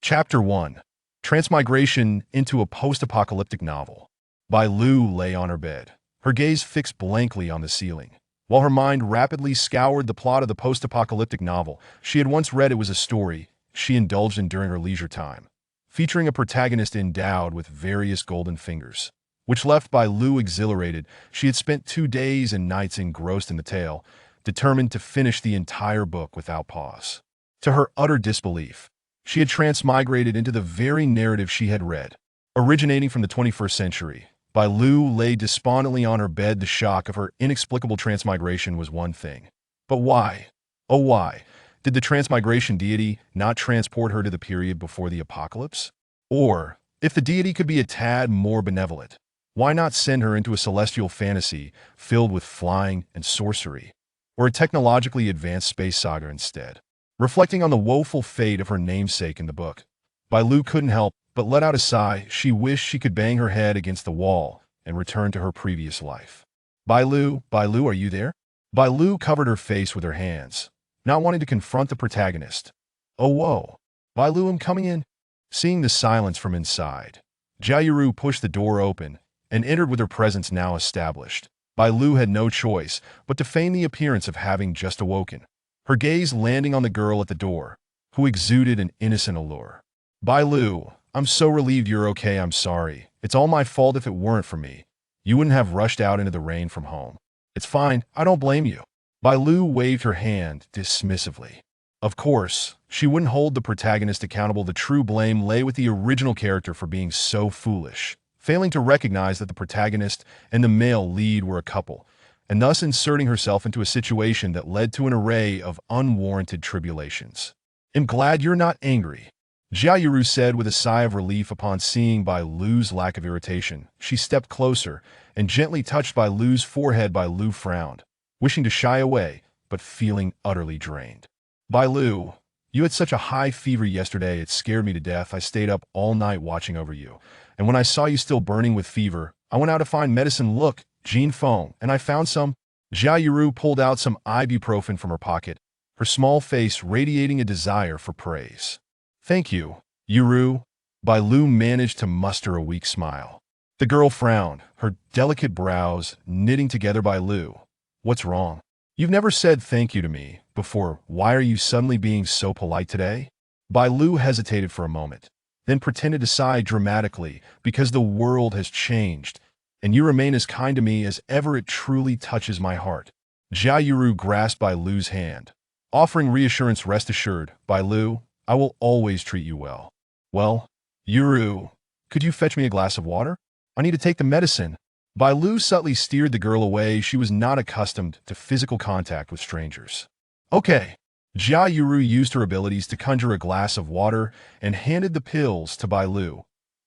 Chapter 1. Transmigration into a Post-Apocalyptic Novel. By Lu lay on her bed, her gaze fixed blankly on the ceiling. While her mind rapidly scoured the plot of the post-apocalyptic novel she had once read, it was a story she indulged in during her leisure time, featuring a protagonist endowed with various golden fingers, which left by Lu exhilarated. She had spent 2 days and nights engrossed in the tale, determined to finish the entire book without pause. To her utter disbelief, she had transmigrated into the very narrative she had read. Originating from the 21st century, Bai Lu lay despondently on her bed. The shock of her inexplicable transmigration was one thing. But why? Oh why, did the transmigration deity not transport her to the period before the apocalypse? Or, if the deity could be a tad more benevolent, why not send her into a celestial fantasy filled with flying and sorcery? Or a technologically advanced space saga instead? Reflecting on the woeful fate of her namesake in the book, Bai Lu couldn't help but let out a sigh. She wished she could bang her head against the wall and return to her previous life. Bai Lu, are you there? Bai Lu covered her face with her hands, not wanting to confront the protagonist. Oh whoa. Bai Lu, I'm coming in. Seeing the silence from inside, Jiayuru pushed the door open and entered with her presence now established. Bai Lu had no choice but to feign the appearance of having just awoken, her gaze landing on the girl at the door, who exuded an innocent allure. Bai Lu, I'm so relieved you're okay. I'm sorry. It's all my fault. If it weren't for me, you wouldn't have rushed out into the rain from home. It's fine. I don't blame you. Bai Lu waved her hand dismissively. Of course, she wouldn't hold the protagonist accountable. The true blame lay with the original character for being so foolish, failing to recognize that the protagonist and the male lead were a couple, and thus inserting herself into a situation that led to an array of unwarranted tribulations. I'm glad you're not angry, Jiayuru said with a sigh of relief upon seeing Bai Lu's lack of irritation. She stepped closer and gently touched Bai Lu's forehead. Bai Lu frowned, wishing to shy away, but feeling utterly drained. Bai Lu, you had such a high fever yesterday, it scared me to death. I stayed up all night watching over you, and when I saw you still burning with fever, I went out to find medicine. Look, Jean Fong, and I found some. Jiayuru pulled out some ibuprofen from her pocket, her small face radiating a desire for praise. Thank you, Yuru. Bai Lu managed to muster a weak smile. The girl frowned, her delicate brows knitting together. Bai Lu, what's wrong? You've never said thank you to me before. Why are you suddenly being so polite today? Bai Lu hesitated for a moment, then pretended to sigh dramatically. Because the world has changed, and you remain as kind to me as ever. It truly touches my heart. Jiayuru grasped Bai Lu's hand, offering reassurance. Rest assured, Bai Lu, I will always treat you well. Well, Yuru, could you fetch me a glass of water? I need to take the medicine. Bai Lu subtly steered the girl away. She was not accustomed to physical contact with strangers. Okay. Jiayuru used her abilities to conjure a glass of water and handed the pills to Bai Lu,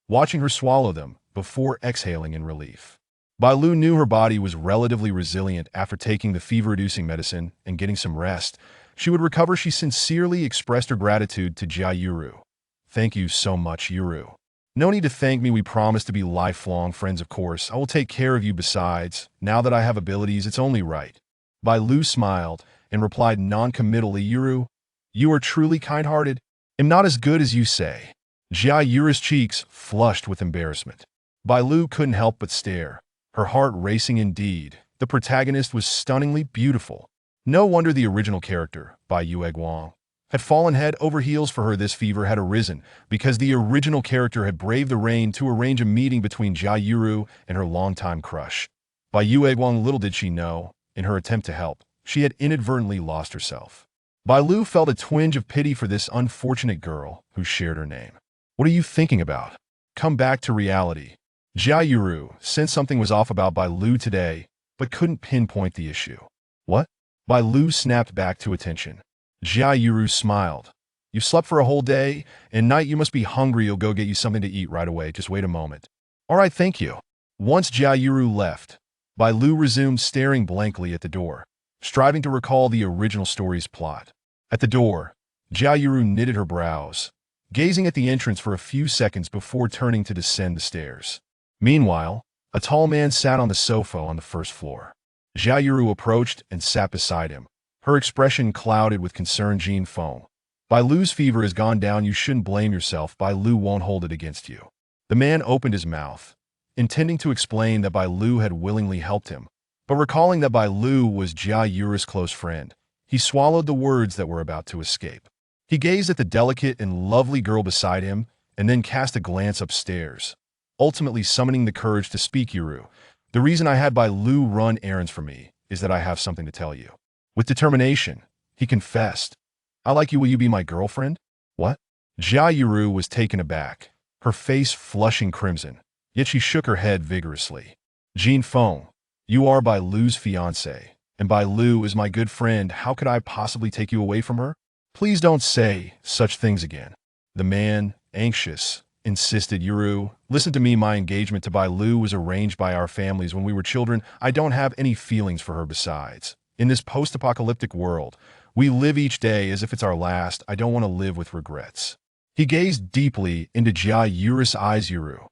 watching her swallow them before exhaling in relief. Bai Lu knew her body was relatively resilient after taking the fever-reducing medicine and getting some rest. She would recover. She sincerely expressed her gratitude to Jiayuru. Thank you so much, Yuru. No need to thank me. We promise to be lifelong friends, of course. I will take care of you. Besides, now that I have abilities, it's only right. Bai Lu smiled and replied non-committally, Yuru, you are truly kind-hearted. I'm not as good as you say. Jiayuru's cheeks flushed with embarrassment. Bai Lu couldn't help but stare, her heart racing indeed. The protagonist was stunningly beautiful. No wonder the original character, Bai Yueguang, had fallen head over heels for her. This fever had arisen because the original character had braved the rain to arrange a meeting between Jiayuru and her longtime crush. Bai Yueguang, little did she know, in her attempt to help, she had inadvertently lost herself. Bai Lu felt a twinge of pity for this unfortunate girl who shared her name. What are you thinking about? Come back to reality. Jiayuru sensed something was off about Bai Lu today, but couldn't pinpoint the issue. What? Bai Lu snapped back to attention. Jiayuru smiled. You slept for a whole day and night. You must be hungry. You'll go get you something to eat right away. Just wait a moment. All right, thank you. Once Jiayuru left, Bai Lu resumed staring blankly at the door, striving to recall the original story's plot. At the door, Jiayuru knitted her brows, gazing at the entrance for a few seconds before turning to descend the stairs. Meanwhile, a tall man sat on the sofa on the first floor. Jiayuru approached and sat beside him, her expression clouded with concern. Jean Fong, Bai Lu's fever has gone down. You shouldn't blame yourself. Bai Lu won't hold it against you. The man opened his mouth, intending to explain that Bai Lu had willingly helped him, but recalling that Bai Lu was Jia Yuru's close friend, he swallowed the words that were about to escape. He gazed at the delicate and lovely girl beside him and then cast a glance upstairs, ultimately summoning the courage to speak. Yuru, the reason I had Bai Lu run errands for me is that I have something to tell you. With determination, he confessed, I like you. Will you be my girlfriend? What? Jia Yuru was taken aback, her face flushing crimson, yet she shook her head vigorously. Jin Feng, you are Bai Lu's fiancé, and Bai Lu is my good friend. How could I possibly take you away from her? Please don't say such things again. The man, anxious, insisted. Yuru, listen to me. My engagement to Bai Lu was arranged by our families when we were children. I don't have any feelings for her besides. In this post-apocalyptic world, we live each day as if it's our last. I don't want to live with regrets. He gazed deeply into Jia Yuru's eyes. Yuru,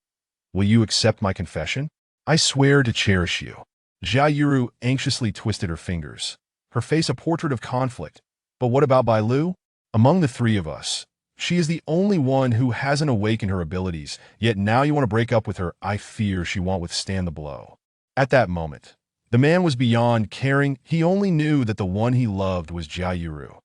will you accept my confession? I swear to cherish you. Jia Yuru anxiously twisted her fingers, her face a portrait of conflict. But what about Bai Lu? Among the three of us, she is the only one who hasn't awakened her abilities, yet now you want to break up with her. I fear she won't withstand the blow. At that moment, the man was beyond caring. He only knew that the one he loved was Jia Yuru.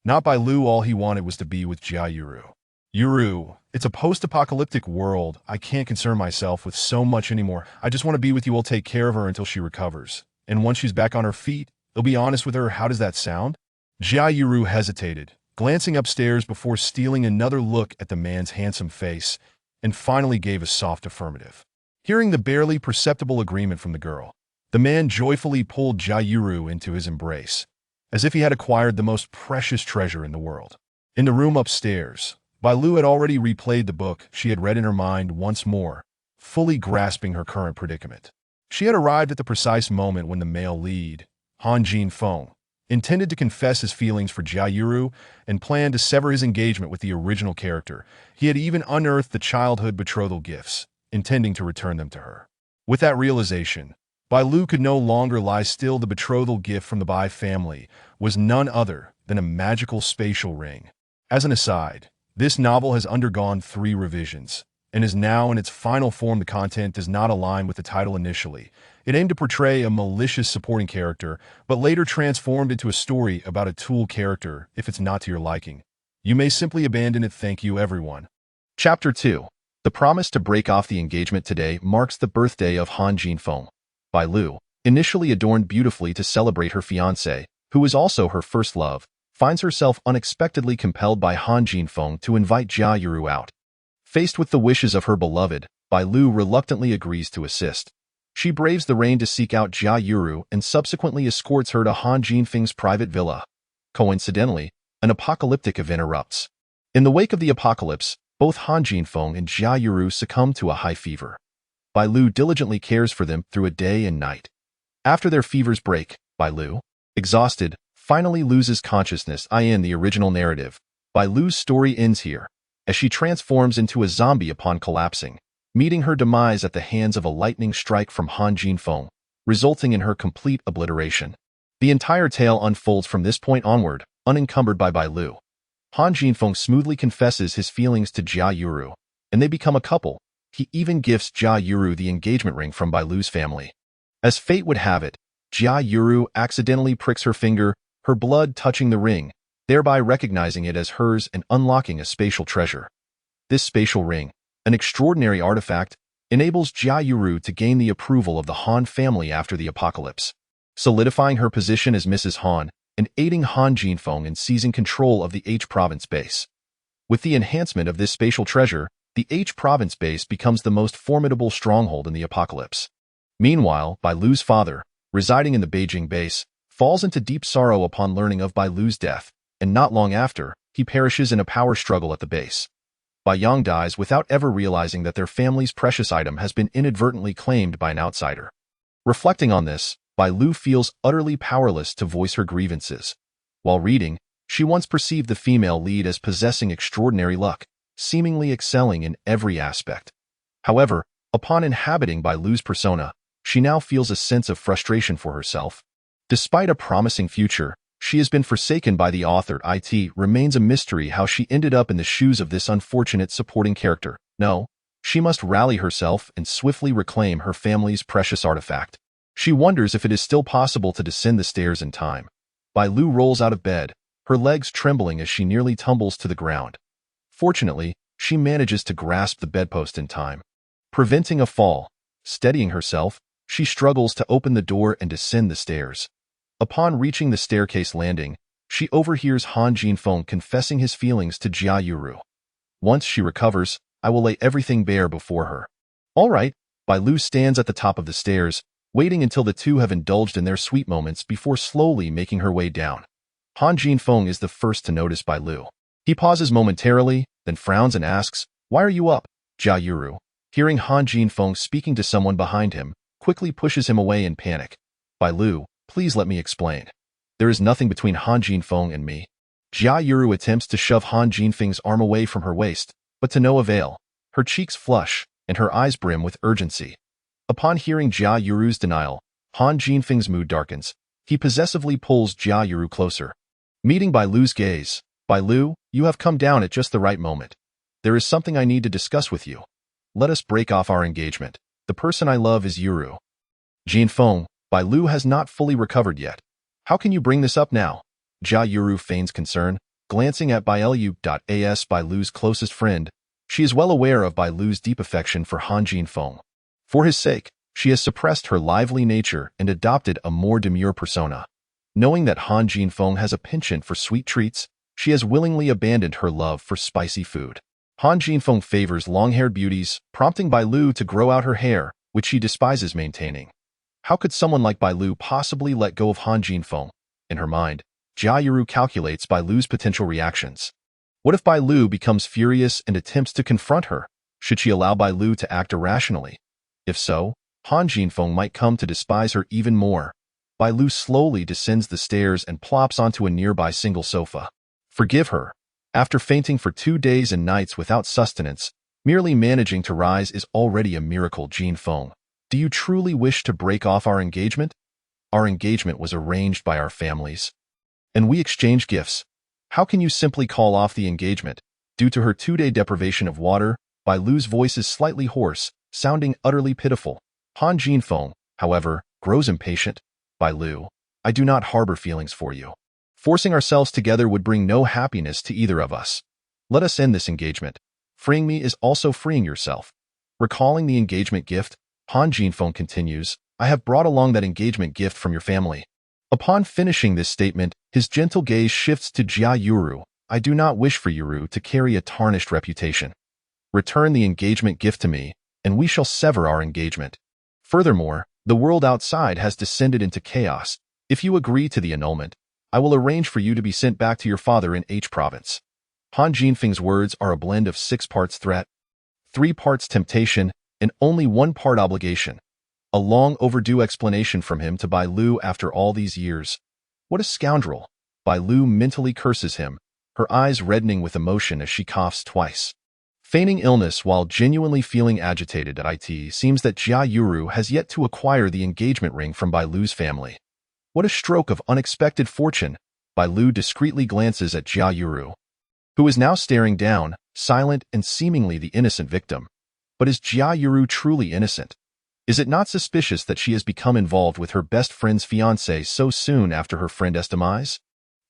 Not Bai Lu. All he wanted was to be with Jia Yuru. Yuru, it's a post-apocalyptic world. I can't concern myself with so much anymore. I just want to be with you. I'll take care of her until she recovers. And once she's back on her feet, I'll be honest with her. How does that sound? Jia Yuru hesitated, glancing upstairs before stealing another look at the man's handsome face, and finally gave a soft affirmative. Hearing the barely perceptible agreement from the girl, the man joyfully pulled Jia Yuru into his embrace, as if he had acquired the most precious treasure in the world. In the room upstairs, Bai Lu had already replayed the book she had read in her mind once more, fully grasping her current predicament. She had arrived at the precise moment when the male lead, Han Jin Feng, intended to confess his feelings for Jia Yuru and planned to sever his engagement with the original character. He had even unearthed the childhood betrothal gifts, intending to return them to her. With that realization, Bai Lu could no longer lie still. The betrothal gift from the Bai family was none other than a magical spatial ring. As an aside, this novel has undergone 3 revisions and is now in its final form. The content does not align with the title initially. It aimed to portray a malicious supporting character, but later transformed into a story about a tool character. If it's not to your liking, you may simply abandon it. Thank you, everyone. Chapter 2. The promise to break off the engagement today marks the birthday of Han Jin Feng. Bai Lu, initially adorned beautifully to celebrate her fiancé, who is also her first love, finds herself unexpectedly compelled by Han Jin Feng to invite Jia Yuru out. Faced with the wishes of her beloved, Bai Lu reluctantly agrees to assist. She braves the rain to seek out Jia Yuru and subsequently escorts her to Han Jin Feng's private villa. Coincidentally, an apocalyptic event erupts. In the wake of the apocalypse, both Han Jin Feng and Jia Yuru succumb to a high fever. Bai Lu diligently cares for them through a day and night. After their fevers break, Bai Lu, exhausted, finally loses consciousness. In the original narrative, Bai Lu's story ends here, as she transforms into a zombie upon collapsing, meeting her demise at the hands of a lightning strike from Han Jin Feng, resulting in her complete obliteration. The entire tale unfolds from this point onward, unencumbered by Bai Lu. Han Jin Feng smoothly confesses his feelings to Jia Yuru, and they become a couple. He even gifts Jia Yuru the engagement ring from Bai Lu's family. As fate would have it, Jia Yuru accidentally pricks her finger, her blood touching the ring, thereby recognizing it as hers and unlocking a spatial treasure. This spatial ring, an extraordinary artifact, enables Jia Yuru to gain the approval of the Han family after the apocalypse, solidifying her position as Mrs. Han and aiding Han Jin Feng in seizing control of the H province base. With the enhancement of this spatial treasure, the H province base becomes the most formidable stronghold in the apocalypse. Meanwhile, Bai Lu's father, residing in the Beijing base, falls into deep sorrow upon learning of Bai Lu's death, and not long after, he perishes in a power struggle at the base. Bai Yang dies without ever realizing that their family's precious item has been inadvertently claimed by an outsider. Reflecting on this, Bai Lu feels utterly powerless to voice her grievances. While reading, she once perceived the female lead as possessing extraordinary luck, seemingly excelling in every aspect. However, upon inhabiting Bai Lu's persona, she now feels a sense of frustration for herself. Despite a promising future, She has been forsaken by the author. It remains a mystery how she ended up in the shoes of this unfortunate supporting character. No, she must rally herself and swiftly reclaim her family's precious artifact. She wonders if it is still possible to descend the stairs in time. Bai Lu rolls out of bed, her legs trembling as she nearly tumbles to the ground. Fortunately, she manages to grasp the bedpost in time. Preventing a fall, steadying herself, she struggles to open the door and descend the stairs. Upon reaching the staircase landing, she overhears Han Jinfeng confessing his feelings to Jia Yuru. Once she recovers, I will lay everything bare before her. All right, Bai Lu stands at the top of the stairs, waiting until the two have indulged in their sweet moments before slowly making her way down. Han Jinfeng is the first to notice Bai Lu. He pauses momentarily, then frowns and asks, "Why are you up?" Jia Yuru, hearing Han Jinfeng speaking to someone behind him, quickly pushes him away in panic. "Bai Lu, please let me explain. There is nothing between Han Jinfeng and me." Jia Yuru attempts to shove Han Jinfeng's arm away from her waist, but to no avail. Her cheeks flush, and her eyes brim with urgency. Upon hearing Jia Yuru's denial, Han Jinfeng's mood darkens. He possessively pulls Jia Yuru closer. Meeting Bai Lu's gaze, "Bai Lu, you have come down at just the right moment. There is something I need to discuss with you. Let us break off our engagement. The person I love is Yuru." "Jinfeng, Bai Lu has not fully recovered yet. How can you bring this up now?" Jia Yuru feigns concern, glancing at Bai Lu.as Bai Lu's closest friend. She is well aware of Bai Lu's deep affection for Han Jinfeng. For his sake, she has suppressed her lively nature and adopted a more demure persona. Knowing that Han Jinfeng has a penchant for sweet treats, she has willingly abandoned her love for spicy food. Han Jinfeng favors long-haired beauties, prompting Bai Lu to grow out her hair, which she despises maintaining. How could someone like Bai Lu possibly let go of Han Jinfeng? In her mind, Jia Yuru calculates Bai Lu's potential reactions. What if Bai Lu becomes furious and attempts to confront her? Should she allow Bai Lu to act irrationally? If so, Han Jinfeng might come to despise her even more. Bai Lu slowly descends the stairs and plops onto a nearby single sofa. Forgive her. After fainting for 2 days and nights without sustenance, merely managing to rise is already a miracle. Jinfeng, do you truly wish to break off our engagement? Our engagement was arranged by our families, and we exchanged gifts. How can you simply call off the engagement? Due to her 2-day deprivation of water, Bai Lu's voice is slightly hoarse, sounding utterly pitiful. Han Jinfeng, however, grows impatient. "Bai Lu, I do not harbor feelings for you. Forcing ourselves together would bring no happiness to either of us. Let us end this engagement. Freeing me is also freeing yourself." Recalling the engagement gift, Han Jinfeng continues, "I have brought along that engagement gift from your family." Upon finishing this statement, his gentle gaze shifts to Jia Yuru. "I do not wish for Yuru to carry a tarnished reputation. Return the engagement gift to me, and we shall sever our engagement. Furthermore, the world outside has descended into chaos. If you agree to the annulment, I will arrange for you to be sent back to your father in H province." Han Jinfeng's words are a blend of 6 parts threat, 3 parts temptation, and only 1 part obligation. A long overdue explanation from him to Bai Lu after all these years. What a scoundrel! Bai Lu mentally curses him, her eyes reddening with emotion as she coughs twice. Feigning illness while genuinely feeling agitated, it seems that Jia Yuru has yet to acquire the engagement ring from Bai Lu's family. What a stroke of unexpected fortune! Bai Lu discreetly glances at Jia Yuru, who is now staring down, silent and seemingly the innocent victim. But is Jia Yuru truly innocent? Is it not suspicious that she has become involved with her best friend's fiancé so soon after her friend's demise?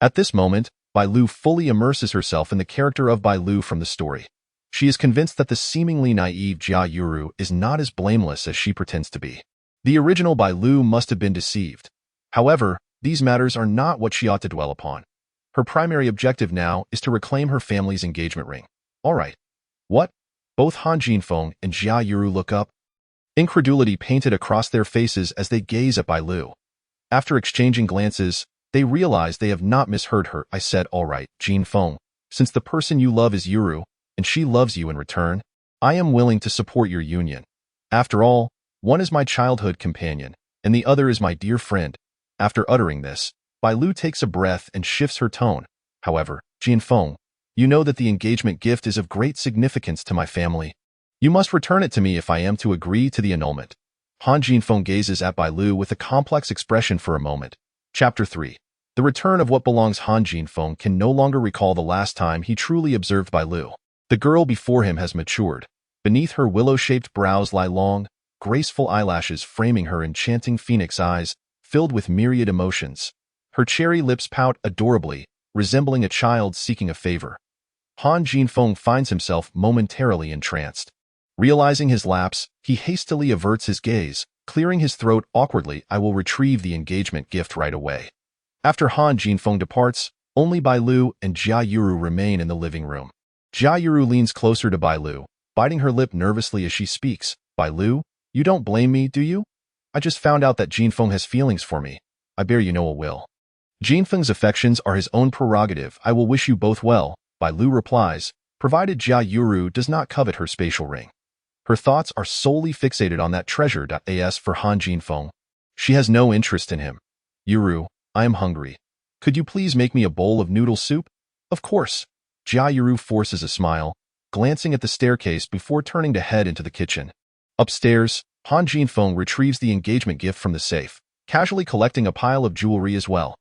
At this moment, Bai Lu fully immerses herself in the character of Bai Lu from the story. She is convinced that the seemingly naive Jia Yuru is not as blameless as she pretends to be. The original Bai Lu must have been deceived. However, these matters are not what she ought to dwell upon. Her primary objective now is to reclaim her family's engagement ring. All right. What? Both Han Jinfeng and Jia Yuru look up. Incredulity painted across their faces as they gaze at Bai Lu. After exchanging glances, they realize they have not misheard her. "I said, all right, Jinfeng, since the person you love is Yuru, and she loves you in return, I am willing to support your union. After all, one is my childhood companion, and the other is my dear friend." After uttering this, Bai Lu takes a breath and shifts her tone. "However, Jinfeng, you know that the engagement gift is of great significance to my family. You must return it to me if I am to agree to the annulment." Han Jinfeng gazes at Bai Lu with a complex expression for a moment. Chapter 3. The return of what belongs. Han Jinfeng can no longer recall the last time he truly observed Bai Lu. The girl before him has matured. Beneath her willow-shaped brows lie long, graceful eyelashes framing her enchanting phoenix eyes, filled with myriad emotions. Her cherry lips pout adorably, resembling a child seeking a favor. Han Jinfeng finds himself momentarily entranced. Realizing his lapse, he hastily averts his gaze, clearing his throat awkwardly. I will retrieve the engagement gift right away. After Han Jinfeng departs, only Bai Lu and Jia Yuru remain in the living room. Jia Yuru leans closer to Bai Lu, biting her lip nervously as she speaks. Bai Lu, you don't blame me, do you? I just found out that Jinfeng has feelings for me. I bear you no ill will. Jinfeng's affections are his own prerogative. I will wish you both well, Bai Lu replies, provided Jia Yuru does not covet her spatial ring. Her thoughts are solely fixated on that treasure. As for Han Jinfeng, she has no interest in him. Yuru, I am hungry. Could you please make me a bowl of noodle soup? Of course. Jia Yuru forces a smile, glancing at the staircase before turning to head into the kitchen. Upstairs, Han Jinfeng retrieves the engagement gift from the safe, casually collecting a pile of jewelry as well.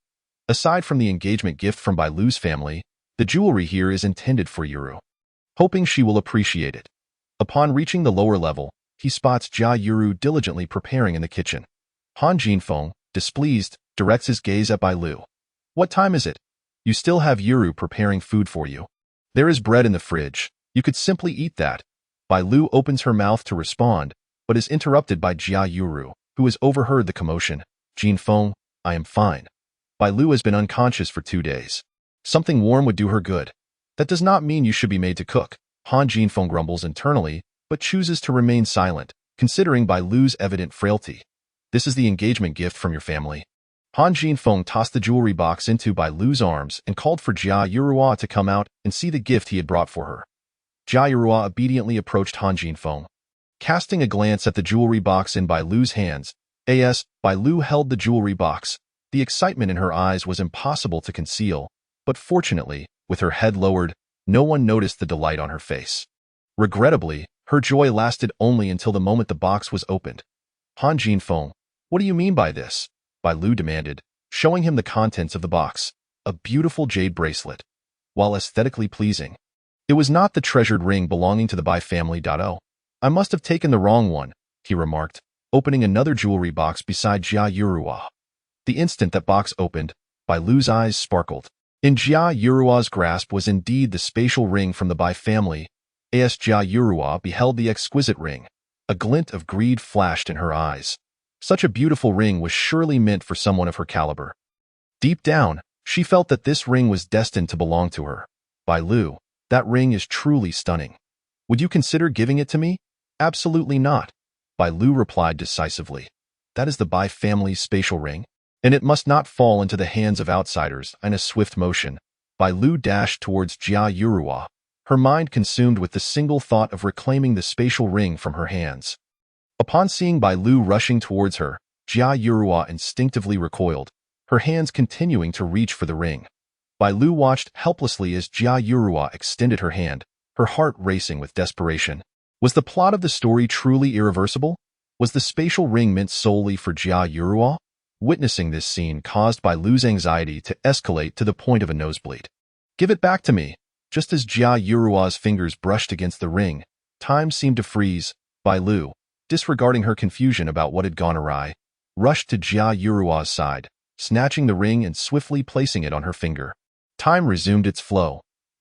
Aside from the engagement gift from Bai Lu's family, the jewelry here is intended for Yuru, hoping she will appreciate it. Upon reaching the lower level, he spots Jia Yuru diligently preparing in the kitchen. Han Jinfeng, displeased, directs his gaze at Bai Lu. What time is it? You still have Yuru preparing food for you. There is bread in the fridge. You could simply eat that. Bai Lu opens her mouth to respond, but is interrupted by Jia Yuru, who has overheard the commotion. Jinfeng, I am fine. Bai Lu has been unconscious for 2 days. Something warm would do her good. That does not mean you should be made to cook. Han Jinfeng grumbles internally, but chooses to remain silent, considering Bai Lu's evident frailty. This is the engagement gift from your family. Han Jinfeng tossed the jewelry box into Bai Lu's arms and called for Jia Yuru to come out and see the gift he had brought for her. Jia Yuru obediently approached Han Jinfeng. Casting a glance at the jewelry box in Bai Lu's hands, Bai Lu held the jewelry box. The excitement in her eyes was impossible to conceal, but fortunately, with her head lowered, no one noticed the delight on her face. Regrettably, her joy lasted only until the moment the box was opened. Han Jinfeng, what do you mean by this? Bai Lu demanded, showing him the contents of the box, a beautiful jade bracelet. While aesthetically pleasing, it was not the treasured ring belonging to the Bai family. I must have taken the wrong one, he remarked, opening another jewelry box beside Jia Yuru. The instant that box opened, Bai Lu's eyes sparkled. In Jia Yuru's grasp was indeed the spatial ring from the Bai family. As Jia Yuru beheld the exquisite ring, a glint of greed flashed in her eyes. Such a beautiful ring was surely meant for someone of her caliber. Deep down, she felt that this ring was destined to belong to her. Bai Lu, that ring is truly stunning. Would you consider giving it to me? Absolutely not. Bai Lu replied decisively. That is the Bai family's spatial ring, and it must not fall into the hands of outsiders. In a swift motion, Bai Lu dashed towards Jia Yuru, her mind consumed with the single thought of reclaiming the spatial ring from her hands. Upon seeing Bai Lu rushing towards her, Jia Yuru instinctively recoiled, her hands continuing to reach for the ring. Bai Lu watched helplessly as Jia Yuru extended her hand, her heart racing with desperation. Was the plot of the story truly irreversible? Was the spatial ring meant solely for Jia Yuru? Witnessing this scene caused Bai Lu's anxiety to escalate to the point of a nosebleed. Give it back to me. Just as Jia Yuru's fingers brushed against the ring, time seemed to freeze. Bai Lu, disregarding her confusion about what had gone awry, rushed to Jia Yuru's side, snatching the ring and swiftly placing it on her finger. Time resumed its flow.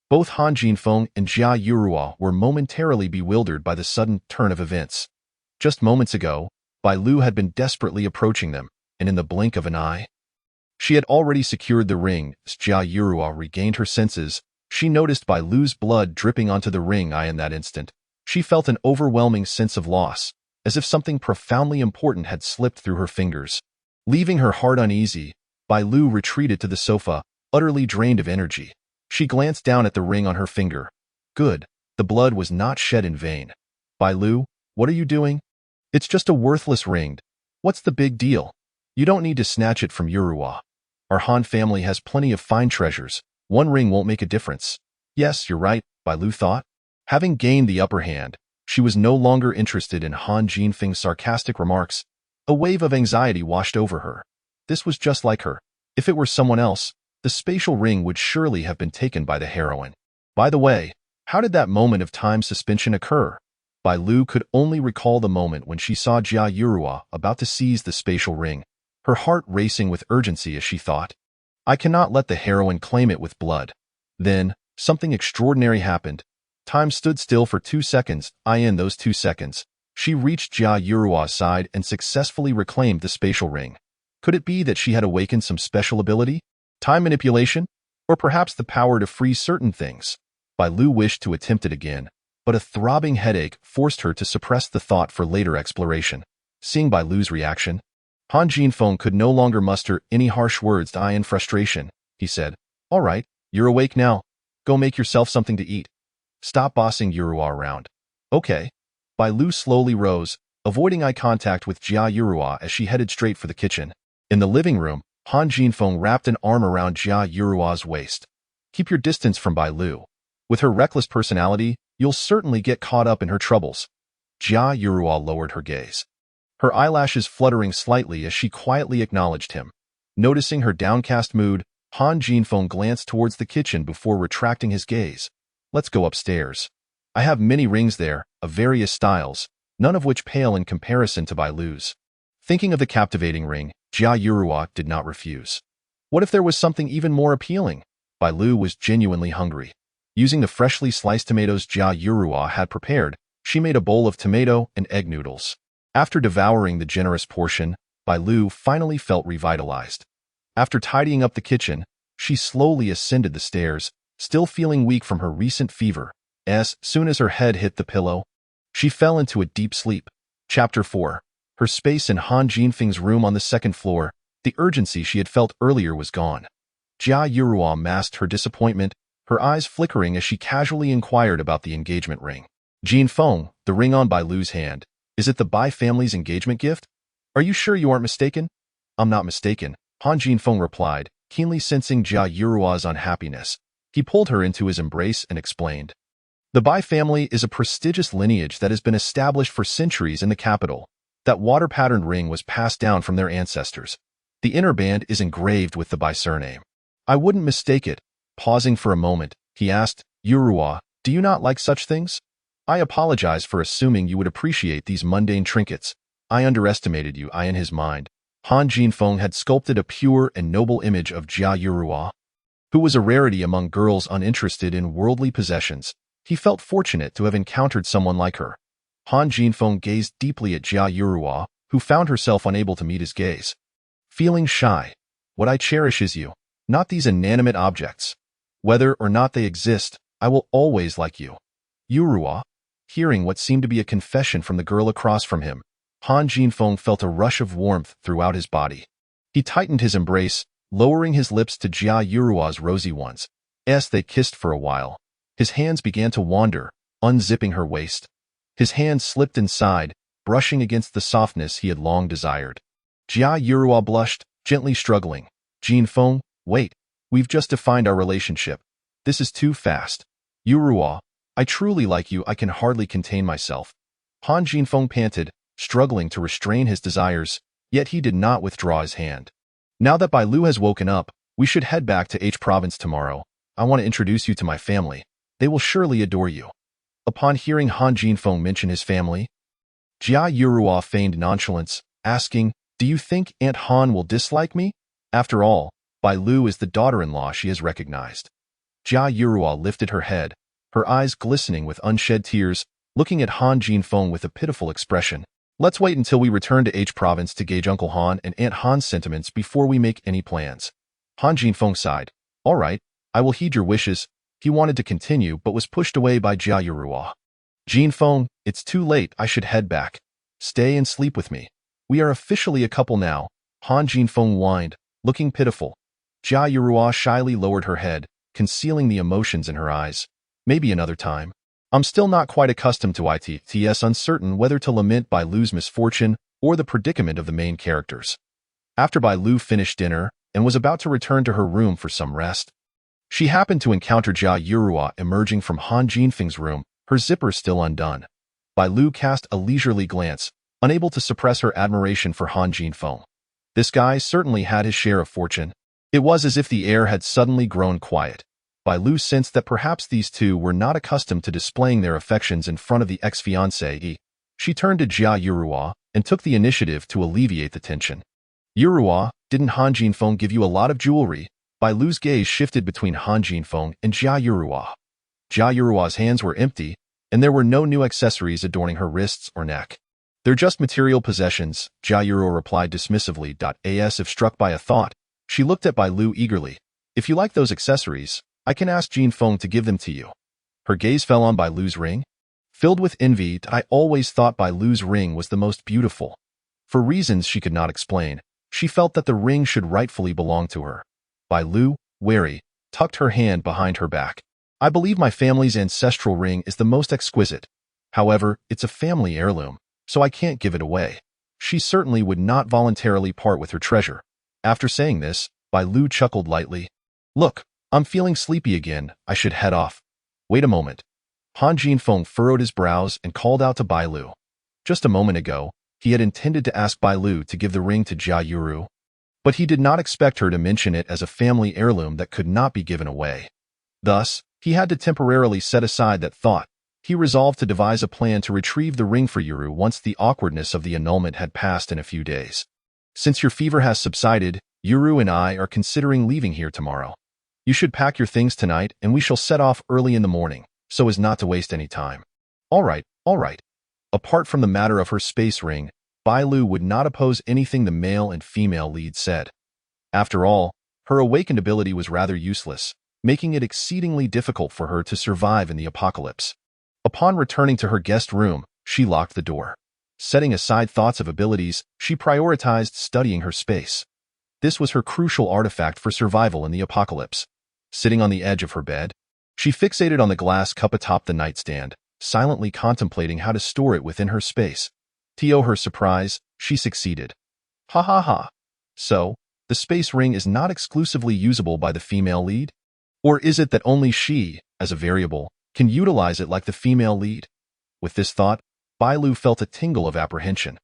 Both Han Jinfeng and Jia Yuru were momentarily bewildered by the sudden turn of events. Just moments ago, Bai Lu had been desperately approaching them, and in the blink of an eye, she had already secured the ring. As Jia Yuru regained her senses, she noticed Bai Lu's blood dripping onto the ring. In that instant, she felt an overwhelming sense of loss, as if something profoundly important had slipped through her fingers. Leaving her heart uneasy, Bai Lu retreated to the sofa, utterly drained of energy. She glanced down at the ring on her finger. Good, the blood was not shed in vain. Bai Lu, what are you doing? It's just a worthless ring. What's the big deal? You don't need to snatch it from Yuru. Our Han family has plenty of fine treasures. One ring won't make a difference. Yes, you're right, Bai Lu thought. Having gained the upper hand, she was no longer interested in Han Jinfeng's sarcastic remarks. A wave of anxiety washed over her. This was just like her. If it were someone else, the spatial ring would surely have been taken by the heroine. By the way, how did that moment of time suspension occur? Bai Lu could only recall the moment when she saw Jia Yurua about to seize the spatial ring, her heart racing with urgency as she thought, I cannot let the heroine claim it with blood. Then, something extraordinary happened. Time stood still for 2 seconds. In those 2 seconds, she reached Jia Yurua's side and successfully reclaimed the spatial ring. Could it be that she had awakened some special ability? Time manipulation? Or perhaps the power to freeze certain things? Bai Lu wished to attempt it again, but a throbbing headache forced her to suppress the thought for later exploration. Seeing Bai Lu's reaction, Han Jinfeng could no longer muster any harsh words in frustration. He said, All right, you're awake now. Go make yourself something to eat. Stop bossing Yurua around. Okay. Bai Lu slowly rose, avoiding eye contact with Jia Yurua as she headed straight for the kitchen. In the living room, Han Jinfeng wrapped an arm around Jia Yurua's waist. Keep your distance from Bai Lu. With her reckless personality, you'll certainly get caught up in her troubles. Jia Yurua lowered her gaze, her eyelashes fluttering slightly as she quietly acknowledged him. Noticing her downcast mood, Han Jinfeng glanced towards the kitchen before retracting his gaze. Let's go upstairs. I have many rings there, of various styles, none of which pale in comparison to Bai Lu's. Thinking of the captivating ring, Jia Yurua did not refuse. What if there was something even more appealing? Bai Lu was genuinely hungry. Using the freshly sliced tomatoes Jia Yurua had prepared, she made a bowl of tomato and egg noodles. After devouring the generous portion, Bai Lu finally felt revitalized. After tidying up the kitchen, she slowly ascended the stairs, still feeling weak from her recent fever. As soon as her head hit the pillow, she fell into a deep sleep. Chapter 4. Her space in Han Jinfeng's room on the second floor, the urgency she had felt earlier was gone. Jia Yurua masked her disappointment, her eyes flickering as she casually inquired about the engagement ring. Jinfeng, the ring on Bai Lu's hand. Is it the Bai family's engagement gift? Are you sure you aren't mistaken? I'm not mistaken, Han Jinfeng replied, keenly sensing Jia Yurua's unhappiness. He pulled her into his embrace and explained. The Bai family is a prestigious lineage that has been established for centuries in the capital. That water-patterned ring was passed down from their ancestors. The inner band is engraved with the Bai surname. I wouldn't mistake it. Pausing for a moment, he asked, Yurua, do you not like such things? I apologize for assuming you would appreciate these mundane trinkets. I underestimated you. In his mind, Han Jinfeng had sculpted a pure and noble image of Jia Yurua, who was a rarity among girls uninterested in worldly possessions. He felt fortunate to have encountered someone like her. Han Jinfeng gazed deeply at Jia Yurua, who found herself unable to meet his gaze. Feeling shy. What I cherish is you, not these inanimate objects. Whether or not they exist, I will always like you. Yurua. Hearing what seemed to be a confession from the girl across from him, Han Jinfeng felt a rush of warmth throughout his body. He tightened his embrace, lowering his lips to Jia Yurua's rosy ones. As they kissed for a while, his hands began to wander, unzipping her waist. His hand slipped inside, brushing against the softness he had long desired. Jia Yurua blushed, gently struggling. Jinfeng, wait. We've just defined our relationship. This is too fast. Yurua, I truly like you. I can hardly contain myself. Han Jinfeng panted, struggling to restrain his desires, yet he did not withdraw his hand. Now that Bai Lu has woken up, we should head back to H province tomorrow. I want to introduce you to my family. They will surely adore you. Upon hearing Han Jinfeng mention his family, Jia Yurua feigned nonchalance, asking, Do you think Aunt Han will dislike me? After all, Bai Lu is the daughter-in-law she has recognized. Jia Yurua lifted her head, her eyes glistening with unshed tears, looking at Han Jinfeng with a pitiful expression. Let's wait until we return to H province to gauge Uncle Han and Aunt Han's sentiments before we make any plans. Han Jinfeng sighed. All right, I will heed your wishes. He wanted to continue but was pushed away by Jia Yurua. Jinfeng, it's too late. I should head back. Stay and sleep with me. We are officially a couple now. Han Jinfeng whined, looking pitiful. Jia Yurua shyly lowered her head, concealing the emotions in her eyes. Maybe another time. I'm still not quite accustomed to ITS, uncertain whether to lament Bai Lu's misfortune or the predicament of the main characters. After Bai Lu finished dinner and was about to return to her room for some rest, she happened to encounter Jia Yurua emerging from Han Jinfeng's room, her zipper still undone. Bai Lu cast a leisurely glance, unable to suppress her admiration for Han Jinfeng. This guy certainly had his share of fortune. It was as if the air had suddenly grown quiet. Bai Lu sensed that perhaps these two were not accustomed to displaying their affections in front of the ex-fiancé. She turned to Jia Yurua and took the initiative to alleviate the tension. Yurua, didn't Han Jinfeng give you a lot of jewelry? Bai Lu's gaze shifted between Han Jinfeng and Jia Yurua. Jia Yurua's hands were empty, and there were no new accessories adorning her wrists or neck. They're just material possessions, Jia Yurua replied dismissively. As if struck by a thought, she looked at Bai Lu eagerly. If you like those accessories, I can ask Jinfeng to give them to you. Her gaze fell on Bai Lu's ring. Filled with envy, I always thought Bai Lu's ring was the most beautiful. For reasons she could not explain, she felt that the ring should rightfully belong to her. Bai Lu, wary, tucked her hand behind her back. I believe my family's ancestral ring is the most exquisite. However, it's a family heirloom, so I can't give it away. She certainly would not voluntarily part with her treasure. After saying this, Bai Lu chuckled lightly. Look, I'm feeling sleepy again, I should head off. Wait a moment. Han Jinfeng furrowed his brows and called out to Bai Lu. Just a moment ago, he had intended to ask Bai Lu to give the ring to Jia Yuru, but he did not expect her to mention it as a family heirloom that could not be given away. Thus, he had to temporarily set aside that thought. He resolved to devise a plan to retrieve the ring for Yuru once the awkwardness of the annulment had passed in a few days. Since your fever has subsided, Yuru and I are considering leaving here tomorrow. You should pack your things tonight and we shall set off early in the morning, so as not to waste any time. All right. Apart from the matter of her space ring, Bai Lu would not oppose anything the male and female leads said. After all, her awakened ability was rather useless, making it exceedingly difficult for her to survive in the apocalypse. Upon returning to her guest room, she locked the door. Setting aside thoughts of abilities, she prioritized studying her space. This was her crucial artifact for survival in the apocalypse. Sitting on the edge of her bed, she fixated on the glass cup atop the nightstand, silently contemplating how to store it within her space. To her surprise, she succeeded. Ha ha ha. So, the space ring is not exclusively usable by the female lead? Or is it that only she, as a variable, can utilize it like the female lead? With this thought, Bai Lu felt a tingle of apprehension.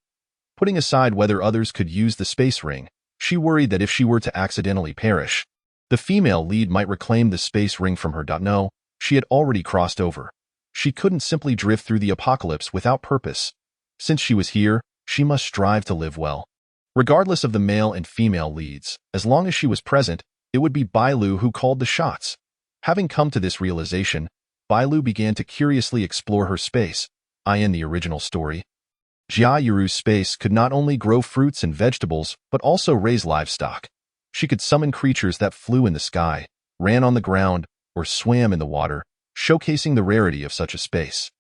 Putting aside whether others could use the space ring, she worried that if she were to accidentally perish, the female lead might reclaim the space ring from her. No, she had already crossed over. She couldn't simply drift through the apocalypse without purpose. Since she was here, she must strive to live well. Regardless of the male and female leads, as long as she was present, it would be Bai Lu who called the shots. Having come to this realization, Bai Lu began to curiously explore her space. In the original story, Jia Yuru's space could not only grow fruits and vegetables, but also raise livestock. She could summon creatures that flew in the sky, ran on the ground, or swam in the water, showcasing the rarity of such a space.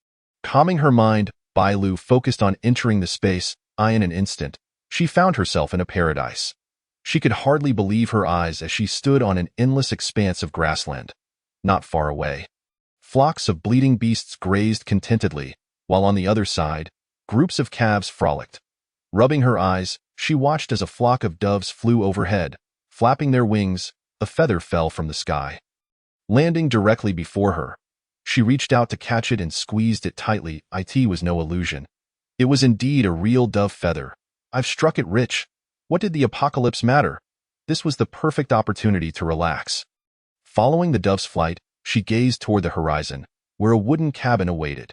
Calming her mind, Bai Lu focused on entering the space. In an instant, she found herself in a paradise. She could hardly believe her eyes as she stood on an endless expanse of grassland. Not far away, flocks of bleating beasts grazed contentedly, while on the other side, groups of calves frolicked. Rubbing her eyes, she watched as a flock of doves flew overhead. Flapping their wings, a feather fell from the sky. Landing directly before her, she reached out to catch it and squeezed it tightly. It was no illusion. It was indeed a real dove feather. I've struck it rich. What did the apocalypse matter? This was the perfect opportunity to relax. Following the dove's flight, she gazed toward the horizon, where a wooden cabin awaited.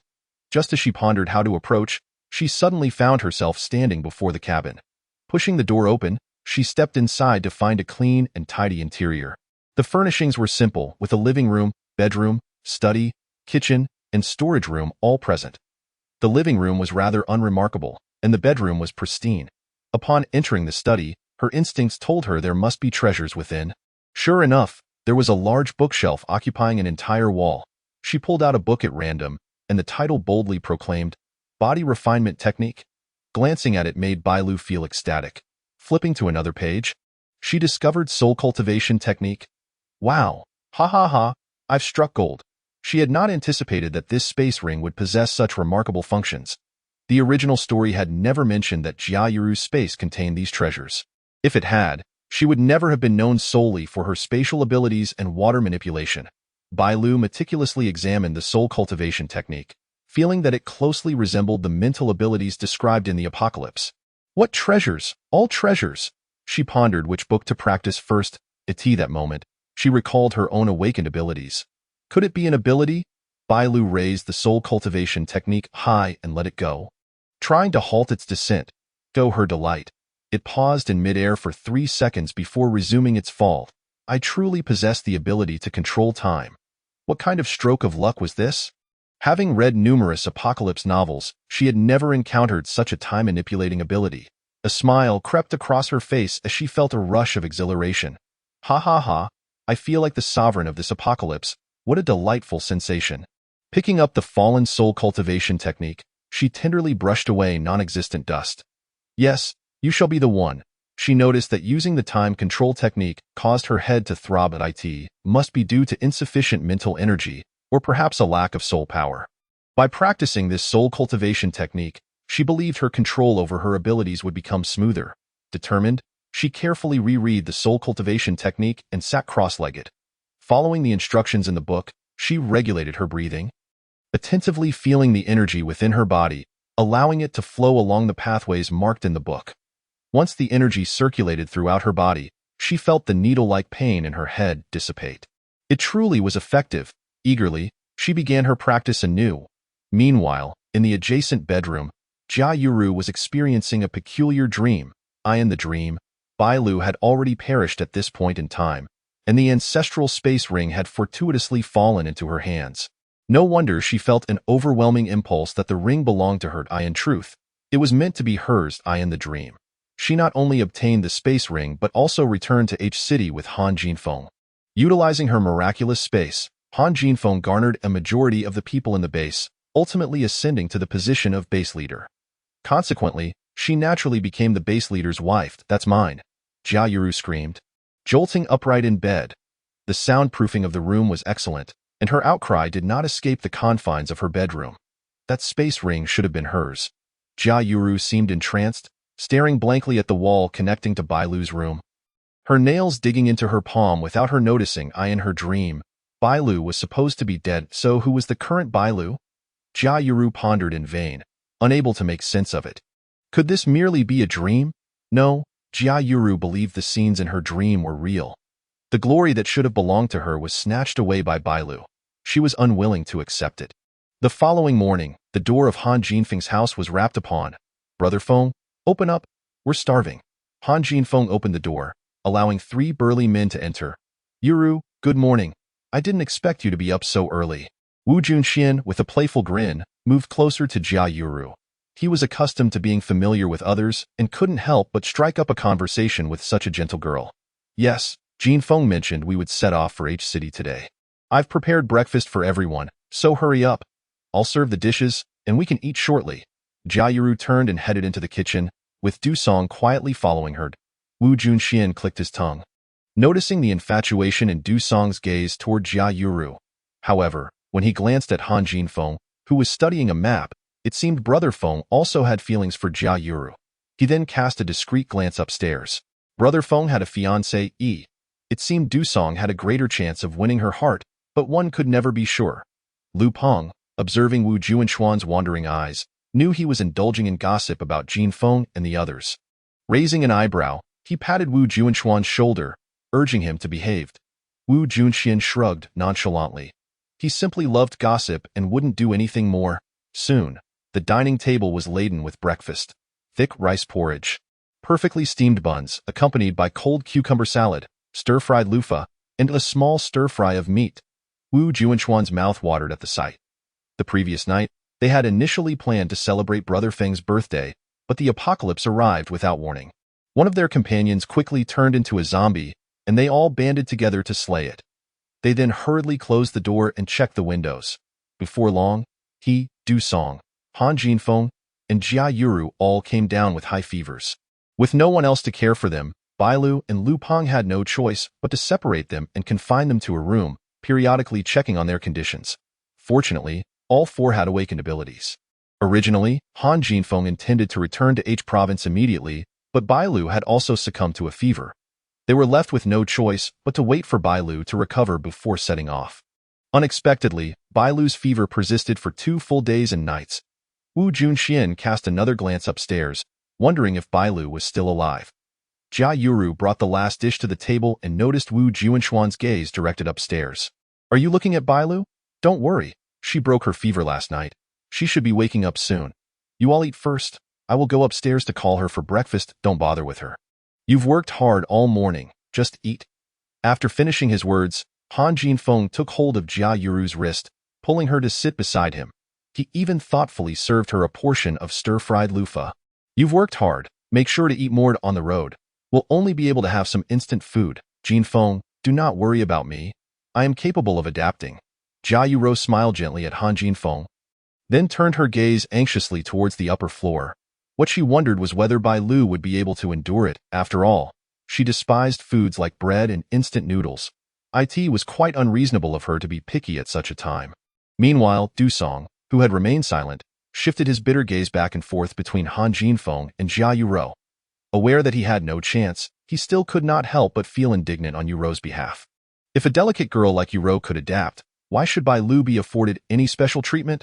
Just as she pondered how to approach, she suddenly found herself standing before the cabin. Pushing the door open, she stepped inside to find a clean and tidy interior. The furnishings were simple, with a living room, bedroom, study, kitchen, and storage room all present. The living room was rather unremarkable, and the bedroom was pristine. Upon entering the study, her instincts told her there must be treasures within. Sure enough, there was a large bookshelf occupying an entire wall. She pulled out a book at random, and the title boldly proclaimed, Body Refinement Technique. Glancing at it made Bai Lu feel ecstatic. Flipping to another page, she discovered Soul Cultivation Technique. Wow! Ha ha ha! I've struck gold. She had not anticipated that this space ring would possess such remarkable functions. The original story had never mentioned that Jia Yuru's space contained these treasures. If it had, she would never have been known solely for her spatial abilities and water manipulation. Bai Lu meticulously examined the soul cultivation technique, feeling that it closely resembled the mental abilities described in the apocalypse. What treasures? All treasures! She pondered which book to practice first. That moment, she recalled her own awakened abilities. Could it be an ability? Bailu raised the soul cultivation technique high and let it go. Trying to halt its descent, to her delight, it paused in midair for 3 seconds before resuming its fall. I truly possess the ability to control time. What kind of stroke of luck was this? Having read numerous apocalypse novels, she had never encountered such a time-manipulating ability. A smile crept across her face as she felt a rush of exhilaration. Ha ha ha, I feel like the sovereign of this apocalypse. What a delightful sensation. Picking up the fallen soul cultivation technique, she tenderly brushed away non-existent dust. Yes, you shall be the one. She noticed that using the time control technique caused her head to throb at it must be due to insufficient mental energy, or perhaps a lack of soul power. By practicing this soul cultivation technique, she believed her control over her abilities would become smoother. Determined, she carefully reread the soul cultivation technique and sat cross-legged. Following the instructions in the book, she regulated her breathing, attentively feeling the energy within her body, allowing it to flow along the pathways marked in the book. Once the energy circulated throughout her body, she felt the needle-like pain in her head dissipate. It truly was effective. Eagerly, she began her practice anew. Meanwhile, in the adjacent bedroom, Jia Yuru was experiencing a peculiar dream. In the dream, Bailu had already perished at this point in time, and the ancestral space ring had fortuitously fallen into her hands. No wonder she felt an overwhelming impulse that the ring belonged to her. In truth, it was meant to be hers. In the dream, she not only obtained the space ring but also returned to H City with Han Jinfeng. Utilizing her miraculous space, Han Jinfeng garnered a majority of the people in the base, ultimately ascending to the position of base leader. Consequently, she naturally became the base leader's wife. That's mine, Jia Yuru screamed, jolting upright in bed. The soundproofing of the room was excellent, and her outcry did not escape the confines of her bedroom. That space ring should have been hers. Jia Yuru seemed entranced, staring blankly at the wall connecting to Bailu's room. Her nails digging into her palm without her noticing. In her dream, Bailu was supposed to be dead, so who was the current Bailu? Jia Yuru pondered in vain, unable to make sense of it. Could this merely be a dream? No, Jia Yuru believed the scenes in her dream were real. The glory that should have belonged to her was snatched away by Bailu. She was unwilling to accept it. The following morning, the door of Han Jinfeng's house was rapped upon. Brother Feng, open up, we're starving. Han Jinfeng opened the door, allowing 3 burly men to enter. Yuru, good morning. I didn't expect you to be up so early. Wu Junxian, with a playful grin, moved closer to Jia Yuru. He was accustomed to being familiar with others and couldn't help but strike up a conversation with such a gentle girl. Yes, Jinfeng mentioned we would set off for H City today. I've prepared breakfast for everyone, so hurry up. I'll serve the dishes, and we can eat shortly. Jia Yuru turned and headed into the kitchen, with Du Song quietly following her. Wu Junxian clicked his tongue, noticing the infatuation in Du Song's gaze toward Jia Yuru. However, when he glanced at Han Jinfeng, who was studying a map, it seemed Brother Feng also had feelings for Jia Yuru. He then cast a discreet glance upstairs. Brother Feng had a fiancée. It seemed Du Song had a greater chance of winning her heart, but one could never be sure. Lu Peng, observing Wu Junshuan's wandering eyes, knew he was indulging in gossip about Jinfeng and the others. Raising an eyebrow, he patted Wu Junshuan's shoulder, urging him to behave. Wu Junxian shrugged nonchalantly. He simply loved gossip and wouldn't do anything more. Soon, the dining table was laden with breakfast. Thick rice porridge, perfectly steamed buns accompanied by cold cucumber salad, stir-fried loofah, and a small stir-fry of meat. Wu Junshuan's mouth watered at the sight. The previous night, they had initially planned to celebrate Brother Feng's birthday, but the apocalypse arrived without warning. One of their companions quickly turned into a zombie, and they all banded together to slay it. They then hurriedly closed the door and checked the windows. Before long, he, Du Song, Han Jinfeng, and Jia Yuru all came down with high fevers. With no one else to care for them, Bailu and Lu Peng had no choice but to separate them and confine them to a room, periodically checking on their conditions. Fortunately, all 4 had awakened abilities. Originally, Han Jinfeng intended to return to H Province immediately, but Bailu had also succumbed to a fever. They were left with no choice but to wait for Bailu to recover before setting off. Unexpectedly, Bailu's fever persisted for 2 full days and nights. Wu Junxian cast another glance upstairs, wondering if Bailu was still alive. Jia Yuru brought the last dish to the table and noticed Wu Junshuan's gaze directed upstairs. Are you looking at Bailu? Don't worry. She broke her fever last night. She should be waking up soon. You all eat first. I will go upstairs to call her for breakfast. Don't bother with her. You've worked hard all morning. Just eat. After finishing his words, Han Jinfeng took hold of Jia Yuru's wrist, pulling her to sit beside him. He even thoughtfully served her a portion of stir-fried loofah. You've worked hard. Make sure to eat more on the road. We'll only be able to have some instant food. Jinfeng, do not worry about me. I am capable of adapting. Jia Yuru smiled gently at Han Jinfeng, then turned her gaze anxiously towards the upper floor. What she wondered was whether Bailu would be able to endure it. After all, she despised foods like bread and instant noodles. It was quite unreasonable of her to be picky at such a time. Meanwhile, Dusong, who had remained silent, shifted his bitter gaze back and forth between Han Jinfeng and Jia Yuru. Aware that he had no chance, he still could not help but feel indignant on Yuro's behalf. If a delicate girl like Yuru could adapt, why should Bailu be afforded any special treatment?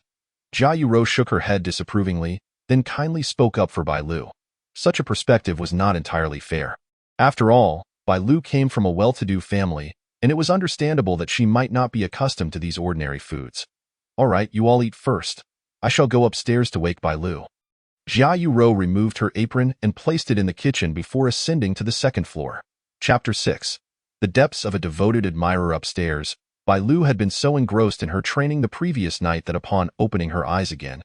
Jia Yuru shook her head disapprovingly, then kindly spoke up for Bailu. Such a perspective was not entirely fair. After all, Bailu came from a well-to-do family, and it was understandable that she might not be accustomed to these ordinary foods. All right, you all eat first. I shall go upstairs to wake Bailu. Jia Yuru removed her apron and placed it in the kitchen before ascending to the second floor. Chapter 6. The depths of a devoted admirer upstairs. Bailu had been so engrossed in her training the previous night that upon opening her eyes again,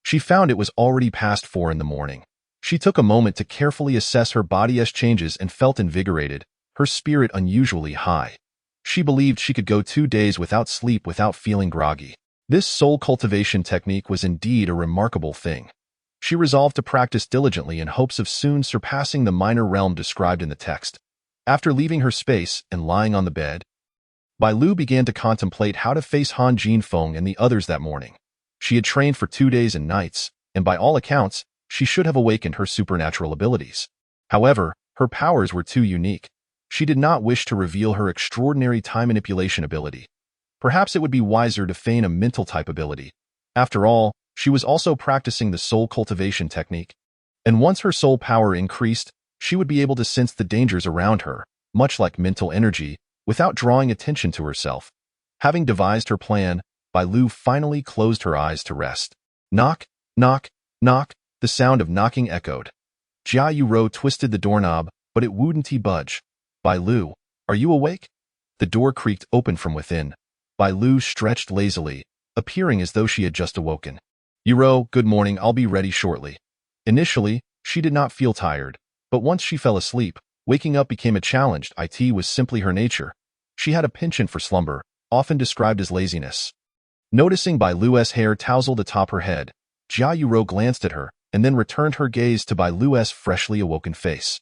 she found it was already past 4 in the morning. She took a moment to carefully assess her body's changes and felt invigorated, her spirit unusually high. She believed she could go 2 days without sleep without feeling groggy. This soul cultivation technique was indeed a remarkable thing. She resolved to practice diligently in hopes of soon surpassing the minor realm described in the text. After leaving her space and lying on the bed, Bailu began to contemplate how to face Han Jinfeng and the others that morning. She had trained for 2 days and nights, and by all accounts, she should have awakened her supernatural abilities. However, her powers were too unique. She did not wish to reveal her extraordinary time manipulation ability. Perhaps it would be wiser to feign a mental type ability. After all, she was also practicing the soul cultivation technique. And once her soul power increased, she would be able to sense the dangers around her, much like mental energy, without drawing attention to herself. Having devised her plan, Bailu finally closed her eyes to rest. Knock, knock, knock, the sound of knocking echoed. Jia Yuru twisted the doorknob, but it wouldn't budge. Bailu, are you awake? The door creaked open from within. Bailu stretched lazily, appearing as though she had just awoken. Yuru, good morning, I'll be ready shortly. Initially, she did not feel tired, but once she fell asleep, waking up became a challenge. It was simply her nature. She had a penchant for slumber, often described as laziness. Noticing Bailu's hair tousled atop her head, Jia Yuru glanced at her and then returned her gaze to Bailu's freshly awoken face.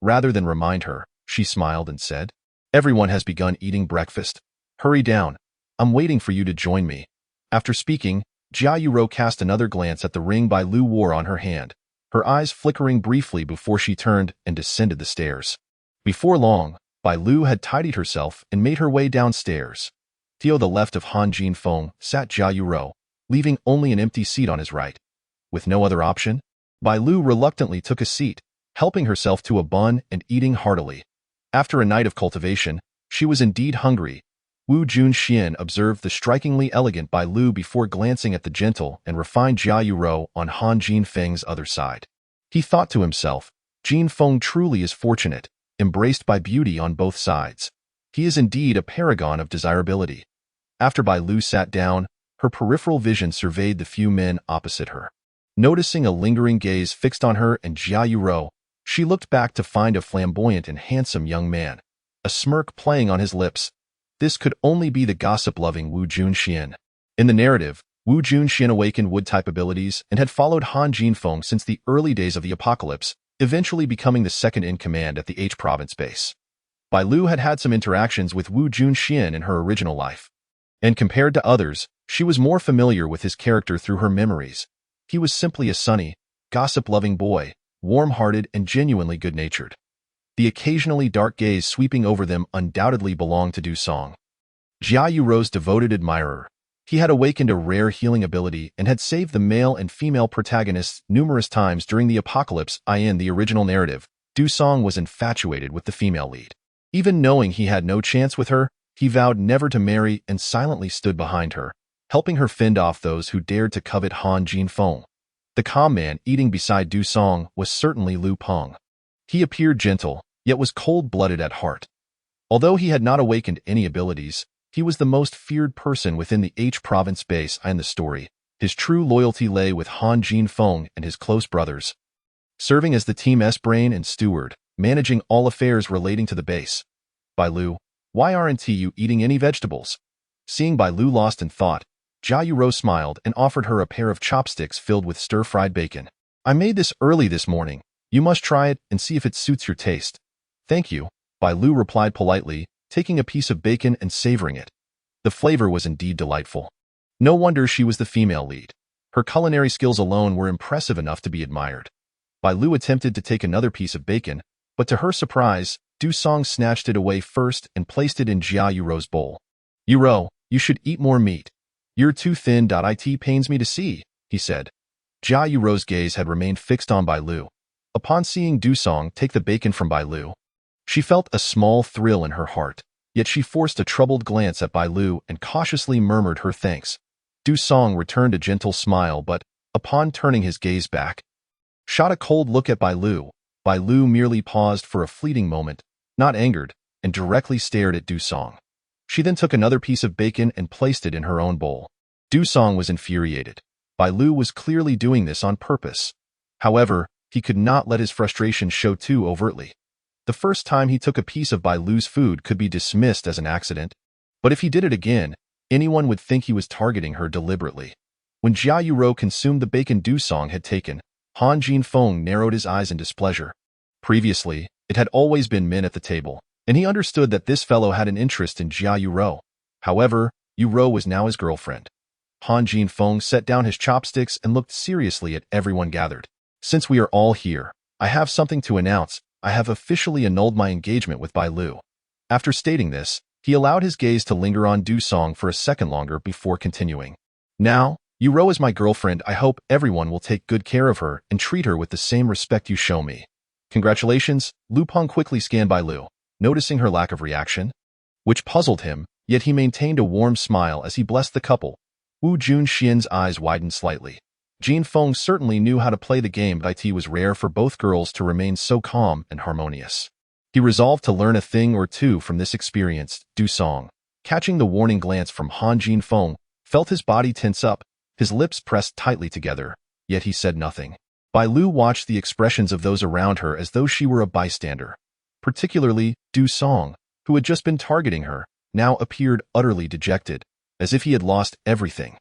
Rather than remind her, she smiled and said, Everyone has begun eating breakfast. Hurry down. I'm waiting for you to join me. After speaking, Jia Yuru cast another glance at the ring Bailu wore on her hand, her eyes flickering briefly before she turned and descended the stairs. Before long, Bailu had tidied herself and made her way downstairs. To the left of Han Jinfeng sat Jia Yuru, leaving only an empty seat on his right. With no other option, Bailu reluctantly took a seat, helping herself to a bun and eating heartily. After a night of cultivation, she was indeed hungry. Wu Junxian observed the strikingly elegant Bailu before glancing at the gentle and refined Jia Yuru on Han Jinfeng's other side. He thought to himself, Jinfeng truly is fortunate, embraced by beauty on both sides. He is indeed a paragon of desirability. After Bailu sat down, her peripheral vision surveyed the few men opposite her. Noticing a lingering gaze fixed on her and Jia Yuru, she looked back to find a flamboyant and handsome young man, a smirk playing on his lips. This could only be the gossip-loving Wu Junxian. In the narrative, Wu Junxian awakened wood-type abilities and had followed Han Jinfeng since the early days of the apocalypse, eventually becoming the second-in-command at the H province base. Bailu had had some interactions with Wu Junxian in her original life. And compared to others, she was more familiar with his character through her memories. He was simply a sunny, gossip-loving boy, warm-hearted and genuinely good-natured. The occasionally dark gaze sweeping over them undoubtedly belonged to Dusong, Jia Yuru's devoted admirer. He had awakened a rare healing ability and had saved the male and female protagonists numerous times during the apocalypse. In the original narrative, Song was infatuated with the female lead. Even knowing he had no chance with her, he vowed never to marry and silently stood behind her, helping her fend off those who dared to covet Han Jinfeng. The calm man eating beside Song was certainly Lu Peng. He appeared gentle, yet was cold-blooded at heart. Although he had not awakened any abilities, he was the most feared person within the H province base and the story. His true loyalty lay with Han Jinfeng and his close brothers, serving as the team's brain and steward, managing all affairs relating to the base. Bai Lu, why aren't you eating any vegetables? Seeing Bai Lu lost in thought, Jia Yuro smiled and offered her a pair of chopsticks filled with stir-fried bacon. I made this early this morning. You must try it and see if it suits your taste. Thank you, Bai Lu replied politely, taking a piece of bacon and savoring it. The flavor was indeed delightful. No wonder she was the female lead. Her culinary skills alone were impressive enough to be admired. Bai Lu attempted to take another piece of bacon, but to her surprise, Song snatched it away first and placed it in Jia Yuro's bowl. Yuro, you should eat more meat. You're too thin. It pains me to see, he said. Jia Yuro's gaze had remained fixed on Bai Lu. Upon seeing Song take the bacon from Bai Lu, she felt a small thrill in her heart, yet she forced a troubled glance at Bai Lu and cautiously murmured her thanks. Song returned a gentle smile but, upon turning his gaze back, shot a cold look at Bai Lu. Bai Lu merely paused for a fleeting moment, not angered, and directly stared at Song. She then took another piece of bacon and placed it in her own bowl. Song was infuriated. Bai Lu was clearly doing this on purpose. However, he could not let his frustration show too overtly. The first time he took a piece of Bai Lu's food could be dismissed as an accident, but if he did it again, anyone would think he was targeting her deliberately. When Jia Yuro consumed the bacon Song had taken, Han Jinfeng narrowed his eyes in displeasure. Previously, it had always been men at the table, and he understood that this fellow had an interest in Jia Yuro. However, Yuro was now his girlfriend. Han Jinfeng set down his chopsticks and looked seriously at everyone gathered. Since we are all here, I have something to announce. I have officially annulled my engagement with Bai Lu. After stating this, he allowed his gaze to linger on Song for a second longer before continuing. Now, Yuro is my girlfriend. I hope everyone will take good care of her and treat her with the same respect you show me. Congratulations. Lu Peng quickly scanned Bai Lu, noticing her lack of reaction, which puzzled him, yet he maintained a warm smile as he blessed the couple. Wu Junxian's eyes widened slightly. Jinfeng certainly knew how to play the game, but it was rare for both girls to remain so calm and harmonious. He resolved to learn a thing or two from this experience. Song, catching the warning glance from Han Jinfeng, felt his body tense up, his lips pressed tightly together, yet he said nothing. Bai Lu watched the expressions of those around her as though she were a bystander. Particularly, Song, who had just been targeting her, now appeared utterly dejected, as if he had lost everything.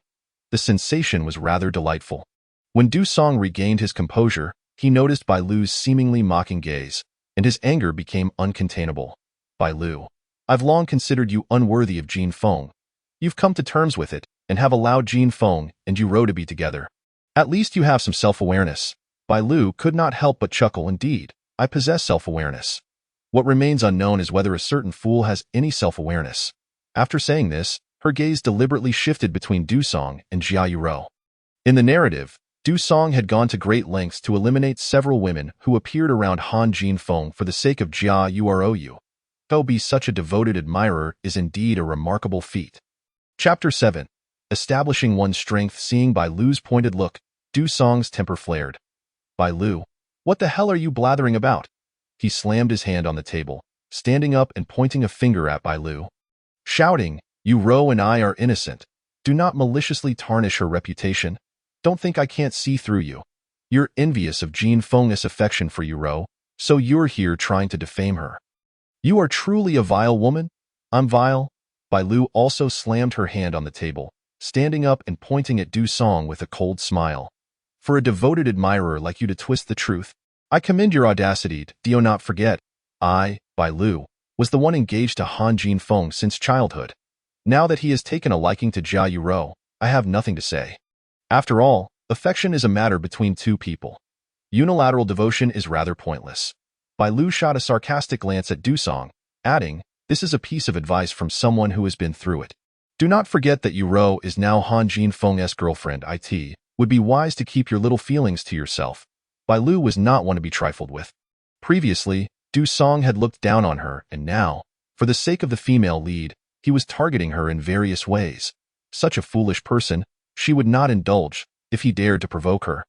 The sensation was rather delightful. When Song regained his composure, he noticed Bai Lu's seemingly mocking gaze, and his anger became uncontainable. Bai Lu, I've long considered you unworthy of Jinfeng. You've come to terms with it, and have allowed Jinfeng and Yuro to be together. At least you have some self-awareness. Bai Lu could not help but chuckle. Indeed, I possess self-awareness. What remains unknown is whether a certain fool has any self-awareness. After saying this, her gaze deliberately shifted between Song and Jia Yuro. In the narrative, Song had gone to great lengths to eliminate several women who appeared around Han Jinfeng for the sake of Jia Yuro. To be such a devoted admirer is indeed a remarkable feat. Chapter 7. Establishing one's strength. Seeing Bai Lu's pointed look, Song's temper flared. Bai Lu, what the hell are you blathering about? He slammed his hand on the table, standing up and pointing a finger at Bai Lu, shouting, Yuro and I are innocent. Do not maliciously tarnish her reputation. Don't think I can't see through you. You're envious of Jinfeng's affection for Yuro, so you're here trying to defame her. You are truly a vile woman. I'm vile. Bai Lu also slammed her hand on the table, standing up and pointing at Song with a cold smile. For a devoted admirer like you to twist the truth, I commend your audacity. Do not forget, I, Bai Lu, was the one engaged to Han Jinfeng since childhood. Now that he has taken a liking to Jia Yuro, I have nothing to say. After all, affection is a matter between two people. Unilateral devotion is rather pointless. Bai Lu shot a sarcastic glance at Song, adding, this is a piece of advice from someone who has been through it. Do not forget that Yuro is now Han Jinfeng's girlfriend. It would be wise to keep your little feelings to yourself. Bai Lu was not one to be trifled with. Previously, Du Song had looked down on her, and now, for the sake of the female lead, he was targeting her in various ways. Such a foolish person, she would not indulge if he dared to provoke her.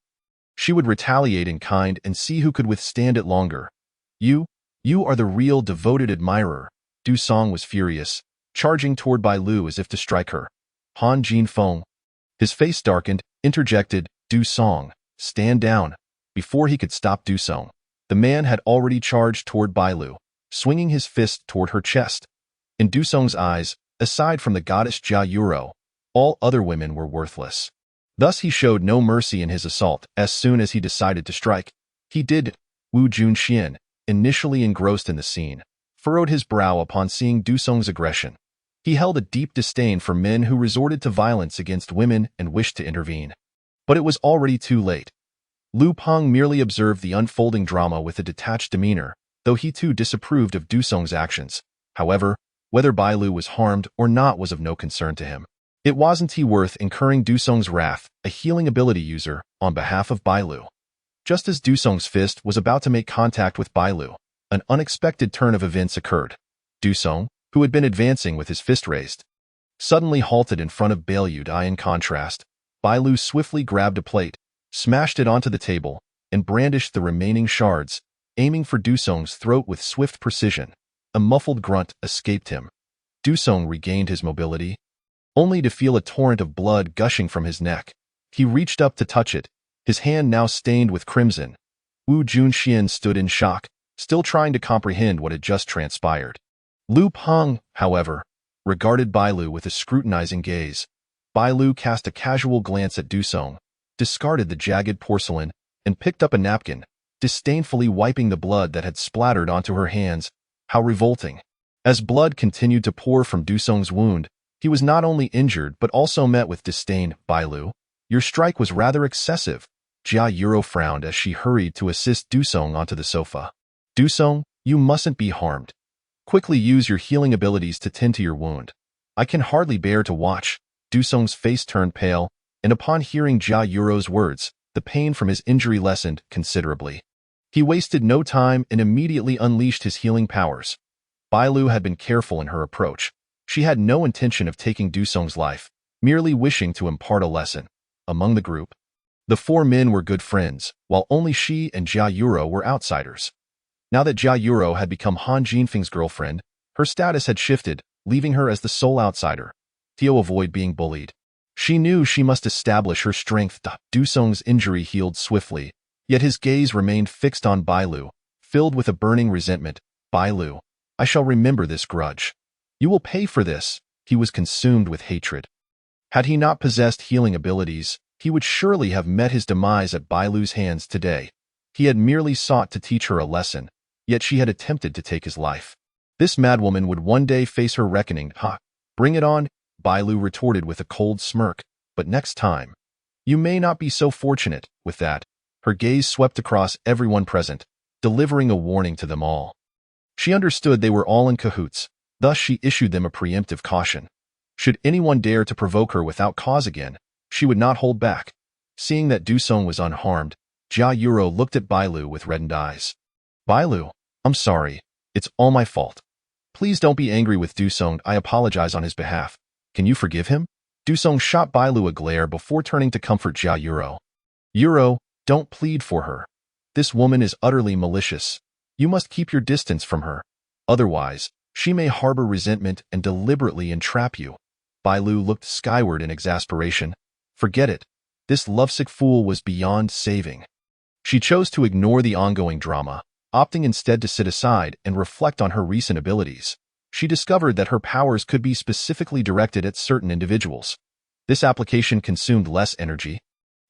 She would retaliate in kind and see who could withstand it longer. You are the real devoted admirer. Du Song was furious, charging toward Bai Lu as if to strike her. Han Jinfeng. His face darkened, interjected, Du Song, stand down. Before he could stop Du Song, the man had already charged toward Bai Lu, swinging his fist toward her chest. In Du Song's eyes, aside from the goddess Jia Yuro, all other women were worthless. Thus he showed no mercy in his assault. As soon as he decided to strike, he did. Wu Junxian, initially engrossed in the scene, furrowed his brow upon seeing Du Song's aggression. He held a deep disdain for men who resorted to violence against women and wished to intervene. But it was already too late. Lu Peng merely observed the unfolding drama with a detached demeanor, though he too disapproved of Du Song's actions. However, whether Bai Lu was harmed or not was of no concern to him. It wasn't he worth incurring Du Song's wrath, a healing ability user, on behalf of Bai Lu. Just as Du Song's fist was about to make contact with Bai Lu, an unexpected turn of events occurred. Du Song, who had been advancing with his fist raised, suddenly halted in front of Bai Lu. In contrast, Bai Lu swiftly grabbed a plate, smashed it onto the table, and brandished the remaining shards, aiming for Du Song's throat with swift precision. A muffled grunt escaped him. Du Song regained his mobility, only to feel a torrent of blood gushing from his neck. He reached up to touch it, his hand now stained with crimson. Wu Junxian stood in shock, still trying to comprehend what had just transpired. Lu Peng, however, regarded Bai Lu with a scrutinizing gaze. Bai Lu cast a casual glance at Du Song, discarded the jagged porcelain, and picked up a napkin, disdainfully wiping the blood that had splattered onto her hands. How revolting. As blood continued to pour from Du Song's wound, he was not only injured but also met with disdain. Bai Lu, your strike was rather excessive. Jia Yuro frowned as she hurried to assist Du Song onto the sofa. Du Song, you mustn't be harmed. Quickly use your healing abilities to tend to your wound. I can hardly bear to watch. Du Song's face turned pale, and upon hearing Jia Yuro's words, the pain from his injury lessened considerably. He wasted no time and immediately unleashed his healing powers. Bai Lu had been careful in her approach. She had no intention of taking Du Song's life, merely wishing to impart a lesson. Among the group, the four men were good friends, while only she and Jia Yuro were outsiders. Now that Jia Yuro had become Han Jinfeng's girlfriend, her status had shifted, leaving her as the sole outsider. To avoid being bullied, she knew she must establish her strength. Du Song's injury healed swiftly, yet his gaze remained fixed on Bai Lu, filled with a burning resentment. Bai Lu, I shall remember this grudge. You will pay for this. He was consumed with hatred. Had he not possessed healing abilities, he would surely have met his demise at Bai Lu's hands today. He had merely sought to teach her a lesson, yet she had attempted to take his life. This madwoman would one day face her reckoning. Bring it on, Bai Lu retorted with a cold smirk, but next time. You may not be so fortunate. With that, her gaze swept across everyone present, delivering a warning to them all. She understood they were all in cahoots, thus she issued them a preemptive caution. Should anyone dare to provoke her without cause again, she would not hold back. Seeing that Du Song was unharmed, Jia Yuro looked at Bai Lu with reddened eyes. Bai Lu, I'm sorry. It's all my fault. Please don't be angry with Du Song. I apologize on his behalf. Can you forgive him? Du Song shot Bai Lu a glare before turning to comfort Jia Yuro. Yuro, don't plead for her. This woman is utterly malicious. You must keep your distance from her. Otherwise, she may harbor resentment and deliberately entrap you. Bai Lu looked skyward in exasperation. Forget it. This lovesick fool was beyond saving. She chose to ignore the ongoing drama, opting instead to sit aside and reflect on her recent abilities. She discovered that her powers could be specifically directed at certain individuals. This application consumed less energy,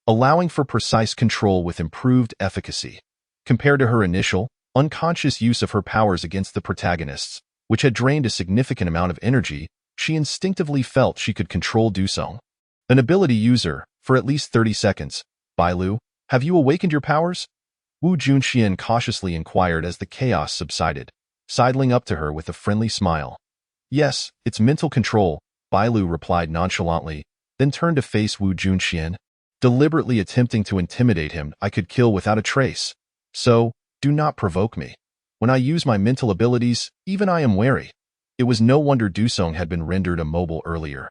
allowing for precise control with improved efficacy. Compared to her initial, unconscious use of her powers against the protagonists, which had drained a significant amount of energy, she instinctively felt she could control Du Song. An ability user, for at least 30 seconds. Bai Lu, have you awakened your powers? Wu Junxian cautiously inquired as the chaos subsided, sidling up to her with a friendly smile. Yes, it's mental control, Bai Lu replied nonchalantly, then turned to face Wu Junxian, deliberately attempting to intimidate him. I could kill without a trace. So, Do not provoke me. When I use my mental abilities, even I am wary. It was no wonder Dusong had been rendered immobile earlier.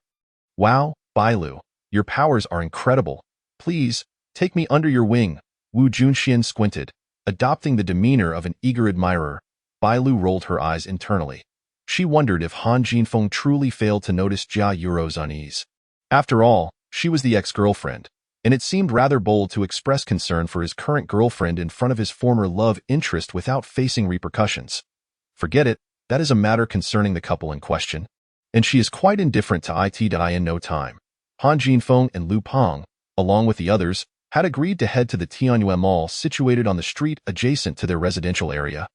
Wow, Bailu, your powers are incredible. Please, take me under your wing. Wu Junxian squinted. Adopting the demeanor of an eager admirer, Bailu rolled her eyes internally. She wondered if Han Jinfeng truly failed to notice Jia Yuro's unease. After all, she was the ex-girlfriend, and it seemed rather bold to express concern for his current girlfriend in front of his former love interest without facing repercussions. Forget it, that is a matter concerning the couple in question, and she is quite indifferent to it in no time. Han Jinfeng and Lu Peng, along with the others, had agreed to head to the Tianyue Mall situated on the street adjacent to their residential area.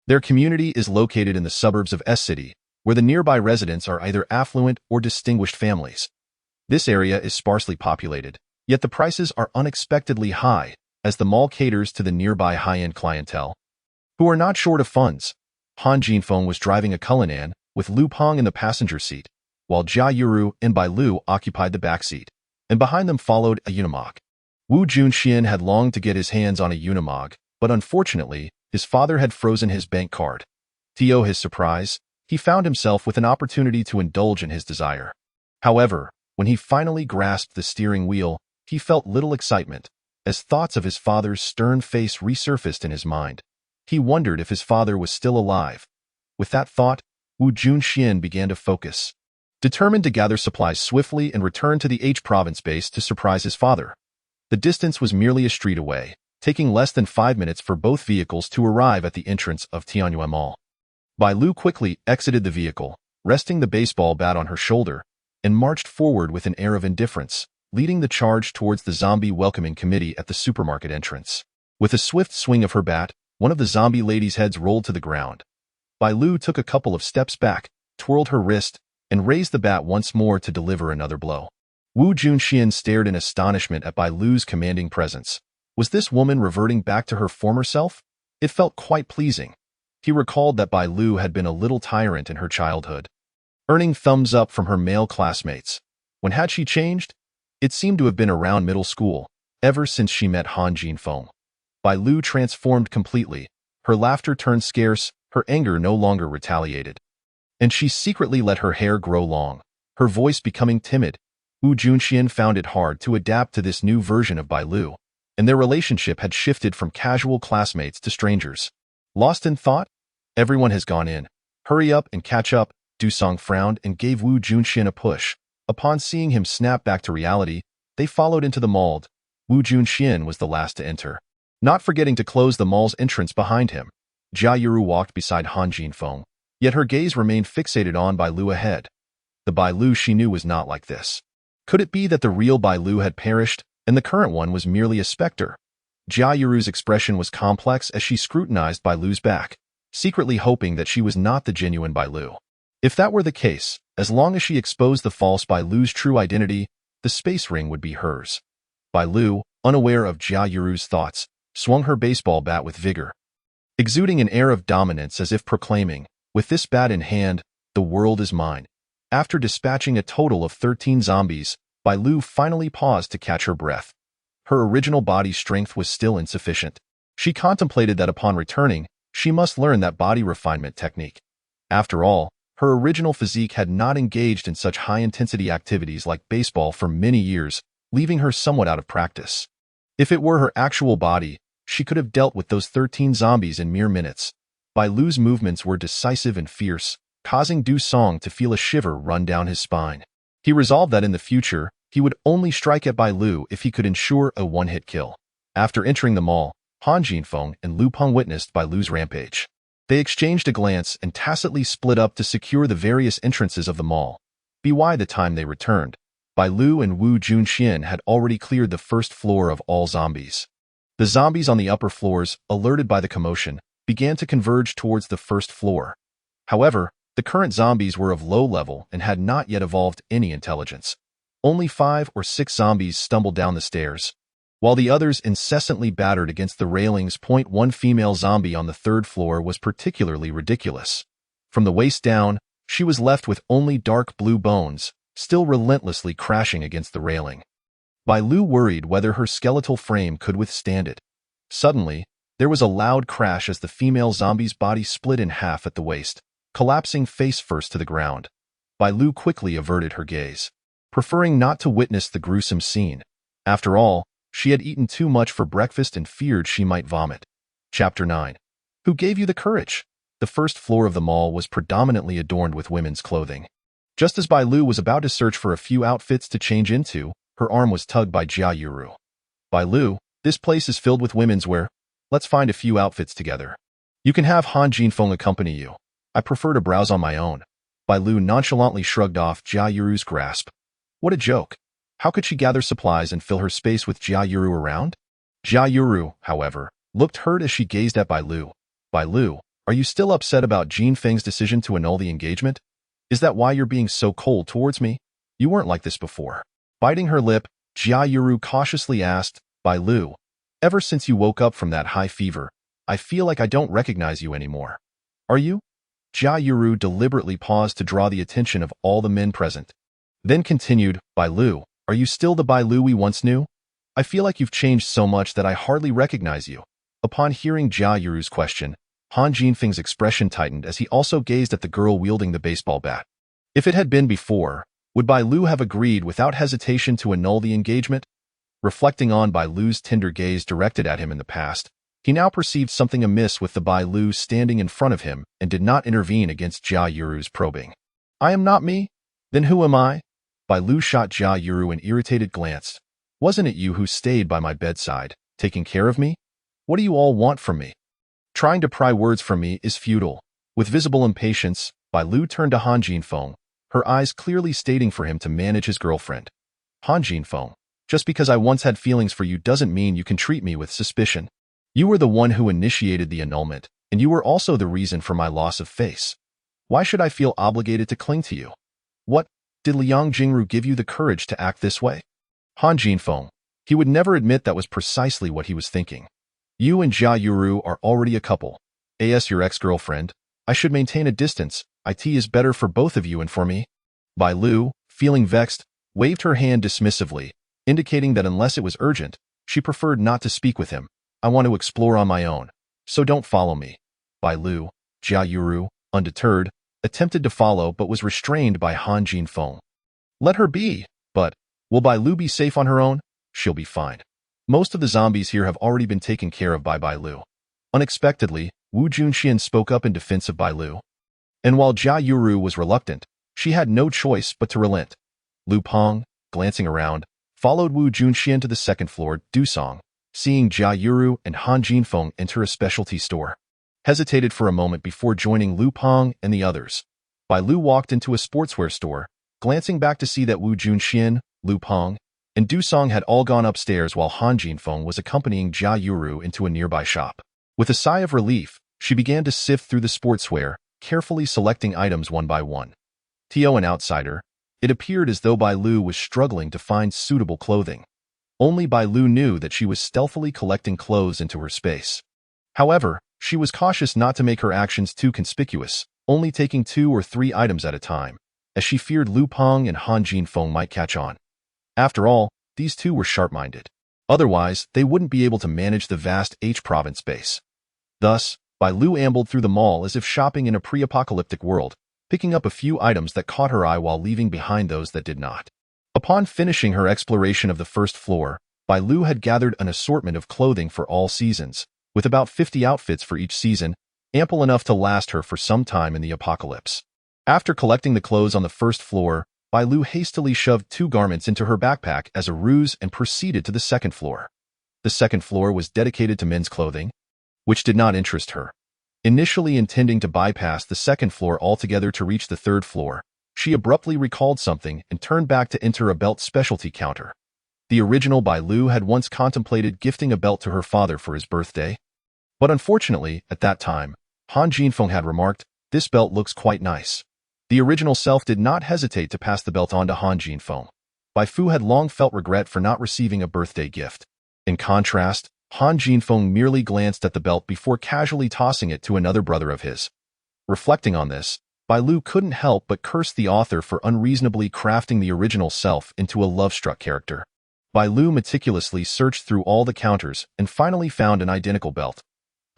Their community is located in the suburbs of S-City, where the nearby residents are either affluent or distinguished families. This area is sparsely populated, yet the prices are unexpectedly high, as the mall caters to the nearby high-end clientele, who are not short of funds. Han Jinfeng was driving a Cullinan, with Lu Peng in the passenger seat, while Jia Yuru and Bailu occupied the back seat, and behind them followed a Unimog. Wu Junxian had longed to get his hands on a Unimog, but unfortunately, his father had frozen his bank card. To his surprise, he found himself with an opportunity to indulge in his desire. However, when he finally grasped the steering wheel, he felt little excitement, as thoughts of his father's stern face resurfaced in his mind. He wondered if his father was still alive. With that thought, Wu Junxian began to focus, determined to gather supplies swiftly and return to the H province base to surprise his father. The distance was merely a street away, taking less than 5 minutes for both vehicles to arrive at the entrance of Tianyue Mall. Bailu quickly exited the vehicle, resting the baseball bat on her shoulder, and marched forward with an air of indifference, leading the charge towards the zombie welcoming committee at the supermarket entrance. With a swift swing of her bat, one of the zombie ladies' heads rolled to the ground. Bailu took a couple of steps back, twirled her wrist, and raised the bat once more to deliver another blow. Wu Junxian stared in astonishment at Bailu's commanding presence. Was this woman reverting back to her former self? It felt quite pleasing. He recalled that Bailu had been a little tyrant in her childhood, earning thumbs up from her male classmates. When had she changed? It seemed to have been around middle school, ever since she met Han Jinfeng. Bailu transformed completely. Her laughter turned scarce, her anger no longer retaliated. And she secretly let her hair grow long, her voice becoming timid. Wu Junxian found it hard to adapt to this new version of Bailu, and their relationship had shifted from casual classmates to strangers. Lost in thought? Everyone has gone in. Hurry up and catch up. Dusong frowned and gave Wu Junxian a push. Upon seeing him snap back to reality, they followed into the mall. Wu Junxian was the last to enter, not forgetting to close the mall's entrance behind him. Jia Yuru walked beside Han Jinfeng, yet her gaze remained fixated on Bailu ahead. The Bailu she knew was not like this. Could it be that the real Bailu had perished, and the current one was merely a specter? Jia Yuru's expression was complex as she scrutinized Bailu's back, secretly hoping that she was not the genuine Bailu. If that were the case, as long as she exposed the false Bailu's true identity, the space ring would be hers. Bailu, unaware of Jia Yuru's thoughts, swung her baseball bat with vigor, exuding an air of dominance as if proclaiming, "With this bat in hand, the world is mine." After dispatching a total of 13 zombies, Bailu finally paused to catch her breath. Her original body strength was still insufficient. She contemplated that upon returning, she must learn that body refinement technique. After all, her original physique had not engaged in such high-intensity activities like baseball for many years, leaving her somewhat out of practice. If it were her actual body, she could have dealt with those 13 zombies in mere minutes. Bailu's movements were decisive and fierce, causing Du Song to feel a shiver run down his spine. He resolved that in the future, he would only strike at Bailu if he could ensure a one-hit kill. After entering the mall, Han Jinfeng and Lu Peng witnessed Bailu's rampage. They exchanged a glance and tacitly split up to secure the various entrances of the mall. By the time they returned, Bailu and Wu Junxian had already cleared the first floor of all zombies. The zombies on the upper floors, alerted by the commotion, began to converge towards the first floor. However, the current zombies were of low level and had not yet evolved any intelligence. Only 5 or 6 zombies stumbled down the stairs, while the others incessantly battered against the railings. One female zombie on the 3rd floor was particularly ridiculous. From the waist down, she was left with only dark blue bones, still relentlessly crashing against the railing. Bailu worried whether her skeletal frame could withstand it. Suddenly, There was a loud crash as the female zombie's body split in half at the waist, collapsing face first to the ground. Bai Lu quickly averted her gaze, preferring not to witness the gruesome scene. After all, she had eaten too much for breakfast and feared she might vomit. Chapter 9. Who gave you the courage? The first floor of the mall was predominantly adorned with women's clothing. Just as Bai Lu was about to search for a few outfits to change into, her arm was tugged by Jia Yuru. Bai Lu, this place is filled with women's wear. Let's find a few outfits together. You can have Han Jinfeng accompany you. I prefer to browse on my own. Bai Lu nonchalantly shrugged off Jia Yuru's grasp. What a joke. How could she gather supplies and fill her space with Jia Yuru around? Jia Yuru, however, looked hurt as she gazed at Bai Lu. Bai Lu, are you still upset about Jin Feng's decision to annul the engagement? Is that why you're being so cold towards me? You weren't like this before. Biting her lip, Jia Yuru cautiously asked, Bai Lu, ever since you woke up from that high fever, I feel like I don't recognize you anymore. Are you? Jia Yuru deliberately paused to draw the attention of all the men present. Then continued, Bai Lu, are you still the Bai Lu we once knew? I feel like you've changed so much that I hardly recognize you. Upon hearing Jia Yuru's question, Han Jinfeng's expression tightened as he also gazed at the girl wielding the baseball bat. If it had been before, would Bai Lu have agreed without hesitation to annul the engagement? Reflecting on Bai Lu's tender gaze directed at him in the past, he now perceived something amiss with the Bai Lu standing in front of him and did not intervene against Jia Yuru's probing. I am not me? Then who am I? Bai Lu shot Jia Yuru an irritated glance. Wasn't it you who stayed by my bedside, taking care of me? What do you all want from me? Trying to pry words from me is futile. With visible impatience, Bai Lu turned to Han Jinfeng, her eyes clearly stating for him to manage his girlfriend. Han Jinfeng, just because I once had feelings for you doesn't mean you can treat me with suspicion. You were the one who initiated the annulment, and you were also the reason for my loss of face. Why should I feel obligated to cling to you? What, did Liang Jingru give you the courage to act this way? Han Jinfeng, he would never admit that was precisely what he was thinking. You and Jia Yuru are already a couple. As your ex-girlfriend, I should maintain a distance. It is better for both of you and for me. Bai Lu, feeling vexed, waved her hand dismissively, indicating that unless it was urgent, she preferred not to speak with him. I want to explore on my own, so don't follow me. Bai Lu, Jia Yuru, undeterred, attempted to follow but was restrained by Han Jinfeng. Let her be, but will Bai Lu be safe on her own? She'll be fine. Most of the zombies here have already been taken care of by Bai Lu. Unexpectedly, Wu Junxian spoke up in defense of Bai Lu. And while Jia Yuru was reluctant, she had no choice but to relent. Lu Peng, glancing around, followed Wu Junxian to the second floor, Dusong, seeing Jia Yuru and Han Jinfeng enter a specialty store. Hesitated for a moment before joining Lu Peng and the others. Bai Lu walked into a sportswear store, glancing back to see that Wu Junxian, Lu Peng, and Dusong had all gone upstairs while Han Jinfeng was accompanying Jia Yuru into a nearby shop. With a sigh of relief, she began to sift through the sportswear, carefully selecting items one by one. To an outsider, it appeared as though Bai Lu was struggling to find suitable clothing. Only Bai Lu knew that she was stealthily collecting clothes into her space. However, she was cautious not to make her actions too conspicuous, only taking 2 or 3 items at a time, as she feared Lu Peng and Han Jinfeng might catch on. After all, these two were sharp-minded. Otherwise, they wouldn't be able to manage the vast H province base. Thus, Bai Lu ambled through the mall as if shopping in a pre-apocalyptic world, picking up a few items that caught her eye while leaving behind those that did not. Upon finishing her exploration of the first floor, Bai Lu had gathered an assortment of clothing for all seasons, with about 50 outfits for each season, ample enough to last her for some time in the apocalypse. After collecting the clothes on the first floor, Bai Lu hastily shoved 2 garments into her backpack as a ruse and proceeded to the second floor. The second floor was dedicated to men's clothing, which did not interest her. Initially intending to bypass the second floor altogether to reach the third floor, she abruptly recalled something and turned back to enter a belt specialty counter. The original Bai Lu had once contemplated gifting a belt to her father for his birthday. But unfortunately, at that time, Han Jinfeng had remarked, "This belt looks quite nice." The original self did not hesitate to pass the belt on to Han Jinfeng. Bai Fu had long felt regret for not receiving a birthday gift. In contrast, Han Jinfeng merely glanced at the belt before casually tossing it to another brother of his. Reflecting on this, Bai Lu couldn't help but curse the author for unreasonably crafting the original self into a love-struck character. Bai Lu meticulously searched through all the counters and finally found an identical belt.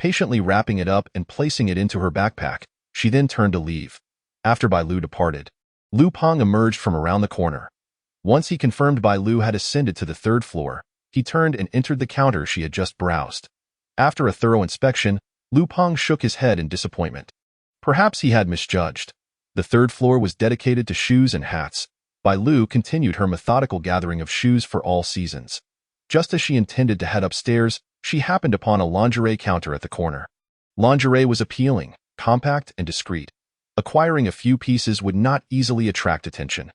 Patiently wrapping it up and placing it into her backpack, she then turned to leave. After Bai Lu departed, Lu Peng emerged from around the corner. Once he confirmed Bai Lu had ascended to the third floor, he turned and entered the counter she had just browsed. After a thorough inspection, Lu Peng shook his head in disappointment. Perhaps he had misjudged. The third floor was dedicated to shoes and hats. Bai Lu continued her methodical gathering of shoes for all seasons. Just as she intended to head upstairs, she happened upon a lingerie counter at the corner. Lingerie was appealing, compact, and discreet. Acquiring a few pieces would not easily attract attention.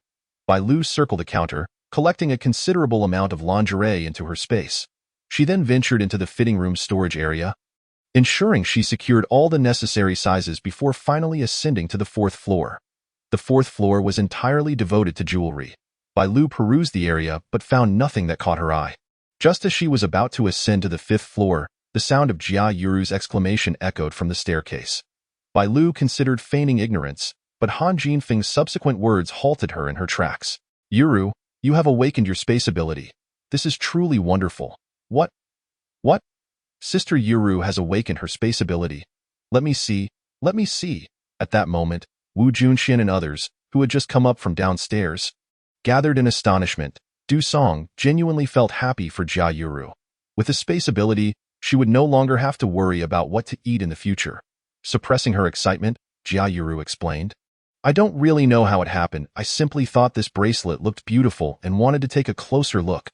Bai Lu circled the counter, collecting a considerable amount of lingerie into her space. She then ventured into the fitting room storage area, ensuring she secured all the necessary sizes before finally ascending to the fourth floor. The fourth floor was entirely devoted to jewelry. Bai Lu perused the area but found nothing that caught her eye. Just as she was about to ascend to the fifth floor, the sound of Jia Yuru's exclamation echoed from the staircase. Bai Lu considered feigning ignorance, but Han Jinfeng's subsequent words halted her in her tracks. "Yuru, you have awakened your space ability. This is truly wonderful." What? What? Sister Yuru has awakened her space ability. Let me see. At that moment, Wu Junxian and others, who had just come up from downstairs, gathered in astonishment. Du Song genuinely felt happy for Jia Yuru. With a space ability, she would no longer have to worry about what to eat in the future. Suppressing her excitement, Jia Yuru explained, "I don't really know how it happened. I simply thought this bracelet looked beautiful and wanted to take a closer look.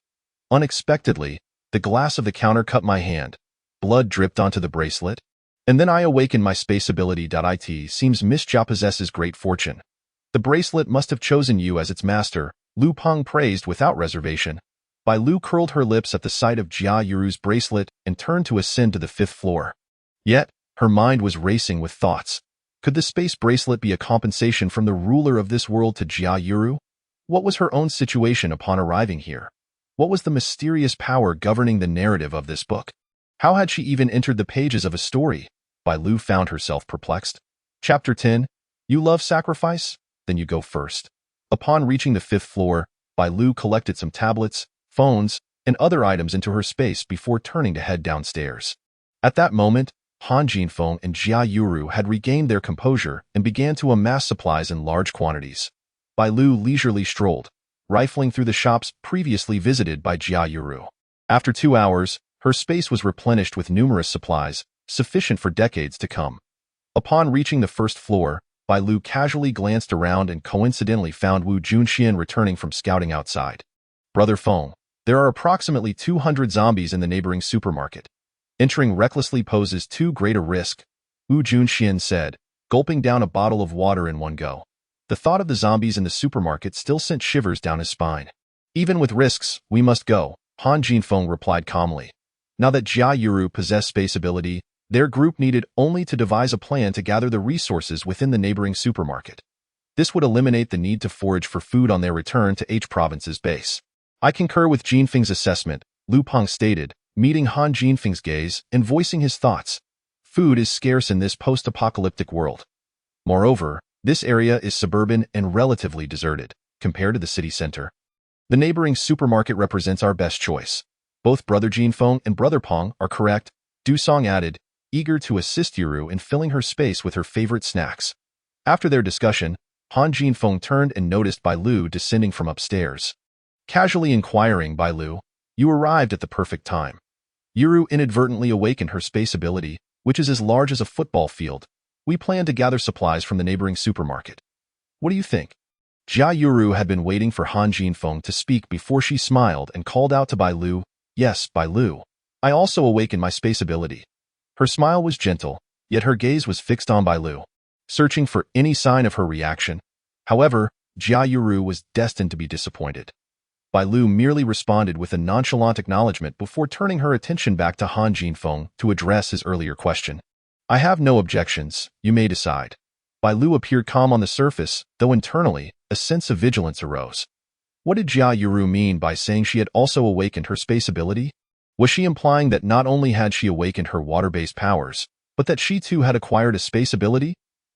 Unexpectedly, the glass of the counter cut my hand. Blood dripped onto the bracelet, and then I awakened my space ability. It seems Miss Jia possesses great fortune. The bracelet must have chosen you as its master," Lu Peng praised without reservation. Bai Lu curled her lips at the sight of Jia Yuru's bracelet and turned to ascend to the fifth floor. Yet, her mind was racing with thoughts. Could the space bracelet be a compensation from the ruler of this world to Jia Yuru? What was her own situation upon arriving here? What was the mysterious power governing the narrative of this book? How had she even entered the pages of a story? Bai Lu found herself perplexed. Chapter 10. You love sacrifice? Then you go first. Upon reaching the fifth floor, Bai Lu collected some tablets, phones, and other items into her space before turning to head downstairs. At that moment, Han Jinfeng and Jia Yuru had regained their composure and began to amass supplies in large quantities. Bai Lu leisurely strolled, rifling through the shops previously visited by Jia Yuru. After 2 hours, her space was replenished with numerous supplies, sufficient for decades to come. Upon reaching the first floor, Bai Lu casually glanced around and coincidentally found Wu Junxian returning from scouting outside. "Brother Feng, there are approximately 200 zombies in the neighboring supermarket. Entering recklessly poses too great a risk," Wu Junxian said, gulping down a bottle of water in one go. The thought of the zombies in the supermarket still sent shivers down his spine. "Even with risks, we must go," Han Jinfeng replied calmly. Now that Jia Yuru possessed space ability, their group needed only to devise a plan to gather the resources within the neighboring supermarket. This would eliminate the need to forage for food on their return to H Province's base. "I concur with Jinfeng's assessment," Lu Peng stated, meeting Han Jinfeng's gaze and voicing his thoughts. "Food is scarce in this post-apocalyptic world. Moreover, this area is suburban and relatively deserted, compared to the city center. The neighboring supermarket represents our best choice. Both Brother Jinfeng and Brother Peng are correct," Du Song added, eager to assist Yuru in filling her space with her favorite snacks. After their discussion, Han Jinfeng turned and noticed Bai Lu descending from upstairs. Casually inquiring, "Bai Lu, you arrived at the perfect time. Yuru inadvertently awakened her space ability, which is as large as a football field. We plan to gather supplies from the neighboring supermarket. What do you think?" Jia Yuru had been waiting for Han Jinfeng to speak before she smiled and called out to Bai Lu, "Yes, Bai Lu. I also awakened my space ability." Her smile was gentle, yet her gaze was fixed on Bai Lu, searching for any sign of her reaction. However, Jia Yuru was destined to be disappointed. Bai Lu merely responded with a nonchalant acknowledgement before turning her attention back to Han Jinfeng to address his earlier question. "I have no objections, you may decide." Bai Lu appeared calm on the surface, though internally, a sense of vigilance arose. What did Jia Yuru mean by saying she had also awakened her space ability? Was she implying that not only had she awakened her water-based powers, but that she too had acquired a space ability?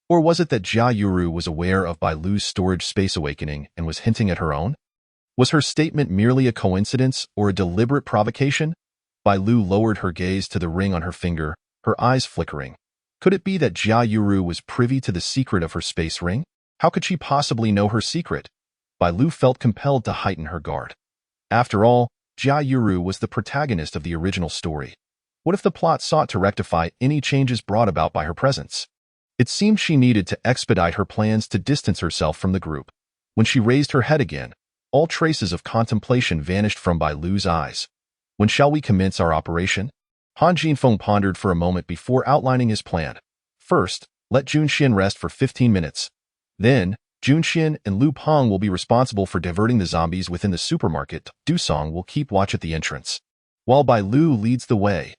Or was it that Jia Yuru was aware of Bai Lu's storage space awakening and was hinting at her own? Was her statement merely a coincidence or a deliberate provocation? Bai Lu lowered her gaze to the ring on her finger, her eyes flickering. Could it be that Jia Yuru was privy to the secret of her space ring? How could she possibly know her secret? Bai Lu felt compelled to heighten her guard. After all, Jia Yuru was the protagonist of the original story. What if the plot sought to rectify any changes brought about by her presence? It seemed she needed to expedite her plans to distance herself from the group. When she raised her head again, all traces of contemplation vanished from Bai Lu's eyes. When shall we commence our operation? Han Jinfeng pondered for a moment before outlining his plan. First, let Junxian rest for 15 minutes. Then, Junxian and Lu Peng will be responsible for diverting the zombies within the supermarket. Du Song will keep watch at the entrance. While Bai Lu leads the way,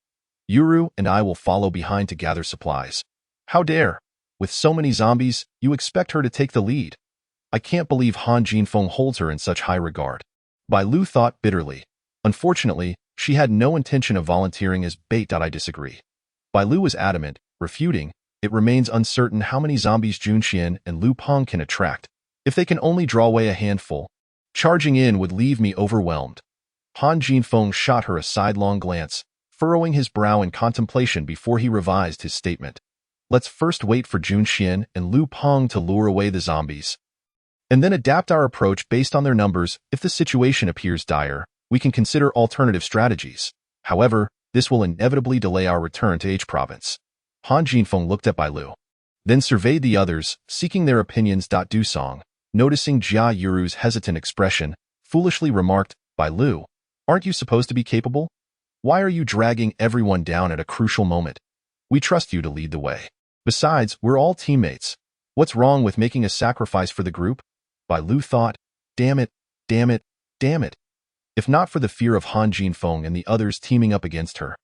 Yuru and I will follow behind to gather supplies. How dare! With so many zombies, you expect her to take the lead. I can't believe Han Jinfeng holds her in such high regard. Bai Lu thought bitterly. Unfortunately, she had no intention of volunteering as bait. I disagree. Bai Lu was adamant, refuting, it remains uncertain how many zombies Junxian and Lu Peng can attract. If they can only draw away a handful, charging in would leave me overwhelmed. Han Jinfeng shot her a sidelong glance, furrowing his brow in contemplation before he revised his statement. Let's first wait for Junxian and Lu Peng to lure away the zombies, and then adapt our approach based on their numbers. If the situation appears dire, we can consider alternative strategies. However, this will inevitably delay our return to H Province. Han Jinfeng looked at Bai Lu, then surveyed the others, seeking their opinions. Du Song, noticing Jia Yuru's hesitant expression, foolishly remarked, Bai Lu, aren't you supposed to be capable? Why are you dragging everyone down at a crucial moment? We trust you to lead the way. Besides, we're all teammates. What's wrong with making a sacrifice for the group? Bai Lu thought, damn it, damn it, damn it. If not for the fear of Han Jinfeng and the others teaming up against her,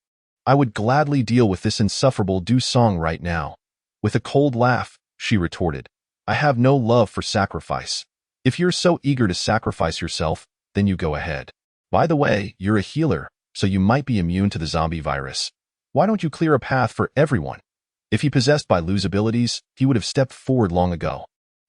I would gladly deal with this insufferable Du Song right now. With a cold laugh, she retorted, I have no love for sacrifice. If you're so eager to sacrifice yourself, then you go ahead. By the way, you're a healer, so you might be immune to the zombie virus. Why don't you clear a path for everyone? If he possessed Bai Lu's abilities, he would have stepped forward long ago.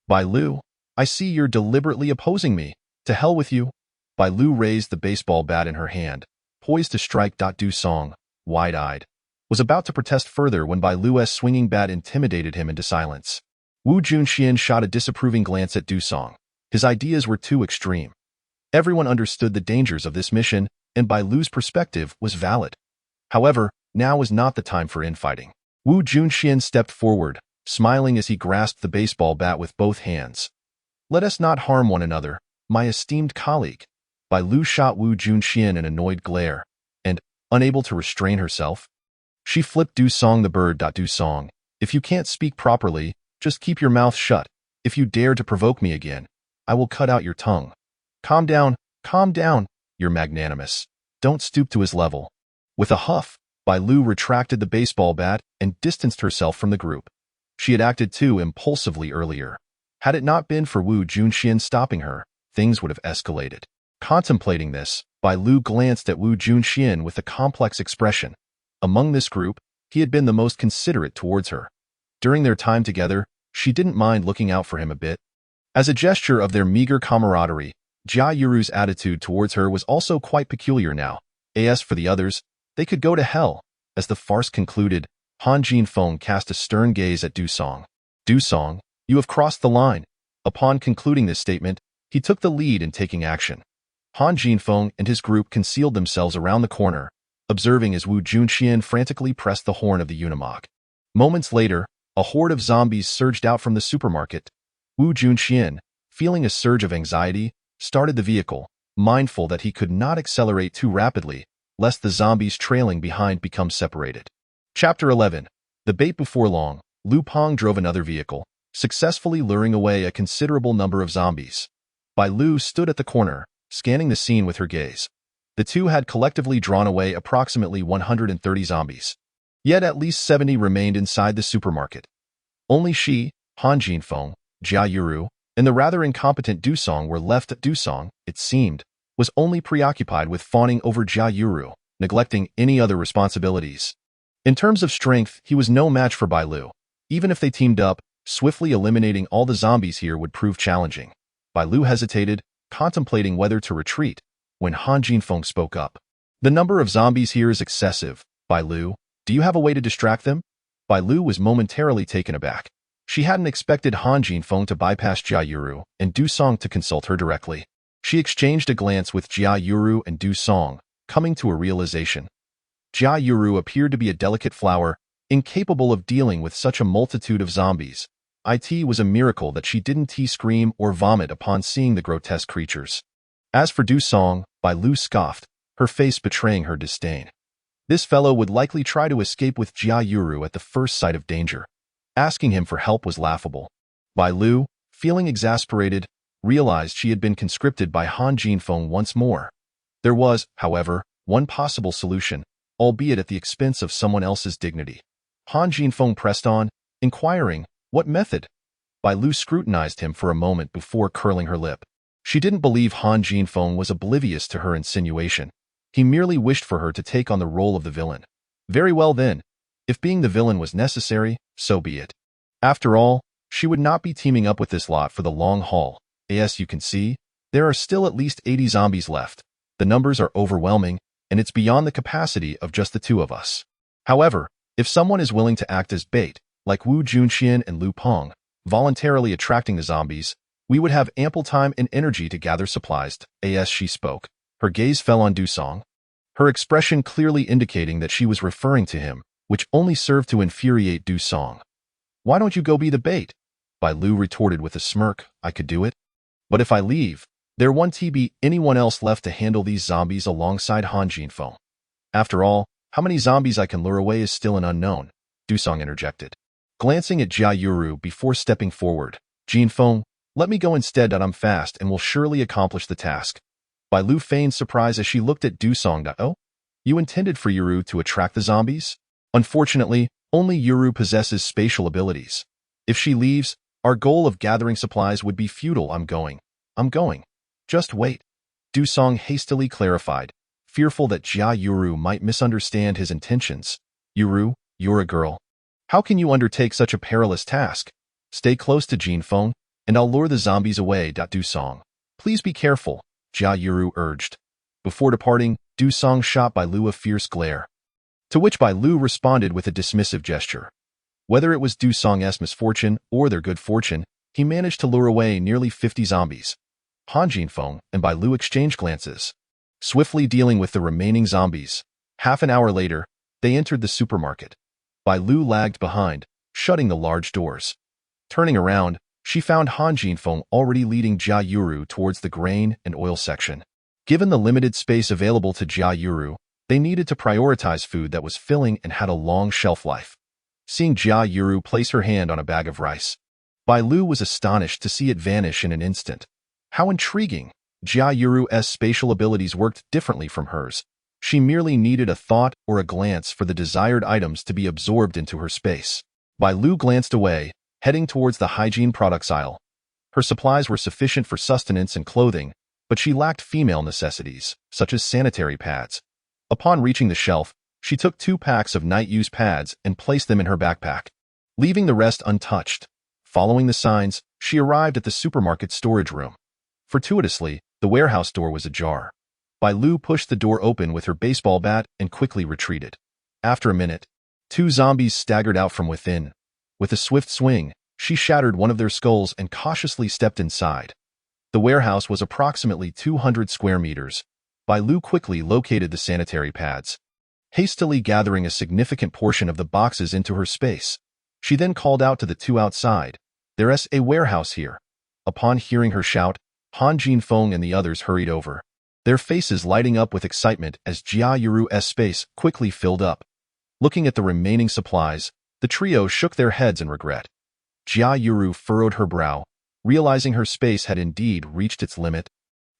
Bai Lu, I see you're deliberately opposing me. To hell with you. Bai Lu raised the baseball bat in her hand, poised to strike. Du Song, wide-eyed, was about to protest further when Bai Lu's swinging bat intimidated him into silence. Wu Junxian shot a disapproving glance at Du Song. His ideas were too extreme. Everyone understood the dangers of this mission, and Bai Lu's perspective was valid. However, now was not the time for infighting. Wu Junxian stepped forward, smiling as he grasped the baseball bat with both hands. Let us not harm one another, my esteemed colleague. Bai Lu shot Wu Junxian an annoyed glare, and, unable to restrain herself, she flipped Du Song the bird. Du Song, if you can't speak properly, just keep your mouth shut. If you dare to provoke me again, I will cut out your tongue. Calm down, you're magnanimous. Don't stoop to his level. With a huff, Bai Lu retracted the baseball bat and distanced herself from the group. She had acted too impulsively earlier. Had it not been for Wu Junxian stopping her, things would have escalated. Contemplating this, Bai Lu glanced at Wu Junxian with a complex expression. Among this group, he had been the most considerate towards her. During their time together, she didn't mind looking out for him a bit. As a gesture of their meager camaraderie, Jia Yuru's attitude towards her was also quite peculiar now. As for the others, they could go to hell. As the farce concluded, Han Jinfeng cast a stern gaze at Du Song. Du Song, you have crossed the line. Upon concluding this statement, he took the lead in taking action. Han Jinfeng and his group concealed themselves around the corner, observing as Wu Junxian frantically pressed the horn of the Unimog. Moments later, a horde of zombies surged out from the supermarket. Wu Junxian, feeling a surge of anxiety, started the vehicle, mindful that he could not accelerate too rapidly, lest the zombies trailing behind become separated. Chapter 11. The bait. Before long, Lu Peng drove another vehicle, successfully luring away a considerable number of zombies. Bai Lu stood at the corner, scanning the scene with her gaze. The two had collectively drawn away approximately 130 zombies. Yet at least 70 remained inside the supermarket. Only she, Han Jinfeng, Jia Yuru, and the rather incompetent Du Song were left. Du Song, it seemed, was only preoccupied with fawning over Jia Yuru, neglecting any other responsibilities. In terms of strength, he was no match for Bai Lu. Even if they teamed up, swiftly eliminating all the zombies here would prove challenging. Bai Lu hesitated, contemplating whether to retreat, when Han Jinfeng spoke up. The number of zombies here is excessive, Bai Lu. Do you have a way to distract them? Bai Lu was momentarily taken aback. She hadn't expected Han Jinfeng to bypass Jia Yuru and Du Song to consult her directly. She exchanged a glance with Jia Yuru and Du Song, coming to a realization. Jia Yuru appeared to be a delicate flower, incapable of dealing with such a multitude of zombies. It was a miracle that she didn't scream or vomit upon seeing the grotesque creatures. As for Du Song, Bai Lu scoffed, her face betraying her disdain. This fellow would likely try to escape with Jia Yuru at the first sight of danger. Asking him for help was laughable. Bai Lu, feeling exasperated, realized she had been conscripted by Han Jinfeng once more. There was, however, one possible solution, albeit at the expense of someone else's dignity. Han Jinfeng pressed on, inquiring, what method? Bai Lu scrutinized him for a moment before curling her lip. She didn't believe Han Jinfeng was oblivious to her insinuation. He merely wished for her to take on the role of the villain. Very well then. If being the villain was necessary, so be it. After all, she would not be teaming up with this lot for the long haul. As you can see, there are still at least 80 zombies left. The numbers are overwhelming, and it's beyond the capacity of just the two of us. However, if someone is willing to act as bait, like Wu Junxian and Lu Peng, voluntarily attracting the zombies, we would have ample time and energy to gather supplies. As she spoke, her gaze fell on Du Song, her expression clearly indicating that she was referring to him, which only served to infuriate Du Song. Why don't you go be the bait? Bai Lu retorted with a smirk. I could do it. But if I leave, there won't be anyone else left to handle these zombies alongside Han Jinfeng. After all, how many zombies I can lure away is still an unknown, Du Song interjected. Glancing at Jia Yuru before stepping forward, Jinfeng, let me go instead. I'm fast and will surely accomplish the task. Bai Lu feigned surprise as she looked at Du Song. Oh? You intended for Yuru to attract the zombies? Unfortunately, only Yuru possesses spatial abilities. If she leaves, our goal of gathering supplies would be futile. I'm going. Just wait. Du Song hastily clarified, fearful that Jia Yuru might misunderstand his intentions. Yuru, you're a girl. How can you undertake such a perilous task? Stay close to Jinfeng, and I'll lure the zombies away. Du Song, please be careful, Jia Yuru urged. Before departing, Du Song shot Bai Lu a fierce glare, to which Bai Lu responded with a dismissive gesture. Whether it was Du Song's misfortune or their good fortune, he managed to lure away nearly 50 zombies. Han Jinfeng and Bai Lu exchanged glances, swiftly dealing with the remaining zombies. Half an hour later, they entered the supermarket. Bai Lu lagged behind, shutting the large doors. Turning around, she found Han Jinfeng already leading Jia Yuru towards the grain and oil section. Given the limited space available to Jia Yuru, they needed to prioritize food that was filling and had a long shelf life. Seeing Jia Yuru place her hand on a bag of rice, Bai Lu was astonished to see it vanish in an instant. How intriguing! Jia Yuru's spatial abilities worked differently from hers. She merely needed a thought or a glance for the desired items to be absorbed into her space. Bai Lu glanced away, heading towards the hygiene products aisle. Her supplies were sufficient for sustenance and clothing, but she lacked female necessities, such as sanitary pads. Upon reaching the shelf, she took 2 packs of night-use pads and placed them in her backpack, leaving the rest untouched. Following the signs, she arrived at the supermarket storage room. Fortuitously, the warehouse door was ajar. Bai Lu pushed the door open with her baseball bat and quickly retreated. After a minute, 2 zombies staggered out from within. With a swift swing, she shattered one of their skulls and cautiously stepped inside. The warehouse was approximately 200 square meters. Bai Lu quickly located the sanitary pads, hastily gathering a significant portion of the boxes into her space. She then called out to the 2 outside, "There's a warehouse here." Upon hearing her shout, Han Jinfeng and the others hurried over, their faces lighting up with excitement as Jia Yuru's space quickly filled up. Looking at the remaining supplies, the trio shook their heads in regret. Jia Yuru furrowed her brow, realizing her space had indeed reached its limit,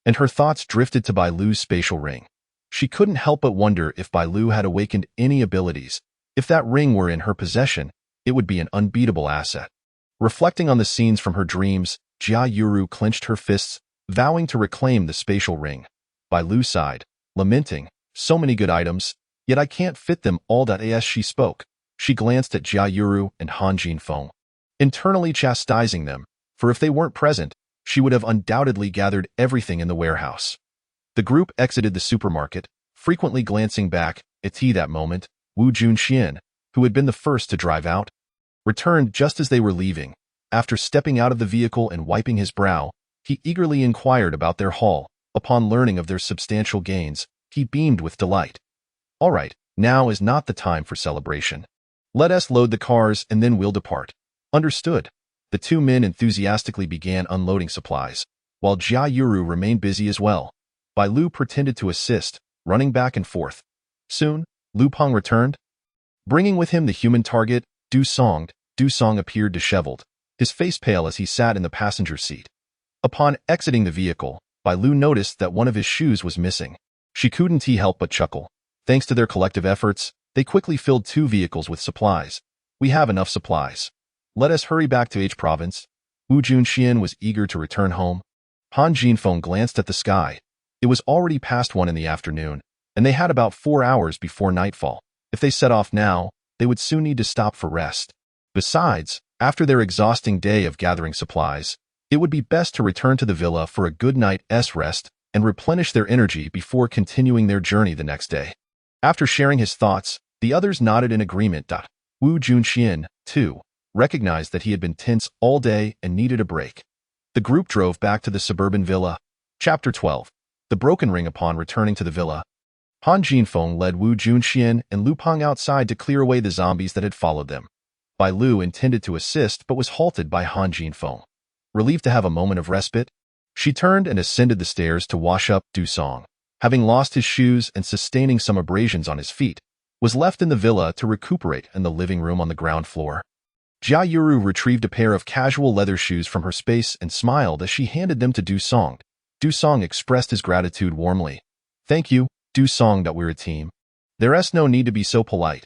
and her thoughts drifted to Bai Lu's spatial ring. She couldn't help but wonder if Bai Lu had awakened any abilities. If that ring were in her possession, it would be an unbeatable asset. Reflecting on the scenes from her dreams, Jia Yuru clenched her fists, vowing to reclaim the spatial ring. Bai Lu sighed, lamenting, "So many good items, yet I can't fit them all." As she spoke, she glanced at Jia Yuru and Han Jinfeng, internally chastising them, for if they weren't present, she would have undoubtedly gathered everything in the warehouse. The group exited the supermarket, frequently glancing back at that moment. Wu Junxian, who had been the first to drive out, returned just as they were leaving. After stepping out of the vehicle and wiping his brow, he eagerly inquired about their haul. Upon learning of their substantial gains, he beamed with delight. All right, now is not the time for celebration. Let us load the cars and then we'll depart. Understood. The two men enthusiastically began unloading supplies, while Jia Yuru remained busy as well. Bai Lu pretended to assist, running back and forth. Soon, Lu Peng returned, bringing with him the human target, Du Song. Du Song appeared disheveled, his face pale as he sat in the passenger seat. Upon exiting the vehicle, Bai Lu noticed that one of his shoes was missing. She couldn't help but chuckle. Thanks to their collective efforts, they quickly filled two vehicles with supplies. We have enough supplies. Let us hurry back to H province. Wu Junxian was eager to return home. Han Jinfeng glanced at the sky. It was already past 1 in the afternoon, and they had about 4 hours before nightfall. If they set off now, they would soon need to stop for rest. Besides, after their exhausting day of gathering supplies, it would be best to return to the villa for a good night's rest and replenish their energy before continuing their journey the next day. After sharing his thoughts, the others nodded in agreement. Wu Junxian, too, recognized that he had been tense all day and needed a break. The group drove back to the suburban villa. Chapter 12. The Broken Ring. Upon returning to the villa, Han Jinfeng led Wu Junxian and Lu Peng outside to clear away the zombies that had followed them. Bai Lu intended to assist but was halted by Han Jinfeng. Relieved to have a moment of respite, she turned and ascended the stairs to wash up. Du Song, having lost his shoes and sustaining some abrasions on his feet, was left in the villa to recuperate in the living room on the ground floor. Jia Yuru retrieved a pair of casual leather shoes from her space and smiled as she handed them to Du Song. Du Song expressed his gratitude warmly. Thank you, Du Song. We're a team. There's no need to be so polite.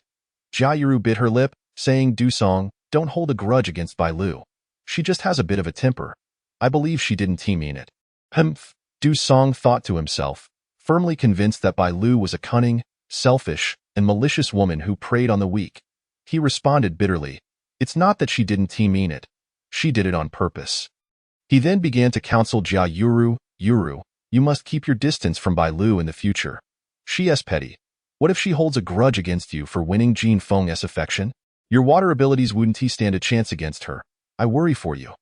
Jia Yuru bit her lip, saying, Du Song, don't hold a grudge against Bai Lu. She just has a bit of a temper. I believe she didn't mean it. Humph, Du Song thought to himself, firmly convinced that Bai Lu was a cunning, selfish, and malicious woman who preyed on the weak. He responded bitterly, it's not that she didn't mean it. She did it on purpose. He then began to counsel Jia Yuru, Yuru, you must keep your distance from Bai Lu in the future. She is petty. What if she holds a grudge against you for winning Jin Feng's affection? Your water abilities wouldn't stand a chance against her. I worry for you.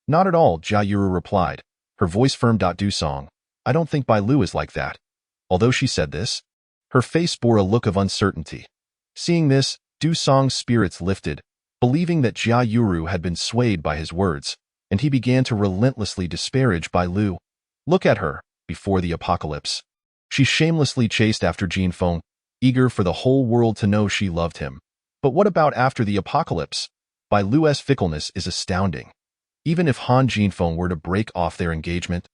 Not at all, Jia Yuru replied, her voice firm. Du Song, I don't think Bai Lu is like that. Although she said this, her face bore a look of uncertainty. Seeing this, Du Song's spirits lifted, believing that Jia Yuru had been swayed by his words, and he began to relentlessly disparage Bai Lu. Look at her, before the apocalypse. She shamelessly chased after Jin Feng, eager for the whole world to know she loved him. But what about after the apocalypse? Bai Lu's fickleness is astounding. Even if Han Jinfeng were to break off their engagement,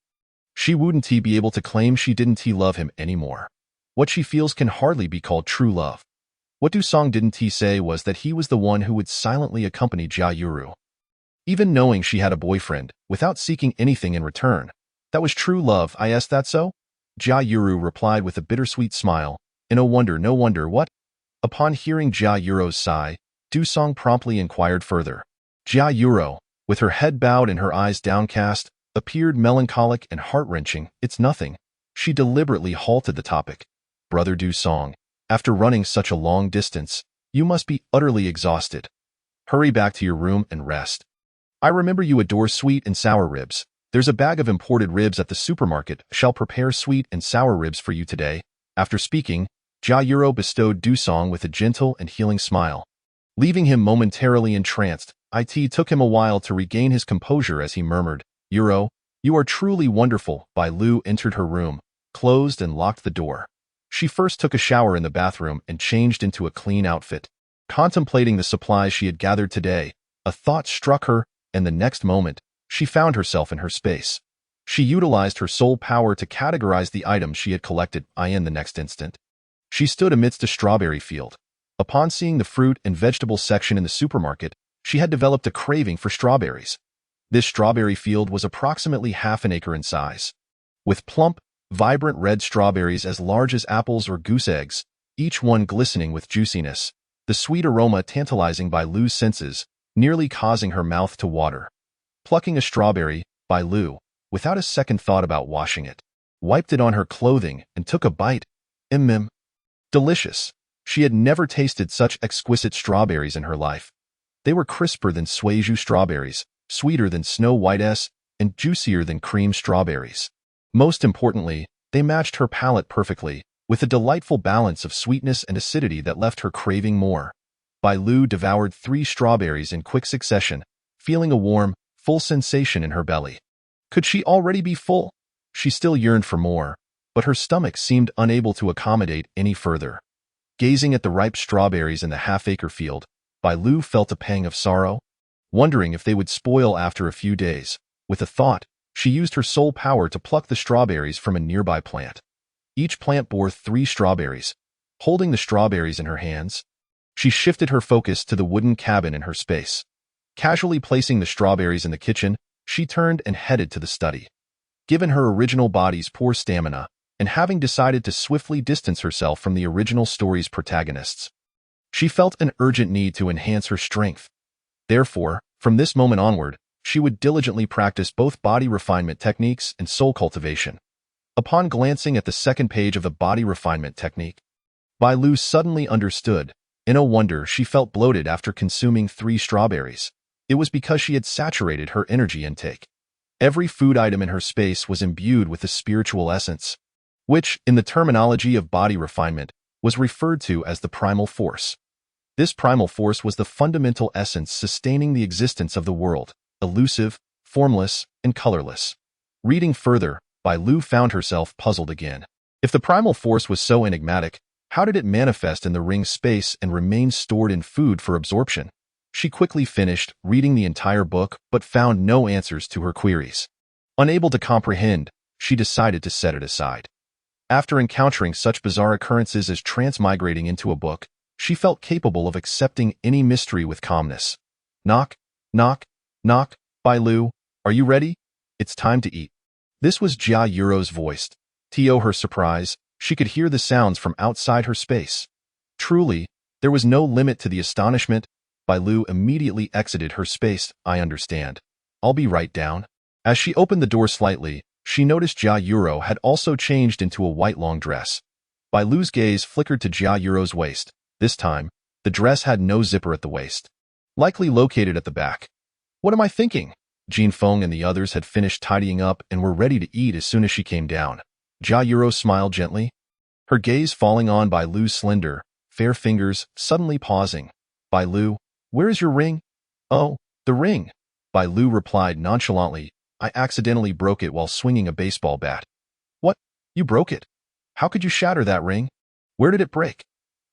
she wouldn't be able to claim she didn't love him anymore. What she feels can hardly be called true love. What Du Song didn't say was that he was the one who would silently accompany Jia Yuru. Even knowing she had a boyfriend, without seeking anything in return. That was true love. Is that so? Jia Yuru replied with a bittersweet smile. No wonder what? Upon hearing Jia Yuru's sigh, Du Song promptly inquired further. Jia Yuru, with her head bowed and her eyes downcast, appeared melancholic and heart-wrenching. It's nothing. She deliberately halted the topic. Brother Du Song, after running such a long distance, you must be utterly exhausted. Hurry back to your room and rest. I remember you adore sweet and sour ribs. There's a bag of imported ribs at the supermarket. Shall prepare sweet and sour ribs for you today. After speaking, Jia Yuru bestowed Du Song with a gentle and healing smile. Leaving him momentarily entranced, it took him a while to regain his composure as he murmured, Yuru, you are truly wonderful. Bai Lu entered her room, closed and locked the door. She first took a shower in the bathroom and changed into a clean outfit. Contemplating the supplies she had gathered today, a thought struck her, and the next moment, she found herself in her space. She utilized her soul power to categorize the items she had collected. In the next instant, she stood amidst a strawberry field. Upon seeing the fruit and vegetable section in the supermarket, she had developed a craving for strawberries. This strawberry field was approximately half an acre in size. With plump, vibrant red strawberries as large as apples or goose eggs, each one glistening with juiciness, the sweet aroma tantalizing Bai Lu's senses, nearly causing her mouth to water. Plucking a strawberry, Bai Lu, without a second thought about washing it, wiped it on her clothing and took a bite. Delicious. She had never tasted such exquisite strawberries in her life. They were crisper than Suiju strawberries, sweeter than Snow White's, and juicier than cream strawberries. Most importantly, they matched her palate perfectly, with a delightful balance of sweetness and acidity that left her craving more. Bai Lu devoured 3 strawberries in quick succession, feeling a warm, full sensation in her belly. Could she already be full? She still yearned for more, but her stomach seemed unable to accommodate any further. Gazing at the ripe strawberries in the half-acre field, Bai Lu felt a pang of sorrow, wondering if they would spoil after a few days. With a thought, she used her soul power to pluck the strawberries from a nearby plant. Each plant bore 3 strawberries. Holding the strawberries in her hands, she shifted her focus to the wooden cabin in her space. Casually placing the strawberries in the kitchen, she turned and headed to the study. Given her original body's poor stamina, and having decided to swiftly distance herself from the original story's protagonists, she felt an urgent need to enhance her strength. Therefore, from this moment onward, she would diligently practice both body refinement techniques and soul cultivation. Upon glancing at the second page of the body refinement technique, Bai Lu suddenly understood. In no wonder she felt bloated after consuming 3 strawberries. It was because she had saturated her energy intake. Every food item in her space was imbued with the spiritual essence, which, in the terminology of body refinement, was referred to as the primal force. This primal force was the fundamental essence sustaining the existence of the world, elusive, formless, and colorless. Reading further, Bai Lu found herself puzzled again. If the primal force was so enigmatic, how did it manifest in the ring's space and remain stored in food for absorption? She quickly finished reading the entire book but found no answers to her queries. Unable to comprehend, she decided to set it aside. After encountering such bizarre occurrences as transmigrating into a book, she felt capable of accepting any mystery with calmness. Knock, knock, knock, Bai Lu, are you ready? It's time to eat. This was Jia Yuro's voice. To her surprise, she could hear the sounds from outside her space. Truly, there was no limit to the astonishment. Bai Lu immediately exited her space. I understand. I'll be right down. As she opened the door slightly, she noticed Jia Yuro had also changed into a white long dress. Bai Lu's gaze flickered to Jia Yuro's waist. This time, the dress had no zipper at the waist, likely located at the back. What am I thinking? Jin Feng and the others had finished tidying up and were ready to eat as soon as she came down. Jia Yuro smiled gently, her gaze falling on Bai Lu's slender, fair fingers, suddenly pausing. Bai Lu, where is your ring? Oh, the ring. Bai Lu replied nonchalantly. I accidentally broke it while swinging a baseball bat. What? You broke it? How could you shatter that ring? Where did it break?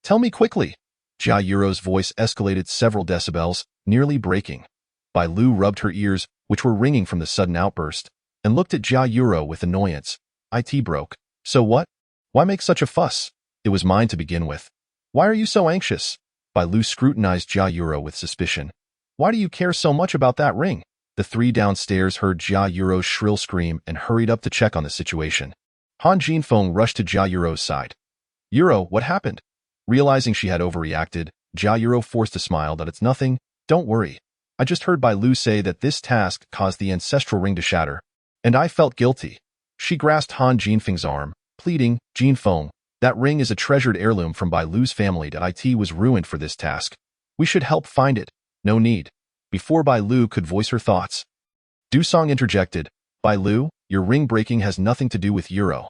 Tell me quickly. Jia Yuro's voice escalated several decibels, nearly breaking. Bai Lu rubbed her ears, which were ringing from the sudden outburst, and looked at Jia Yuro with annoyance. It broke. So what? Why make such a fuss? It was mine to begin with. Why are you so anxious? Bai Lu scrutinized Jia Yuro with suspicion. Why do you care so much about that ring? The 3 downstairs heard Jia Yuro's shrill scream and hurried up to check on the situation. Han Jinfeng rushed to Jia Yuro's side. Yuro, what happened? Realizing she had overreacted, Jia Yuro forced a smile. That it's nothing. Don't worry. I just heard Bai Lu say that this task caused the ancestral ring to shatter, and I felt guilty. She grasped Han Jinfeng's arm, pleading, Jinfeng, that ring is a treasured heirloom from Bai Lu's family. It was ruined for this task. We should help find it. No need. Before Bai Lu could voice her thoughts, Dusong interjected, Bai Lu, your ring breaking has nothing to do with Yuro.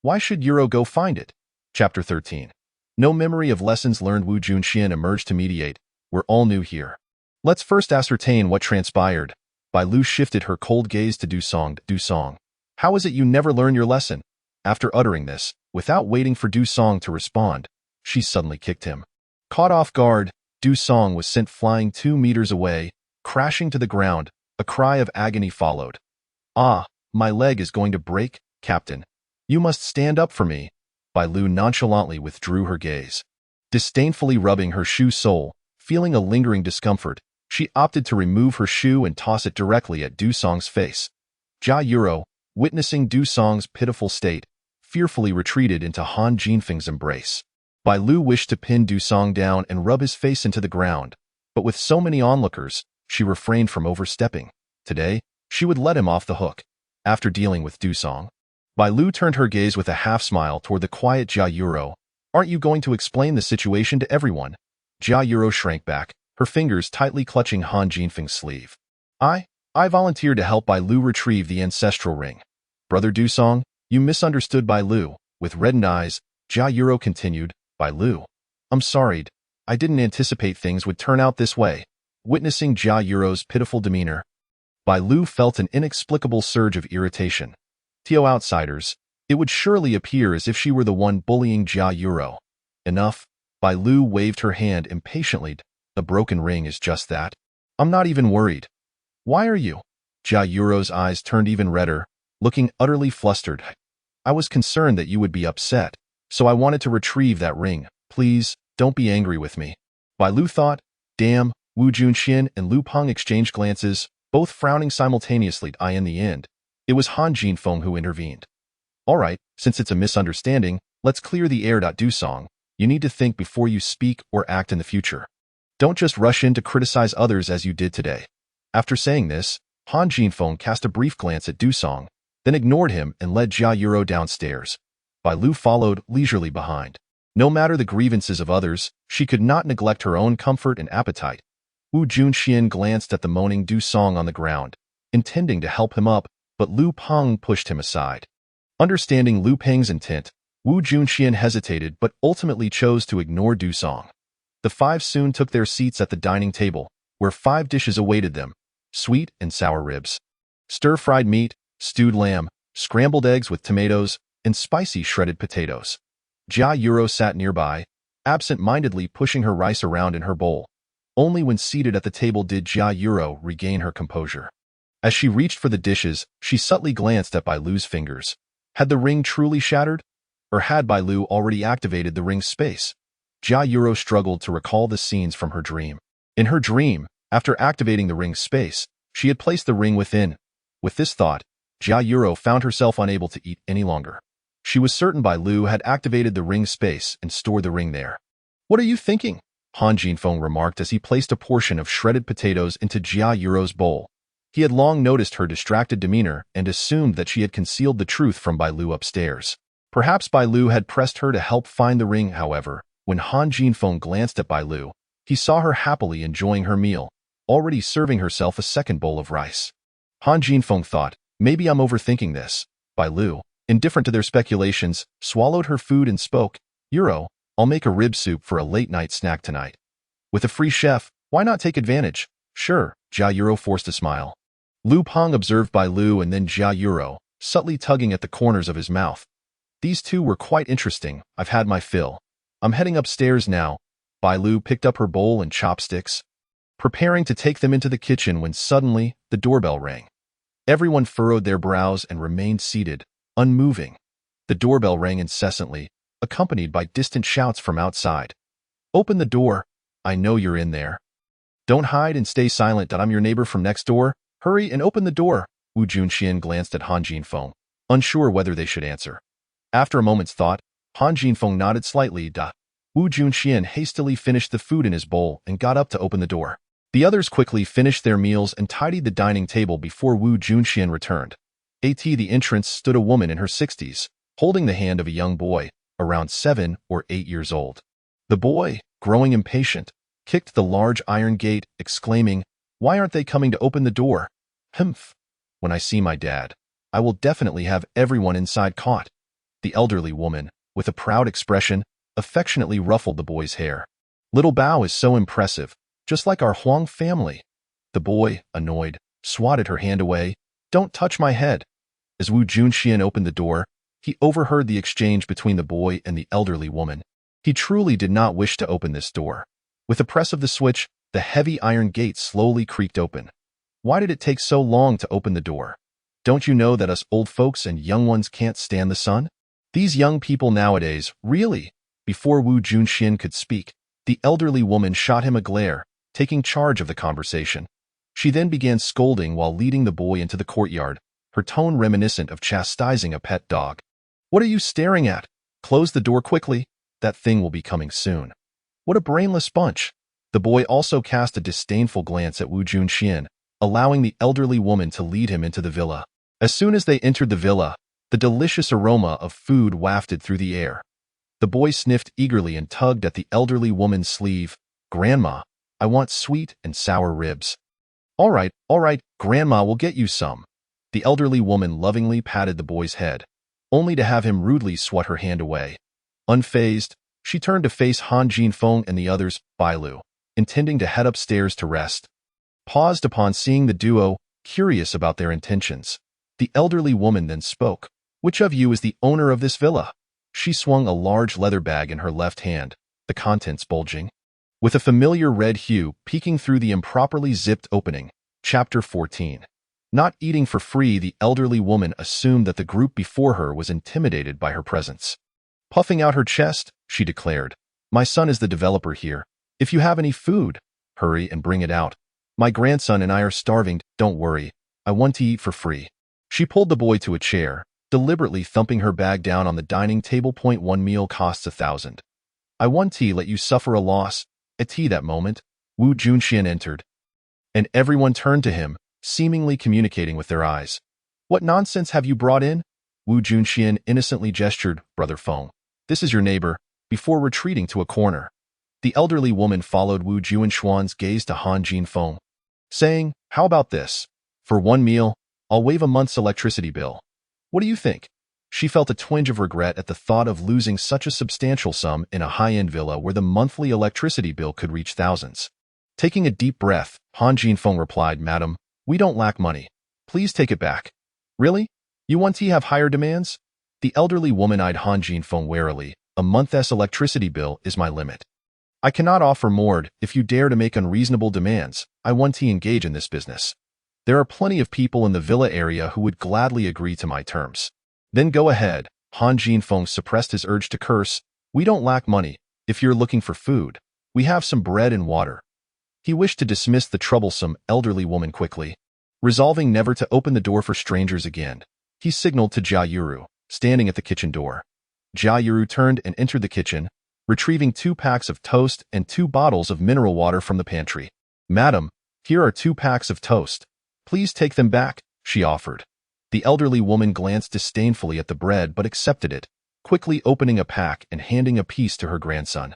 Why should Yuro go find it? Chapter 13. No memory of lessons learned. Wu Junxian emerged to mediate. We're all new here. Let's first ascertain what transpired. Bai Lu shifted her cold gaze to Dusong. Dusong, how is it you never learn your lesson? After uttering this, without waiting for Dusong to respond, she suddenly kicked him. Caught off guard, Dusong was sent flying 2 meters away, crashing to the ground. A cry of agony followed. Ah, my leg is going to break, Captain. You must stand up for me. Bai Lu nonchalantly withdrew her gaze. Disdainfully rubbing her shoe sole, feeling a lingering discomfort, she opted to remove her shoe and toss it directly at Dusong's face. Jia Yuro, witnessing Dusong's pitiful state, fearfully retreated into Han Jinfeng's embrace. Bai Lu wished to pin Dusong down and rub his face into the ground, but with so many onlookers, she refrained from overstepping. Today, she would let him off the hook. After dealing with Dusong, Bai Lu turned her gaze with a half-smile toward the quiet Jia Yuro. Aren't you going to explain the situation to everyone? Jia Yuro shrank back, her fingers tightly clutching Han Jinfeng's sleeve. I volunteered to help Bai Lu retrieve the ancestral ring. Brother Dusong, you misunderstood Bai Lu. With reddened eyes, Jia Yuro continued, Bai Lu. I'm sorry, I didn't anticipate things would turn out this way. Witnessing Jia Yuro's pitiful demeanor, Bai Lu felt an inexplicable surge of irritation. To outsiders, it would surely appear as if she were the one bullying Jia Yuro. Enough, Bai Lu waved her hand impatiently. The broken ring is just that. I'm not even worried. Why are you? Jia Yuro's eyes turned even redder, looking utterly flustered. I was concerned that you would be upset, so I wanted to retrieve that ring. Please, don't be angry with me. Bai Lu thought. Damn, Wu Junxian and Lu Peng exchanged glances, both frowning simultaneously. In the end, it was Han Jinfeng who intervened. All right, since it's a misunderstanding, let's clear the air. Dusong, you need to think before you speak or act in the future. Don't just rush in to criticize others as you did today. After saying this, Han Jinfeng cast a brief glance at Dusong, then ignored him and led Jia Yuro downstairs. Bai Lu followed leisurely behind. No matter the grievances of others, she could not neglect her own comfort and appetite. Wu Junxian glanced at the moaning Dusong on the ground, intending to help him up, but Lu Peng pushed him aside. Understanding Lu Peng's intent, Wu Junxian hesitated but ultimately chose to ignore Dusong. The five soon took their seats at the dining table, where 5 dishes awaited them: sweet and sour ribs, stir-fried meat, stewed lamb, scrambled eggs with tomatoes, and spicy shredded potatoes. Jia Yuro sat nearby, absent-mindedly pushing her rice around in her bowl. Only when seated at the table did Jia Yuro regain her composure. As she reached for the dishes, she subtly glanced at Bai Lu's fingers. Had the ring truly shattered? Or had Bai Lu already activated the ring's space? Jia Yuro struggled to recall the scenes from her dream. In her dream, after activating the ring's space, she had placed the ring within. With this thought, Jia Yuro found herself unable to eat any longer. She was certain Bai Lu had activated the ring's space and stored the ring there. What are you thinking? Han Jinfeng remarked as he placed a portion of shredded potatoes into Jia Yuro's bowl. He had long noticed her distracted demeanor and assumed that she had concealed the truth from Bai Lu upstairs. Perhaps Bai Lu had pressed her to help find the ring. However, when Han Jinfeng glanced at Bai Lu, he saw her happily enjoying her meal, already serving herself a second bowl of rice. Han Jinfeng thought, maybe I'm overthinking this. Bai Lu, indifferent to their speculations, swallowed her food and spoke, Yuro, I'll make a rib soup for a late-night snack tonight. With a free chef, why not take advantage? Sure, Jia Yuro forced a smile. Lu Peng observed Bai Lu and then Jia Yuro, subtly tugging at the corners of his mouth. These two were quite interesting. I've had my fill. I'm heading upstairs now. Bai Lu picked up her bowl and chopsticks, preparing to take them into the kitchen when suddenly the doorbell rang. Everyone furrowed their brows and remained seated, unmoving. The doorbell rang incessantly, accompanied by distant shouts from outside. Open the door. I know you're in there. Don't hide and stay silent. I'm your neighbor from next door. Hurry and open the door. Wu Junxian glanced at Han Jinfeng, unsure whether they should answer. After a moment's thought, Han Jinfeng nodded slightly. Wu Junxian hastily finished the food in his bowl and got up to open the door. The others quickly finished their meals and tidied the dining table before Wu Junxian returned. At the entrance stood a woman in her 60s, holding the hand of a young boy, around 7 or 8 years old. The boy, growing impatient, kicked the large iron gate, exclaiming, "Why aren't they coming to open the door? Humph! When I see my dad, I will definitely have everyone inside caught." The elderly woman, with a proud expression, affectionately ruffled the boy's hair. "Little Bao is so impressive, just like our Huang family." The boy, annoyed, swatted her hand away. "Don't touch my head." As Wu Junxian opened the door, he overheard the exchange between the boy and the elderly woman. He truly did not wish to open this door. With a press of the switch, the heavy iron gate slowly creaked open. Why did it take so long to open the door? Don't you know that us old folks and young ones can't stand the sun? These young people nowadays, really? Before Wu Junxian could speak, the elderly woman shot him a glare, taking charge of the conversation. She then began scolding while leading the boy into the courtyard, her tone reminiscent of chastising a pet dog. "What are you staring at? Close the door quickly. That thing will be coming soon." What a brainless bunch. The boy also cast a disdainful glance at Wu Junxian, allowing the elderly woman to lead him into the villa. As soon as they entered the villa, the delicious aroma of food wafted through the air. The boy sniffed eagerly and tugged at the elderly woman's sleeve. "Grandma, I want sweet and sour ribs." All right, Grandma will get you some." The elderly woman lovingly patted the boy's head, only to have him rudely swat her hand away. Unfazed, she turned to face Han Jinfeng and the others, Bai Lu, intending to head upstairs to rest. Paused upon seeing the duo, curious about their intentions. The elderly woman then spoke. "Which of you is the owner of this villa?" She swung a large leather bag in her left hand, the contents bulging, with a familiar red hue peeking through the improperly zipped opening. Chapter 14. Not eating for free, the elderly woman assumed that the group before her was intimidated by her presence. Puffing out her chest, she declared, "My son is the developer here. If you have any food, hurry and bring it out. My grandson and I are starving. Don't worry, I want to eat for free." She pulled the boy to a chair, deliberately thumping her bag down on the dining table. "One meal costs 1,000. I want to let you suffer a loss." At that moment, Wu Junxian entered, and everyone turned to him, seemingly communicating with their eyes. "What nonsense have you brought in?" Wu Junxian innocently gestured. "Brother Feng, this is your neighbor," before retreating to a corner. The elderly woman followed Wu Junshuan's gaze to Han Jinfeng, saying, "How about this? For one meal, I'll waive a month's electricity bill. What do you think?" She felt a twinge of regret at the thought of losing such a substantial sum in a high-end villa where the monthly electricity bill could reach thousands. Taking a deep breath, Han Jinfeng replied, "Madam, we don't lack money. Please take it back." "Really? You want to have higher demands?" The elderly woman eyed Han Jinfeng warily. "A month's electricity bill is my limit. I cannot offer more. If you dare to make unreasonable demands, I want to engage in this business. There are plenty of people in the villa area who would gladly agree to my terms." "Then go ahead." Han Jinfeng suppressed his urge to curse. "We don't lack money. If you're looking for food, we have some bread and water." He wished to dismiss the troublesome elderly woman quickly. Resolving never to open the door for strangers again, he signaled to Jia Yuru, standing at the kitchen door. Jia Yuru turned and entered the kitchen, retrieving 2 packs of toast and 2 bottles of mineral water from the pantry. "Madam, here are 2 packs of toast. Please take them back," she offered. The elderly woman glanced disdainfully at the bread but accepted it, quickly opening a pack and handing a piece to her grandson.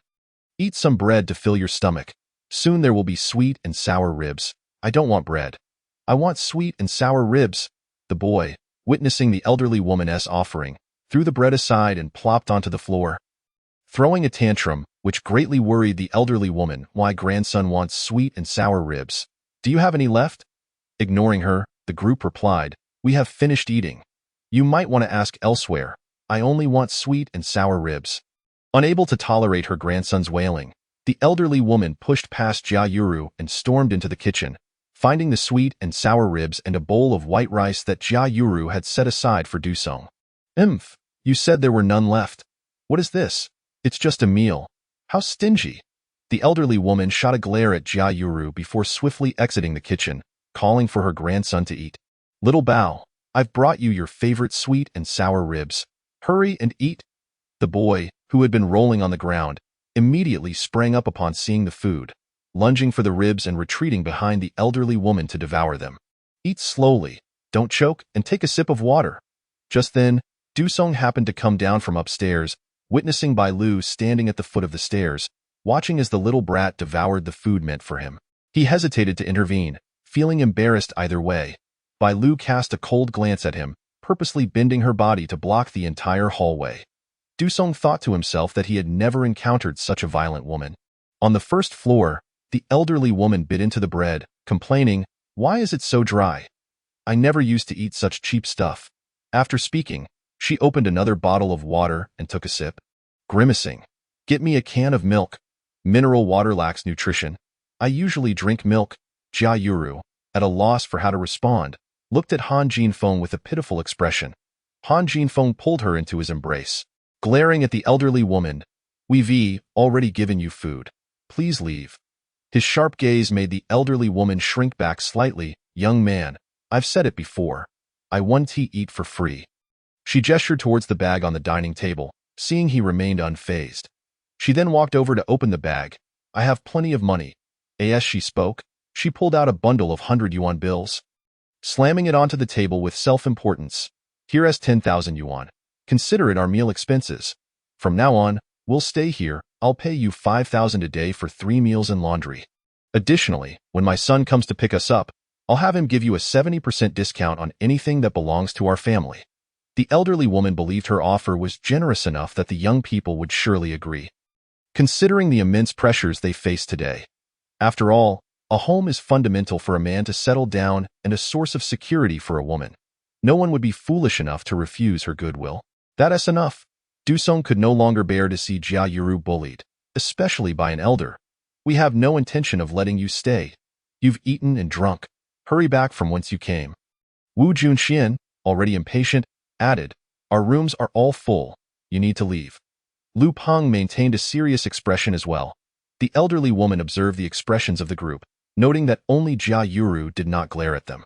"Eat some bread to fill your stomach. Soon there will be sweet and sour ribs." "I don't want bread. I want sweet and sour ribs." The boy, witnessing the elderly woman's offering, threw the bread aside and plopped onto the floor, throwing a tantrum, which greatly worried the elderly woman. "My grandson wants sweet and sour ribs. Do you have any left?" Ignoring her, the group replied, "We have finished eating. You might want to ask elsewhere. I only want sweet and sour ribs." Unable to tolerate her grandson's wailing, the elderly woman pushed past Jia Yuru and stormed into the kitchen, finding the sweet and sour ribs and a bowl of white rice that Jia Yuru had set aside for Dusong. You said there were none left. What is this? It's just a meal. How stingy." The elderly woman shot a glare at Jia Yuru before swiftly exiting the kitchen, calling for her grandson to eat. "Little Bao, I've brought you your favorite sweet and sour ribs. Hurry and eat." The boy, who had been rolling on the ground, immediately sprang up upon seeing the food, lunging for the ribs and retreating behind the elderly woman to devour them. "Eat slowly, don't choke, and take a sip of water." Just then, Dusong happened to come down from upstairs, witnessing Bai Lu standing at the foot of the stairs, watching as the little brat devoured the food meant for him. He hesitated to intervene, feeling embarrassed either way. Bai Lu cast a cold glance at him, purposely bending her body to block the entire hallway. Dusong thought to himself that he had never encountered such a violent woman. On the first floor, the elderly woman bit into the bread, complaining, "Why is it so dry? I never used to eat such cheap stuff." After speaking, she opened another bottle of water and took a sip. Grimacing, "Get me a can of milk. Mineral water lacks nutrition. I usually drink milk." Jia Yuru, at a loss for how to respond, looked at Han Jinfeng with a pitiful expression. Han Jinfeng pulled her into his embrace, glaring at the elderly woman. "We've already given you food. Please leave." His sharp gaze made the elderly woman shrink back slightly. "Young man, I've said it before. I want to eat for free." She gestured towards the bag on the dining table, seeing he remained unfazed. She then walked over to open the bag. "I have plenty of money." As she spoke, she pulled out a bundle of 100 yuan bills, slamming it onto the table with self-importance. "Here is 10,000 yuan. Consider it our meal expenses. From now on, We'll stay here. I'll pay you 5,000 a day for 3 meals and laundry. Additionally, when my son comes to pick us up, I'll have him give you a 70% discount on anything that belongs to our family." The elderly woman believed her offer was generous enough that the young people would surely agree, considering the immense pressures they face today. After all, a home is fundamental for a man to settle down and a source of security for a woman. No one would be foolish enough to refuse her goodwill. That's enough. Dusong could no longer bear to see Jia Yuru bullied, especially by an elder. "We have no intention of letting you stay. You've eaten and drunk. Hurry back from whence you came." Wu Junxian, already impatient, added, "Our rooms are all full. You need to leave." Lu Peng maintained a serious expression as well. The elderly woman observed the expressions of the group, noting that only Jia Yuru did not glare at them.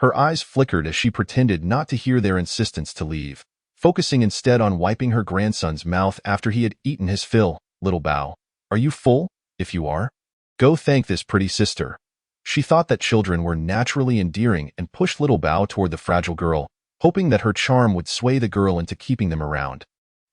Her eyes flickered as she pretended not to hear their insistence to leave, focusing instead on wiping her grandson's mouth after he had eaten his fill. "Little Bao, are you full? If you are, go thank this pretty sister." She thought that children were naturally endearing and pushed little Bao toward the fragile girl, hoping that her charm would sway the girl into keeping them around.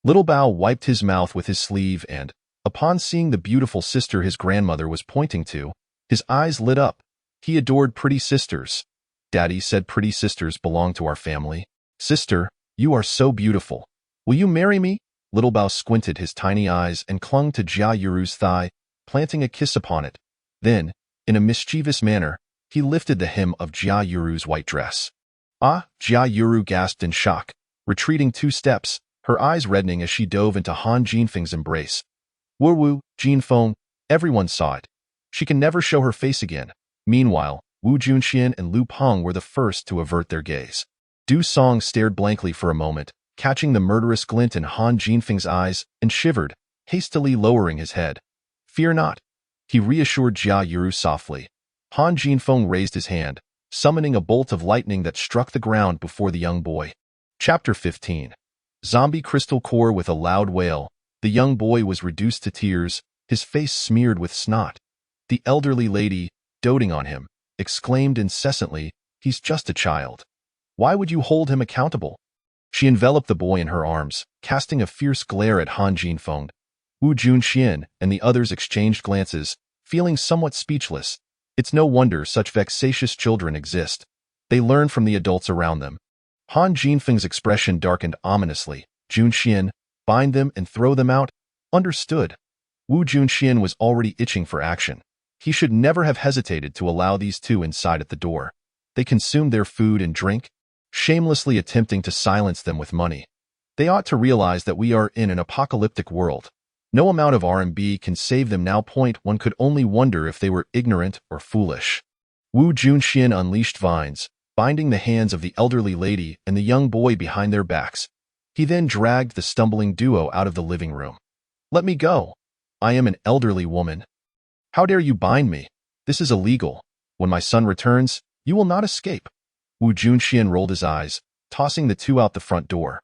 Little Bao wiped his mouth with his sleeve and, upon seeing the beautiful sister his grandmother was pointing to, his eyes lit up. He adored pretty sisters. "Daddy said pretty sisters belong to our family. Sister, you are so beautiful. Will you marry me?" Little Bao squinted his tiny eyes and clung to Jia Yuru's thigh, planting a kiss upon it. Then, in a mischievous manner, he lifted the hem of Jia Yuru's white dress. "Ah!" Jia Yuru gasped in shock, retreating 2 steps, her eyes reddening as she dove into Han Jinfeng's embrace. "Wu, Jinfeng," everyone saw it. She can never show her face again. Meanwhile, Wu Junxian and Lu Peng were the first to avert their gaze. Du Song stared blankly for a moment, catching the murderous glint in Han Jinfeng's eyes, and shivered, hastily lowering his head. "Fear not," he reassured Jia Yuru softly. Han Jinfeng raised his hand, summoning a bolt of lightning that struck the ground before the young boy. Chapter 15. Zombie Crystal Core. With a loud wail, the young boy was reduced to tears, his face smeared with snot. The elderly lady, doting on him, exclaimed incessantly, "He's just a child. Why would you hold him accountable?" She enveloped the boy in her arms, casting a fierce glare at Han Jinfeng. Wu Junxian and the others exchanged glances, feeling somewhat speechless. It's no wonder such vexatious children exist. They learn from the adults around them. Han Jinfeng's expression darkened ominously. "Junxian, bind them and throw them out." "Understood." Wu Junxian was already itching for action. He should never have hesitated to allow these two inside at the door. They consumed their food and drink, shamelessly attempting to silence them with money. They ought to realize that we are in an apocalyptic world. No amount of RMB can save them now. One could only wonder if they were ignorant or foolish. Wu Junxian unleashed vines, binding the hands of the elderly lady and the young boy behind their backs. He then dragged the stumbling duo out of the living room. "Let me go. I am an elderly woman. How dare you bind me? This is illegal. When my son returns, you will not escape." Wu Junxian rolled his eyes, tossing the two out the front door.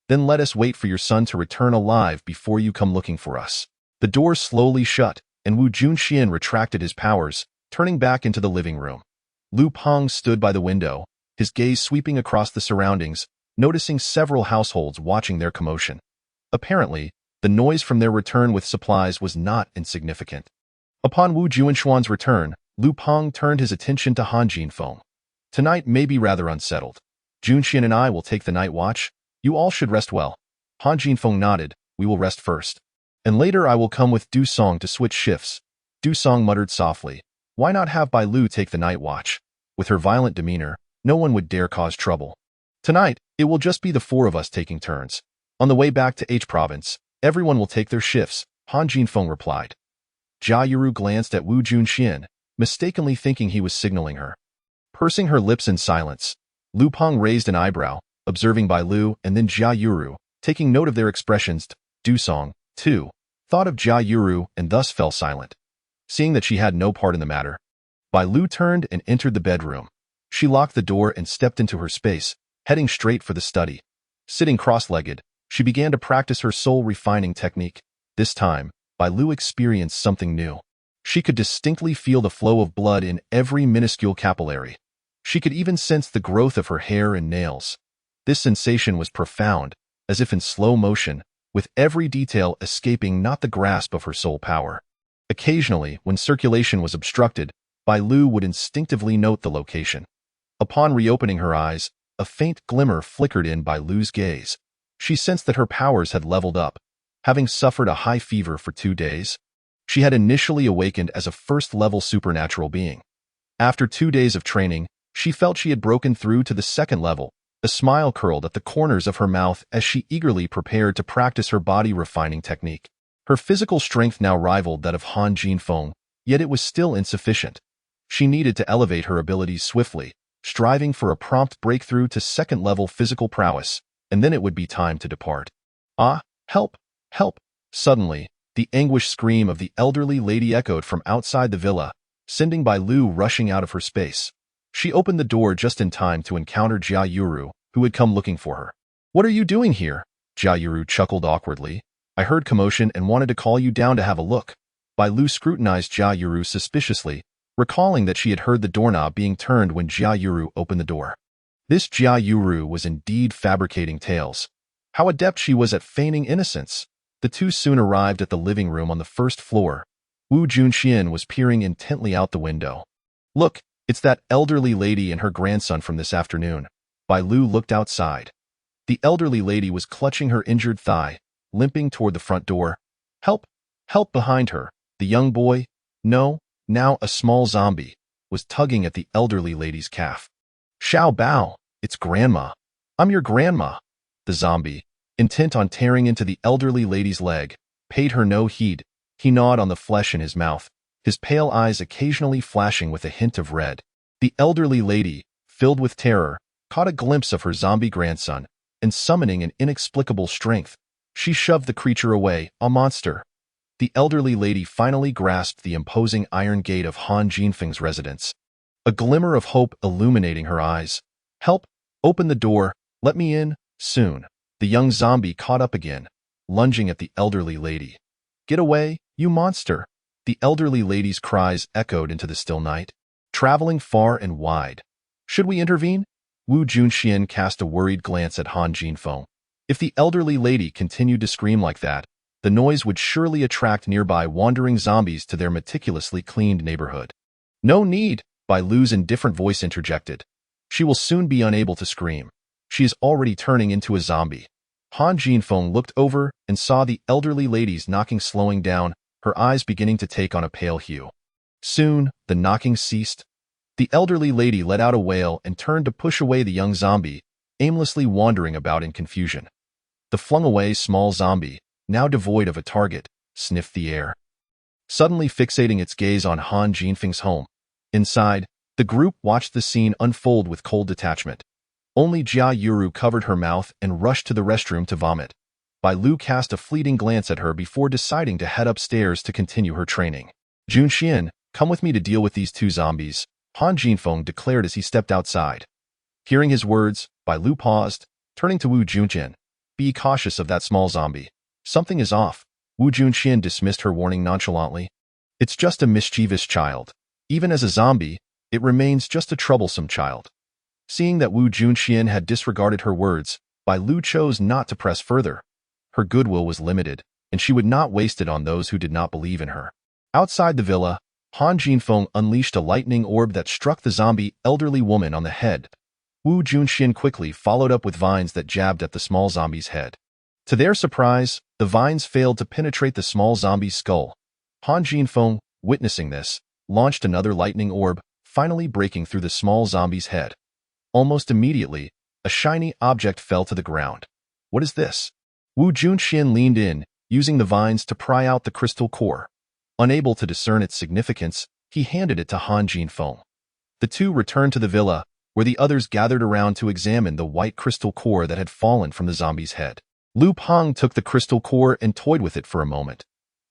"Then let us wait for your son to return alive before you come looking for us." The door slowly shut, and Wu Junxian retracted his powers, turning back into the living room. Lu Peng stood by the window, his gaze sweeping across the surroundings, noticing several households watching their commotion. Apparently, the noise from their return with supplies was not insignificant. Upon Wu Junxian's return, Lu Peng turned his attention to Han Jinfeng. "Tonight may be rather unsettled. Junxian and I will take the night watch. You all should rest well." Han Jinfeng nodded. "We will rest first. And later I will come with Du Song to switch shifts." Du Song muttered softly, "Why not have Bai Lu take the night watch? With her violent demeanor, no one would dare cause trouble. Tonight, it will just be the 4 of us taking turns. On the way back to H Province, everyone will take their shifts," Han Jinfeng replied. Jia Yuru glanced at Wu Junxian, mistakenly thinking he was signaling her. Pursing her lips in silence, Lu Peng raised an eyebrow, observing Bai Lu and then Jia Yuru, taking note of their expressions. Du Song, too, thought of Jia Yuru and thus fell silent. Seeing that she had no part in the matter, Bai Lu turned and entered the bedroom. She locked the door and stepped into her space, heading straight for the study. Sitting cross-legged, she began to practice her soul-refining technique. This time, Bai Lu experienced something new. She could distinctly feel the flow of blood in every minuscule capillary. She could even sense the growth of her hair and nails. This sensation was profound, as if in slow motion, with every detail escaping not the grasp of her soul power. Occasionally, when circulation was obstructed, Bai Lu would instinctively note the location. Upon reopening her eyes, a faint glimmer flickered in Bai Lu's gaze. She sensed that her powers had leveled up. Having suffered a high fever for 2 days, she had initially awakened as a first-level supernatural being. After 2 days of training, she felt she had broken through to the second level. A smile curled at the corners of her mouth as she eagerly prepared to practice her body-refining technique. Her physical strength now rivaled that of Han Jinfeng, yet it was still insufficient. She needed to elevate her abilities swiftly, striving for a prompt breakthrough to second-level physical prowess, and then it would be time to depart. Ah, help! Help! Suddenly, the anguished scream of the elderly lady echoed from outside the villa, sending Bai Lu rushing out of her space. She opened the door just in time to encounter Jia Yuru, who had come looking for her. "What are you doing here?" Jia Yuru chuckled awkwardly. "I heard commotion and wanted to call you down to have a look." Bai Lu scrutinized Jia Yuru suspiciously, recalling that she had heard the doorknob being turned when Jia Yuru opened the door. This Jia Yuru was indeed fabricating tales. How adept she was at feigning innocence! The two soon arrived at the living room on the first floor. Wu Junxian was peering intently out the window. "Look, it's that elderly lady and her grandson from this afternoon." Bai Lu looked outside. The elderly lady was clutching her injured thigh, limping toward the front door. "Help! Help!" Behind her, the young boy, no, now a small zombie, was tugging at the elderly lady's calf. "Xiao Bao, it's Grandma. I'm your grandma." The zombie, intent on tearing into the elderly lady's leg, paid her no heed. He gnawed on the flesh in his mouth, his pale eyes occasionally flashing with a hint of red. The elderly lady, filled with terror, caught a glimpse of her zombie grandson, and summoning an inexplicable strength, she shoved the creature away, a monster. The elderly lady finally grasped the imposing iron gate of Han Jinfeng's residence. A glimmer of hope illuminating her eyes. "Help! Open the door! Let me in, soon!" The young zombie caught up again, lunging at the elderly lady. "Get away, you monster!" The elderly lady's cries echoed into the still night, traveling far and wide. "Should we intervene?" Wu Junxian cast a worried glance at Han Jinfeng. If the elderly lady continued to scream like that, the noise would surely attract nearby wandering zombies to their meticulously cleaned neighborhood. "No need," Bai Lu's indifferent voice interjected. "She will soon be unable to scream. She is already turning into a zombie." Han Jinfeng looked over and saw the elderly lady's knocking slowing down, her eyes beginning to take on a pale hue. Soon, the knocking ceased. The elderly lady let out a wail and turned to push away the young zombie, aimlessly wandering about in confusion. The flung-away small zombie, now devoid of a target, sniffed the air, suddenly fixating its gaze on Han Jinfeng's home. Inside, the group watched the scene unfold with cold detachment. Only Jia Yuru covered her mouth and rushed to the restroom to vomit. Bai Lu cast a fleeting glance at her before deciding to head upstairs to continue her training. "Junxian, come with me to deal with these two zombies," Han Jinfeng declared as he stepped outside. Hearing his words, Bai Lu paused, turning to Wu Junxian. "Be cautious of that small zombie. Something is off." Wu Junxian dismissed her warning nonchalantly. "It's just a mischievous child. Even as a zombie, it remains just a troublesome child." Seeing that Wu Junxian had disregarded her words, Bai Lu chose not to press further. Her goodwill was limited, and she would not waste it on those who did not believe in her. Outside the villa, Han Jinfeng unleashed a lightning orb that struck the zombie elderly woman on the head. Wu Junxian quickly followed up with vines that jabbed at the small zombie's head. To their surprise, the vines failed to penetrate the small zombie's skull. Han Jinfeng, witnessing this, launched another lightning orb, finally breaking through the small zombie's head. Almost immediately, a shiny object fell to the ground. "What is this?" Wu Junxian leaned in, using the vines to pry out the crystal core. Unable to discern its significance, he handed it to Han Jinfeng. The two returned to the villa, where the others gathered around to examine the white crystal core that had fallen from the zombie's head. Lu Peng took the crystal core and toyed with it for a moment.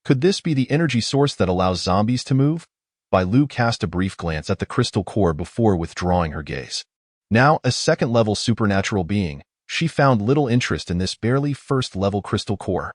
Could this be the energy source that allows zombies to move? Bai Lu cast a brief glance at the crystal core before withdrawing her gaze. Now a second-level supernatural being, she found little interest in this barely first-level crystal core.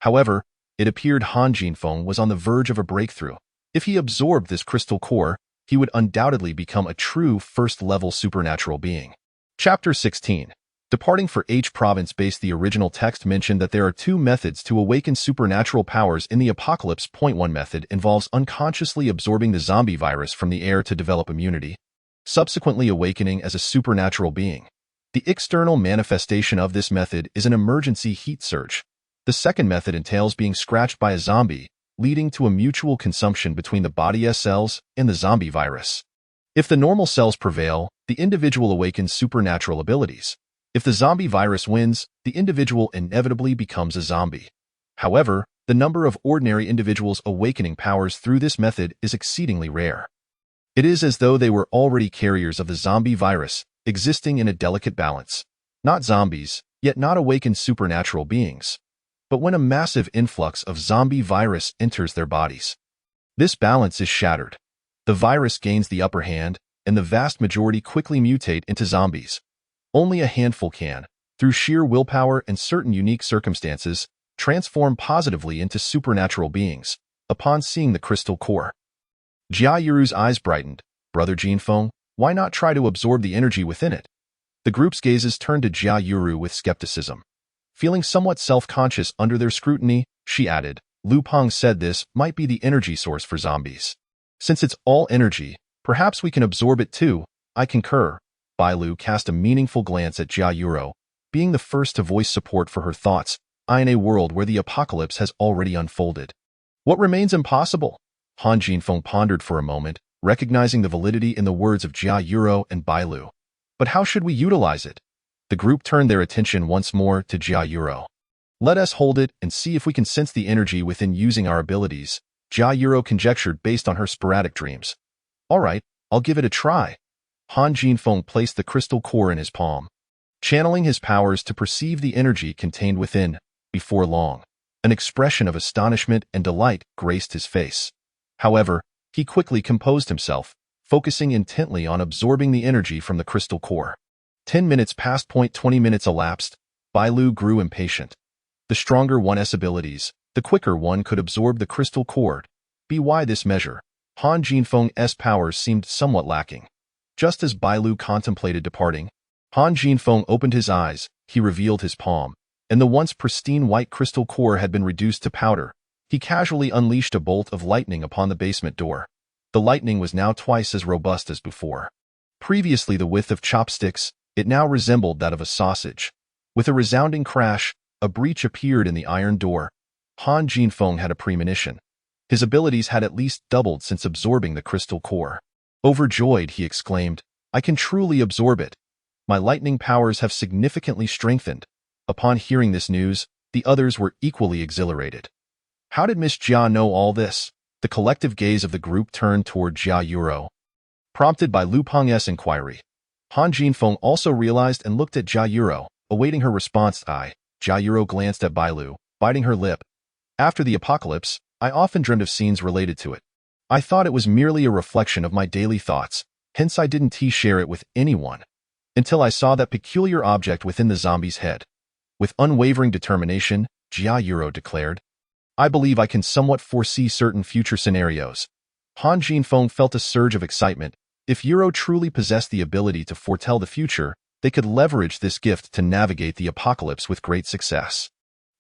However, it appeared Han Jinfeng was on the verge of a breakthrough. If he absorbed this crystal core, he would undoubtedly become a true first-level supernatural being. Chapter 16. Departing for H province base, the original text mentioned that there are two methods to awaken supernatural powers in the Apocalypse. Point 1 method involves unconsciously absorbing the zombie virus from the air to develop immunity, subsequently awakening as a supernatural being. The external manifestation of this method is an emergency heat surge. The second method entails being scratched by a zombie, leading to a mutual consumption between the body's cells and the zombie virus. If the normal cells prevail, the individual awakens supernatural abilities. If the zombie virus wins, the individual inevitably becomes a zombie. However, the number of ordinary individuals awakening powers through this method is exceedingly rare. It is as though they were already carriers of the zombie virus, existing in a delicate balance. Not zombies, yet not awakened supernatural beings. But when a massive influx of zombie virus enters their bodies, this balance is shattered. The virus gains the upper hand, and the vast majority quickly mutate into zombies. Only a handful can, through sheer willpower and certain unique circumstances, transform positively into supernatural beings, upon seeing the crystal core. Jia Yuru's eyes brightened. Brother Jinfeng, why not try to absorb the energy within it? The group's gazes turned to Jia Yuru with skepticism. Feeling somewhat self-conscious under their scrutiny, she added, Lu Peng said this might be the energy source for zombies. Since it's all energy, perhaps we can absorb it too. I concur. Bai Lu cast a meaningful glance at Jia Yuro, being the first to voice support for her thoughts, in a world where the apocalypse has already unfolded. What remains impossible? Han Jinfeng pondered for a moment, recognizing the validity in the words of Jia Yuro and Bai Lu. But how should we utilize it? The group turned their attention once more to Jia Yuro. Let us hold it and see if we can sense the energy within using our abilities, Jia Yuro conjectured based on her sporadic dreams. All right, I'll give it a try. Han Jinfeng placed the crystal core in his palm, channeling his powers to perceive the energy contained within. Before long, an expression of astonishment and delight graced his face. However, he quickly composed himself, focusing intently on absorbing the energy from the crystal core. 10 minutes passed. 20 minutes elapsed. Bai Lu grew impatient. The stronger one's abilities, the quicker one could absorb the crystal core. By this measure, Han Jinfeng's powers seemed somewhat lacking. Just as Bai Lu contemplated departing, Han Jinfeng opened his eyes, he revealed his palm, and the once pristine white crystal core had been reduced to powder. He casually unleashed a bolt of lightning upon the basement door. The lightning was now twice as robust as before. Previously the width of chopsticks, it now resembled that of a sausage. With a resounding crash, a breach appeared in the iron door. Han Jinfeng had a premonition. His abilities had at least doubled since absorbing the crystal core. Overjoyed, he exclaimed, I can truly absorb it. My lightning powers have significantly strengthened. Upon hearing this news, the others were equally exhilarated. How did Miss Jia know all this? The collective gaze of the group turned toward Jia Yuro. Prompted by Lu Peng's inquiry, Han Jinfeng also realized and looked at Jia Yuro, awaiting her response. Jia Yuro glanced at Bai Lu, biting her lip. After the apocalypse, I often dreamed of scenes related to it. I thought it was merely a reflection of my daily thoughts, hence I didn't share it with anyone. Until I saw that peculiar object within the zombie's head. With unwavering determination, Jia Yuro declared, I believe I can somewhat foresee certain future scenarios. Han Jinfeng felt a surge of excitement. If Yuro truly possessed the ability to foretell the future, they could leverage this gift to navigate the apocalypse with great success.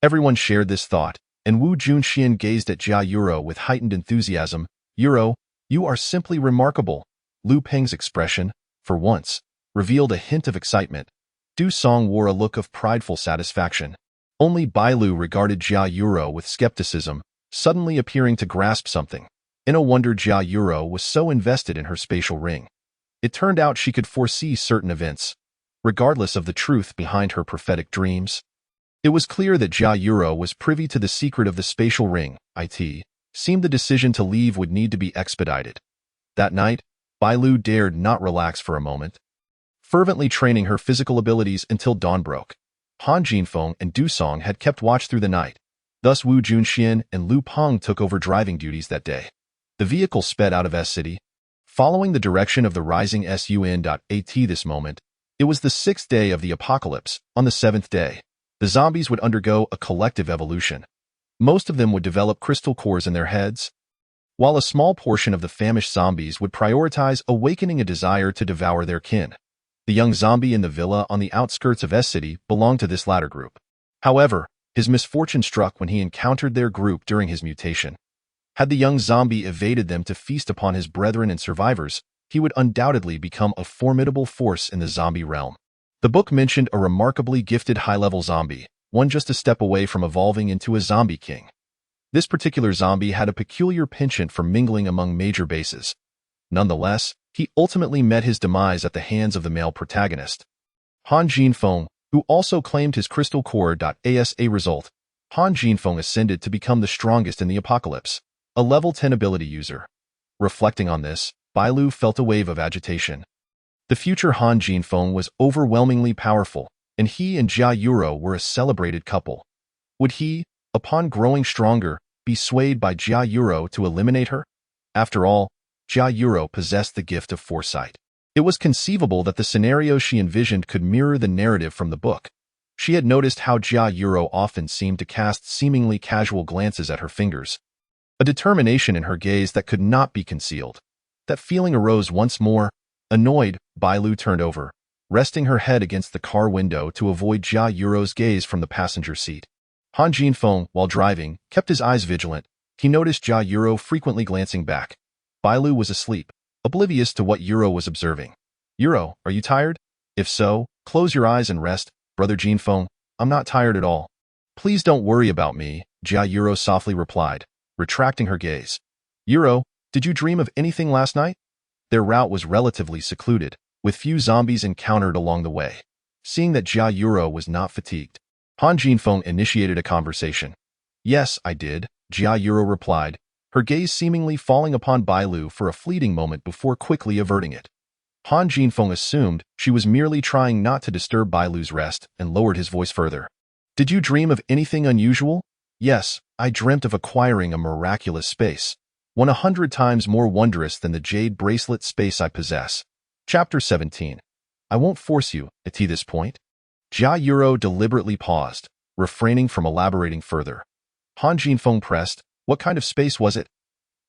Everyone shared this thought, and Wu Junxian gazed at Jia Yuro with heightened enthusiasm. Yuro, you are simply remarkable. Lu Peng's expression, for once, revealed a hint of excitement. Du Song wore a look of prideful satisfaction. Only Bai Lu regarded Jia Yuro with skepticism, suddenly appearing to grasp something. No wonder Jia Yuro was so invested in her spatial ring. It turned out she could foresee certain events, regardless of the truth behind her prophetic dreams. It was clear that Jia Yuro was privy to the secret of the spatial ring. It seemed the decision to leave would need to be expedited. That night, Bai Lu dared not relax for a moment, fervently training her physical abilities until dawn broke. Han Jinfeng and Du Song had kept watch through the night. Thus Wu Junxian and Lu Peng took over driving duties that day. The vehicle sped out of S-City, following the direction of the rising sun.at. This moment, it was the 6th day of the apocalypse. On the 7th day, the zombies would undergo a collective evolution. Most of them would develop crystal cores in their heads, while a small portion of the famished zombies would prioritize awakening a desire to devour their kin. The young zombie in the villa on the outskirts of S-City belonged to this latter group. However, his misfortune struck when he encountered their group during his mutation. Had the young zombie evaded them to feast upon his brethren and survivors, he would undoubtedly become a formidable force in the zombie realm. The book mentioned a remarkably gifted high-level zombie, one just a step away from evolving into a zombie king. This particular zombie had a peculiar penchant for mingling among major bases. Nonetheless, he ultimately met his demise at the hands of the male protagonist. Han Jinfeng, who also claimed his crystal core. As a result, Han Jinfeng ascended to become the strongest in the apocalypse, a level 10 ability user. Reflecting on this, Bailu felt a wave of agitation. The future Han Jinfeng was overwhelmingly powerful, and he and Jia Yuro were a celebrated couple. Would he, upon growing stronger, be swayed by Jia Yuro to eliminate her? After all, Jia Yuro possessed the gift of foresight. It was conceivable that the scenario she envisioned could mirror the narrative from the book. She had noticed how Jia Yuro often seemed to cast seemingly casual glances at her fingers, a determination in her gaze that could not be concealed. That feeling arose once more. Annoyed, Bailu turned over, resting her head against the car window to avoid Jia Yuro's gaze from the passenger seat. Han Jinfeng, while driving, kept his eyes vigilant. He noticed Jia Yuro frequently glancing back. Bailu was asleep, oblivious to what Yuro was observing. Yuro, are you tired? If so, close your eyes and rest, brother Jinfeng. I'm not tired at all. Please don't worry about me, Jia Yuro softly replied, retracting her gaze. Yuro, did you dream of anything last night? Their route was relatively secluded, with few zombies encountered along the way. Seeing that Jia Yuro was not fatigued, Han Jinfeng initiated a conversation. Yes, I did, Jia Yuro replied, her gaze seemingly falling upon Bailu for a fleeting moment before quickly averting it. Han Jinfeng assumed she was merely trying not to disturb Bailu's rest and lowered his voice further. Did you dream of anything unusual? Yes, I dreamt of acquiring a miraculous space, 100 times more wondrous than the jade bracelet space I possess. Chapter 17. I won't force you, at this point. Jia Yuro deliberately paused, refraining from elaborating further. Han Jinfeng pressed, what kind of space was it?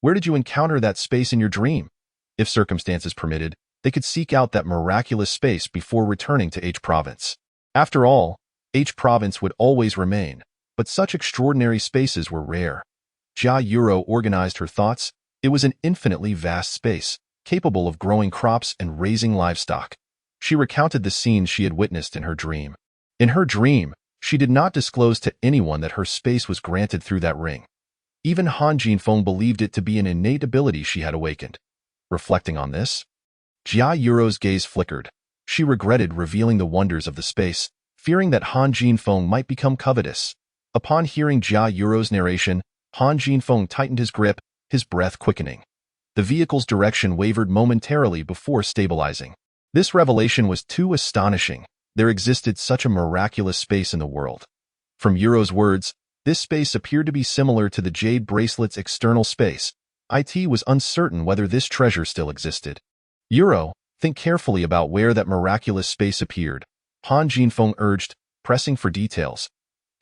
Where did you encounter that space in your dream? If circumstances permitted, they could seek out that miraculous space before returning to H Province. After all, H Province would always remain, but such extraordinary spaces were rare. Jia Yuro organized her thoughts. It was an infinitely vast space, capable of growing crops and raising livestock. She recounted the scenes she had witnessed in her dream. In her dream, she did not disclose to anyone that her space was granted through that ring. Even Han Jinfeng believed it to be an innate ability she had awakened. Reflecting on this, Jia Yuro's gaze flickered. She regretted revealing the wonders of the space, fearing that Han Jinfeng might become covetous. Upon hearing Jia Yuro's narration, Han Jinfeng tightened his grip, his breath quickening. The vehicle's direction wavered momentarily before stabilizing. This revelation was too astonishing. There existed such a miraculous space in the world. From Yuro's words, this space appeared to be similar to the jade bracelet's external space. It was uncertain whether this treasure still existed. Yuro, think carefully about where that miraculous space appeared, Han Jinfeng urged, pressing for details.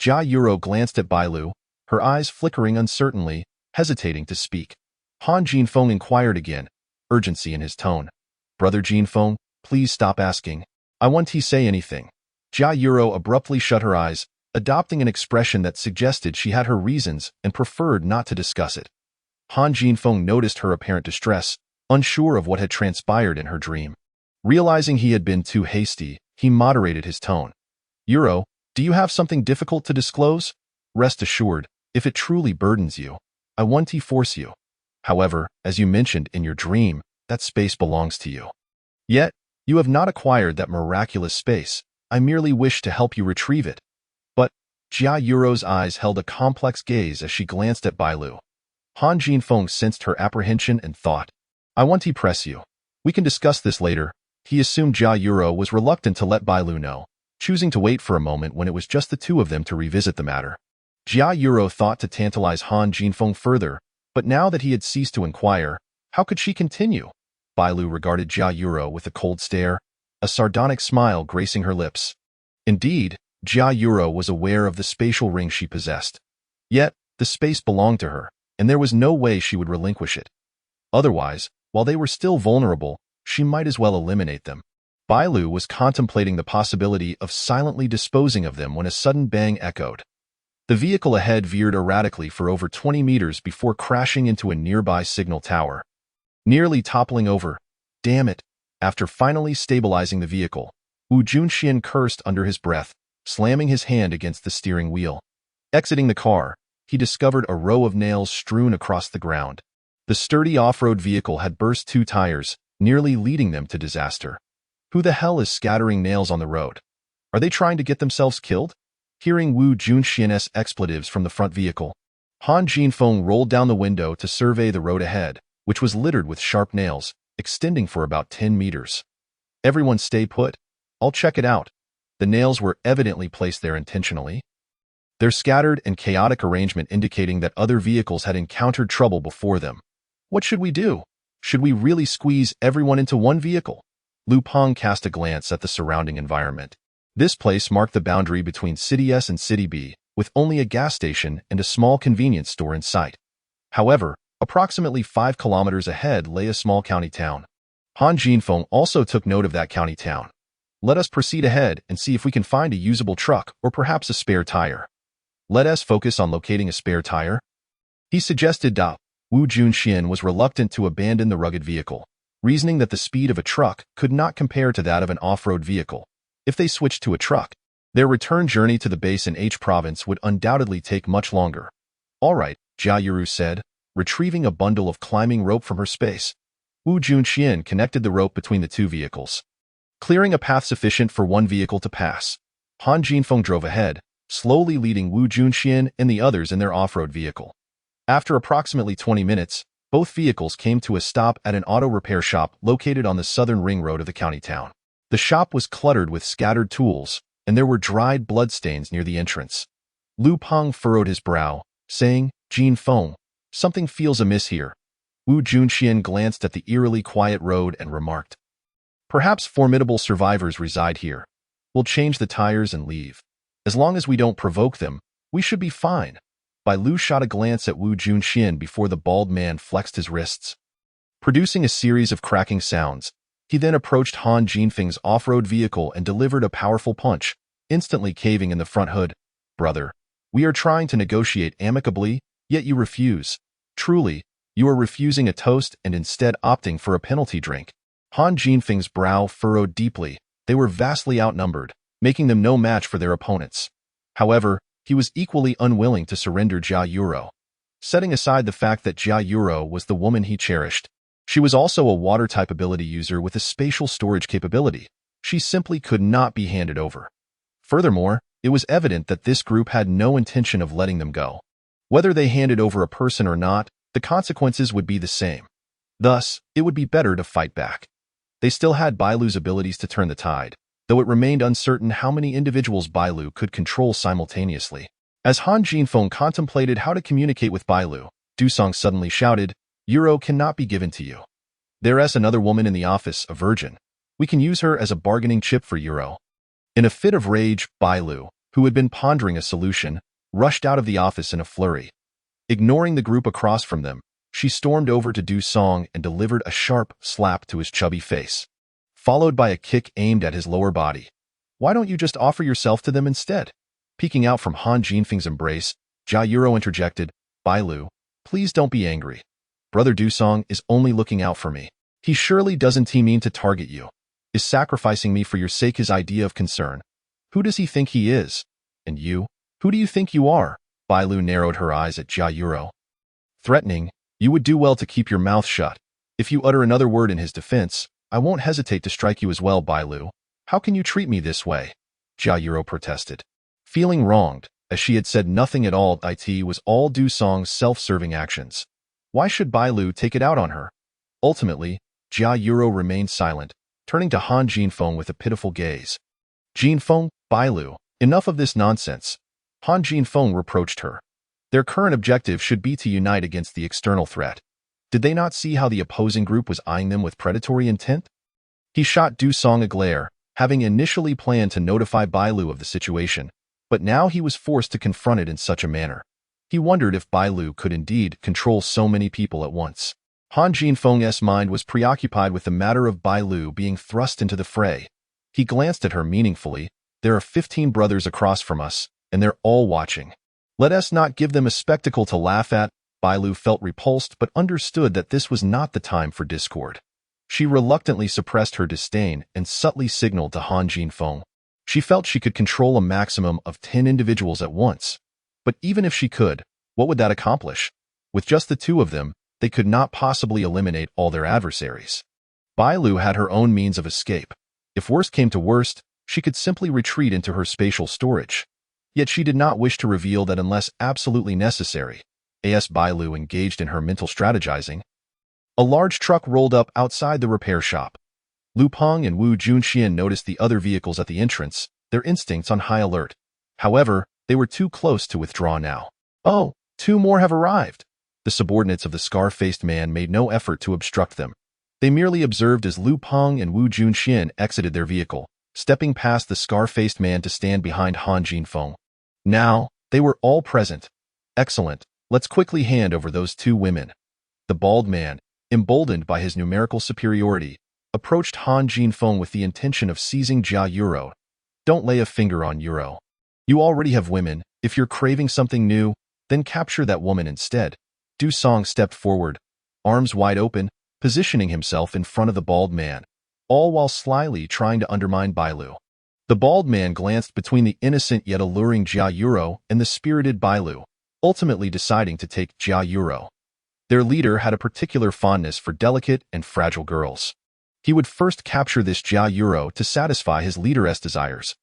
Jia Yuro glanced at Bailu, her eyes flickering uncertainly, hesitating to speak. Han Jinfeng inquired again, urgency in his tone. Brother Jinfeng, please stop asking. I want to say anything. Jia Yuro abruptly shut her eyes, adopting an expression that suggested she had her reasons and preferred not to discuss it. Han Jinfeng noticed her apparent distress, unsure of what had transpired in her dream. Realizing he had been too hasty, he moderated his tone. Yuro, do you have something difficult to disclose? Rest assured, if it truly burdens you, I won't force you. However, as you mentioned in your dream, that space belongs to you. Yet, you have not acquired that miraculous space. I merely wish to help you retrieve it. But, Jia Yuro's eyes held a complex gaze as she glanced at Bailu. Han Jinfeng sensed her apprehension and thought, I want to press you. We can discuss this later. He assumed Jia Yuro was reluctant to let Bailu know, choosing to wait for a moment when it was just the two of them to revisit the matter. Jia Yuro thought to tantalize Han Jinfeng further, but now that he had ceased to inquire, how could she continue? Bailu regarded Jia Yuro with a cold stare, a sardonic smile gracing her lips. Indeed, Jia Yuro was aware of the spatial ring she possessed. Yet, the space belonged to her, and there was no way she would relinquish it. Otherwise, while they were still vulnerable, she might as well eliminate them. Bai Lu was contemplating the possibility of silently disposing of them when a sudden bang echoed. The vehicle ahead veered erratically for over 20 meters before crashing into a nearby signal tower, nearly toppling over. Damn it! After finally stabilizing the vehicle, Wu Junxian cursed under his breath, slamming his hand against the steering wheel. Exiting the car, he discovered a row of nails strewn across the ground. The sturdy off-road vehicle had burst 2 tires, nearly leading them to disaster. Who the hell is scattering nails on the road? Are they trying to get themselves killed? Hearing Wu Junxian's expletives from the front vehicle, Han Jinfeng rolled down the window to survey the road ahead, which was littered with sharp nails, extending for about 10 meters. Everyone stay put. I'll check it out. The nails were evidently placed there intentionally, their scattered and chaotic arrangement indicating that other vehicles had encountered trouble before them. What should we do? Should we really squeeze everyone into one vehicle? Lu Peng cast a glance at the surrounding environment. This place marked the boundary between City S and City B, with only a gas station and a small convenience store in sight. However, approximately 5 kilometers ahead lay a small county town. Han Jinfeng also took note of that county town. Let us proceed ahead and see if we can find a usable truck or perhaps a spare tire. Let us focus on locating a spare tire, he suggested. Wu Junxian was reluctant to abandon the rugged vehicle, reasoning that the speed of a truck could not compare to that of an off-road vehicle. If they switched to a truck, their return journey to the base in H province would undoubtedly take much longer. All right, Jia Yuru said, retrieving a bundle of climbing rope from her space. Wu Junxian connected the rope between the 2 vehicles, clearing a path sufficient for one vehicle to pass. Han Jinfeng drove ahead, slowly leading Wu Junxian and the others in their off-road vehicle. After approximately 20 minutes, both vehicles came to a stop at an auto repair shop located on the southern ring road of the county town. The shop was cluttered with scattered tools, and there were dried bloodstains near the entrance. Lu Peng furrowed his brow, saying, Jinfeng, something feels amiss here. Wu Junxian glanced at the eerily quiet road and remarked, perhaps formidable survivors reside here. We'll change the tires and leave. As long as we don't provoke them, we should be fine. Bai Lu shot a glance at Wu Junxian before the bald man flexed his wrists, producing a series of cracking sounds. He then approached Han Jinfeng's off-road vehicle and delivered a powerful punch, instantly caving in the front hood. Brother, we are trying to negotiate amicably, yet you refuse. Truly, you are refusing a toast and instead opting for a penalty drink. Han Jinfeng's brow furrowed deeply. They were vastly outnumbered, making them no match for their opponents. However, he was equally unwilling to surrender Jia Yuro. Setting aside the fact that Jia Yuro was the woman he cherished, she was also a water-type ability user with a spatial storage capability. She simply could not be handed over. Furthermore, it was evident that this group had no intention of letting them go. Whether they handed over a person or not, the consequences would be the same. Thus, it would be better to fight back. They still had Bai Lu's abilities to turn the tide, though it remained uncertain how many individuals Bai Lu could control simultaneously. As Han Jinfeng contemplated how to communicate with Bai Lu, Dusong suddenly shouted, Euro cannot be given to you. There's another woman in the office, a virgin. We can use her as a bargaining chip for Euro. In a fit of rage, Bai Lu, who had been pondering a solution, rushed out of the office in a flurry. Ignoring the group across from them, she stormed over to Dusong and delivered a sharp slap to his chubby face, followed by a kick aimed at his lower body. Why don't you just offer yourself to them instead? Peeking out from Han Jinfeng's embrace, Jia Yuro interjected, Bai Lu, please don't be angry. Brother Dusong is only looking out for me. He surely doesn't mean to target you. Is sacrificing me for your sake his idea of concern? Who does he think he is? And you? Who do you think you are? Bai Lu narrowed her eyes at Jia Yuro. Threatening, you would do well to keep your mouth shut. If you utter another word in his defense, I won't hesitate to strike you as well, Bai Lu. How can you treat me this way? Jia Yuro protested. Feeling wronged, as she had said nothing at all, it was all Dusong's self-serving actions. Why should Bai Lu take it out on her? Ultimately, Jia Yuro remained silent, turning to Han Jinfeng with a pitiful gaze. Jinfeng, Bai Lu, enough of this nonsense. Han Jinfeng reproached her. Their current objective should be to unite against the external threat. Did they not see how the opposing group was eyeing them with predatory intent? He shot Dusong a glare, having initially planned to notify Bai Lu of the situation, but now he was forced to confront it in such a manner. He wondered if Bai Lu could indeed control so many people at once. Han Jinfeng's mind was preoccupied with the matter of Bai Lu being thrust into the fray, He glanced at her meaningfully. There are 15 brothers across from us, and they're all watching. Let us not give them a spectacle to laugh at. Bailu felt repulsed but understood that this was not the time for discord. She reluctantly suppressed her disdain and subtly signaled to Han Jinfeng. She felt she could control a maximum of 10 individuals at once. But even if she could, what would that accomplish? With just the two of them, they could not possibly eliminate all their adversaries. Bailu had her own means of escape. If worst came to worst, she could simply retreat into her spatial storage. Yet she did not wish to reveal that unless absolutely necessary. As Bailu engaged in her mental strategizing, a large truck rolled up outside the repair shop. Lu Peng and Wu Junxian noticed the other vehicles at the entrance, their instincts on high alert. However, they were too close to withdraw now. Oh, 2 more have arrived. The subordinates of the scar-faced man made no effort to obstruct them. They merely observed as Lu Peng and Wu Junxian exited their vehicle, stepping past the scar-faced man to stand behind Han Jinfeng. Now, they were all present. Excellent. Let's quickly hand over those 2 women. The bald man, emboldened by his numerical superiority, approached Han Jinfeng with the intention of seizing Jia Yuro. Don't lay a finger on Yuro. You already have women. If you're craving something new, then capture that woman instead. Du Song stepped forward, arms wide open, positioning himself in front of the bald man, all while slyly trying to undermine Bailu. The bald man glanced between the innocent yet alluring Jia Yuro and the spirited Bailu, ultimately deciding to take Jia Yuro. Their leader had a particular fondness for delicate and fragile girls. He would first capture this Jia Yuro to satisfy his leaderess' desires.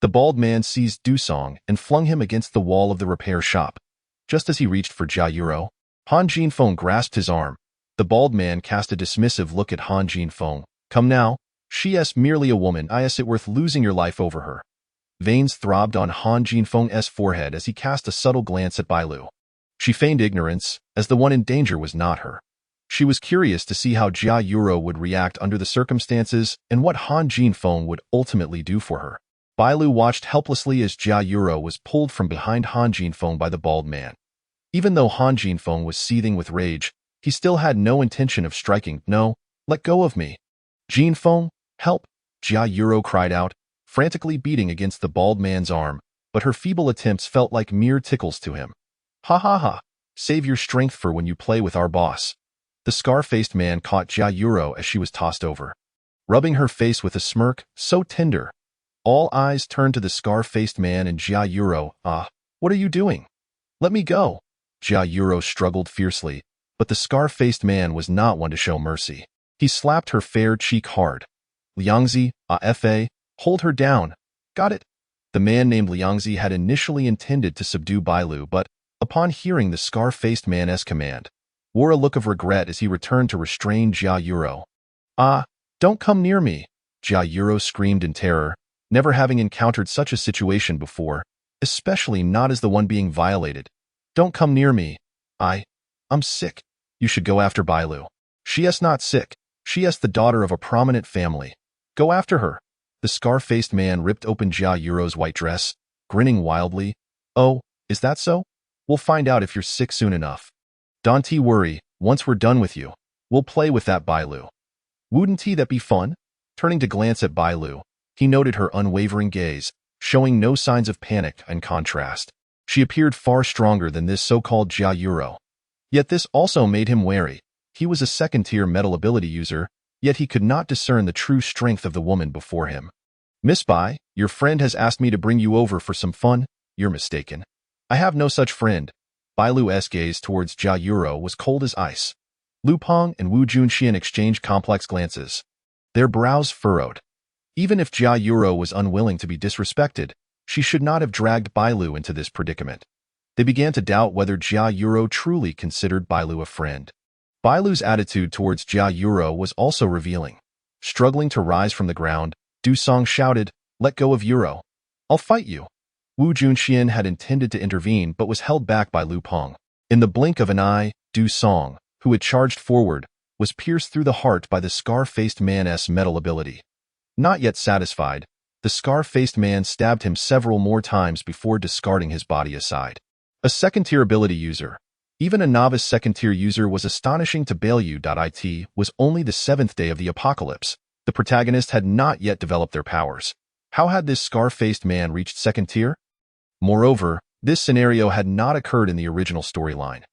The bald man seized Du Song and flung him against the wall of the repair shop. Just as he reached for Jia Yuro, Han Jinfeng grasped his arm. The bald man cast a dismissive look at Han Jinfeng. Come now, she is merely a woman. Is it worth losing your life over her? Veins throbbed on Han Jinfeng's forehead as he cast a subtle glance at Bailu. She feigned ignorance, as the one in danger was not her. She was curious to see how Jia Yuro would react under the circumstances and what Han Jinfeng would ultimately do for her. Bailu watched helplessly as Jia Yuro was pulled from behind Han Jinfeng by the bald man. Even though Han Jinfeng was seething with rage, he still had no intention of striking. No, let go of me. Jinfeng, help! Jia Yuro cried out, frantically beating against the bald man's arm, but her feeble attempts felt like mere tickles to him. Ha ha ha, save your strength for when you play with our boss. The scar-faced man caught Jia Yuro as she was tossed over, rubbing her face with a smirk so tender. All eyes turned to the scar-faced man and Jia Yuro. What are you doing? Let me go. Jia Yuro struggled fiercely, but the scar-faced man was not one to show mercy. He slapped her fair cheek hard. Liangzi, AFA, hold her down. Got it? The man named Liangzi had initially intended to subdue Bailu, but, upon hearing the scar-faced man's command, wore a look of regret as he returned to restrain Jia Yuro. Don't come near me, Jia Yuro screamed in terror, never having encountered such a situation before, especially not as the one being violated. Don't come near me. I'm sick. You should go after Bailu. She is not sick. She is the daughter of a prominent family. Go after her. The scar-faced man ripped open Jia Yuro's white dress, grinning wildly. Oh, is that so? We'll find out if you're sick soon enough. Don't worry, once we're done with you, we'll play with that Bailu. Wouldn't that be fun? Turning to glance at Bailu, he noted her unwavering gaze, showing no signs of panic in contrast. She appeared far stronger than this so-called Jia Yuro. Yet this also made him wary. He was a second-tier metal ability user, yet he could not discern the true strength of the woman before him. Miss Bai, your friend has asked me to bring you over for some fun. You're mistaken. I have no such friend. Bailu's gaze towards Jia Yuro was cold as ice. Lu Peng and Wu Junxian exchanged complex glances. Their brows furrowed. Even if Jia Yuro was unwilling to be disrespected, she should not have dragged Bailu into this predicament. They began to doubt whether Jia Yuro truly considered Bailu a friend. Bailu's attitude towards Jia Yuro was also revealing. Struggling to rise from the ground, Du Song shouted, "Let go of Yuro. I'll fight you." Wu Junxian had intended to intervene but was held back by Lu Peng. In the blink of an eye, Du Song, who had charged forward, was pierced through the heart by the scar-faced man's metal ability. Not yet satisfied, the scar-faced man stabbed him several more times before discarding his body aside. A second-tier ability user. Even a novice second-tier user was astonishing to Bailu. It was only the 7th day of the apocalypse. The protagonist had not yet developed their powers. How had this scar-faced man reached second tier? Moreover, this scenario had not occurred in the original storyline.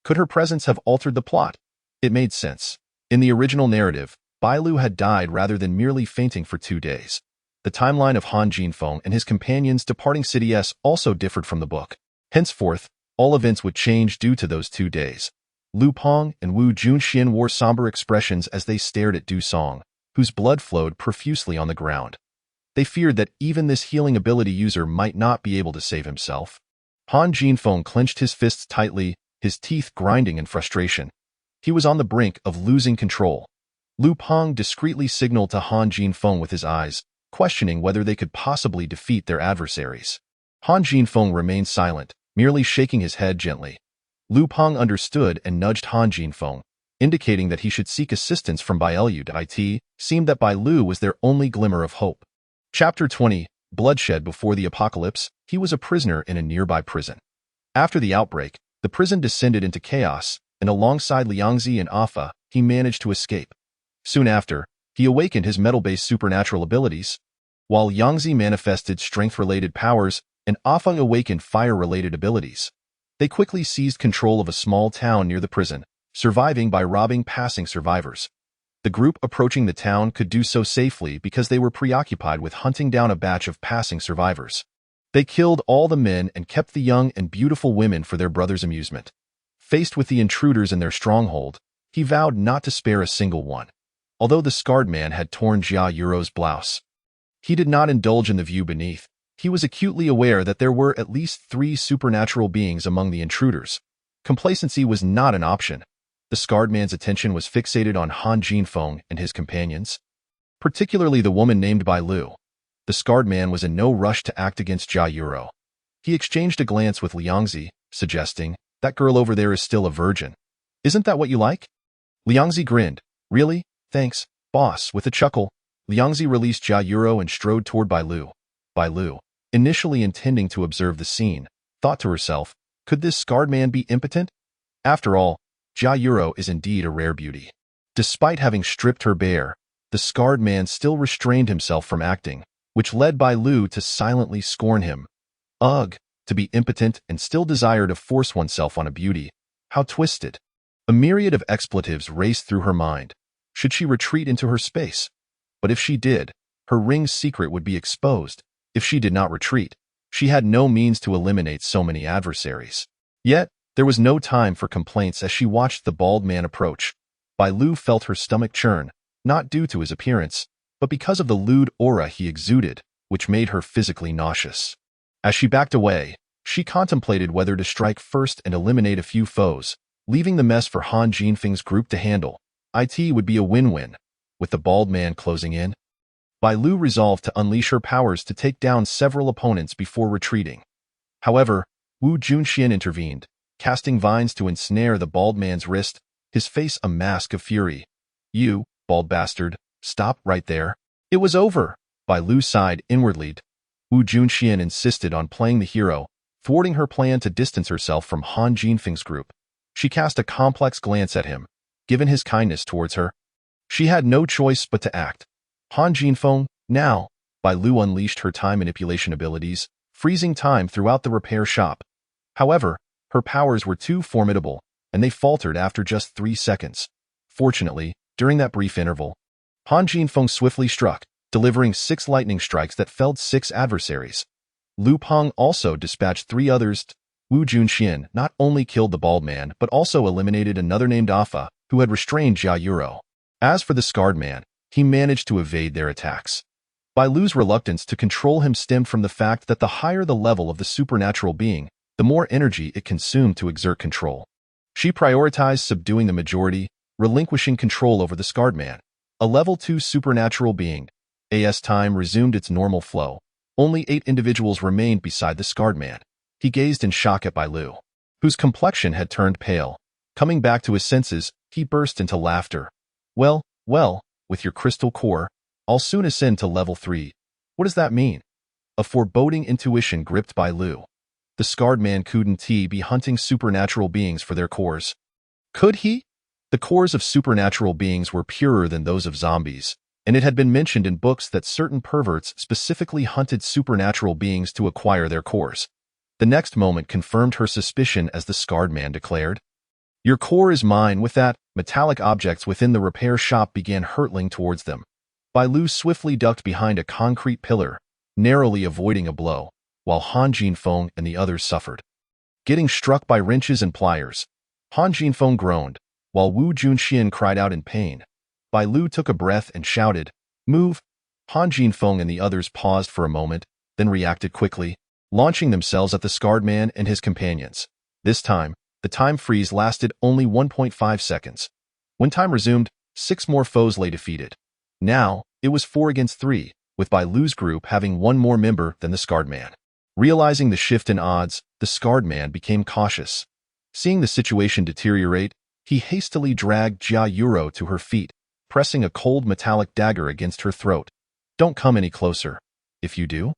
Could her presence have altered the plot? It made sense. In the original narrative, Bai Lu had died rather than merely fainting for 2 days. The timeline of Han Jinfeng and his companions departing City S also differed from the book. Henceforth, all events would change due to those 2 days. Lu Peng and Wu Junxian wore somber expressions as they stared at Du Song, whose blood flowed profusely on the ground. They feared that even this healing ability user might not be able to save himself. Han Jinfeng clenched his fists tightly, his teeth grinding in frustration. He was on the brink of losing control. Lu Peng discreetly signaled to Han Jinfeng with his eyes, questioning whether they could possibly defeat their adversaries. Han Jinfeng remained silent, merely shaking his head gently. Lu Peng understood and nudged Han Jinfeng, indicating that he should seek assistance from Bai Lu. It seemed that Bai Lu was their only glimmer of hope. Chapter 20, Bloodshed Before the Apocalypse. He was a prisoner in a nearby prison. After the outbreak, the prison descended into chaos, and alongside Liangzi and Afa, he managed to escape. Soon after, he awakened his metal-based supernatural abilities. While Yangzi manifested strength-related powers, and Afa awakened fire-related abilities. They quickly seized control of a small town near the prison, surviving by robbing passing survivors. The group approaching the town could do so safely because they were preoccupied with hunting down a batch of passing survivors. They killed all the men and kept the young and beautiful women for their brother's amusement. Faced with the intruders in their stronghold, he vowed not to spare a single one. Although the scarred man had torn Jia Yuro's blouse, he did not indulge in the view beneath. He was acutely aware that there were at least 3 supernatural beings among the intruders. Complacency was not an option. The scarred man's attention was fixated on Han Jinfeng and his companions, particularly the woman named Bai Lu. The scarred man was in no rush to act against Jia Yuro. He exchanged a glance with Liangzi, suggesting, "That girl over there is still a virgin. Isn't that what you like?" Liangzi grinned. "Really? Thanks, boss." With a chuckle, Liangzi released Jia Yuro and strode toward Bai Lu. Bai Lu, initially intending to observe the scene, thought to herself, could this scarred man be impotent? After all, Jia Yuro is indeed a rare beauty. Despite having stripped her bare, the scarred man still restrained himself from acting, which led Bai Lu to silently scorn him. Ugh, to be impotent and still desire to force oneself on a beauty. How twisted. A myriad of expletives raced through her mind. Should she retreat into her space? But if she did, her ring's secret would be exposed. If she did not retreat, she had no means to eliminate so many adversaries. Yet, there was no time for complaints as she watched the bald man approach. Bai Lu felt her stomach churn, not due to his appearance, but because of the lewd aura he exuded, which made her physically nauseous. As she backed away, she contemplated whether to strike first and eliminate a few foes, leaving the mess for Han Jinfeng's group to handle. It would be a win-win. With the bald man closing in, Bai Lu resolved to unleash her powers to take down several opponents before retreating. However, Wu Junxian intervened, casting vines to ensnare the bald man's wrist, his face a mask of fury. "You, bald bastard, stop right there." It was over. Bai Lu sighed inwardly. Wu Junxian insisted on playing the hero, thwarting her plan to distance herself from Han Jinfeng's group. She cast a complex glance at him. Given his kindness towards her, she had no choice but to act. Han Jinfeng, now. Bai Lu unleashed her time manipulation abilities, freezing time throughout the repair shop. However, her powers were too formidable, and they faltered after just 3 seconds. Fortunately, during that brief interval, Han Jinfeng swiftly struck, delivering 6 lightning strikes that felled 6 adversaries. Lu Peng also dispatched 3 others. Wu Junxian not only killed the bald man but also eliminated another named Afa, who had restrained Jia Yuro. As for the scarred man, he managed to evade their attacks. Bai Lu's reluctance to control him stemmed from the fact that the higher the level of the supernatural being, the more energy it consumed to exert control. She prioritized subduing the majority, relinquishing control over the scarred man. A level 2 supernatural being, as time resumed its normal flow, only 8 individuals remained beside the scarred man. He gazed in shock at Bai Lu, whose complexion had turned pale. Coming back to his senses, he burst into laughter. Well, with your crystal core, I'll soon ascend to level 3. What does that mean?" A foreboding intuition gripped Bai Lu. The scarred man couldn't be hunting supernatural beings for their cores. Could he? The cores of supernatural beings were purer than those of zombies, and it had been mentioned in books that certain perverts specifically hunted supernatural beings to acquire their cores. The next moment confirmed her suspicion as the scarred man declared, "Your core is mine." With that, metallic objects within the repair shop began hurtling towards them. Bai Lu swiftly ducked behind a concrete pillar, narrowly avoiding a blow, while Han Jinfeng and the others suffered, getting struck by wrenches and pliers. Han Jinfeng groaned, while Wu Junxian cried out in pain. Bai Lu took a breath and shouted, "Move!" Han Jinfeng and the others paused for a moment, then reacted quickly, launching themselves at the scarred man and his companions. This time, the time freeze lasted only 1.5 seconds. When time resumed, 6 more foes lay defeated. Now, it was 4 against 3, with Bai Lu's group having 1 more member than the scarred man. Realizing the shift in odds, the scarred man became cautious. Seeing the situation deteriorate, he hastily dragged Jia Yuro to her feet, pressing a cold metallic dagger against her throat. "Don't come any closer. If you do,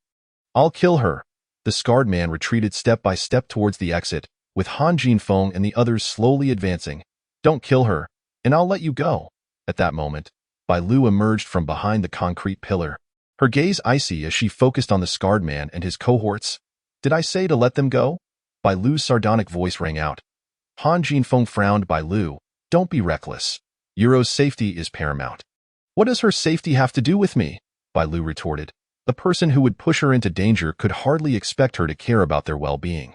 I'll kill her." The scarred man retreated step by step towards the exit, with Han Jinfeng and the others slowly advancing. "Don't kill her, and I'll let you go." At that moment, Bai Lu emerged from behind the concrete pillar, her gaze icy as she focused on the scarred man and his cohorts. "Did I say to let them go?" Bai Lu's sardonic voice rang out. Han Jinfeng frowned. "Bai Lu, don't be reckless. Yuro's safety is paramount." "What does her safety have to do with me?" Bai Lu retorted. "The person who would push her into danger could hardly expect her to care about their well-being.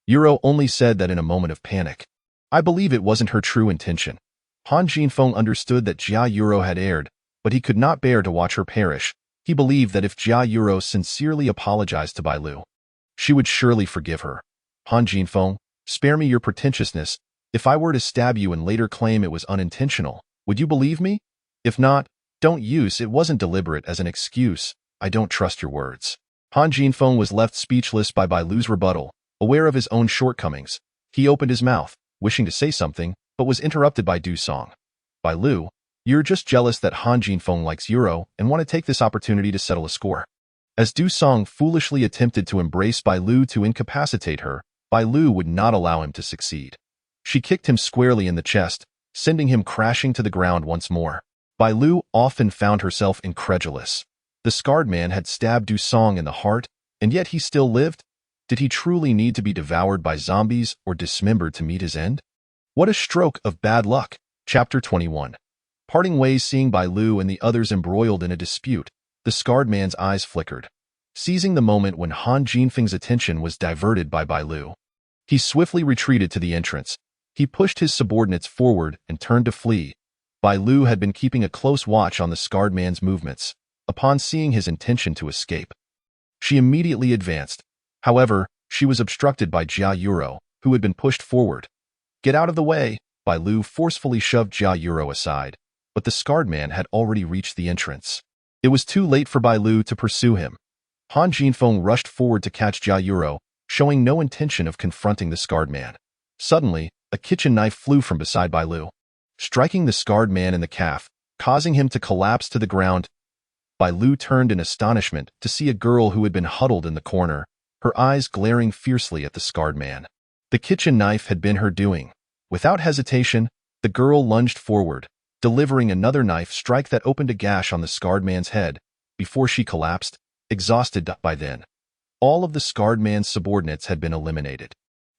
Yuro only said that in a moment of panic. I believe it wasn't her true intention." Han Jinfeng understood that Jia Yuro had erred, but he could not bear to watch her perish. He believed that if Jia Yuro sincerely apologized to Bai Lu, she would surely forgive her. "Han Jinfeng, spare me your pretentiousness. If I were to stab you and later claim it was unintentional, would you believe me? If not, don't use it wasn't deliberate as an excuse. I don't trust your words." Han Jinfeng was left speechless by Bai Lu's rebuttal. Aware of his own shortcomings, he opened his mouth, wishing to say something, but was interrupted by Du Song. "Bai Lu, you're just jealous that Han Jinfeng likes Yuro and want to take this opportunity to settle a score." As Du Song foolishly attempted to embrace Bai Lu to incapacitate her, Bai Lu would not allow him to succeed. She kicked him squarely in the chest, sending him crashing to the ground once more. Bai Lu often found herself incredulous. The scarred man had stabbed Du Song in the heart, and yet he still lived? Did he truly need to be devoured by zombies or dismembered to meet his end? What a stroke of bad luck. Chapter 21. Parting ways. Seeing Bai Lu and the others embroiled in a dispute, the scarred man's eyes flickered. Seizing the moment when Han Jinfeng's attention was diverted by Bai Lu, he swiftly retreated to the entrance. He pushed his subordinates forward and turned to flee. Bai Lu had been keeping a close watch on the scarred man's movements. Upon seeing his intention to escape, she immediately advanced. However, she was obstructed by Jia Yuro, who had been pushed forward. "Get out of the way!" Bai Lu forcefully shoved Jia Yuro aside, but the scarred man had already reached the entrance. It was too late for Bai Lu to pursue him. Han Jinfeng rushed forward to catch Jia Yuro, showing no intention of confronting the scarred man. Suddenly, a kitchen knife flew from beside Bai Lu, striking the scarred man in the calf, causing him to collapse to the ground. Bai Lu turned in astonishment to see a girl who had been huddled in the corner, her eyes glaring fiercely at the scarred man. The kitchen knife had been her doing. Without hesitation, the girl lunged forward, delivering another knife strike that opened a gash on the scarred man's head, before she collapsed, exhausted. By then, all of the scarred man's subordinates had been eliminated.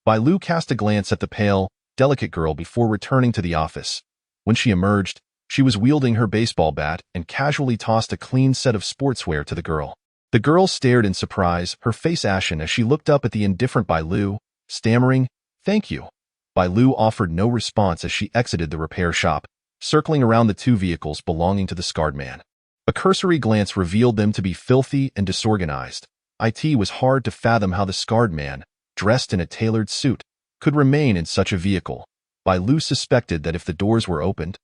Bai Lu cast a glance at the pale, delicate girl before returning to the office. When she emerged, she was wielding her baseball bat and casually tossed a clean set of sportswear to the girl. The girl stared in surprise, her face ashen as she looked up at the indifferent Bai Lu, stammering, "Thank you." Bai Lu offered no response as she exited the repair shop, circling around the 2 vehicles belonging to the scarred man. A cursory glance revealed them to be filthy and disorganized. It was hard to fathom how the scarred man, dressed in a tailored suit, could remain in such a vehicle. Bai Lu suspected that if the doors were opened,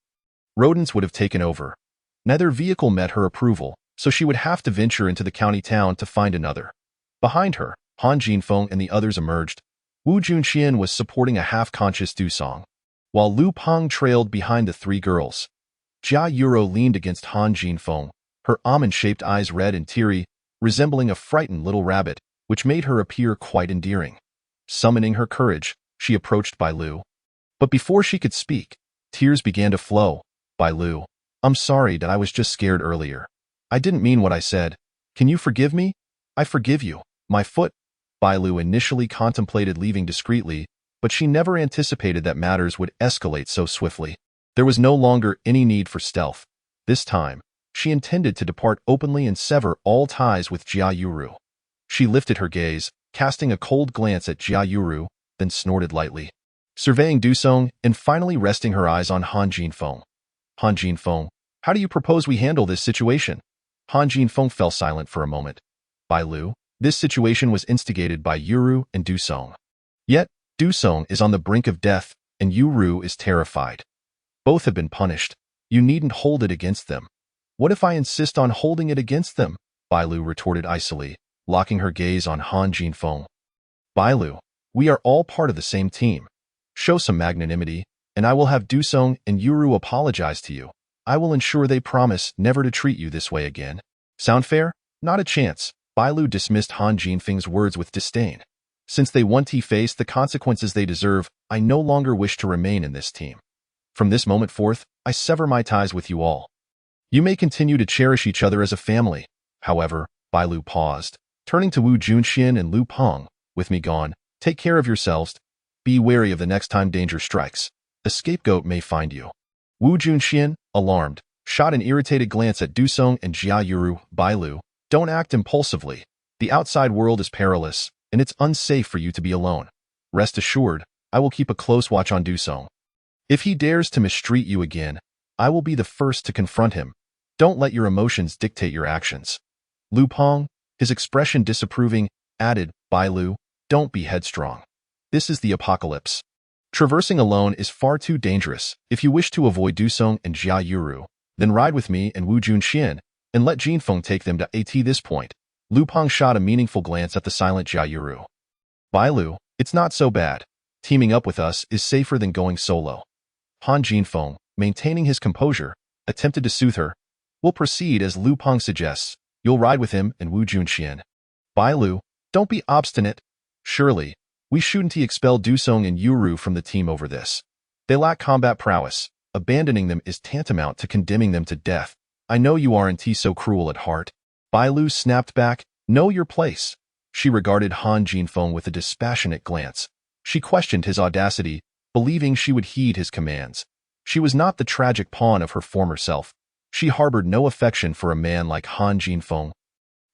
rodents would have taken over. Neither vehicle met her approval, so she would have to venture into the county town to find another. Behind her, Han Jinfeng and the others emerged. Wu Junxian was supporting a half-conscious Du Song, while Lu Peng trailed behind the 3 girls. Jia Yuro leaned against Han Jinfeng, her almond-shaped eyes red and teary, resembling a frightened little rabbit, which made her appear quite endearing. Summoning her courage, she approached Bai Lu. But before she could speak, tears began to flow. "Bai Lu, I'm sorry that I was just scared earlier. I didn't mean what I said. Can you forgive me? I forgive you. My foot. Bailu initially contemplated leaving discreetly, but she never anticipated that matters would escalate so swiftly. There was no longer any need for stealth. This time, she intended to depart openly and sever all ties with Jia Yuru. She lifted her gaze, casting a cold glance at Jia Yuru, then snorted lightly, surveying Dusong and finally resting her eyes on Han Jinfeng. Han Jinfeng, how do you propose we handle this situation? Han Jinfeng fell silent for a moment. Bailu, this situation was instigated by Yuru and Dusong. Yet, Dusong is on the brink of death, and Yuru is terrified. Both have been punished. You needn't hold it against them. What if I insist on holding it against them? Bailu retorted icily, locking her gaze on Han Jinfeng. Bailu, we are all part of the same team. Show some magnanimity, and I will have Dusong and Yuru apologize to you. I will ensure they promise never to treat you this way again. Sound fair? Not a chance. Bailu dismissed Han Jinfeng's words with disdain. Since they want to face the consequences they deserve, I no longer wish to remain in this team. From this moment forth, I sever my ties with you all. You may continue to cherish each other as a family. However, Bailu paused, turning to Wu Junxian and Lu Peng. With me gone, take care of yourselves. Be wary of the next time danger strikes. A scapegoat may find you. Wu Junxian, alarmed, shot an irritated glance at Dusong and Jia Yuru. Bailu, don't act impulsively. The outside world is perilous, and it's unsafe for you to be alone. Rest assured, I will keep a close watch on Dusong. If he dares to mistreat you again, I will be the first to confront him. Don't let your emotions dictate your actions. Lu Peng, his expression disapproving, added, Bailu, don't be headstrong. This is the apocalypse. Traversing alone is far too dangerous. If you wish to avoid Dusong and Jia Yuru, then ride with me and Wu Junxian, and let Jinfeng take them to this point. Lu Peng shot a meaningful glance at the silent Jia Yuru. Bailu, it's not so bad. Teaming up with us is safer than going solo. Han Jinfeng, maintaining his composure, attempted to soothe her. We'll proceed as Lu Peng suggests. You'll ride with him and Wu Junxian. Bailu, don't be obstinate. Surely, we shouldn't expel Dusong and Yuru from the team over this. They lack combat prowess. Abandoning them is tantamount to condemning them to death. I know you aren't so cruel at heart. Bailu snapped back, know your place. She regarded Han Jinfeng with a dispassionate glance. She questioned his audacity, believing she would heed his commands. She was not the tragic pawn of her former self. She harbored no affection for a man like Han Jinfeng,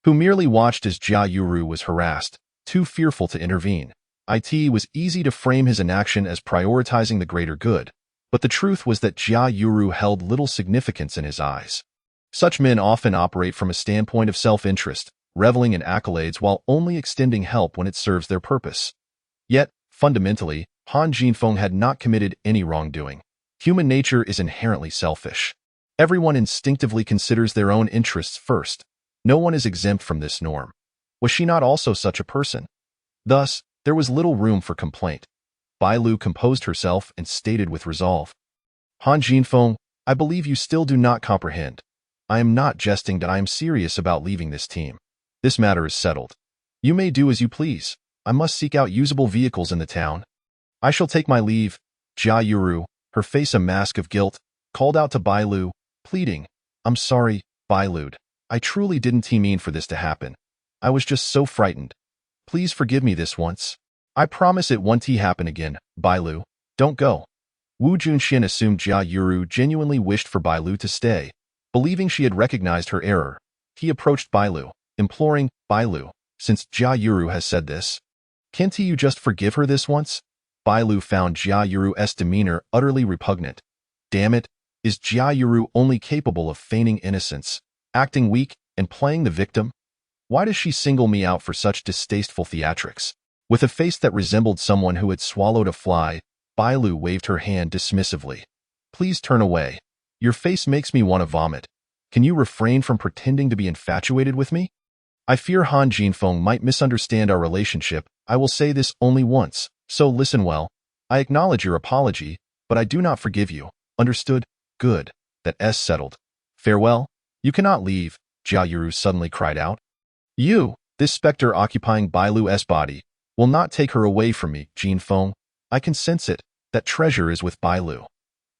who merely watched as Jia Yuru was harassed, too fearful to intervene. It was easy to frame his inaction as prioritizing the greater good, but the truth was that Jia Yuru held little significance in his eyes. Such men often operate from a standpoint of self-interest, reveling in accolades while only extending help when it serves their purpose. Yet, fundamentally, Han Jinfeng had not committed any wrongdoing. Human nature is inherently selfish. Everyone instinctively considers their own interests first. No one is exempt from this norm. Was she not also such a person? Thus, there was little room for complaint. Bailu composed herself and stated with resolve, Han Jinfeng, I believe you still do not comprehend. I am not jesting that I am serious about leaving this team. This matter is settled. You may do as you please. I must seek out usable vehicles in the town. I shall take my leave. Jia Yuru, her face a mask of guilt, called out to Bailu, pleading, I'm sorry, Bailu. I truly didn't mean for this to happen. I was just so frightened. Please forgive me this once. I promise it won't happen again. Bailu, don't go. Wu Junxian assumed Jia Yuru genuinely wished for Bailu to stay. Believing she had recognized her error, he approached Bailu, imploring, Bailu, since Jia Yuru has said this, can't you just forgive her this once? Bailu found Jia Yuru's demeanor utterly repugnant. Damn it, is Jia Yuru only capable of feigning innocence, acting weak, and playing the victim? Why does she single me out for such distasteful theatrics? With a face that resembled someone who had swallowed a fly, Bailu waved her hand dismissively. Please turn away. Your face makes me want to vomit. Can you refrain from pretending to be infatuated with me? I fear Han Jinfeng might misunderstand our relationship. I will say this only once, so listen well. I acknowledge your apology, but I do not forgive you. Understood? Good. That's settled. Farewell. You cannot leave, Jia Yuru suddenly cried out. You, this specter occupying Bailu's body, will not take her away from me, Jinfeng. I can sense it. That treasure is with Bailu.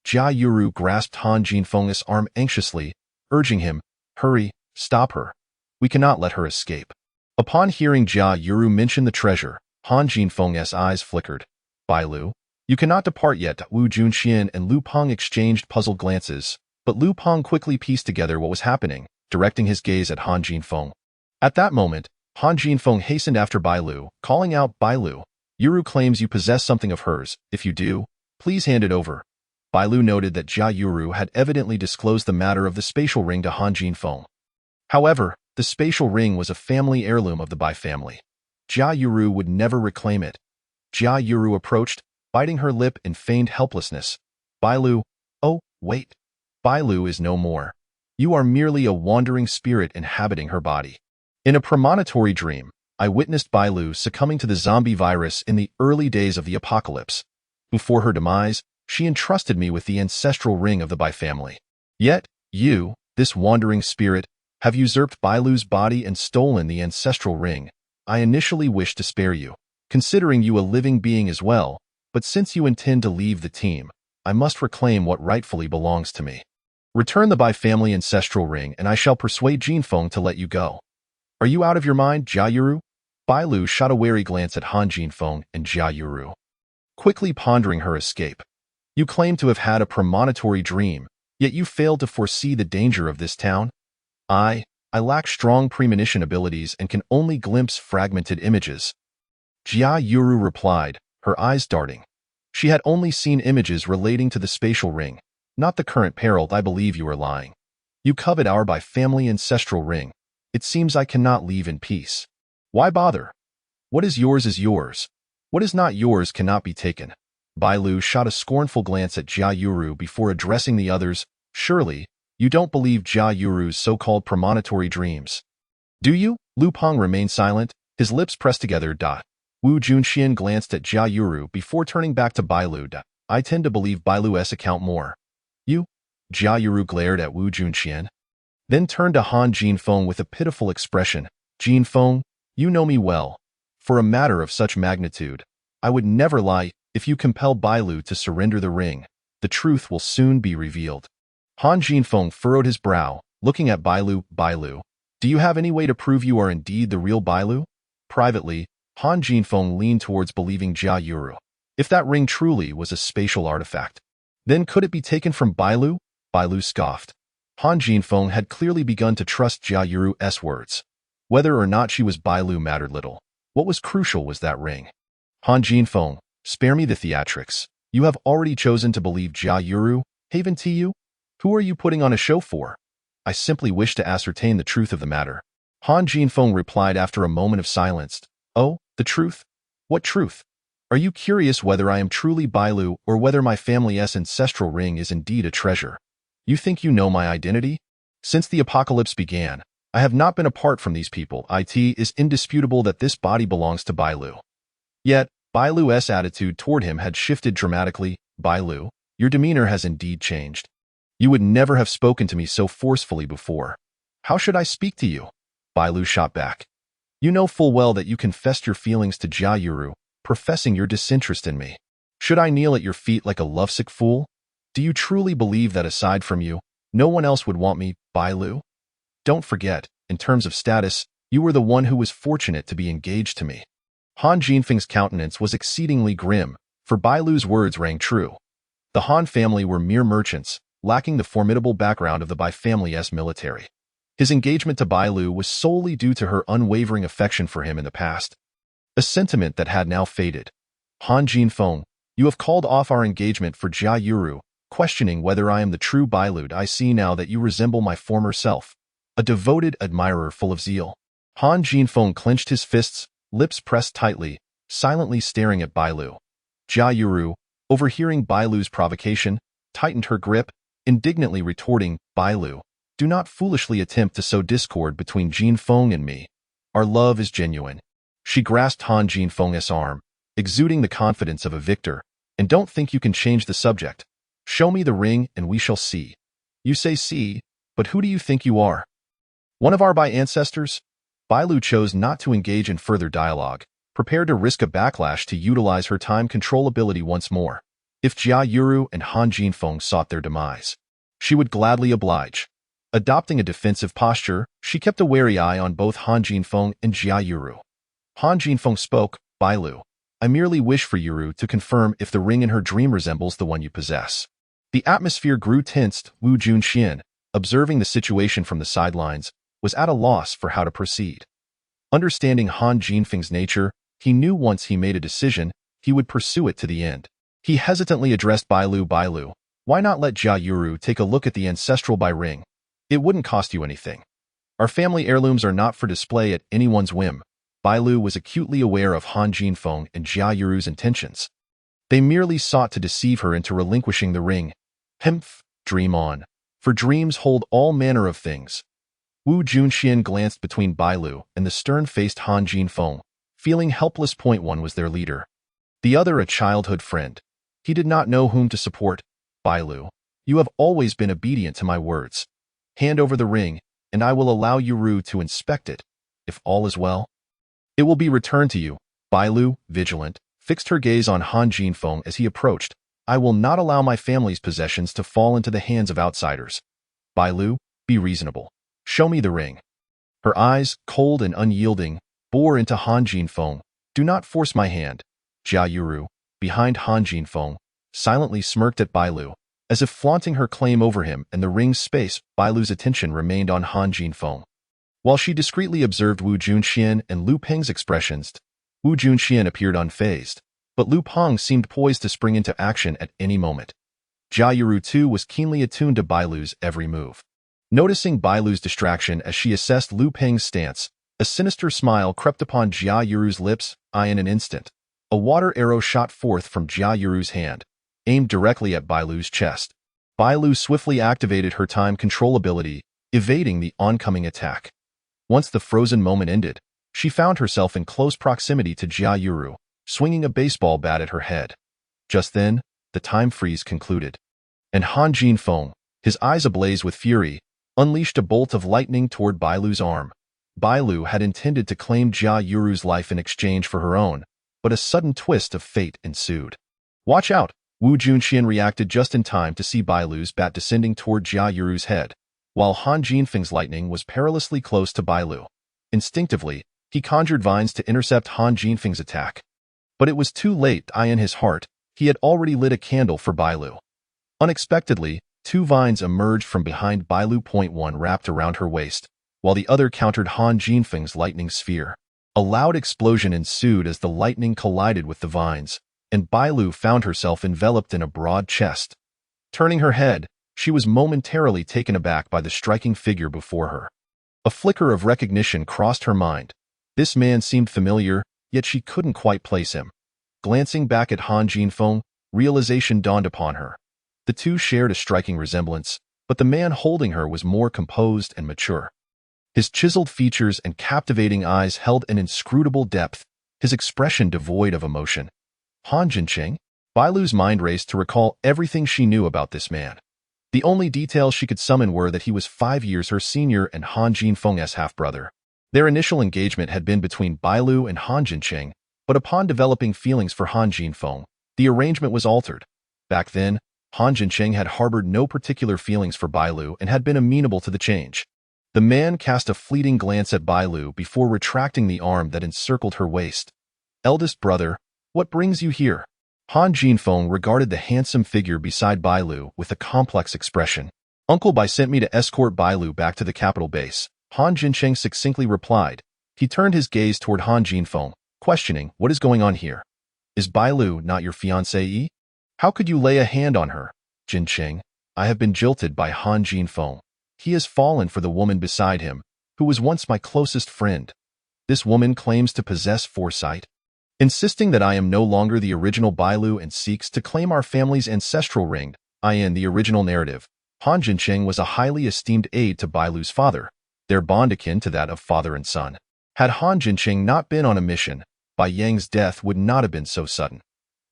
Jia Yuru grasped Han Jinfeng's arm anxiously, urging him, "Hurry, stop her. We cannot let her escape." Upon hearing Jia Yuru mention the treasure, Han Jinfeng's eyes flickered. "Bai Lu, you cannot depart yet." Wu Junxian and Lu Peng exchanged puzzled glances, but Lu Peng quickly pieced together what was happening, directing his gaze at Han Jinfeng. At that moment, Han Jinfeng hastened after Bai Lu, calling out, "Bai Lu, Yuru claims you possess something of hers. If you do, please hand it over." Bai Lu noted that Jia Yuru had evidently disclosed the matter of the spatial ring to Han Jinfeng. However, the spatial ring was a family heirloom of the Bai family. Jia Yuru would never reclaim it. Jia Yuru approached, biting her lip in feigned helplessness. "Bai Lu, oh, wait. Bai Lu is no more. You are merely a wandering spirit inhabiting her body." In a premonitory dream, I witnessed Bai Lu succumbing to the zombie virus in the early days of the apocalypse. Before her demise, she entrusted me with the ancestral ring of the Bai family. Yet, you, this wandering spirit, have usurped Bai Lu's body and stolen the ancestral ring. I initially wished to spare you, considering you a living being as well, but since you intend to leave the team, I must reclaim what rightfully belongs to me. Return the Bai family ancestral ring and I shall persuade Jinfeng to let you go. Are you out of your mind, Jia Yuru? Bai Lu shot a wary glance at Han Jinfeng and Jia Yuru, quickly pondering her escape. You claim to have had a premonitory dream, yet you failed to foresee the danger of this town? I lack strong premonition abilities and can only glimpse fragmented images. Jia Yuru replied, her eyes darting. She had only seen images relating to the spatial ring, not the current peril. I believe you are lying. You covet our Bai family ancestral ring. It seems I cannot leave in peace. Why bother? What is yours. What is not yours cannot be taken. Bai Lu shot a scornful glance at Jia Yuru before addressing the others. Surely, you don't believe Jia Yuru's so-called premonitory dreams. Do you? Lu Peng remained silent, his lips pressed together. Wu Junxian glanced at Jia Yuru before turning back to Bai Lu. I tend to believe Bai Lu's account more. You? Jia Yuru glared at Wu Junxian, then turned to Han Jinfeng with a pitiful expression. Jinfeng, you know me well. For a matter of such magnitude, I would never lie. If you compel Bai Lu to surrender the ring, the truth will soon be revealed. Han Jinfeng furrowed his brow, looking at Bai Lu. Bai Lu, do you have any way to prove you are indeed the real Bai Lu? Privately, Han Jinfeng leaned towards believing Jia Yuru. If that ring truly was a spatial artifact, then could it be taken from Bai Lu? Bai Lu scoffed. Han Jinfeng had clearly begun to trust Jia Yuru's words. Whether or not she was Bai Lu mattered little. What was crucial was that ring. Han Jinfeng, spare me the theatrics. You have already chosen to believe Jia Yuru, Haven Tu? Who are you putting on a show for? I simply wish to ascertain the truth of the matter. Han Jinfeng replied after a moment of silence. Oh, the truth? What truth? Are you curious whether I am truly Bai Lu or whether my family's ancestral ring is indeed a treasure? You think you know my identity? Since the apocalypse began, I have not been apart from these people. It is indisputable that this body belongs to Bai Lu. Yet, Bai Lu's attitude toward him had shifted dramatically. Bai Lu, your demeanor has indeed changed. You would never have spoken to me so forcefully before. How should I speak to you? Bai Lu shot back. You know full well that you confessed your feelings to Jia Yuru, professing your disinterest in me. Should I kneel at your feet like a lovesick fool? Do you truly believe that aside from you, no one else would want me, Bai Lu? Don't forget, in terms of status, you were the one who was fortunate to be engaged to me. Han Jinfeng's countenance was exceedingly grim, for Bai Lu's words rang true. The Han family were mere merchants, lacking the formidable background of the Bai family's military. His engagement to Bai Lu was solely due to her unwavering affection for him in the past, a sentiment that had now faded. Han Jinfeng, you have called off our engagement for Jia Yuru, questioning whether I am the true Bai Lu. I see now that you resemble my former self, a devoted admirer full of zeal. Han Jinfeng clenched his fists, lips pressed tightly, silently staring at Bai Lu. Jia Yuru, overhearing Bai Lu's provocation, tightened her grip, indignantly retorting, Bai Lu, do not foolishly attempt to sow discord between Jinfeng and me. Our love is genuine. She grasped Han Jinfeng's arm, exuding the confidence of a victor, and don't think you can change the subject. Show me the ring and we shall see. You say see, but who do you think you are? One of our Bai ancestors? Bai Lu chose not to engage in further dialogue, prepared to risk a backlash to utilize her time control ability once more. if Jia Yuru and Han Jinfeng sought their demise. She would gladly oblige. Adopting a defensive posture, she kept a wary eye on both Han Jinfeng and Jia Yuru. Han Jinfeng spoke, Bailu, I merely wish for Yuru to confirm if the ring in her dream resembles the one you possess. The atmosphere grew tensed. Wu Junxian, observing the situation from the sidelines, was at a loss for how to proceed. Understanding Han Jinfeng's nature, he knew once he made a decision, he would pursue it to the end. He hesitantly addressed Bailu, why not let Jia Yuru take a look at the ancestral Bai ring? It wouldn't cost you anything. Our family heirlooms are not for display at anyone's whim. Bailu was acutely aware of Han Jinfeng and Jia Yuru's intentions. They merely sought to deceive her into relinquishing the ring. Hemph, dream on. For dreams hold all manner of things. Wu Junxian glanced between Bailu and the stern-faced Han Jinfeng, feeling helpless. One was their leader. The other a childhood friend. He did not know whom to support. Bailu, you have always been obedient to my words. Hand over the ring, and I will allow Yuru to inspect it. If all is well, it will be returned to you. Bailu, vigilant, fixed her gaze on Han Jinfeng as he approached. I will not allow my family's possessions to fall into the hands of outsiders. Bailu, be reasonable. Show me the ring. Her eyes, cold and unyielding, bore into Han Jinfeng. Do not force my hand. Jia Yuru, behind Han Jinfeng, silently smirked at Bailu, as if flaunting her claim over him and the ring's space. Bailu's attention remained on Han Jinfeng. While she discreetly observed Wu Junxian and Lu Peng's expressions, Wu Junxian appeared unfazed, but Lu Peng seemed poised to spring into action at any moment. Jia Yuru too was keenly attuned to Bailu's every move. Noticing Bailu's distraction as she assessed Lu Peng's stance, a sinister smile crept upon Jia Yuru's lips. In an instant, a water arrow shot forth from Jia Yuru's hand, aimed directly at Bailu's chest. Bailu swiftly activated her time control ability, evading the oncoming attack. Once the frozen moment ended, she found herself in close proximity to Jia Yuru, swinging a baseball bat at her head. Just then, the time freeze concluded, and Han Jinfeng, his eyes ablaze with fury, unleashed a bolt of lightning toward Bailu's arm. Bailu had intended to claim Jia Yuru's life in exchange for her own, but a sudden twist of fate ensued. Watch out! Wu Junxian reacted just in time to see Bailu's bat descending toward Jia Yuru's head, while Han Jinfeng's lightning was perilously close to Bailu. Instinctively, he conjured vines to intercept Han Jinfeng's attack. But it was too late. In his heart, he had already lit a candle for Bailu. Unexpectedly, two vines emerged from behind Bailu. One wrapped around her waist, while the other countered Han Jinfeng's lightning sphere. A loud explosion ensued as the lightning collided with the vines, and Bailu found herself enveloped in a broad chest. Turning her head, she was momentarily taken aback by the striking figure before her. A flicker of recognition crossed her mind. This man seemed familiar, yet she couldn't quite place him. Glancing back at Han Jinfeng, realization dawned upon her. The two shared a striking resemblance, but the man holding her was more composed and mature. His chiseled features and captivating eyes held an inscrutable depth, his expression devoid of emotion. Han Jincheng? Bailu's mind raced to recall everything she knew about this man. The only details she could summon were that he was 5 years her senior and Han Jinfeng's half-brother. Their initial engagement had been between Bailu and Han Jincheng, but upon developing feelings for Han Jinfeng, the arrangement was altered. Back then, Han Jincheng had harbored no particular feelings for Bailu and had been amenable to the change. The man cast a fleeting glance at Bailu before retracting the arm that encircled her waist. Eldest brother, what brings you here? Han Jinfeng regarded the handsome figure beside Bailu with a complex expression. Uncle Bai sent me to escort Bailu back to the capital base, Han Jincheng succinctly replied. He turned his gaze toward Han Jinfeng, questioning, what is going on here? Is Bailu not your fiancée? How could you lay a hand on her? Jincheng, I have been jilted by Han Jinfeng. He has fallen for the woman beside him, who was once my closest friend. This woman claims to possess foresight, insisting that I am no longer the original Bailu and seeks to claim our family's ancestral ring. In the original narrative, Han Jincheng was a highly esteemed aide to Bailu's father, their bond akin to that of father and son. Had Han Jincheng not been on a mission, Bai Yang's death would not have been so sudden.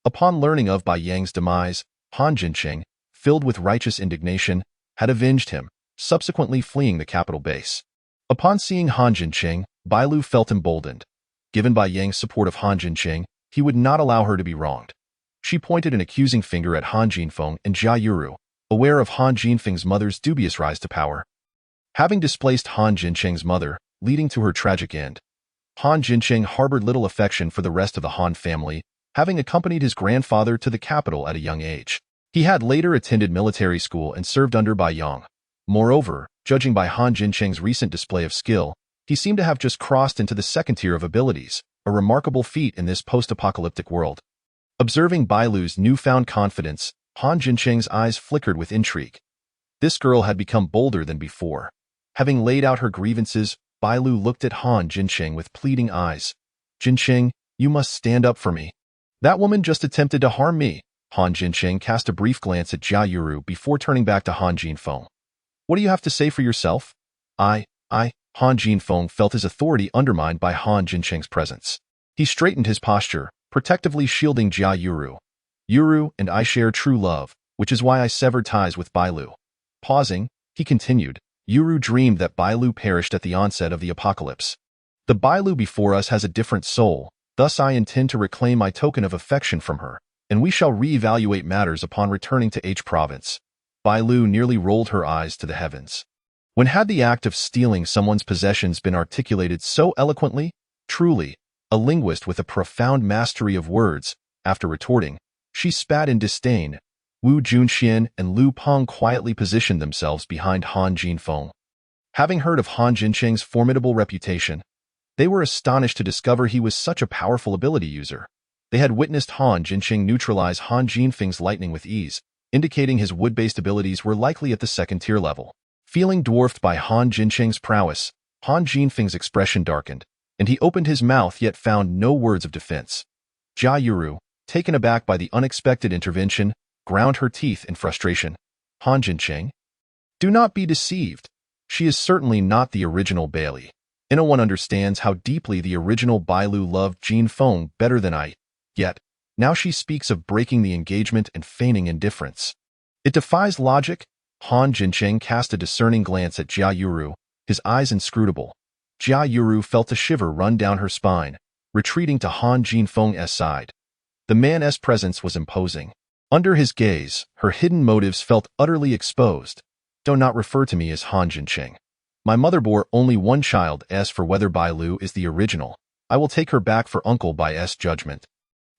Upon learning of Bai Yang's demise, Han Jincheng, filled with righteous indignation, had avenged him, subsequently fleeing the capital base. Upon seeing Han Jincheng, Bailu felt emboldened. Given Bai Yang's support of Han Jincheng, he would not allow her to be wronged. She pointed an accusing finger at Han Jinfeng and Jia Yuru, aware of Han Jinfeng's mother's dubious rise to power. Having displaced Han Jincheng's mother, leading to her tragic end, Han Jincheng harbored little affection for the rest of the Han family, having accompanied his grandfather to the capital at a young age. He had later attended military school and served under Bai Yang. Moreover, judging by Han Jincheng's recent display of skill, he seemed to have just crossed into the second tier of abilities, a remarkable feat in this post-apocalyptic world. Observing Bai Lu's newfound confidence, Han Jincheng's eyes flickered with intrigue. This girl had become bolder than before. Having laid out her grievances, Bai Lu looked at Han Jincheng with pleading eyes. "Jincheng, you must stand up for me. That woman just attempted to harm me." Han Jincheng cast a brief glance at Jia Yuru before turning back to Han Jinfeng. "What do you have to say for yourself?" Han Jinfeng felt his authority undermined by Han Jincheng's presence. He straightened his posture, protectively shielding Jia Yuru. "Yuru and I share true love, which is why I severed ties with Bai Lu." Pausing, he continued, "Yuru dreamed that Bai Lu perished at the onset of the apocalypse. The Bai Lu before us has a different soul, thus I intend to reclaim my token of affection from her, and we shall re-evaluate matters upon returning to H province." Bai Lu nearly rolled her eyes to the heavens. When had the act of stealing someone's possessions been articulated so eloquently? Truly, a linguist with a profound mastery of words. After retorting, she spat in disdain. Wu Junxian and Lu Peng quietly positioned themselves behind Han Jinfeng. Having heard of Han Jincheng's formidable reputation, they were astonished to discover he was such a powerful ability user. They had witnessed Han Jincheng neutralize Han Jinfeng's lightning with ease, indicating his wood-based abilities were likely at the second-tier level. Feeling dwarfed by Han Jincheng's prowess, Han Jinfeng's expression darkened, and he opened his mouth yet found no words of defense. Jia Yuru, taken aback by the unexpected intervention, ground her teeth in frustration. "Han Jincheng? Do not be deceived. She is certainly not the original Bailey. No one understands how deeply the original Bai Lu loved Jinfeng better than I. Yet, now she speaks of breaking the engagement and feigning indifference. It defies logic." Han Jincheng cast a discerning glance at Jia Yuru, his eyes inscrutable. Jia Yuru felt a shiver run down her spine, retreating to Han Jinfeng's side. The man's presence was imposing. Under his gaze, her hidden motives felt utterly exposed. "Do not refer to me as Han Jincheng. My mother bore only one child. As for whether Bai Lu is the original, I will take her back for Uncle Bai's judgment.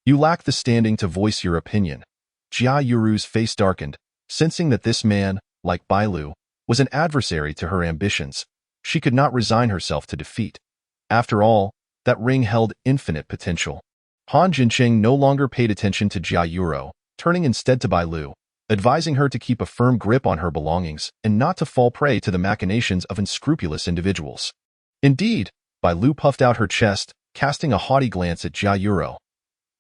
You lack the standing to voice your opinion." Jia Yuru's face darkened, sensing that this man, like Bai Lu, was an adversary to her ambitions. She could not resign herself to defeat. After all, that ring held infinite potential. Han Jincheng no longer paid attention to Jia Yuru, turning instead to Bai Lu, advising her to keep a firm grip on her belongings and not to fall prey to the machinations of unscrupulous individuals. "Indeed," Bai Lu puffed out her chest, casting a haughty glance at Jia Yuru.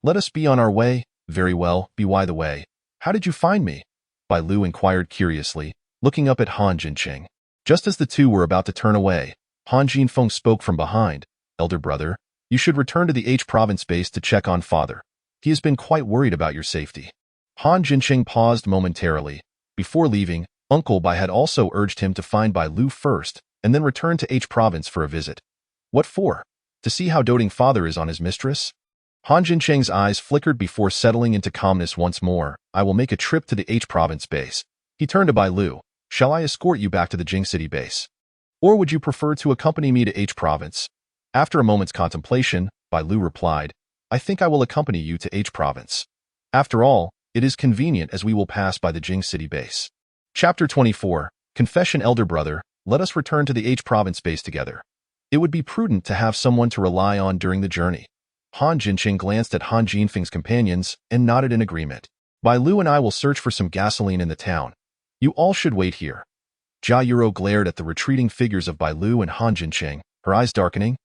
"Let us be on our way." "Very well, be the way. How did you find me?" Bai Lu inquired curiously, looking up at Han Jincheng. Just as the two were about to turn away, Han Jinfeng spoke from behind. "Elder brother, you should return to the H province base to check on father. He has been quite worried about your safety." Han Jincheng paused momentarily. Before leaving, Uncle Bai had also urged him to find Bai Lu first, and then return to H province for a visit. "What for? To see how doting father is on his mistress?" Han Jincheng's eyes flickered before settling into calmness once more. "I will make a trip to the H province base." He turned to Bai Lu. "Shall I escort you back to the Jing City base? Or would you prefer to accompany me to H province?" After a moment's contemplation, Bai Lu replied, "I think I will accompany you to H province. After all, it is convenient as we will pass by the Jing City base." Chapter 24, Confession. "Elder brother, let us return to the H province base together. It would be prudent to have someone to rely on during the journey." Han Jincheng glanced at Han Jinfeng's companions and nodded in agreement. "Bai Lu and I will search for some gasoline in the town. You all should wait here." Jia Yuru glared at the retreating figures of Bai Lu and Han Jincheng, her eyes darkening,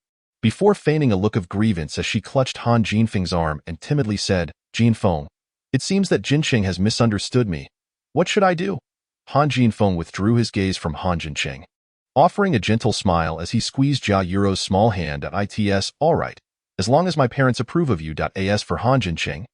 before feigning a look of grievance as she clutched Han Jinfeng's arm and timidly said, "Jinfeng, it seems that Jincheng has misunderstood me. What should I do?" Han Jinfeng withdrew his gaze from Han Jincheng, offering a gentle smile as he squeezed Jia Yuru's small hand at its. "All right. As long as my parents approve of you." As for Han Jincheng,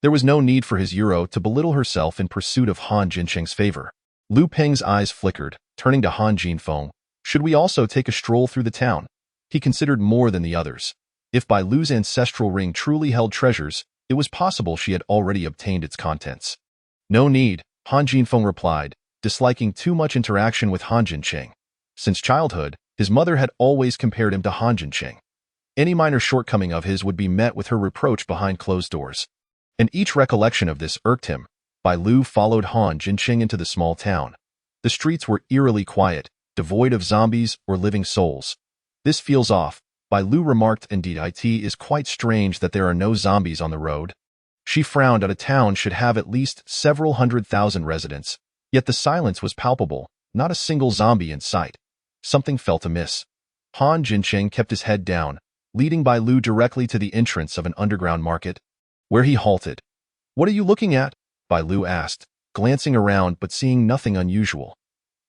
there was no need for his Yuru to belittle herself in pursuit of Han Jincheng's favor. Lu Peng's eyes flickered, turning to Han Jinfeng. "Should we also take a stroll through the town?" He considered more than the others. If Bai Lu's ancestral ring truly held treasures, It was possible she had already obtained its contents. No need, Han Jinfeng replied, disliking too much interaction with Han Jincheng. Since childhood, his mother had always compared him to Han Jincheng. Any minor shortcoming of his would be met with her reproach behind closed doors. And each recollection of this irked him. Bai Lu followed Han Jincheng into the small town. The streets were eerily quiet, devoid of zombies or living souls. This feels off, Bai Lu remarked. Indeed, it is quite strange that there are no zombies on the road. She frowned at a town should have at least several 100,000 residents, yet the silence was palpable, not a single zombie in sight. Something felt amiss. Han Jincheng kept his head down, leading Bai Lu directly to the entrance of an underground market, where he halted. "What are you looking at?" Bai Lu asked, glancing around but seeing nothing unusual.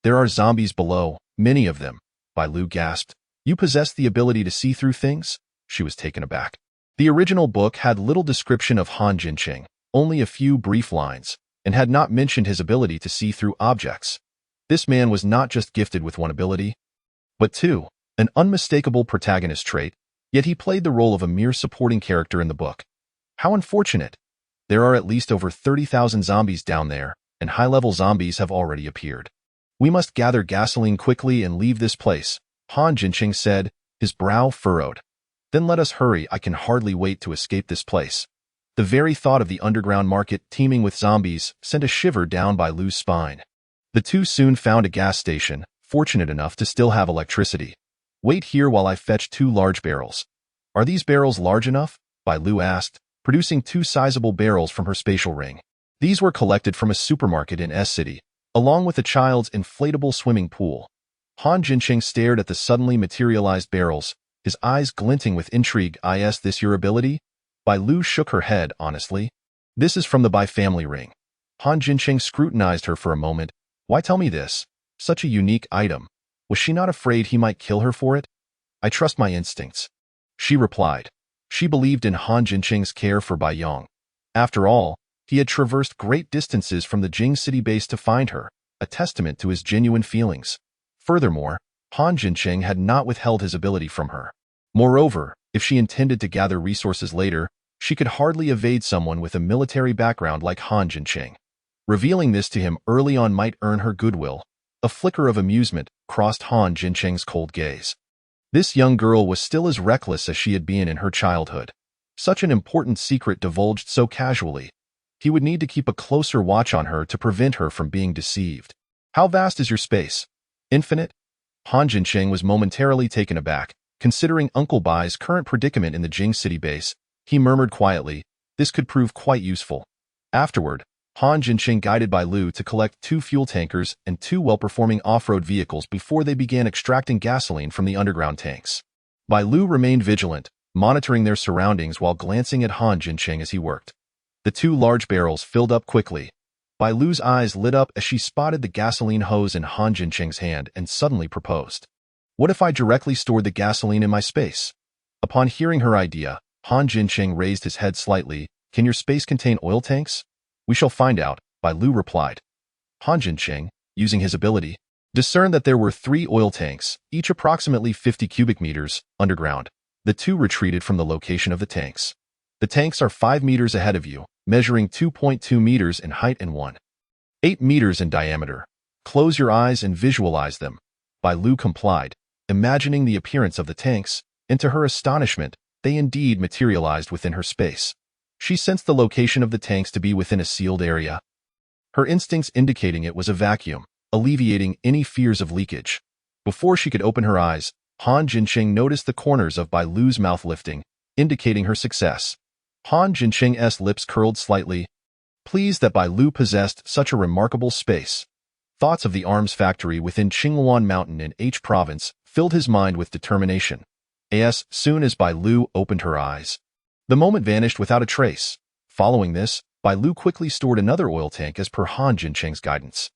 "There are zombies below, many of them," Bai Lu gasped. "You possess the ability to see through things?" She was taken aback. The original book had little description of Han Jincheng, only a few brief lines, and had not mentioned his ability to see through objects. This man was not just gifted with one ability, but two, an unmistakable protagonist trait, yet he played the role of a mere supporting character in the book. How unfortunate! There are at least over 30,000 zombies down there, and high-level zombies have already appeared. "We must gather gasoline quickly and leave this place," Han Jincheng said, his brow furrowed. "Then let us hurry. I can hardly wait to escape this place." The very thought of the underground market teeming with zombies sent a shiver down Bai Lu's spine. The two soon found a gas station, fortunate enough to still have electricity. "Wait here while I fetch 2 large barrels." "Are these barrels large enough?" Bai Lu asked, producing 2 sizable barrels from her spatial ring. These were collected from a supermarket in S-City, along with a child's inflatable swimming pool. Han Jincheng stared at the suddenly materialized barrels, his eyes glinting with intrigue. "Is this your ability?" Bai Lu shook her head, honestly. "This is from the Bai family ring." Han Jincheng scrutinized her for a moment. "Why tell me this? Such a unique item. Was she not afraid he might kill her for it?" "I trust my instincts," she replied. She believed in Han Jincheng's care for Bai Yong. After all, he had traversed great distances from the Jing City base to find her, a testament to his genuine feelings. Furthermore, Han Jincheng had not withheld his ability from her. Moreover, if she intended to gather resources later, she could hardly evade someone with a military background like Han Jincheng. Revealing this to him early on might earn her goodwill. A flicker of amusement crossed Han Jincheng's cold gaze. This young girl was still as reckless as she had been in her childhood. Such an important secret divulged so casually. He would need to keep a closer watch on her to prevent her from being deceived. "How vast is your space?" "Infinite?" Han Jincheng was momentarily taken aback. Considering Uncle Bai's current predicament in the Jing City base, he murmured quietly, "This could prove quite useful." Afterward, Han Jincheng guided Bai Lu to collect 2 fuel tankers and 2 well-performing off-road vehicles before they began extracting gasoline from the underground tanks. Bai Lu remained vigilant, monitoring their surroundings while glancing at Han Jincheng as he worked. The 2 large barrels filled up quickly. Bai Lu's eyes lit up as she spotted the gasoline hose in Han Jincheng's hand and suddenly proposed, "What if I directly stored the gasoline in my space?" Upon hearing her idea, Han Jincheng raised his head slightly. "Can your space contain oil tanks?" "We shall find out," Bai Lu replied. Han Jincheng, using his ability, discerned that there were 3 oil tanks, each approximately 50 cubic meters, underground. The 2 retreated from the location of the tanks. "The tanks are 5 meters ahead of you, measuring 2.2 meters in height and 1.8 meters in diameter. Close your eyes and visualize them." Bai Lu complied, imagining the appearance of the tanks, and to her astonishment, they indeed materialized within her space. She sensed the location of the tanks to be within a sealed area, her instincts indicating it was a vacuum, alleviating any fears of leakage. Before she could open her eyes, Han Jincheng noticed the corners of Bai Lu's mouth lifting, indicating her success. Han Jincheng's lips curled slightly, pleased that Bai Lu possessed such a remarkable space. Thoughts of the arms factory within Qingluan Mountain in H province filled his mind with determination. As soon as Bai Lu opened her eyes, the moment vanished without a trace. Following this, Bai Lu quickly stored another oil tank as per Han Jincheng's guidance.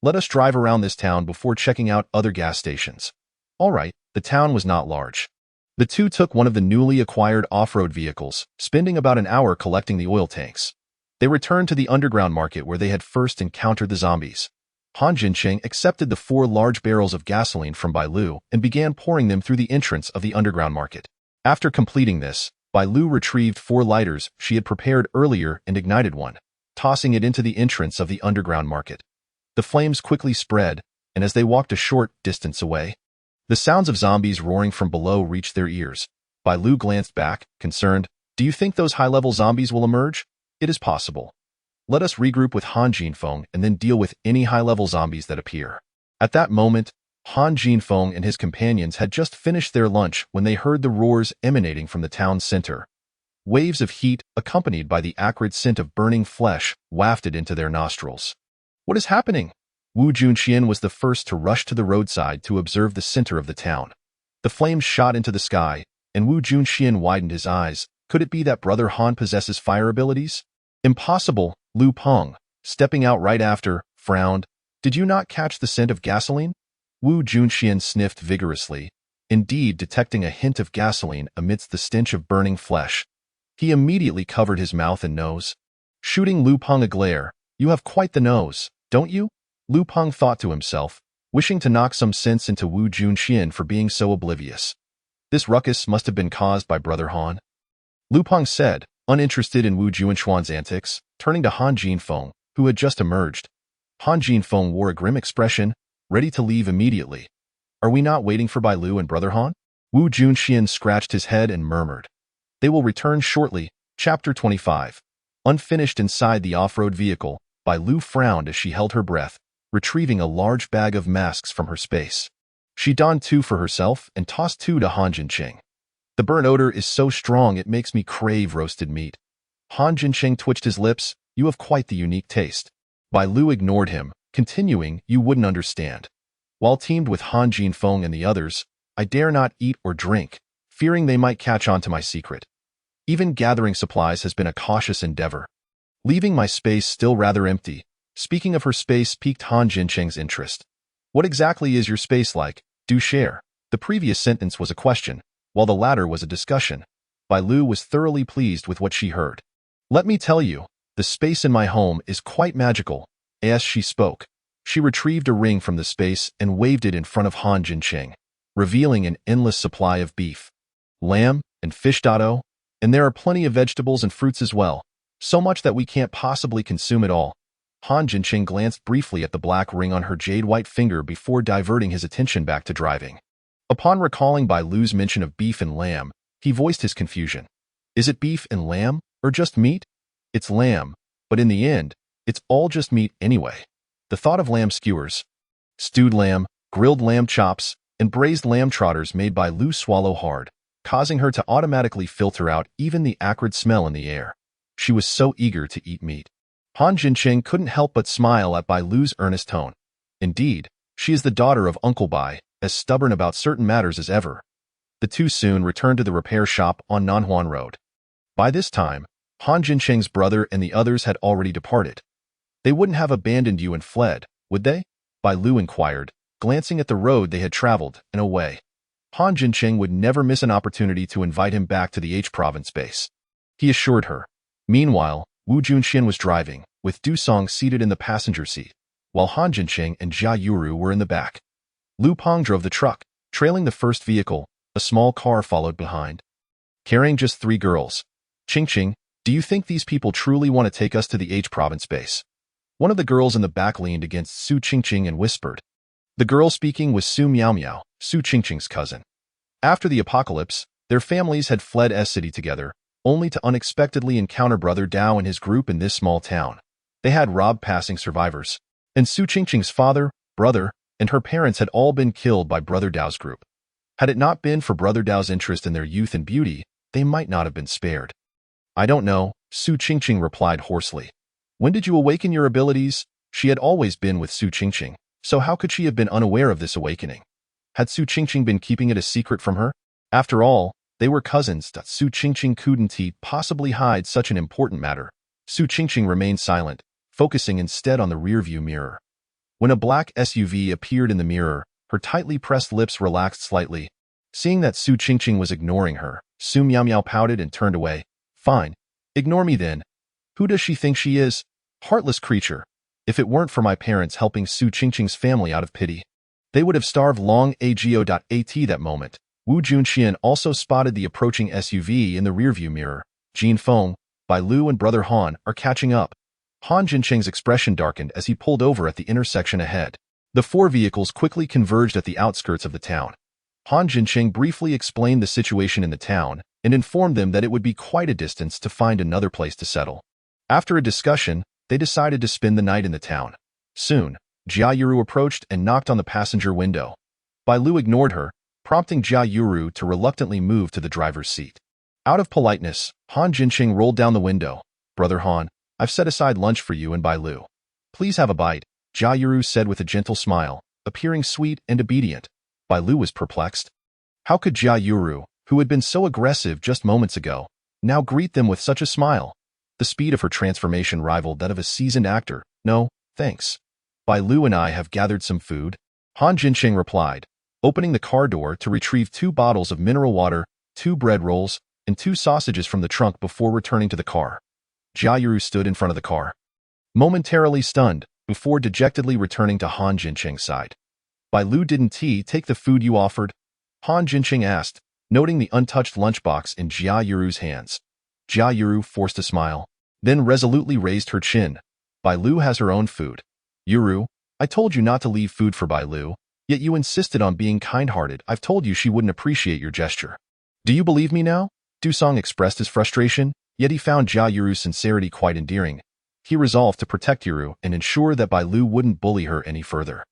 "Let us drive around this town before checking out other gas stations." All right, the town was not large. The 2 took one of the newly acquired off-road vehicles, spending about an hour collecting the oil tanks. They returned to the underground market where they had first encountered the zombies. Han Jincheng accepted the 4 large barrels of gasoline from Bai Lu and began pouring them through the entrance of the underground market. After completing this, Bai Lu retrieved 4 lighters she had prepared earlier and ignited one, tossing it into the entrance of the underground market. The flames quickly spread, and as they walked a short distance away, the sounds of zombies roaring from below reached their ears. Bai Lu glanced back, concerned. Do you think those high-level zombies will emerge? It is possible. Let us regroup with Han Jinfeng and then deal with any high-level zombies that appear. At that moment, Han Jinfeng and his companions had just finished their lunch when they heard the roars emanating from the town center. Waves of heat, accompanied by the acrid scent of burning flesh, wafted into their nostrils. What is happening? Wu Junxian was the first to rush to the roadside to observe the center of the town. The flames shot into the sky, and Wu Junxian widened his eyes. Could it be that Brother Han possesses fire abilities? Impossible, Lu Peng, stepping out right after, frowned. Did you not catch the scent of gasoline? Wu Junxian sniffed vigorously, indeed detecting a hint of gasoline amidst the stench of burning flesh. He immediately covered his mouth and nose. Shooting Lu Peng a glare. You have quite the nose, don't you? Lu Peng thought to himself, wishing to knock some sense into Wu Junxian for being so oblivious. This ruckus must have been caused by Brother Han. Lu Peng said, uninterested in Wu Junxian's antics, turning to Han Jinfeng, who had just emerged. Han Jinfeng wore a grim expression, ready to leave immediately. Are we not waiting for Bai Lu and Brother Han? Wu Junxian scratched his head and murmured. They will return shortly. Chapter 25. Unfinished inside the off-road vehicle, Bai Lu frowned as she held her breath, retrieving a large bag of masks from her space. She donned 2 for herself and tossed 2 to Han Jincheng. The burnt odor is so strong it makes me crave roasted meat. Han Jincheng twitched his lips. You have quite the unique taste. Bai Lu ignored him, continuing, you wouldn't understand. While teamed with Han Jinfeng and the others, I dare not eat or drink, fearing they might catch on to my secret. Even gathering supplies has been a cautious endeavor. Leaving my space still rather empty, speaking of her space piqued Han Jincheng's interest. What exactly is your space like? Do share. The previous sentence was a question, while the latter was a discussion. Bai Lu was thoroughly pleased with what she heard. Let me tell you, the space in my home is quite magical. As she spoke, she retrieved a ring from the space and waved it in front of Han Jincheng, revealing an endless supply of beef, lamb, and fish. And there are plenty of vegetables and fruits as well, so much that we can't possibly consume it all. Han Jincheng glanced briefly at the black ring on her jade-white finger before diverting his attention back to driving. Upon recalling Bai Lu's mention of beef and lamb, he voiced his confusion. Is it beef and lamb, or just meat? It's lamb, but in the end, it's all just meat anyway. The thought of lamb skewers, stewed lamb, grilled lamb chops, and braised lamb trotters made Bai Lu swallow hard, causing her to automatically filter out even the acrid smell in the air. She was so eager to eat meat. Han Jincheng couldn't help but smile at Bai Lu's earnest tone. Indeed, she is the daughter of Uncle Bai, as stubborn about certain matters as ever. The two soon returned to the repair shop on Nanhuan Road. By this time, Han Jincheng's brother and the others had already departed. They wouldn't have abandoned you and fled, would they? Bai Lu inquired, glancing at the road they had traveled and away. Han Jincheng would never miss an opportunity to invite him back to the H province base. He assured her. Meanwhile, Wu Junxian was driving, with Du Song seated in the passenger seat, while Han Jincheng and Jia Yuru were in the back. Lu Peng drove the truck, trailing the first vehicle. A small car followed behind, carrying just 3 girls. Qingqing, do you think these people truly want to take us to the H province base? One of the girls in the back leaned against Su Qingqing and whispered. The girl speaking was Su Miaomiao, Su Qingqing's cousin. After the apocalypse, their families had fled S-City together, only to unexpectedly encounter Brother Dao and his group in this small town. They had robbed passing survivors, and Su Qingqing's father, brother, and her parents had all been killed by Brother Dao's group. Had it not been for Brother Dao's interest in their youth and beauty, they might not have been spared. I don't know, Su Qingqing replied hoarsely. When did you awaken your abilities? She had always been with Su Qingqing, so how could she have been unaware of this awakening? Had Su Qingqing been keeping it a secret from her? After all, they were cousins. Su Qingqing couldn't possibly hide such an important matter. Su Qingqing remained silent, focusing instead on the rearview mirror. When a black SUV appeared in the mirror, her tightly pressed lips relaxed slightly. Seeing that Su Qingqing was ignoring her, Su Miaomiao pouted and turned away. Fine. Ignore me then. Who does she think she is? Heartless creature. If it weren't for my parents helping Su Qingqing's family out of pity, they would have starved long ago.at that moment. Wu Junxian also spotted the approaching SUV in the rearview mirror. Jin Feng, Bai Lu and Brother Han are catching up. Han Jincheng's expression darkened as he pulled over at the intersection ahead. The four vehicles quickly converged at the outskirts of the town. Han Jincheng briefly explained the situation in the town and informed them that it would be quite a distance to find another place to settle. After a discussion, they decided to spend the night in the town. Soon, Jia Yuru approached and knocked on the passenger window. Bai Lu ignored her, prompting Jia Yuru to reluctantly move to the driver's seat. Out of politeness, Han Jincheng rolled down the window. "Brother Han, I've set aside lunch for you and Bai Lu. Please have a bite," Jia Yuru said with a gentle smile, appearing sweet and obedient. Bai Lu was perplexed. How could Jia Yuru, who had been so aggressive just moments ago, now greet them with such a smile? The speed of her transformation rivaled that of a seasoned actor. "No, thanks. Bai Lu and I have gathered some food," Han Jincheng replied, opening the car door to retrieve 2 bottles of mineral water, 2 bread rolls, and 2 sausages from the trunk before returning to the car. Jia Yuru stood in front of the car, momentarily stunned, before dejectedly returning to Han Jincheng's side. "Bai Lu, didn't he take the food you offered?" Han Jincheng asked, noting the untouched lunchbox in Jia Yuru's hands. Jia Yuru forced a smile, then resolutely raised her chin. "Bai Lu has her own food. Yuru, I told you not to leave food for Bai Lu, yet you insisted on being kind-hearted. I've told you she wouldn't appreciate your gesture. Do you believe me now?" Dusong expressed his frustration, yet he found Jia Yuru's sincerity quite endearing. He resolved to protect Yuru and ensure that Bai Lu wouldn't bully her any further.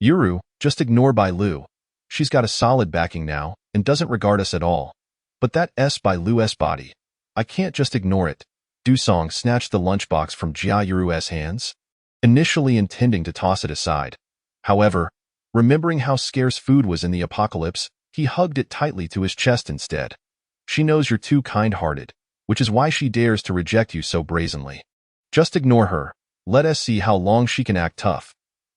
"Yuru, just ignore Bai Lu. She's got a solid backing now and doesn't regard us at all. But that Bai Lu's body, I can't just ignore it." Dusong snatched the lunchbox from Jia Yuru's hands, initially intending to toss it aside. However, remembering how scarce food was in the apocalypse, he hugged it tightly to his chest instead. "She knows you're too kind-hearted, which is why she dares to reject you so brazenly. Just ignore her. Let us see how long she can act tough."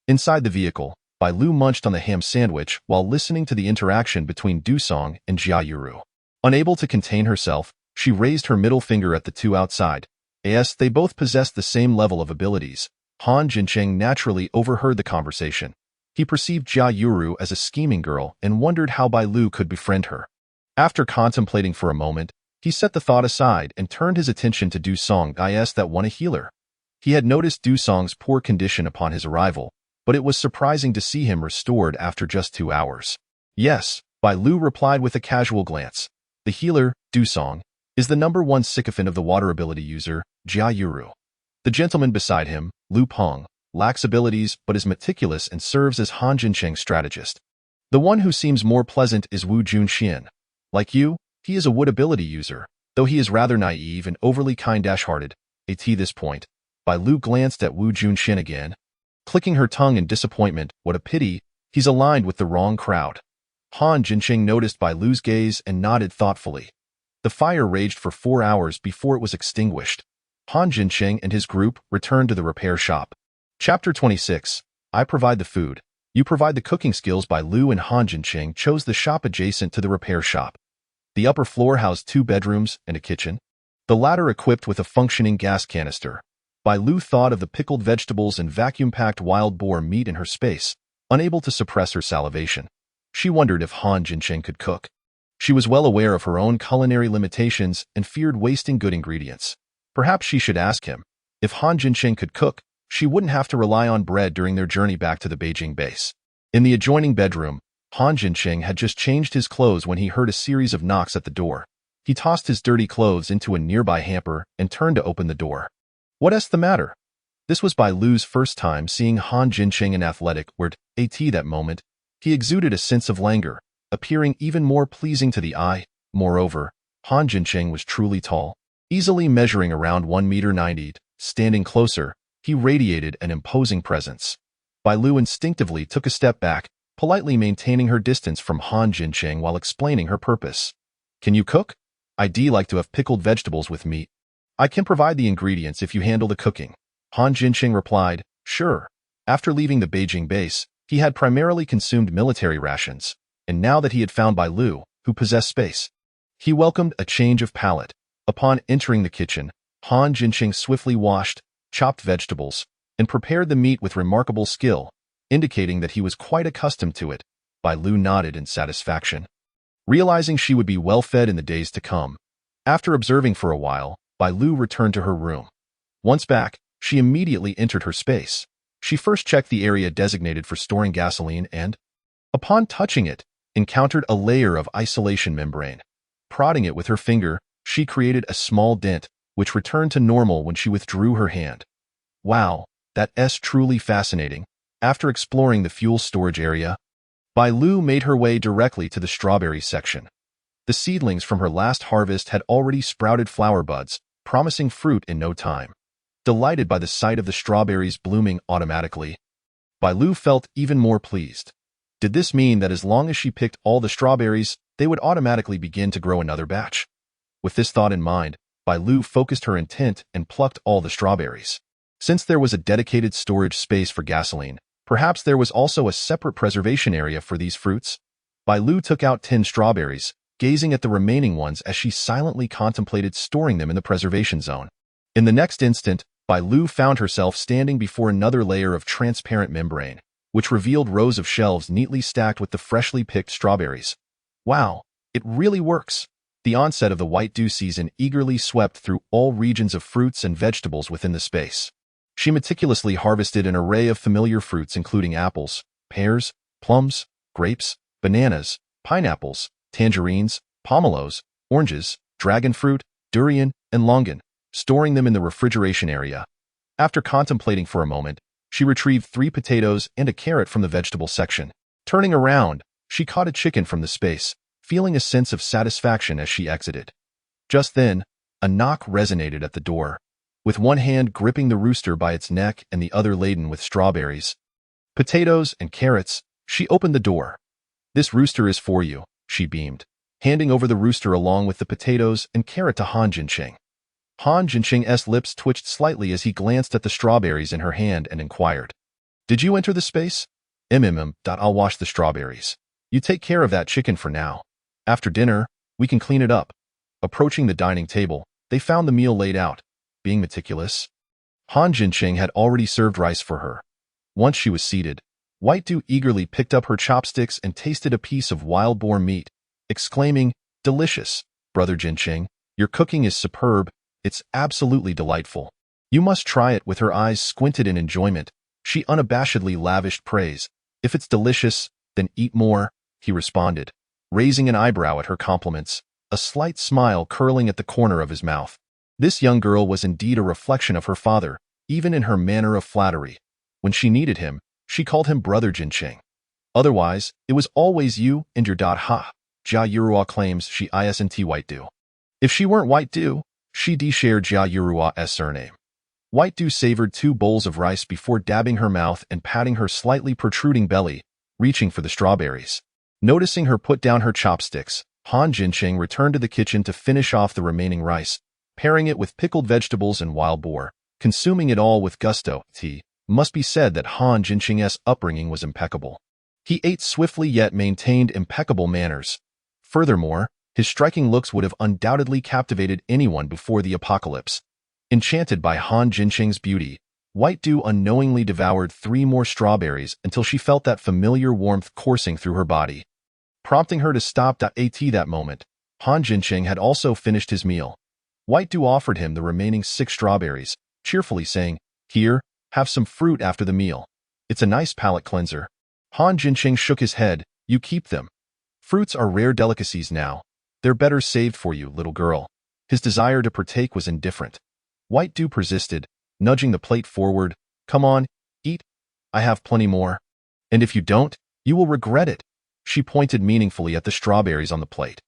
Inside the vehicle, Bai Lu munched on the ham sandwich while listening to the interaction between Dusong and Jia Yuru. Unable to contain herself, she raised her middle finger at the two outside. As they both possessed the same level of abilities, Han Jincheng naturally overheard the conversation. He perceived Jia Yuru as a scheming girl and wondered how Bai Lu could befriend her. After contemplating for a moment, he set the thought aside and turned his attention to Dusong that won a healer. He had noticed Dusong's poor condition upon his arrival, but it was surprising to see him restored after just 2 hours. "Yes," Bai Lu replied with a casual glance. "The healer, Dusong, is the #1 sycophant of the water ability user, Jia Yuru. The gentleman beside him, Lu Peng, lacks abilities but is meticulous and serves as Han Jincheng's strategist. The one who seems more pleasant is Wu Junxian. Like you, he is a wood ability user, though he is rather naive and overly kind-hearted." At this point, Bai Lu glanced at Wu Junxian again, clicking her tongue in disappointment. "What a pity, he's aligned with the wrong crowd." Han Jincheng noticed Bai Lu's gaze and nodded thoughtfully. The fire raged for 4 hours before it was extinguished. Han Jincheng and his group returned to the repair shop. Chapter 26. I provide the food. You provide the cooking skills. Bai Lu and Han Jincheng chose the shop adjacent to the repair shop. The upper floor housed 2 bedrooms and a kitchen, the latter equipped with a functioning gas canister. Bai Lu thought of the pickled vegetables and vacuum-packed wild boar meat in her space, unable to suppress her salivation. She wondered if Han Jincheng could cook. She was well aware of her own culinary limitations and feared wasting good ingredients. Perhaps she should ask him. If Han Jincheng could cook, she wouldn't have to rely on bread during their journey back to the Beijing base. In the adjoining bedroom, Han Jincheng had just changed his clothes when he heard a series of knocks at the door. He tossed his dirty clothes into a nearby hamper and turned to open the door. "What's the matter?" This was Bai Lu's first time seeing Han Jincheng in athletic wear. At that moment, he exuded a sense of languor, appearing even more pleasing to the eye. Moreover, Han Jincheng was truly tall, easily measuring around 1.90 m. Standing closer, he radiated an imposing presence. Bai Lu instinctively took a step back, politely maintaining her distance from Han Jincheng while explaining her purpose. "Can you cook? I'd like to have pickled vegetables with meat." "I can provide the ingredients if you handle the cooking," Han Jincheng replied. Sure. After leaving the Beijing base, he had primarily consumed military rations, and now that he had found Bai Lu, who possessed space, he welcomed a change of palate. Upon entering the kitchen, Han Jincheng swiftly washed, chopped vegetables, and prepared the meat with remarkable skill, indicating that he was quite accustomed to it. Bai Lu nodded in satisfaction. realizing she would be well-fed in the days to come. After observing for a while, Bai Lu returned to her room. Once back, she immediately entered her space. She first checked the area designated for storing gasoline and, upon touching it, encountered a layer of isolation membrane. Prodding it with her finger, she created a small dent, which returned to normal when she withdrew her hand. Wow, that's truly fascinating. After exploring the fuel storage area, Bai Lu made her way directly to the strawberry section. The seedlings from her last harvest had already sprouted flower buds, promising fruit in no time. Delighted by the sight of the strawberries blooming automatically, Bai Lu felt even more pleased. Did this mean that as long as she picked all the strawberries, they would automatically begin to grow another batch? With this thought in mind, Bai Lu focused her intent and plucked all the strawberries. Since there was a dedicated storage space for gasoline, perhaps there was also a separate preservation area for these fruits. Bai Lu took out 10 strawberries, gazing at the remaining ones as she silently contemplated storing them in the preservation zone. In the next instant, Bai Lu found herself standing before another layer of transparent membrane, which revealed rows of shelves neatly stacked with the freshly picked strawberries. Wow, it really works! The onset of the white dew season eagerly swept through all regions of fruits and vegetables within the space. She meticulously harvested an array of familiar fruits including apples, pears, plums, grapes, bananas, pineapples, tangerines, pomelos, oranges, dragon fruit, durian, and longan, storing them in the refrigeration area. After contemplating for a moment, she retrieved 3 potatoes and a carrot from the vegetable section. Turning around, she caught a chicken from the space, feeling a sense of satisfaction as she exited. Just then, a knock resonated at the door. With one hand gripping the rooster by its neck and the other laden with strawberries, potatoes, and carrots, she opened the door. "This rooster is for you," she beamed, handing over the rooster along with the potatoes and carrot to Han Jinqing. Han Jinqing's lips twitched slightly as he glanced at the strawberries in her hand and inquired, "Did you enter the space?" I'll wash the strawberries. You take care of that chicken for now. After dinner, we can clean it up." Approaching the dining table, they found the meal laid out. Being meticulous, Han Jinqing had already served rice for her. Once she was seated, White Dew eagerly picked up her chopsticks and tasted a piece of wild boar meat, exclaiming, "Delicious, Brother Jinqing, your cooking is superb, it's absolutely delightful. You must try it." With her eyes squinted in enjoyment, she unabashedly lavished praise. "If it's delicious, then eat more," he responded, raising an eyebrow at her compliments, a slight smile curling at the corner of his mouth. This young girl was indeed a reflection of her father, even in her manner of flattery. When she needed him, she called him Brother Jinqing. Otherwise, it was always you and your ha. Jia Yurua claims she isn't White Dew. If she weren't White Dew, she'd share Jia Yurua's surname. White Dew savored 2 bowls of rice before dabbing her mouth and patting her slightly protruding belly, reaching for the strawberries. Noticing her put down her chopsticks, Han Jinqing returned to the kitchen to finish off the remaining rice, pairing it with pickled vegetables and wild boar, consuming it all with gusto. Must be said that Han Jinqing's upbringing was impeccable. He ate swiftly yet maintained impeccable manners. Furthermore, his striking looks would have undoubtedly captivated anyone before the apocalypse. Enchanted by Han Jinqing's beauty, White Dew unknowingly devoured 3 more strawberries until she felt that familiar warmth coursing through her body, prompting her to stop. At that moment, Han Jinqing had also finished his meal. White Dew offered him the remaining 6 strawberries, cheerfully saying, "Here, have some fruit after the meal. It's a nice palate cleanser." Han Jinqing shook his head. "You keep them. Fruits are rare delicacies now. They're better saved for you, little girl." His desire to partake was indifferent. White Dew persisted, nudging the plate forward. "Come on, eat. I have plenty more. And if you don't, you will regret it." She pointed meaningfully at the strawberries on the plate.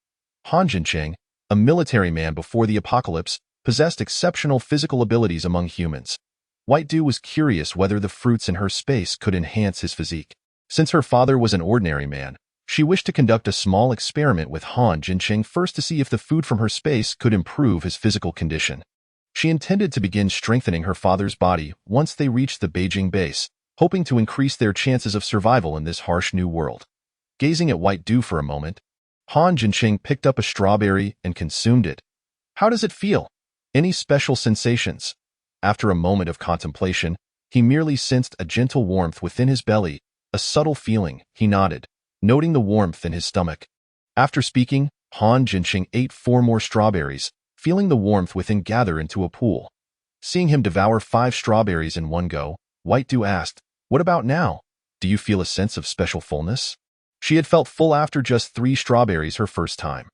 Han Jinqing, a military man before the apocalypse, possessed exceptional physical abilities among humans. White Dew was curious whether the fruits in her space could enhance his physique. Since her father was an ordinary man, she wished to conduct a small experiment with Han Jinqing first to see if the food from her space could improve his physical condition. She intended to begin strengthening her father's body once they reached the Beijing base, hoping to increase their chances of survival in this harsh new world. Gazing at White Dew for a moment, Han Jinqing picked up a strawberry and consumed it. "How does it feel? Any special sensations?" After a moment of contemplation, he merely sensed a gentle warmth within his belly, a subtle feeling. He nodded, noting the warmth in his stomach. After speaking, Han Jinqing ate 4 more strawberries, feeling the warmth within gather into a pool. Seeing him devour 5 strawberries in one go, White Dew asked, "What about now? Do you feel a sense of special fullness?" She had felt full after just 3 strawberries her first time.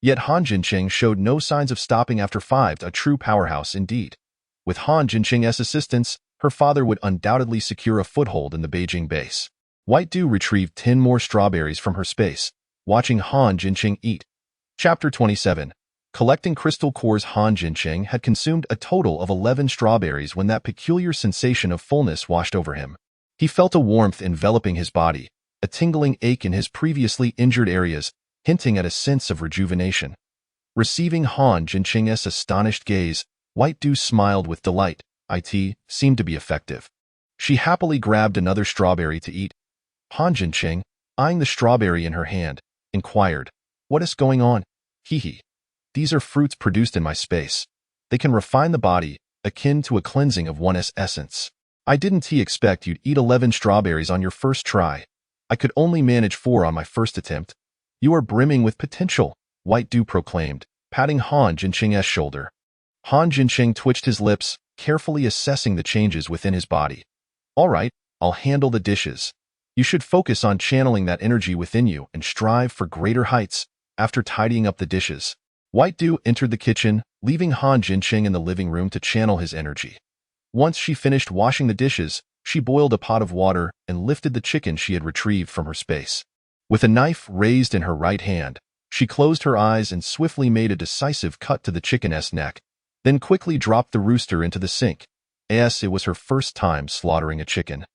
Yet Han Jinqing showed no signs of stopping after 5, a true powerhouse indeed. With Han Jinqing's assistance, her father would undoubtedly secure a foothold in the Beijing base. White Dew retrieved 10 more strawberries from her space, watching Han Jinqing eat. Chapter 27. Collecting crystal cores. Han Jinqing had consumed a total of 11 strawberries when that peculiar sensation of fullness washed over him. He felt a warmth enveloping his body, a tingling ache in his previously injured areas, hinting at a sense of rejuvenation. Receiving Han Jinqing's astonished gaze, White Dew smiled with delight. It seemed to be effective. She happily grabbed another strawberry to eat. Han Jinqing, eyeing the strawberry in her hand, inquired, "What is going on?" "Hee. These are fruits produced in my space. They can refine the body, akin to a cleansing of one's essence. I didn't expect you'd eat 11 strawberries on your first try. I could only manage 4 on my first attempt." "You are brimming with potential," White Dew proclaimed, patting Han Jinqing's shoulder. Han Jinqing twitched his lips, carefully assessing the changes within his body. "All right, I'll handle the dishes. You should focus on channeling that energy within you and strive for greater heights." After tidying up the dishes, White Dew entered the kitchen, leaving Han Jinqing in the living room to channel his energy. Once she finished washing the dishes, she boiled a pot of water and lifted the chicken she had retrieved from her space. With a knife raised in her right hand, she closed her eyes and swiftly made a decisive cut to the chicken's neck, then quickly dropped the rooster into the sink. It was her first time slaughtering a chicken.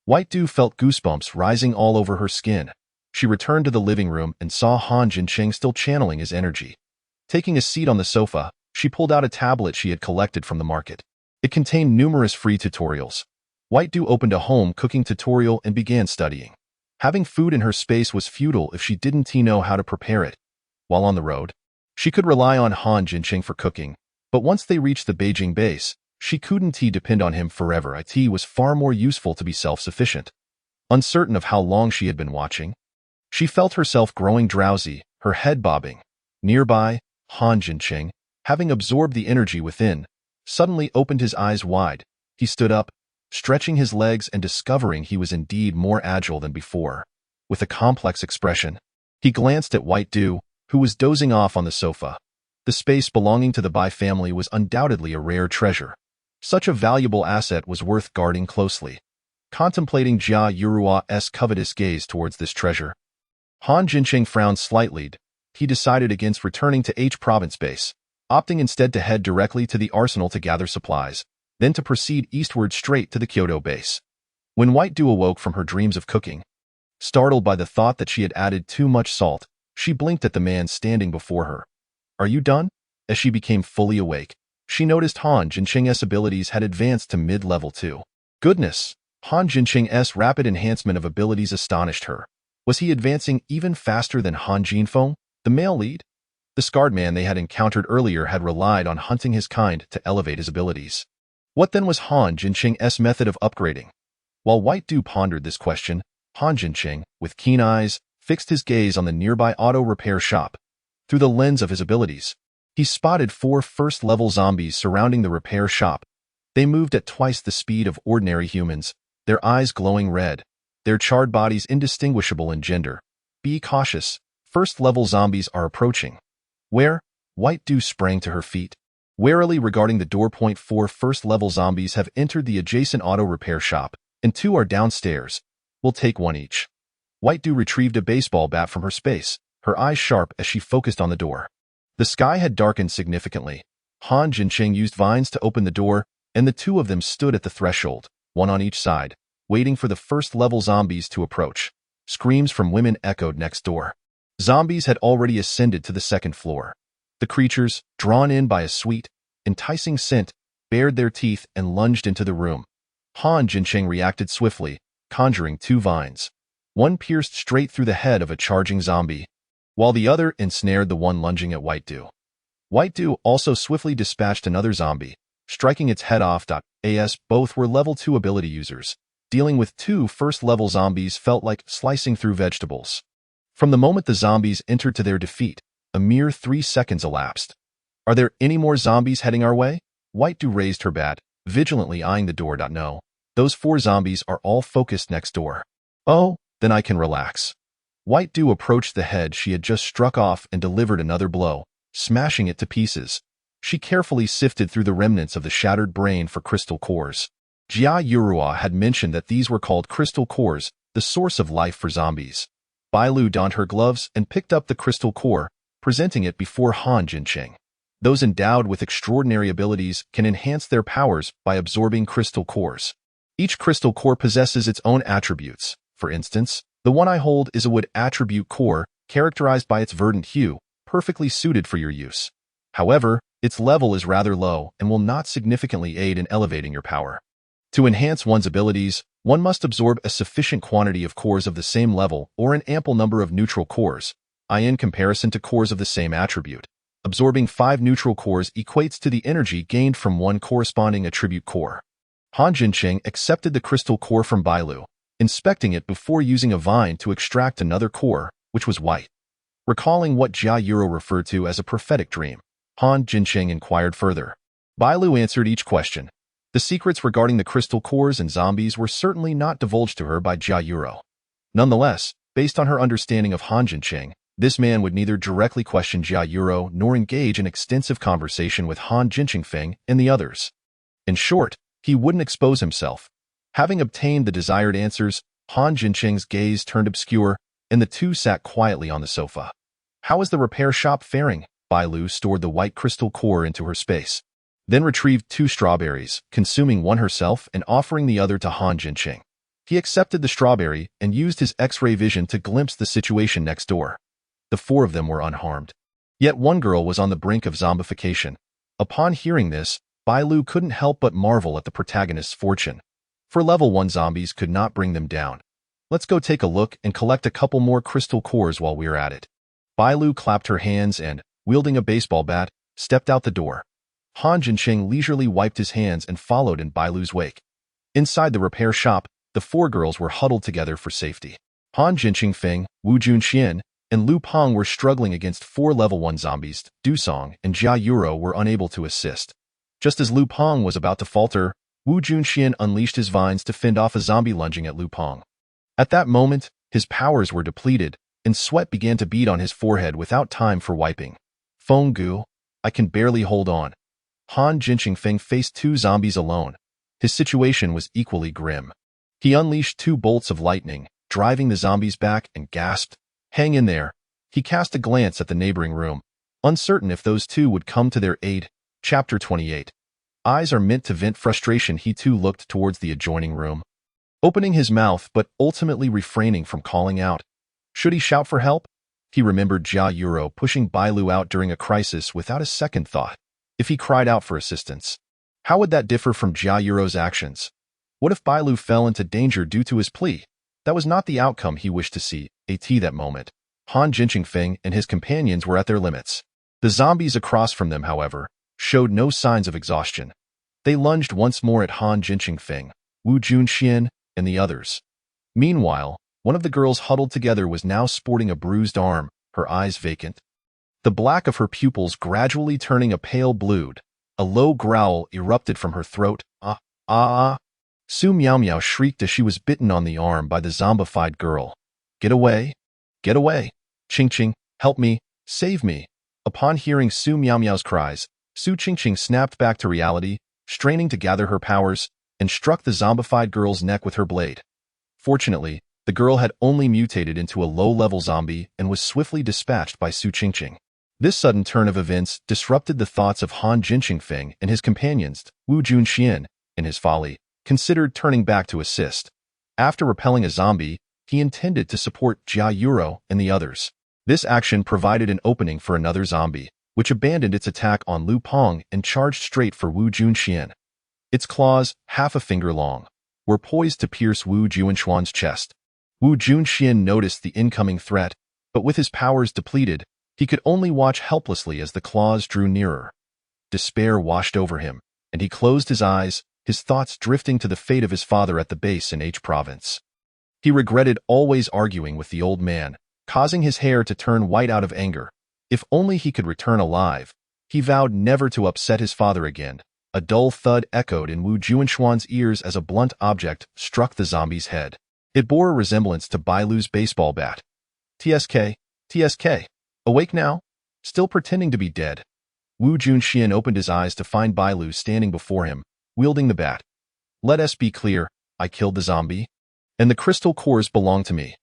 White Dew felt goosebumps rising all over her skin. She returned to the living room and saw Han Jinqing still channeling his energy. Taking a seat on the sofa, she pulled out a tablet she had collected from the market. It contained numerous free tutorials. White Dew opened a home cooking tutorial and began studying. Having food in her space was futile if she didn't know how to prepare it. While on the road, she could rely on Han Jinqing for cooking, but once they reached the Beijing base, she couldn't depend on him forever. It was far more useful to be self-sufficient. Uncertain of how long she had been watching, she felt herself growing drowsy, her head bobbing. Nearby, Han Jinqing, having absorbed the energy within, suddenly opened his eyes wide. He stood up, stretching his legs and discovering he was indeed more agile than before. With a complex expression, he glanced at White Dew, who was dozing off on the sofa. The space belonging to the Bai family was undoubtedly a rare treasure. Such a valuable asset was worth guarding closely. Contemplating Jia Yurua's covetous gaze towards this treasure, Han Jinqing frowned slightly. He decided against returning to H province base, opting instead to head directly to the arsenal to gather supplies, then to proceed eastward straight to the Kyoto base. When White Dew awoke from her dreams of cooking, startled by the thought that she had added too much salt, she blinked at the man standing before her. "Are you done?" As she became fully awake, she noticed Han Jinqing's abilities had advanced to mid-level 2. Goodness! Han Jinqing's rapid enhancement of abilities astonished her. Was he advancing even faster than Han Jinfeng, the male lead? The scarred man they had encountered earlier had relied on hunting his kind to elevate his abilities. What then was Han Jinqing's method of upgrading? While White Dew pondered this question, Han Jinqing, with keen eyes, fixed his gaze on the nearby auto repair shop. Through the lens of his abilities, he spotted 4 first-level zombies surrounding the repair shop. They moved at twice the speed of ordinary humans, their eyes glowing red, their charred bodies indistinguishable in gender. "Be cautious, first-level zombies are approaching." "Where?" White Dew sprang to her feet, warily regarding the door. 4 first-level zombies have entered the adjacent auto repair shop, and 2 are downstairs. "We'll take 1 each." White Dew retrieved a baseball bat from her space, her eyes sharp as she focused on the door. The sky had darkened significantly. Han Jinqing used vines to open the door, and the 2 of them stood at the threshold, 1 on each side, waiting for the first-level zombies to approach. Screams from women echoed next door. Zombies had already ascended to the 2nd floor. The creatures, drawn in by a sweet, enticing scent, bared their teeth and lunged into the room. Han Jinqing reacted swiftly, conjuring 2 vines. One pierced straight through the head of a charging zombie, while the other ensnared the one lunging at White Dew. White Dew also swiftly dispatched another zombie, striking its head off. Both were level 2 ability users. Dealing with 2 first-level zombies felt like slicing through vegetables. From the moment the zombies entered to their defeat, a mere 3 seconds elapsed. Are there any more zombies heading our way? White Dew raised her bat, vigilantly eyeing the door. No. Those 4 zombies are all focused next door. Oh, then I can relax. White Dew approached the head she had just struck off and delivered another blow, smashing it to pieces. She carefully sifted through the remnants of the shattered brain for crystal cores. Jia Yurua had mentioned that these were called crystal cores, the source of life for zombies. Bailu donned her gloves and picked up the crystal core, presenting it before Han Jinqing. Those endowed with extraordinary abilities can enhance their powers by absorbing crystal cores. Each crystal core possesses its own attributes. For instance, the one I hold is a wood attribute core, characterized by its verdant hue, perfectly suited for your use. However, its level is rather low and will not significantly aid in elevating your power. To enhance one's abilities, one must absorb a sufficient quantity of cores of the same level or an ample number of neutral cores, i.e. in comparison to cores of the same attribute. Absorbing 5 neutral cores equates to the energy gained from one corresponding attribute core. Han Jinqing accepted the crystal core from Bailu, inspecting it before using a vine to extract another core, which was white. Recalling what Jia Yuro referred to as a prophetic dream, Han Jinqing inquired further. Bailu answered each question. The secrets regarding the crystal cores and zombies were certainly not divulged to her by Jia Yuro. Nonetheless, based on her understanding of Han Jinqing, this man would neither directly question Jia Yuro nor engage in extensive conversation with Han Jinqing and the others. In short, he wouldn't expose himself. Having obtained the desired answers, Han Jinqing's gaze turned obscure, and the two sat quietly on the sofa. How is the repair shop faring? Bailu stored the white crystal core into her space, then retrieved 2 strawberries, consuming one herself and offering the other to Han Jinqing. He accepted the strawberry and used his X-ray vision to glimpse the situation next door. The 4 of them were unharmed. Yet one girl was on the brink of zombification. Upon hearing this, Bailu couldn't help but marvel at the protagonist's fortune. For level 1 zombies could not bring them down. Let's go take a look and collect a couple more crystal cores while we're at it. Bailu clapped her hands and, wielding a baseball bat, stepped out the door. Han Jinqing leisurely wiped his hands and followed in Bailu's wake. Inside the repair shop, the 4 girls were huddled together for safety. Han Jinqing, Wu Junxian, and Lu Peng were struggling against 4 level 1 zombies. Du Song and Jia Yuro were unable to assist. Just as Lu Peng was about to falter, Wu Junxian unleashed his vines to fend off a zombie lunging at Lu Peng. At that moment, his powers were depleted, and sweat began to bead on his forehead without time for wiping. Feng Gu, I can barely hold on. Han Jinqing faced 2 zombies alone. His situation was equally grim. He unleashed 2 bolts of lightning, driving the zombies back, and gasped, "Hang in there." He cast a glance at the neighboring room, uncertain if those 2 would come to their aid. Chapter 28. Eyes are meant to vent frustration. He too looked towards the adjoining room, opening his mouth but ultimately refraining from calling out. Should he shout for help? He remembered Jia Yuro pushing Bailu out during a crisis without a second thought. If he cried out for assistance, how would that differ from Jia Yuro's actions? What if Bailu fell into danger due to his plea? That was not the outcome he wished to see. That moment, Han Jinqing and his companions were at their limits. The zombies across from them, however, showed no signs of exhaustion. They lunged once more at Han Jinqing, Wu Junxian, and the others. Meanwhile, one of the girls huddled together was now sporting a bruised arm, her eyes vacant. The black of her pupils gradually turning a pale blue. A low growl erupted from her throat. Ah, ah, ah. Su Miao Miao shrieked as she was bitten on the arm by the zombified girl. Get away! Get away! Qingqing, help me! Save me! Upon hearing Su Miao Miao's cries, Su Qingqing snapped back to reality, straining to gather her powers, and struck the zombified girl's neck with her blade. Fortunately, the girl had only mutated into a low-level zombie and was swiftly dispatched by Su Qingqing. This sudden turn of events disrupted the thoughts of Han Jinqing and his companions. Wu Junxian, in his folly, considered turning back to assist. After repelling a zombie, he intended to support Jia Yuro and the others. This action provided an opening for another zombie, which abandoned its attack on Lu Peng and charged straight for Wu Junxian. Its claws, half a finger long, were poised to pierce Wu Junxian's chest. Wu Junxian noticed the incoming threat, but with his powers depleted, he could only watch helplessly as the claws drew nearer. Despair washed over him, and he closed his eyes, his thoughts drifting to the fate of his father at the base in H province. He regretted always arguing with the old man, causing his hair to turn white out of anger. If only he could return alive. He vowed never to upset his father again. A dull thud echoed in Wu Junshuan's ears as a blunt object struck the zombie's head. It bore a resemblance to Bai Lu's baseball bat. TSK, TSK. Awake now? Still pretending to be dead. Wu Junxian opened his eyes to find Bai Lu standing before him, wielding the bat. Let us be clear, I killed the zombie, and the crystal cores belong to me.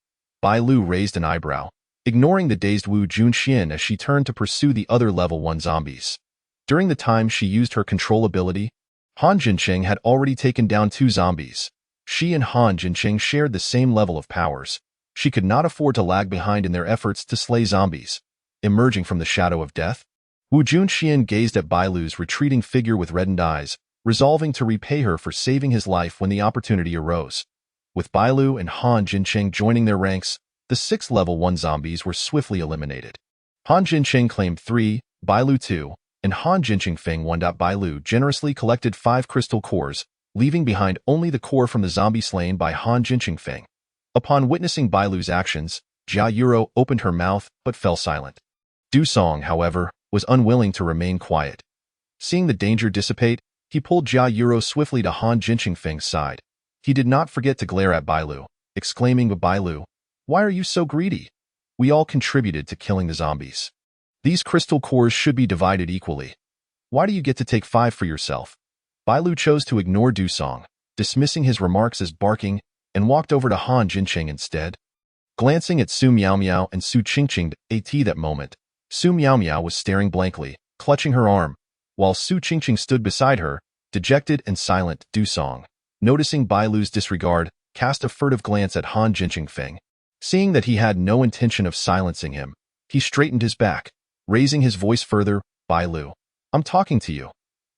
Bai Lu raised an eyebrow, ignoring the dazed Wu Junxian as she turned to pursue the other level 1 zombies. During the time she used her control ability, Han Jincheng had already taken down 2 zombies. She and Han Jincheng shared the same level of powers. She could not afford to lag behind in their efforts to slay zombies. Emerging from the shadow of death, Wu Junxian gazed at Bai Lu's retreating figure with reddened eyes, resolving to repay her for saving his life when the opportunity arose. With Bai Lu and Han Jincheng joining their ranks, the 6 level 1 zombies were swiftly eliminated. Han Jincheng claimed 3, Bai Lu 2, and Han Jincheng Feng 1. Bai Lu generously collected 5 crystal cores, leaving behind only the core from the zombie slain by Han Jincheng Feng. Upon witnessing Bai Lu's actions, Jia Yuro opened her mouth but fell silent. Du Song, however, was unwilling to remain quiet. Seeing the danger dissipate, he pulled Jia Yuro swiftly to Han Jincheng Feng's side. He did not forget to glare at Bai Lu, exclaiming to Bai Lu, "Why are you so greedy? We all contributed to killing the zombies. These crystal cores should be divided equally. Why do you get to take 5 for yourself?" Bai Lu chose to ignore Du Song, dismissing his remarks as barking, and walked over to Han Jincheng instead. Glancing at Su Miao Miao and Su Qingqing at that moment, Su Miao Miao was staring blankly, clutching her arm, while Su Qingqing stood beside her, dejected and silent. Du Song, noticing Bai Lu's disregard, cast a furtive glance at Han Jincheng Feng. Seeing that he had no intention of silencing him, he straightened his back, raising his voice further. Bai Lu, I'm talking to you.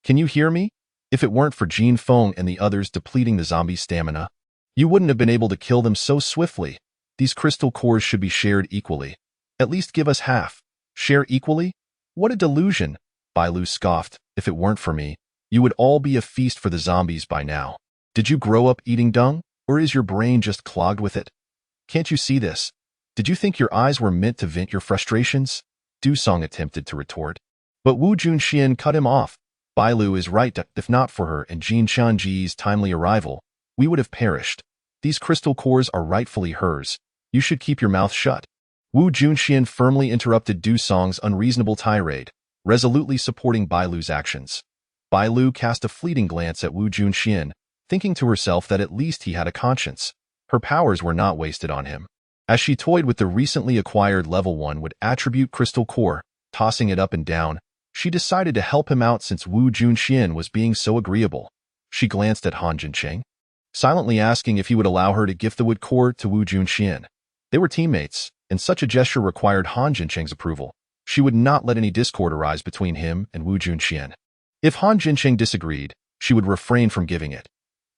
Can you hear me? If it weren't for Jin Feng and the others depleting the zombie's stamina, you wouldn't have been able to kill them so swiftly. These crystal cores should be shared equally. At least give us half. Share equally? What a delusion, Bai Lu scoffed. If it weren't for me, you would all be a feast for the zombies by now. Did you grow up eating dung, or is your brain just clogged with it? Can't you see this? Did you think your eyes were meant to vent your frustrations? Du Song attempted to retort, but Wu Junxian cut him off. Bai Lu is right. If not for her and Jin Shanji's timely arrival, we would have perished. These crystal cores are rightfully hers. You should keep your mouth shut. Wu Junxian firmly interrupted Du Song's unreasonable tirade, resolutely supporting Bai Lu's actions. Bai Lu cast a fleeting glance at Wu Junxian, thinking to herself that at least he had a conscience. Her powers were not wasted on him. As she toyed with the recently acquired level 1 would attribute crystal core, tossing it up and down, she decided to help him out since Wu Junxian was being so agreeable. She glanced at Han Jincheng, silently asking if he would allow her to gift the wood core to Wu Junxian. They were teammates, and such a gesture required Han Jincheng's approval. She would not let any discord arise between him and Wu Junxian. If Han Jincheng disagreed, she would refrain from giving it.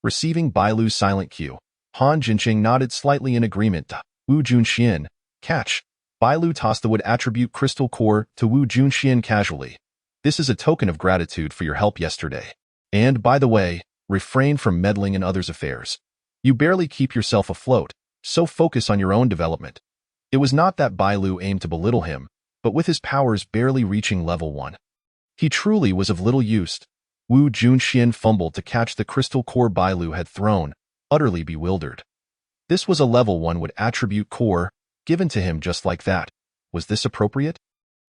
Receiving Bai Lu's silent cue, Han Jincheng nodded slightly in agreement. Wu Junxian, catch. Bai Lu tossed the wood attribute crystal core to Wu Junxian casually. This is a token of gratitude for your help yesterday. And, by the way, refrain from meddling in others' affairs. You barely keep yourself afloat, so focus on your own development. It was not that Bai Lu aimed to belittle him, but with his powers barely reaching level 1, he truly was of little use. Wu Junxian fumbled to catch the crystal core Bai Lu had thrown, utterly bewildered. This was a level 1 would attribute core, given to him just like that. Was this appropriate?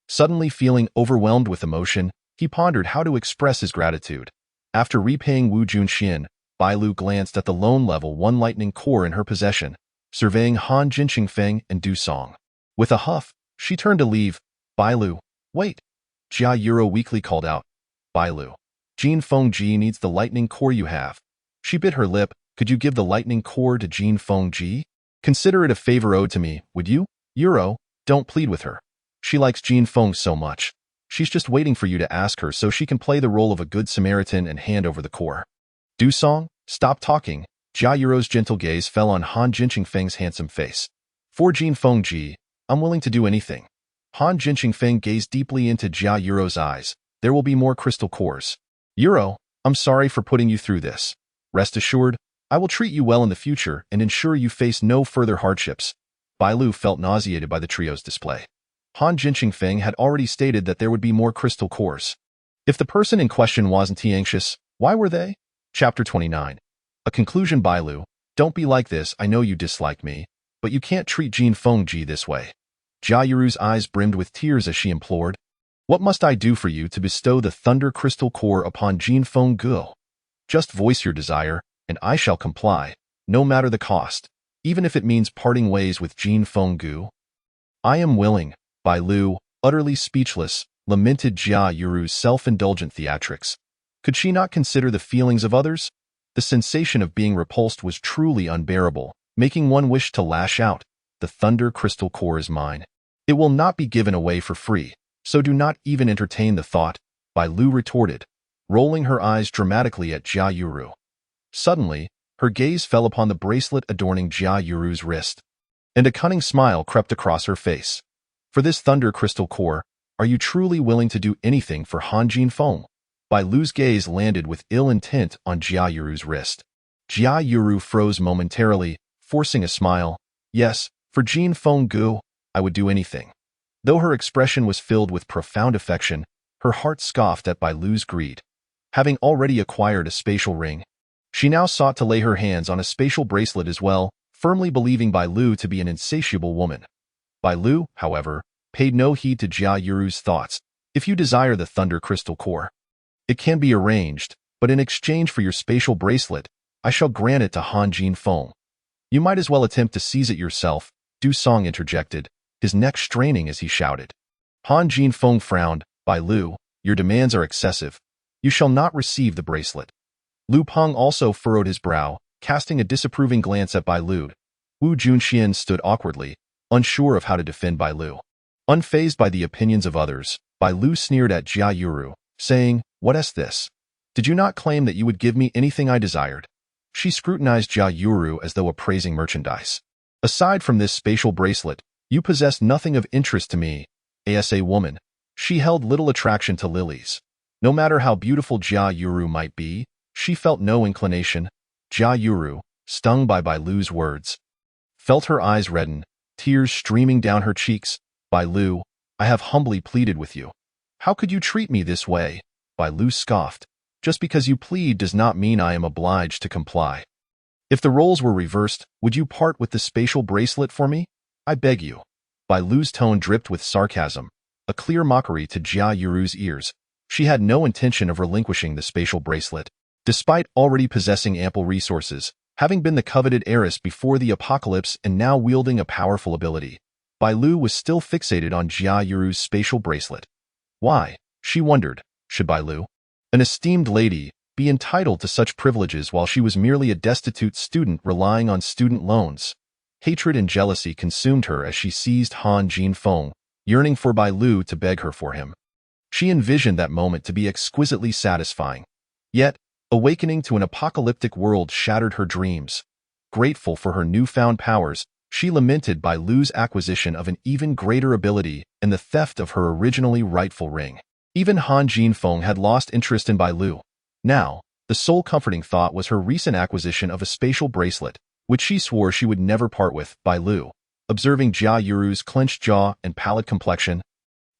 Suddenly feeling overwhelmed with emotion, he pondered how to express his gratitude. After repaying Wu Junxian, Bai Lu glanced at the lone level 1 lightning core in her possession, surveying Han Jincheng Feng and Du Song. With a huff, she turned to leave. Bai Lu, wait. Jia Yuro weakly called out. Bai Lu, Jin Fengji needs the lightning core you have. She bit her lip. Could you give the lightning core to Jin Fengji? Consider it a favor owed to me, would you? Yuro, don't plead with her. She likes Jin Feng so much. She's just waiting for you to ask her so she can play the role of a good Samaritan and hand over the core. Du Song, stop talking. Jia Yuro's gentle gaze fell on Han Jincheng Feng's handsome face. For Jin Fengji, I'm willing to do anything. Han Jincheng Feng gazed deeply into Jia Yuro's eyes. There will be more crystal cores. Yuro, I'm sorry for putting you through this. Rest assured, I will treat you well in the future and ensure you face no further hardships. Bai Lu felt nauseated by the trio's display. Han Jinqingfeng had already stated that there would be more crystal cores. If the person in question wasn't anxious, why were they? Chapter 29. A conclusion. Bai Lu, don't be like this. I know you dislike me, but you can't treat Jin Fengji this way. Jia Yuru's eyes brimmed with tears as she implored. What must I do for you to bestow the Thunder Crystal Core upon Jin Fenggu? Just voice your desire, and I shall comply, no matter the cost, even if it means parting ways with Jin Fenggu. I am willing. Bai Lu, utterly speechless, lamented Jia Yuru's self-indulgent theatrics. Could she not consider the feelings of others? The sensation of being repulsed was truly unbearable, making one wish to lash out. The Thunder Crystal Core is mine. It will not be given away for free, so do not even entertain the thought, Bai Lu retorted, rolling her eyes dramatically at Jia Yuru. Suddenly, her gaze fell upon the bracelet adorning Jia Yuru's wrist, and a cunning smile crept across her face. For this Thunder Crystal Core, are you truly willing to do anything for Han Jinfeng? Bai Lu's gaze landed with ill intent on Jia Yuru's wrist. Jia Yuru froze momentarily, forcing a smile. Yes, for Jin Fenggu, I would do anything. Though her expression was filled with profound affection, her heart scoffed at Bai Lu's greed. Having already acquired a spatial ring, she now sought to lay her hands on a spatial bracelet as well, firmly believing Bai Lu to be an insatiable woman. Bai Lu, however, paid no heed to Jia Yuru's thoughts. If you desire the Thunder Crystal Core, it can be arranged, but in exchange for your spatial bracelet, I shall grant it to Han Jinfeng. You might as well attempt to seize it yourself, Du Song interjected, his neck straining as he shouted. Han Jinfeng frowned. Bai Lu, your demands are excessive. You shall not receive the bracelet. Lu Peng also furrowed his brow, casting a disapproving glance at Bai Lu. Wu Junxian stood awkwardly, unsure of how to defend Bai Lu. Unfazed by the opinions of others, Bai Lu sneered at Jia Yuru, saying, What's this? Did you not claim that you would give me anything I desired? She scrutinized Jia Yuru as though appraising merchandise. Aside from this spatial bracelet, you possess nothing of interest to me. As a woman, she held little attraction to lilies. No matter how beautiful Jia Yuru might be, she felt no inclination. Jia Yuru, stung by Bai Lu's words, felt her eyes redden, tears streaming down her cheeks. Bai Lu, I have humbly pleaded with you. How could you treat me this way? Bai Lu scoffed. Just because you plead does not mean I am obliged to comply. If the roles were reversed, would you part with the spatial bracelet for me? I beg you. Bai Lu's tone dripped with sarcasm, a clear mockery to Jia Yuru's ears. She had no intention of relinquishing the spatial bracelet. Despite already possessing ample resources, having been the coveted heiress before the apocalypse and now wielding a powerful ability, Bai Lu was still fixated on Jia Yuru's spatial bracelet. Why, she wondered, should Bai Lu, an esteemed lady, be entitled to such privileges while she was merely a destitute student relying on student loans? Hatred and jealousy consumed her as she seized Han Jinfeng, yearning for Bai Lu to beg her for him. She envisioned that moment to be exquisitely satisfying. Yet, awakening to an apocalyptic world shattered her dreams. Grateful for her newfound powers, she lamented Bai Lu's acquisition of an even greater ability and the theft of her originally rightful ring. Even Han Jinfeng had lost interest in Bai Lu. Now, the sole comforting thought was her recent acquisition of a spatial bracelet, which she swore she would never part with. Bai Lu, observing Jia Yuru's clenched jaw and pallid complexion,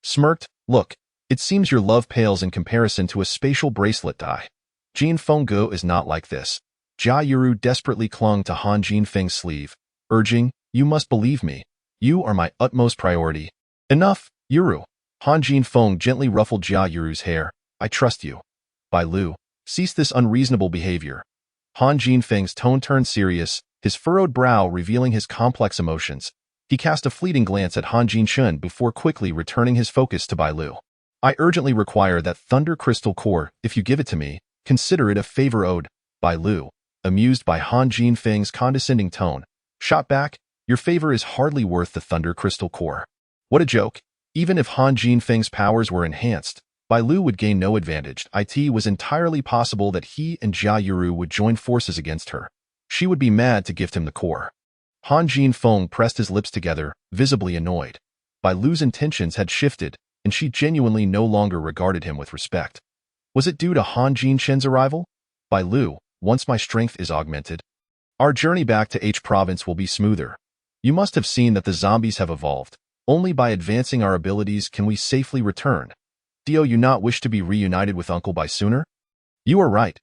smirked. Look, it seems your love pales in comparison to a spatial bracelet die. Jin Fenggu is not like this. Jia Yuru desperately clung to Han Jinfeng's sleeve, urging, You must believe me. You are my utmost priority. Enough, Yuru. Han Jinfeng gently ruffled Jia Yuru's hair. I trust you. Bai Lu, cease this unreasonable behavior. Han Jinfeng's tone turned serious, his furrowed brow revealing his complex emotions. He cast a fleeting glance at Han Jinshun before quickly returning his focus to Bai Lu. I urgently require that Thunder Crystal Core. If you give it to me, consider it a favor owed. Bai Lu, amused by Han Jinfeng's condescending tone, shot back, Your favor is hardly worth the Thunder Crystal Core. What a joke. Even if Han Jinfeng's powers were enhanced, Bai Lu would gain no advantage. It was entirely possible that he and Jia Yuru would join forces against her. She would be mad to gift him the core. Han Jinfeng pressed his lips together, visibly annoyed. Bai Lu's intentions had shifted, and she genuinely no longer regarded him with respect. Was it due to Han Jinshen's arrival? Bai Lu, once my strength is augmented, our journey back to H province will be smoother. You must have seen that the zombies have evolved. Only by advancing our abilities can we safely return. Do you not wish to be reunited with Uncle Bai sooner? You are right.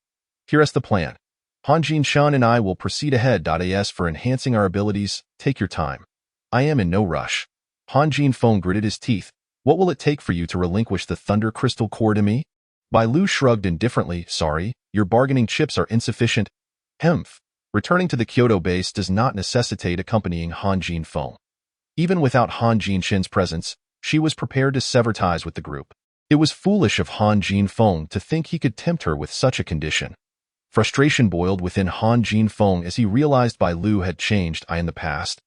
Here is the plan. Han Jin-shan and I will proceed ahead. As for enhancing our abilities, take your time. I am in no rush. Han Jin-feng gritted his teeth. What will it take for you to relinquish the Thunder Crystal Core to me? Bai Lu shrugged indifferently. Sorry, your bargaining chips are insufficient. Hemph. Returning to the Kyoto base does not necessitate accompanying Han Jin-feng. Even without Han Jin-shin's presence, she was prepared to sever ties with the group. It was foolish of Han Jin-feng to think he could tempt her with such a condition. Frustration boiled within Han Jin-feng as he realized Bai Lu had changed in the past.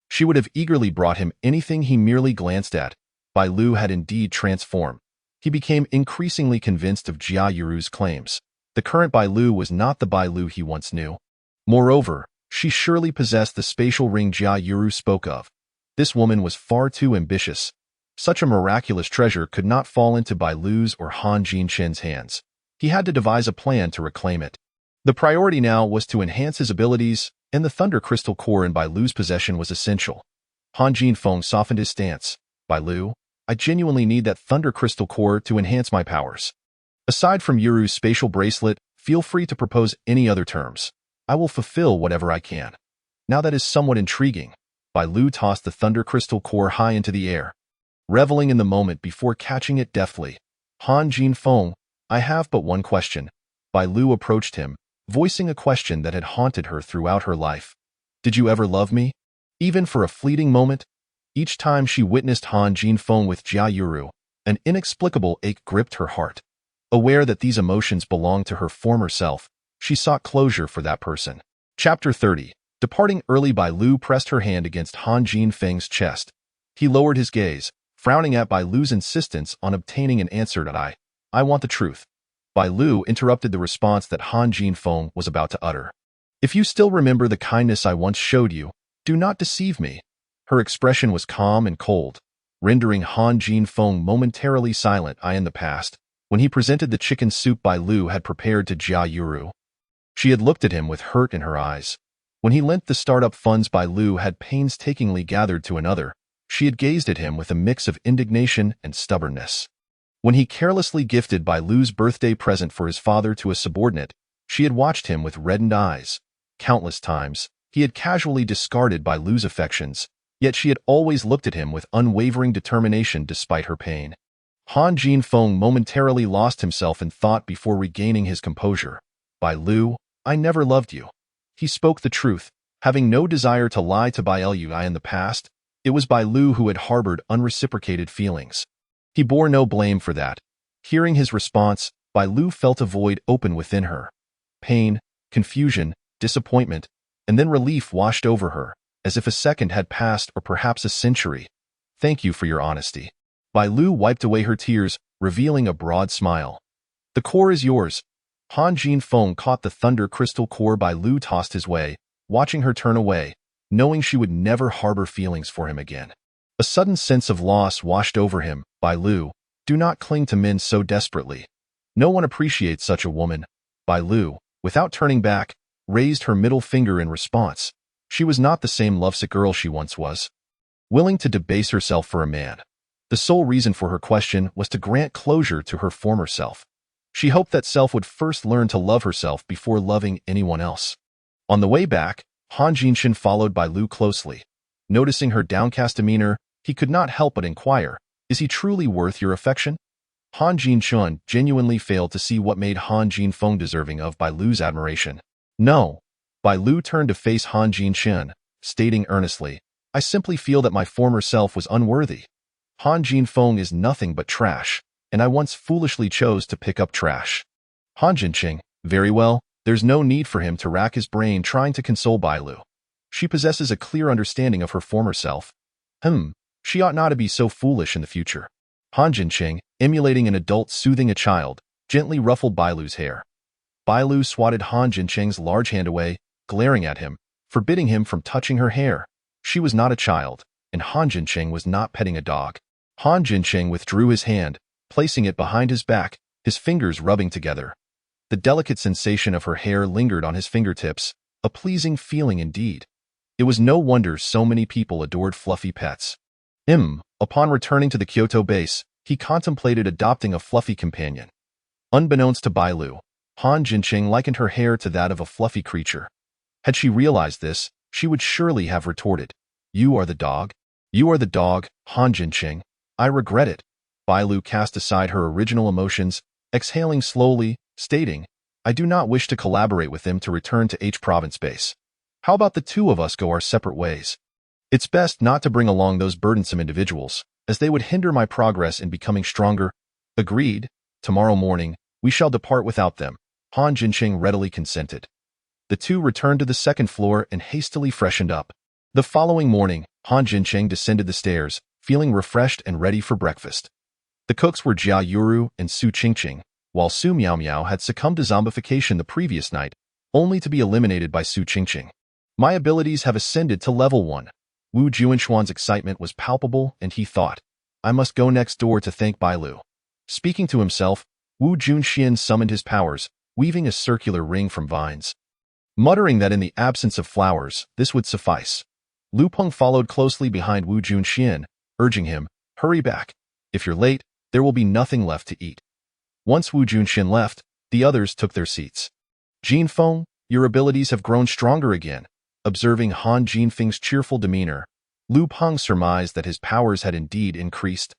She would have eagerly brought him anything he merely glanced at. Bai Lu had indeed transformed. He became increasingly convinced of Jia Yuru's claims. The current Bai Lu was not the Bai Lu he once knew. Moreover, she surely possessed the spatial ring Jia Yuru spoke of. This woman was far too ambitious. Such a miraculous treasure could not fall into Bai Lu's or Han Jin-shin's hands. He had to devise a plan to reclaim it. The priority now was to enhance his abilities, and the Thunder Crystal Core in Bai Lu's possession was essential. Han Jin-feng softened his stance. Bai Lu, I genuinely need that Thunder Crystal Core to enhance my powers. Aside from Yuru's spatial bracelet, feel free to propose any other terms. I will fulfill whatever I can. Now that is somewhat intriguing. Bai Lu tossed the Thunder Crystal Core high into the air, reveling in the moment before catching it deftly. Han Jin-feng, I have but one question. Bai Lu approached him, voicing a question that had haunted her throughout her life. Did you ever love me? Even for a fleeting moment? Each time she witnessed Han Jin-feng with Jia Yuru, an inexplicable ache gripped her heart. Aware that these emotions belonged to her former self, she sought closure for that person. Chapter 30. Departing early, Bai Lu pressed her hand against Han Jin-feng's chest. He lowered his gaze, frowning at Bai Lu's insistence on obtaining an answer. I want the truth. Bai Lu interrupted the response that Han Jin-feng was about to utter. If you still remember the kindness I once showed you, do not deceive me. Her expression was calm and cold, rendering Han Jin-feng momentarily silent in the past, when he presented the chicken soup Bai Lu had prepared to Jia Yuru. She had looked at him with hurt in her eyes. When he lent the startup funds Bai Lu had painstakingly gathered to another, she had gazed at him with a mix of indignation and stubbornness. When he carelessly gifted Bai Lu's birthday present for his father to a subordinate, she had watched him with reddened eyes. Countless times, he had casually discarded Bai Lu's affections, yet she had always looked at him with unwavering determination despite her pain. Han Jin-feng momentarily lost himself in thought before regaining his composure. Bai Lu, I never loved you. He spoke the truth, having no desire to lie to Bai Lu in the past. It was Bai Lu who had harbored unreciprocated feelings. He bore no blame for that. Hearing his response, Bai Lu felt a void open within her. Pain, confusion, disappointment, and then relief washed over her, as if a second had passed or perhaps a century. Thank you for your honesty. Bai Lu wiped away her tears, revealing a broad smile. The core is yours. Han Jin-feng caught the Thunder Crystal Core Bai Lu tossed his way, watching her turn away, knowing she would never harbor feelings for him again. A sudden sense of loss washed over him. Bai Lu, do not cling to men so desperately. No one appreciates such a woman. Bai Lu, without turning back, raised her middle finger in response. She was not the same lovesick girl she once was, willing to debase herself for a man. The sole reason for her question was to grant closure to her former self. She hoped that self would first learn to love herself before loving anyone else. On the way back, Han Jin-shin followed Bai Lu closely. Noticing her downcast demeanor, he could not help but inquire, is he truly worth your affection? Han Jin-shin genuinely failed to see what made Han Jin-feng deserving of Bai Lu's admiration. No. Bai Lu turned to face Han Jin-shin, stating earnestly, I simply feel that my former self was unworthy. Han Jin-feng is nothing but trash, and I once foolishly chose to pick up trash. Han Jin-shin, very well, there's no need for him to rack his brain trying to console Bai Lu. She possesses a clear understanding of her former self. She ought not to be so foolish in the future. Han Jin-shin, emulating an adult soothing a child, gently ruffled Bai Lu's hair. Bai Lu swatted Han Jin-shin's large hand away, glaring at him, forbidding him from touching her hair. She was not a child, and Han Jin-shin was not petting a dog. Han Jin-shin withdrew his hand, placing it behind his back, his fingers rubbing together. The delicate sensation of her hair lingered on his fingertips, a pleasing feeling indeed. It was no wonder so many people adored fluffy pets. Upon returning to the Kyoto base, he contemplated adopting a fluffy companion. Unbeknownst to Bailu, Han Jinqing likened her hair to that of a fluffy creature. Had she realized this, she would surely have retorted, "You are the dog? You are the dog, Han Jinqing. I regret it." Bailu cast aside her original emotions, exhaling slowly, stating, "I do not wish to collaborate with them to return to H Province base. How about the two of us go our separate ways? It's best not to bring along those burdensome individuals, as they would hinder my progress in becoming stronger." "Agreed. Tomorrow morning, we shall depart without them." Han Jinqing readily consented. The two returned to the second floor and hastily freshened up. The following morning, Han Jinqing descended the stairs, feeling refreshed and ready for breakfast. The cooks were Jia Yuru and Su Qingqing, while Su Miaomiao had succumbed to zombification the previous night, only to be eliminated by Su Qingqing. "My abilities have ascended to level 1. Wu Junshuan's excitement was palpable, and he thought, "I must go next door to thank Bailu." Speaking to himself, Wu Junxian summoned his powers, weaving a circular ring from vines. Muttering that in the absence of flowers, this would suffice, Lu Peng followed closely behind Wu Junxian, urging him, "Hurry back. If you're late, there will be nothing left to eat." Once Wu Junxian left, the others took their seats. "Jinfeng, your abilities have grown stronger again." Observing Han Jinfeng's cheerful demeanor, Lu Peng surmised that his powers had indeed increased.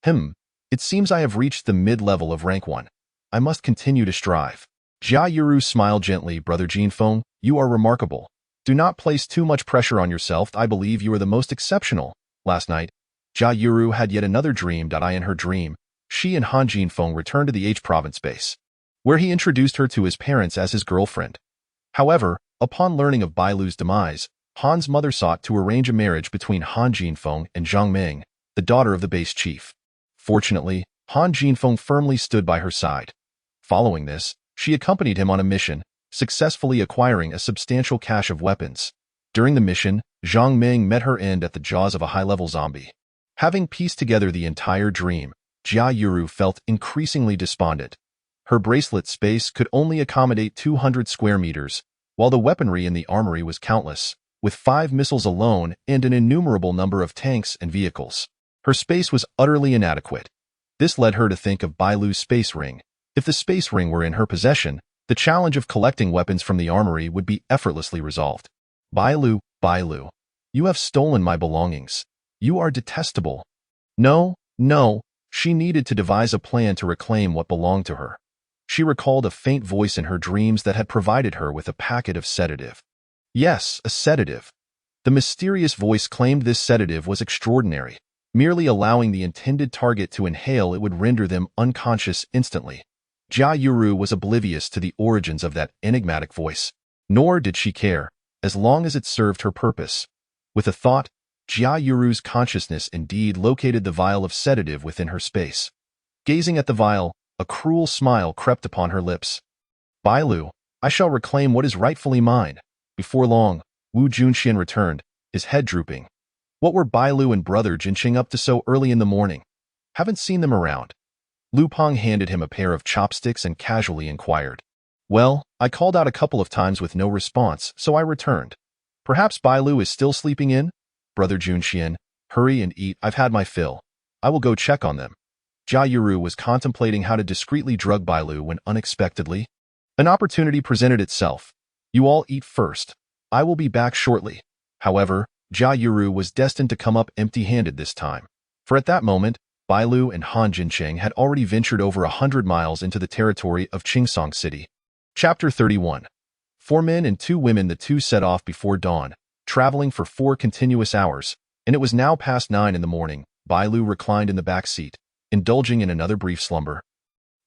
It seems I have reached the mid-level of rank 1. I must continue to strive." Jia Yuru smiled gently, "Brother Jinfeng, you are remarkable. Do not place too much pressure on yourself. I believe you are the most exceptional." Last night, Jia Yuru had yet another dream. In her dream, she and Han Jinfeng returned to the H Province base, where he introduced her to his parents as his girlfriend. However, upon learning of Bailu's demise, Han's mother sought to arrange a marriage between Han Jinfeng and Zhang Ming, the daughter of the base chief. Fortunately, Han Jinfeng firmly stood by her side. Following this, she accompanied him on a mission, successfully acquiring a substantial cache of weapons. During the mission, Zhang Ming met her end at the jaws of a high-level zombie. Having pieced together the entire dream, Jia Yuru felt increasingly despondent. Her bracelet space could only accommodate 200 square meters, while the weaponry in the armory was countless, with 5 missiles alone and an innumerable number of tanks and vehicles. Her space was utterly inadequate. This led her to think of Bailu's space ring. If the space ring were in her possession, the challenge of collecting weapons from the armory would be effortlessly resolved. "Bailu, Bailu, you have stolen my belongings. You are detestable." No, she needed to devise a plan to reclaim what belonged to her. She recalled a faint voice in her dreams that had provided her with a packet of sedative. Yes, a sedative. The mysterious voice claimed this sedative was extraordinary. Merely allowing the intended target to inhale it would render them unconscious instantly. Jia Yuru was oblivious to the origins of that enigmatic voice, nor did she care, as long as it served her purpose. With a thought, Jia Yuru's consciousness indeed located the vial of sedative within her space. Gazing at the vial, a cruel smile crept upon her lips. "Bailu, I shall reclaim what is rightfully mine." Before long, Wu Junxian returned, his head drooping. What were Bailu and Brother Jinqing up to so early in the morning? Haven't seen them around. Lu Peng handed him a pair of chopsticks and casually inquired. "Well, I called out a couple of times with no response, so I returned. Perhaps Bailu is still sleeping in?" "Brother Junxian, hurry and eat. I've had my fill. I will go check on them." Jia Yuru was contemplating how to discreetly drug Bailu when unexpectedly, an opportunity presented itself. "You all eat first. I will be back shortly." However, Jia Yuru was destined to come up empty-handed this time, for at that moment, Bailu and Han Jinqing had already ventured over 100 miles into the territory of Qingsong City. Chapter 31. 4 men and 2 women. The two set off before dawn, traveling for 4 continuous hours, and it was now past 9 in the morning. Bailu reclined in the back seat, indulging in another brief slumber,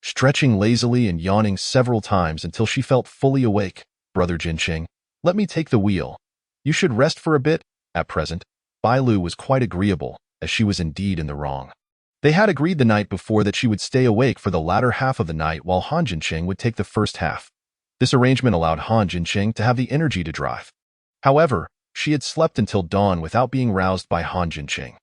stretching lazily and yawning several times until she felt fully awake. "Brother Jinqing, let me take the wheel. You should rest for a bit." At present, Bailu was quite agreeable, as she was indeed in the wrong. They had agreed the night before that she would stay awake for the latter half of the night while Han Jinqing would take the first half. This arrangement allowed Han Jinqing to have the energy to drive. However, she had slept until dawn without being roused by Han Jinqing.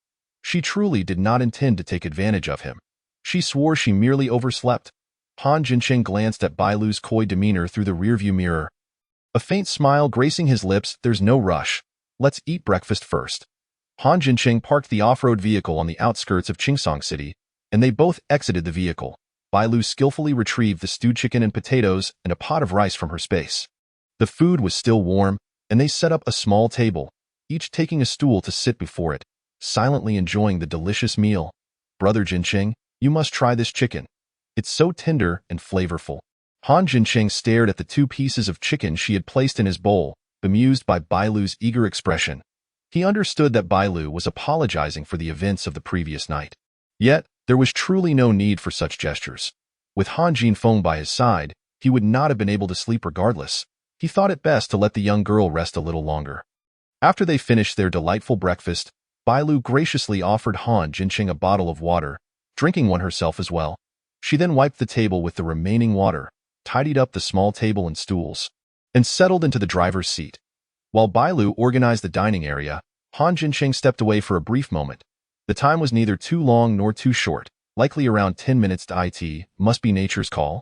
She truly did not intend to take advantage of him. She swore she merely overslept. Han Jinqing glanced at Bailu's coy demeanor through the rearview mirror. A faint smile gracing his lips. "There's no rush. Let's eat breakfast first. Han Jincheng parked the off-road vehicle on the outskirts of Qingsong City, and they both exited the vehicle. Bai Lu skillfully retrieved the stewed chicken and potatoes and a pot of rice from her space. The food was still warm, and they set up a small table, each taking a stool to sit before it, silently enjoying the delicious meal. Brother Jincheng, you must try this chicken. It's so tender and flavorful. Han Jincheng stared at the 2 pieces of chicken she had placed in his bowl, bemused by Bai Lu's eager expression. He understood that Bai Lu was apologizing for the events of the previous night. Yet, there was truly no need for such gestures. With Han Jinfeng by his side, he would not have been able to sleep regardless. He thought it best to let the young girl rest a little longer. After they finished their delightful breakfast, Bai Lu graciously offered Han Jincheng a bottle of water, drinking one herself as well. She then wiped the table with the remaining water, tidied up the small table and stools, and settled into the driver's seat. While Bai Lu organized the dining area, Han Jincheng stepped away for a brief moment. The time was neither too long nor too short, likely around 10 minutes to it, must be nature's call.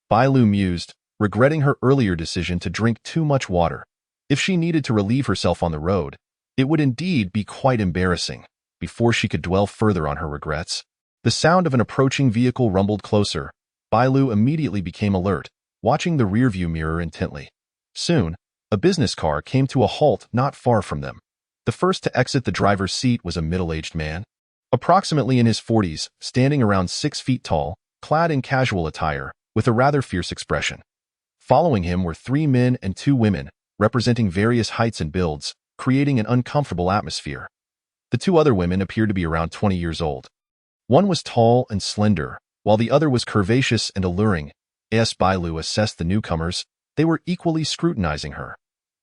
Bai Lu mused, regretting her earlier decision to drink too much water. If she needed to relieve herself on the road, it would indeed be quite embarrassing. Before she could dwell further on her regrets, the sound of an approaching vehicle rumbled closer. Bai Lu immediately became alert, watching the rearview mirror intently. Soon, a business car came to a halt not far from them. The first to exit the driver's seat was a middle-aged man, approximately in his 40s, standing around 6 feet tall, clad in casual attire, with a rather fierce expression. Following him were 3 men and 2 women, representing various heights and builds, creating an uncomfortable atmosphere. The 2 other women appeared to be around 20 years old. One was tall and slender, while the other was curvaceous and alluring. As Bai Lu assessed the newcomers, they were equally scrutinizing her.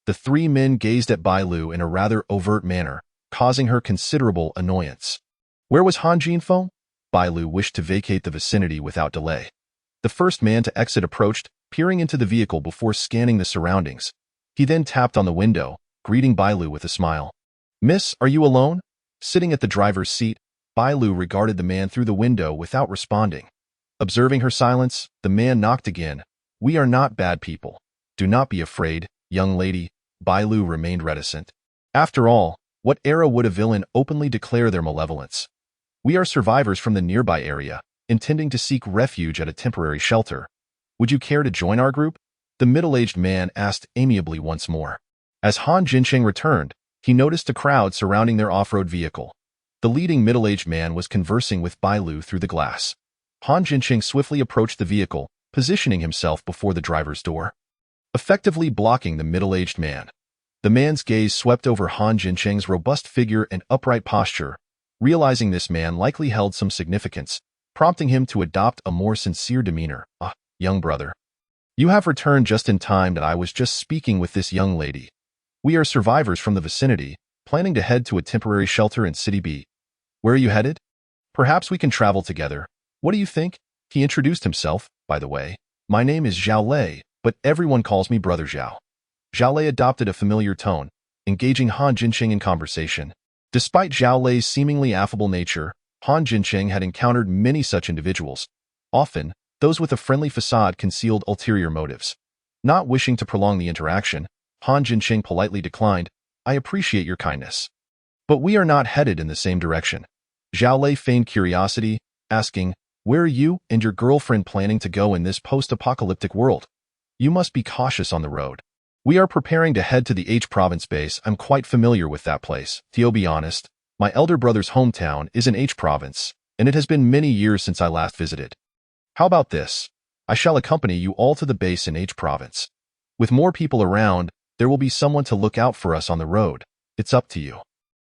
The 3 men gazed at Bai Lu in a rather overt manner, causing her considerable annoyance. Where was Han Jinfeng? Bai Lu wished to vacate the vicinity without delay. The first man to exit approached, peering into the vehicle before scanning the surroundings. He then tapped on the window, greeting Bai Lu with a smile. Miss, are you alone? Sitting at the driver's seat, Bai Lu regarded the man through the window without responding. Observing her silence, the man knocked again. We are not bad people. Do not be afraid, young lady. Bai Lu remained reticent. After all, what era would a villain openly declare their malevolence? We are survivors from the nearby area, intending to seek refuge at a temporary shelter. Would you care to join our group? The middle-aged man asked amiably once more. As Han Jincheng returned, he noticed a crowd surrounding their off-road vehicle. The leading middle-aged man was conversing with Bai Lu through the glass. Han Jincheng swiftly approached the vehicle, positioning himself before the driver's door, effectively blocking the middle-aged man. The man's gaze swept over Han Jincheng's robust figure and upright posture, realizing this man likely held some significance, prompting him to adopt a more sincere demeanor. Ah, young brother. You have returned just in time that I was just speaking with this young lady. We are survivors from the vicinity, planning to head to a temporary shelter in City B. Where are you headed? Perhaps we can travel together. What do you think? He introduced himself, by the way. My name is Zhao Lei, but everyone calls me Brother Zhao. Zhao Lei adopted a familiar tone, engaging Han Jincheng in conversation. Despite Zhao Lei's seemingly affable nature, Han Jincheng had encountered many such individuals. Often, those with a friendly facade concealed ulterior motives. Not wishing to prolong the interaction, Han Jincheng politely declined, I appreciate your kindness, but we are not headed in the same direction. Zhao Lei feigned curiosity, asking, where are you and your girlfriend planning to go in this post-apocalyptic world? You must be cautious on the road. We are preparing to head to the H province base. I'm quite familiar with that place. To be honest, my elder brother's hometown is in H province, and it has been many years since I last visited. How about this? I shall accompany you all to the base in H province. With more people around, there will be someone to look out for us on the road. It's up to you.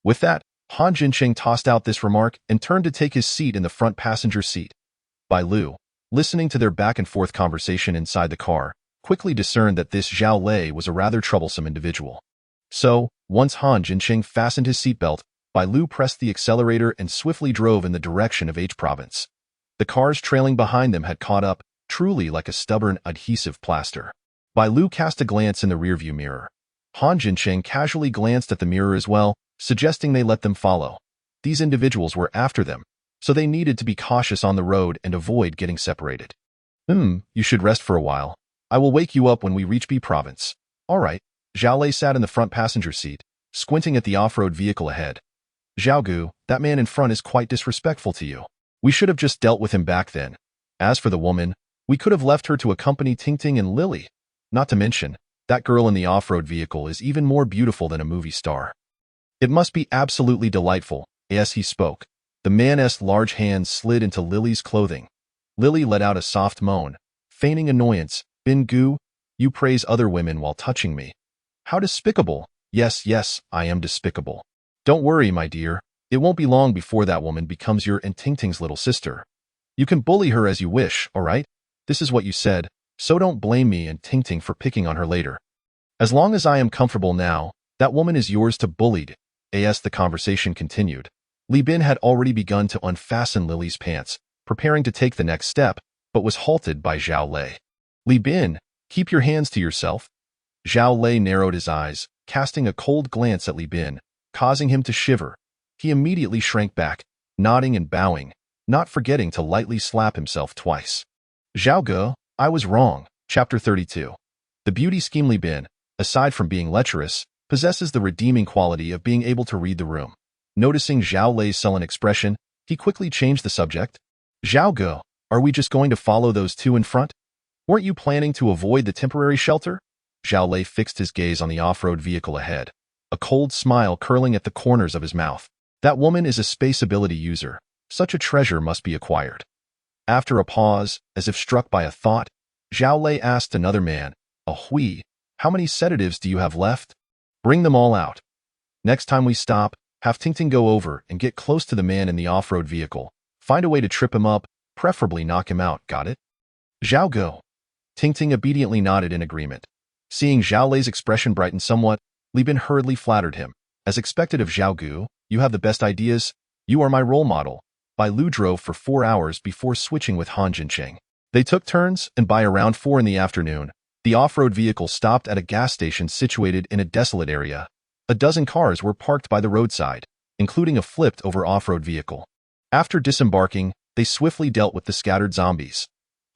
With that, Han Jincheng tossed out this remark and turned to take his seat in the front passenger seat. Bai Lu, listening to their back-and-forth conversation inside the car, quickly discerned that this Zhao Lei was a rather troublesome individual. So, once Han Jincheng fastened his seatbelt, Bai Lu pressed the accelerator and swiftly drove in the direction of H province. The cars trailing behind them had caught up, truly like a stubborn, adhesive plaster. Bai Lu cast a glance in the rearview mirror. Han Jincheng casually glanced at the mirror as well, suggesting they let them follow. These individuals were after them, so they needed to be cautious on the road and avoid getting separated. You should rest for a while. I will wake you up when we reach B province. All right. Zhao Lei sat in the front passenger seat, squinting at the off-road vehicle ahead. Xiaogu, that man in front is quite disrespectful to you. We should have just dealt with him back then. As for the woman, we could have left her to accompany Tingting and Lily. Not to mention, that girl in the off-road vehicle is even more beautiful than a movie star. It must be absolutely delightful. As he spoke, the man's large hands slid into Lily's clothing. Lily let out a soft moan, feigning annoyance. Bin Gu, you praise other women while touching me. How despicable. Yes, I am despicable. Don't worry, my dear. It won't be long before that woman becomes your and Tingting's little sister. You can bully her as you wish, all right? This is what you said, so don't blame me and Tingting for picking on her later. As long as I am comfortable now, that woman is yours to bullied. As the conversation continued, Li Bin had already begun to unfasten Lily's pants, preparing to take the next step, but was halted by Zhao Lei. Li Bin, keep your hands to yourself. Zhao Lei narrowed his eyes, casting a cold glance at Li Bin, causing him to shiver. He immediately shrank back, nodding and bowing, not forgetting to lightly slap himself twice. Zhao Ge, I was wrong. Chapter 32. The beauty scheme Li Bin, aside from being lecherous, possesses the redeeming quality of being able to read the room. Noticing Zhao Lei's sullen expression, he quickly changed the subject. Zhao Ge, are we just going to follow those two in front? Weren't you planning to avoid the temporary shelter? Zhao Lei fixed his gaze on the off-road vehicle ahead, a cold smile curling at the corners of his mouth. That woman is a space ability user. Such a treasure must be acquired. After a pause, as if struck by a thought, Zhao Lei asked another man, Hui, how many sedatives do you have left? Bring them all out. Next time we stop, have Tingting go over and get close to the man in the off-road vehicle. Find a way to trip him up, preferably knock him out, got it? Zhao Ge. Tingting obediently nodded in agreement. Seeing Zhao Lei's expression brighten somewhat, Li Bin hurriedly flattered him. As expected of Zhao Ge, you have the best ideas. You are my role model. Bai Lu drove for 4 hours before switching with Han Jincheng. They took turns, and by around 4 in the afternoon, the off-road vehicle stopped at a gas station situated in a desolate area. A dozen cars were parked by the roadside, including a flipped-over off-road vehicle. After disembarking, they swiftly dealt with the scattered zombies.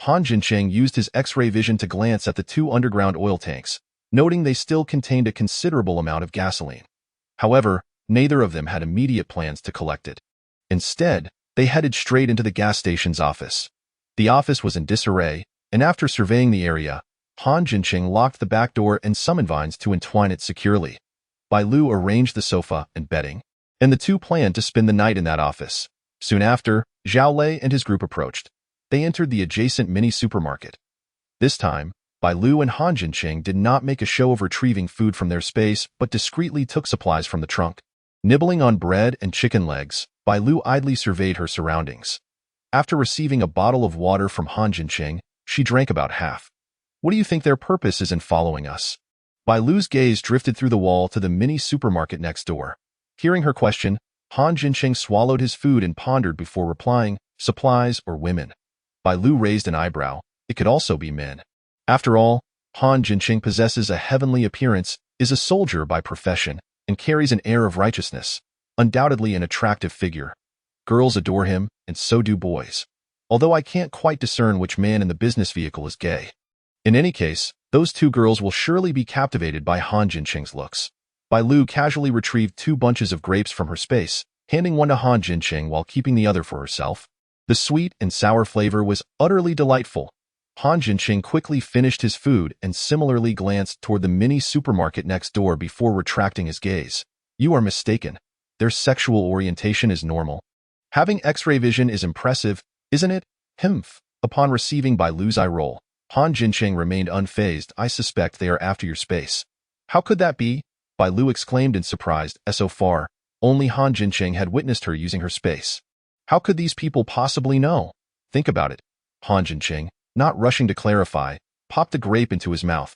Han Jincheng used his X-ray vision to glance at the 2 underground oil tanks, noting they still contained a considerable amount of gasoline. However, neither of them had immediate plans to collect it. Instead, they headed straight into the gas station's office. The office was in disarray, and after surveying the area, Han Jincheng locked the back door and summoned vines to entwine it securely. Bai Lu arranged the sofa and bedding, and the two planned to spend the night in that office. Soon after, Zhao Lei and his group approached. They entered the adjacent mini-supermarket. This time, Bai Lu and Han Jincheng did not make a show of retrieving food from their space, but discreetly took supplies from the trunk. Nibbling on bread and chicken legs, Bai Lu idly surveyed her surroundings. After receiving a bottle of water from Han Jincheng, she drank about half. What do you think their purpose is in following us? Bai Lu's gaze drifted through the wall to the mini-supermarket next door. Hearing her question, Han Jincheng swallowed his food and pondered before replying, supplies or women. Bai Lu raised an eyebrow. It could also be men. After all, Han Jincheng possesses a heavenly appearance, is a soldier by profession, and carries an air of righteousness. Undoubtedly an attractive figure. Girls adore him, and so do boys. Although I can't quite discern which man in the business vehicle is gay. In any case, those 2 girls will surely be captivated by Han Jincheng's looks. Bai Lu casually retrieved 2 bunches of grapes from her space, handing one to Han Jincheng while keeping the other for herself. The sweet and sour flavor was utterly delightful. Han Jincheng quickly finished his food and similarly glanced toward the mini-supermarket next door before retracting his gaze. You are mistaken. Their sexual orientation is normal. Having X-ray vision is impressive, isn't it? Humph. Upon receiving Bai Lu's eye roll, Han Jincheng remained unfazed. I suspect they are after your space. How could that be? Bai Lu exclaimed in surprise, as so far, only Han Jincheng had witnessed her using her space. How could these people possibly know? Think about it. Han Jincheng, not rushing to clarify, popped a grape into his mouth.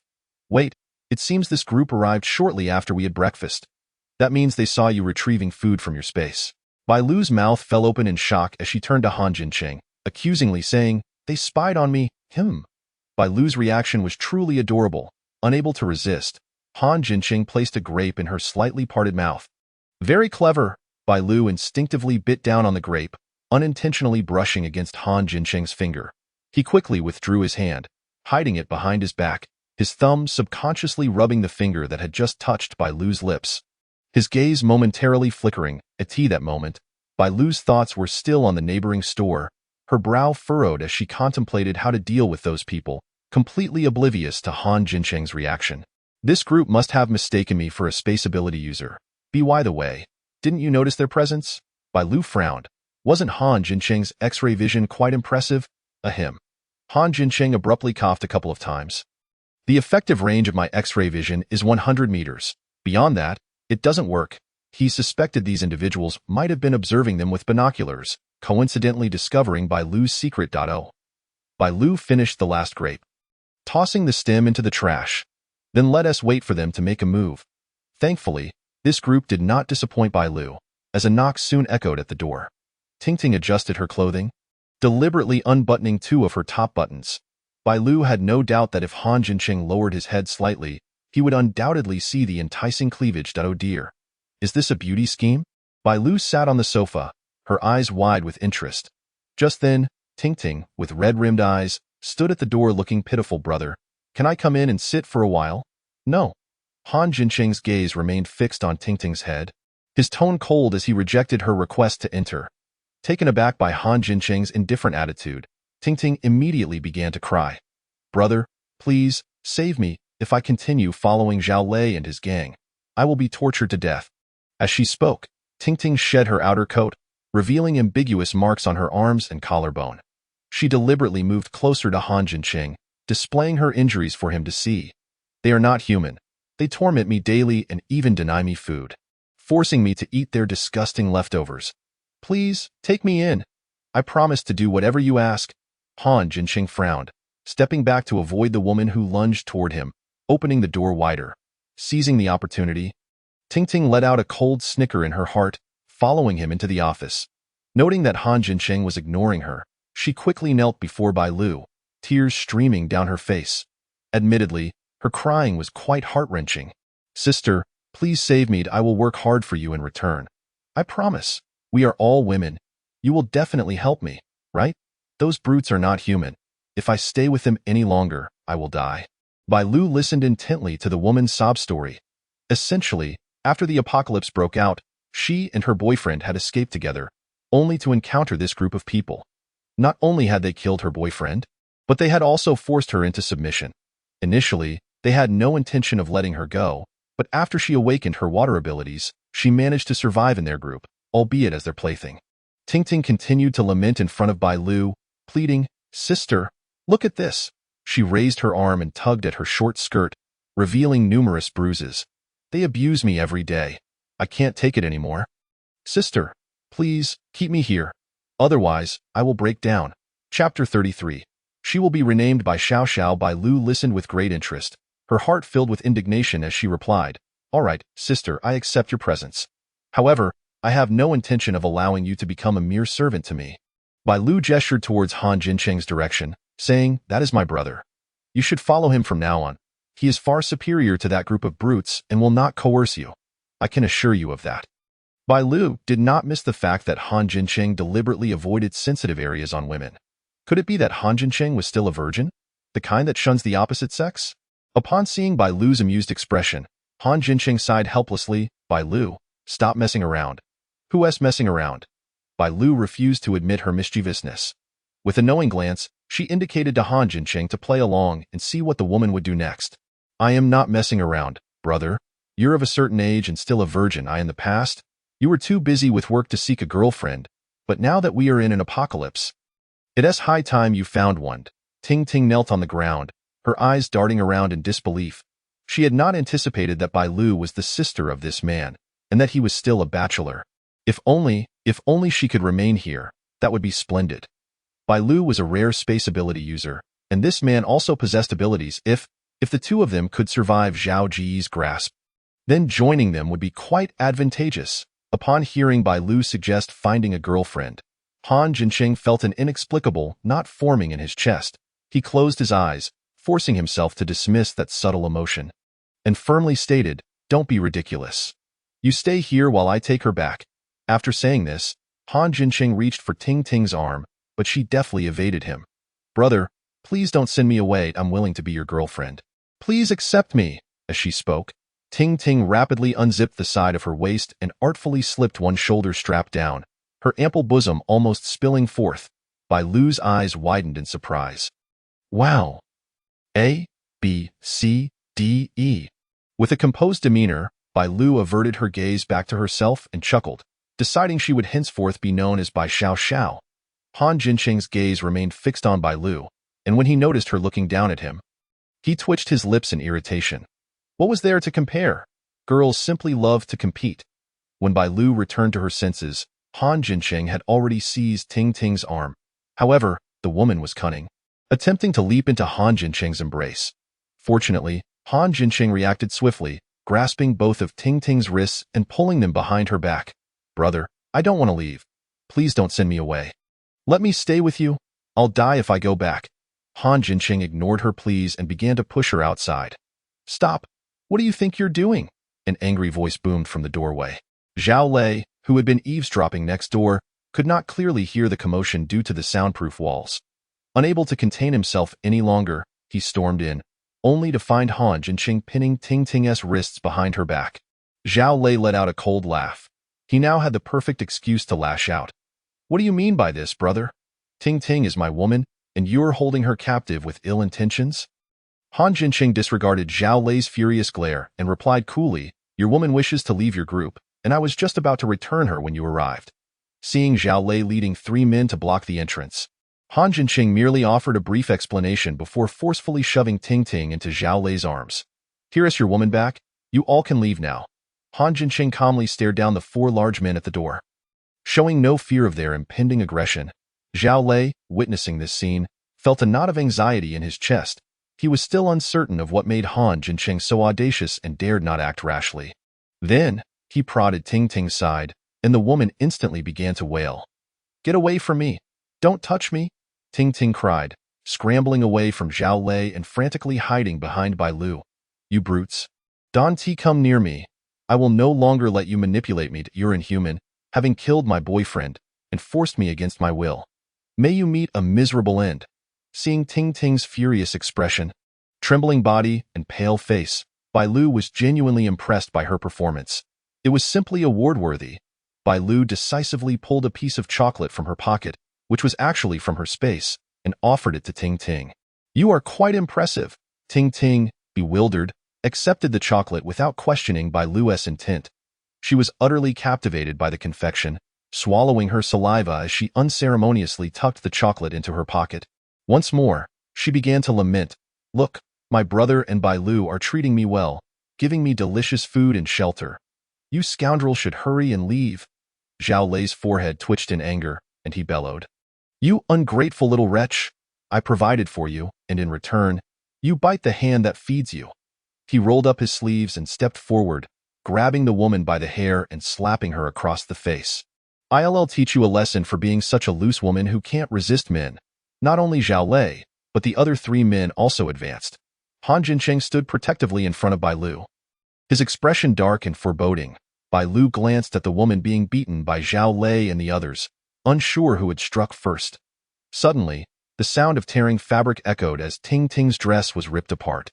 Wait, it seems this group arrived shortly after we had breakfast. That means they saw you retrieving food from your space. Bai Lu's mouth fell open in shock as she turned to Han Jincheng, accusingly saying, they spied on me, him. Bai Lu's reaction was truly adorable. Unable to resist, Han Jincheng placed a grape in her slightly parted mouth. Very clever. Bai Lu instinctively bit down on the grape, unintentionally brushing against Han Jincheng's finger. He quickly withdrew his hand, hiding it behind his back, his thumb subconsciously rubbing the finger that had just touched Bai Lu's lips. his gaze momentarily flickering. At that moment, Bai Lu's thoughts were still on the neighboring store, her brow furrowed as she contemplated how to deal with those people, completely oblivious to Han Jincheng's reaction. This group must have mistaken me for a space ability user. By the way, didn't you notice their presence? Bai Lu frowned. Wasn't Han Jincheng's X-ray vision quite impressive? Ahem. Han Jincheng abruptly coughed a couple of times. The effective range of my X-ray vision is 100 meters. Beyond that, it doesn't work. He suspected these individuals might have been observing them with binoculars, coincidentally discovering Bai Lu's secret. Bai Lu finished the last grape, tossing the stem into the trash. Then let us wait for them to make a move. Thankfully, this group did not disappoint Bai Lu, as a knock soon echoed at the door. Ting adjusted her clothing, deliberately unbuttoning 2 of her top buttons. Bai Lu had no doubt that if Han Jincheng lowered his head slightly, he would undoubtedly see the enticing cleavage. Oh dear. Is this a beauty scheme? Bai Lu sat on the sofa, her eyes wide with interest. Just then, Ting, with red-rimmed eyes, stood at the door looking pitiful. Brother, can I come in and sit for a while? No. Han Jincheng's gaze remained fixed on Ting's head, his tone cold as he rejected her request to enter. Taken aback by Han Jincheng's indifferent attitude, Ting immediately began to cry. Brother, please, save me. If I continue following Zhao Lei and his gang, I will be tortured to death. As she spoke, Ting shed her outer coat, revealing ambiguous marks on her arms and collarbone. She deliberately moved closer to Han Jincheng, displaying her injuries for him to see. They are not human. They torment me daily and even deny me food, forcing me to eat their disgusting leftovers. Please, take me in. I promise to do whatever you ask. Han Jincheng frowned, stepping back to avoid the woman who lunged toward him, opening the door wider. Seizing the opportunity, Ting let out a cold snicker in her heart, following him into the office. Noting that Han Jincheng was ignoring her, she quickly knelt before Bai Lu, tears streaming down her face. Admittedly, her crying was quite heart-wrenching. Sister, please save me. I will work hard for you in return. I promise. We are all women. You will definitely help me, right? Those brutes are not human. If I stay with them any longer, I will die. Bai Lu listened intently to the woman's sob story. Essentially, after the apocalypse broke out, she and her boyfriend had escaped together, only to encounter this group of people. Not only had they killed her boyfriend, but they had also forced her into submission. Initially, they had no intention of letting her go, but after she awakened her water abilities, she managed to survive in their group, albeit as their plaything. Ting continued to lament in front of Bai Lu, pleading, Sister, look at this. She raised her arm and tugged at her short skirt, revealing numerous bruises. They abuse me every day. I can't take it anymore. Sister, please, keep me here. Otherwise, I will break down. Chapter 33. She will be renamed by Xiao Xiao. Bai Lu listened with great interest, her heart filled with indignation as she replied, All right, sister, I accept your presence. However, I have no intention of allowing you to become a mere servant to me. Bai Lu gestured towards Han Jincheng's direction, saying, That is my brother. You should follow him from now on. He is far superior to that group of brutes and will not coerce you. I can assure you of that. Bai Lu did not miss the fact that Han Jincheng deliberately avoided sensitive areas on women. Could it be that Han Jincheng was still a virgin? The kind that shuns the opposite sex? Upon seeing Bai Lu's amused expression, Han Jincheng sighed helplessly. Bai Lu, stop messing around. Who's messing around? Bai Lu refused to admit her mischievousness. With a knowing glance, she indicated to Han Jincheng to play along and see what the woman would do next. I am not messing around, brother. You're of a certain age and still a virgin. In the past, you were too busy with work to seek a girlfriend, but now that we are in an apocalypse, it's high time you found one. Ting knelt on the ground, her eyes darting around in disbelief. She had not anticipated that Bai Lu was the sister of this man, and that he was still a bachelor. If only she could remain here, that would be splendid. Bai Lu was a rare space ability user, and this man also possessed abilities. If the two of them could survive Zhao Ji's grasp, then joining them would be quite advantageous. Upon hearing Bai Lu suggest finding a girlfriend, Han Jincheng felt an inexplicable knot forming in his chest. He closed his eyes, forcing himself to dismiss that subtle emotion, and firmly stated, Don't be ridiculous. You stay here while I take her back. After saying this, Han Jincheng reached for Ting's arm, but she deftly evaded him. Brother, please don't send me away. I'm willing to be your girlfriend. Please accept me. As she spoke, Ting Ting rapidly unzipped the side of her waist and artfully slipped one shoulder strap down, her ample bosom almost spilling forth. Bai Lu's eyes widened in surprise. Wow. A, B, C, D, E. With a composed demeanor, Bai Lu averted her gaze back to herself and chuckled, deciding she would henceforth be known as Bai Xiao Xiao. Han Jinqing's gaze remained fixed on Bai Lu, and when he noticed her looking down at him, he twitched his lips in irritation. What was there to compare? Girls simply love to compete. When Bai Lu returned to her senses, Han Jinqing had already seized Ting Ting's arm. However, the woman was cunning, attempting to leap into Han Jinqing's embrace. Fortunately, Han Jinqing reacted swiftly, grasping both of Ting Ting's wrists and pulling them behind her back. Brother, I don't want to leave. Please don't send me away. Let me stay with you. I'll die if I go back. Han Jinqing ignored her pleas and began to push her outside. Stop. What do you think you're doing? An angry voice boomed from the doorway. Zhao Lei, who had been eavesdropping next door, could not clearly hear the commotion due to the soundproof walls. Unable to contain himself any longer, he stormed in, only to find Han Jinqing pinning Ting Ting's wrists behind her back. Zhao Lei let out a cold laugh. He now had the perfect excuse to lash out. What do you mean by this, brother? Ting Ting is my woman, and you're holding her captive with ill intentions? Han Jinqing disregarded Zhao Lei's furious glare and replied coolly, Your woman wishes to leave your group, and I was just about to return her when you arrived. Seeing Zhao Lei leading 3 men to block the entrance, Han Jinqing merely offered a brief explanation before forcefully shoving Ting Ting into Zhao Lei's arms. Here is your woman back. You all can leave now. Han Jinqing calmly stared down the 4 large men at the door. Showing no fear of their impending aggression, Zhao Lei, witnessing this scene, felt a knot of anxiety in his chest. He was still uncertain of what made Han Jinqing so audacious and dared not act rashly. Then, he prodded Ting Ting's side, and the woman instantly began to wail. Get away from me! Don't touch me! Ting Ting cried, scrambling away from Zhao Lei and frantically hiding behind Bai Lu. You brutes! Don't come near me! I will no longer let you manipulate me. You're inhuman, having killed my boyfriend, and forced me against my will. May you meet a miserable end. Seeing Ting Ting's furious expression, trembling body, and pale face, Bai Lu was genuinely impressed by her performance. It was simply award-worthy. Bai Lu decisively pulled a piece of chocolate from her pocket, which was actually from her space, and offered it to Ting Ting. You are quite impressive. Ting Ting, bewildered, accepted the chocolate without questioning Bai Lu's intent. She was utterly captivated by the confection, swallowing her saliva as she unceremoniously tucked the chocolate into her pocket. Once more, she began to lament. Look, my brother and Bai Lu are treating me well, giving me delicious food and shelter. You scoundrel should hurry and leave. Zhao Lei's forehead twitched in anger, and he bellowed. You ungrateful little wretch! I provided for you, and in return, you bite the hand that feeds you. He rolled up his sleeves and stepped forward, grabbing the woman by the hair and slapping her across the face. I'll teach you a lesson for being such a loose woman who can't resist men. Not only Zhao Lei, but the other 3 men also advanced. Han Jinqing stood protectively in front of Bai Lu. His expression dark and foreboding. Bai Lu glanced at the woman being beaten by Zhao Lei and the others, unsure who had struck first. Suddenly, the sound of tearing fabric echoed as Ting Ting's dress was ripped apart.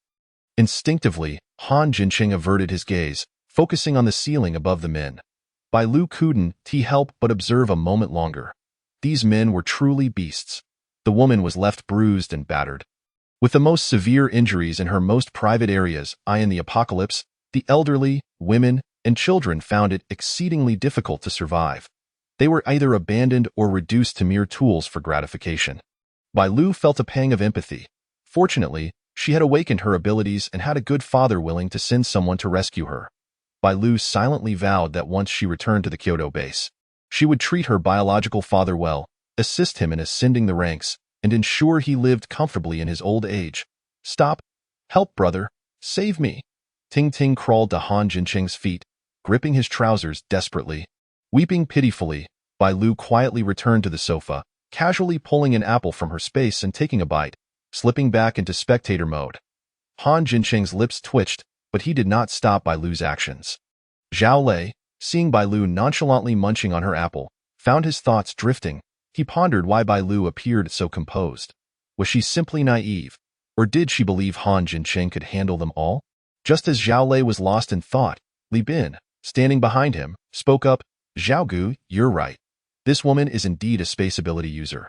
Instinctively, Han Jinqing averted his gaze, focusing on the ceiling above the men. Bai Lu couldn't help but observe a moment longer. These men were truly beasts. The woman was left bruised and battered, with the most severe injuries in her most private areas. In the apocalypse, the elderly, women, and children found it exceedingly difficult to survive. They were either abandoned or reduced to mere tools for gratification. Bai Lu felt a pang of empathy. Fortunately, she had awakened her abilities and had a good father willing to send someone to rescue her. Bai Lu silently vowed that once she returned to the Kyoto base, she would treat her biological father well, assist him in ascending the ranks, and ensure he lived comfortably in his old age. Stop! Help, brother! Save me! Ting Ting crawled to Han Jinqing's feet, gripping his trousers desperately. Weeping pitifully, Bai Lu quietly returned to the sofa, casually pulling an apple from her space and taking a bite, slipping back into spectator mode. Han Jinqing's lips twitched, but he did not stop Bai Lu's actions. Zhao Lei, seeing Bai Lu nonchalantly munching on her apple, found his thoughts drifting. He pondered why Bai Lu appeared so composed. Was she simply naive, or did she believe Han Jinqing could handle them all? Just as Zhao Lei was lost in thought, Li Bin, standing behind him, spoke up, "Zhao Gu, you're right. This woman is indeed a space ability user.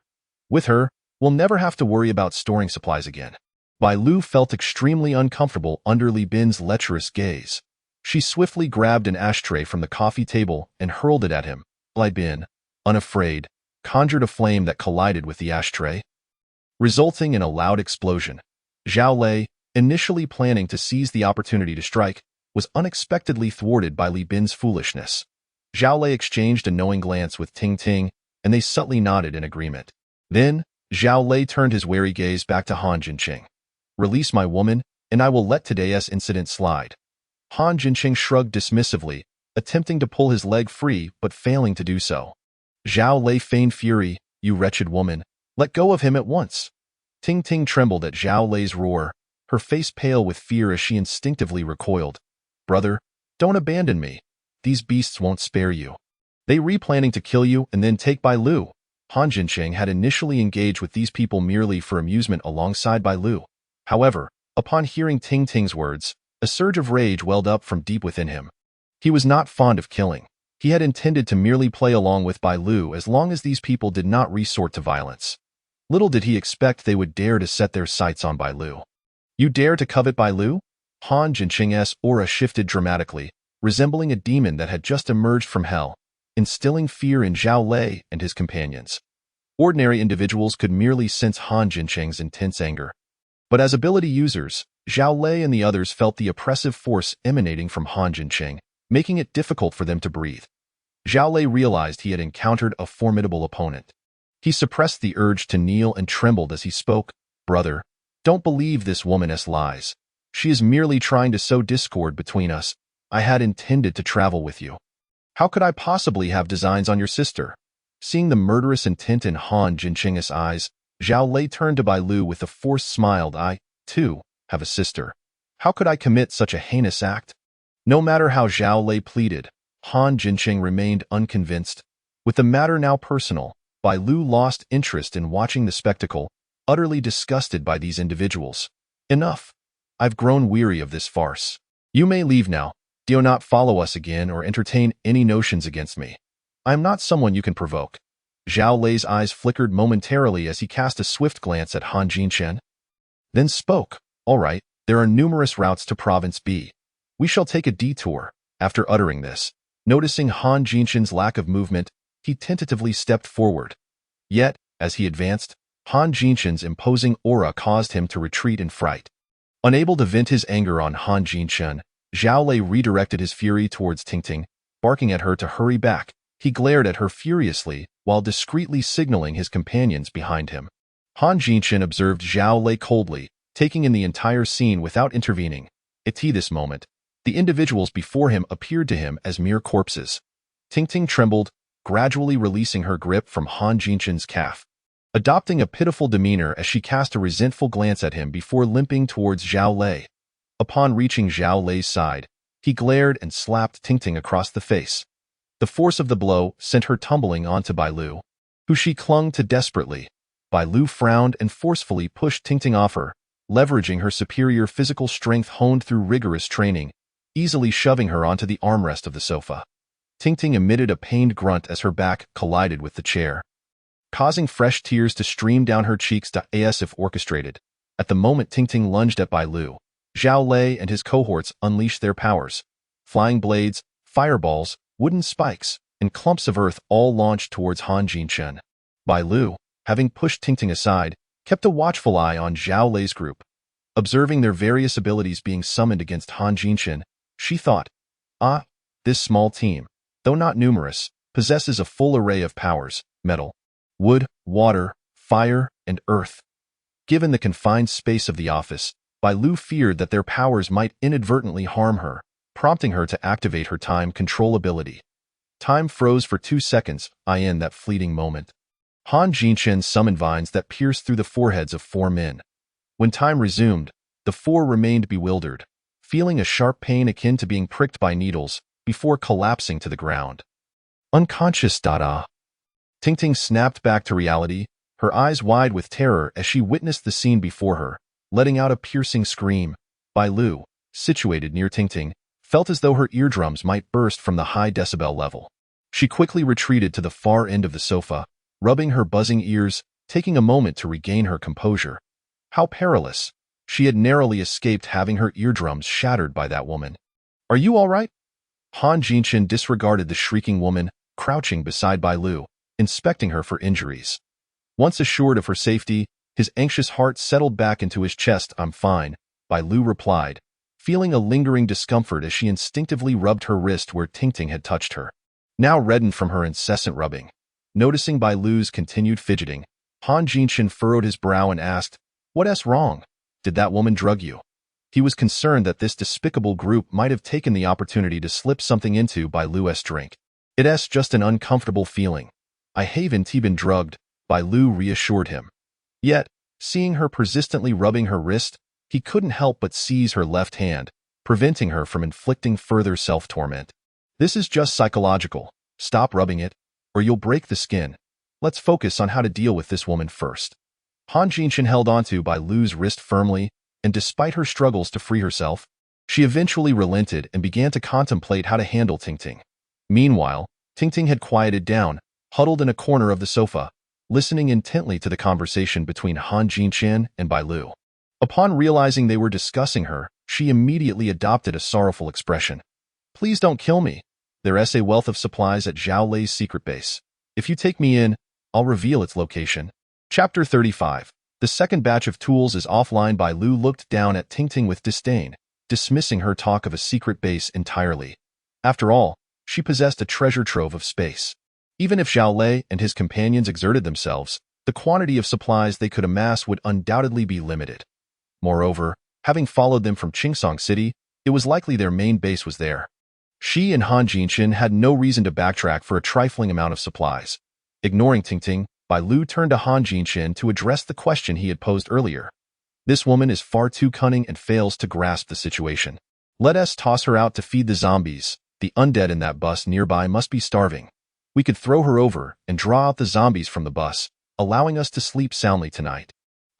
With her, we'll never have to worry about storing supplies again." Bai Lu felt extremely uncomfortable under Li Bin's lecherous gaze. She swiftly grabbed an ashtray from the coffee table and hurled it at him. Li Bin, unafraid, conjured a flame that collided with the ashtray, resulting in a loud explosion. Zhao Lei, initially planning to seize the opportunity to strike, was unexpectedly thwarted by Li Bin's foolishness. Zhao Lei exchanged a knowing glance with Ting Ting, and they subtly nodded in agreement. Then, Zhao Lei turned his wary gaze back to Han Jinqing. "Release my woman, and I will let today's incident slide." Han Jinqing shrugged dismissively, attempting to pull his leg free but failing to do so. Zhao Lei feigned fury. "You wretched woman, let go of him at once." Ting Ting trembled at Zhao Lei's roar, her face pale with fear as she instinctively recoiled. "Brother, don't abandon me. These beasts won't spare you. They re-planning to kill you and then take Bai Lu." Han Jinqing had initially engaged with these people merely for amusement alongside Bai Lu. However, upon hearing Ting Ting's words, a surge of rage welled up from deep within him. He was not fond of killing. He had intended to merely play along with Bai Lu as long as these people did not resort to violence. Little did he expect they would dare to set their sights on Bai Lu. "You dare to covet Bai Lu?" Han Jinqing's aura shifted dramatically, resembling a demon that had just emerged from hell, instilling fear in Zhao Lei and his companions. Ordinary individuals could merely sense Han Jinqing's intense anger. But as ability users, Zhao Lei and the others felt the oppressive force emanating from Han Jinqing, making it difficult for them to breathe. Zhao Lei realized he had encountered a formidable opponent. He suppressed the urge to kneel and trembled as he spoke. "Brother, don't believe this woman's lies. She is merely trying to sow discord between us. I had intended to travel with you. How could I possibly have designs on your sister?" Seeing the murderous intent in Han Jinqing's eyes, Zhao Lei turned to Bai Lu with a forced smile. "I, too, have a sister. How could I commit such a heinous act?" No matter how Zhao Lei pleaded, Han Jinqing remained unconvinced. With the matter now personal, Bai Lu lost interest in watching the spectacle, utterly disgusted by these individuals. "Enough. I've grown weary of this farce. You may leave now. Do not follow us again or entertain any notions against me. I am not someone you can provoke." Zhao Lei's eyes flickered momentarily as he cast a swift glance at Han Jinqing, then spoke. "All right, there are numerous routes to Province B. We shall take a detour." After uttering this, noticing Han Jinqing's lack of movement, he tentatively stepped forward. Yet, as he advanced, Han Jinqing's imposing aura caused him to retreat in fright. Unable to vent his anger on Han Jinqing, Zhao Lei redirected his fury towards Ting Ting, barking at her to hurry back. He glared at her furiously while discreetly signaling his companions behind him. Han Jinqing observed Zhao Lei coldly, taking in the entire scene without intervening. At this moment, the individuals before him appeared to him as mere corpses. Ting Ting trembled, gradually releasing her grip from Han Jinqing's calf, adopting a pitiful demeanor as she cast a resentful glance at him before limping towards Zhao Lei. Upon reaching Zhao Lei's side, he glared and slapped Ting Ting across the face. The force of the blow sent her tumbling onto Bai Lu, who she clung to desperately. Bai Lu frowned and forcefully pushed Ting Ting off her, leveraging her superior physical strength honed through rigorous training, easily shoving her onto the armrest of the sofa. Ting Ting emitted a pained grunt as her back collided with the chair, causing fresh tears to stream down her cheeks as if orchestrated. At the moment Ting Ting lunged at Bai Lu, Zhao Lei and his cohorts unleashed their powers. Flying blades, fireballs, wooden spikes, and clumps of earth all launched towards Han Jinqing. Bai Lu, having pushed Ting Ting aside, kept a watchful eye on Zhao Lei's group. Observing their various abilities being summoned against Han Jinqing, she thought, this small team, though not numerous, possesses a full array of powers: metal, wood, water, fire, and earth. Given the confined space of the office, Bai Lu feared that their powers might inadvertently harm her, prompting her to activate her time control ability. Time froze for 2 seconds, in that fleeting moment. Han Jinqing summoned vines that pierced through the foreheads of 4 men. When time resumed, the 4 remained bewildered, feeling a sharp pain akin to being pricked by needles, before collapsing to the ground. Unconscious. Ting Ting snapped back to reality, her eyes wide with terror as she witnessed the scene before her, letting out a piercing scream. Bai Lu, situated near Tingting, felt as though her eardrums might burst from the high decibel level. She quickly retreated to the far end of the sofa, rubbing her buzzing ears, taking a moment to regain her composure. How perilous! She had narrowly escaped having her eardrums shattered by that woman. "Are you all right?" Han Jinshin disregarded the shrieking woman, crouching beside Bai Lu, inspecting her for injuries. Once assured of her safety, his anxious heart settled back into his chest. "I'm fine," Bai Lu replied, feeling a lingering discomfort as she instinctively rubbed her wrist where Tingting had touched her, now reddened from her incessant rubbing. Noticing Bai Lu's continued fidgeting, Han Jinshin furrowed his brow and asked, "What's wrong? Did that woman drug you?" He was concerned that this despicable group might have taken the opportunity to slip something into Bai Lu's drink. "It's just an uncomfortable feeling. I haven't been drugged," Bai Lu reassured him. Yet, seeing her persistently rubbing her wrist, he couldn't help but seize her left hand, preventing her from inflicting further self-torment. "This is just psychological. Stop rubbing it, or you'll break the skin. Let's focus on how to deal with this woman first." Han Jinshin held onto Bai Lu's wrist firmly, and despite her struggles to free herself, she eventually relented and began to contemplate how to handle Tingting. Meanwhile, Tingting had quieted down, huddled in a corner of the sofa, listening intently to the conversation between Han Jinshin and Bai Lu. Upon realizing they were discussing her, she immediately adopted a sorrowful expression. "Please don't kill me. There's a wealth of supplies at Zhao Lei's secret base. If you take me in, I'll reveal its location." Chapter 35. The second batch of tools is offline. Bai Lu looked down at Tingting with disdain, dismissing her talk of a secret base entirely. After all, she possessed a treasure trove of space. Even if Zhao Lei and his companions exerted themselves, the quantity of supplies they could amass would undoubtedly be limited. Moreover, having followed them from Qingsong City, it was likely their main base was there. She and Han Jinshin had no reason to backtrack for a trifling amount of supplies. Ignoring Tingting, Bai Lu turned to Han Jinshin to address the question he had posed earlier. "This woman is far too cunning and fails to grasp the situation. Let us toss her out to feed the zombies. The undead in that bus nearby must be starving. We could throw her over and draw out the zombies from the bus, allowing us to sleep soundly tonight."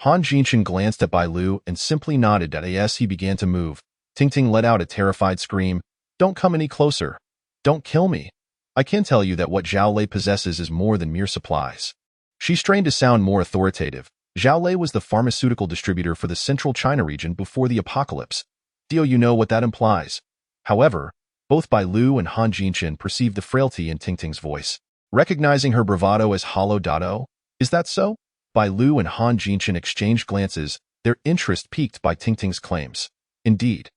Han Jinshin glanced at Bai Lu and simply nodded as he began to move. Tingting let out a terrified scream. "Don't come any closer. Don't kill me. I can tell you that what Zhao Lei possesses is more than mere supplies." She strained to sound more authoritative. Zhao Lei was the pharmaceutical distributor for the central China region before the apocalypse. "Do you know what that implies?" However, both Bai Lu and Han Jinshin perceived the frailty in Tingting's voice, recognizing her bravado as hollow dado. "Is that so?" Bai Lu and Han Jinshin exchanged glances, their interest piqued by Tingting's claims. Indeed.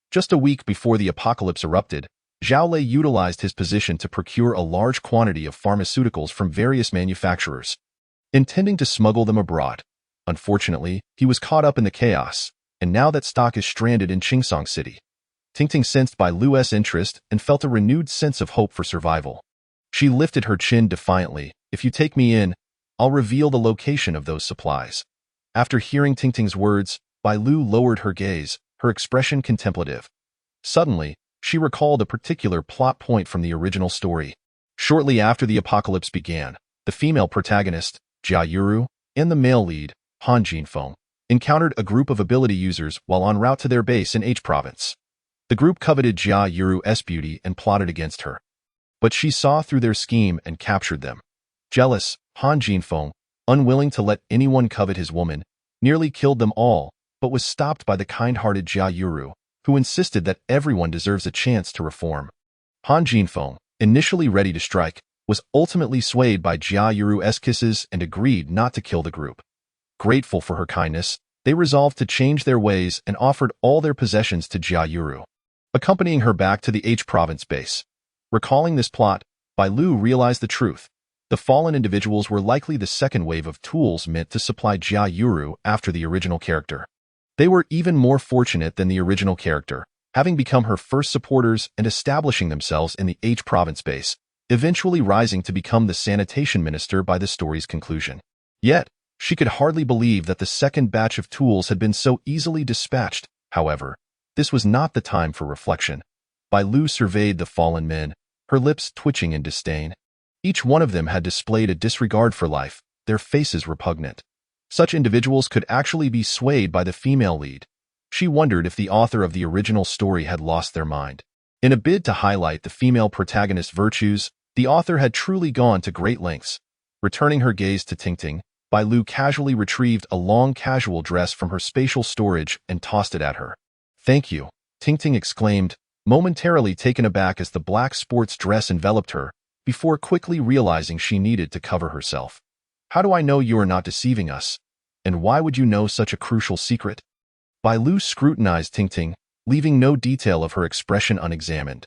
Just a week before the apocalypse erupted, Zhao Lei utilized his position to procure a large quantity of pharmaceuticals from various manufacturers, intending to smuggle them abroad. Unfortunately, he was caught up in the chaos, and now that stock is stranded in Qingsong City. Tingting sensed Bai Lu's interest and felt a renewed sense of hope for survival. She lifted her chin defiantly. "If you take me in, I'll reveal the location of those supplies." After hearing Tingting's words, Bai Lu lowered her gaze, her expression contemplative. Suddenly, she recalled a particular plot point from the original story. Shortly after the apocalypse began, the female protagonist, Jia Yuru, and the male lead, Han Jinfeng, encountered a group of ability users while en route to their base in H Province. The group coveted Jia Yuru's beauty and plotted against her. But she saw through their scheme and captured them. Jealous, Han Jinfeng, unwilling to let anyone covet his woman, nearly killed them all, but was stopped by the kind-hearted Jia Yuru, who insisted that everyone deserves a chance to reform. Han Jinfeng, initially ready to strike, was ultimately swayed by Jia Yuru's kisses and agreed not to kill the group. Grateful for her kindness, they resolved to change their ways and offered all their possessions to Jia Yuru, accompanying her back to the H Province base. Recalling this plot, Bai Lu realized the truth. The fallen individuals were likely the second wave of tools meant to supply Jia Yuru after the original character. They were even more fortunate than the original character, having become her first supporters and establishing themselves in the H Province base, eventually rising to become the sanitation minister by the story's conclusion. Yet, she could hardly believe that the second batch of tools had been so easily dispatched. However, this was not the time for reflection. Bai Lu surveyed the fallen men, her lips twitching in disdain. Each one of them had displayed a disregard for life, their faces repugnant. Such individuals could actually be swayed by the female lead. She wondered if the author of the original story had lost their mind. In a bid to highlight the female protagonist's virtues, the author had truly gone to great lengths. Returning her gaze to Tingting, Bai Lu casually retrieved a long casual dress from her spatial storage and tossed it at her. "Thank you," Tingting exclaimed, momentarily taken aback as the black sports dress enveloped her, before quickly realizing she needed to cover herself. "How do I know you are not deceiving us? And why would you know such a crucial secret?" Bai Lu scrutinized Tingting, leaving no detail of her expression unexamined.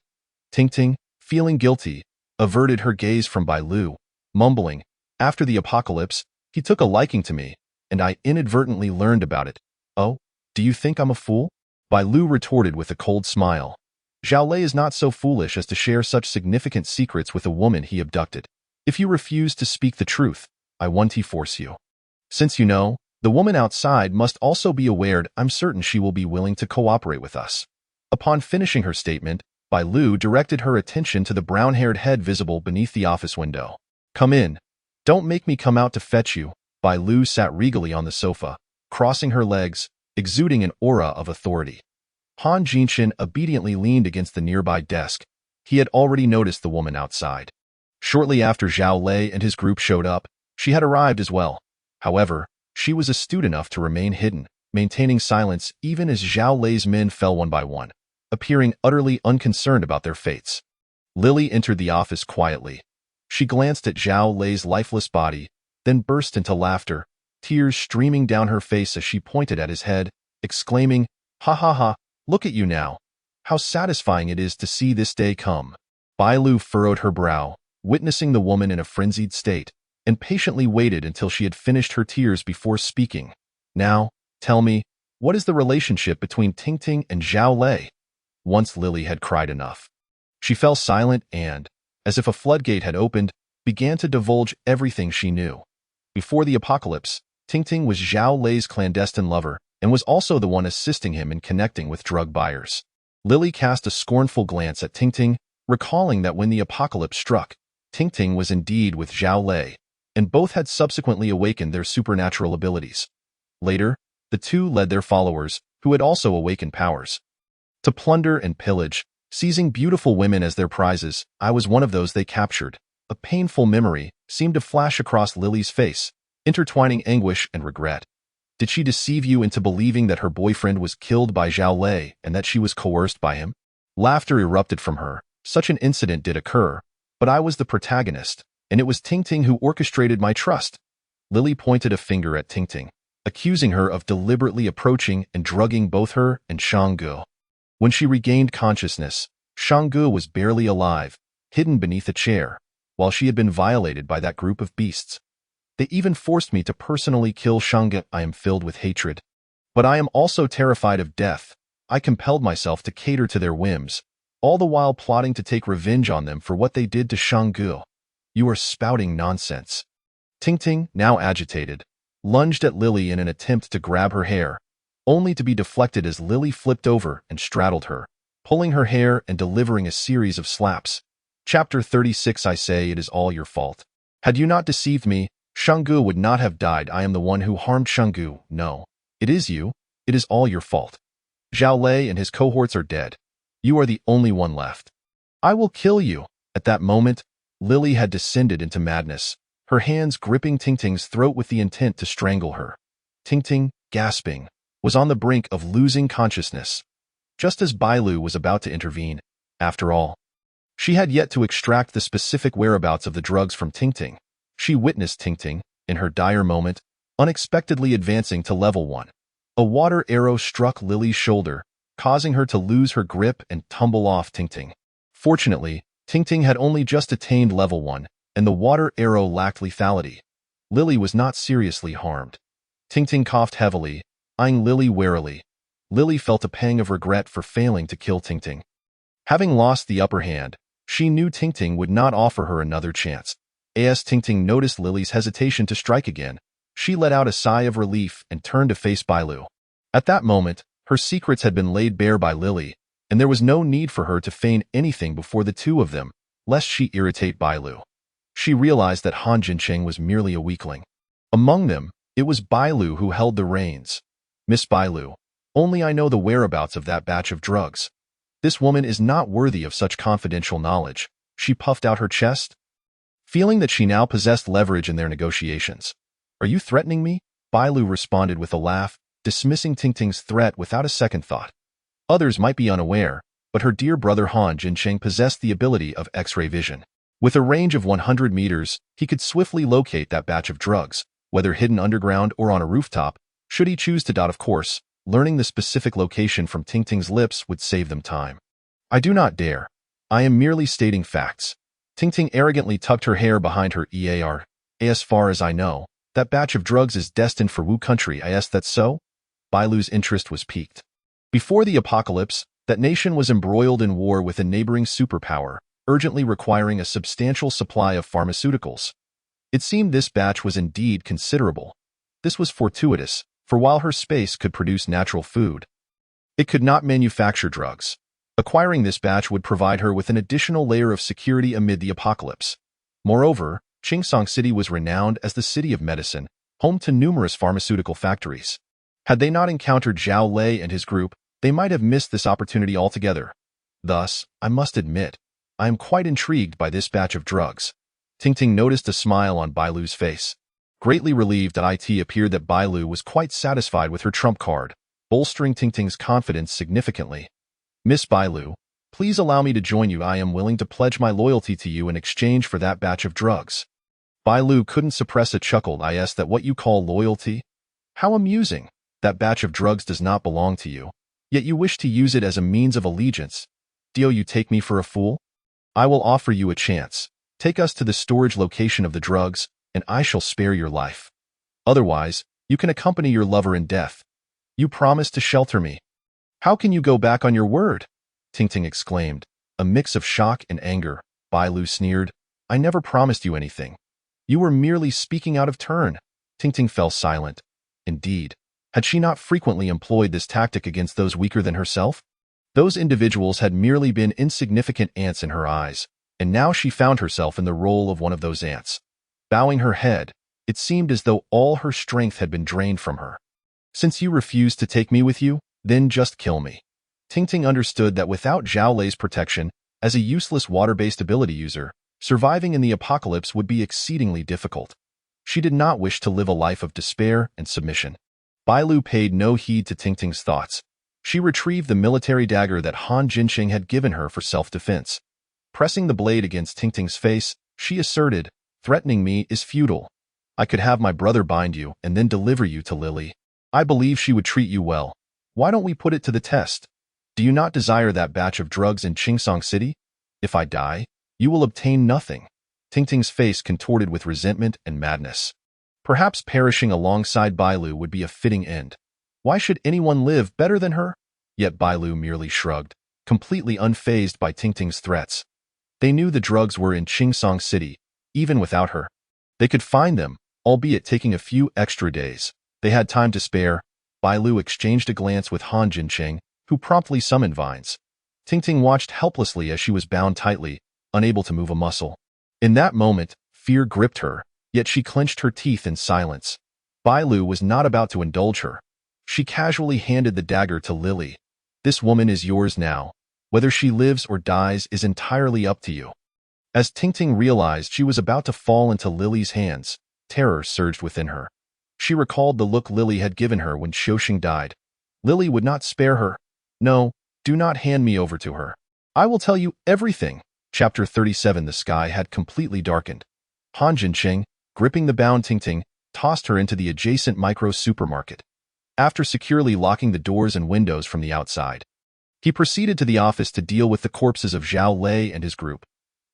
Tingting, feeling guilty, averted her gaze from Bai Lu, mumbling, "After the apocalypse, he took a liking to me, and I inadvertently learned about it. Oh, do you think I'm a fool?" Bai Lu retorted with a cold smile. Zhao Lei is not so foolish as to share such significant secrets with a woman he abducted. If you refuse to speak the truth, I won't force you. Since you know, the woman outside must also be aware. I'm certain she will be willing to cooperate with us. Upon finishing her statement, Bai Lu directed her attention to the brown-haired head visible beneath the office window. "Come in. Don't make me come out to fetch you." Bai Lu sat regally on the sofa, crossing her legs, exuding an aura of authority. Han Jinshin obediently leaned against the nearby desk. He had already noticed the woman outside. Shortly after Zhao Lei and his group showed up, she had arrived as well. However, she was astute enough to remain hidden, maintaining silence even as Zhao Lei's men fell one by one, appearing utterly unconcerned about their fates. Lily entered the office quietly. She glanced at Zhao Lei's lifeless body, then burst into laughter, tears streaming down her face as she pointed at his head, exclaiming, "Ha ha ha, look at you now. How satisfying it is to see this day come." Bai Lu furrowed her brow, witnessing the woman in a frenzied state, and patiently waited until she had finished her tears before speaking. "Now, tell me, what is the relationship between Tingting and Zhao Lei?" Once Lily had cried enough. She fell silent and, as if a floodgate had opened, began to divulge everything she knew. Before the apocalypse, Tingting was Zhao Lei's clandestine lover and was also the one assisting him in connecting with drug buyers. Lily cast a scornful glance at Tingting, recalling that when the apocalypse struck, Tingting was indeed with Zhao Lei, and both had subsequently awakened their supernatural abilities. Later, the two led their followers, who had also awakened powers, to plunder and pillage, seizing beautiful women as their prizes. I was one of those they captured. A painful memory seemed to flash across Lily's face, intertwining anguish and regret. Did she deceive you into believing that her boyfriend was killed by Zhao Lei and that she was coerced by him? Laughter erupted from her. Such an incident did occur, but I was the protagonist, and it was Tingting who orchestrated my trust. Lily pointed a finger at Tingting, accusing her of deliberately approaching and drugging both her and Shanggu. When she regained consciousness, Shanggu was barely alive, hidden beneath a chair, while she had been violated by that group of beasts. They even forced me to personally kill Shanggu. I am filled with hatred. But I am also terrified of death. I compelled myself to cater to their whims, all the while plotting to take revenge on them for what they did to Shanggu. You are spouting nonsense. Tingting, now agitated, lunged at Lily in an attempt to grab her hair, only to be deflected as Lily flipped over and straddled her, pulling her hair and delivering a series of slaps. Chapter 36. I say it is all your fault. Had you not deceived me, Shanggu would not have died. I am the one who harmed Shanggu. No, it is you. It is all your fault. Zhao Lei and his cohorts are dead. You are the only one left. I will kill you. At that moment, Lily had descended into madness, her hands gripping Tingting's throat with the intent to strangle her. Tingting, gasping, was on the brink of losing consciousness, just as Bai Lu was about to intervene. After all, she had yet to extract the specific whereabouts of the drugs from Tingting. She witnessed Tingting, in her dire moment, unexpectedly advancing to level 1. A water arrow struck Lily's shoulder, causing her to lose her grip and tumble off Tingting. Fortunately, Tingting had only just attained level 1, and the water arrow lacked lethality. Lily was not seriously harmed. Tingting coughed heavily, eyeing Lily warily. Lily felt a pang of regret for failing to kill Tingting. Having lost the upper hand, she knew Tingting would not offer her another chance. As Tingting noticed Lily's hesitation to strike again, she let out a sigh of relief and turned to face Bai Lu. At that moment, her secrets had been laid bare by Lily, and there was no need for her to feign anything before the two of them, lest she irritate Bai Lu. She realized that Han Jincheng was merely a weakling. Among them, it was Bai Lu who held the reins. Miss Bai Lu, Only I know the whereabouts of that batch of drugs. This woman is not worthy of such confidential knowledge. She puffed out her chest, feeling that she now possessed leverage in their negotiations. Are you threatening me? Bailu responded with a laugh, dismissing Tingting's threat without a second thought. Others might be unaware, but her dear brother Han Jincheng possessed the ability of X-ray vision. With a range of 100 meters, he could swiftly locate that batch of drugs, whether hidden underground or on a rooftop, should he choose to. Of course, learning the specific location from Tingting's lips would save them time. I do not dare. I am merely stating facts. Tingting arrogantly tucked her hair behind her ear. As far as I know, that batch of drugs is destined for Wu country. Is that so? Bailu's interest was piqued. Before the apocalypse, that nation was embroiled in war with a neighboring superpower, urgently requiring a substantial supply of pharmaceuticals. It seemed this batch was indeed considerable. This was fortuitous, for while her space could produce natural food, it could not manufacture drugs. Acquiring this batch would provide her with an additional layer of security amid the apocalypse. Moreover, Chingsong City was renowned as the city of medicine, home to numerous pharmaceutical factories. Had they not encountered Zhao Lei and his group, they might have missed this opportunity altogether. Thus, I must admit, I am quite intrigued by this batch of drugs. Tingting noticed a smile on Bailu's face. Greatly relieved at it appeared that Bailu was quite satisfied with her trump card, bolstering Tingting's confidence significantly. Miss Bailu, please allow me to join you. I am willing to pledge my loyalty to you in exchange for that batch of drugs. Bailu couldn't suppress a chuckle. Is that what you call loyalty? How amusing. That batch of drugs does not belong to you, yet you wish to use it as a means of allegiance. Do you take me for a fool? I will offer you a chance. Take us to the storage location of the drugs, and I shall spare your life. Otherwise, you can accompany your lover in death. You promised to shelter me. How can you go back on your word? Tingting exclaimed, a mix of shock and anger. Bailu sneered, I never promised you anything. You were merely speaking out of turn. Tingting fell silent. Indeed, had she not frequently employed this tactic against those weaker than herself? Those individuals had merely been insignificant ants in her eyes, and now she found herself in the role of one of those ants. Bowing her head, it seemed as though all her strength had been drained from her. Since you refuse to take me with you, then just kill me. Tingting understood that without Zhao Lei's protection, as a useless water-based ability user, surviving in the apocalypse would be exceedingly difficult. She did not wish to live a life of despair and submission. Bailu paid no heed to Tingting's thoughts. She retrieved the military dagger that Han Jincheng had given her for self-defense. Pressing the blade against Tingting's face, she asserted, threatening me is futile. I could have my brother bind you and then deliver you to Lily. I believe she would treat you well. Why don't we put it to the test? Do you not desire that batch of drugs in Chingsong City? If I die, you will obtain nothing. Tingting's face contorted with resentment and madness. Perhaps perishing alongside Bailu would be a fitting end. Why should anyone live better than her? Yet Bailu merely shrugged, completely unfazed by Tingting's threats. They knew the drugs were in Chingsong City, even without her. They could find them, albeit taking a few extra days. They had time to spare. Bailu exchanged a glance with Han Jincheng, who promptly summoned vines. Tingting watched helplessly as she was bound tightly, unable to move a muscle. In that moment, fear gripped her, yet she clenched her teeth in silence. Bailu was not about to indulge her. She casually handed the dagger to Lily. This woman is yours now. Whether she lives or dies is entirely up to you. As Tingting realized she was about to fall into Lily's hands, terror surged within her. She recalled the look Lily had given her when Xiaoxing died. Lily would not spare her. No, do not hand me over to her. I will tell you everything. Chapter 37. The sky had completely darkened. Han Jincheng, gripping the bound Tingting, tossed her into the adjacent micro-supermarket. After securely locking the doors and windows from the outside, he proceeded to the office to deal with the corpses of Zhao Lei and his group.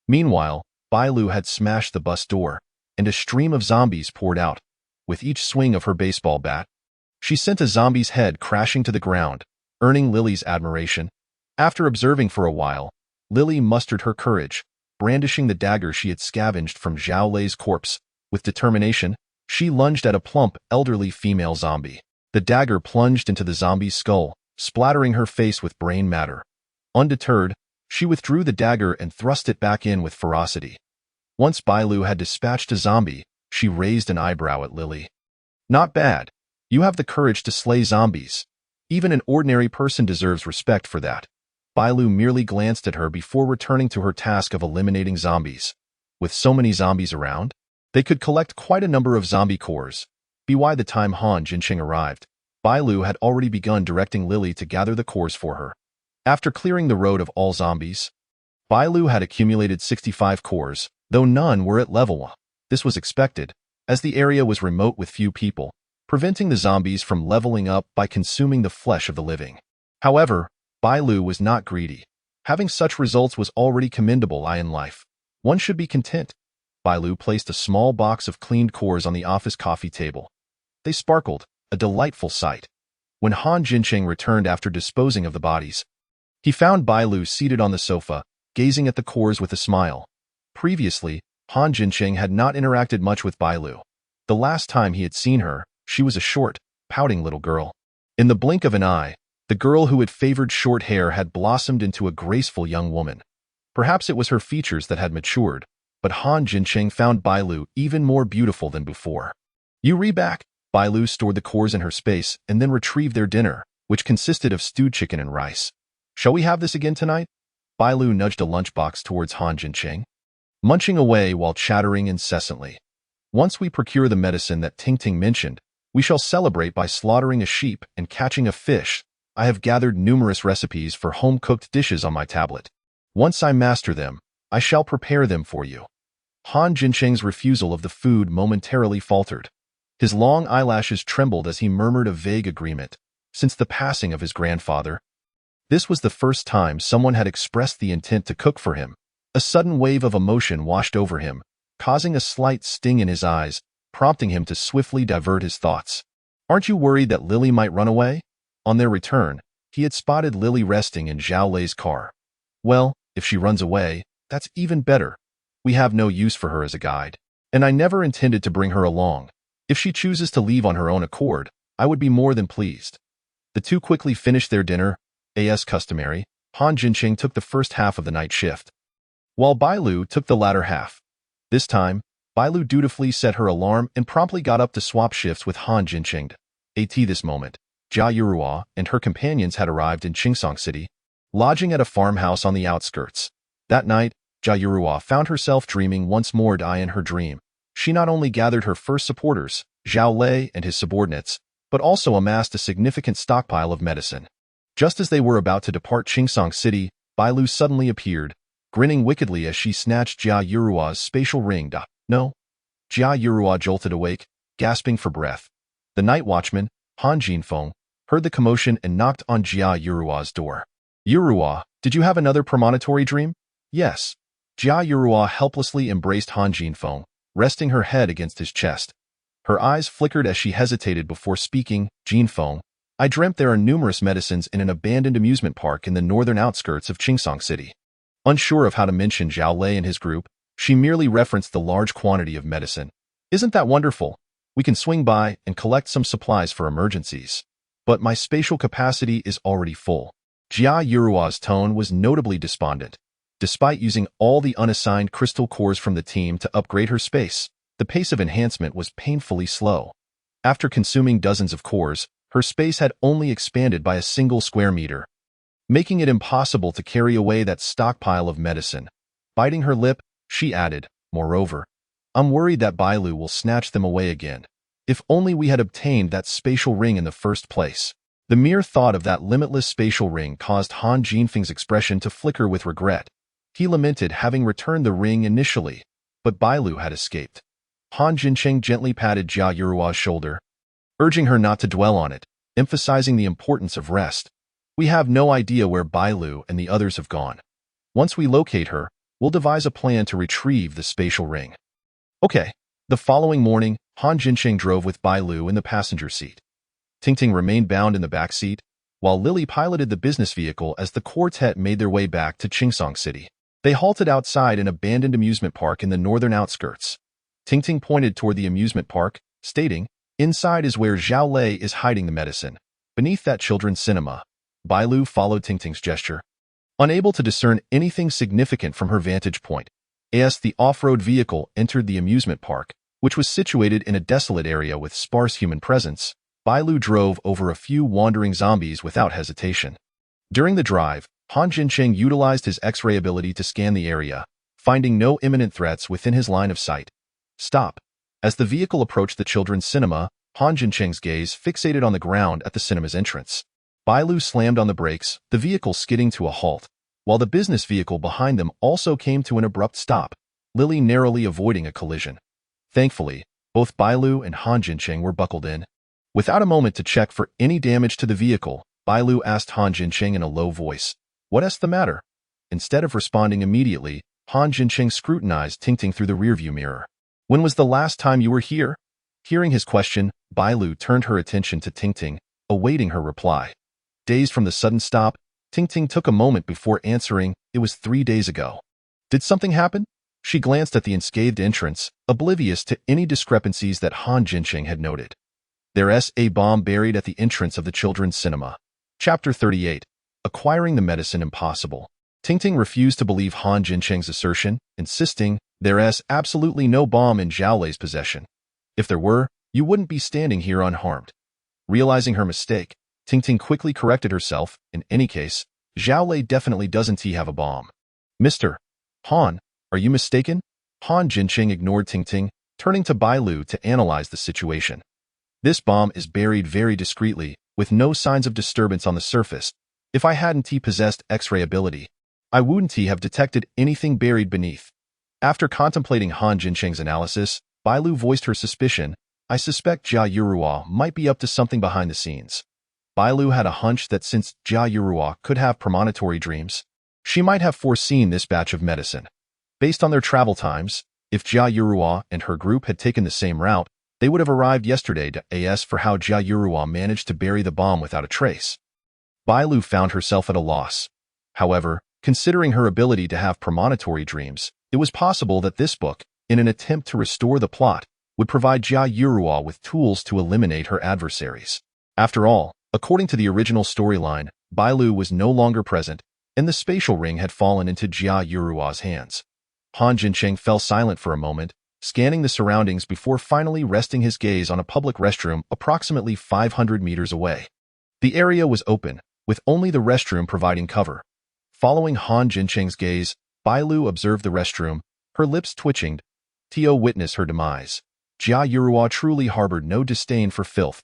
Meanwhile, Bailu had smashed the bus door, and a stream of zombies poured out. With each swing of her baseball bat, she sent a zombie's head crashing to the ground, earning Lily's admiration. After observing for a while, Lily mustered her courage, brandishing the dagger she had scavenged from Zhao Lei's corpse. With determination, she lunged at a plump, elderly female zombie. The dagger plunged into the zombie's skull, splattering her face with brain matter. Undeterred, she withdrew the dagger and thrust it back in with ferocity. Once Bailu had dispatched a zombie, she raised an eyebrow at Lily. Not bad. You have the courage to slay zombies. Even an ordinary person deserves respect for that. Bai Lu merely glanced at her before returning to her task of eliminating zombies. With so many zombies around, they could collect quite a number of zombie cores. By the time Han Jinqing arrived, Bai Lu had already begun directing Lily to gather the cores for her. After clearing the road of all zombies, Bai Lu had accumulated 65 cores, though none were at level 1. This was expected, as the area was remote with few people, preventing the zombies from leveling up by consuming the flesh of the living. However, Bai Lu was not greedy. Having such results was already commendable in life. One should be content. Bai Lu placed a small box of cleaned cores on the office coffee table. They sparkled, a delightful sight. When Han Jinqing returned after disposing of the bodies, he found Bai Lu seated on the sofa, gazing at the cores with a smile. Previously, Han Jinqing had not interacted much with Bai Lu. The last time he had seen her, she was a short, pouting little girl. In the blink of an eye, the girl who had favored short hair had blossomed into a graceful young woman. Perhaps it was her features that had matured, but Han Jinqing found Bai Lu even more beautiful than before. You re-back. Bai Lu stored the cores in her space and then retrieved their dinner, which consisted of stewed chicken and rice. Shall we have this again tonight? Bai Lu nudged a lunchbox towards Han Jinqing, munching away while chattering incessantly. Once we procure the medicine that Ting Ting mentioned, we shall celebrate by slaughtering a sheep and catching a fish. I have gathered numerous recipes for home-cooked dishes on my tablet. Once I master them, I shall prepare them for you. Han Jinqing's refusal of the food momentarily faltered. His long eyelashes trembled as he murmured a vague agreement. Since the passing of his grandfather, this was the first time someone had expressed the intent to cook for him. A sudden wave of emotion washed over him, causing a slight sting in his eyes, prompting him to swiftly divert his thoughts. Aren't you worried that Lily might run away? On their return, he had spotted Lily resting in Zhao Lei's car. Well, if she runs away, that's even better. We have no use for her as a guide, and I never intended to bring her along. If she chooses to leave on her own accord, I would be more than pleased. The two quickly finished their dinner. As customary, Han Jinqing took the first half of the night shift, while Bai Lu took the latter half. This time, Bai Lu dutifully set her alarm and promptly got up to swap shifts with Han Jinqing. At this moment, Jia Yurua and her companions had arrived in Qingsong City, lodging at a farmhouse on the outskirts. That night, Jia Yurua found herself dreaming once more. In her dream, she not only gathered her first supporters, Zhao Lei and his subordinates, but also amassed a significant stockpile of medicine. Just as they were about to depart Qingsong City, Bai Lu suddenly appeared, grinning wickedly as she snatched Jia Yurua's spatial ring. No. Jia Yurua jolted awake, gasping for breath. The night watchman, Han Jinfeng, heard the commotion and knocked on Jia Yurua's door. Yurua, did you have another premonitory dream? Yes. Jia Yurua helplessly embraced Han Jinfeng, resting her head against his chest. Her eyes flickered as she hesitated before speaking. Jinfeng, I dreamt there are numerous medicines in an abandoned amusement park in the northern outskirts of Qingsong City. Unsure of how to mention Zhao Lei and his group, she merely referenced the large quantity of medicine. Isn't that wonderful? We can swing by and collect some supplies for emergencies. But my spatial capacity is already full. Jia Yurua's tone was notably despondent. Despite using all the unassigned crystal cores from the team to upgrade her space, the pace of enhancement was painfully slow. After consuming dozens of cores, her space had only expanded by a single square meter, making it impossible to carry away that stockpile of medicine. Biting her lip, she added, moreover, I'm worried that Bai Lu will snatch them away again. If only we had obtained that spatial ring in the first place. The mere thought of that limitless spatial ring caused Han Jinfeng's expression to flicker with regret. He lamented having returned the ring initially, but Bai Lu had escaped. Han Jinqing gently patted Jia Yurua's shoulder, urging her not to dwell on it, emphasizing the importance of rest. We have no idea where Bai Lu and the others have gone. Once we locate her, we'll devise a plan to retrieve the spatial ring. Okay. The following morning, Han Jinqing drove with Bai Lu in the passenger seat. Ting Ting remained bound in the back seat, while Lily piloted the business vehicle as the quartet made their way back to Qingsong City. They halted outside an abandoned amusement park in the northern outskirts. Ting Ting pointed toward the amusement park, stating, Inside is where Zhao Lei is hiding the medicine. Beneath that children's cinema. Bai Lu followed Ting Ting's gesture, unable to discern anything significant from her vantage point. As the off-road vehicle entered the amusement park, which was situated in a desolate area with sparse human presence, Bailu drove over a few wandering zombies without hesitation. During the drive, Han Jincheng utilized his X-ray ability to scan the area, finding no imminent threats within his line of sight. Stop. As the vehicle approached the children's cinema, Han Jincheng's gaze fixated on the ground at the cinema's entrance. Bailu slammed on the brakes, the vehicle skidding to a halt, while the business vehicle behind them also came to an abrupt stop, Lily narrowly avoiding a collision. Thankfully, both Bailu and Han Jincheng were buckled in. Without a moment to check for any damage to the vehicle, Bailu asked Han Jincheng in a low voice, "What's the matter?" Instead of responding immediately, Han Jincheng scrutinized Tingting through the rearview mirror. "When was the last time you were here?" Hearing his question, Bailu turned her attention to Tingting, awaiting her reply. Dazed from the sudden stop, Tingting took a moment before answering, "It was 3 days ago." "Did something happen?" She glanced at the unscathed entrance, oblivious to any discrepancies that Han Jincheng had noted. "There's a bomb buried at the entrance of the children's cinema." Chapter 38. Acquiring the medicine impossible. Tingting refused to believe Han Jincheng's assertion, insisting, "There's absolutely no bomb in Zhao Lei's possession. If there were, you wouldn't be standing here unharmed." Realizing her mistake, Tingting quickly corrected herself. "In any case, Zhao Lei definitely doesn't have a bomb." "Mr. Han, are you mistaken?" Han Jincheng ignored Tingting, turning to Bailu to analyze the situation. "This bomb is buried very discreetly, with no signs of disturbance on the surface. If I hadn't possessed X-ray ability, I wouldn't have detected anything buried beneath." After contemplating Han Jincheng's analysis, Bailu voiced her suspicion, "I suspect Jia Yuruo might be up to something behind the scenes." Bailu had a hunch that since Jia Yuruo could have premonitory dreams, she might have foreseen this batch of medicine. Based on their travel times, if Jia Yuruo and her group had taken the same route, they would have arrived yesterday to ask for how Jia Yuruo managed to bury the bomb without a trace. Bailu found herself at a loss. However, considering her ability to have premonitory dreams, it was possible that this book, in an attempt to restore the plot, would provide Jia Yuruo with tools to eliminate her adversaries. After all, according to the original storyline, Bailu was no longer present, and the spatial ring had fallen into Jia Yuruo's hands. Han Jincheng fell silent for a moment, scanning the surroundings before finally resting his gaze on a public restroom approximately 500 meters away. The area was open, with only the restroom providing cover. Following Han Jincheng's gaze, Bailu observed the restroom, her lips twitching. Tio witnessed her demise. Jia Yuruo truly harbored no disdain for filth,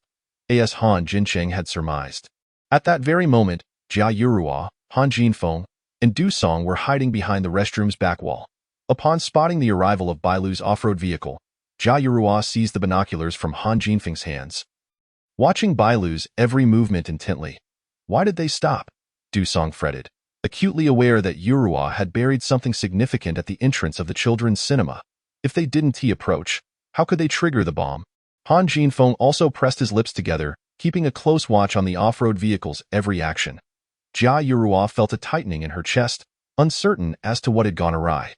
as Han Jincheng had surmised. At that very moment, Jia Yuruo, Han Jinfeng, and Du Song were hiding behind the restroom's back wall. Upon spotting the arrival of Bailu's off-road vehicle, Jia Yuruo seized the binoculars from Han Jinfeng's hands. Watching Bailu's every movement intently. "Why did they stop?" Du Song fretted, acutely aware that Yuruo had buried something significant at the entrance of the children's cinema. If they didn't approach, how could they trigger the bomb? Han Jinfeng also pressed his lips together, keeping a close watch on the off-road vehicle's every action. Jia Yuruo felt a tightening in her chest, uncertain as to what had gone awry.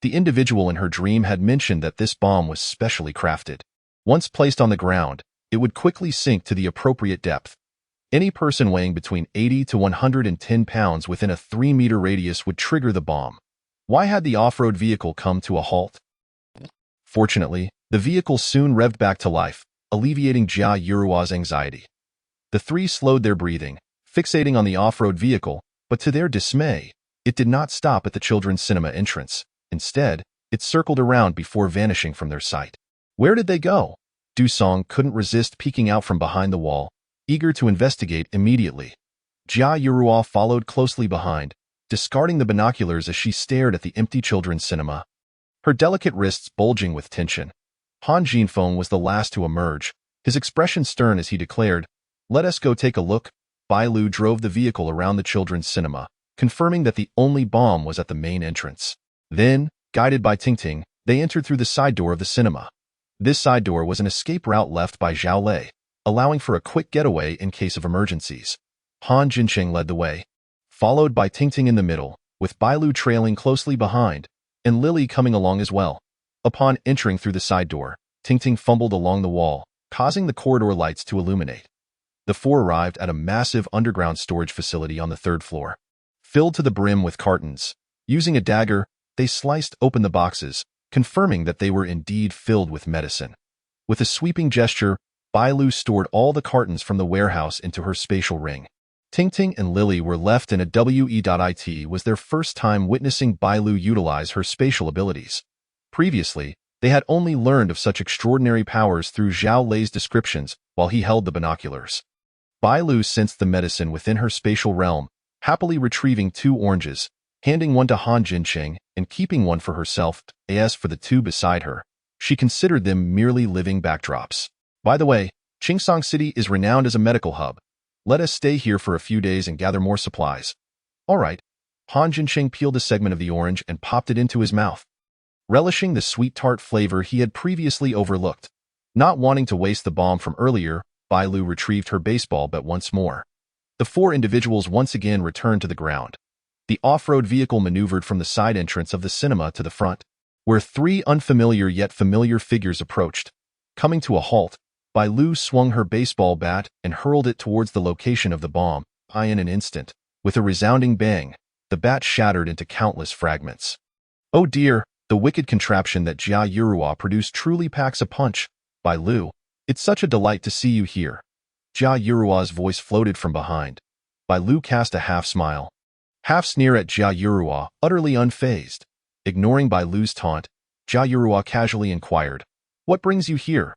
The individual in her dream had mentioned that this bomb was specially crafted. Once placed on the ground, it would quickly sink to the appropriate depth. Any person weighing between 80 to 110 pounds within a 3-meter radius would trigger the bomb. Why had the off-road vehicle come to a halt? Fortunately, the vehicle soon revved back to life, alleviating Jia Yuruo's anxiety. The three slowed their breathing, fixating on the off-road vehicle, but to their dismay, it did not stop at the children's cinema entrance. Instead, it circled around before vanishing from their sight. Where did they go? Du Song couldn't resist peeking out from behind the wall, eager to investigate immediately. Jia Yuruo followed closely behind, discarding the binoculars as she stared at the empty children's cinema. Her delicate wrists bulging with tension. Han Jinfeng was the last to emerge, his expression stern as he declared, "Let us go take a look." Bailu drove the vehicle around the children's cinema, confirming that the only bomb was at the main entrance. Then, guided by Tingting, they entered through the side door of the cinema. This side door was an escape route left by Zhao Lei, allowing for a quick getaway in case of emergencies. Han Jincheng led the way, followed by Tingting in the middle, with Bailu trailing closely behind, and Lily coming along as well. Upon entering through the side door, Tingting fumbled along the wall, causing the corridor lights to illuminate. The four arrived at a massive underground storage facility on the 3rd floor. Filled to the brim with cartons, using a dagger, they sliced open the boxes, confirming that they were indeed filled with medicine. With a sweeping gesture, Bai Lu stored all the cartons from the warehouse into her spatial ring. Ting Ting and Lily were left in a WE.IT was their first time witnessing Bai Lu utilize her spatial abilities. Previously, they had only learned of such extraordinary powers through Zhao Lei's descriptions while he held the binoculars. Bai Lu sensed the medicine within her spatial realm, happily retrieving 2 oranges, handing one to Han Jincheng and keeping one for herself. As for the 2 beside her, she considered them merely living backdrops. By the way, Qingsong City is renowned as a medical hub. Let us stay here for a few days and gather more supplies. All right. Han Jincheng peeled a segment of the orange and popped it into his mouth, relishing the sweet tart flavor he had previously overlooked. Not wanting to waste the bomb from earlier, Bai Lu retrieved her baseball bat once more. The 4 individuals once again returned to the ground. The off-road vehicle maneuvered from the side entrance of the cinema to the front, where 3 unfamiliar yet familiar figures approached. Coming to a halt, Bai Lu swung her baseball bat and hurled it towards the location of the bomb. In an instant, with a resounding bang, the bat shattered into countless fragments. Oh dear, the wicked contraption that Jia Yurua produced truly packs a punch. Bai Lu, it's such a delight to see you here. Jia Yurua's voice floated from behind. Bai Lu cast a half-smile, half-sneer at Jia Yurua, utterly unfazed. Ignoring Bai Lu's taunt, Jia Yurua casually inquired, "What brings you here?"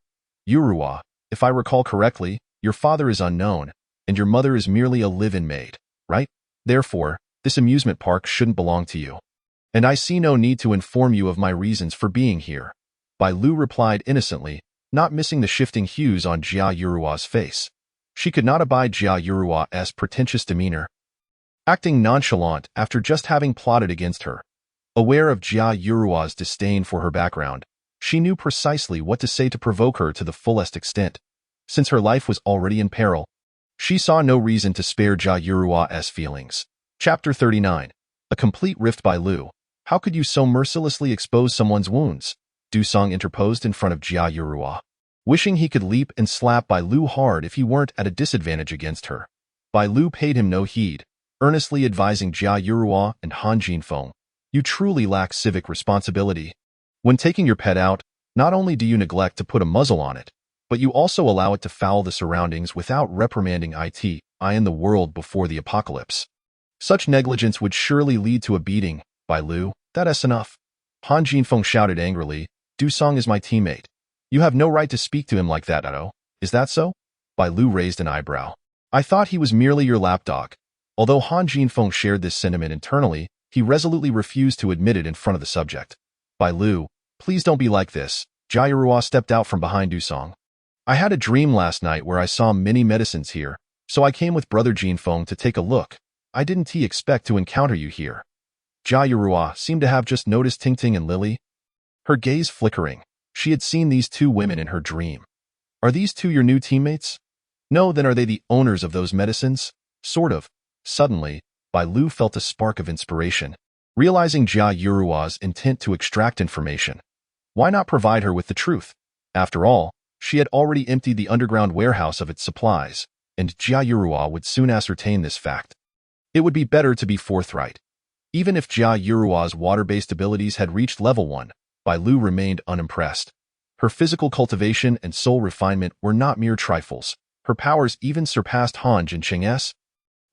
"Yurua, if I recall correctly, your father is unknown, and your mother is merely a live-in maid, right? Therefore, this amusement park shouldn't belong to you. And I see no need to inform you of my reasons for being here." Bai Lu replied innocently, not missing the shifting hues on Jia Yurua's face. She could not abide Jia Yurua's pretentious demeanor, acting nonchalant after just having plotted against her. Aware of Jia Yurua's disdain for her background, she knew precisely what to say to provoke her to the fullest extent. Since her life was already in peril, she saw no reason to spare Jia Yurua's feelings. Chapter 39. A complete rift. Bai Lu, how could you so mercilessly expose someone's wounds? Dusong interposed in front of Jia Yurua, wishing he could leap and slap Bai Lu hard if he weren't at a disadvantage against her. Bai Lu paid him no heed, earnestly advising Jia Yurua and Han Jinfeng, "You truly lack civic responsibility. When taking your pet out, not only do you neglect to put a muzzle on it, but you also allow it to foul the surroundings without reprimanding it in the world before the apocalypse. Such negligence would surely lead to a beating. Bai Lu, that's enough." Han Jinfeng shouted angrily, "Dusong is my teammate. You have no right to speak to him like that, Edo. Is that so?" Bai Lu raised an eyebrow. "I thought he was merely your lapdog." Although Han Jinfeng shared this sentiment internally, he resolutely refused to admit it in front of the subject. "Bai Lu, please don't be like this." Jia Yurua stepped out from behind Dusong. "I had a dream last night where I saw many medicines here, so I came with Brother Jinfeng to take a look. I didn't expect to encounter you here." Jia Yurua seemed to have just noticed Ting Ting and Lily, her gaze flickering. She had seen these 2 women in her dream. "Are these 2 your new teammates?" "No, then are they the owners of those medicines?" "Sort of." Suddenly, Bai Lu felt a spark of inspiration, realizing Jia Yurua's intent to extract information. Why not provide her with the truth? After all, she had already emptied the underground warehouse of its supplies, and Jia Yurua would soon ascertain this fact. It would be better to be forthright. Even if Jia Yurua's water-based abilities had reached level 1, Bai Lu remained unimpressed. Her physical cultivation and soul refinement were not mere trifles. Her powers even surpassed Han Jincheng's,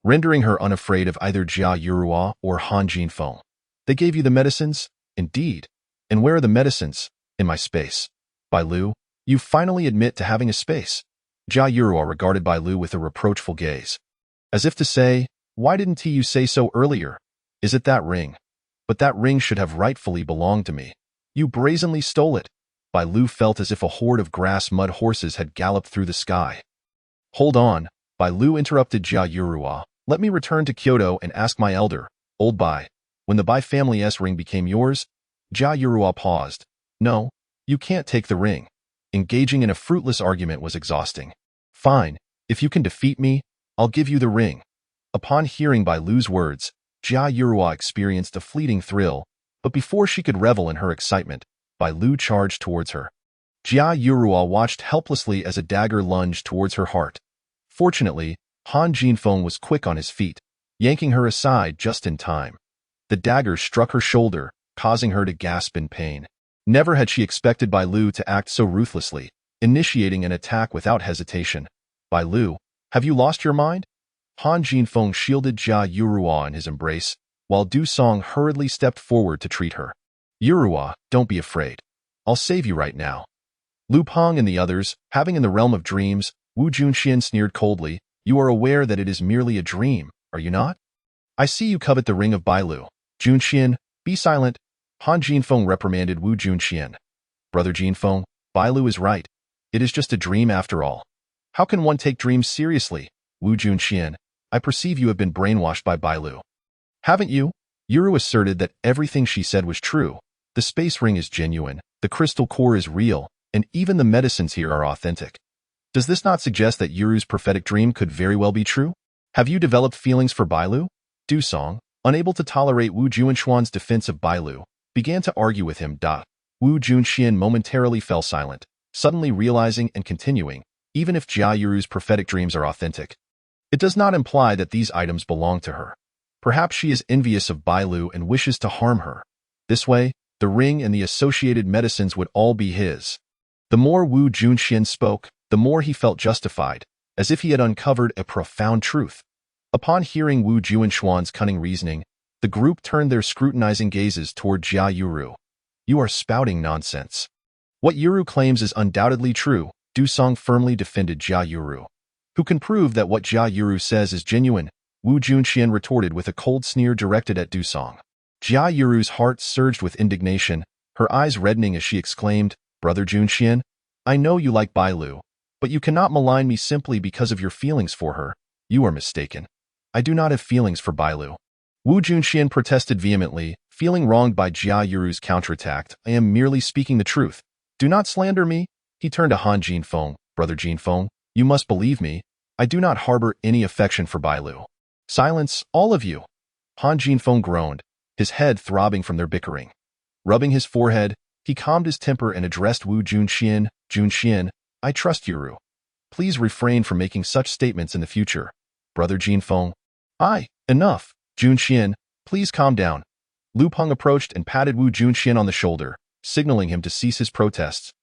rendering her unafraid of either Jia Yurua or Han Jinfeng. "They gave you the medicines?" "Indeed. And where are the medicines?" "In my space." "Bai Lu, you finally admit to having a space." Jia Yurua regarded Bai Lu with a reproachful gaze, as if to say, "Why didn't you say so earlier? Is it that ring? But that ring should have rightfully belonged to me. You brazenly stole it." Bai Lu felt as if a horde of grass-mud horses had galloped through the sky. "Hold on," Bai Lu interrupted Jia Yurua. "Let me return to Kyoto and ask my elder, old Bai. When the Bai family's ring became yours?" Jia Yurua paused. "No, you can't take the ring." Engaging in a fruitless argument was exhausting. "Fine, if you can defeat me, I'll give you the ring." Upon hearing Bai Lu's words, Jia Yurua experienced a fleeting thrill, but before she could revel in her excitement, Bai Lu charged towards her. Jia Yurua watched helplessly as a dagger lunged towards her heart. Fortunately, Han Jinfeng was quick on his feet, yanking her aside just in time. The dagger struck her shoulder, causing her to gasp in pain. Never had she expected Bai Lu to act so ruthlessly. initiating an attack without hesitation. Bai Lu, have you lost your mind? Han Jinfeng shielded Jia Yurua in his embrace, while Du Song hurriedly stepped forward to treat her. Yurua, don't be afraid. I'll save you right now. Lu Peng and the others, having in the realm of dreams, Wu Junxian sneered coldly, you are aware that it is merely a dream, are you not? I see you covet the ring of Bai Lu. Junxian, be silent. Han Jinfeng reprimanded Wu Junxian. Brother Jinfeng, Bai Lu is right. It is just a dream after all. How can one take dreams seriously? Wu Junxian, I perceive you have been brainwashed by Bai Lu. Haven't you? Yuru asserted that everything she said was true. The space ring is genuine, the crystal core is real, and even the medicines here are authentic. Does this not suggest that Yuru's prophetic dream could very well be true? Have you developed feelings for Bai Lu? Du Song, unable to tolerate Wu Junshuan's defense of Bai Lu, began to argue with him. Wu Junxian momentarily fell silent, suddenly realizing and continuing, even if Jia Yuru's prophetic dreams are authentic, it does not imply that these items belong to her. Perhaps she is envious of Bai Lu and wishes to harm her. This way, the ring and the associated medicines would all be his. The more Wu Junxian spoke, the more he felt justified, as if he had uncovered a profound truth. Upon hearing Wu Junshuan's cunning reasoning, the group turned their scrutinizing gazes toward Jia Yuru. You are spouting nonsense. What Yuru claims is undoubtedly true, Du Song firmly defended Jia Yuru. Who can prove that what Jia Yuru says is genuine? Wu Junxian retorted with a cold sneer directed at Du Song. Jia Yuru's heart surged with indignation, her eyes reddening as she exclaimed, Brother Junxian, I know you like Bai Lu, but you cannot malign me simply because of your feelings for her. You are mistaken. I do not have feelings for Bai Lu. Wu Junxian protested vehemently, feeling wronged by Jia Yuru's counterattack. I am merely speaking the truth. Do not slander me. He turned to Han Jinfeng. Brother Jinfeng, you must believe me. I do not harbor any affection for Bai Lu. Silence, all of you. Han Jinfeng groaned, his head throbbing from their bickering. Rubbing his forehead, he calmed his temper and addressed Wu Junxian. Junxian, I trust Yuru. Please refrain from making such statements in the future. Brother Jinfeng. Enough. Junxian, please calm down. Lu Peng approached and patted Wu Junxian on the shoulder, signaling him to cease his protests.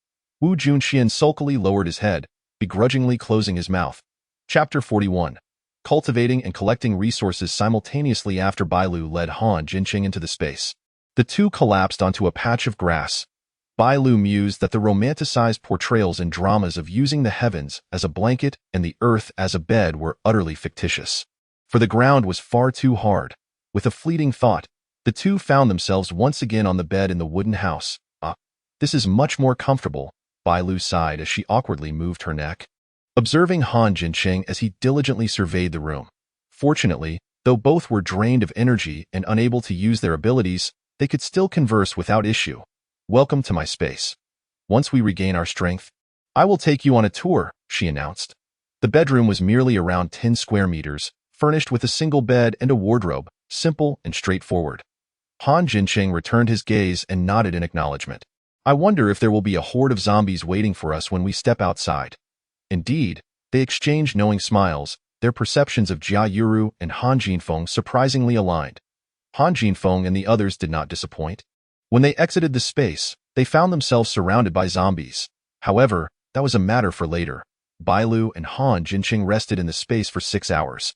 Wu Junxian sulkily lowered his head, begrudgingly closing his mouth. Chapter 41. Cultivating and collecting resources simultaneously after Bai Lu led Han Jincheng into the space. The two collapsed onto a patch of grass. Bai Lu mused that the romanticized portrayals in dramas of using the heavens as a blanket and the earth as a bed were utterly fictitious. For the ground was far too hard. With a fleeting thought, the two found themselves once again on the bed in the wooden house. This is much more comfortable, Bai Lu sighed as she awkwardly moved her neck. Observing Han Jincheng as he diligently surveyed the room. Fortunately, though both were drained of energy and unable to use their abilities, they could still converse without issue. Welcome to my space. Once we regain our strength, I will take you on a tour, she announced. The bedroom was merely around 10 square meters, furnished with a single bed and a wardrobe, simple and straightforward. Han Jincheng returned his gaze and nodded in acknowledgement. I wonder if there will be a horde of zombies waiting for us when we step outside. Indeed, they exchanged knowing smiles, their perceptions of Jia Yuru and Han Jinfeng surprisingly aligned. Han Jinfeng and the others did not disappoint. When they exited the space, they found themselves surrounded by zombies. However, that was a matter for later. Bai Lu and Han Jincheng rested in the space for 6 hours.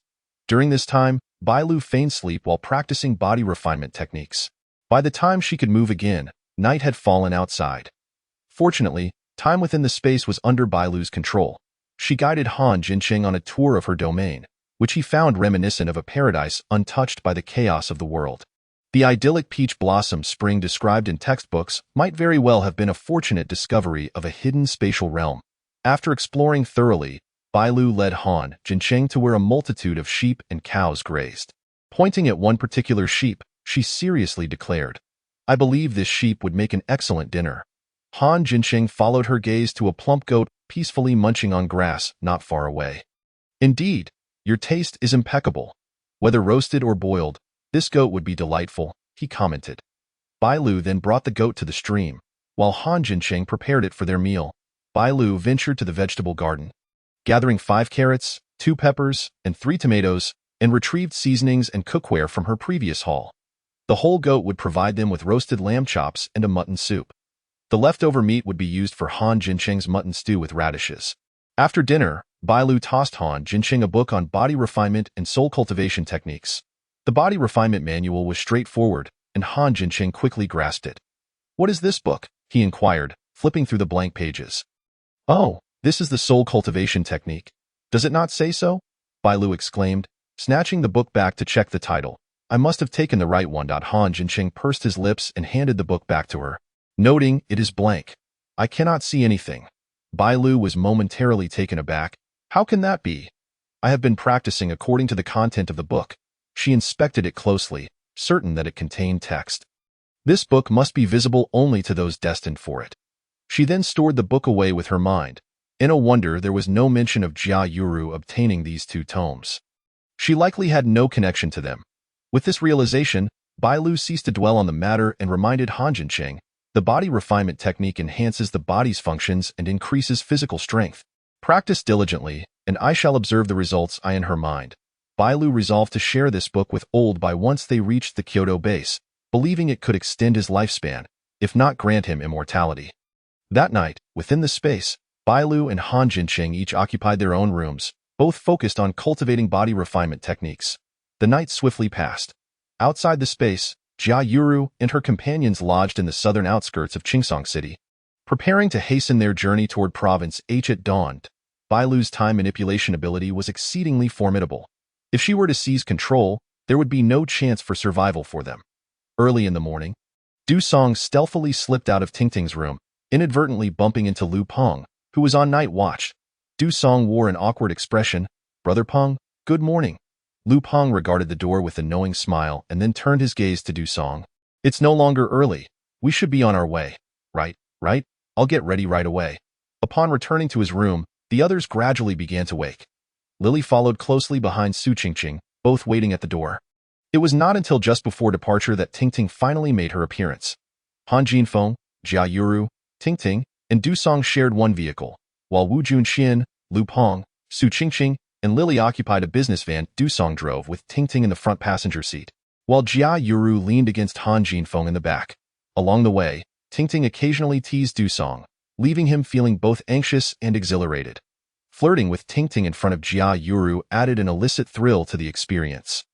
During this time, Bai Lu feigned sleep while practicing body refinement techniques. By the time she could move again, night had fallen outside. Fortunately, time within the space was under Bai Lu's control. She guided Han Jincheng on a tour of her domain, which he found reminiscent of a paradise untouched by the chaos of the world. The idyllic peach blossom spring described in textbooks might very well have been a fortunate discovery of a hidden spatial realm. After exploring thoroughly, Bai Lu led Han Jincheng to where a multitude of sheep and cows grazed. Pointing at one particular sheep, she seriously declared, I believe this sheep would make an excellent dinner. Han Jincheng followed her gaze to a plump goat peacefully munching on grass not far away. Indeed, your taste is impeccable. Whether roasted or boiled, this goat would be delightful, he commented. Bai Lu then brought the goat to the stream. While Han Jincheng prepared it for their meal, Bai Lu ventured to the vegetable garden. Gathering 5 carrots, 2 peppers, and 3 tomatoes, and retrieved seasonings and cookware from her previous haul. The whole goat would provide them with roasted lamb chops and a mutton soup. The leftover meat would be used for Han Jincheng's mutton stew with radishes. After dinner, Bai Lu tossed Han Jincheng a book on body refinement and soul cultivation techniques. The body refinement manual was straightforward, and Han Jincheng quickly grasped it. "What is this book?" he inquired, flipping through the blank pages. "Oh, this is the soul cultivation technique. Does it not say so?" Bai Lu exclaimed, snatching the book back to check the title. "I must have taken the right one." Han Jincheng pursed his lips and handed the book back to her, noting it is blank. "I cannot see anything." Bai Lu was momentarily taken aback. "How can that be?" "I have been practicing according to the content of the book." She inspected it closely, certain that it contained text. This book must be visible only to those destined for it. She then stored the book away with her mind. In a wonder there was no mention of Jia Yuru obtaining these 2 tomes. She likely had no connection to them. With this realization, Bai Lu ceased to dwell on the matter and reminded Han Jincheng, the body refinement technique enhances the body's functions and increases physical strength. Practice diligently, and I shall observe the results. In her mind, Bai Lu resolved to share this book with Old Bai once they reached the Kyoto base, believing it could extend his lifespan, if not grant him immortality. That night, within the space, Bai Lu and Han Jincheng each occupied their own rooms, both focused on cultivating body refinement techniques. The night swiftly passed. Outside the space, Jia Yuru and her companions lodged in the southern outskirts of Chingsong City. Preparing to hasten their journey toward Province H at dawn, Bai Lu's time manipulation ability was exceedingly formidable. If she were to seize control, there would be no chance for survival for them. Early in the morning, Du Song stealthily slipped out of Tingting's room, inadvertently bumping into Lu Peng, who was on night watch. Du Song wore an awkward expression. "Brother Peng, good morning." Lu Peng regarded the door with a knowing smile and then turned his gaze to Du Song. "It's no longer early. We should be on our way." Right. I'll get ready right away." Upon returning to his room, the others gradually began to wake. Lily followed closely behind Su Qingqing, both waiting at the door. It was not until just before departure that Tingting finally made her appearance. Han Jinfeng, Jia Yuru, Tingting, and Du Song shared one vehicle, while Wu Junxian, Lu Peng, Su Qingqing, and Lily occupied a business van. Du Song drove with Tingting in the front passenger seat, while Jia Yuru leaned against Han Jinfeng in the back. Along the way, Tingting occasionally teased Du Song, leaving him feeling both anxious and exhilarated. Flirting with Tingting in front of Jia Yuru added an illicit thrill to the experience.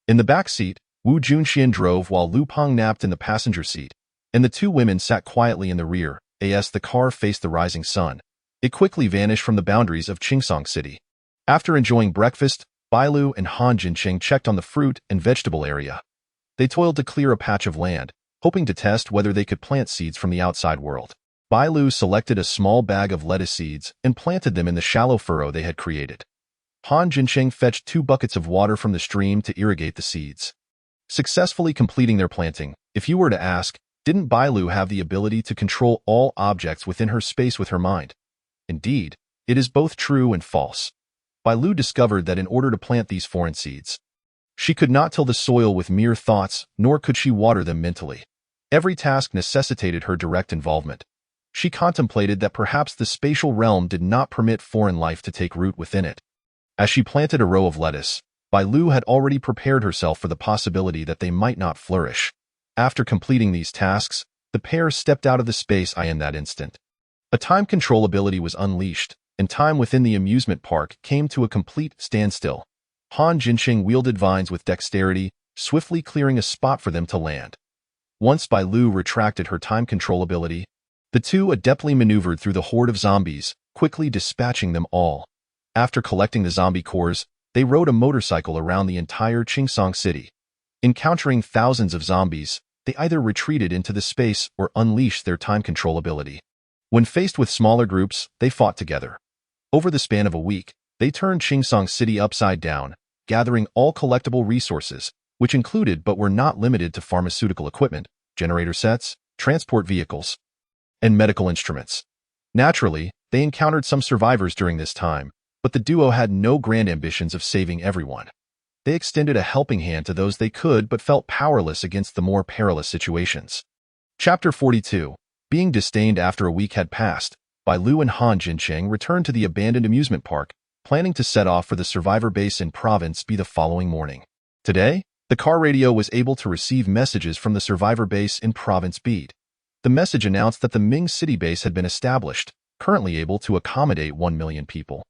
In the back seat, Wu Junxian drove while Lu Peng napped in the passenger seat, and the 2 women sat quietly in the rear. As the car faced the rising sun, it quickly vanished from the boundaries of Chingsong City. After enjoying breakfast, Bai Lu and Han Jincheng checked on the fruit and vegetable area. They toiled to clear a patch of land, hoping to test whether they could plant seeds from the outside world. Bai Lu selected a small bag of lettuce seeds and planted them in the shallow furrow they had created. Han Jincheng fetched 2 buckets of water from the stream to irrigate the seeds. Successfully completing their planting, if you were to ask, didn't Bai Lu have the ability to control all objects within her space with her mind? Indeed, it is both true and false. Bai Lu discovered that in order to plant these foreign seeds, she could not till the soil with mere thoughts, nor could she water them mentally. Every task necessitated her direct involvement. She contemplated that perhaps the spatial realm did not permit foreign life to take root within it. As she planted a row of lettuce, Bai Lu had already prepared herself for the possibility that they might not flourish. After completing these tasks, the pair stepped out of the space in that instant. A time control ability was unleashed, and time within the amusement park came to a complete standstill. Han Jincheng wielded vines with dexterity, swiftly clearing a spot for them to land. Once Bai Lu retracted her time control ability, the 2 adeptly maneuvered through the horde of zombies, quickly dispatching them all. After collecting the zombie cores, they rode a motorcycle around the entire Chingsong City. Encountering thousands of zombies, they either retreated into the space or unleashed their time control ability. When faced with smaller groups, they fought together. Over the span of a week, they turned Chingsong City upside down, gathering all collectible resources, which included but were not limited to pharmaceutical equipment, generator sets, transport vehicles, and medical instruments. Naturally, they encountered some survivors during this time, but the duo had no grand ambitions of saving everyone. They extended a helping hand to those they could but felt powerless against the more perilous situations. Chapter 42. Being disdained after a week had passed, Bai Lu and Han Jincheng returned to the abandoned amusement park, planning to set off for the survivor base in Province B the following morning. Today, the car radio was able to receive messages from the survivor base in Province B. The message announced that the Ming city base had been established, currently able to accommodate 1 million people,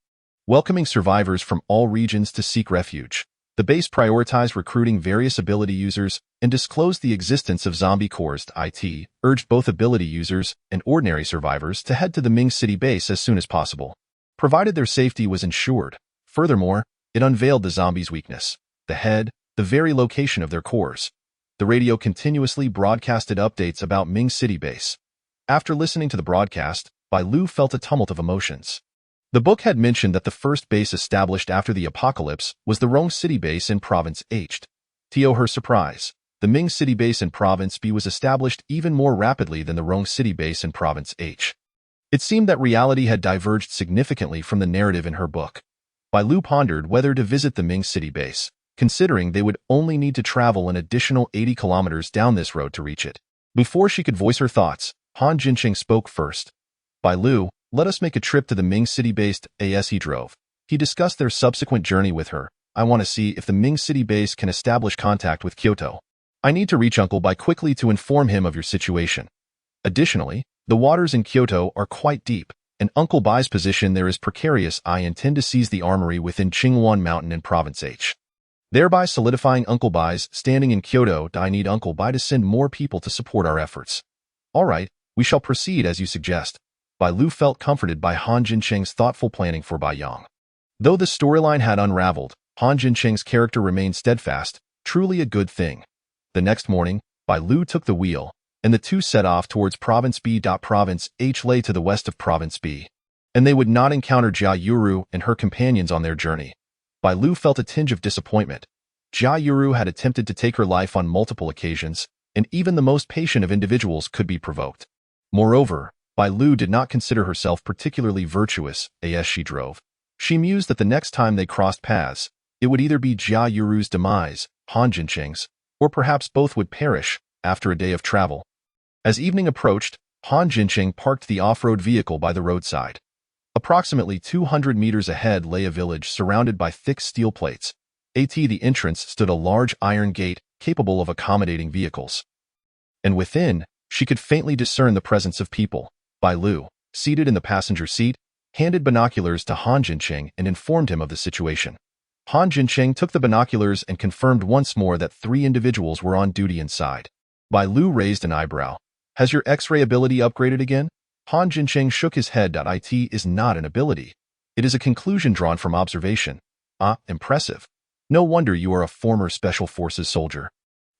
welcoming survivors from all regions to seek refuge. The base prioritized recruiting various ability users and disclosed the existence of zombie cores. IT urged both ability users and ordinary survivors to head to the Ming city base as soon as possible, provided their safety was ensured. Furthermore, it unveiled the zombies' weakness, the head, the very location of their cores. The radio continuously broadcasted updates about Ming city base. After listening to the broadcast, Bai Lu felt a tumult of emotions. The book had mentioned that the first base established after the apocalypse was the Rong city base in Province H. To her surprise, the Ming city base in Province B was established even more rapidly than the Rong city base in Province H. It seemed that reality had diverged significantly from the narrative in her book. Bai Lu pondered whether to visit the Ming city base, considering they would only need to travel an additional 80 kilometers down this road to reach it. Before she could voice her thoughts, Han Jinqing spoke first. Bai Lu, let us make a trip to the Ming city-based as he drove. He discussed their subsequent journey with her. I want to see if the Ming city base can establish contact with Kyoto. I need to reach Uncle Bai quickly to inform him of your situation. Additionally, the waters in Kyoto are quite deep, and Uncle Bai's position there is precarious. I intend to seize the armory within Qingwan Mountain in Province H, thereby solidifying Uncle Bai's standing in Kyoto. I need Uncle Bai to send more people to support our efforts. All right, we shall proceed as you suggest. Bai Lu felt comforted by Han Jinqing's thoughtful planning for Bai Yang. Though the storyline had unraveled, Han Jinqing's character remained steadfast, truly a good thing. The next morning, Bai Lu took the wheel, and the two set off towards Province B. Province H lay to the west of Province B, and they would not encounter Jia Yuru and her companions on their journey. Bai Lu felt a tinge of disappointment. Jia Yuru had attempted to take her life on multiple occasions, and even the most patient of individuals could be provoked. Moreover, Bai Lu did not consider herself particularly virtuous as she drove. She mused that the next time they crossed paths, it would either be Jia Yuru's demise, Han Jinqing's, or perhaps both would perish after a day of travel. As evening approached, Han Jinqing parked the off-road vehicle by the roadside. Approximately 200 meters ahead lay a village surrounded by thick steel plates. At the entrance stood a large iron gate capable of accommodating vehicles. And within, she could faintly discern the presence of people. Bai Lu, seated in the passenger seat, handed binoculars to Han Jinqing and informed him of the situation. Han Jinqing took the binoculars and confirmed once more that 3 individuals were on duty inside. Bai Lu raised an eyebrow. Has your X-ray ability upgraded again? Han Jinqing shook his head. It is not an ability. It is a conclusion drawn from observation. Ah, impressive. No wonder you are a former Special Forces soldier.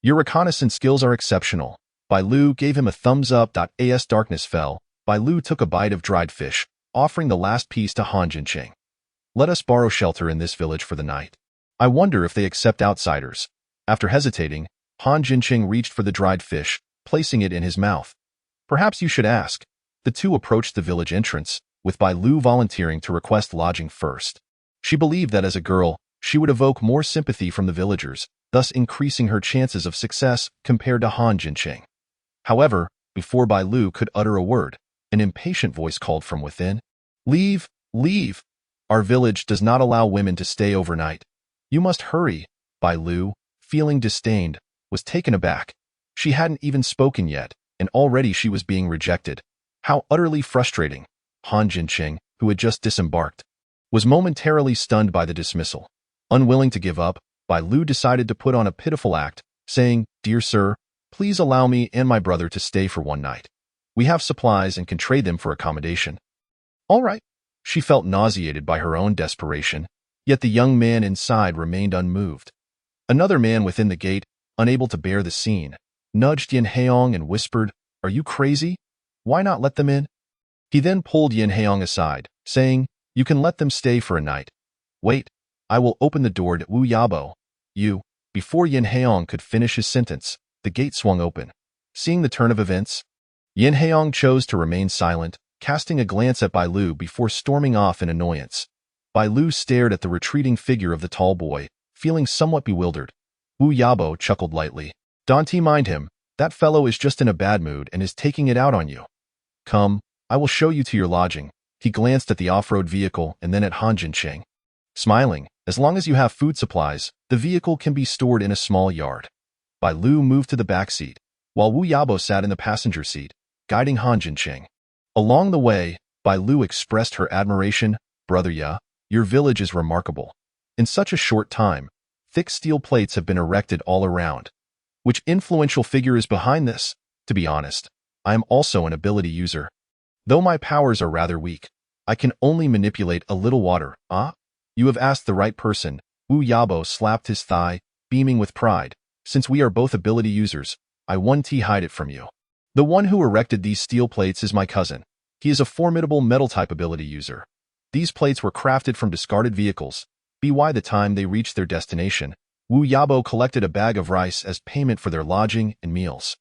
Your reconnaissance skills are exceptional. Bai Lu gave him a thumbs up. As darkness fell, Bai Lu took a bite of dried fish, offering the last piece to Han Jinqing. Let us borrow shelter in this village for the night. I wonder if they accept outsiders. After hesitating, Han Jinqing reached for the dried fish, placing it in his mouth. Perhaps you should ask. The two approached the village entrance, with Bai Lu volunteering to request lodging first. She believed that as a girl, she would evoke more sympathy from the villagers, thus increasing her chances of success compared to Han Jinqing. However, before Bai Lu could utter a word, an impatient voice called from within. Leave, leave. Our village does not allow women to stay overnight. You must hurry. Bai Lu, feeling disdained, was taken aback. She hadn't even spoken yet, and already she was being rejected. How utterly frustrating. Han Jinqing, who had just disembarked, was momentarily stunned by the dismissal. Unwilling to give up, Bai Lu decided to put on a pitiful act, saying, Dear sir, please allow me and my brother to stay for one night. We have supplies and can trade them for accommodation. All right. She felt nauseated by her own desperation, yet the young man inside remained unmoved. Another man within the gate, unable to bear the scene, nudged Yin Haong and whispered, Are you crazy? Why not let them in? He then pulled Yin Haong aside, saying, You can let them stay for a night. Wait, I will open the door to Wu Yabo. Before Yin Haong could finish his sentence, the gate swung open. Seeing the turn of events, Yin Haong chose to remain silent, casting a glance at Bai Lu before storming off in annoyance. Bai Lu stared at the retreating figure of the tall boy, feeling somewhat bewildered. Wu Yabo chuckled lightly. Don't mind him, that fellow is just in a bad mood and is taking it out on you. Come, I will show you to your lodging. He glanced at the off-road vehicle and then at Han Jinqing. Smiling, as long as you have food supplies, the vehicle can be stored in a small yard. Bai Lu moved to the back seat, while Wu Yabo sat in the passenger seat. guiding Han Jinqing. Along the way, Bai Lu expressed her admiration. "Brother Ya, your village is remarkable. In such a short time, thick steel plates have been erected all around. Which influential figure is behind this? To be honest, I am also an ability user. Though my powers are rather weak, I can only manipulate a little water." "Ah? You have asked the right person." Wu Yabo slapped his thigh, beaming with pride. "Since we are both ability users, I won't hide it from you. The one who erected these steel plates is my cousin. He is a formidable metal-type ability user. These plates were crafted from discarded vehicles. By the time they reached their destination, Wu Yabo collected a bag of rice as payment for their lodging and meals.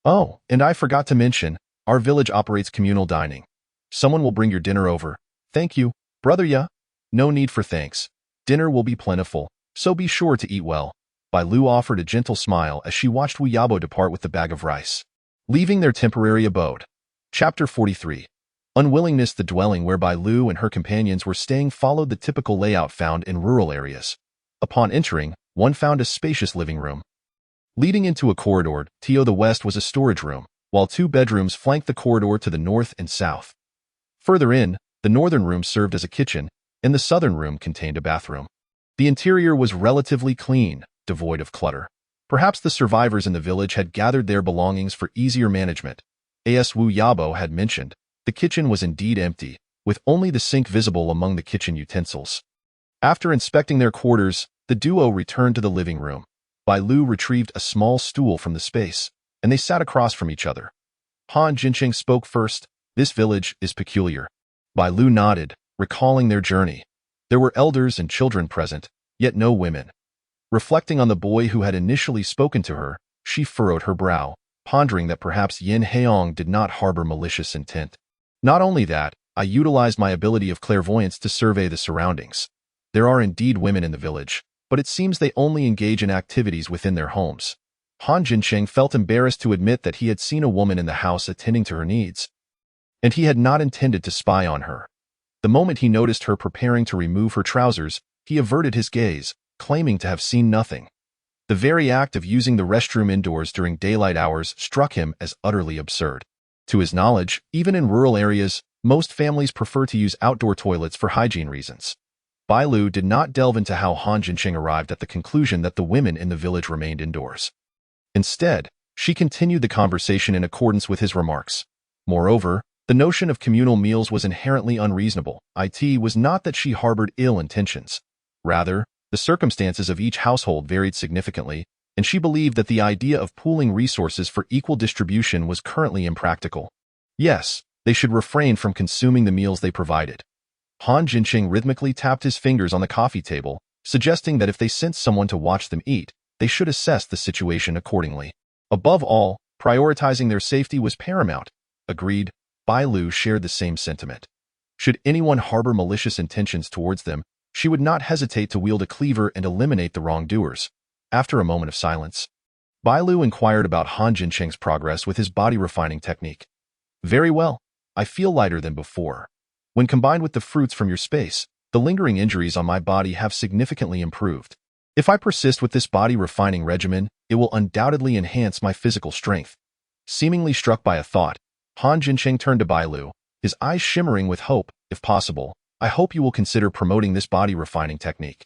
Oh, and I forgot to mention, our village operates communal dining. Someone will bring your dinner over." "Thank you, Brother Ya." "No need for thanks. Dinner will be plentiful, so be sure to eat well." Bai Lu offered a gentle smile as she watched Wu Yabo depart with the bag of rice. Leaving their temporary abode. Chapter 43. Unwillingness. The dwelling where Bai Lu and her companions were staying followed the typical layout found in rural areas. Upon entering, one found a spacious living room. Leading into a corridor, to the west was a storage room, while 2 bedrooms flanked the corridor to the north and south. Further in, the northern room served as a kitchen, and the southern room contained a bathroom. The interior was relatively clean, devoid of clutter. Perhaps the survivors in the village had gathered their belongings for easier management. As Wu Yabo had mentioned, the kitchen was indeed empty, with only the sink visible among the kitchen utensils. After inspecting their quarters, the duo returned to the living room. Bai Lu retrieved a small stool from the space, and they sat across from each other. Han Jinqing spoke first. "This village is peculiar." Bai Lu nodded, recalling their journey. There were elders and children present, yet no women. Reflecting on the boy who had initially spoken to her, she furrowed her brow, pondering that perhaps Yin Heong did not harbor malicious intent. "Not only that, I utilized my ability of clairvoyance to survey the surroundings. There are indeed women in the village, but it seems they only engage in activities within their homes." Han Jinqing felt embarrassed to admit that he had seen a woman in the house attending to her needs, and he had not intended to spy on her. The moment he noticed her preparing to remove her trousers, he averted his gaze, claiming to have seen nothing. The very act of using the restroom indoors during daylight hours struck him as utterly absurd. To his knowledge, even in rural areas, most families prefer to use outdoor toilets for hygiene reasons. Bai Lu did not delve into how Han Jinqing arrived at the conclusion that the women in the village remained indoors. Instead, she continued the conversation in accordance with his remarks. Moreover, the notion of communal meals was inherently unreasonable. It was not that she harbored ill intentions. Rather, the circumstances of each household varied significantly, and she believed that the idea of pooling resources for equal distribution was currently impractical. Yes, they should refrain from consuming the meals they provided. Han Jinqing rhythmically tapped his fingers on the coffee table, suggesting that if they sensed someone to watch them eat, they should assess the situation accordingly. Above all, prioritizing their safety was paramount. Agreed, Bai Lu shared the same sentiment. Should anyone harbor malicious intentions towards them, she would not hesitate to wield a cleaver and eliminate the wrongdoers. After a moment of silence, Bai Lu inquired about Han Jinqing's progress with his body refining technique. "Very well. I feel lighter than before. When combined with the fruits from your space, the lingering injuries on my body have significantly improved. If I persist with this body refining regimen, it will undoubtedly enhance my physical strength." Seemingly struck by a thought, Han Jinqing turned to Bai Lu, his eyes shimmering with hope. "If possible, I hope you will consider promoting this body refining technique."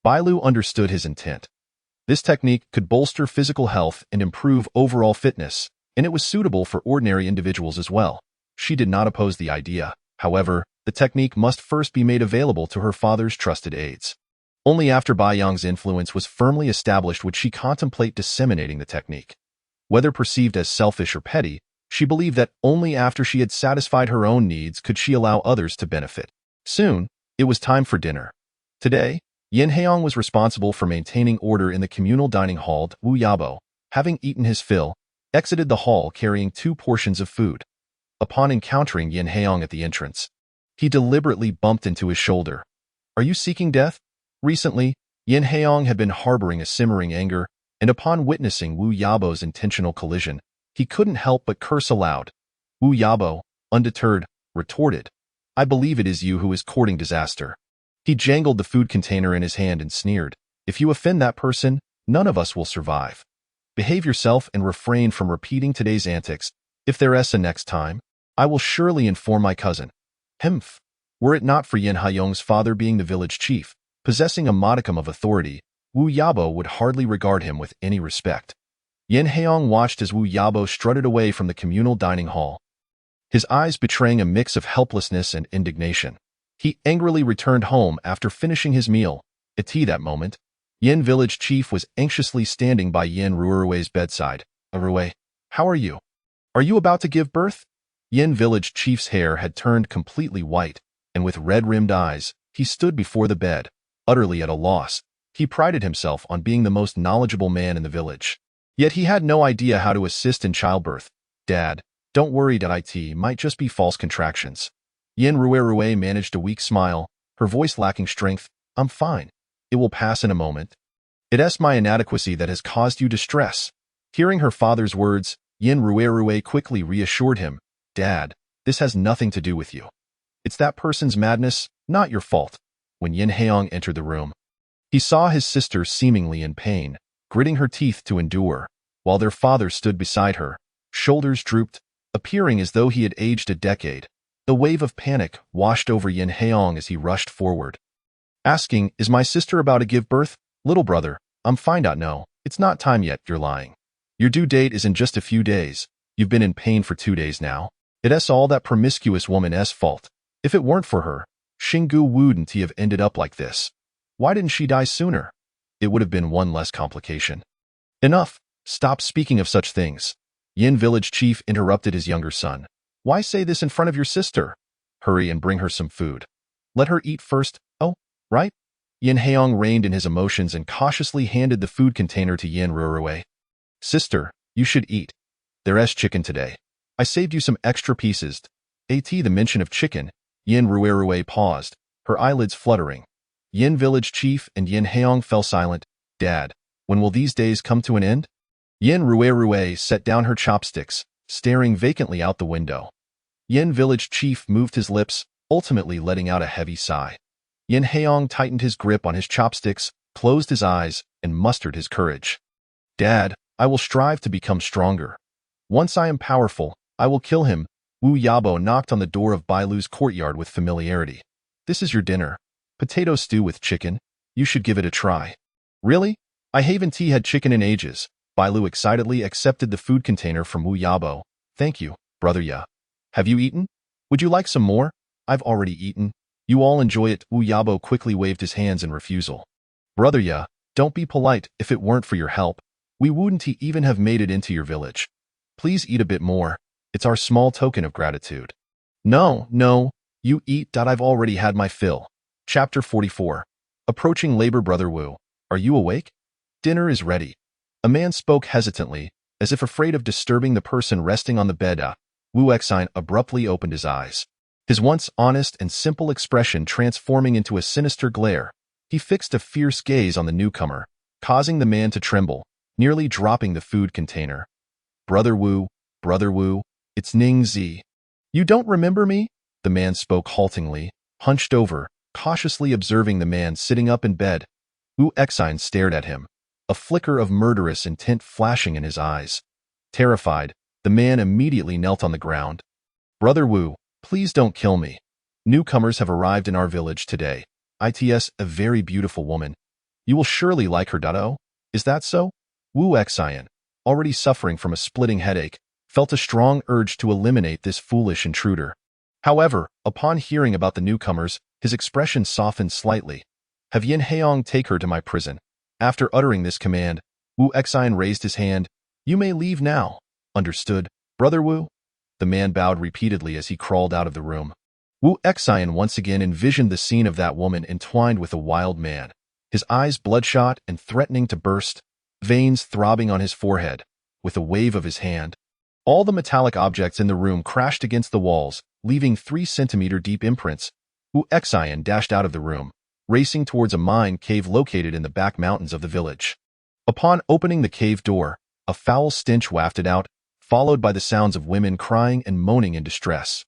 Bai Lu understood his intent. This technique could bolster physical health and improve overall fitness, and it was suitable for ordinary individuals as well. She did not oppose the idea. However, the technique must first be made available to her father's trusted aides. Only after Bai Yang's influence was firmly established would she contemplate disseminating the technique. Whether perceived as selfish or petty, she believed that only after she had satisfied her own needs could she allow others to benefit. Soon, it was time for dinner. Today, Yin Heong was responsible for maintaining order in the communal dining hall. Wu Yabo, having eaten his fill, exited the hall carrying 2 portions of food. Upon encountering Yin Heong at the entrance, he deliberately bumped into his shoulder. "Are you seeking death?" Recently, Yin Heong had been harboring a simmering anger, and upon witnessing Wu Yabo's intentional collision, he couldn't help but curse aloud. Wu Yabo, undeterred, retorted, "I believe it is you who is courting disaster." He jangled the food container in his hand and sneered, "If you offend that person, none of us will survive. Behave yourself and refrain from repeating today's antics." If there is a next time, I will surely inform my cousin. Hmph. Were it not for Yin Haiyong's father being the village chief, possessing a modicum of authority, Wu Yabo would hardly regard him with any respect. Yin Haiyong watched as Wu Yabo strutted away from the communal dining hall, his eyes betraying a mix of helplessness and indignation. He angrily returned home after finishing his meal. At tea that moment, Yin village chief was anxiously standing by Yin Ruerue's bedside. Ruerue, how are you? Are you about to give birth? Yin village chief's hair had turned completely white, and with red-rimmed eyes, he stood before the bed, utterly at a loss. He prided himself on being the most knowledgeable man in the village. Yet he had no idea how to assist in childbirth. Dad, don't worry that it might just be false contractions. Yin Ruerue managed a weak smile, her voice lacking strength. I'm fine. It will pass in a moment. It is my inadequacy that has caused you distress. Hearing her father's words, Yin Ruerue quickly reassured him. Dad, this has nothing to do with you. It's that person's madness, not your fault. When Yin Haiyong entered the room, he saw his sister seemingly in pain, gritting her teeth to endure, while their father stood beside her, shoulders drooped, appearing as though he had aged a decade. The wave of panic washed over Yin Haiyong as he rushed forward, asking, Is my sister about to give birth? Little brother, I'm fine. No, it's not time yet, you're lying. Your due date is in just a few days. You've been in pain for 2 days now. It's all that promiscuous woman's fault. If it weren't for her, Xingu wouldn't have ended up like this. Why didn't she die sooner? It would have been one less complication. Enough. Stop speaking of such things. Yin village chief interrupted his younger son. Why say this in front of your sister? Hurry and bring her some food. Let her eat first. Oh, right? Yin Haiyong reined in his emotions and cautiously handed the food container to Yin Ruerue. Sister, you should eat. There's chicken today. I saved you some extra pieces. The mention of chicken, Yin Ruerue paused, her eyelids fluttering. Yin village chief and Yin Haiyong fell silent. Dad, when will these days come to an end? Yin Ruerue set down her chopsticks, staring vacantly out the window. Yin village chief moved his lips, ultimately letting out a heavy sigh. Yin Haiyong tightened his grip on his chopsticks, closed his eyes, and mustered his courage. Dad, I will strive to become stronger. Once I am powerful, I will kill him. Wu Yabo knocked on the door of Bailu's courtyard with familiarity. This is your dinner. Potato stew with chicken. You should give it a try. Really? I haven't had chicken in ages. Bailu excitedly accepted the food container from Wu Yabo. Thank you, brother Ya. Have you eaten? Would you like some more? I've already eaten. You all enjoy it. Wu Yabo quickly waved his hands in refusal. Brother Ya, don't be polite. If it weren't for your help, we wouldn't even have made it into your village. Please eat a bit more. It's our small token of gratitude. No, you eat. I've already had my fill. Chapter 44. Approaching labor. Brother Wu, are you awake? Dinner is ready. A man spoke hesitantly, as if afraid of disturbing the person resting on the bed. Wu Exine abruptly opened his eyes, his once honest and simple expression transforming into a sinister glare. He fixed a fierce gaze on the newcomer, causing the man to tremble, nearly dropping the food container. Brother Wu, it's Ning Zi. You don't remember me? The man spoke haltingly, hunched over, cautiously observing the man sitting up in bed. Wu Exine stared at him, a flicker of murderous intent flashing in his eyes. Terrified, the man immediately knelt on the ground. Brother Wu, please don't kill me. Newcomers have arrived in our village today. It's a very beautiful woman. You will surely like her. Oh, is that so? Wu Exine, already suffering from a splitting headache, felt a strong urge to eliminate this foolish intruder. However, upon hearing about the newcomers, his expression softened slightly. Have Yin Haiyong take her to my prison. After uttering this command, Wu Exine raised his hand. You may leave now. Understood, Brother Wu? The man bowed repeatedly as he crawled out of the room. Wu Exine once again envisioned the scene of that woman entwined with a wild man, his eyes bloodshot and threatening to burst, veins throbbing on his forehead. With a wave of his hand, all the metallic objects in the room crashed against the walls, leaving 3-centimeter deep imprints. Wu Exine dashed out of the room, racing towards a mine cave located in the back mountains of the village. Upon opening the cave door, a foul stench wafted out, followed by the sounds of women crying and moaning in distress.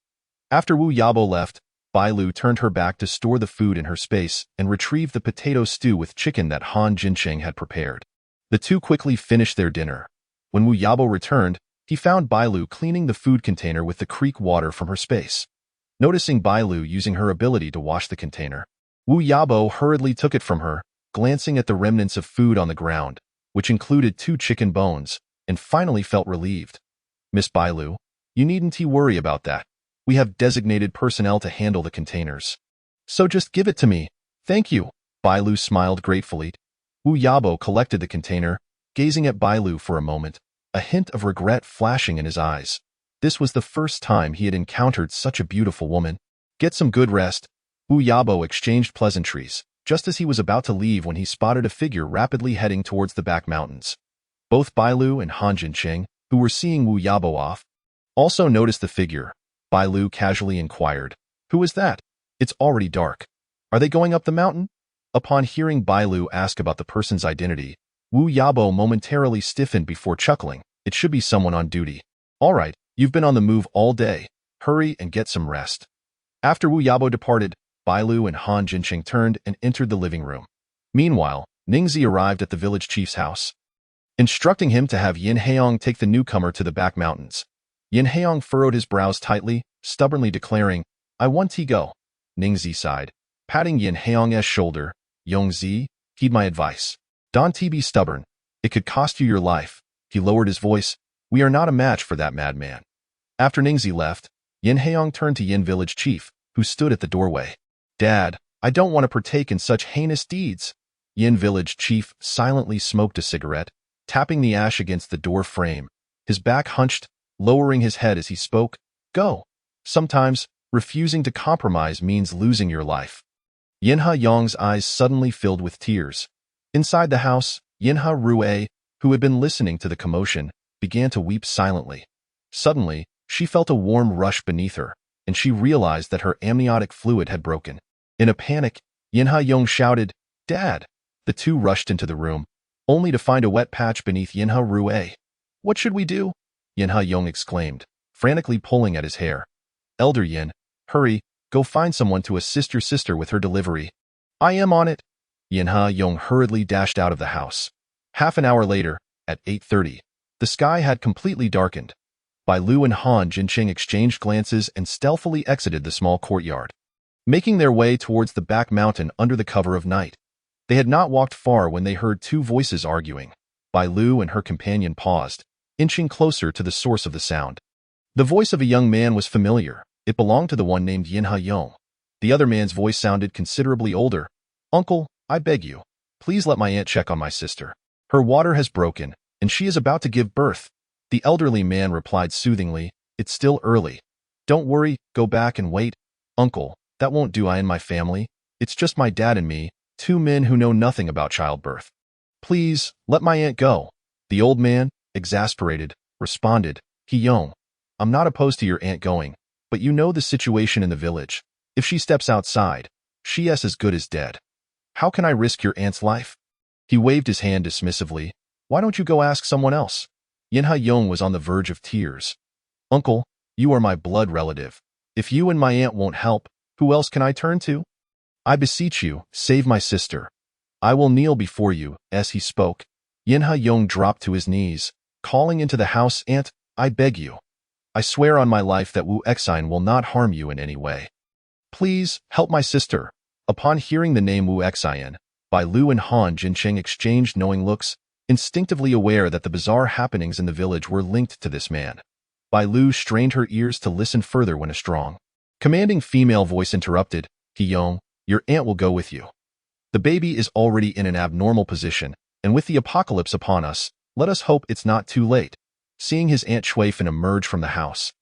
After Wu Yabo left, Bailu turned her back to store the food in her space and retrieve the potato stew with chicken that Han Jinsheng had prepared. The two quickly finished their dinner. When Wu Yabo returned, he found Bailu cleaning the food container with the creek water from her space. Noticing Bailu using her ability to wash the container, Wu Yabo hurriedly took it from her, glancing at the remnants of food on the ground, which included 2 chicken bones, and finally felt relieved. Miss Bailu, you needn't worry about that. We have designated personnel to handle the containers. So just give it to me. Thank you. Bailu smiled gratefully. Wu Yabo collected the container, gazing at Bailu for a moment, a hint of regret flashing in his eyes. This was the first time he had encountered such a beautiful woman. Get some good rest. Wu Yabo exchanged pleasantries, just as he was about to leave when he spotted a figure rapidly heading towards the back mountains. Both Bailu and Han Jincheng, who were seeing Wu Yabo off, also noticed the figure. Bailu casually inquired, "Who is that? It's already dark. Are they going up the mountain?" Upon hearing Bailu ask about the person's identity, Wu Yabo momentarily stiffened before chuckling. It should be someone on duty. All right, you've been on the move all day. Hurry and get some rest. After Wu Yabo departed, Bailu and Han Jincheng turned and entered the living room. Meanwhile, Ningzi arrived at the village chief's house, instructing him to have Yin Haiyong take the newcomer to the back mountains. Yin Haiyong furrowed his brows tightly, stubbornly declaring, "I want to go." Ningzi sighed, patting Yin Haiyong's shoulder. "Yongzi, heed my advice. Don't be stubborn. It could cost you your life." He lowered his voice. "We are not a match for that madman." After Ningzi left, Yin Haiyong turned to Yin village chief, who stood at the doorway. "Dad, I don't want to partake in such heinous deeds." Yin village chief silently smoked a cigarette, tapping the ash against the door frame. His back hunched, lowering his head as he spoke. "Go. Sometimes, refusing to compromise means losing your life." Yin Ha-yong's eyes suddenly filled with tears. Inside the house, Yin Ha-rue, who had been listening to the commotion, began to weep silently. Suddenly, she felt a warm rush beneath her, and she realized that her amniotic fluid had broken. In a panic, Yin Ha-yong shouted, "Dad!" The two rushed into the room, only to find a wet patch beneath Yin Ha-rue. "What should we do?" Yin Ha-yong exclaimed, frantically pulling at his hair. "Elder Yin, hurry, go find someone to assist your sister with her delivery." "I am on it." Yin Ha-yong hurriedly dashed out of the house. Half an hour later, at 8:30, the sky had completely darkened. Bailu and Han Jincheng exchanged glances and stealthily exited the small courtyard, making their way towards the back mountain under the cover of night. They had not walked far when they heard 2 voices arguing. Bailu and her companion paused, inching closer to the source of the sound. The voice of a young man was familiar. It belonged to the one named Yin Ha-yong. The other man's voice sounded considerably older. "Uncle, I beg you, please let my aunt check on my sister. Her water has broken, and she is about to give birth." The elderly man replied soothingly, "It's still early. Don't worry, go back and wait." "Uncle, that won't do. I and my family. It's just my dad and me, 2 men who know nothing about childbirth. Please, let my aunt go." The old man, exasperated, responded, "He-yong, I'm not opposed to your aunt going, but you know the situation in the village. If she steps outside, she is as good as dead. How can I risk your aunt's life?" He waved his hand dismissively. "Why don't you go ask someone else?" Yin Ha-yong was on the verge of tears. "Uncle, you are my blood relative. If you and my aunt won't help, who else can I turn to? I beseech you, save my sister. I will kneel before you." As he spoke, Yin Ha-yong dropped to his knees, calling into the house, "Aunt, I beg you. I swear on my life that Wu Exine will not harm you in any way. Please, help my sister." Upon hearing the name Wu Exine, Bailu and Han Jincheng exchanged knowing looks, instinctively aware that the bizarre happenings in the village were linked to this man. Bailu strained her ears to listen further when a strong, commanding female voice interrupted, "He-yong, your aunt will go with you. The baby is already in an abnormal position, and with the apocalypse upon us, let us hope it's not too late." Seeing his Aunt Shuifan emerge from the house,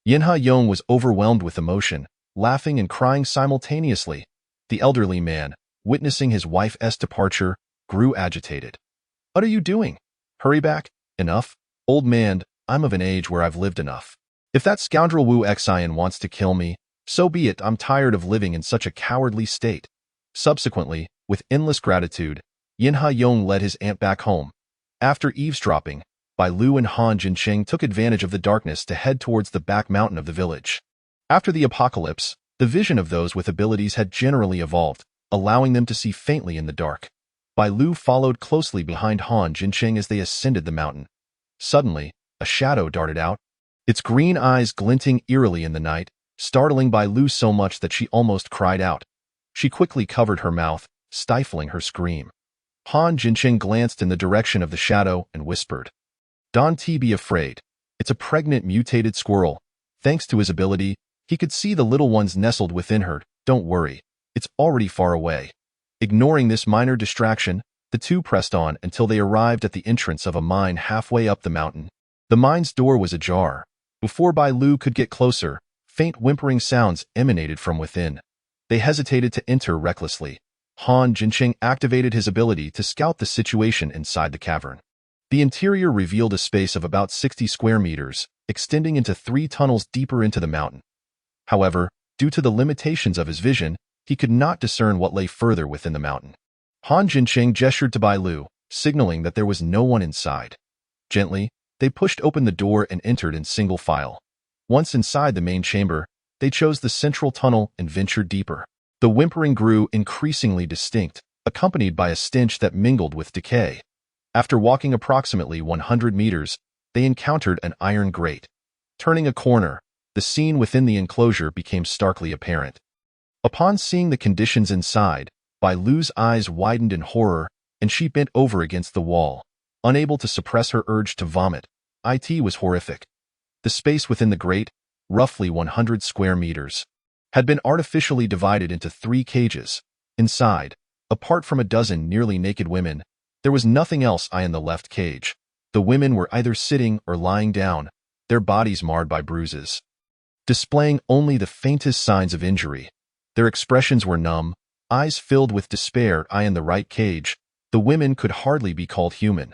Yin Ha-yong was overwhelmed with emotion, laughing and crying simultaneously. The elderly man, witnessing his wife's departure, grew agitated. "What are you doing? Hurry back." "Enough, old man, I'm of an age where I've lived enough. If that scoundrel Wu Exine wants to kill me, so be it. I'm tired of living in such a cowardly state." Subsequently, with endless gratitude, Yin Ha-yong led his aunt back home. After eavesdropping, Bailu and Han Jincheng took advantage of the darkness to head towards the back mountain of the village. After the apocalypse, the vision of those with abilities had generally evolved, allowing them to see faintly in the dark. Bailu followed closely behind Han Jincheng as they ascended the mountain. Suddenly, a shadow darted out, its green eyes glinting eerily in the night, startling Bai Lu so much that she almost cried out. She quickly covered her mouth, stifling her scream. Han Jincheng glanced in the direction of the shadow and whispered, "Don't be afraid. It's a pregnant mutated squirrel. Thanks to his ability, he could see the little ones nestled within her. Don't worry. It's already far away." Ignoring this minor distraction, the two pressed on until they arrived at the entrance of a mine halfway up the mountain. The mine's door was ajar. Before Bai Lu could get closer, faint whimpering sounds emanated from within. They hesitated to enter recklessly. Han Jincheng activated his ability to scout the situation inside the cavern. The interior revealed a space of about 60 square meters, extending into 3 tunnels deeper into the mountain. However, due to the limitations of his vision, he could not discern what lay further within the mountain. Han Jincheng gestured to Bai Lu, signaling that there was no one inside. Gently, they pushed open the door and entered in single file. Once inside the main chamber, they chose the central tunnel and ventured deeper. The whimpering grew increasingly distinct, accompanied by a stench that mingled with decay. After walking approximately 100 meters, they encountered an iron grate. Turning a corner, the scene within the enclosure became starkly apparent. Upon seeing the conditions inside, Bai Lu's eyes widened in horror, and she bent over against the wall, unable to suppress her urge to vomit. It was horrific. The space within the grate, roughly 100 square meters, had been artificially divided into 3 cages. Inside, apart from a dozen nearly naked women, there was nothing else in the left cage. The women were either sitting or lying down, their bodies marred by bruises, displaying only the faintest signs of injury. Their expressions were numb, eyes filled with despair. In the right cage, the women could hardly be called human.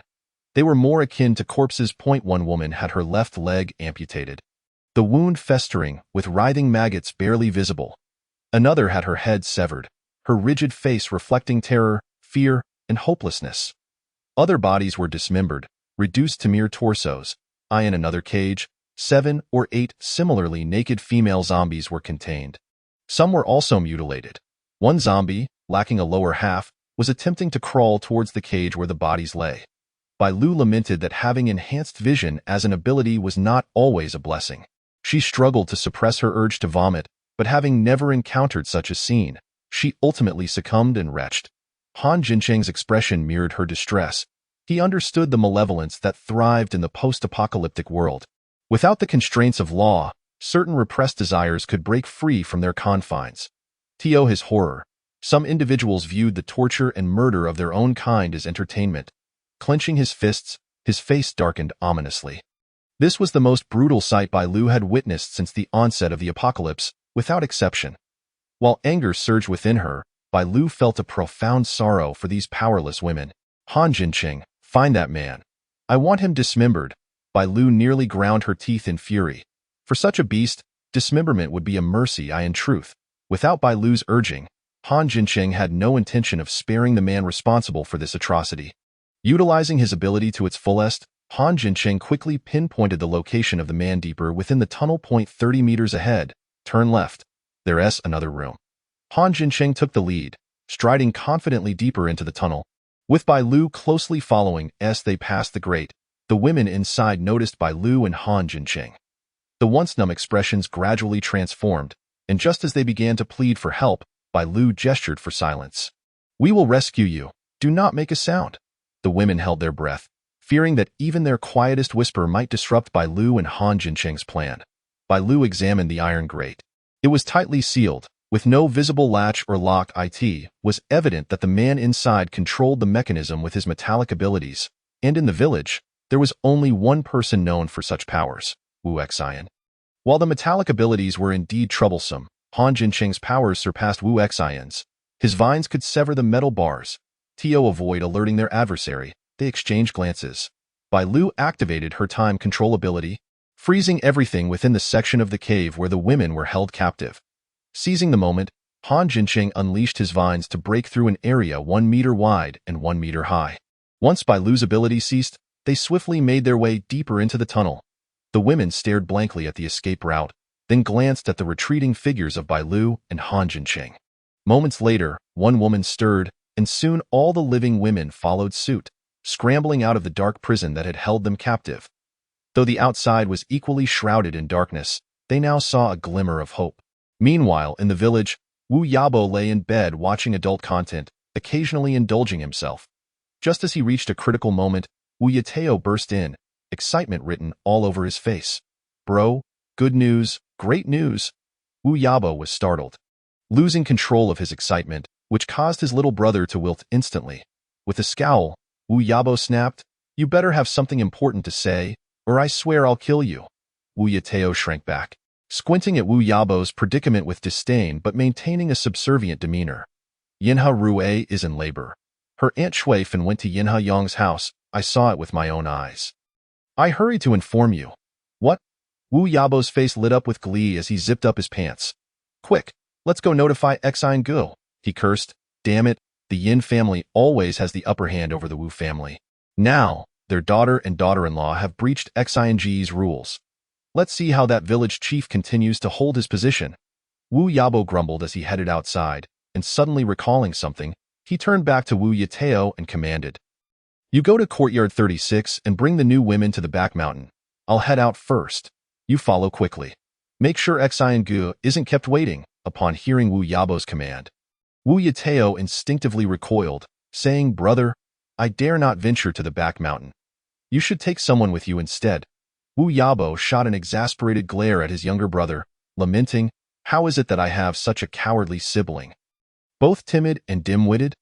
They were more akin to corpses. One woman had her left leg amputated, the wound festering, with writhing maggots barely visible. Another had her head severed, her rigid face reflecting terror, fear, and hopelessness. Other bodies were dismembered, reduced to mere torsos. In another cage, 7 or 8 similarly naked female zombies were contained. Some were also mutilated. One zombie, lacking a lower half, was attempting to crawl towards the cage where the bodies lay. Bai Lu lamented that having enhanced vision as an ability was not always a blessing. She struggled to suppress her urge to vomit, but having never encountered such a scene, she ultimately succumbed and retched. Han Jincheng's expression mirrored her distress. He understood the malevolence that thrived in the post-apocalyptic world. Without the constraints of law, certain repressed desires could break free from their confines. To his horror, some individuals viewed the torture and murder of their own kind as entertainment. Clenching his fists, his face darkened ominously. This was the most brutal sight Bai Lu had witnessed since the onset of the apocalypse, without exception. While anger surged within her, Bai Lu felt a profound sorrow for these powerless women. Han Jincheng, find that man. I want him dismembered. Bai Lu nearly ground her teeth in fury. For such a beast, dismemberment would be a mercy. In truth, without Bai Lu's urging, Han Jincheng had no intention of sparing the man responsible for this atrocity. Utilizing his ability to its fullest, Han Jincheng quickly pinpointed the location of the man deeper within the tunnel. 30 meters ahead, turn left. There's another room. Han Jincheng took the lead, striding confidently deeper into the tunnel. With Bai Lu closely following as they passed the grate, the women inside noticed Bai Lu and Han Jincheng. The once numb expressions gradually transformed, and just as they began to plead for help, Bai Lu gestured for silence. "We will rescue you. Do not make a sound." The women held their breath, fearing that even their quietest whisper might disrupt Bai Lu and Han Jincheng's plan. Bai Lu examined the iron grate. It was tightly sealed, with no visible latch or lock. It was evident that the man inside controlled the mechanism with his metallic abilities, and in the village, there was only one person known for such powers, Wu Xian. While the metallic abilities were indeed troublesome, Han Jincheng's powers surpassed Wu Xian's. His vines could sever the metal bars. To avoid alerting their adversary, they exchanged glances. Bai Lu activated her time control ability, freezing everything within the section of the cave where the women were held captive. Seizing the moment, Han Jincheng unleashed his vines to break through an area 1 meter wide and 1 meter high. Once Bai Lu's ability ceased, they swiftly made their way deeper into the tunnel. The women stared blankly at the escape route, then glanced at the retreating figures of Bai Lu and Han Jincheng. Moments later, one woman stirred, and soon all the living women followed suit, scrambling out of the dark prison that had held them captive. Though the outside was equally shrouded in darkness, they now saw a glimmer of hope. Meanwhile, in the village, Wu Yabo lay in bed watching adult content, occasionally indulging himself. Just as he reached a critical moment, Wu Yateo burst in, excitement written all over his face. "Bro, good news, great news." Wu Yabo was startled, losing control of his excitement, which caused his little brother to wilt instantly. With a scowl, Wu Yabo snapped, "You better have something important to say, or I swear I'll kill you." Wu Yateo shrank back, squinting at Wu Yabo's predicament with disdain but maintaining a subservient demeanor. "Yinha Rue is in labor. Her Aunt Shuifan went to Yinha Yong's house. I saw it with my own eyes. I hurry to inform you." "What?" Wu Yabo's face lit up with glee as he zipped up his pants. "Quick, let's go notify Xian Gu," he cursed. "Damn it, the Yin family always has the upper hand over the Wu family. Now, their daughter and daughter-in-law have breached Xian's rules. Let's see how that village chief continues to hold his position." Wu Yabo grumbled as he headed outside, and suddenly recalling something, he turned back to Wu Yateo and commanded, "You go to courtyard 36 and bring the new women to the back mountain. I'll head out first. You follow quickly. Make sure Xian Gu isn't kept waiting." Upon hearing Wu Yabo's command, Wu Yateo instinctively recoiled, saying, "Brother, I dare not venture to the back mountain. You should take someone with you instead." Wu Yabo shot an exasperated glare at his younger brother, lamenting, "How is it that I have such a cowardly sibling? Both timid and dim-witted?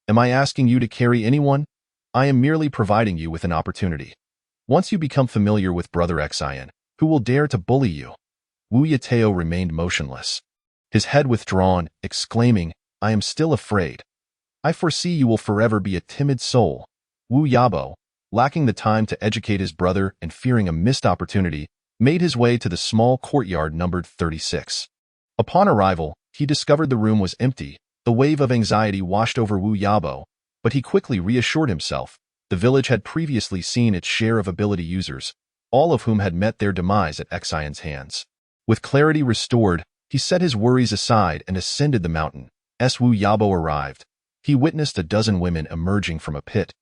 Am I asking you to carry anyone? I am merely providing you with an opportunity. Once you become familiar with Brother Xian, who will dare to bully you?" Wu Yateo remained motionless, his head withdrawn, exclaiming, "I am still afraid. I foresee you will forever be a timid soul." Wu Yabo, lacking the time to educate his brother and fearing a missed opportunity, made his way to the small courtyard numbered 36. Upon arrival, he discovered the room was empty. The wave of anxiety washed over Wu Yabo, but he quickly reassured himself. The village had previously seen its share of ability users, all of whom had met their demise at Xian's hands. With clarity restored, he set his worries aside and ascended the mountain. As Wu Yabo arrived, he witnessed a dozen women emerging from a pit.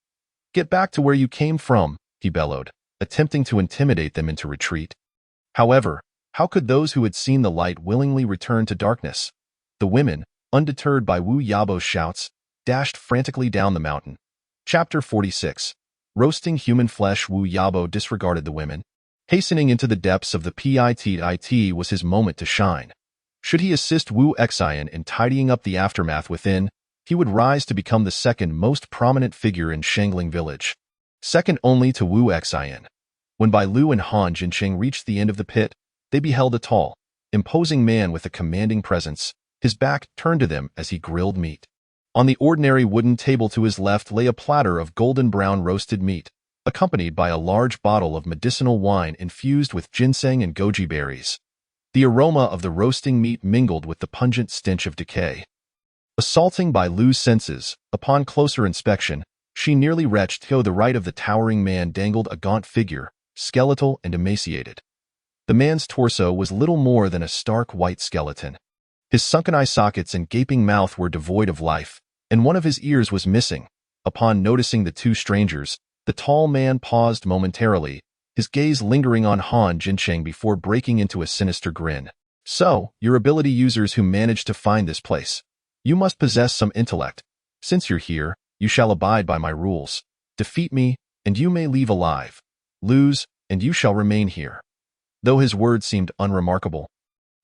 "Get back to where you came from," he bellowed, attempting to intimidate them into retreat. However, how could those who had seen the light willingly return to darkness? The women, undeterred by Wu Yabo's shouts, dashed frantically down the mountain. Chapter 46. Roasting human flesh. Wu Yabo disregarded the women. Hastening into the depths of the pit was his moment to shine. Should he assist Wu Xian in tidying up the aftermath within, he would rise to become the second most prominent figure in Shangling village, second only to Wu Xian. When Bai Lu and Han Jincheng reached the end of the pit, they beheld a tall, imposing man with a commanding presence, his back turned to them as he grilled meat. On the ordinary wooden table to his left lay a platter of golden brown roasted meat, accompanied by a large bottle of medicinal wine infused with ginseng and goji berries. The aroma of the roasting meat mingled with the pungent stench of decay. Assaulting Bai Lu's senses, upon closer inspection, she nearly retched. To the right of the towering man dangled a gaunt figure, skeletal and emaciated. The man's torso was little more than a stark white skeleton. His sunken eye sockets and gaping mouth were devoid of life, and one of his ears was missing. Upon noticing the two strangers, the tall man paused momentarily, his gaze lingering on Han Jincheng before breaking into a sinister grin. "So, your ability users who managed to find this place. You must possess some intellect. Since you're here, you shall abide by my rules. Defeat me, and you may leave alive. Lose, and you shall remain here." Though his words seemed unremarkable,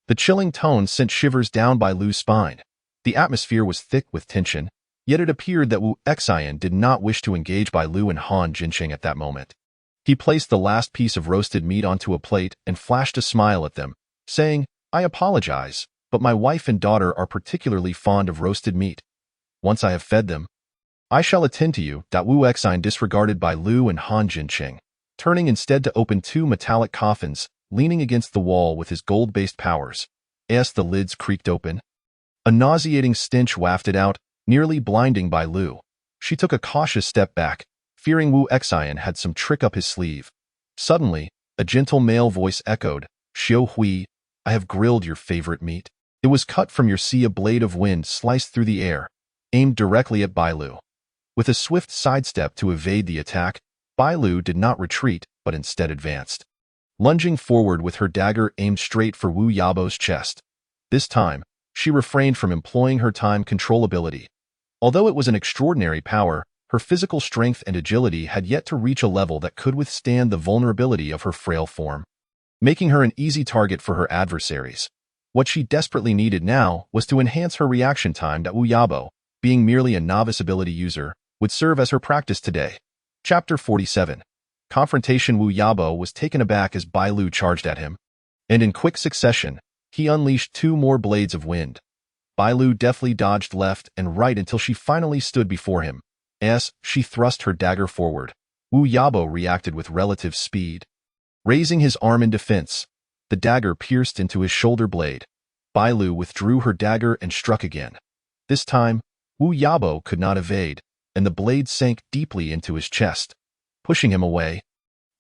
the chilling tone sent shivers down Bai Lu's spine. The atmosphere was thick with tension, yet it appeared that Wu Xian did not wish to engage Bai Lu and Han Jincheng at that moment. He placed the last piece of roasted meat onto a plate and flashed a smile at them, saying, "I apologize, but my wife and daughter are particularly fond of roasted meat. Once I have fed them, I shall attend to you." Wu Xian disregarded Bai Lu and Han Jincheng, turning instead to open two metallic coffins, leaning against the wall with his gold-based powers. As the lids creaked open, a nauseating stench wafted out, nearly blinding Bai Lu. She took a cautious step back, fearing Wu Xian had some trick up his sleeve. Suddenly, a gentle male voice echoed, "Xiu Hui, I have grilled your favorite meat." It was cut from your sea. A blade of wind sliced through the air, aimed directly at Bai Lu. With a swift sidestep to evade the attack, Bai Lu did not retreat, but instead advanced. lunging forward with her dagger aimed straight for Wu Yabo's chest. This time, she refrained from employing her time control ability. Although it was an extraordinary power, her physical strength and agility had yet to reach a level that could withstand the vulnerability of her frail form, making her an easy target for her adversaries. What she desperately needed now was to enhance her reaction time that Wu Yabo, being merely a novice ability user, would serve as her practice today. Chapter 47. Confrontation. Wu Yabo was taken aback as Bai Lu charged at him, and in quick succession, he unleashed 2 more blades of wind. Bai Lu deftly dodged left and right until she finally stood before him. As she thrust her dagger forward, Wu Yabo reacted with relative speed. Raising his arm in defense, the dagger pierced into his shoulder blade. Bai Lu withdrew her dagger and struck again. This time, Wu Yabo could not evade, and the blade sank deeply into his chest, pushing him away.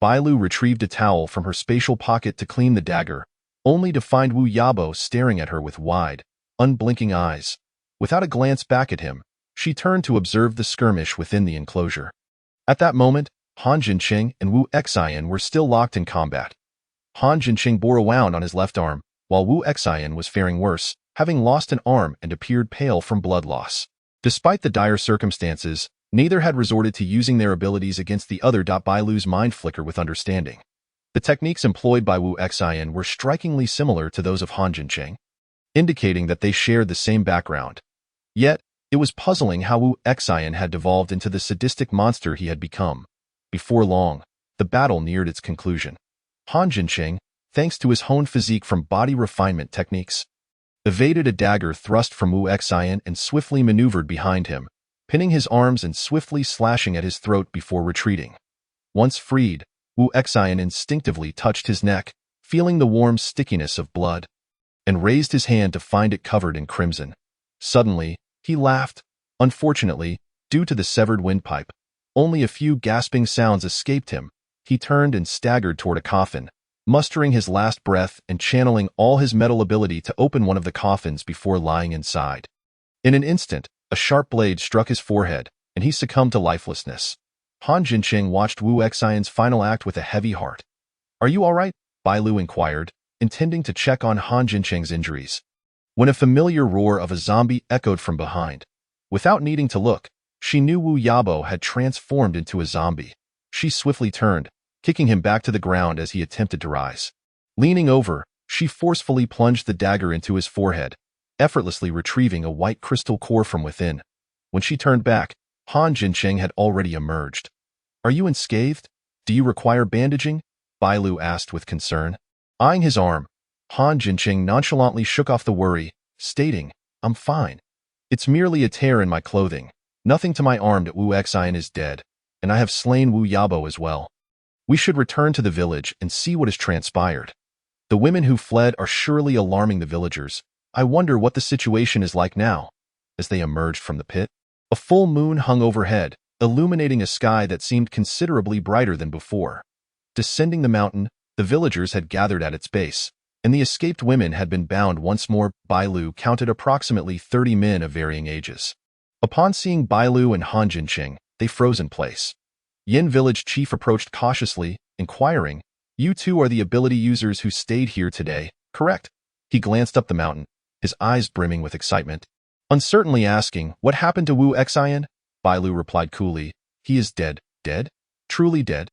Bai Lu retrieved a towel from her spatial pocket to clean the dagger, only to find Wu Yabo staring at her with wide, unblinking eyes. Without a glance back at him, she turned to observe the skirmish within the enclosure. At that moment, Han Jinqing and Wu Xian were still locked in combat. Han Jinqing bore a wound on his left arm, while Wu Xian was faring worse, having lost an arm and appeared pale from blood loss. Despite the dire circumstances, neither had resorted to using their abilities against the other. Bai Lu's mind flickered with understanding. The techniques employed by Wu Xian were strikingly similar to those of Han Jinqing, indicating that they shared the same background. Yet, it was puzzling how Wu Xian had devolved into the sadistic monster he had become. Before long, the battle neared its conclusion. Han Jinqing, thanks to his honed physique from body refinement techniques, evaded a dagger thrust from Wu Xian and swiftly maneuvered behind him, pinning his arms and swiftly slashing at his throat before retreating. Once freed, Wu Xian instinctively touched his neck, feeling the warm stickiness of blood, and raised his hand to find it covered in crimson. Suddenly, he laughed. Unfortunately, due to the severed windpipe, only a few gasping sounds escaped him. He turned and staggered toward a coffin, mustering his last breath and channeling all his metal ability to open one of the coffins before lying inside. In an instant, a sharp blade struck his forehead, and he succumbed to lifelessness. Han Jinqing watched Wu Xian's final act with a heavy heart. "Are you all right?" Bai Lu inquired, intending to check on Han Jinqing's injuries, when a familiar roar of a zombie echoed from behind. Without needing to look, she knew Wu Yabo had transformed into a zombie. She swiftly turned, kicking him back to the ground as he attempted to rise. Leaning over, she forcefully plunged the dagger into his forehead, effortlessly retrieving a white crystal core from within. When she turned back, Han Jinqing had already emerged. "Are you unscathed? Do you require bandaging?" Bai Lu asked with concern. Eyeing his arm, Han Jinqing nonchalantly shook off the worry, stating, "I'm fine. It's merely a tear in my clothing. Nothing to my arm. Wu Xian is dead, and I have slain Wu Yabo as well. We should return to the village and see what has transpired. The women who fled are surely alarming the villagers. I wonder what the situation is like now." As they emerged from the pit, a full moon hung overhead, illuminating a sky that seemed considerably brighter than before. Descending the mountain, the villagers had gathered at its base, and the escaped women had been bound once more. Bai Lu counted approximately 30 men of varying ages. Upon seeing Bai Lu and Han Jinqing, they froze in place. Yin village chief approached cautiously, inquiring, "You two are the ability users who stayed here today, correct?" He glanced up the mountain, his eyes brimming with excitement, uncertainly asking, "What happened to Wu Xian?" Bai Lu replied coolly, "He is dead." "Dead? Truly dead?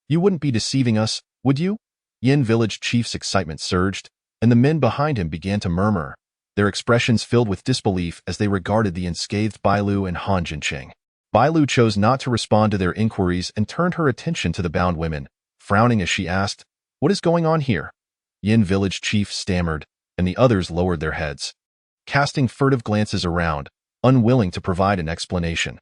You wouldn't be deceiving us, would you?" Yin village chief's excitement surged, and the men behind him began to murmur, their expressions filled with disbelief as they regarded the unscathed Bai Lu and Han Jinqing. Bai Lu chose not to respond to their inquiries and turned her attention to the bound women, frowning as she asked, "What is going on here?" Yin village chief stammered, and the others lowered their heads, casting furtive glances around, unwilling to provide an explanation.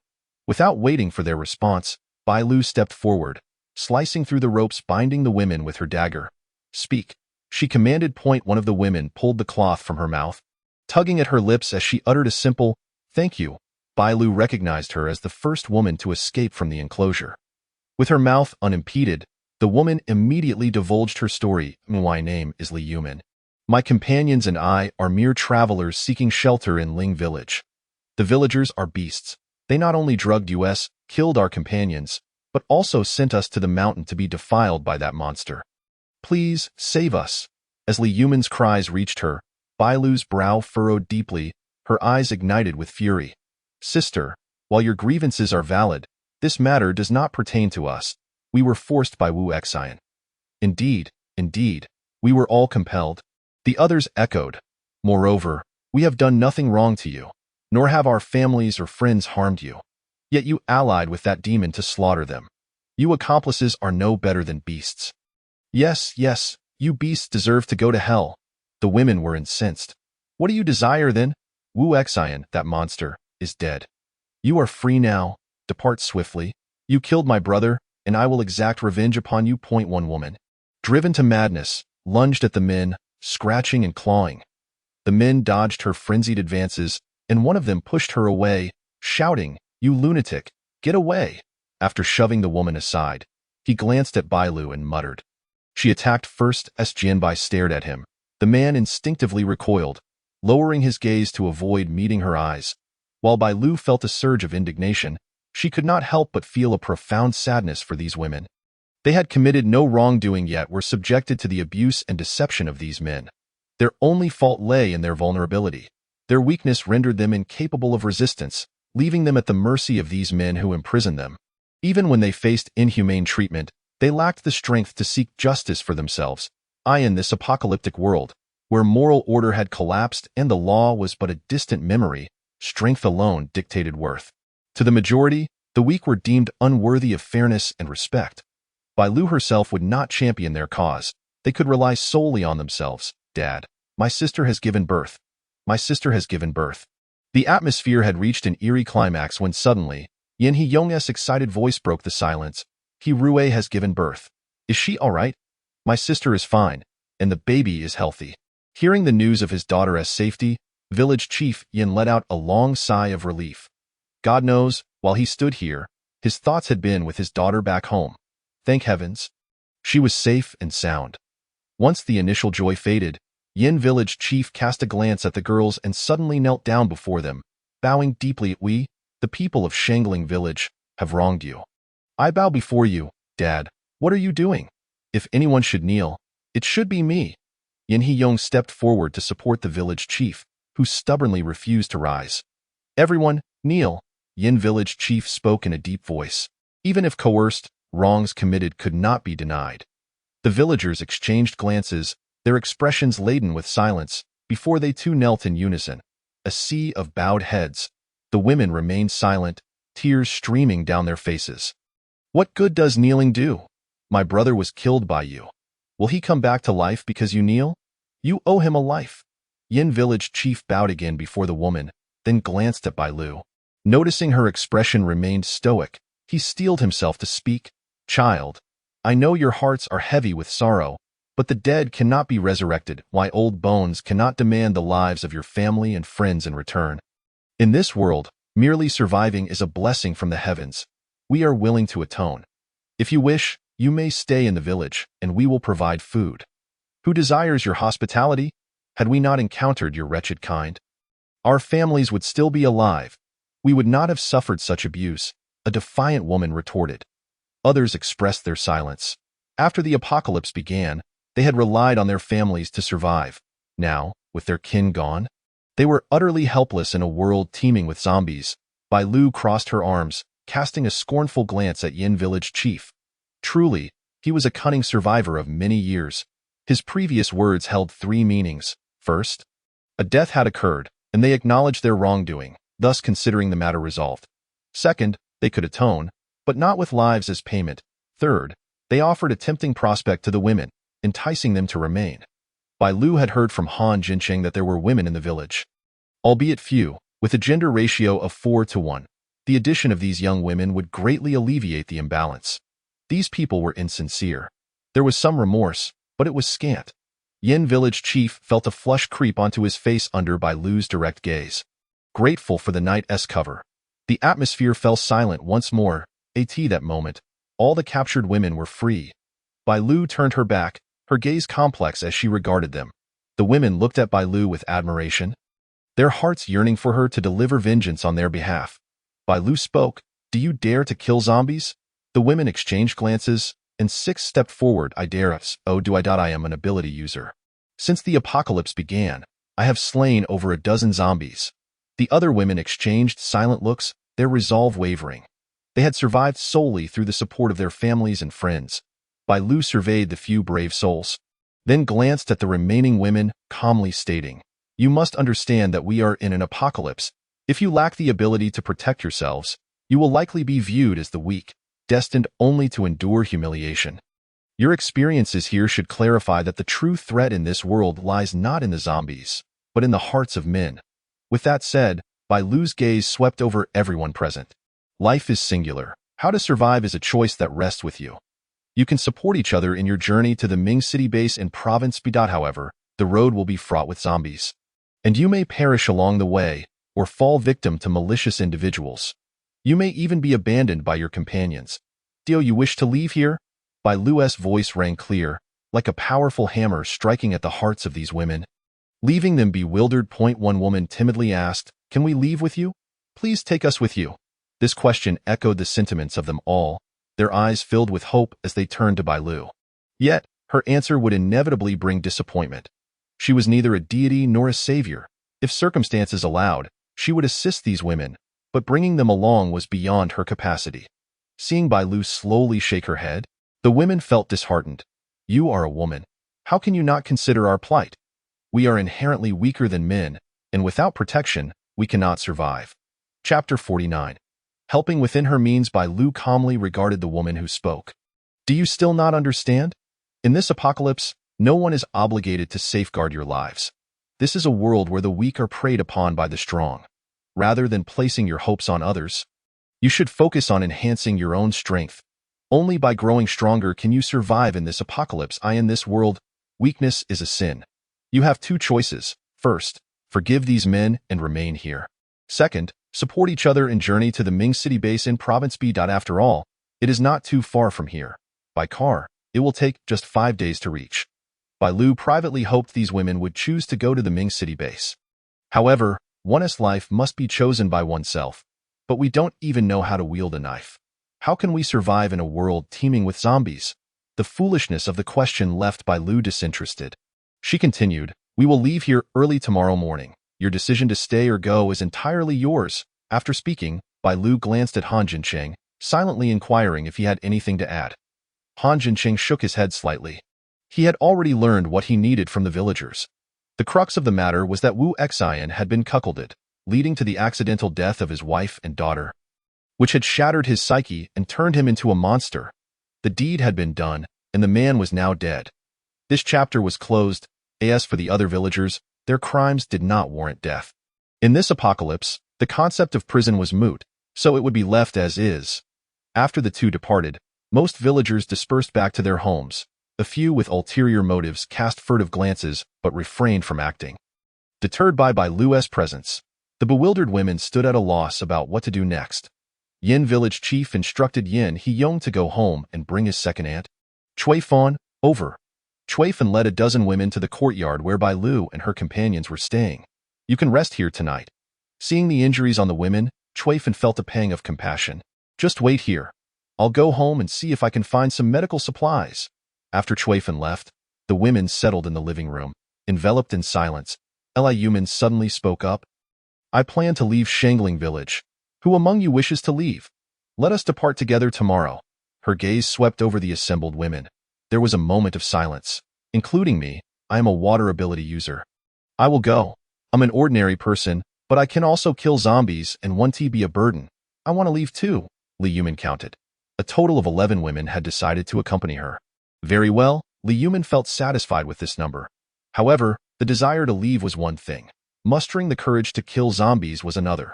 Without waiting for their response, Bai Lu stepped forward, slicing through the ropes binding the women with her dagger. "Speak," she commanded. One of the women pulled the cloth from her mouth, tugging at her lips as she uttered a simple, "Thank you." Bai Lu recognized her as the first woman to escape from the enclosure. With her mouth unimpeded, the woman immediately divulged her story. "My name is Li Yuman. My companions and I are mere travelers seeking shelter in Ling village. The villagers are beasts. They not only drugged us, killed our companions, but also sent us to the mountain to be defiled by that monster." Please, save us. As Li Yuman's cries reached her, Bailu's brow furrowed deeply, her eyes ignited with fury. Sister, while your grievances are valid, this matter does not pertain to us. We were forced by Wu Xian. Indeed, we were all compelled. The others echoed. Moreover, we have done nothing wrong to you, nor have our families or friends harmed you. Yet you allied with that demon to slaughter them. You accomplices are no better than beasts. Yes, you beasts deserve to go to hell. The women were incensed. What do you desire then? Wu Xian, that monster, is dead. You are free now. Depart swiftly. You killed my brother, and I will exact revenge upon you. One woman, driven to madness, lunged at the men, scratching and clawing. The men dodged her frenzied advances, and one of them pushed her away, shouting, "You lunatic, get away!" After shoving the woman aside, he glanced at Bailu and muttered. She attacked first as Jianbai stared at him. The man instinctively recoiled, lowering his gaze to avoid meeting her eyes. While Bailu felt a surge of indignation, she could not help but feel a profound sadness for these women. They had committed no wrongdoing yet were subjected to the abuse and deception of these men. Their only fault lay in their vulnerability. Their weakness rendered them incapable of resistance, leaving them at the mercy of these men who imprisoned them. Even when they faced inhumane treatment, they lacked the strength to seek justice for themselves. In this apocalyptic world, where moral order had collapsed and the law was but a distant memory, strength alone dictated worth. To the majority, the weak were deemed unworthy of fairness and respect. Bailu herself would not champion their cause. They could rely solely on themselves. Dad, my sister has given birth. My sister has given birth. The atmosphere had reached an eerie climax when suddenly, Yin He-yong's excited voice broke the silence. Rue has given birth. Is she all right? My sister is fine, and the baby is healthy. Hearing the news of his daughter's safety, village chief Yin let out a long sigh of relief. God knows, while he stood here, his thoughts had been with his daughter back home. Thank heavens. She was safe and sound. Once the initial joy faded, Yin village chief cast a glance at the girls and suddenly knelt down before them, bowing deeply. We, the people of Shangling village, have wronged you. I bow before you, Dad. What are you doing? If anyone should kneel, it should be me. Yin He-yong stepped forward to support the village chief, who stubbornly refused to rise. Everyone, kneel. Yin village chief spoke in a deep voice. Even if coerced, wrongs committed could not be denied. The villagers exchanged glances, their expressions laden with silence, before they too knelt in unison. A sea of bowed heads. The women remained silent, tears streaming down their faces. What good does kneeling do? My brother was killed by you. Will he come back to life because you kneel? You owe him a life. Yin village chief bowed again before the woman, then glanced at Bailu. Noticing her expression remained stoic, he steeled himself to speak. Child, I know your hearts are heavy with sorrow, but the dead cannot be resurrected. Why old bones cannot demand the lives of your family and friends in return. In this world, merely surviving is a blessing from the heavens. We are willing to atone. If you wish, you may stay in the village, and we will provide food. Who desires your hospitality? Had we not encountered your wretched kind, our families would still be alive. We would not have suffered such abuse, a defiant woman retorted. Others expressed their silence. After the apocalypse began, they had relied on their families to survive. Now, with their kin gone, they were utterly helpless in a world teeming with zombies. Bailu crossed her arms, casting a scornful glance at Yin village chief. Truly, he was a cunning survivor of many years. His previous words held three meanings. First, a death had occurred, and they acknowledged their wrongdoing, thus considering the matter resolved. Second, they could atone, but not with lives as payment. Third, they offered a tempting prospect to the women, enticing them to remain. Bailu had heard from Han Jincheng that there were women in the village. Albeit few, with a gender ratio of 4-to-1, the addition of these young women would greatly alleviate the imbalance. These people were insincere. There was some remorse, but it was scant. Yin village chief felt a flush creep onto his face under Bailu's direct gaze. Grateful for the night's cover, the atmosphere fell silent once more. That moment, all the captured women were free. Bailu turned her back, her gaze complex as she regarded them. The women looked at Bailu with admiration, their hearts yearning for her to deliver vengeance on their behalf. Bailu spoke, "Do you dare to kill zombies?" The women exchanged glances, and 6 stepped forward. I dare us. Oh, do I am an ability user. Since the apocalypse began, I have slain over a dozen zombies. The other women exchanged silent looks, their resolve wavering. They had survived solely through the support of their families and friends. Bai Lu surveyed the few brave souls, then glanced at the remaining women, calmly stating, "You must understand that we are in an apocalypse. If you lack the ability to protect yourselves, you will likely be viewed as the weak, destined only to endure humiliation. Your experiences here should clarify that the true threat in this world lies not in the zombies, but in the hearts of men." With that said, Bai Lu's gaze swept over everyone present. Life is singular. How to survive is a choice that rests with you. You can support each other in your journey to the Ming City base in Province B. However, the road will be fraught with zombies, and you may perish along the way or fall victim to malicious individuals. You may even be abandoned by your companions. Do you wish to leave here? Bai Lu's voice rang clear, like a powerful hammer striking at the hearts of these women. Leaving them bewildered. One woman timidly asked, "Can we leave with you? Please take us with you." This question echoed the sentiments of them all, their eyes filled with hope as they turned to Bai Lu. Yet, her answer would inevitably bring disappointment. She was neither a deity nor a savior. If circumstances allowed, she would assist these women, but bringing them along was beyond her capacity. Seeing Bai Lu slowly shake her head, the women felt disheartened. "You are a woman. How can you not consider our plight? We are inherently weaker than men, and without protection, we cannot survive." Chapter 49. Helping within her means. Bai Lu calmly regarded the woman who spoke. "Do you still not understand? In this apocalypse, no one is obligated to safeguard your lives. This is a world where the weak are preyed upon by the strong. Rather than placing your hopes on others, you should focus on enhancing your own strength. Only by growing stronger can you survive in this apocalypse. In this world, weakness is a sin. You have two choices. First, forgive these men and remain here. Second, support each other in journey to the Ming City base in Province B. After all, it is not too far from here. By car, it will take just 5 days to reach." Bai Lu privately hoped these women would choose to go to the Ming City base. However, one's life must be chosen by oneself. But we don't even know how to wield a knife. How can we survive in a world teeming with zombies? The foolishness of the question left Bai Lu disinterested. She continued, "We will leave here early tomorrow morning. Your decision to stay or go is entirely yours." After speaking, Bai Lu glanced at Han Jincheng, silently inquiring if he had anything to add. Han Jincheng shook his head slightly. He had already learned what he needed from the villagers. The crux of the matter was that Wu Xian had been cuckolded, leading to the accidental death of his wife and daughter, which had shattered his psyche and turned him into a monster. The deed had been done, and the man was now dead. This chapter was closed. As for the other villagers, their crimes did not warrant death. In this apocalypse, the concept of prison was moot, so it would be left as is. After the two departed, most villagers dispersed back to their homes. A few with ulterior motives cast furtive glances but refrained from acting. Deterred by Bai Lu's presence, the bewildered women stood at a loss about what to do next. Yin village chief instructed Yin He-yong to go home and bring his second aunt, Chui Fan, over. Chui Fan led a dozen women to the courtyard where Bai Lu and her companions were staying. "You can rest here tonight." Seeing the injuries on the women, Chui Fan felt a pang of compassion. "Just wait here. I'll go home and see if I can find some medical supplies." After Chui Fan left, the women settled in the living room, enveloped in silence. Li Yuman suddenly spoke up. "I plan to leave Shangling village. Who among you wishes to leave? Let us depart together tomorrow." Her gaze swept over the assembled women. There was a moment of silence. "Including me, I am a water ability user. I will go. I'm an ordinary person, but I can also kill zombies and won't be a burden. I want to leave too," Li Yuman counted. A total of 11 women had decided to accompany her. Very well, Li Yuman felt satisfied with this number. However, the desire to leave was one thing. Mustering the courage to kill zombies was another.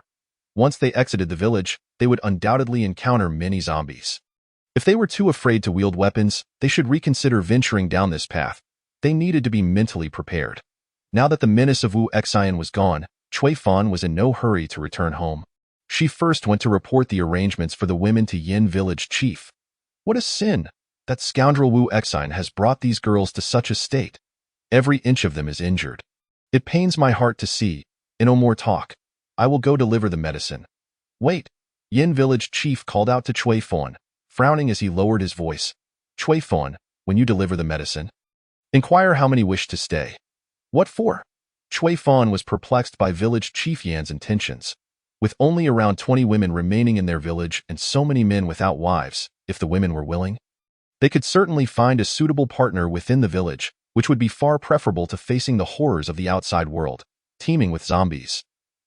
Once they exited the village, they would undoubtedly encounter many zombies. If they were too afraid to wield weapons, they should reconsider venturing down this path. They needed to be mentally prepared. Now that the menace of Wu Xian was gone, Chui Fan was in no hurry to return home. She first went to report the arrangements for the women to Yin village chief. What a sin! That scoundrel Wu Xian has brought these girls to such a state. Every inch of them is injured. It pains my heart to see. No more talk. I will go deliver the medicine. Wait! Yin village chief called out to Chui Fan, frowning as he lowered his voice. Chui Fawn, when you deliver the medicine, inquire how many wish to stay. What for? Chui Fawn was perplexed by village chief Yan's intentions. With only around 20 women remaining in their village and so many men without wives, if the women were willing, they could certainly find a suitable partner within the village, which would be far preferable to facing the horrors of the outside world, teeming with zombies.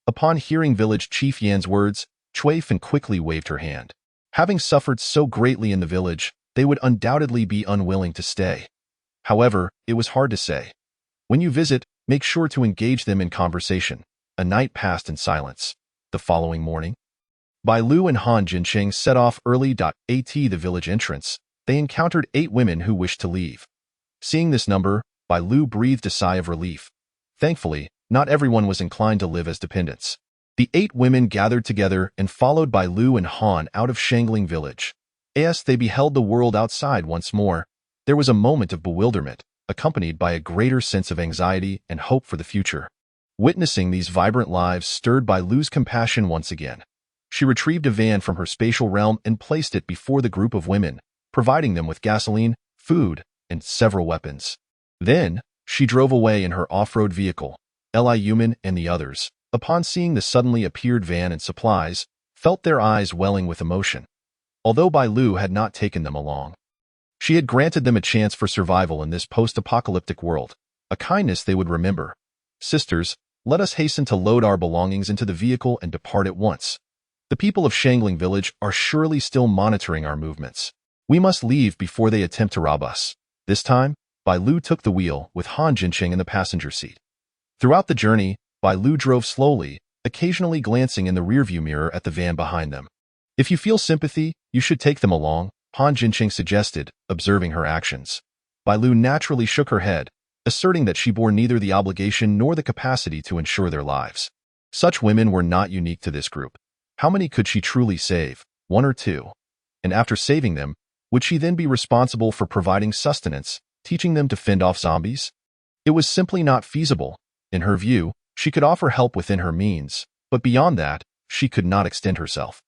Upon hearing village chief Yan's words, Chui Fan quickly waved her hand. Having suffered so greatly in the village, they would undoubtedly be unwilling to stay. However, it was hard to say. When you visit, make sure to engage them in conversation. A night passed in silence. The following morning, Bai Lu and Han Jincheng set off early. At the village entrance, they encountered 8 women who wished to leave. Seeing this number, Bai Lu breathed a sigh of relief. Thankfully, not everyone was inclined to live as dependents. The 8 women gathered together and followed Bai Lu and Han out of Shangling village. As they beheld the world outside once more, there was a moment of bewilderment, accompanied by a greater sense of anxiety and hope for the future. Witnessing these vibrant lives stirred Bai Lu's compassion once again. She retrieved a van from her spatial realm and placed it before the group of women, providing them with gasoline, food, and several weapons. Then, she drove away in her off-road vehicle. Li Human and the others, upon seeing the suddenly appeared van and supplies, felt their eyes welling with emotion. Although Bai Lu had not taken them along, she had granted them a chance for survival in this post-apocalyptic world, a kindness they would remember. Sisters, let us hasten to load our belongings into the vehicle and depart at once. The people of Shangling village are surely still monitoring our movements. We must leave before they attempt to rob us. This time, Bai Lu took the wheel, with Han Jincheng in the passenger seat. Throughout the journey, Bai Lu drove slowly, occasionally glancing in the rearview mirror at the van behind them. If you feel sympathy, you should take them along, Han Jincheng suggested, observing her actions. Bai Lu naturally shook her head, asserting that she bore neither the obligation nor the capacity to ensure their lives. Such women were not unique to this group. How many could she truly save? 1 or 2? And after saving them, would she then be responsible for providing sustenance, teaching them to fend off zombies? It was simply not feasible. In her view, she could offer help within her means, but beyond that, she could not extend herself.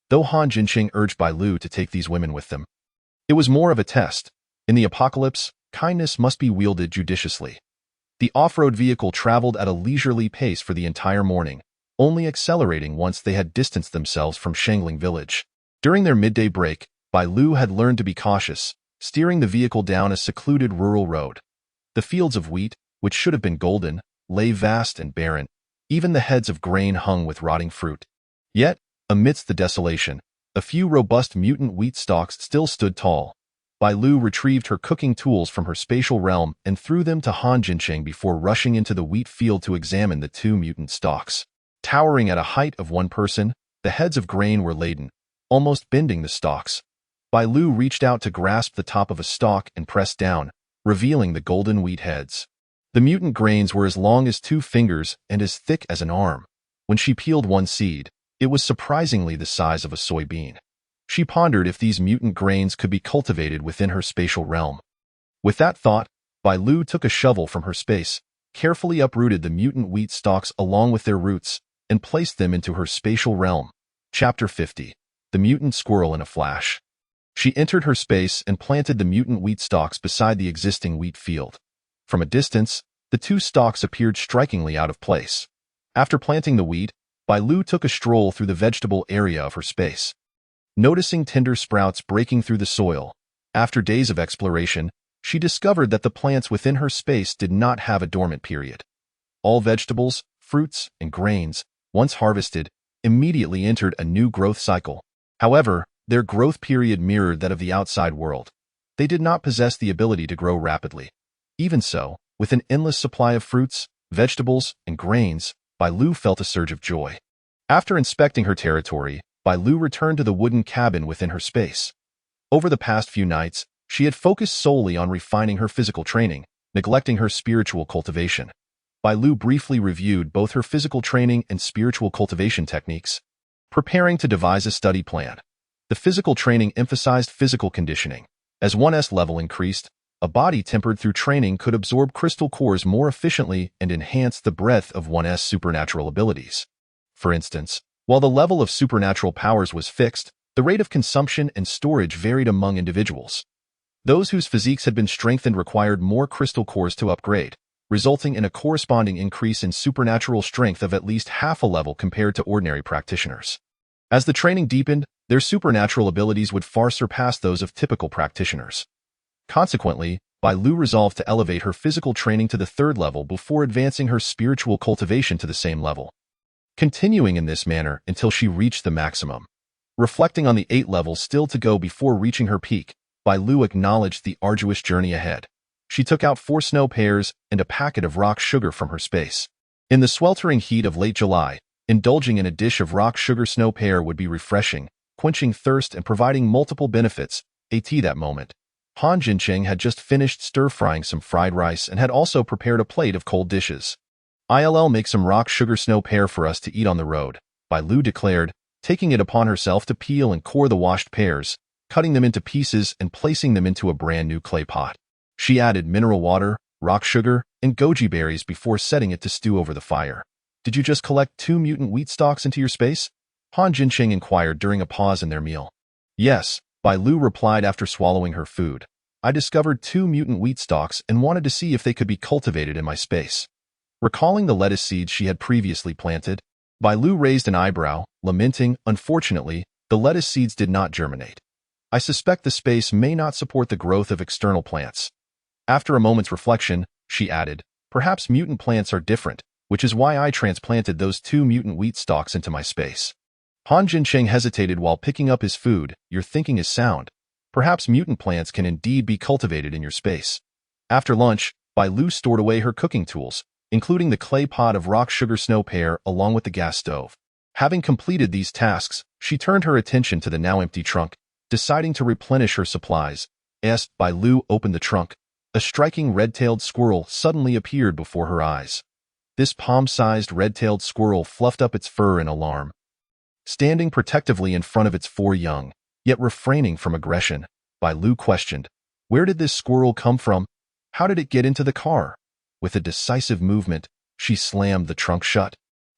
Though Han Jincheng urged Bai Lu to take these women with them, it was more of a test. In the apocalypse, kindness must be wielded judiciously. The off-road vehicle traveled at a leisurely pace for the entire morning, only accelerating once they had distanced themselves from Shangling village. During their midday break, Bai Lu had learned to be cautious, steering the vehicle down a secluded rural road. The fields of wheat, which should have been golden, lay vast and barren. Even the heads of grain hung with rotting fruit. Yet, amidst the desolation, a few robust mutant wheat stalks still stood tall. Bai Lu retrieved her cooking tools from her spatial realm and threw them to Han Jincheng before rushing into the wheat field to examine the 2 mutant stalks. Towering at a height of 1 person, the heads of grain were laden, almost bending the stalks. Bai Lu reached out to grasp the top of a stalk and pressed down, revealing the golden wheat heads. The mutant grains were as long as 2 fingers and as thick as an arm. When she peeled one seed, it was surprisingly the size of a soybean. She pondered if these mutant grains could be cultivated within her spatial realm. With that thought, Bai Lu took a shovel from her space, carefully uprooted the mutant wheat stalks along with their roots, and placed them into her spatial realm. Chapter 50. The Mutant Squirrel in a Flash. She entered her space and planted the mutant wheat stalks beside the existing wheat field. From a distance, the 2 stalks appeared strikingly out of place. After planting the wheat, Bai Lu took a stroll through the vegetable area of her space. Noticing tender sprouts breaking through the soil, after days of exploration, she discovered that the plants within her space did not have a dormant period. All vegetables, fruits, and grains, once harvested, immediately entered a new growth cycle. However, their growth period mirrored that of the outside world. They did not possess the ability to grow rapidly. Even so, with an endless supply of fruits, vegetables, and grains, Bai Lu felt a surge of joy. After inspecting her territory, Bai Lu returned to the wooden cabin within her space. Over the past few nights, she had focused solely on refining her physical training, neglecting her spiritual cultivation. Bai Lu briefly reviewed both her physical training and spiritual cultivation techniques, preparing to devise a study plan. The physical training emphasized physical conditioning. As one's level increased, a body tempered through training could absorb crystal cores more efficiently and enhance the breadth of one's supernatural abilities. For instance, while the level of supernatural powers was fixed, the rate of consumption and storage varied among individuals. Those whose physiques had been strengthened required more crystal cores to upgrade, resulting in a corresponding increase in supernatural strength of at least half a level compared to ordinary practitioners. As the training deepened, their supernatural abilities would far surpass those of typical practitioners. Consequently, Bai Lu resolved to elevate her physical training to the 3rd level before advancing her spiritual cultivation to the same level, continuing in this manner until she reached the maximum. Reflecting on the 8 levels still to go before reaching her peak, Bai Lu acknowledged the arduous journey ahead. She took out 4 snow pears and a packet of rock sugar from her space. In the sweltering heat of late July, indulging in a dish of rock sugar snow pear would be refreshing, quenching thirst and providing multiple benefits. At that moment, Han Jincheng had just finished stir-frying some fried rice and had also prepared a plate of cold dishes. "I'll make some rock sugar snow pear for us to eat on the road," Bai Lu declared, taking it upon herself to peel and core the washed pears, cutting them into pieces and placing them into a brand-new clay pot. She added mineral water, rock sugar, and goji berries before setting it to stew over the fire. "Did you just collect 2 mutant wheat stalks into your space?" Han Jincheng inquired during a pause in their meal. "Yes," Bai Lu replied after swallowing her food. "I discovered 2 mutant wheat stalks and wanted to see if they could be cultivated in my space." Recalling the lettuce seeds she had previously planted, Bai Lu raised an eyebrow, lamenting, "Unfortunately, the lettuce seeds did not germinate. I suspect the space may not support the growth of external plants." After a moment's reflection, she added, "Perhaps mutant plants are different, which is why I transplanted those 2 mutant wheat stalks into my space." Han Jincheng hesitated while picking up his food. "Your thinking is sound. Perhaps mutant plants can indeed be cultivated in your space." After lunch, Bai Lu stored away her cooking tools, including the clay pot of rock sugar snow pear along with the gas stove. Having completed these tasks, she turned her attention to the now empty trunk, deciding to replenish her supplies. As Bai Lu opened the trunk, a striking red-tailed squirrel suddenly appeared before her eyes. This palm-sized red-tailed squirrel fluffed up its fur in alarm. Standing protectively in front of its 4 young, yet refraining from aggression, Bai Lu questioned, "Where did this squirrel come from? How did it get into the car?" With a decisive movement, she slammed the trunk shut,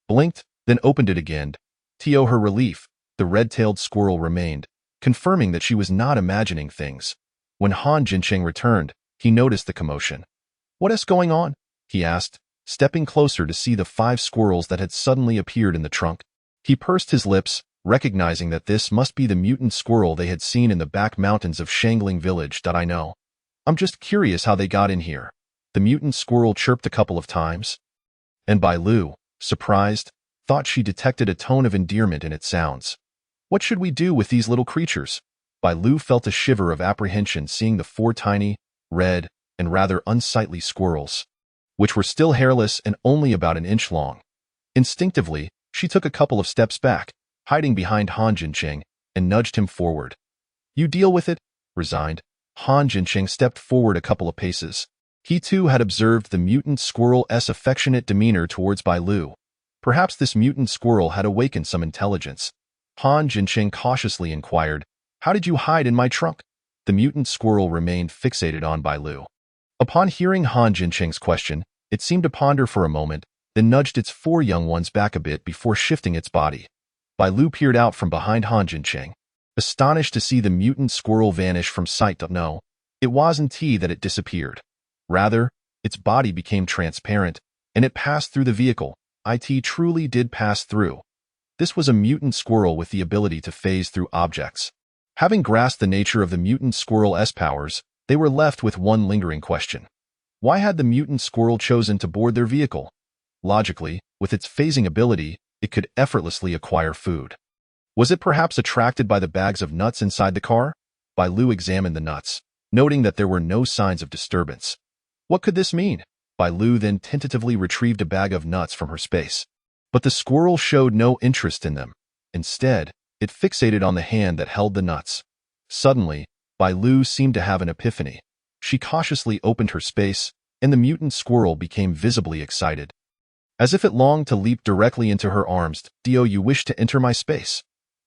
blinked, then opened it again. To her relief, the red-tailed squirrel remained, confirming that she was not imagining things. When Han Jincheng returned, he noticed the commotion. "What is going on?" he asked, stepping closer to see the 5 squirrels that had suddenly appeared in the trunk. He pursed his lips, recognizing that this must be the mutant squirrel they had seen in the back mountains of Shangling Village. "I know. I'm just curious how they got in here," the mutant squirrel chirped a couple of times. And Bai Lu, surprised, thought she detected a tone of endearment in its sounds. "What should we do with these little creatures?" Bai Lu felt a shiver of apprehension seeing the 4 tiny, red, and rather unsightly squirrels, which were still hairless and only about an inch long. Instinctively, she took a couple of steps back, hiding behind Han Jincheng, and nudged him forward. "You deal with it," resigned. Han Jincheng stepped forward a couple of paces. He too had observed the mutant squirrel's affectionate demeanor towards Bai Lu. Perhaps this mutant squirrel had awakened some intelligence. Han Jincheng cautiously inquired, "How did you hide in my trunk?" The mutant squirrel remained fixated on Bai Lu. Upon hearing Han Jincheng's question, it seemed to ponder for a moment, then nudged its 4 young ones back a bit before shifting its body. Bai Lu peered out from behind Han Jincheng, astonished to see the mutant squirrel vanish from sight. No, it wasn't that it disappeared. Rather, its body became transparent, and it passed through the vehicle. It truly did pass through. This was a mutant squirrel with the ability to phase through objects. Having grasped the nature of the mutant squirrel's powers, they were left with one lingering question. Why had the mutant squirrel chosen to board their vehicle? Logically, with its phasing ability, it could effortlessly acquire food. Was it perhaps attracted by the bags of nuts inside the car? Bai Lu examined the nuts, noting that there were no signs of disturbance. What could this mean? Bai Lu then tentatively retrieved a bag of nuts from her space. But the squirrel showed no interest in them. Instead, it fixated on the hand that held the nuts. Suddenly, Bai Lu seemed to have an epiphany. She cautiously opened her space, and the mutant squirrel became visibly excited. As if it longed to leap directly into her arms. "Do you wish to enter my space?"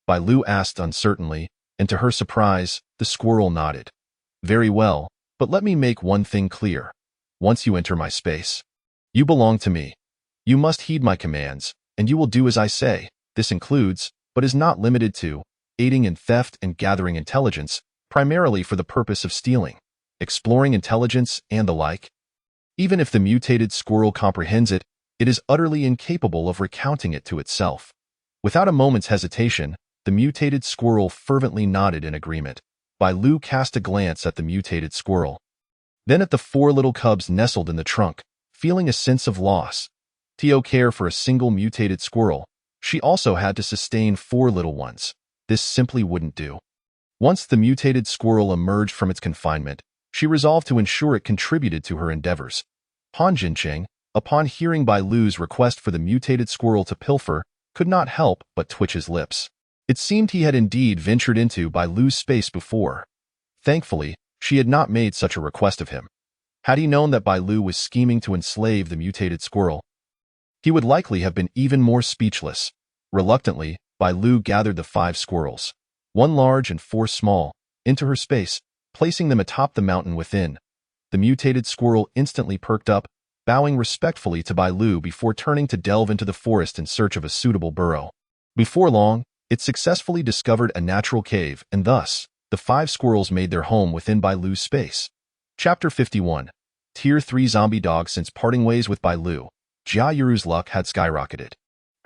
Bai Lu asked uncertainly, and to her surprise, the squirrel nodded. "Very well, but let me make one thing clear. Once you enter my space, you belong to me. You must heed my commands, and you will do as I say. This includes, but is not limited to, aiding in theft and gathering intelligence, primarily for the purpose of stealing." exploring intelligence, and the like. Even if the mutated squirrel comprehends it, it is utterly incapable of recounting it to itself. Without a moment's hesitation, the mutated squirrel fervently nodded in agreement. Bai Lu cast a glance at the mutated squirrel, then at the 4 little cubs nestled in the trunk, feeling a sense of loss. To care for a single mutated squirrel, she also had to sustain 4 little ones. This simply wouldn't do. Once the mutated squirrel emerged from its confinement, she resolved to ensure it contributed to her endeavors. Han Jincheng, upon hearing Bai Lu's request for the mutated squirrel to pilfer, could not help but twitch his lips. It seemed he had indeed ventured into Bai Lu's space before. Thankfully, she had not made such a request of him. Had he known that Bai Lu was scheming to enslave the mutated squirrel, he would likely have been even more speechless. Reluctantly, Bai Lu gathered the 5 squirrels, 1 large and 4 small, into her space, placing them atop the mountain within. The mutated squirrel instantly perked up, bowing respectfully to Bai Lu before turning to delve into the forest in search of a suitable burrow. Before long, it successfully discovered a natural cave, and thus, the 5 squirrels made their home within Bai Lu's space. Chapter 51. Tier 3 Zombie Dog. Since parting ways with Bai Lu, Jia Yuru's luck had skyrocketed.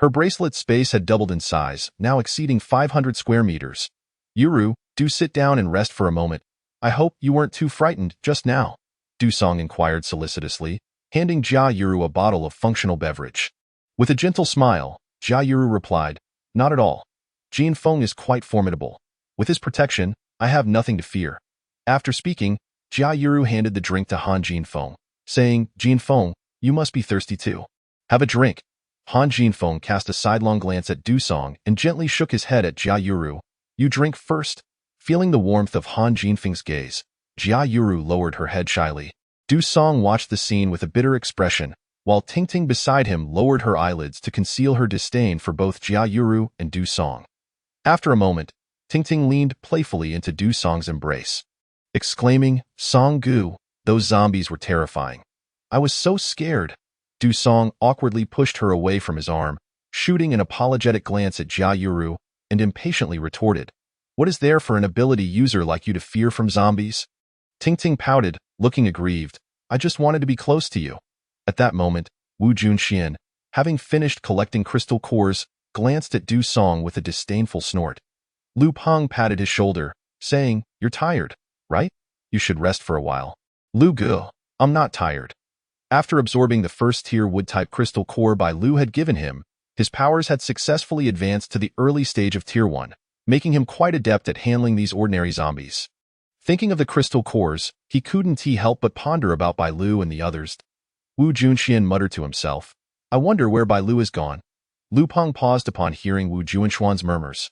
Her bracelet space had doubled in size, now exceeding 500 square meters. Yuru, do sit down and rest for a moment. I hope you weren't too frightened just now, Du Song inquired solicitously, handing Jia Yuru a bottle of functional beverage. With a gentle smile, Jia Yuru replied, not at all. Jin Feng is quite formidable. With his protection, I have nothing to fear. After speaking, Jia Yuru handed the drink to Han Jinfeng, saying, Jin Feng, you must be thirsty too. Have a drink. Han Jinfeng cast a sidelong glance at Du Song and gently shook his head at Jia Yuru. You drink first. Feeling the warmth of Han Jinfeng's gaze, Jia Yuru lowered her head shyly. Du Song watched the scene with a bitter expression, while Tingting beside him lowered her eyelids to conceal her disdain for both Jia Yuru and Du Song. After a moment, Tingting leaned playfully into Du Song's embrace, exclaiming, Song Gu, those zombies were terrifying. I was so scared. Du Song awkwardly pushed her away from his arm, shooting an apologetic glance at Jia Yuru, and impatiently retorted, what is there for an ability user like you to fear from zombies? Tingting pouted, looking aggrieved. I just wanted to be close to you. At that moment, Wu Junxian, having finished collecting crystal cores, glanced at Du Song with a disdainful snort. Lu Peng patted his shoulder, saying, you're tired, right? You should rest for a while. Lu Gu, I'm not tired. After absorbing the first-tier wood-type crystal core Bai Lu had given him, his powers had successfully advanced to the early stage of Tier 1, making him quite adept at handling these ordinary zombies. Thinking of the crystal cores, he couldn't help but ponder about Bai Lu and the others. Wu Junxian muttered to himself, I wonder where Bai Lu is gone. Lu Peng paused upon hearing Wu Junxuan's murmurs,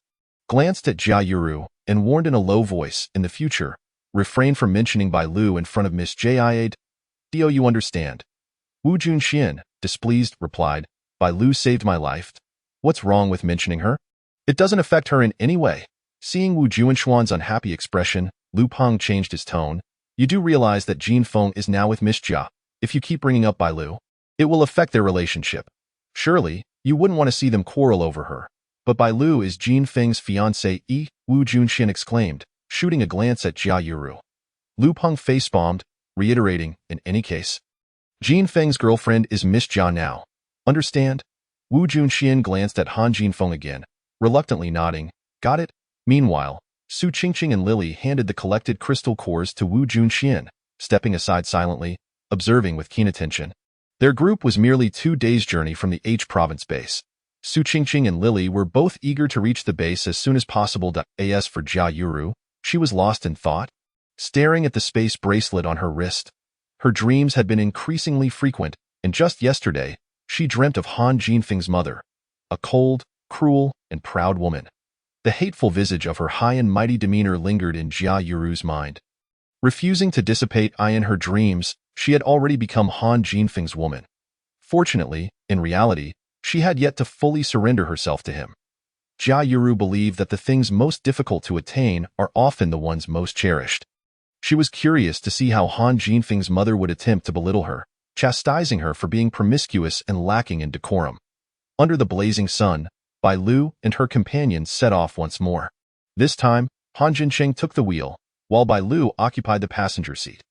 glanced at Jia Yuru, and warned in a low voice, in the future, refrain from mentioning Bai Lu in front of Miss Jade. Do you understand? Wu Junxian, displeased, replied, Bai Lu saved my life. What's wrong with mentioning her? It doesn't affect her in any way. Seeing Wu Junxuan's unhappy expression, Lu Peng changed his tone. You do realize that Jin Feng is now with Miss Jia. If you keep bringing up Bai Lu, it will affect their relationship. Surely, you wouldn't want to see them quarrel over her. But Bai Lu is Jin Feng's fiancée, Wu Junxian exclaimed, shooting a glance at Jia Yuru. Lu Peng face-bombed, reiterating, in any case, Jin Feng's girlfriend is Miss Jia now. Understand? Wu Junxian glanced at Han Jinfeng again, reluctantly nodding, got it? Meanwhile, Su Qingqing and Lily handed the collected crystal cores to Wu Junxian, stepping aside silently, observing with keen attention. Their group was merely 2 days' journey from the H province base. Su Qingqing and Lily were both eager to reach the base as soon as possible. As for Jia Yuru, she was lost in thought, staring at the space bracelet on her wrist. Her dreams had been increasingly frequent, and just yesterday, she dreamt of Han Jinfeng's mother, a cold, cruel, and proud woman. The hateful visage of her high and mighty demeanor lingered in Jia Yuru's mind. Refusing to dissipate in her dreams, she had already become Han Jinfeng's woman. Fortunately, in reality, she had yet to fully surrender herself to him. Jia Yuru believed that the things most difficult to attain are often the ones most cherished. She was curious to see how Han Jinfeng's mother would attempt to belittle her, chastising her for being promiscuous and lacking in decorum. Under the blazing sun, Bai Lu and her companions set off once more. This time, Han Jincheng took the wheel, while Bai Lu occupied the passenger seat.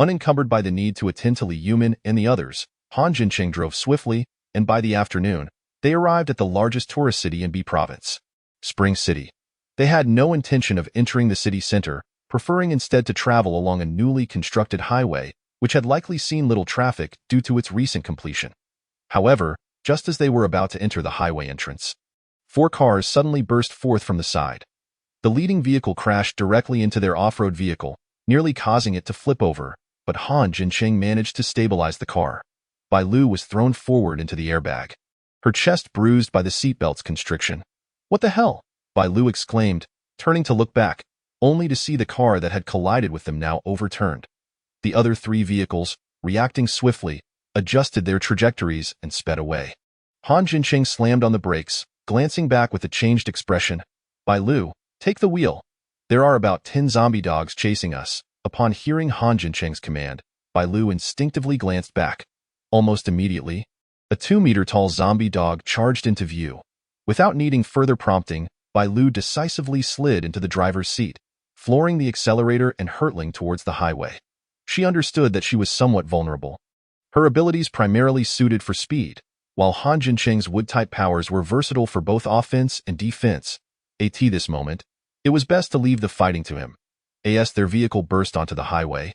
Unencumbered by the need to attend to Li Yumin and the others, Han Jincheng drove swiftly, and by the afternoon, they arrived at the largest tourist city in B Province, Spring City. They had no intention of entering the city center, preferring instead to travel along a newly constructed highway, which had likely seen little traffic due to its recent completion. However, just as they were about to enter the highway entrance, 4 cars suddenly burst forth from the side. The leading vehicle crashed directly into their off-road vehicle, nearly causing it to flip over, but Han Jincheng managed to stabilize the car. Bai Lu was thrown forward into the airbag, her chest bruised by the seatbelt's constriction. "What the hell?" Bai Lu exclaimed, turning to look back, only to see the car that had collided with them now overturned. The other 3 vehicles, reacting swiftly, adjusted their trajectories and sped away. Han Jincheng slammed on the brakes, glancing back with a changed expression. "Bai Lu, take the wheel. There are about 10 zombie dogs chasing us." Upon hearing Han Jincheng's command, Bai Lu instinctively glanced back. Almost immediately, a 2-meter-tall zombie dog charged into view. Without needing further prompting, Bai Lu decisively slid into the driver's seat, flooring the accelerator and hurtling towards the highway. She understood that she was somewhat vulnerable. Her abilities primarily suited for speed, while Han Jincheng's wood-type powers were versatile for both offense and defense. At this moment, it was best to leave the fighting to him. As their vehicle burst onto the highway,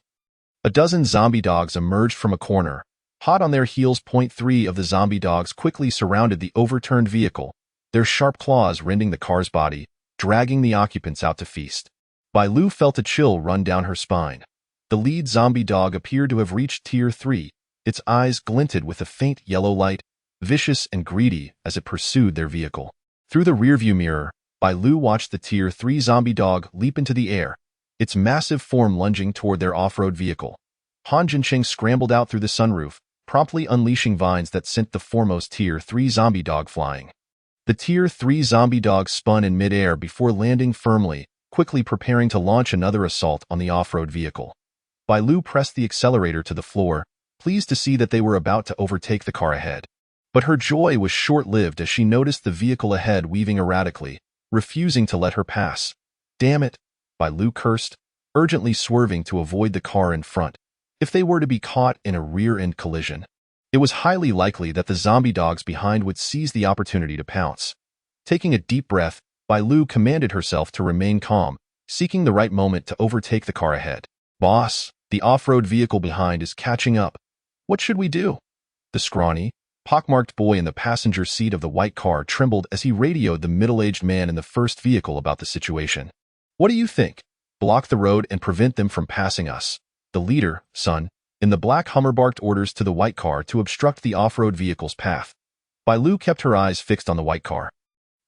a dozen zombie dogs emerged from a corner. Hot on their heels, 3 of the zombie dogs quickly surrounded the overturned vehicle, their sharp claws rending the car's body, dragging the occupants out to feast. Bai Lu felt a chill run down her spine. The lead zombie dog appeared to have reached Tier 3, its eyes glinted with a faint yellow light, vicious and greedy as it pursued their vehicle. Through the rearview mirror, Bai Lu watched the Tier 3 zombie dog leap into the air, its massive form lunging toward their off-road vehicle. Han Jincheng scrambled out through the sunroof, promptly unleashing vines that sent the foremost Tier 3 zombie dog flying. The Tier 3 zombie dog spun in midair before landing firmly, quickly preparing to launch another assault on the off-road vehicle. Bai Lu pressed the accelerator to the floor, pleased to see that they were about to overtake the car ahead. But her joy was short-lived as she noticed the vehicle ahead weaving erratically, refusing to let her pass. "Damn it," Bai Lu cursed, urgently swerving to avoid the car in front. If they were to be caught in a rear-end collision, it was highly likely that the zombie dogs behind would seize the opportunity to pounce. Taking a deep breath, Bai Lu commanded herself to remain calm, seeking the right moment to overtake the car ahead. "Boss, the off-road vehicle behind is catching up. What should we do?" The scrawny, pockmarked boy in the passenger seat of the white car trembled as he radioed the middle-aged man in the first vehicle about the situation. "What do you think? Block the road and prevent them from passing us." The leader, son, in the black Hummer barked orders to the white car to obstruct the off-road vehicle's path. Bai Lu kept her eyes fixed on the white car.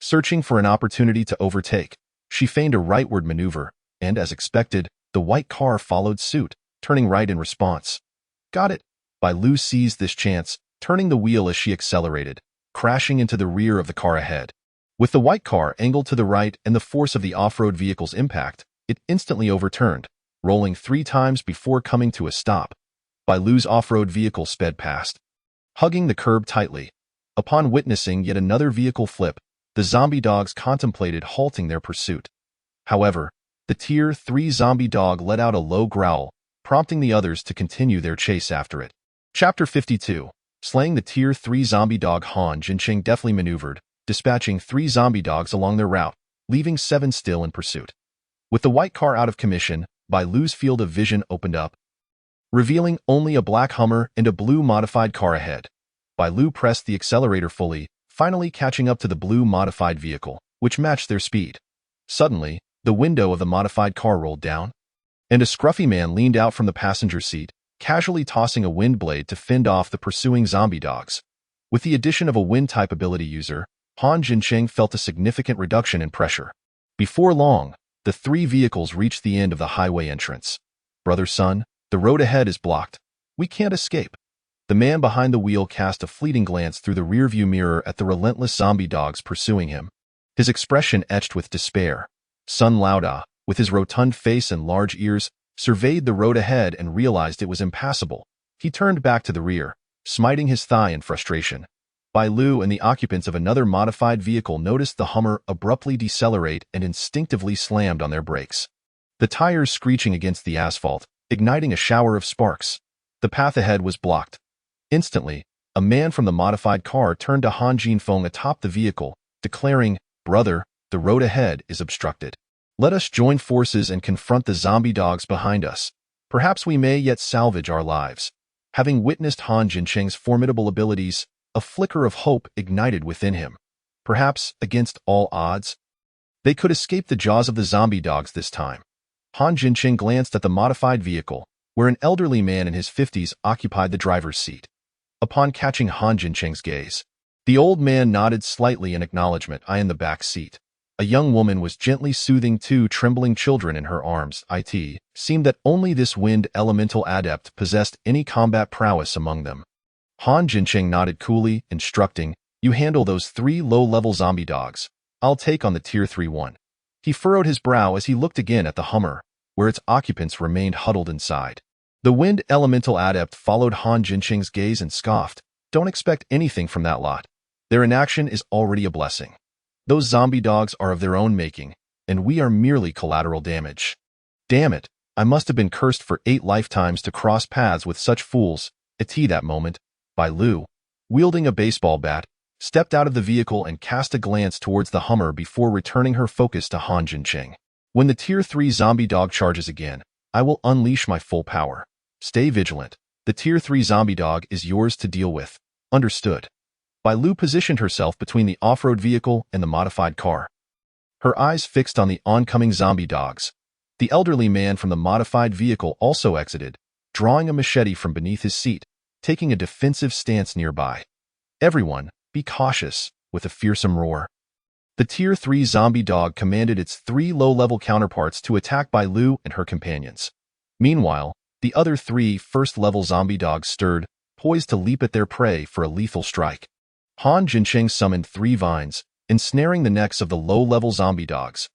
Searching for an opportunity to overtake, she feigned a rightward maneuver, and as expected, the white car followed suit, turning right in response. "Got it." Bai Lu seized this chance, turning the wheel as she accelerated, crashing into the rear of the car ahead. With the white car angled to the right and the force of the off-road vehicle's impact, it instantly overturned, rolling 3 times before coming to a stop. Bai Lu's off-road vehicle sped past, hugging the curb tightly. Upon witnessing yet another vehicle flip, the zombie dogs contemplated halting their pursuit. However, the Tier 3 zombie dog let out a low growl, prompting the others to continue their chase after it. Chapter 52. Slaying the Tier 3 zombie dog. Han Jincheng deftly maneuvered, dispatching 3 zombie dogs along their route, leaving 7 still in pursuit. With the white car out of commission, Bai Lu's field of vision opened up, revealing only a black Hummer and a blue modified car ahead. Bai Lu pressed the accelerator fully, finally catching up to the blue modified vehicle, which matched their speed. Suddenly, the window of the modified car rolled down, and a scruffy man leaned out from the passenger seat, casually tossing a wind blade to fend off the pursuing zombie dogs. With the addition of a wind-type ability user, Han Jincheng felt a significant reduction in pressure. Before long, the 3 vehicles reached the end of the highway entrance. "Brother son, the road ahead is blocked. We can't escape." The man behind the wheel cast a fleeting glance through the rearview mirror at the relentless zombie dogs pursuing him, his expression etched with despair. Sun Laoda, with his rotund face and large ears, surveyed the road ahead and realized it was impassable. He turned back to the rear, smiting his thigh in frustration. Bai Lu and the occupants of another modified vehicle noticed the Hummer abruptly decelerate and instinctively slammed on their brakes. The tires screeching against the asphalt, igniting a shower of sparks. The path ahead was blocked. Instantly, a man from the modified car turned to Han Jinfeng atop the vehicle, declaring, "Brother, the road ahead is obstructed. Let us join forces and confront the zombie dogs behind us. Perhaps we may yet salvage our lives." Having witnessed Han Jincheng's formidable abilities, a flicker of hope ignited within him. Perhaps, against all odds, they could escape the jaws of the zombie dogs this time. Han Jincheng glanced at the modified vehicle, where an elderly man in his 50s occupied the driver's seat. Upon catching Han Jincheng's gaze, the old man nodded slightly in acknowledgement. "I in the back seat." A young woman was gently soothing two trembling children in her arms. It seemed that only this wind elemental adept possessed any combat prowess among them. Han Jincheng nodded coolly, instructing, "You handle those 3 low-level zombie dogs. I'll take on the Tier 3 one." He furrowed his brow as he looked again at the Hummer, where its occupants remained huddled inside. The wind elemental adept followed Han Jincheng's gaze and scoffed, "Don't expect anything from that lot. Their inaction is already a blessing. Those zombie dogs are of their own making, and we are merely collateral damage. Damn it, I must have been cursed for 8 lifetimes to cross paths with such fools." At that moment, Bai Lu, wielding a baseball bat, stepped out of the vehicle and cast a glance towards the Hummer before returning her focus to Han Jincheng. "When the Tier 3 zombie dog charges again, I will unleash my full power. Stay vigilant. The Tier 3 zombie dog is yours to deal with." "Understood." Bai Lu positioned herself between the off-road vehicle and the modified car, her eyes fixed on the oncoming zombie dogs. The elderly man from the modified vehicle also exited, drawing a machete from beneath his seat, taking a defensive stance nearby. "Everyone, be cautious," with a fearsome roar. The Tier 3 zombie dog commanded its 3 low-level counterparts to attack Bai Lu and her companions. Meanwhile, the other 3 first-level zombie dogs stirred, poised to leap at their prey for a lethal strike. Han Jincheng summoned 3 vines, ensnaring the necks of the low-level zombie dogs.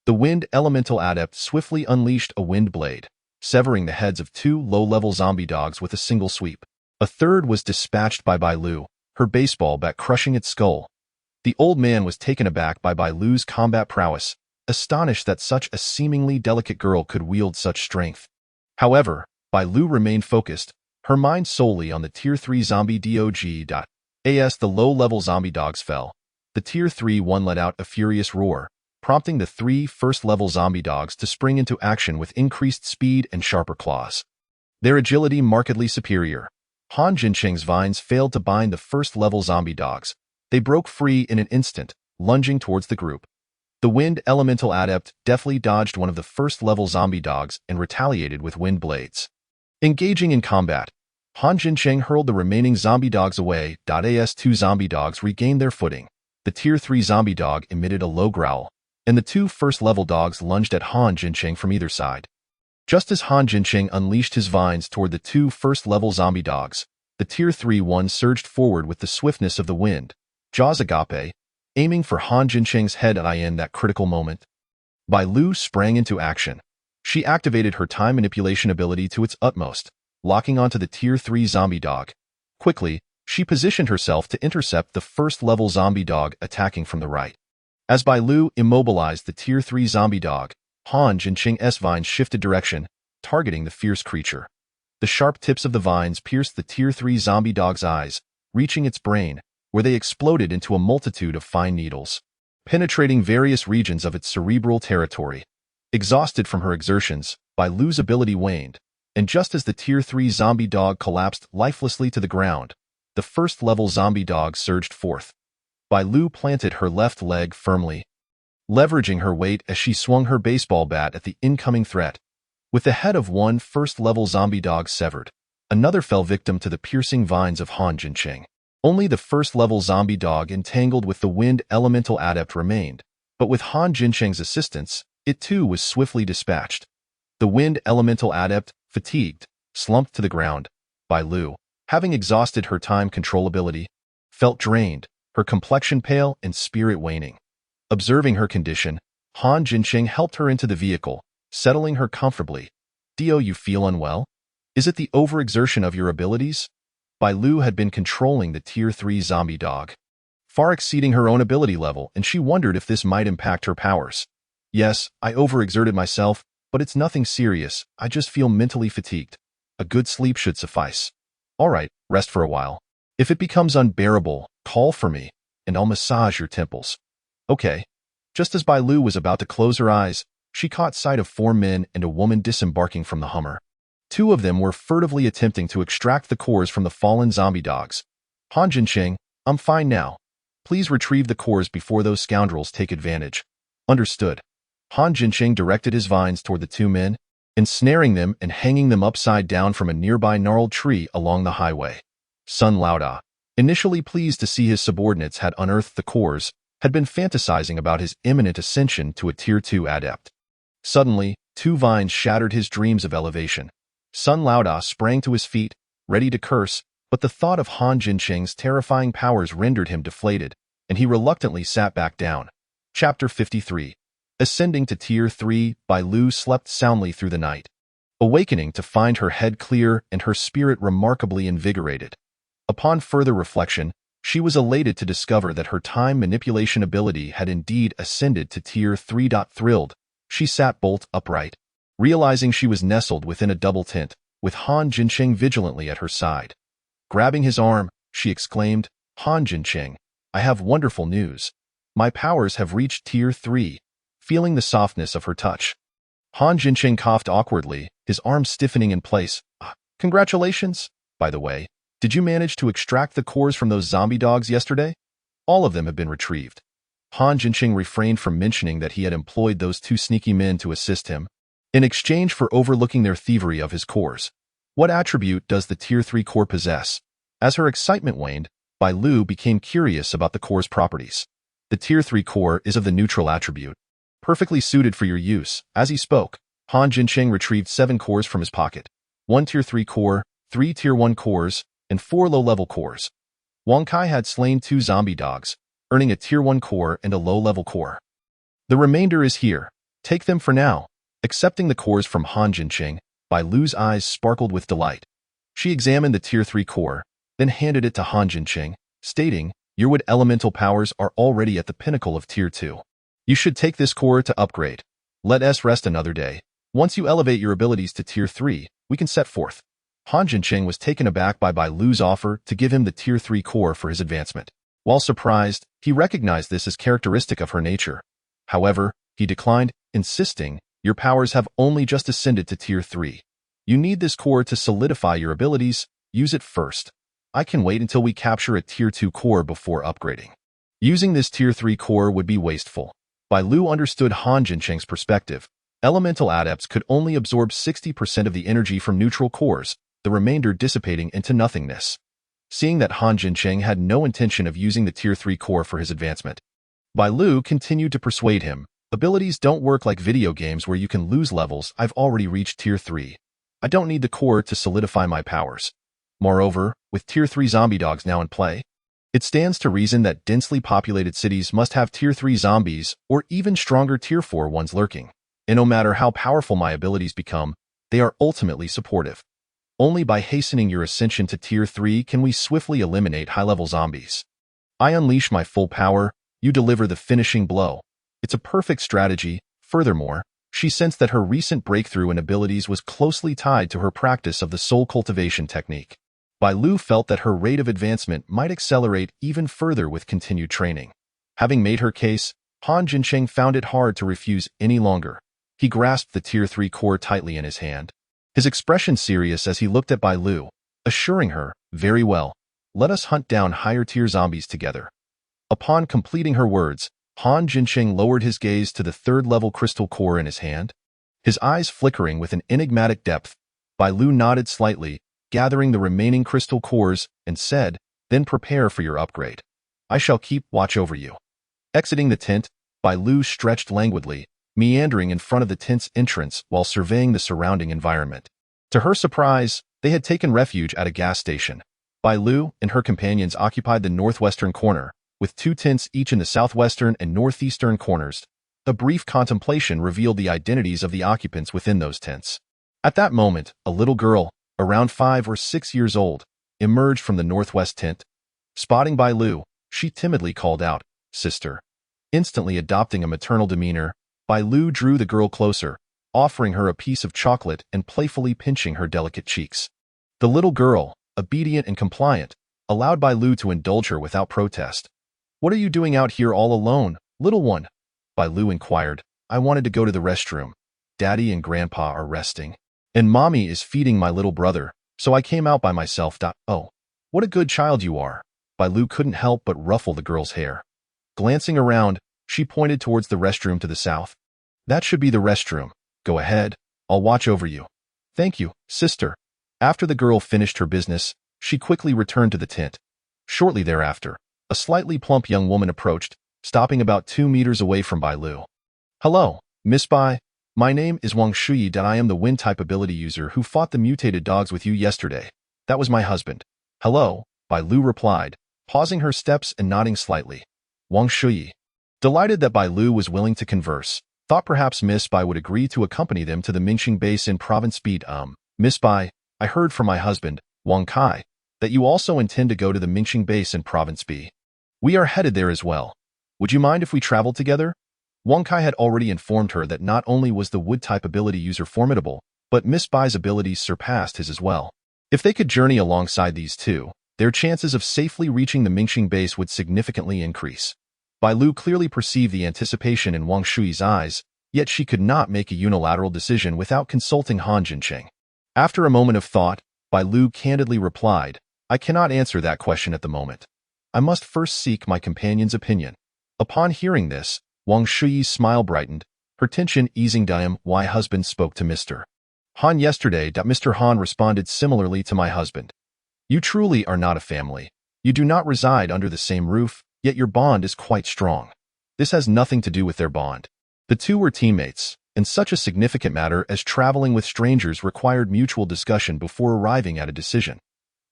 The wind elemental adept swiftly unleashed a wind blade, severing the heads of 2 low-level zombie dogs with a single sweep. A third was dispatched by Bai Lu, her baseball bat crushing its skull. The old man was taken aback by Bai Lu's combat prowess, astonished that such a seemingly delicate girl could wield such strength. However, Bai Lu remained focused, her mind solely on the Tier 3 zombie dog. As the low-level zombie dogs fell, the Tier 3 one let out a furious roar, prompting the 3 first-level zombie dogs to spring into action with increased speed and sharper claws. Their agility markedly superior. Han Jincheng's vines failed to bind the first-level zombie dogs. They broke free in an instant, lunging towards the group. The wind elemental adept deftly dodged one of the first-level zombie dogs and retaliated with wind blades. Engaging in combat, Han Jincheng hurled the remaining zombie dogs away. As 2 zombie dogs regained their footing, the Tier 3 zombie dog emitted a low growl, and the 2 first-level dogs lunged at Han Jincheng from either side. Just as Han Jincheng unleashed his vines toward the 2 first-level zombie dogs, the Tier 3 one surged forward with the swiftness of the wind, jaws agape, aiming for Han Jincheng's head. In that critical moment, Bai Lu sprang into action. She activated her time manipulation ability to its utmost, locking onto the Tier 3 zombie dog. Quickly, she positioned herself to intercept the first-level zombie dog attacking from the right. As Bai Lu immobilized the Tier 3 zombie dog, Han Jincheng's vines shifted direction, targeting the fierce creature. The sharp tips of the vines pierced the Tier 3 zombie dog's eyes, reaching its brain, where they exploded into a multitude of fine needles, penetrating various regions of its cerebral territory. Exhausted from her exertions, Bai Lu's ability waned, and just as the Tier 3 zombie dog collapsed lifelessly to the ground, the first-level zombie dog surged forth. Bai Lu planted her left leg firmly, leveraging her weight as she swung her baseball bat at the incoming threat. With the head of one first-level zombie dog severed, another fell victim to the piercing vines of Han Jincheng. Only the first-level zombie dog entangled with the wind elemental adept remained, but with Han Jincheng's assistance, it too was swiftly dispatched. The wind elemental adept, fatigued, slumped to the ground. Bai Lu, having exhausted her time control ability, felt drained, her complexion pale and spirit waning. Observing her condition, Han Jincheng helped her into the vehicle, settling her comfortably. "Do you feel unwell? Is it the overexertion of your abilities?" Bai Lu had been controlling the Tier 3 zombie dog, far exceeding her own ability level, and she wondered if this might impact her powers. "Yes, I overexerted myself, But it's nothing serious. I just feel mentally fatigued. A good sleep should suffice. All right, rest for a while. If it becomes unbearable, call for me, and I'll massage your temples. Okay. Just as Bai Lu was about to close her eyes, she caught sight of 4 men and a woman disembarking from the Hummer. 2 of them were furtively attempting to extract the cores from the fallen zombie dogs. Han Jincheng, I'm fine now. Please retrieve the cores before those scoundrels take advantage. Understood. Han Jincheng directed his vines toward the 2 men, ensnaring them and hanging them upside down from a nearby gnarled tree along the highway. Sun Laoda, initially pleased to see his subordinates had unearthed the cores, had been fantasizing about his imminent ascension to a Tier 2 adept. Suddenly, 2 vines shattered his dreams of elevation. Sun Laoda sprang to his feet, ready to curse, but the thought of Han Jincheng's terrifying powers rendered him deflated, and he reluctantly sat back down. Chapter 53. Ascending to Tier 3, Bai Lu slept soundly through the night, awakening to find her head clear and her spirit remarkably invigorated. Upon further reflection, she was elated to discover that her time manipulation ability had indeed ascended to Tier 3. Thrilled, she sat bolt upright, realizing she was nestled within a double tent, with Han Jincheng vigilantly at her side. Grabbing his arm, she exclaimed, Han Jincheng, I have wonderful news. My powers have reached Tier 3, feeling the softness of her touch. Han Jincheng coughed awkwardly, his arm stiffening in place. Congratulations, by the way. Did you manage to extract the cores from those zombie dogs yesterday? All of them have been retrieved. Han Jincheng refrained from mentioning that he had employed those 2 sneaky men to assist him, in exchange for overlooking their thievery of his cores. What attribute does the Tier 3 core possess? As her excitement waned, Bai Lu became curious about the core's properties. The Tier 3 core is of the neutral attribute, perfectly suited for your use. As he spoke, Han Jincheng retrieved 7 cores from his pocket. 1 Tier 3 core, 3 Tier 1 cores, and 4 low-level cores. Wang Kai had slain 2 zombie dogs, earning a Tier 1 core and a low-level core. The remainder is here. Take them for now. Accepting the cores from Han Jincheng, Bai Lu's eyes sparkled with delight. She examined the Tier 3 core, then handed it to Han Jincheng, stating, Your wood elemental powers are already at the pinnacle of Tier 2. You should take this core to upgrade. Let us rest another day. Once you elevate your abilities to Tier 3, we can set forth. Han Jincheng was taken aback by Bai Lu's offer to give him the Tier 3 core for his advancement. While surprised, he recognized this as characteristic of her nature. However, he declined, insisting, Your powers have only just ascended to Tier 3. You need this core to solidify your abilities. Use it first. I can wait until we capture a Tier 2 core before upgrading. Using this Tier 3 core would be wasteful. Bai Lu understood Han Jincheng's perspective. Elemental adepts could only absorb 60% of the energy from neutral cores, the remainder dissipating into nothingness. Seeing that Han Jincheng had no intention of using the Tier 3 core for his advancement, Bai Lu continued to persuade him, Abilities don't work like video games where you can lose levels. I've already reached Tier 3. I don't need the core to solidify my powers. Moreover, with Tier 3 zombie dogs now in play, it stands to reason that densely populated cities must have Tier 3 zombies or even stronger Tier 4 ones lurking. And no matter how powerful my abilities become, they are ultimately supportive. Only by hastening your ascension to Tier 3 can we swiftly eliminate high-level zombies. I unleash my full power, you deliver the finishing blow. It's a perfect strategy. Furthermore, she sensed that her recent breakthrough in abilities was closely tied to her practice of the soul cultivation technique. Bai Lu felt that her rate of advancement might accelerate even further with continued training. Having made her case, Han Jincheng found it hard to refuse any longer. He grasped the Tier 3 core tightly in his hand, his expression serious as he looked at Bai Lu, assuring her, "Very well. Let us hunt down higher-tier zombies together." Upon completing her words, Han Jincheng lowered his gaze to the third-level crystal core in his hand, his eyes flickering with an enigmatic depth. Bai Lu nodded slightly, gathering the remaining crystal cores, and said, "Then prepare for your upgrade. I shall keep watch over you." Exiting the tent, Bai Lu stretched languidly, meandering in front of the tent's entrance while surveying the surrounding environment. To her surprise, they had taken refuge at a gas station. Bai Lu and her companions occupied the northwestern corner, with 2 tents each in the southwestern and northeastern corners. A brief contemplation revealed the identities of the occupants within those tents. At that moment, a little girl, around 5 or 6 years old, emerged from the northwest tent. Spotting Bai Lu, she timidly called out, "Sister." Instantly adopting a maternal demeanor, Bai Lu drew the girl closer, offering her a piece of chocolate and playfully pinching her delicate cheeks. The little girl, obedient and compliant, allowed Bai Lu to indulge her without protest. "What are you doing out here all alone, little one?" Bai Lu inquired. "I wanted to go to the restroom. Daddy and Grandpa are resting. And Mommy is feeding my little brother, so I came out by myself. Oh, what a good child you are." Bai Lu couldn't help but ruffle the girl's hair. Glancing around, she pointed towards the restroom to the south. "That should be the restroom. Go ahead, I'll watch over you." "Thank you, sister." After the girl finished her business, she quickly returned to the tent. Shortly thereafter, a slightly plump young woman approached, stopping about 2 meters away from Bai Lu. "Hello, Miss Bai. My name is Wang Shuyi and I am the wind-type ability user who fought the mutated dogs with you yesterday. That was my husband." "Hello," Bai Lu replied, pausing her steps and nodding slightly. Wang Shuyi, delighted that Bai Lu was willing to converse, thought perhaps Miss Bai would agree to accompany them to the Mingxing base in Province B. Miss Bai, I heard from my husband, Wang Kai, that you also intend to go to the Mingxing base in Province B. We are headed there as well. Would you mind if we traveled together?" Wang Kai had already informed her that not only was the wood-type ability user formidable, but Miss Bai's abilities surpassed his as well. If they could journey alongside these two, their chances of safely reaching the Mingxing base would significantly increase. Bai Lu clearly perceived the anticipation in Wang Shui's eyes, yet she could not make a unilateral decision without consulting Han Jincheng. After a moment of thought, Bai Lu candidly replied, "I cannot answer that question at the moment. I must first seek my companion's opinion." Upon hearing this, Wang Shui's smile brightened, her tension easing. "My husband spoke to Mr. Han yesterday. Mr. Han responded similarly to my husband. You truly are not a family. You do not reside under the same roof, yet your bond is quite strong. This has nothing to do with their bond. The two were teammates, and such a significant matter as traveling with strangers required mutual discussion before arriving at a decision."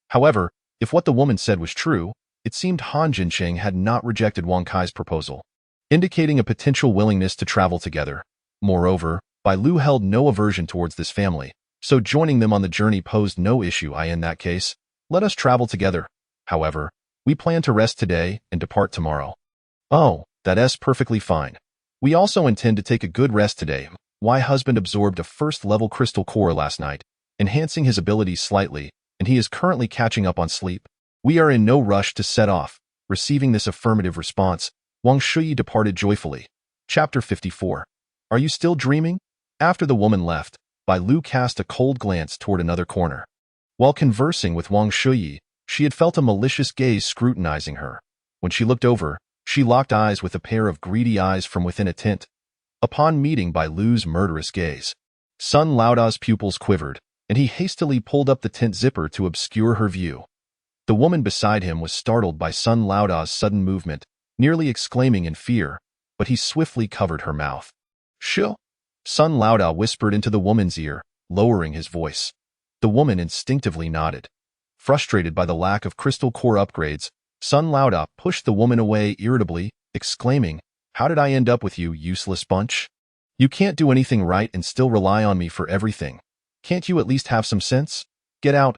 However, if what the woman said was true, it seemed Han Jincheng had not rejected Wang Kai's proposal, indicating a potential willingness to travel together. Moreover, Bai Lu held no aversion towards this family, so joining them on the journey posed no issue. In that case, let us travel together. However, we plan to rest today and depart tomorrow." "Oh, that's perfectly fine. We also intend to take a good rest today. My husband absorbed a first-level crystal core last night, enhancing his abilities slightly, and he is currently catching up on sleep. We are in no rush to set off." Receiving this affirmative response, Wang Shuyi departed joyfully. Chapter 54. Are you still dreaming? After the woman left, Bai Lu cast a cold glance toward another corner. While conversing with Wang Shuyi, she had felt a malicious gaze scrutinizing her. When she looked over, she locked eyes with a pair of greedy eyes from within a tent. Upon meeting Bai Lu's murderous gaze, Sun Laoda's pupils quivered, and he hastily pulled up the tent zipper to obscure her view. The woman beside him was startled by Sun Laoda's sudden movement, nearly exclaiming in fear, but he swiftly covered her mouth. "Shoo!" Sun Laoda whispered into the woman's ear, lowering his voice. The woman instinctively nodded. Frustrated by the lack of crystal core upgrades, Sun Laoda pushed the woman away irritably, exclaiming, "How did I end up with you, useless bunch? You can't do anything right and still rely on me for everything. Can't you at least have some sense? Get out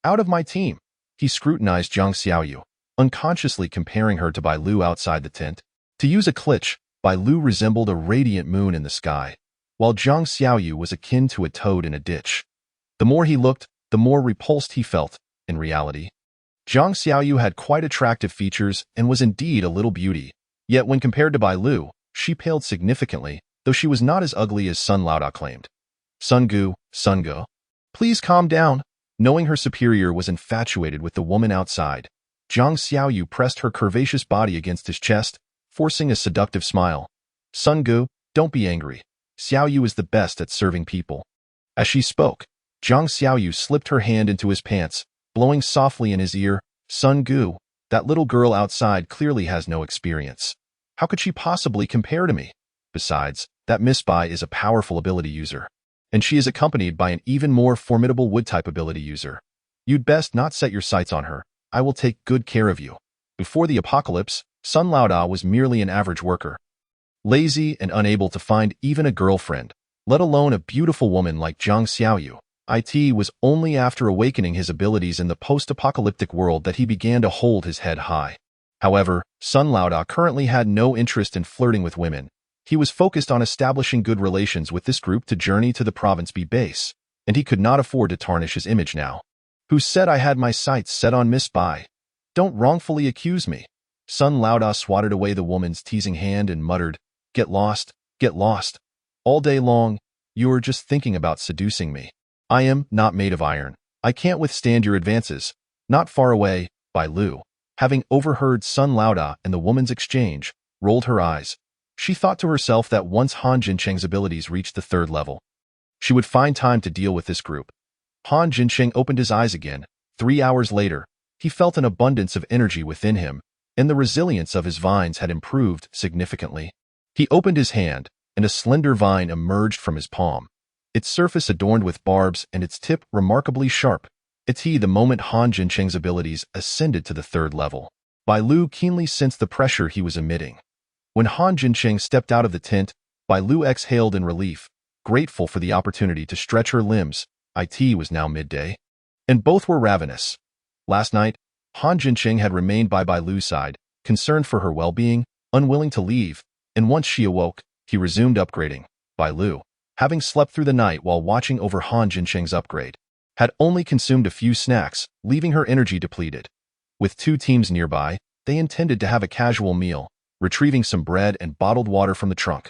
of my team." He scrutinized Zhang Xiaoyu, unconsciously comparing her to Bai Lu outside the tent. To use a cliché, Bai Lu resembled a radiant moon in the sky, while Zhang Xiaoyu was akin to a toad in a ditch. The more he looked, the more repulsed he felt. In reality, Zhang Xiaoyu had quite attractive features and was indeed a little beauty, yet when compared to Bai Lu, she paled significantly, though she was not as ugly as Sun Laoda claimed. Sun Gu, please calm down." Knowing her superior was infatuated with the woman outside, Zhang Xiaoyu pressed her curvaceous body against his chest, forcing a seductive smile. "Sun Gu, don't be angry. Xiaoyu is the best at serving people." As she spoke, Zhang Xiaoyu slipped her hand into his pants, blowing softly in his ear. "Sun Gu, that little girl outside clearly has no experience. How could she possibly compare to me? Besides, that Miss Bai is a powerful ability user, and she is accompanied by an even more formidable wood-type ability user. You'd best not set your sights on her. I will take good care of you." Before the apocalypse, Sun Laoda was merely an average worker, lazy and unable to find even a girlfriend, let alone a beautiful woman like Zhang Xiaoyu. It was only after awakening his abilities in the post-apocalyptic world that he began to hold his head high. However, Sun Laoda currently had no interest in flirting with women, He was focused on establishing good relations with this group to journey to the Province B base, and he could not afford to tarnish his image now. Who said I had my sights set on Miss Bai? Don't wrongfully accuse me. Sun Laoda swatted away the woman's teasing hand and muttered, Get lost, get lost. All day long, you are just thinking about seducing me. I am not made of iron. I can't withstand your advances. Not far away, Bai Lu, having overheard Sun Laoda and the woman's exchange, rolled her eyes. She thought to herself that once Han Jincheng's abilities reached the 3rd level, she would find time to deal with this group. Han Jincheng opened his eyes again. 3 hours later, he felt an abundance of energy within him, and the resilience of his vines had improved significantly. He opened his hand, and a slender vine emerged from his palm, its surface adorned with barbs and its tip remarkably sharp. The moment Han Jincheng's abilities ascended to the 3rd level, Bai Lu keenly sensed the pressure he was emitting. When Han Jincheng stepped out of the tent, Bai Lu exhaled in relief, grateful for the opportunity to stretch her limbs. It was now midday, and both were ravenous. Last night, Han Jincheng had remained by Bai Lu's side, concerned for her well-being, unwilling to leave, and once she awoke, he resumed upgrading. Bai Lu, having slept through the night while watching over Han Jincheng's upgrade, had only consumed a few snacks, leaving her energy depleted. With 2 teams nearby, they intended to have a casual meal, retrieving some bread and bottled water from the trunk.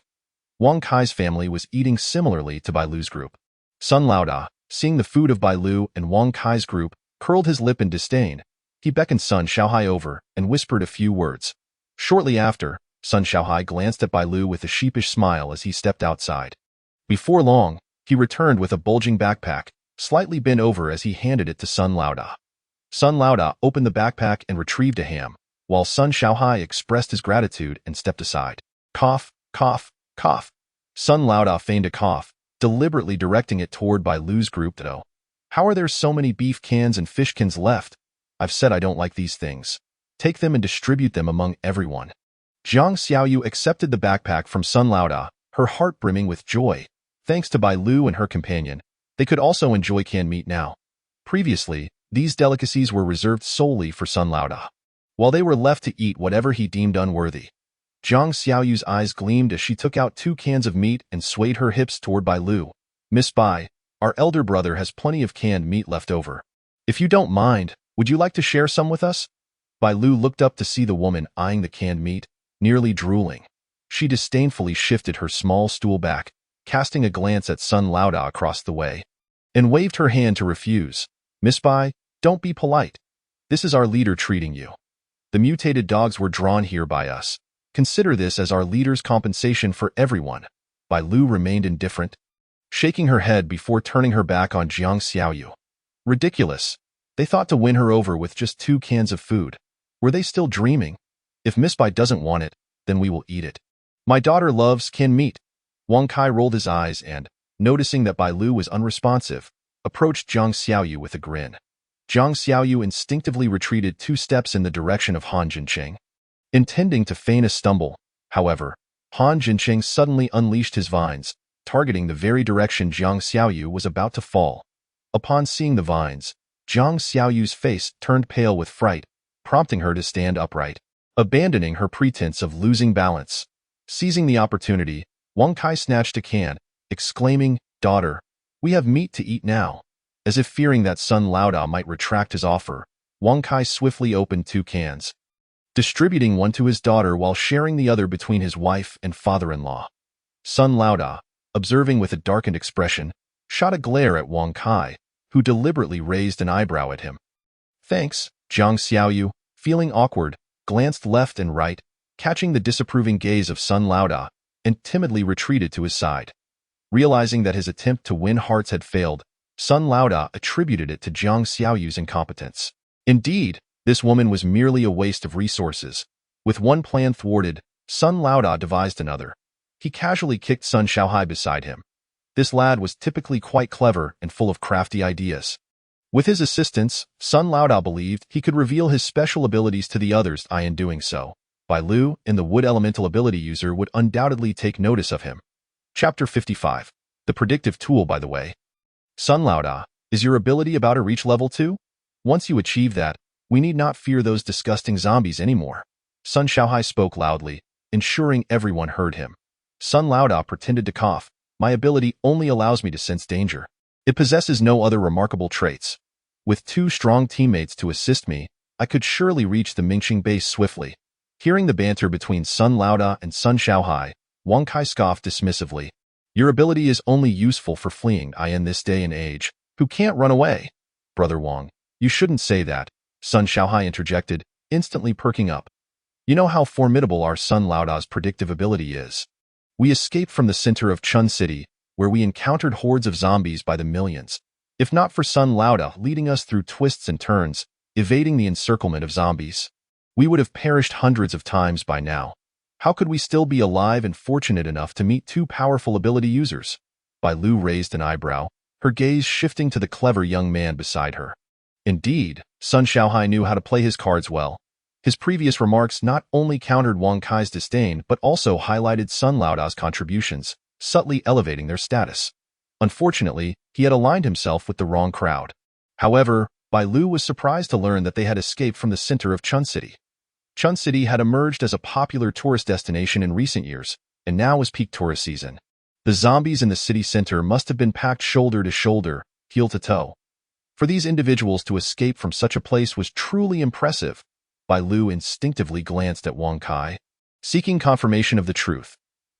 Wang Kai's family was eating similarly to Bai Lu's group. Sun Laoda, seeing the food of Bai Lu and Wang Kai's group, curled his lip in disdain. He beckoned Sun Xiaohai over and whispered a few words. Shortly after, Sun Xiaohai glanced at Bai Lu with a sheepish smile as he stepped outside. Before long, he returned with a bulging backpack, slightly bent over as he handed it to Sun Laoda. Sun Laoda opened the backpack and retrieved a ham, while Sun Xiaohai expressed his gratitude and stepped aside. Cough, cough, cough. Sun Laoda feigned a cough, deliberately directing it toward Bai Lu's group. Though, how are there so many beef cans and fish cans left? I've said I don't like these things. Take them and distribute them among everyone. Jiang Xiaoyu accepted the backpack from Sun Laoda, her heart brimming with joy. Thanks to Bai Lu and her companion, they could also enjoy canned meat now. Previously, these delicacies were reserved solely for Sun Laoda, while they were left to eat whatever he deemed unworthy. Jiang Xiaoyu's eyes gleamed as she took out 2 cans of meat and swayed her hips toward Bai Lu. Miss Bai, our elder brother has plenty of canned meat left over. If you don't mind, would you like to share some with us? Bai Lu looked up to see the woman eyeing the canned meat, nearly drooling. She disdainfully shifted her small stool back, casting a glance at Sun Laoda across the way, and waved her hand to refuse. Miss Bai, don't be polite. This is our leader treating you. The mutated dogs were drawn here by us. Consider this as our leader's compensation for everyone. Bai Lu remained indifferent, shaking her head before turning her back on Jiang Xiaoyu. Ridiculous. They thought to win her over with just 2 cans of food. Were they still dreaming? If Miss Bai doesn't want it, then we will eat it. My daughter loves canned meat. Wang Kai rolled his eyes and, noticing that Bai Lu was unresponsive, approached Jiang Xiaoyu with a grin. Jiang Xiaoyu instinctively retreated 2 steps in the direction of Han Jincheng. Intending to feign a stumble, however, Han Jincheng suddenly unleashed his vines, targeting the very direction Jiang Xiaoyu was about to fall. Upon seeing the vines, Jiang Xiaoyu's face turned pale with fright, prompting her to stand upright, abandoning her pretense of losing balance. Seizing the opportunity, Wang Kai snatched a can, exclaiming, "Daughter, we have meat to eat now." As if fearing that Sun Laoda might retract his offer, Wang Kai swiftly opened 2 cans, distributing one to his daughter while sharing the other between his wife and father-in-law. Sun Laoda, observing with a darkened expression, shot a glare at Wang Kai, who deliberately raised an eyebrow at him. Thanks, Jiang Xiaoyu, feeling awkward, glanced left and right, catching the disapproving gaze of Sun Laoda, and timidly retreated to his side. Realizing that his attempt to win hearts had failed, Sun Laoda attributed it to Jiang Xiaoyu's incompetence. Indeed, this woman was merely a waste of resources. With one plan thwarted, Sun Laoda devised another. He casually kicked Sun Xiaohai beside him. This lad was typically quite clever and full of crafty ideas. With his assistance, Sun Laoda believed he could reveal his special abilities to the others. In doing so, Bai Lu and the Wood Elemental ability user would undoubtedly take notice of him. Chapter 55. The predictive tool, by the way. Sun Laoda, is your ability about to reach level 2? Once you achieve that, we need not fear those disgusting zombies anymore. Sun Xiaohai spoke loudly, ensuring everyone heard him. Sun Laoda pretended to cough. My ability only allows me to sense danger. It possesses no other remarkable traits. With 2 strong teammates to assist me, I could surely reach the Mingxing base swiftly. Hearing the banter between Sun Laoda and Sun Xiaohai, Wang Kai scoffed dismissively. Your ability is only useful for fleeing in this day and age. Who can't run away? Brother Wang, you shouldn't say that, Sun Xiaohai interjected, instantly perking up. You know how formidable our Sun Laoda's predictive ability is. We escaped from the center of Chun City, where we encountered hordes of zombies by the millions. If not for Sun Laoda leading us through twists and turns, evading the encirclement of zombies, we would have perished hundreds of times by now. How could we still be alive and fortunate enough to meet 2 powerful ability users? Bai Lu raised an eyebrow, her gaze shifting to the clever young man beside her. Indeed, Sun Xiaohai knew how to play his cards well. His previous remarks not only countered Wang Kai's disdain but also highlighted Sun Laoda's contributions, subtly elevating their status. Unfortunately, he had aligned himself with the wrong crowd. However, Bai Lu was surprised to learn that they had escaped from the center of Chun City. Chun City had emerged as a popular tourist destination in recent years, and now was peak tourist season. The zombies in the city center must have been packed shoulder to shoulder, heel to toe. For these individuals to escape from such a place was truly impressive. Bai Lu instinctively glanced at Wang Kai, seeking confirmation of the truth.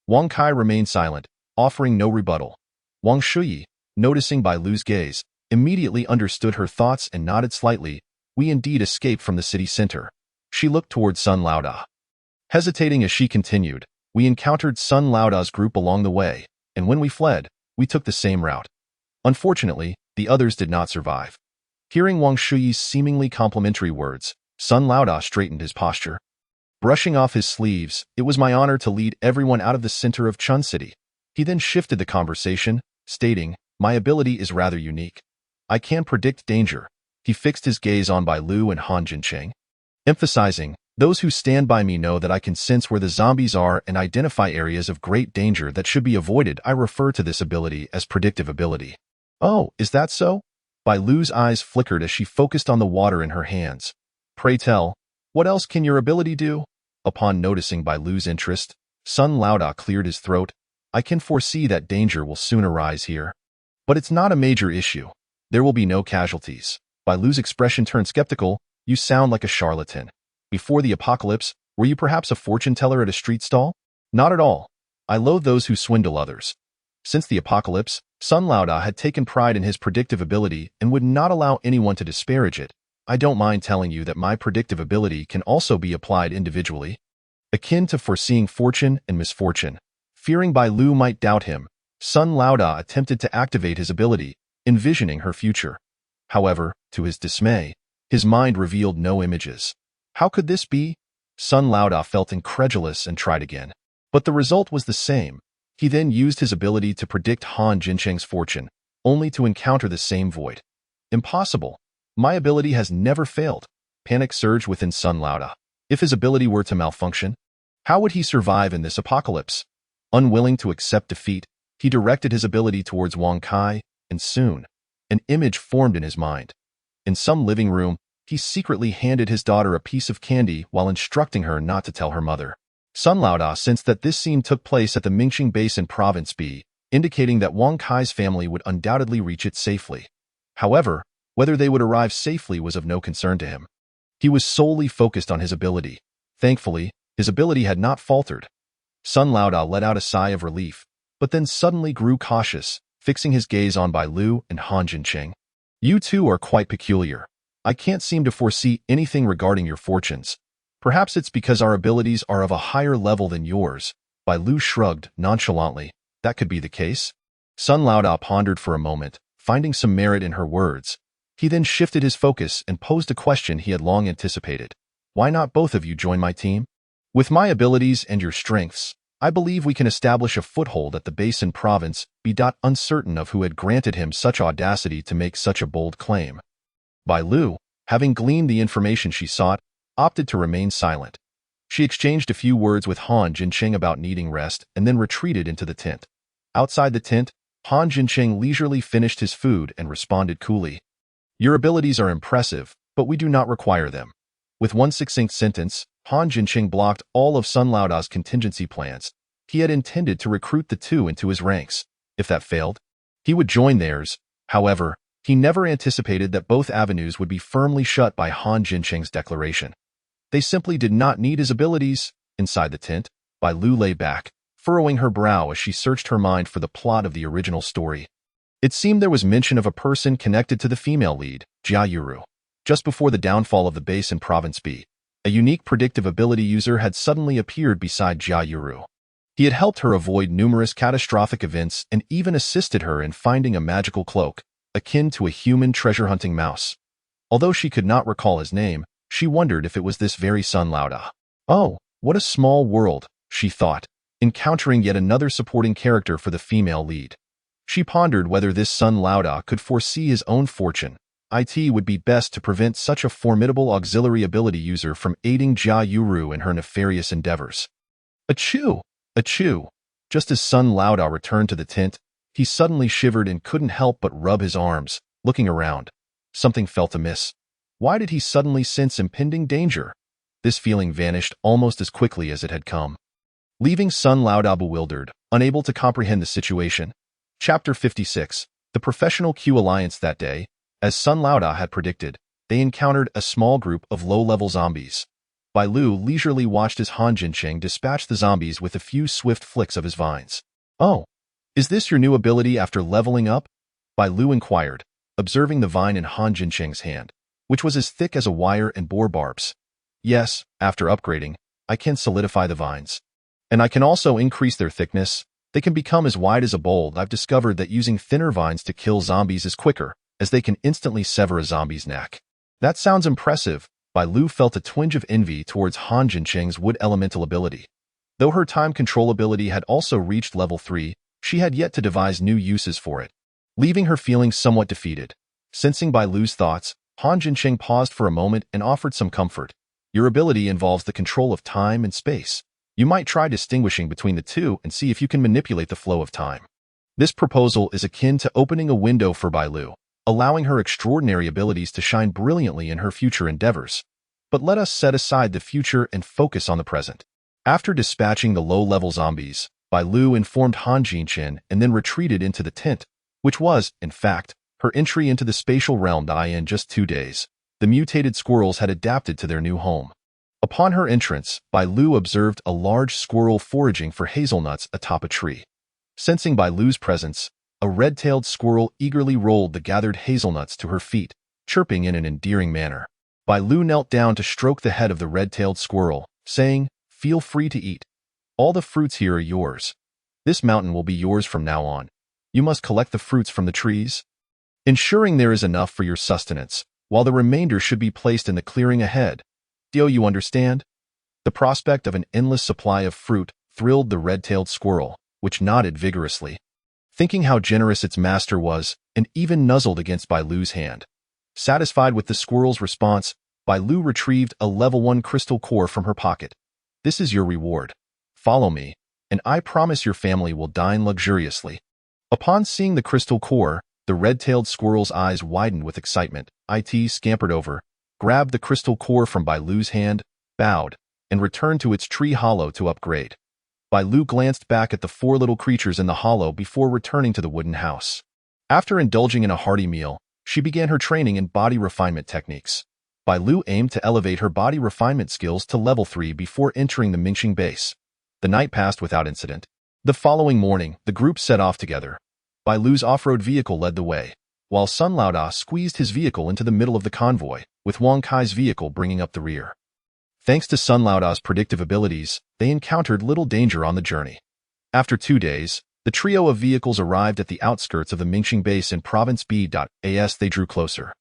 Wang Kai remained silent, offering no rebuttal. Wang Shuyi, noticing Bai Lu's gaze, immediately understood her thoughts and nodded slightly. We indeed escaped from the city center. She looked toward Sun Laoda. Hesitating as she continued, we encountered Sun Laoda's group along the way, and when we fled, we took the same route. Unfortunately, the others did not survive. Hearing Wang Shuyi's seemingly complimentary words, Sun Laoda straightened his posture. Brushing off his sleeves, it was my honor to lead everyone out of the center of Chun City. He then shifted the conversation, stating, my ability is rather unique. I can predict danger. He fixed his gaze on Bai Lu and Han Jincheng, emphasizing, those who stand by me know that I can sense where the zombies are and identify areas of great danger that should be avoided. I refer to this ability as predictive ability. Oh, is that so? Bai Lu's eyes flickered as she focused on the water in her hands. Pray tell, what else can your ability do? Upon noticing Bai Lu's interest, Sun Laoda cleared his throat. I can foresee that danger will soon arise here. But it's not a major issue. There will be no casualties. Bai Lu's expression turned skeptical. You sound like a charlatan. Before the apocalypse, were you perhaps a fortune teller at a street stall? Not at all. I loathe those who swindle others. Since the apocalypse, Sun Laoda had taken pride in his predictive ability and would not allow anyone to disparage it. I don't mind telling you that my predictive ability can also be applied individually, akin to foreseeing fortune and misfortune. Fearing Bai Lu might doubt him, Sun Laoda attempted to activate his ability, envisioning her future. However, to his dismay, his mind revealed no images. How could this be? Sun Laoda felt incredulous and tried again. But the result was the same. He then used his ability to predict Han Jincheng's fortune, only to encounter the same void. Impossible. My ability has never failed. Panic surged within Sun Laoda. If his ability were to malfunction, how would he survive in this apocalypse? Unwilling to accept defeat, he directed his ability towards Wang Kai, and soon, an image formed in his mind. In some living room, he secretly handed his daughter a piece of candy while instructing her not to tell her mother. Sun Laoda sensed that this scene took place at the Mingxing base in Province B, indicating that Wang Kai's family would undoubtedly reach it safely. However, whether they would arrive safely was of no concern to him. He was solely focused on his ability. Thankfully, his ability had not faltered. Sun Laoda let out a sigh of relief, but then suddenly grew cautious, fixing his gaze on Bai Lu and Han Jincheng. You two are quite peculiar. I can't seem to foresee anything regarding your fortunes. Perhaps it's because our abilities are of a higher level than yours. Bai Lu shrugged nonchalantly. That could be the case. Sun Laoda pondered for a moment, finding some merit in her words. He then shifted his focus and posed a question he had long anticipated. Why not both of you join my team? With my abilities and your strengths, I believe we can establish a foothold at the Basin province. Uncertain of who had granted him such audacity to make such a bold claim. Bai Lu, having gleaned the information she sought, opted to remain silent. She exchanged a few words with Han Jincheng about needing rest and then retreated into the tent. Outside the tent, Han Jincheng leisurely finished his food and responded coolly. Your abilities are impressive, but we do not require them. With one succinct sentence, Han Jincheng blocked all of Sun Laoda's contingency plans. he had intended to recruit the two into his ranks. If that failed, he would join theirs. However, he never anticipated that both avenues would be firmly shut by Han Jincheng's declaration. They simply did not need his abilities. Inside the tent, Bai Lu lay back, furrowing her brow as she searched her mind for the plot of the original story. It seemed there was mention of a person connected to the female lead, Jia Yuru. Just before the downfall of the base in Province B, a unique predictive ability user had suddenly appeared beside Jia Yuru. He had helped her avoid numerous catastrophic events and even assisted her in finding a magical cloak, akin to a human treasure-hunting mouse. Although she could not recall his name, she wondered if it was this very Sun Laoda. Oh, what a small world, she thought, encountering yet another supporting character for the female lead. She pondered whether this Sun Laoda could foresee his own fortune. It would be best to prevent such a formidable auxiliary ability user from aiding Jia Yuru in her nefarious endeavors. Achoo! Achoo! Just as Sun Laoda returned to the tent, he suddenly shivered and couldn't help but rub his arms, looking around. Something felt amiss. Why did he suddenly sense impending danger? This feeling vanished almost as quickly as it had come, leaving Sun Laoda bewildered, unable to comprehend the situation. Chapter 56. The Professional Q Alliance. That day, as Sun Laoda had predicted, they encountered a small group of low-level zombies. Bai Lu leisurely watched as Han Jincheng dispatched the zombies with a few swift flicks of his vines. Oh, is this your new ability after leveling up? Bai Lu inquired, observing the vine in Han Jincheng's hand, which was as thick as a wire and bore barbs. Yes, after upgrading, I can solidify the vines. And I can also increase their thickness. They can become as wide as a bowl. I've discovered that using thinner vines to kill zombies is quicker, as they can instantly sever a zombie's neck. That sounds impressive. Bai Lu felt a twinge of envy towards Han Jincheng's wood elemental ability. Though her time control ability had also reached level 3, she had yet to devise new uses for it, leaving her feeling somewhat defeated. Sensing Bai Lu's thoughts, Han Jincheng paused for a moment and offered some comfort. Your ability involves the control of time and space. You might try distinguishing between the two and see if you can manipulate the flow of time. This proposal is akin to opening a window for Bai Lu, allowing her extraordinary abilities to shine brilliantly in her future endeavors. But let us set aside the future and focus on the present. After dispatching the low-level zombies, Bai Lu informed Han Jincheng and then retreated into the tent, which was, in fact, her entry into the spatial realm. In just 2 days, the mutated squirrels had adapted to their new home. Upon her entrance, Bai Lu observed a large squirrel foraging for hazelnuts atop a tree. Sensing Bai Lu's presence, a red-tailed squirrel eagerly rolled the gathered hazelnuts to her feet, chirping in an endearing manner. Bai Lu knelt down to stroke the head of the red-tailed squirrel, saying, "Feel free to eat. All the fruits here are yours. This mountain will be yours from now on. You must collect the fruits from the trees, ensuring there is enough for your sustenance, while the remainder should be placed in the clearing ahead. Do you understand?" The prospect of an endless supply of fruit thrilled the red-tailed squirrel, which nodded vigorously, thinking how generous its master was, and even nuzzled against Bai Lu's hand. Satisfied with the squirrel's response, Bai Lu retrieved a level 1 crystal core from her pocket. "This is your reward. Follow me, and I promise your family will dine luxuriously." Upon seeing the crystal core, the red-tailed squirrel's eyes widened with excitement. It scampered over, grabbed the crystal core from Bai Lu's hand, bowed, and returned to its tree hollow to upgrade. Bai Lu glanced back at the 4 little creatures in the hollow before returning to the wooden house. After indulging in a hearty meal, she began her training in body refinement techniques. Bai Lu aimed to elevate her body refinement skills to level 3 before entering the Mingxing base. The night passed without incident. The following morning, the group set off together. Bai Lu's off-road vehicle led the way, while Sun Laoda squeezed his vehicle into the middle of the convoy, with Wang Kai's vehicle bringing up the rear. Thanks to Sun Laoda's predictive abilities, they encountered little danger on the journey. After 2 days, the trio of vehicles arrived at the outskirts of the Mingxing base in Province B. As they drew closer,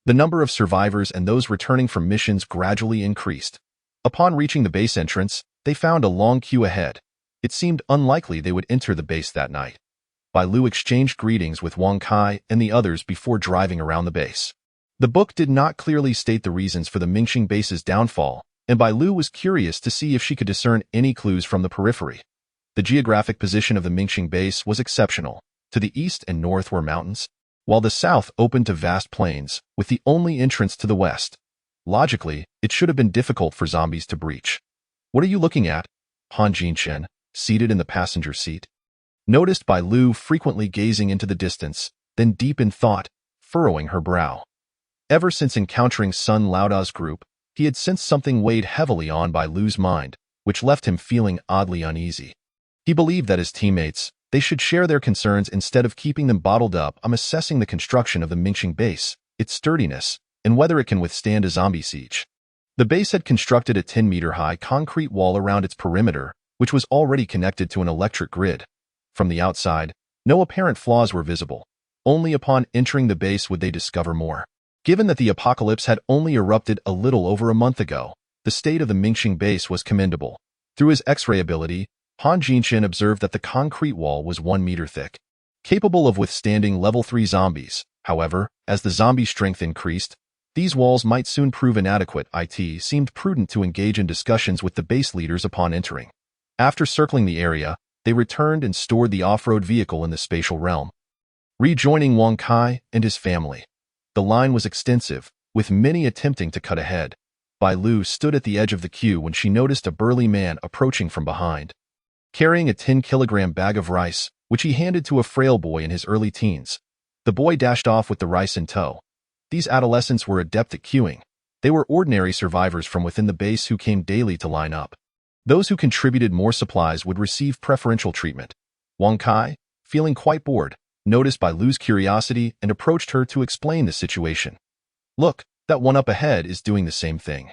the number of survivors and those returning from missions gradually increased. Upon reaching the base entrance, they found a long queue ahead. It seemed unlikely they would enter the base that night. Bai Lu exchanged greetings with Wang Kai and the others before driving around the base. The book did not clearly state the reasons for the Mingxing base's downfall, and Bai Lu was curious to see if she could discern any clues from the periphery. The geographic position of the Mingxing base was exceptional. To the east and north were mountains, while the south opened to vast plains, with the only entrance to the west. Logically, it should have been difficult for zombies to breach. "What are you looking at?" Han Jincheng, seated in the passenger seat. Noticed by Lu frequently gazing into the distance, then deep in thought, furrowing her brow. Ever since encountering Sun Laoda's group, he had sensed something weighed heavily on by Lu's mind, which left him feeling oddly uneasy. He believed that his teammates, they should share their concerns instead of keeping them bottled up. I'm assessing the construction of the Mingxing base, its sturdiness, and whether it can withstand a zombie siege. The base had constructed a 10-meter-high concrete wall around its perimeter, which was already connected to an electric grid. From the outside, no apparent flaws were visible. Only upon entering the base would they discover more. Given that the apocalypse had only erupted a little over a month ago, the state of the Mingxing base was commendable. Through his X-ray ability, Han Jinshin observed that the concrete wall was 1 meter thick, capable of withstanding level 3 zombies. However, as the zombie strength increased, these walls might soon prove inadequate. It seemed prudent to engage in discussions with the base leaders upon entering. After circling the area, they returned and stored the off-road vehicle in the spatial realm, rejoining Wang Kai and his family. The line was extensive, with many attempting to cut ahead. Bai Lu stood at the edge of the queue when she noticed a burly man approaching from behind, carrying a 10-kilogram bag of rice, which he handed to a frail boy in his early teens. The boy dashed off with the rice in tow. These adolescents were adept at queuing. They were ordinary survivors from within the base who came daily to line up. Those who contributed more supplies would receive preferential treatment. Wang Kai, feeling quite bored, noticed Bai Lu's curiosity and approached her to explain the situation. Look, that one up ahead is doing the same thing.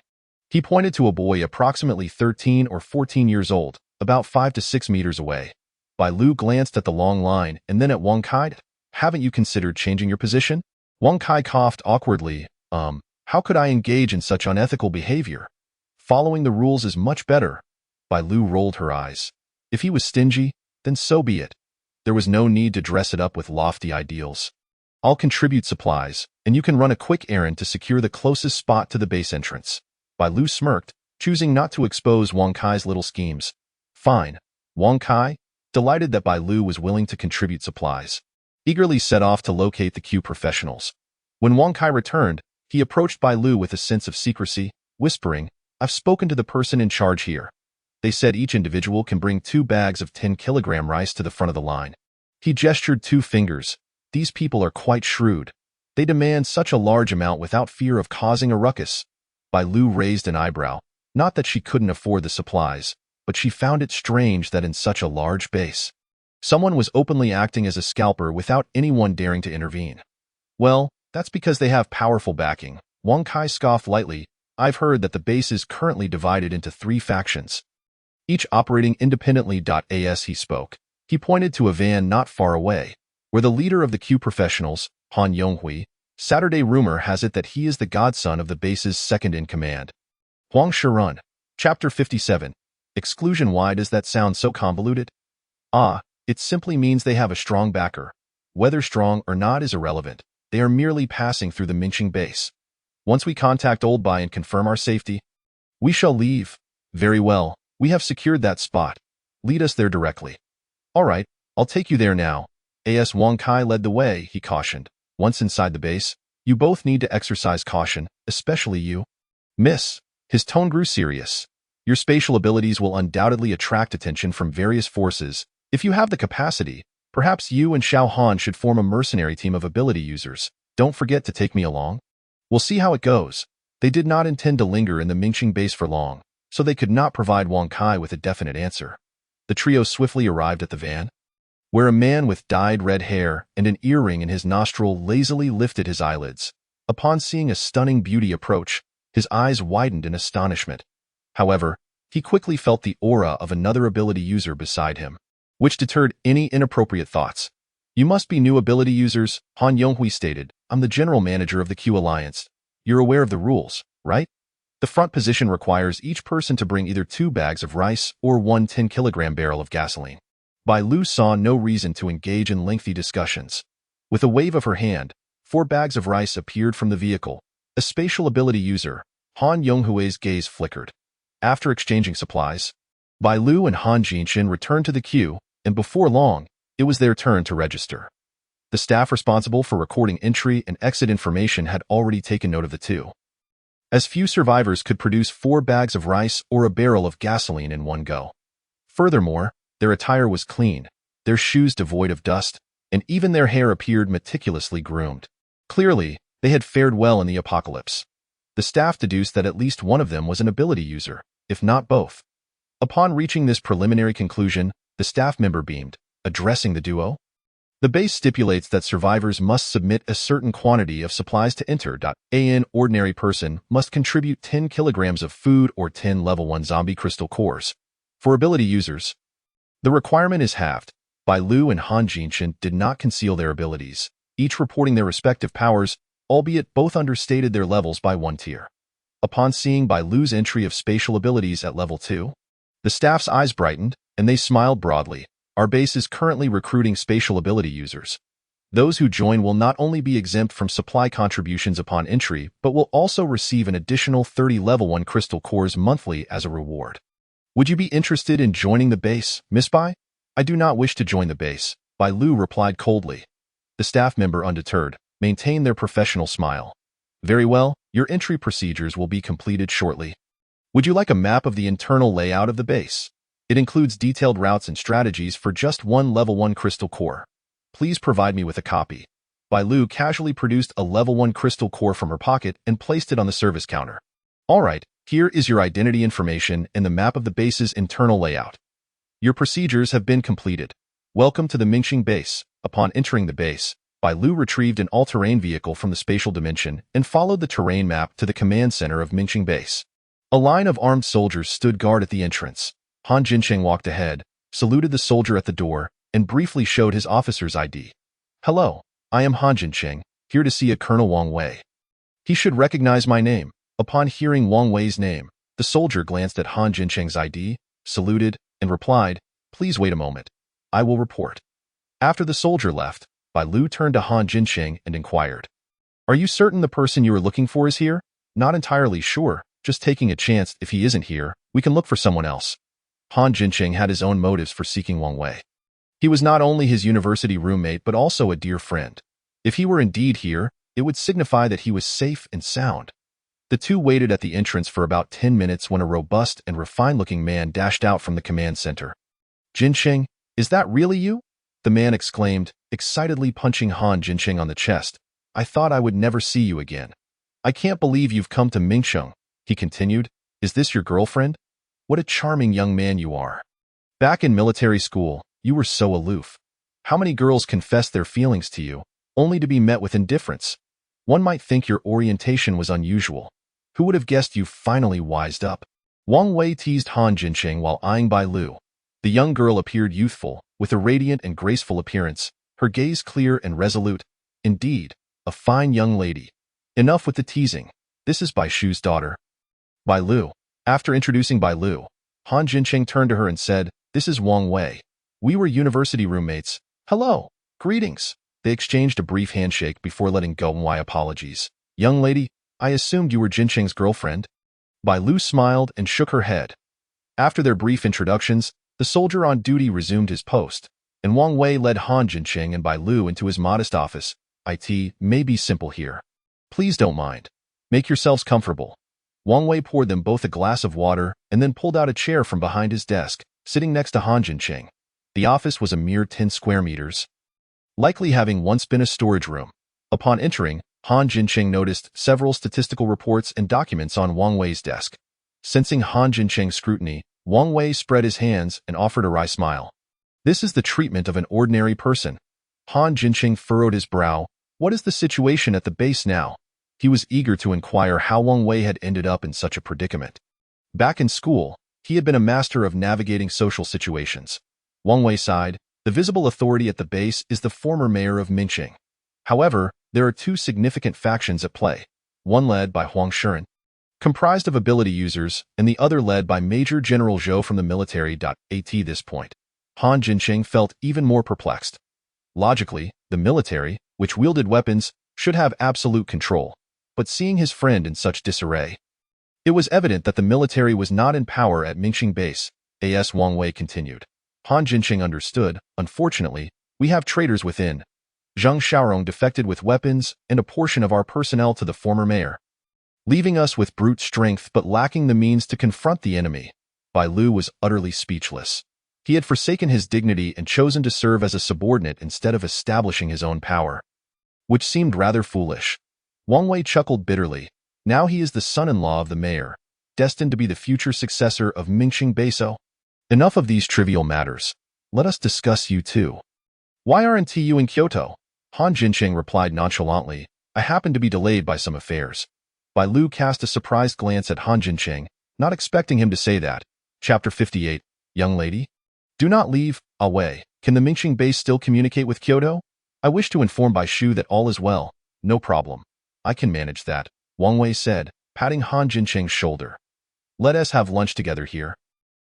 He pointed to a boy approximately 13 or 14 years old, about 5 to 6 meters away. Bai Lu glanced at the long line and then at Wang Kai. Haven't you considered changing your position? Wang Kai coughed awkwardly. How could I engage in such unethical behavior? Following the rules is much better. Bai Lu rolled her eyes. If he was stingy, then so be it. There was no need to dress it up with lofty ideals. I'll contribute supplies, and you can run a quick errand to secure the closest spot to the base entrance. Bai Lu smirked, choosing not to expose Wang Kai's little schemes. Fine. Wang Kai, delighted that Bai Lu was willing to contribute supplies, eagerly set off to locate the queue professionals. When Wang Kai returned, he approached Bai Lu with a sense of secrecy, whispering, I've spoken to the person in charge here. They said each individual can bring 2 bags of 10-kilogram rice to the front of the line. He gestured 2 fingers. These people are quite shrewd. They demand such a large amount without fear of causing a ruckus. Bai Lu raised an eyebrow. Not that she couldn't afford the supplies, but she found it strange that in such a large base, someone was openly acting as a scalper without anyone daring to intervene. Well, that's because they have powerful backing. Wang Kai scoffed lightly. I've heard that the base is currently divided into 3 factions, each operating independently. As he spoke, he pointed to a van not far away, where the leader of the queue professionals, Han Yonghui. Saturday rumor has it that he is the godson of the base's second-in-command. Huang Shirun. Chapter 57. Exclusion. Why does that sound so convoluted? It simply means they have a strong backer. Whether strong or not is irrelevant. They are merely passing through the Mingxing base. Once we contact Old Bai and confirm our safety, we shall leave. Very well. We have secured that spot. Lead us there directly. All right, I'll take you there now. As Wang Kai led the way, he cautioned. Once inside the base, you both need to exercise caution, especially you. Miss. His tone grew serious. Your spatial abilities will undoubtedly attract attention from various forces. If you have the capacity, perhaps you and Xiao Han should form a mercenary team of ability users. Don't forget to take me along. We'll see how it goes. They did not intend to linger in the Mingxing base for long, so they could not provide Wang Kai with a definite answer. The trio swiftly arrived at the van, where a man with dyed red hair and an earring in his nostril lazily lifted his eyelids. Upon seeing a stunning beauty approach, his eyes widened in astonishment. However, he quickly felt the aura of another ability user beside him, which deterred any inappropriate thoughts. You must be new ability users, Han Yonghui stated. I'm the general manager of the Q Alliance. You're aware of the rules, right? The front position requires each person to bring either 2 bags of rice or 1 10-kilogram barrel of gasoline. Bai Lu saw no reason to engage in lengthy discussions. With a wave of her hand, 4 bags of rice appeared from the vehicle. A spatial ability user, Han Yonghui's gaze flickered. After exchanging supplies, Bai Lu and Han Jinshin returned to the queue, and before long, it was their turn to register. The staff responsible for recording entry and exit information had already taken note of the 2. As few survivors could produce 4 bags of rice or a barrel of gasoline in one go. Furthermore, Their attire was clean, their shoes devoid of dust, and even their hair appeared meticulously groomed. Clearly, they had fared well in the apocalypse. The staff deduced that at least one of them was an ability user, if not both. Upon reaching this preliminary conclusion, the staff member beamed, addressing the duo. The base stipulates that survivors must submit a certain quantity of supplies to enter. An ordinary person must contribute 10 kilograms of food or 10 level 1 zombie crystal cores. For ability users, the requirement is halved. Bai Lu and Han Jinshin did not conceal their abilities, each reporting their respective powers, albeit both understated their levels by 1 tier. Upon seeing Bai Lu's entry of spatial abilities at level 2, the staff's eyes brightened, and they smiled broadly. Our base is currently recruiting spatial ability users. Those who join will not only be exempt from supply contributions upon entry, but will also receive an additional 30 level 1 crystal cores monthly as a reward. Would you be interested in joining the base, Miss Bai? I do not wish to join the base, Bai Lu replied coldly. The staff member, undeterred, maintained their professional smile. Very well, your entry procedures will be completed shortly. Would you like a map of the internal layout of the base? It includes detailed routes and strategies for just 1 level 1 crystal core. Please provide me with a copy. Bai Lu casually produced a level 1 crystal core from her pocket and placed it on the service counter. All right, here is your identity information and the map of the base's internal layout. Your procedures have been completed. Welcome to the Mingxing base. Upon entering the base, Bai Lu retrieved an all-terrain vehicle from the spatial dimension and followed the terrain map to the command center of Mingxing base. A line of armed soldiers stood guard at the entrance. Han Jinshin walked ahead, saluted the soldier at the door, and briefly showed his officer's ID. Hello, I am Han Jinshin, here to see a Colonel Wang Wei. He should recognize my name. Upon hearing Wang Wei's name, the soldier glanced at Han Jinshin's ID, saluted, and replied, Please wait a moment. I will report. After the soldier left, Bai Lu turned to Han Jinshin and inquired, Are you certain the person you are looking for is here? Not entirely sure, just taking a chance. If he isn't here, we can look for someone else. Han Jinshin had his own motives for seeking Wang Wei. He was not only his university roommate but also a dear friend. If he were indeed here, it would signify that he was safe and sound. The two waited at the entrance for about 10 minutes when a robust and refined-looking man dashed out from the command center. Jinshin, is that really you? The man exclaimed, excitedly punching Han Jinshin on the chest. I thought I would never see you again. I can't believe you've come to Mingxing, he continued. Is this your girlfriend? What a charming young man you are. Back in military school, you were so aloof. How many girls confessed their feelings to you, only to be met with indifference? One might think your orientation was unusual. Who would have guessed you finally wised up? Wang Wei teased Han Jinshin while eyeing Bai Lu. The young girl appeared youthful, with a radiant and graceful appearance, her gaze clear and resolute. Indeed, a fine young lady. Enough with the teasing. This is Bai Shu's daughter. Bai Lu. After introducing Bai Lu, Han Jinshin turned to her and said, This is Wang Wei. We were university roommates. Hello. Greetings. They exchanged a brief handshake before letting go. Why apologies. Young lady, I assumed you were Jinshin's girlfriend. Bai Lu smiled and shook her head. After their brief introductions, the soldier on duty resumed his post, and Wang Wei led Han Jinshin and Bai Lu into his modest office. It may be simple here. Please don't mind. Make yourselves comfortable. Wang Wei poured them both a glass of water and then pulled out a chair from behind his desk, sitting next to Han Jinshin. The office was a mere 10 square meters, likely having once been a storage room. Upon entering, Han Jinshin noticed several statistical reports and documents on Wang Wei's desk. Sensing Han Jinshin's scrutiny, Wang Wei spread his hands and offered a wry smile. This is the treatment of an ordinary person. Han Jinshin furrowed his brow. What is the situation at the base now? He was eager to inquire how Wang Wei had ended up in such a predicament. Back in school, he had been a master of navigating social situations. Wang Wei sighed. The visible authority at the base is the former mayor of Mingxing. However, there are two significant factions at play, one led by Huang Shiren, comprised of ability users, and the other led by Major General Zhou from the military. At this point, Han Jinshin felt even more perplexed. Logically, the military, which wielded weapons, should have absolute control. But seeing his friend in such disarray, it was evident that the military was not in power at Mingxing base. As Wang Wei continued. Han Jinshin understood. Unfortunately, we have traitors within. Zhang Xiaorong defected with weapons and a portion of our personnel to the former mayor, leaving us with brute strength but lacking the means to confront the enemy. Bai Lu was utterly speechless. He had forsaken his dignity and chosen to serve as a subordinate instead of establishing his own power, which seemed rather foolish. Wang Wei chuckled bitterly. Now he is the son-in-law of the mayor, destined to be the future successor of Mingxing Beiso. Enough of these trivial matters. Let us discuss you too. Why aren't you in Kyoto? Han Jincheng replied nonchalantly. I happen to be delayed by some affairs. Bai Lu cast a surprised glance at Han Jincheng, not expecting him to say that. Chapter 58. Young lady? Do not leave, Wei. Can the Mingxing base still communicate with Kyoto? I wish to inform Bai Shu that all is well. No problem. I can manage that, Wang Wei said, patting Han Jincheng's shoulder. Let us have lunch together here.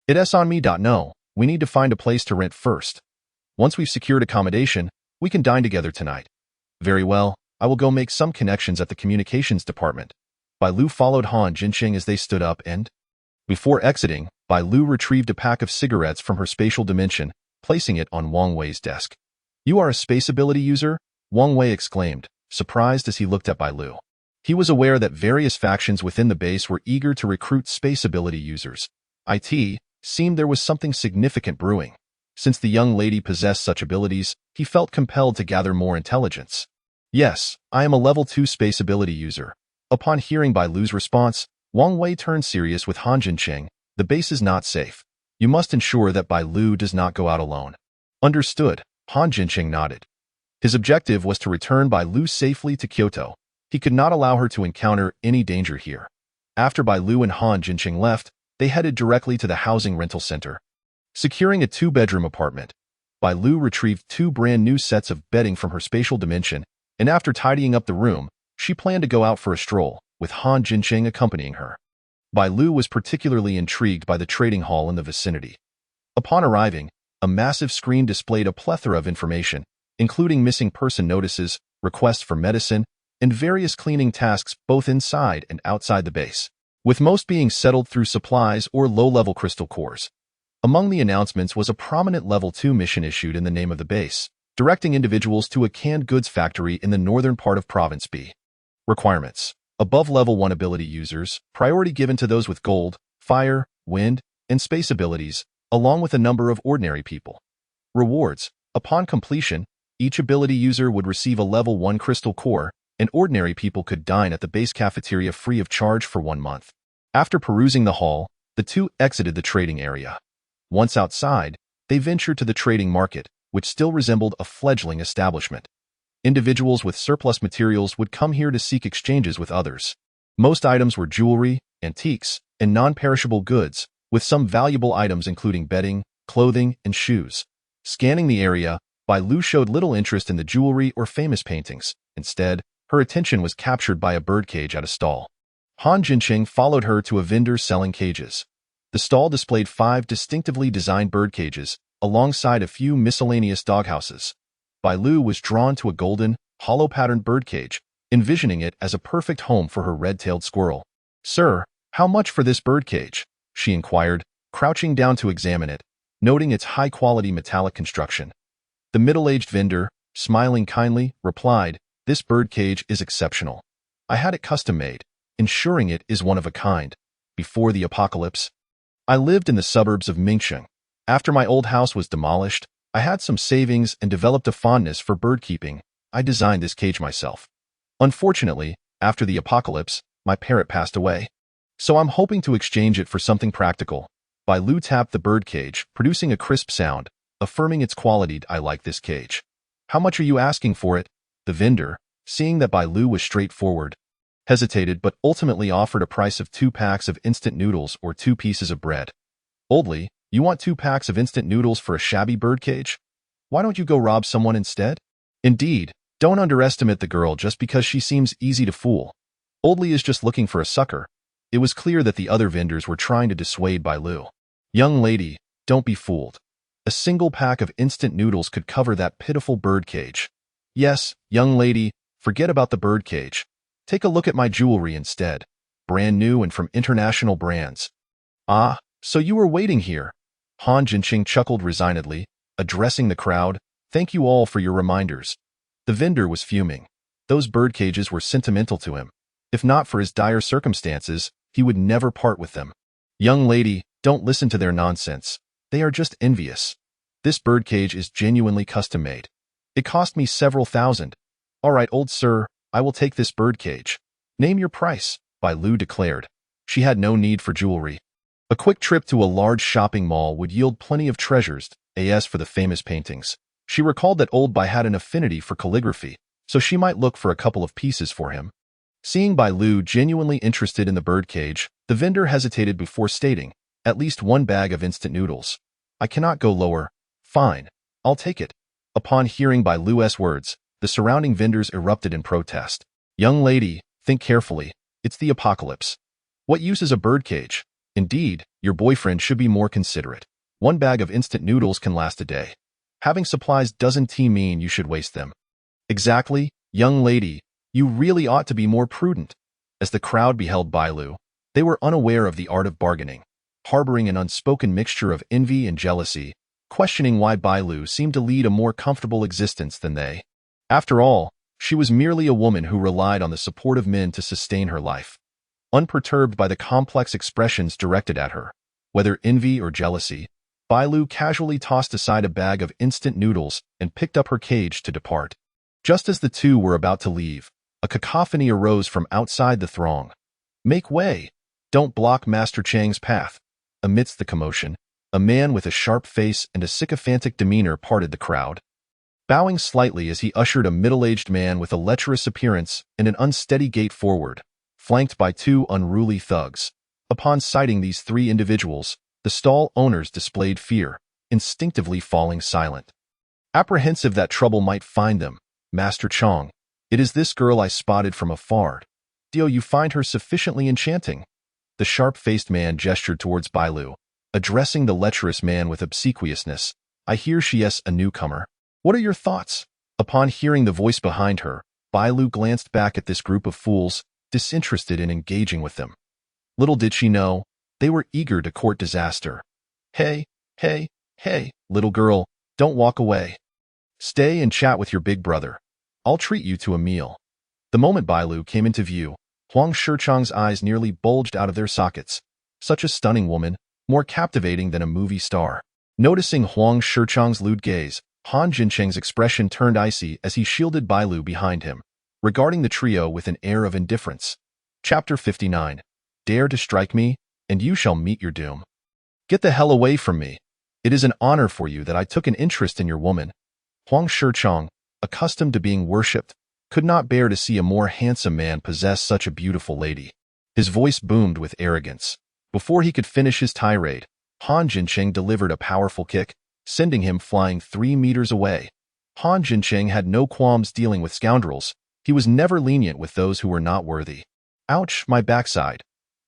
It's on me. No, we need to find a place to rent first. Once we've secured accommodation, we can dine together tonight. Very well, I will go make some connections at the communications department. Bai Lu followed Han Jincheng as they stood up and, before exiting, Bai Lu retrieved a pack of cigarettes from her spatial dimension, placing it on Wang Wei's desk. You are a space ability user? Wang Wei exclaimed, surprised as he looked at Bai Lu. He was aware that various factions within the base were eager to recruit space ability users. It seemed there was something significant brewing. Since the young lady possessed such abilities, he felt compelled to gather more intelligence. Yes, I am a level 2 space ability user. Upon hearing Bai Lu's response, Wang Wei turned serious with Han Jincheng. The base is not safe. You must ensure that Bai Lu does not go out alone. Understood, Han Jincheng nodded. His objective was to return Bai Lu safely to Kyoto. He could not allow her to encounter any danger here. After Bai Lu and Han Jincheng left, they headed directly to the housing rental center. Securing a 2-bedroom apartment, Bai Lu retrieved 2 brand new sets of bedding from her spatial dimension, and after tidying up the room, she planned to go out for a stroll, with Han Jincheng accompanying her. Bai Lu was particularly intrigued by the trading hall in the vicinity. Upon arriving, a massive screen displayed a plethora of information, including missing person notices, requests for medicine, and various cleaning tasks both inside and outside the base, with most being settled through supplies or low-level crystal cores. Among the announcements was a prominent Level 2 mission issued in the name of the base, directing individuals to a canned goods factory in the northern part of Province B. Requirements. Above Level 1 ability users, priority given to those with gold, fire, wind, and space abilities, along with a number of ordinary people. Rewards. Upon completion, each ability user would receive a Level 1 crystal core, and ordinary people could dine at the base cafeteria free of charge for 1 month. After perusing the hall, the two exited the trading area. Once outside, they ventured to the trading market, which still resembled a fledgling establishment. Individuals with surplus materials would come here to seek exchanges with others. Most items were jewelry, antiques, and non-perishable goods, with some valuable items including bedding, clothing, and shoes. Scanning the area, Bai Lu showed little interest in the jewelry or famous paintings. Instead, her attention was captured by a birdcage at a stall. Han Jincheng followed her to a vendor selling cages. The stall displayed 5 distinctively designed birdcages, alongside a few miscellaneous doghouses. Bai Lu was drawn to a golden, hollow-patterned birdcage, envisioning it as a perfect home for her red-tailed squirrel. Sir, how much for this birdcage? She inquired, crouching down to examine it, noting its high-quality metallic construction. The middle-aged vendor, smiling kindly, replied, This birdcage is exceptional. I had it custom-made, ensuring it is one of a kind. Before the apocalypse, I lived in the suburbs of Mingxing. After my old house was demolished, I had some savings and developed a fondness for bird keeping. I designed this cage myself. Unfortunately, after the apocalypse, my parrot passed away. So I'm hoping to exchange it for something practical. Bai Lu tapped the birdcage, producing a crisp sound, affirming its quality. I like this cage. How much are you asking for it? The vendor, seeing that Bai Lu was straightforward, hesitated but ultimately offered a price of 2 packs of instant noodles or 2 pieces of bread. Oldly, you want 2 packs of instant noodles for a shabby birdcage? Why don't you go rob someone instead? Indeed, don't underestimate the girl just because she seems easy to fool. Oldly is just looking for a sucker. It was clear that the other vendors were trying to dissuade Bai Lu. Young lady, don't be fooled. A single pack of instant noodles could cover that pitiful birdcage. Yes, young lady, forget about the birdcage. Take a look at my jewelry instead. Brand new and from international brands. Ah, so you were waiting here. Han Jincheng chuckled resignedly, addressing the crowd. Thank you all for your reminders. The vendor was fuming. Those birdcages were sentimental to him. If not for his dire circumstances, he would never part with them. Young lady, don't listen to their nonsense. They are just envious. This birdcage is genuinely custom-made. It cost me several thousand. All right, old sir, I will take this birdcage. Name your price, Bai Lu declared. She had no need for jewelry. A quick trip to a large shopping mall would yield plenty of treasures, as for the famous paintings. She recalled that old Bai had an affinity for calligraphy, so she might look for a couple of pieces for him. Seeing Bai Lu genuinely interested in the birdcage, the vendor hesitated before stating, "At least one bag of instant noodles. I cannot go lower." "Fine, I'll take it." Upon hearing Bai Lu's words, the surrounding vendors erupted in protest. "Young lady, think carefully. It's the apocalypse. What use is a birdcage? Indeed, your boyfriend should be more considerate. One bag of instant noodles can last a day. Having supplies doesn't mean you should waste them." "Exactly, young lady. You really ought to be more prudent." As the crowd beheld Bai Lu, they were unaware of the art of bargaining, harboring an unspoken mixture of envy and jealousy, questioning why Bai Lu seemed to lead a more comfortable existence than they. After all, she was merely a woman who relied on the support of men to sustain her life. Unperturbed by the complex expressions directed at her, whether envy or jealousy, Bai Lu casually tossed aside a bag of instant noodles and picked up her cage to depart. Just as the two were about to leave, a cacophony arose from outside the throng. "Make way! Don't block Master Chang's path." Amidst the commotion, a man with a sharp face and a sycophantic demeanor parted the crowd. Bowing slightly as he ushered a middle-aged man with a lecherous appearance and an unsteady gait forward, flanked by two unruly thugs. Upon sighting these three individuals, the stall owners displayed fear, instinctively falling silent. Apprehensive that trouble might find them, "Master Chong, it is this girl I spotted from afar. Do you find her sufficiently enchanting?" The sharp-faced man gestured towards Bai Lu, addressing the lecherous man with obsequiousness. "I hear she is a newcomer. What are your thoughts?" Upon hearing the voice behind her, Bai Lu glanced back at this group of fools, disinterested in engaging with them. Little did she know, they were eager to court disaster. Hey, little girl, don't walk away. Stay and chat with your big brother. I'll treat you to a meal." The moment Bai Lu came into view, Huang Shichang's eyes nearly bulged out of their sockets. Such a stunning woman, more captivating than a movie star. Noticing Huang Shichang's lewd gaze, Han Jincheng's expression turned icy as he shielded Bai Lu behind him, regarding the trio with an air of indifference. Chapter 59. Dare to strike me, and you shall meet your doom. Get the hell away from me. It is an honor for you that I took an interest in your woman. Huang Shichang, accustomed to being worshipped, could not bear to see a more handsome man possess such a beautiful lady. His voice boomed with arrogance. Before he could finish his tirade, Han Jincheng delivered a powerful kick, sending him flying 3 meters away. Han Jincheng had no qualms dealing with scoundrels. He was never lenient with those who were not worthy. "Ouch, my backside."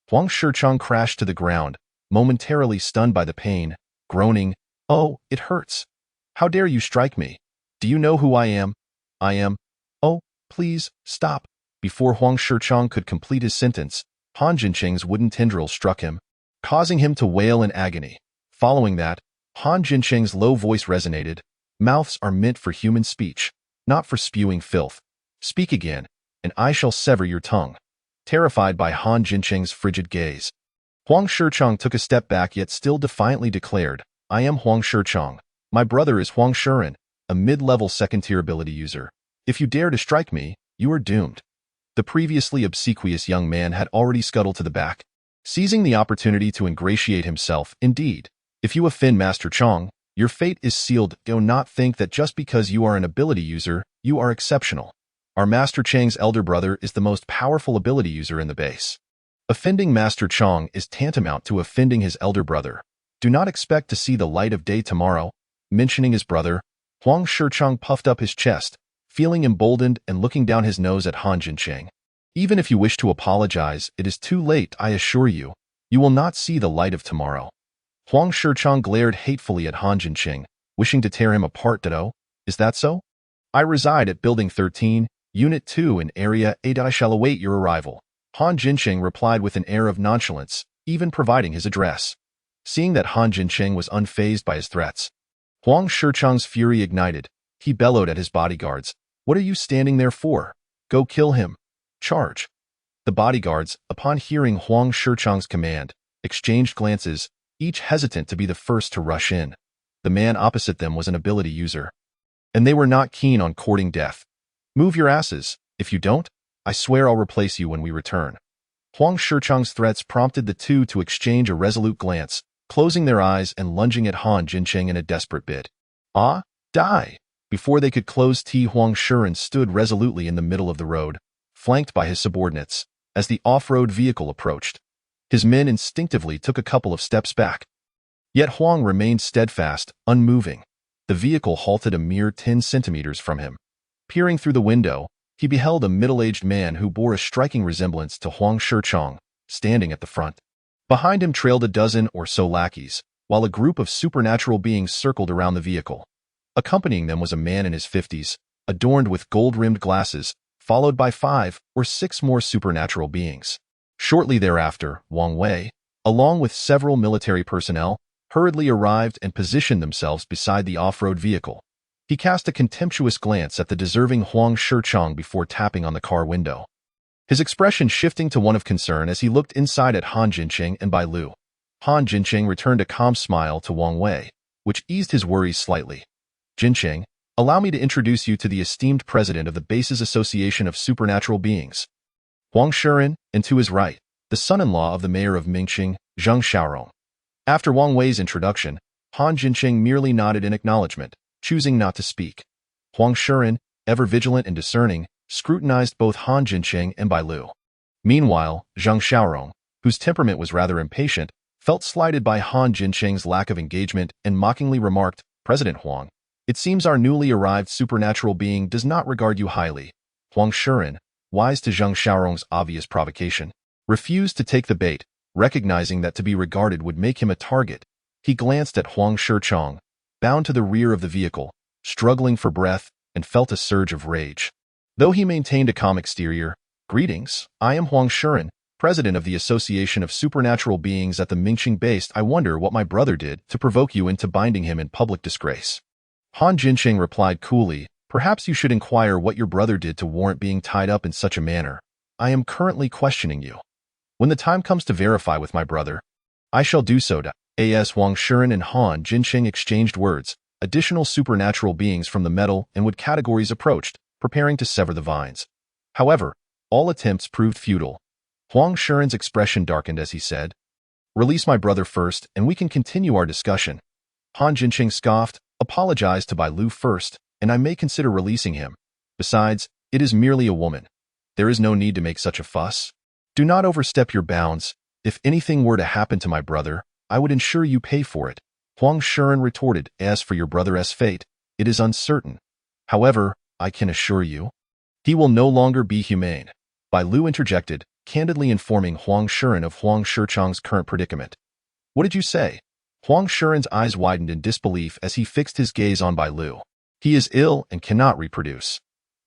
Huang Shichang crashed to the ground, momentarily stunned by the pain, groaning, "Oh, it hurts. How dare you strike me? Do you know who I am?" "I am." "Oh, please, stop." Before Huang Shichang could complete his sentence, Han Jincheng's wooden tendril struck him, causing him to wail in agony. Following that, Han Jincheng's low voice resonated. "Mouths are meant for human speech, not for spewing filth. Speak again, and I shall sever your tongue." Terrified by Han Jincheng's frigid gaze, Huang Shichang took a step back yet still defiantly declared, "I am Huang Shichang. My brother is Huang Shiren, a mid-level second-tier ability user. If you dare to strike me, you are doomed." The previously obsequious young man had already scuttled to the back, seizing the opportunity to ingratiate himself. "Indeed, if you offend Master Chong, your fate is sealed. Do not think that just because you are an ability user, you are exceptional. Our Master Chang's elder brother is the most powerful ability user in the base. Offending Master Chong is tantamount to offending his elder brother. Do not expect to see the light of day tomorrow." Mentioning his brother, Huang Shichang puffed up his chest, feeling emboldened and looking down his nose at Han Jincheng. "Even if you wish to apologize, it is too late, I assure you. You will not see the light of tomorrow." Huang Shichang glared hatefully at Han Jincheng, wishing to tear him apart. "Ditto? Is that so? I reside at Building 13, Unit 2 in Area 8. I shall await your arrival." Han Jincheng replied with an air of nonchalance, even providing his address. Seeing that Han Jincheng was unfazed by his threats, Huang Shichang's fury ignited. He bellowed at his bodyguards, "What are you standing there for? Go kill him. Charge." The bodyguards, upon hearing Huang Shichang's command, exchanged glances, each hesitant to be the first to rush in. The man opposite them was an ability user, and they were not keen on courting death. "Move your asses. If you don't, I swear I'll replace you when we return." Huang Shichang's threats prompted the two to exchange a resolute glance, closing their eyes and lunging at Han Jincheng in a desperate bid. "Ah, die!" Before they could close T, Huang Shiren stood resolutely in the middle of the road, flanked by his subordinates, as the off-road vehicle approached. His men instinctively took a couple of steps back. Yet Huang remained steadfast, unmoving. The vehicle halted a mere 10 centimeters from him. Peering through the window, he beheld a middle-aged man who bore a striking resemblance to Huang Shichang, standing at the front. Behind him trailed a dozen or so lackeys, while a group of supernatural beings circled around the vehicle. Accompanying them was a man in his 50s, adorned with gold-rimmed glasses, followed by 5 or 6 more supernatural beings. Shortly thereafter, Wang Wei, along with several military personnel, hurriedly arrived and positioned themselves beside the off-road vehicle. He cast a contemptuous glance at the deserving Huang Shichang before tapping on the car window, his expression shifting to one of concern as he looked inside at Han Jincheng and Bai Lu. Han Jincheng returned a calm smile to Wang Wei, which eased his worries slightly. "Jincheng, allow me to introduce you to the esteemed president of the Base's Association of Supernatural Beings, Huang Shiren, and to his right, the son-in-law of the mayor of Mingqing, Zheng Xiaorong." After Wang Wei's introduction, Han Jincheng merely nodded in acknowledgement, choosing not to speak. Huang Shiren, ever vigilant and discerning, scrutinized both Han Jincheng and Bai Lu. Meanwhile, Zheng Xiaorong, whose temperament was rather impatient, felt slighted by Han Jincheng's lack of engagement and mockingly remarked, "President Huang, it seems our newly arrived supernatural being does not regard you highly." Huang Shiren, wise to Zheng Xiaorong's obvious provocation, refused to take the bait, recognizing that to be regarded would make him a target. He glanced at Huang Shichang, bound to the rear of the vehicle, struggling for breath, and felt a surge of rage. Though he maintained a calm exterior, "Greetings, I am Huang Shiren, president of the Association of Supernatural Beings at the Mingqing base. I wonder what my brother did to provoke you into binding him in public disgrace." Han Jincheng replied coolly, "Perhaps you should inquire what your brother did to warrant being tied up in such a manner. I am currently questioning you. When the time comes to verify with my brother, I shall do so." As Huang Shiren and Han Jincheng exchanged words, additional supernatural beings from the metal and wood categories approached, preparing to sever the vines. However, all attempts proved futile. Huang Shiren's expression darkened as he said, "Release my brother first, and we can continue our discussion." Han Jincheng scoffed, "Apologize to Bai Lu first, and I may consider releasing him. Besides, it is merely a woman. There is no need to make such a fuss. Do not overstep your bounds. If anything were to happen to my brother, I would ensure you pay for it." Huang Shiren retorted, "As for your brother's fate, it is uncertain. However, I can assure you, he will no longer be humane." Bai Lu interjected, candidly informing Huang Shiren of Huang Shichang's current predicament. "What did you say?" Huang Shiren's eyes widened in disbelief as he fixed his gaze on Bai Lu. "He is ill and cannot reproduce."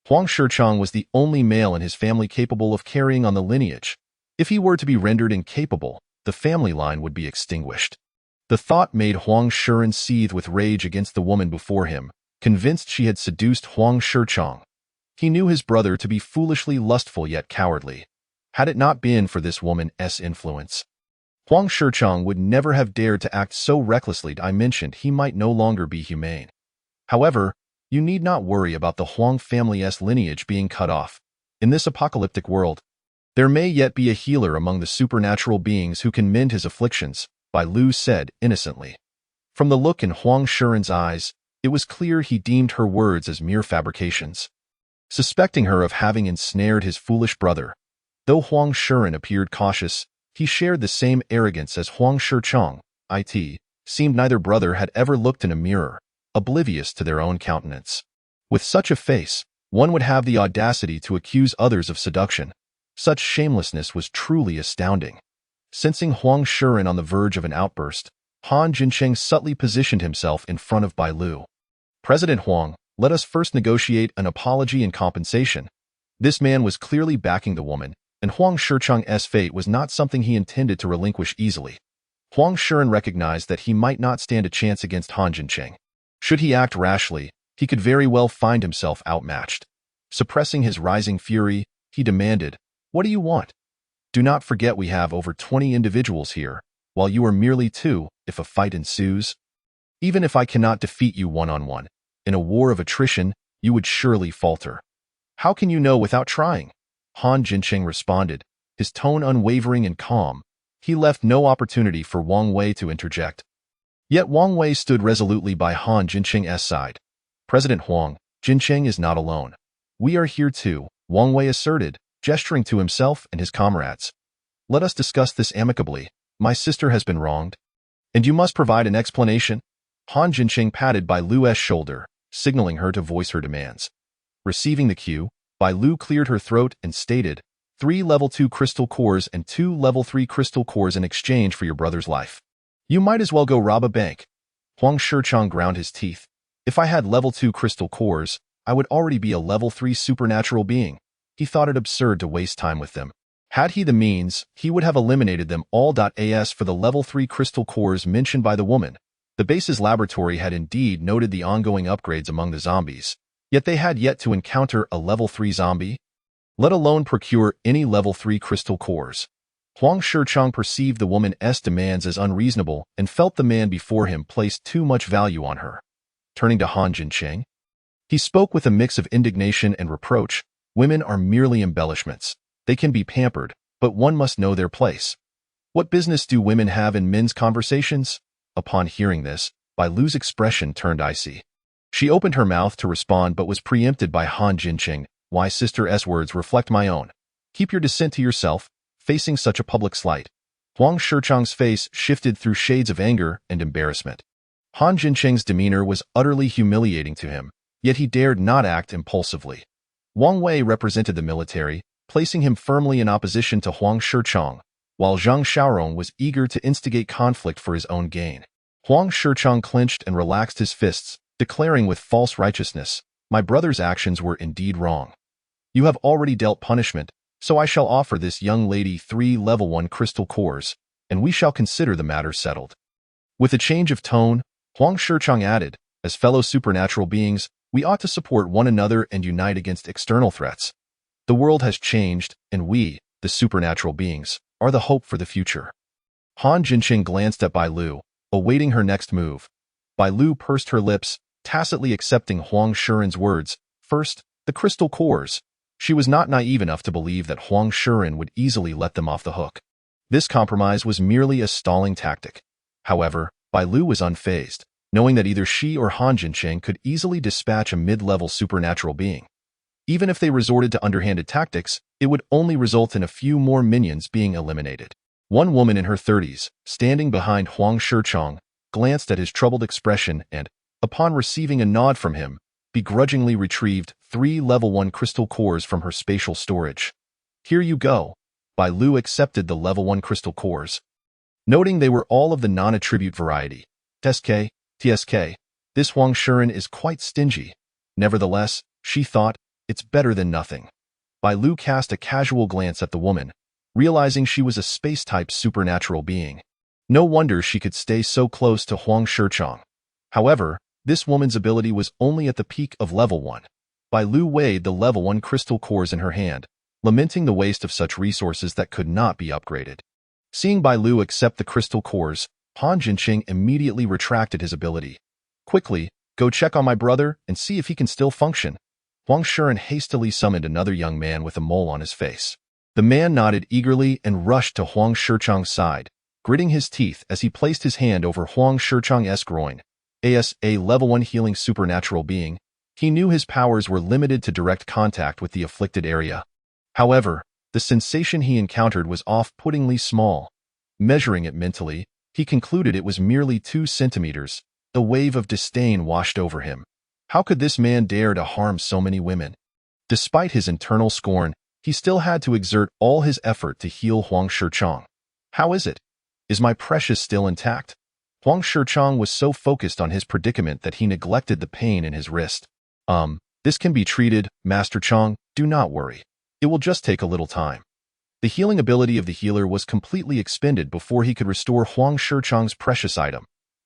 Huang Shichang was the only male in his family capable of carrying on the lineage. If he were to be rendered incapable, the family line would be extinguished. The thought made Huang Shiren seethe with rage against the woman before him, convinced she had seduced Huang Shichang. He knew his brother to be foolishly lustful yet cowardly. Had it not been for this woman's influence, Huang Shichang would never have dared to act so recklessly. I mentioned he might no longer be humane. However, you need not worry about the Huang family's lineage being cut off. In this apocalyptic world, there may yet be a healer among the supernatural beings who can mend his afflictions, Bai Lu said innocently. From the look in Huang Shiren's eyes, it was clear he deemed her words as mere fabrications. Suspecting her of having ensnared his foolish brother, though Huang Shiren appeared cautious, he shared the same arrogance as Huang Shichang. It seemed neither brother had ever looked in a mirror, oblivious to their own countenance. With such a face, one would have the audacity to accuse others of seduction. Such shamelessness was truly astounding. Sensing Huang Shiren on the verge of an outburst, Han Jincheng subtly positioned himself in front of Bai Lu. "President Huang, let us first negotiate an apology and compensation." This man was clearly backing the woman, and Huang Shichang's fate was not something he intended to relinquish easily. Huang Shiren recognized that he might not stand a chance against Han Jincheng. Should he act rashly, he could very well find himself outmatched. Suppressing his rising fury, he demanded, "What do you want? Do not forget we have over 20 individuals here. while you are merely two if a fight ensues? Even if I cannot defeat you one-on-one, in a war of attrition, you would surely falter. How can you know without trying? Han Jincheng responded, his tone unwavering and calm. He left no opportunity for Wang Wei to interject. Yet Wang Wei stood resolutely by Han Jincheng's side. President Huang, Jincheng is not alone. We are here too, Wang Wei asserted, gesturing to himself and his comrades. Let us discuss this amicably. My sister has been wronged, and you must provide an explanation. Han Jincheng patted Bai Lu's shoulder, signaling her to voice her demands. Receiving the cue, Bai Lu cleared her throat and stated, 3 level 2 crystal cores and 2 level 3 crystal cores in exchange for your brother's life. You might as well go rob a bank. Huang Shichang ground his teeth. If I had level 2 crystal cores, I would already be a level 3 supernatural being. He thought it absurd to waste time with them. Had he the means, he would have eliminated them all. As for the level 3 crystal cores mentioned by the woman, the base's laboratory had indeed noted the ongoing upgrades among the zombies, yet they had yet to encounter a level 3 zombie, let alone procure any level 3 crystal cores. Huang Shichang perceived the woman's demands as unreasonable and felt the man before him placed too much value on her. Turning to Han Jincheng, he spoke with a mix of indignation and reproach. Women are merely embellishments. They can be pampered, but one must know their place. What business do women have in men's conversations? Upon hearing this, Bai Lu's expression turned icy. She opened her mouth to respond but was preempted by Han Jincheng. Why sister's words reflect my own. Keep your dissent to yourself, facing such a public slight. Huang Shichang's face shifted through shades of anger and embarrassment. Han Jincheng's demeanor was utterly humiliating to him, yet he dared not act impulsively. Wang Wei represented the military, placing him firmly in opposition to Huang Shichang, while Zhang Xiaorong was eager to instigate conflict for his own gain. Huang Shichang clenched and relaxed his fists, declaring with false righteousness, my brother's actions were indeed wrong. You have already dealt punishment, so I shall offer this young lady 3 level 1 crystal cores, and we shall consider the matter settled. With a change of tone, Huang Shichang added, as fellow supernatural beings, we ought to support one another and unite against external threats. The world has changed, and we, the supernatural beings, are the hope for the future. Han Jincheng glanced at Bai Lu, awaiting her next move. Bai Lu pursed her lips, tacitly accepting Huang Shiren's words. First, the crystal cores. She was not naive enough to believe that Huang Shiren would easily let them off the hook. This compromise was merely a stalling tactic. However, Bai Lu was unfazed, knowing that either she or Han Jincheng could easily dispatch a mid-level supernatural being. Even if they resorted to underhanded tactics, it would only result in a few more minions being eliminated. One woman in her 30s, standing behind Huang Shichang, glanced at his troubled expression and, upon receiving a nod from him, begrudgingly retrieved 3 level 1 crystal cores from her spatial storage. Here you go. Bai Lu accepted the level 1 crystal cores, noting they were all of the non-attribute variety. TSK, this Huang Shiren is quite stingy. Nevertheless, she thought, it's better than nothing. Bai Lu cast a casual glance at the woman, realizing she was a space-type supernatural being. No wonder she could stay so close to Huang Shichang. However, this woman's ability was only at the peak of level 1. Bai Lu weighed the level 1 crystal cores in her hand, lamenting the waste of such resources that could not be upgraded. Seeing Bai Lu accept the crystal cores, Han Jincheng immediately retracted his ability. Quickly, go check on my brother and see if he can still function. Huang Shiren hastily summoned another young man with a mole on his face. The man nodded eagerly and rushed to Huang Shichang's side, gritting his teeth as he placed his hand over Huang Shichang's groin. As a level 1 healing supernatural being, he knew his powers were limited to direct contact with the afflicted area. However, the sensation he encountered was off-puttingly small. Measuring it mentally, he concluded it was merely 2 centimeters. A wave of disdain washed over him. How could this man dare to harm so many women? Despite his internal scorn, he still had to exert all his effort to heal Huang Shichang. How is it? Is my precious still intact? Huang Shichang was so focused on his predicament that he neglected the pain in his wrist. This can be treated, Master Chang, do not worry. It will just take a little time. The healing ability of the healer was completely expended before he could restore Huang Shichang's precious item.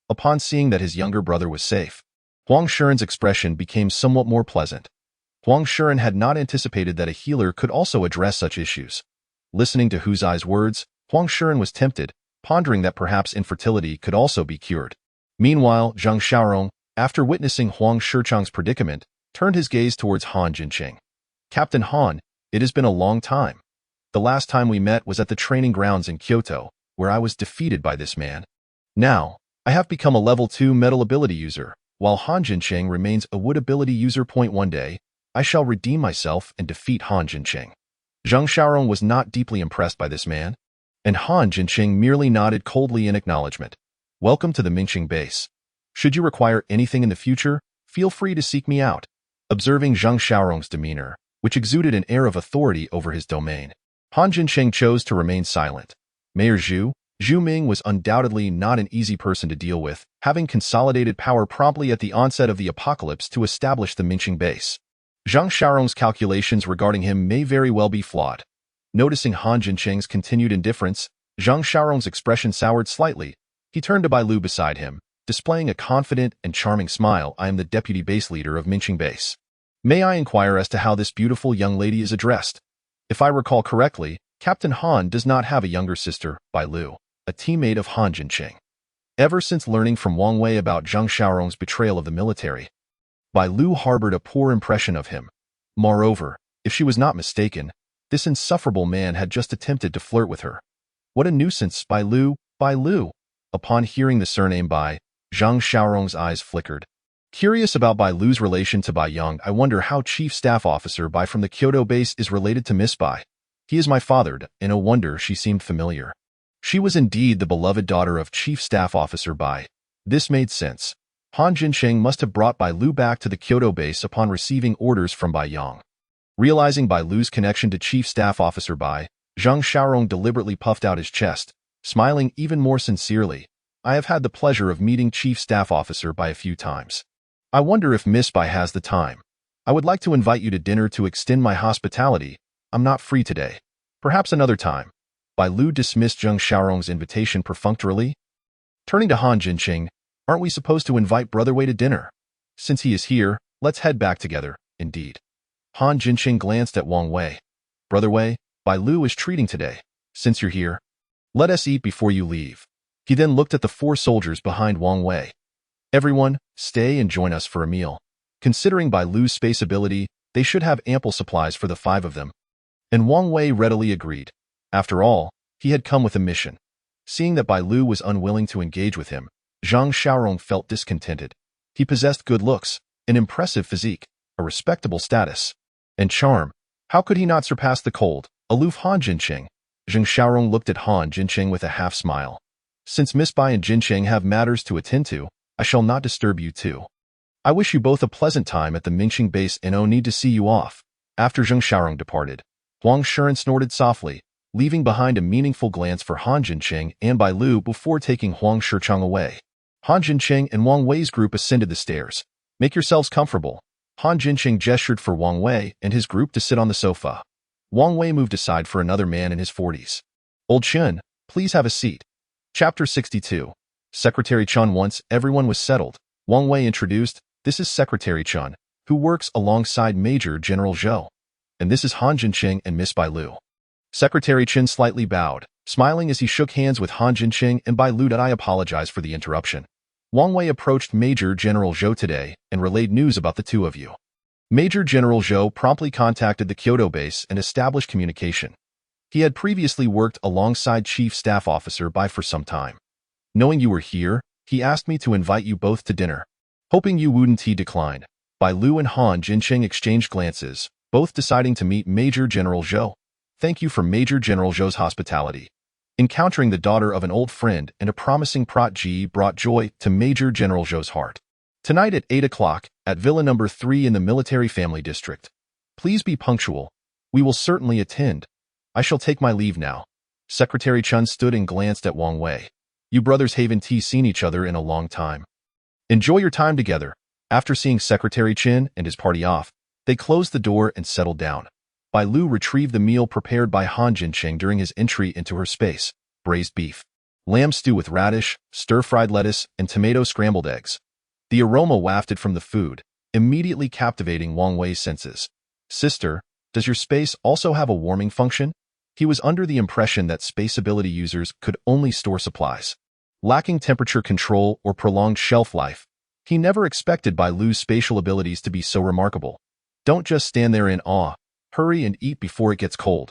Upon seeing that his younger brother was safe, Huang Shiren's expression became somewhat more pleasant. Huang Shiren had not anticipated that a healer could also address such issues. Listening to Hu Zai's words, Huang Shiren was tempted, pondering that perhaps infertility could also be cured. Meanwhile, Zhang Xiaorong, after witnessing Huang Shichang's predicament, turned his gaze towards Han Jinqing. Captain Han, it has been a long time. The last time we met was at the training grounds in Kyoto, where I was defeated by this man. Now, I have become a level 2 metal ability user, while Han Jinqing remains a wood ability user. One day, I shall redeem myself and defeat Han Jinqing. Zhang Xiaorong was not deeply impressed by this man, and Han Jinqing merely nodded coldly in acknowledgement. Welcome to the Mingqing base. Should you require anything in the future, feel free to seek me out. Observing Zhang Xiaorong's demeanor, which exuded an air of authority over his domain, Han Jinqing chose to remain silent. Mayor Zhu Ming was undoubtedly not an easy person to deal with, having consolidated power promptly at the onset of the apocalypse to establish the Mingqing base. Zhang Xiaorong's calculations regarding him may very well be flawed. Noticing Han Jinqing's continued indifference, Zhang Xiaorong's expression soured slightly. He turned to Bai Lu beside him, displaying a confident and charming smile. I am the deputy base leader of Mingqing base. May I inquire as to how this beautiful young lady is addressed? If I recall correctly, Captain Han does not have a younger sister, Bai Lu, a teammate of Han Jinqing. Ever since learning from Wang Wei about Zhang Xiaorong's betrayal of the military, Bai Lu harbored a poor impression of him. Moreover, if she was not mistaken, this insufferable man had just attempted to flirt with her. What a nuisance, Bai Lu, Bai Lu! Upon hearing the surname Bai, Zhang Xiaorong's eyes flickered. Curious about Bai Lu's relation to Bai Yang, I wonder how Chief Staff Officer Bai from the Kyoto base is related to Miss Bai. He is my father, and no wonder she seemed familiar. She was indeed the beloved daughter of Chief Staff Officer Bai. This made sense. Han Jinqing must have brought Bai Lu back to the Kyoto base upon receiving orders from Bai Yang. Realizing Bai Lu's connection to Chief Staff Officer Bai, Zhang Xiaorong deliberately puffed out his chest, smiling even more sincerely. I have had the pleasure of meeting Chief Staff Officer Bai a few times. I wonder if Miss Bai has the time. I would like to invite you to dinner to extend my hospitality. I'm not free today. Perhaps another time. Bai Lu dismissed Zhang Xiaorong's invitation perfunctorily. Turning to Han Jinqing, aren't we supposed to invite Brother Wei to dinner? Since he is here, let's head back together, indeed. Han Jinqing glanced at Wang Wei. Brother Wei, Bai Lu is treating today. Since you're here, let us eat before you leave. He then looked at the 4 soldiers behind Wang Wei. Everyone, stay and join us for a meal. Considering Bai Lu's space ability, they should have ample supplies for the 5 of them. And Wang Wei readily agreed. After all, he had come with a mission. Seeing that Bai Lu was unwilling to engage with him, Zhang Xiaorong felt discontented. He possessed good looks, an impressive physique, a respectable status, and charm. How could he not surpass the cold, aloof Han Jinqing? Zhang Xiaorong looked at Han Jinqing with a half-smile. Since Miss Bai and Jinqing have matters to attend to, I shall not disturb you too. I wish you both a pleasant time at the Mingqing base and need to see you off. After Zhang Xiaorong departed, Huang Shiren snorted softly, leaving behind a meaningful glance for Han Jinqing and Bai Lu before taking Huang Shichang away. Han Jinqing and Wang Wei's group ascended the stairs. Make yourselves comfortable. Han Jinqing gestured for Wang Wei and his group to sit on the sofa. Wang Wei moved aside for another man in his 40s. Old Chen, please have a seat. Chapter 62. Secretary Chun. Once everyone was settled, Wang Wei introduced, this is Secretary Chun, who works alongside Major General Zhou. And this is Han Jinqing and Miss Bai Lu. Secretary Chen slightly bowed, smiling as he shook hands with Han Jinqing and Bai Lu. I apologize for the interruption. Wang Wei approached Major General Zhou today and relayed news about the 2 of you. Major General Zhou promptly contacted the Kyoto base and established communication. He had previously worked alongside Chief Staff Officer Bai for some time. Knowing you were here, he asked me to invite you both to dinner. Hoping you wouldn't, he declined. Bai Lu and Han Jinqing exchanged glances, both deciding to meet Major General Zhou. Thank you for Major General Zhou's hospitality. Encountering the daughter of an old friend and a promising protege brought joy to Major General Zhou's heart. Tonight at 8 o'clock, at Villa Number 3 in the Military Family District. Please be punctual. We will certainly attend. I shall take my leave now. Secretary Chun stood and glanced at Wang Wei. You brothers haven't seen each other in a long time. Enjoy your time together. After seeing Secretary Chen and his party off, they closed the door and settled down. Bai Lu retrieved the meal prepared by Han Jinqing during his entry into her space, braised beef, lamb stew with radish, stir-fried lettuce, and tomato scrambled eggs. The aroma wafted from the food, immediately captivating Wang Wei's senses. Sister, does your space also have a warming function? He was under the impression that space ability users could only store supplies, lacking temperature control or prolonged shelf life. He never expected Bai Lu's spatial abilities to be so remarkable. Don't just stand there in awe. Hurry and eat before it gets cold.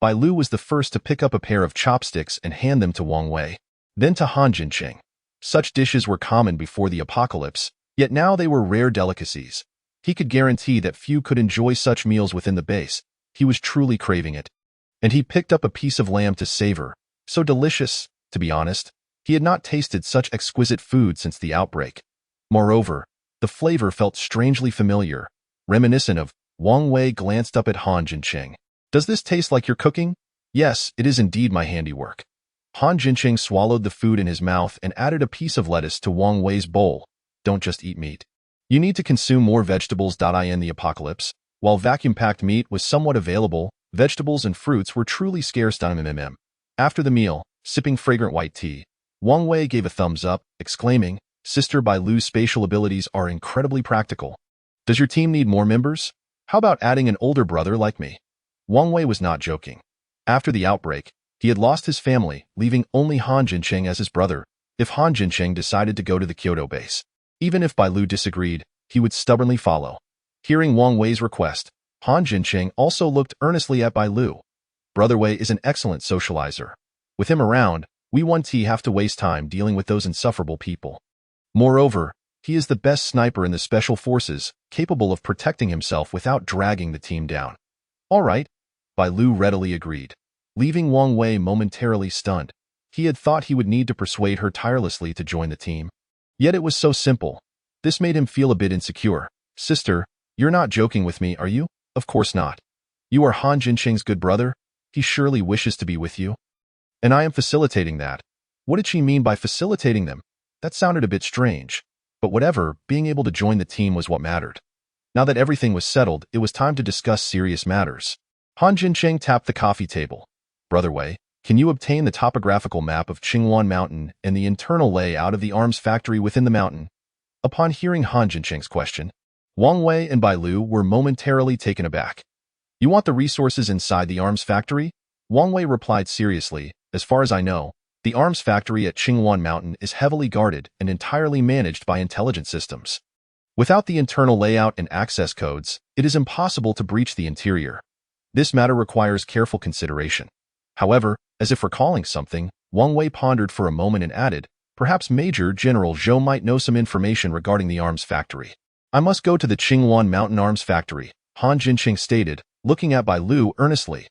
Bai Lu was the first to pick up a pair of chopsticks and hand them to Wang Wei, then to Han Jinqing. Such dishes were common before the apocalypse, yet now they were rare delicacies. He could guarantee that few could enjoy such meals within the base. He was truly craving it. And he picked up a piece of lamb to savor. So delicious, to be honest. He had not tasted such exquisite food since the outbreak. Moreover, the flavor felt strangely familiar, reminiscent of. Wang Wei glanced up at Han Jinqing. Does this taste like your cooking? Yes, it is indeed my handiwork. Han Jinqing swallowed the food in his mouth and added a piece of lettuce to Wang Wei's bowl. Don't just eat meat. You need to consume more vegetables. In the apocalypse, while vacuum-packed meat was somewhat available, vegetables and fruits were truly scarce. After the meal, sipping fragrant white tea, Wang Wei gave a thumbs up, exclaiming, Sister Bai Lu's spatial abilities are incredibly practical. Does your team need more members? How about adding an older brother like me? Wang Wei was not joking. After the outbreak, he had lost his family, leaving only Han Jinqing as his brother. If Han Jinqing decided to go to the Kyoto base, even if Bai Lu disagreed, he would stubbornly follow. Hearing Wang Wei's request, Han Jinqing also looked earnestly at Bai Lu. Brother Wei is an excellent socializer. With him around, we won't have to waste time dealing with those insufferable people. Moreover, he is the best sniper in the special forces, capable of protecting himself without dragging the team down. All right, Bai Lu readily agreed, leaving Wang Wei momentarily stunned. He had thought he would need to persuade her tirelessly to join the team. Yet it was so simple. This made him feel a bit insecure. Sister, you're not joking with me, are you? Of course not. You are Han Jinqing's good brother. He surely wishes to be with you. And I am facilitating that. What did she mean by facilitating them? That sounded a bit strange. But whatever, being able to join the team was what mattered. Now that everything was settled, it was time to discuss serious matters. Han Jinqing tapped the coffee table. Brother Wei, can you obtain the topographical map of Qingwan Mountain and the internal layout of the arms factory within the mountain? Upon hearing Han Jinqing's question, Wang Wei and Bai Lu were momentarily taken aback. You want the resources inside the arms factory? Wang Wei replied seriously, as far as I know, the arms factory at Qingwan Mountain is heavily guarded and entirely managed by intelligent systems. Without the internal layout and access codes, it is impossible to breach the interior. This matter requires careful consideration. However, as if recalling something, Wang Wei pondered for a moment and added, perhaps Major General Zhou might know some information regarding the arms factory. I must go to the Qingwan Mountain Arms Factory, Han Jinqing stated, looking at Bai Lu earnestly.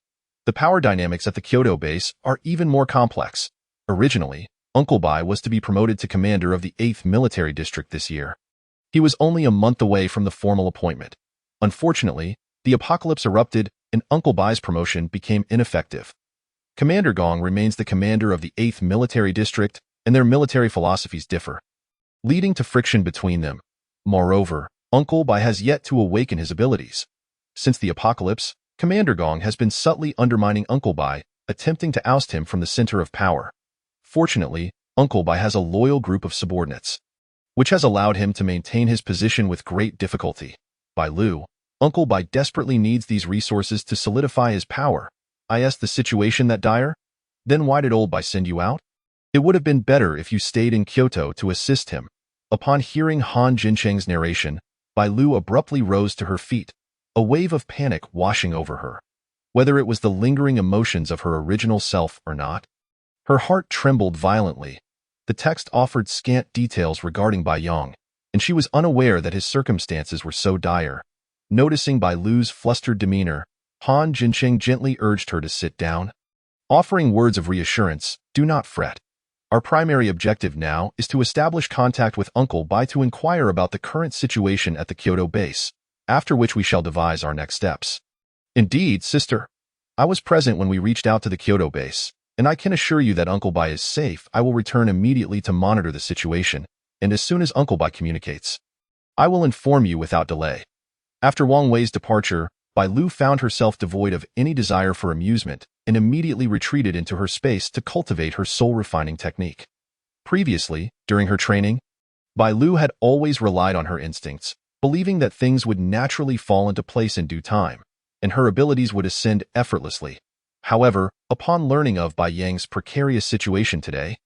The power dynamics at the Kyoto base are even more complex. Originally, Uncle Bai was to be promoted to commander of the 8th Military District this year. He was only a month away from the formal appointment. Unfortunately, the apocalypse erupted and Uncle Bai's promotion became ineffective. Commander Gong remains the commander of the 8th Military District, and their military philosophies differ, leading to friction between them. Moreover, Uncle Bai has yet to awaken his abilities. Since the apocalypse, Commander Gong has been subtly undermining Uncle Bai, attempting to oust him from the center of power. Fortunately, Uncle Bai has a loyal group of subordinates, which has allowed him to maintain his position with great difficulty. Bai Lu, Uncle Bai desperately needs these resources to solidify his power. Is the situation that dire? Then why did old Bai send you out? It would have been better if you stayed in Kyoto to assist him. Upon hearing Han Jinqing's narration, Bai Lu abruptly rose to her feet, a wave of panic washing over her. Whether it was the lingering emotions of her original self or not, her heart trembled violently. The text offered scant details regarding Bai Yong, and she was unaware that his circumstances were so dire. Noticing Bai Lu's flustered demeanor, Han Jinqing gently urged her to sit down, offering words of reassurance, do not fret. Our primary objective now is to establish contact with Uncle Bai to inquire about the current situation at the Kyoto base, after which we shall devise our next steps. Indeed, sister. I was present when we reached out to the Kyoto base, and I can assure you that Uncle Bai is safe. I will return immediately to monitor the situation, and as soon as Uncle Bai communicates, I will inform you without delay. After Wang Wei's departure, Bai Lu found herself devoid of any desire for amusement and immediately retreated into her space to cultivate her soul-refining technique. Previously, during her training, Bai Lu had always relied on her instincts, believing that things would naturally fall into place in due time, and her abilities would ascend effortlessly. However, upon learning of Bai Yang's precarious situation today,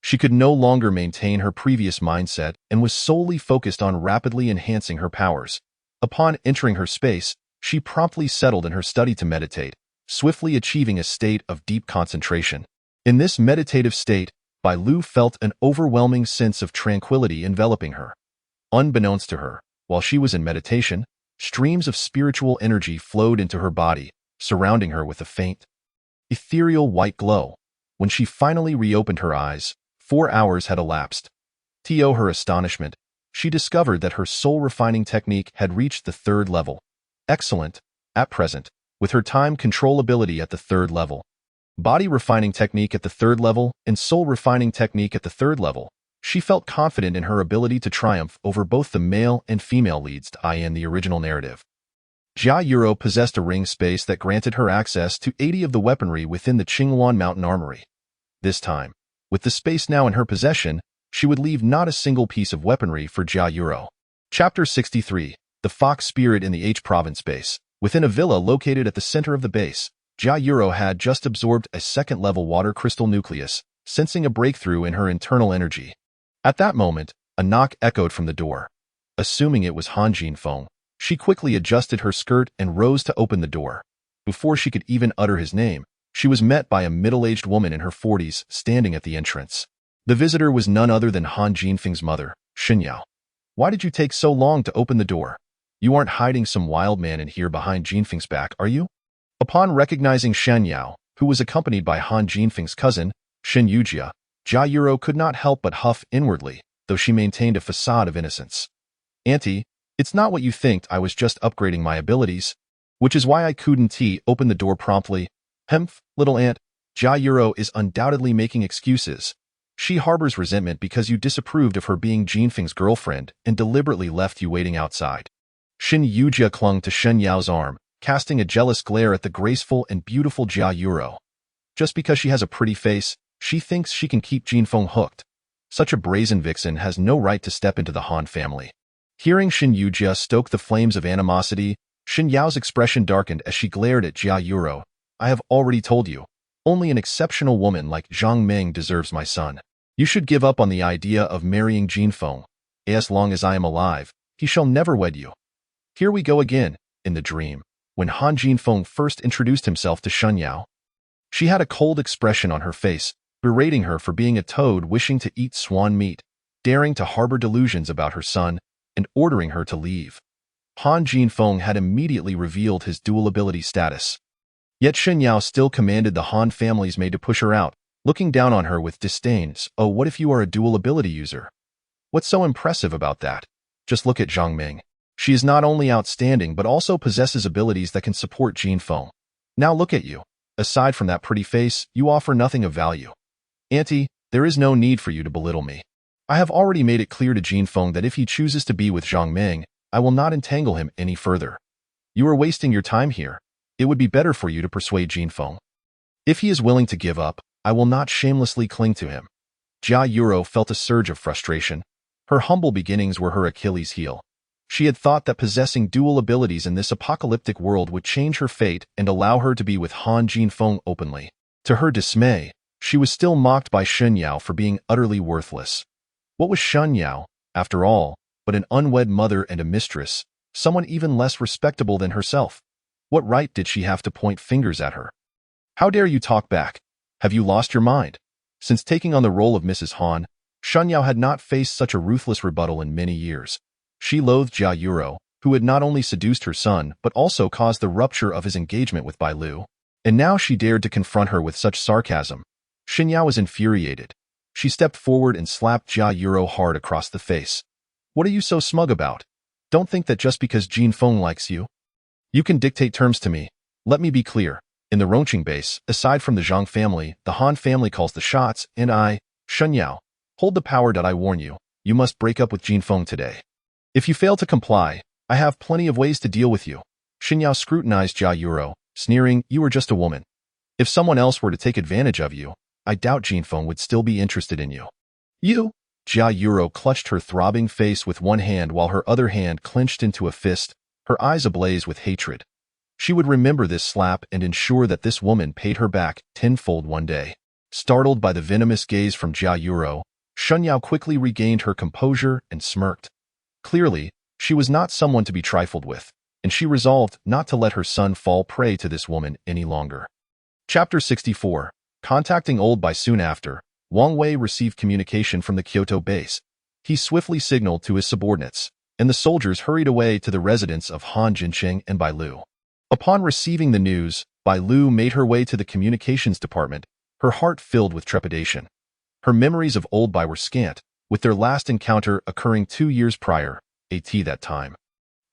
she could no longer maintain her previous mindset and was solely focused on rapidly enhancing her powers. Upon entering her space, she promptly settled in her study to meditate, swiftly achieving a state of deep concentration. In this meditative state, Bai Lu felt an overwhelming sense of tranquility enveloping her. Unbeknownst to her, while she was in meditation, streams of spiritual energy flowed into her body, surrounding her with a faint, ethereal white glow. When she finally reopened her eyes, 4 hours had elapsed. To her astonishment, she discovered that her soul-refining technique had reached the 3rd level. Excellent, at present, with her time control ability at the 3rd level, body-refining technique at the 3rd level, and soul-refining technique at the 3rd level, she felt confident in her ability to triumph over both the male and female leads in the original narrative. Jia Yuro possessed a ring space that granted her access to 80 of the weaponry within the Qinghuan Mountain Armory. This time, with the space now in her possession, she would leave not a single piece of weaponry for Jia Yuro. Chapter 63. The Fox Spirit in the H Province Base. Within a villa located at the center of the base, Jia Yuro had just absorbed a 2nd-level water crystal nucleus, sensing a breakthrough in her internal energy. At that moment, a knock echoed from the door. Assuming it was Han Jinfeng, she quickly adjusted her skirt and rose to open the door. Before she could even utter his name, she was met by a middle-aged woman in her 40s standing at the entrance. The visitor was none other than Han Jinfeng's mother, Shen Yao. Why did you take so long to open the door? You aren't hiding some wild man in here behind Jinfeng's back, are you? Upon recognizing Shen Yao, who was accompanied by Han Jinfeng's cousin, Shen Yujia, Jia Yuro could not help but huff inwardly, though she maintained a facade of innocence. Auntie, it's not what you think, I was just upgrading my abilities, which is why I couldn't open the door promptly. Hemph, little aunt, Jia Yuro is undoubtedly making excuses. She harbors resentment because you disapproved of her being Jinfeng's girlfriend and deliberately left you waiting outside. Shen Yujia clung to Shen Yao's arm, casting a jealous glare at the graceful and beautiful Jia Yuro. Just because she has a pretty face, she thinks she can keep Jinfeng hooked. Such a brazen vixen has no right to step into the Han family. Hearing Shen Yujia stoke the flames of animosity, Shen Yao's expression darkened as she glared at Jia Yuro. I have already told you, only an exceptional woman like Zhang Meng deserves my son. You should give up on the idea of marrying Jinfeng. As long as I am alive, he shall never wed you. Here we go again, in the dream. When Han Jinfeng first introduced himself to Shen Yao, she had a cold expression on her face, berating her for being a toad wishing to eat swan meat, daring to harbor delusions about her son, and ordering her to leave. Han Jinfeng had immediately revealed his dual ability status. Yet Shen Yao still commanded the Han family's maid to push her out, looking down on her with disdain. Oh, what if you are a dual ability user? What's so impressive about that? Just look at Zhang Ming. She is not only outstanding but also possesses abilities that can support Jinfeng. Now look at you. Aside from that pretty face, you offer nothing of value. Auntie, there is no need for you to belittle me. I have already made it clear to Jinfeng that if he chooses to be with Zhang Ming, I will not entangle him any further. You are wasting your time here. It would be better for you to persuade Jinfeng. If he is willing to give up, I will not shamelessly cling to him. Jia Yuro felt a surge of frustration. Her humble beginnings were her Achilles' heel. She had thought that possessing dual abilities in this apocalyptic world would change her fate and allow her to be with Han Jinfeng openly. To her dismay, she was still mocked by Shen Yao for being utterly worthless. What was Shen Yao, after all, but an unwed mother and a mistress, someone even less respectable than herself? What right did she have to point fingers at her? How dare you talk back? Have you lost your mind? Since taking on the role of Mrs. Han, Shen Yao had not faced such a ruthless rebuttal in many years. She loathed Jia Yuro, who had not only seduced her son but also caused the rupture of his engagement with Bai Lu. And now she dared to confront her with such sarcasm. Shen Yao was infuriated. She stepped forward and slapped Jia Yuro hard across the face. What are you so smug about? Don't think that just because Jinfeng likes you, you can dictate terms to me. Let me be clear. In the Rongqing base, aside from the Zhang family, the Han family calls the shots, and I, Shen Yao, hold the power. I warn you, you must break up with Jinfeng today. If you fail to comply, I have plenty of ways to deal with you. Shen Yao scrutinized Jia Yuro, sneering, you are just a woman. If someone else were to take advantage of you, I doubt Jinfeng would still be interested in you. You? Jia Yuro clutched her throbbing face with one hand while her other hand clenched into a fist, her eyes ablaze with hatred. She would remember this slap and ensure that this woman paid her back tenfold one day. Startled by the venomous gaze from Jia Yuro, Shunyao quickly regained her composure and smirked. Clearly, she was not someone to be trifled with, and she resolved not to let her son fall prey to this woman any longer. Chapter 64. Contacting Old Bai. Soon after, Wang Wei received communication from the Kyoto base. He swiftly signaled to his subordinates, and the soldiers hurried away to the residence of Han Jincheng and Bai Lu. Upon receiving the news, Bai Lu made her way to the communications department, her heart filled with trepidation. Her memories of Old Bai were scant, with their last encounter occurring 2 years prior, that time.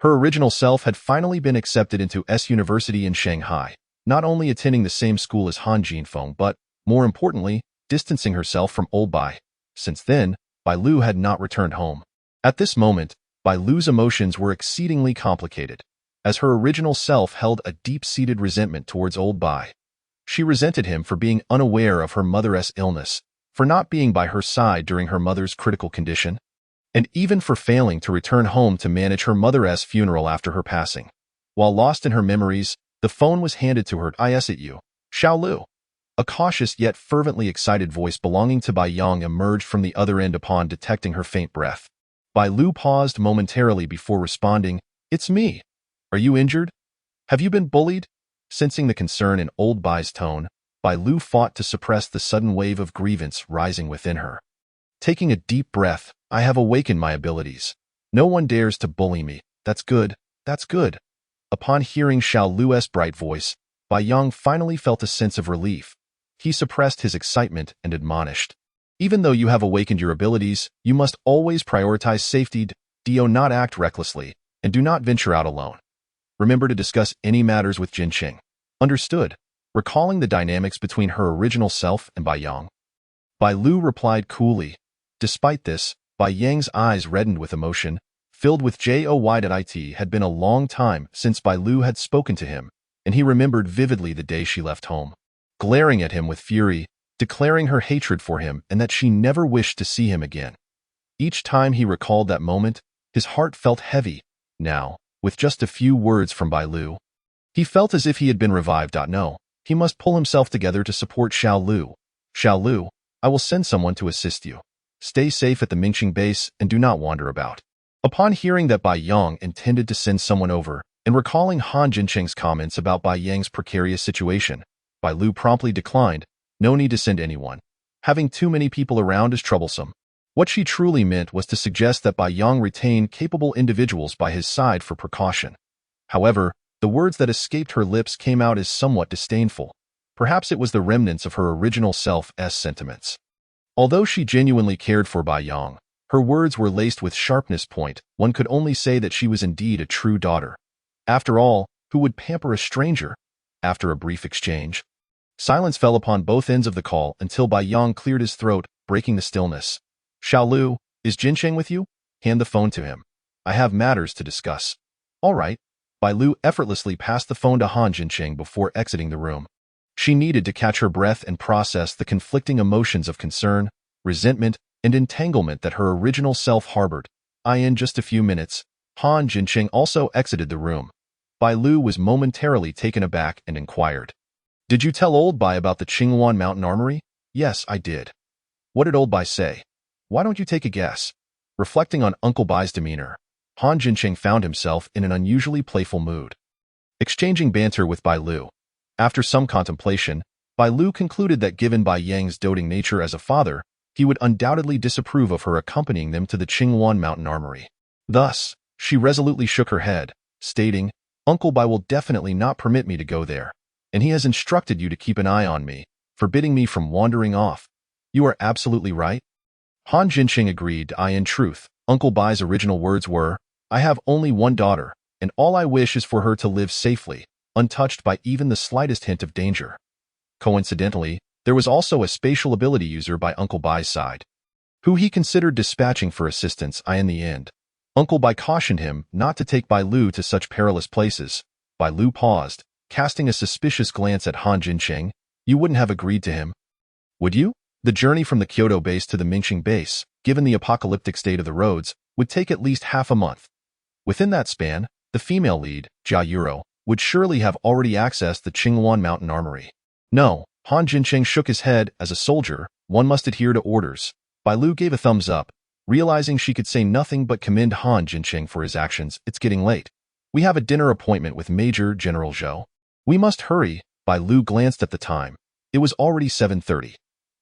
Her original self had finally been accepted into S University in Shanghai, not only attending the same school as Han Jinfeng but, more importantly, distancing herself from Old Bai. Since then, Bai Lu had not returned home. At this moment, Bai Lu's emotions were exceedingly complicated, as her original self held a deep-seated resentment towards Old Bai. She resented him for being unaware of her mother's illness, for not being by her side during her mother's critical condition, and even for failing to return home to manage her mother's funeral after her passing. While lost in her memories, the phone was handed to her. "Is it you, Xiao Lu?" A cautious yet fervently excited voice belonging to Bai Yang emerged from the other end upon detecting her faint breath. Bai Lu paused momentarily before responding, "It's me. Are you injured? Have you been bullied?" Sensing the concern in Old Bai's tone, Bai Lu fought to suppress the sudden wave of grievance rising within her. Taking a deep breath, "I have awakened my abilities. No one dares to bully me. That's good, that's good." Upon hearing Xiao Lu's bright voice, Bai Yang finally felt a sense of relief. He suppressed his excitement and admonished, "Even though you have awakened your abilities, you must always prioritize safety. Do not act recklessly, and do not venture out alone. Remember to discuss any matters with Jincheng." "Understood." Recalling the dynamics between her original self and Bai Yang, Bai Lu replied coolly. Despite this, Bai Yang's eyes reddened with emotion, filled with joy that it had been a long time since Bai Lu had spoken to him, and he remembered vividly the day she left home, glaring at him with fury, declaring her hatred for him and that she never wished to see him again. Each time he recalled that moment, his heart felt heavy. Now, with just a few words from Bai Lu, he felt as if he had been revived. No, he must pull himself together to support Xiao Lu. "Xiao Lu, I will send someone to assist you. Stay safe at the Mingqing base and do not wander about." Upon hearing that Bai Yang intended to send someone over, and recalling Han Jincheng's comments about Bai Yang's precarious situation, Bai Lu promptly declined. No need to send anyone. Having too many people around is troublesome. What she truly meant was to suggest that Bai Yang retain capable individuals by his side for precaution. However, the words that escaped her lips came out as somewhat disdainful. Perhaps it was the remnants of her original self's sentiments. Although she genuinely cared for Bai Yang, her words were laced with sharpness. One could only say that she was indeed a true daughter. After all, who would pamper a stranger? After a brief exchange, silence fell upon both ends of the call until Bai Yang cleared his throat, breaking the stillness. "Xiao Lu, is Jincheng with you? Hand the phone to him. I have matters to discuss." "All right." Bai Lu effortlessly passed the phone to Han Jincheng before exiting the room. She needed to catch her breath and process the conflicting emotions of concern, resentment, and entanglement that her original self harbored. In just a few minutes, Han Jincheng also exited the room. Bai Lu was momentarily taken aback and inquired, "Did you tell Old Bai about the Qingwan Mountain Armory?" "Yes, I did." "What did Old Bai say?" "Why don't you take a guess?" Reflecting on Uncle Bai's demeanor, Han Jincheng found himself in an unusually playful mood. Exchanging banter with Bai Lu, after some contemplation, Bai Lu concluded that given Bai Yang's doting nature as a father, he would undoubtedly disapprove of her accompanying them to the Qingwan Mountain Armory. Thus, she resolutely shook her head, stating, "Uncle Bai will definitely not permit me to go there, and he has instructed you to keep an eye on me, forbidding me from wandering off." "You are absolutely right." Han Jincheng agreed. In truth, Uncle Bai's original words were, "I have only one daughter, and all I wish is for her to live safely, untouched by even the slightest hint of danger." Coincidentally, there was also a spatial ability user by Uncle Bai's side, who he considered dispatching for assistance. In the end, Uncle Bai cautioned him not to take Bai Lu to such perilous places. Bai Lu paused, casting a suspicious glance at Han Jincheng. "You wouldn't have agreed to him, would you?" The journey from the Kyoto base to the Mingqing base, given the apocalyptic state of the roads, would take at least half a month. Within that span, the female lead, Jia Yuro, would surely have already accessed the Qingwan Mountain Armory. No, Han Jincheng shook his head. As a soldier, one must adhere to orders. Bai Lu gave a thumbs up, realizing she could say nothing but commend Han Jincheng for his actions. It's getting late. We have a dinner appointment with Major General Zhou. We must hurry. Bai Lu glanced at the time. It was already 7:30.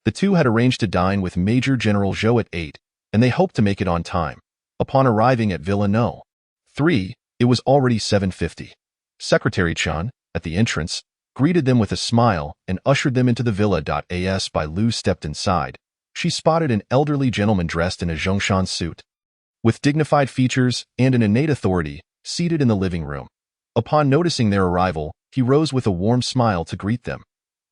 The two had arranged to dine with Major General Zhou at 8, and they hoped to make it on time. Upon arriving at Villa No. 3, it was already 7:50. Secretary Chen, at the entrance, greeted them with a smile and ushered them into the villa. As Bai Lu stepped inside, she spotted an elderly gentleman dressed in a Zhongshan suit, with dignified features and an innate authority, seated in the living room. Upon noticing their arrival, he rose with a warm smile to greet them.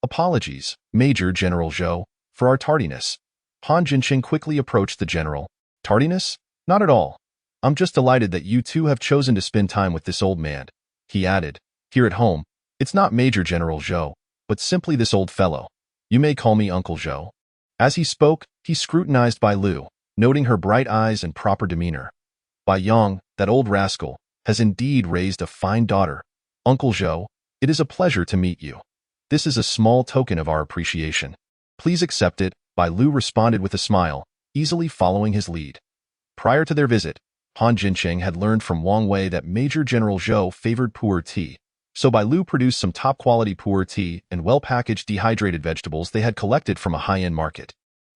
Apologies, Major General Zhou, for our tardiness. Han Jincheng quickly approached the general. Tardiness? Not at all. I'm just delighted that you two have chosen to spend time with this old man. He added, here at home, it's not Major General Zhou, but simply this old fellow. You may call me Uncle Zhou. As he spoke, he scrutinized Bai Lu, noting her bright eyes and proper demeanor. Bai Yang, that old rascal, has indeed raised a fine daughter. Uncle Zhou, it is a pleasure to meet you. This is a small token of our appreciation. Please accept it, Bai Lu responded with a smile, easily following his lead. Prior to their visit, Han Jincheng had learned from Wang Wei that Major General Zhou favored pu'er tea, so Bai Lu produced some top-quality pu'er tea and well-packaged dehydrated vegetables they had collected from a high-end market.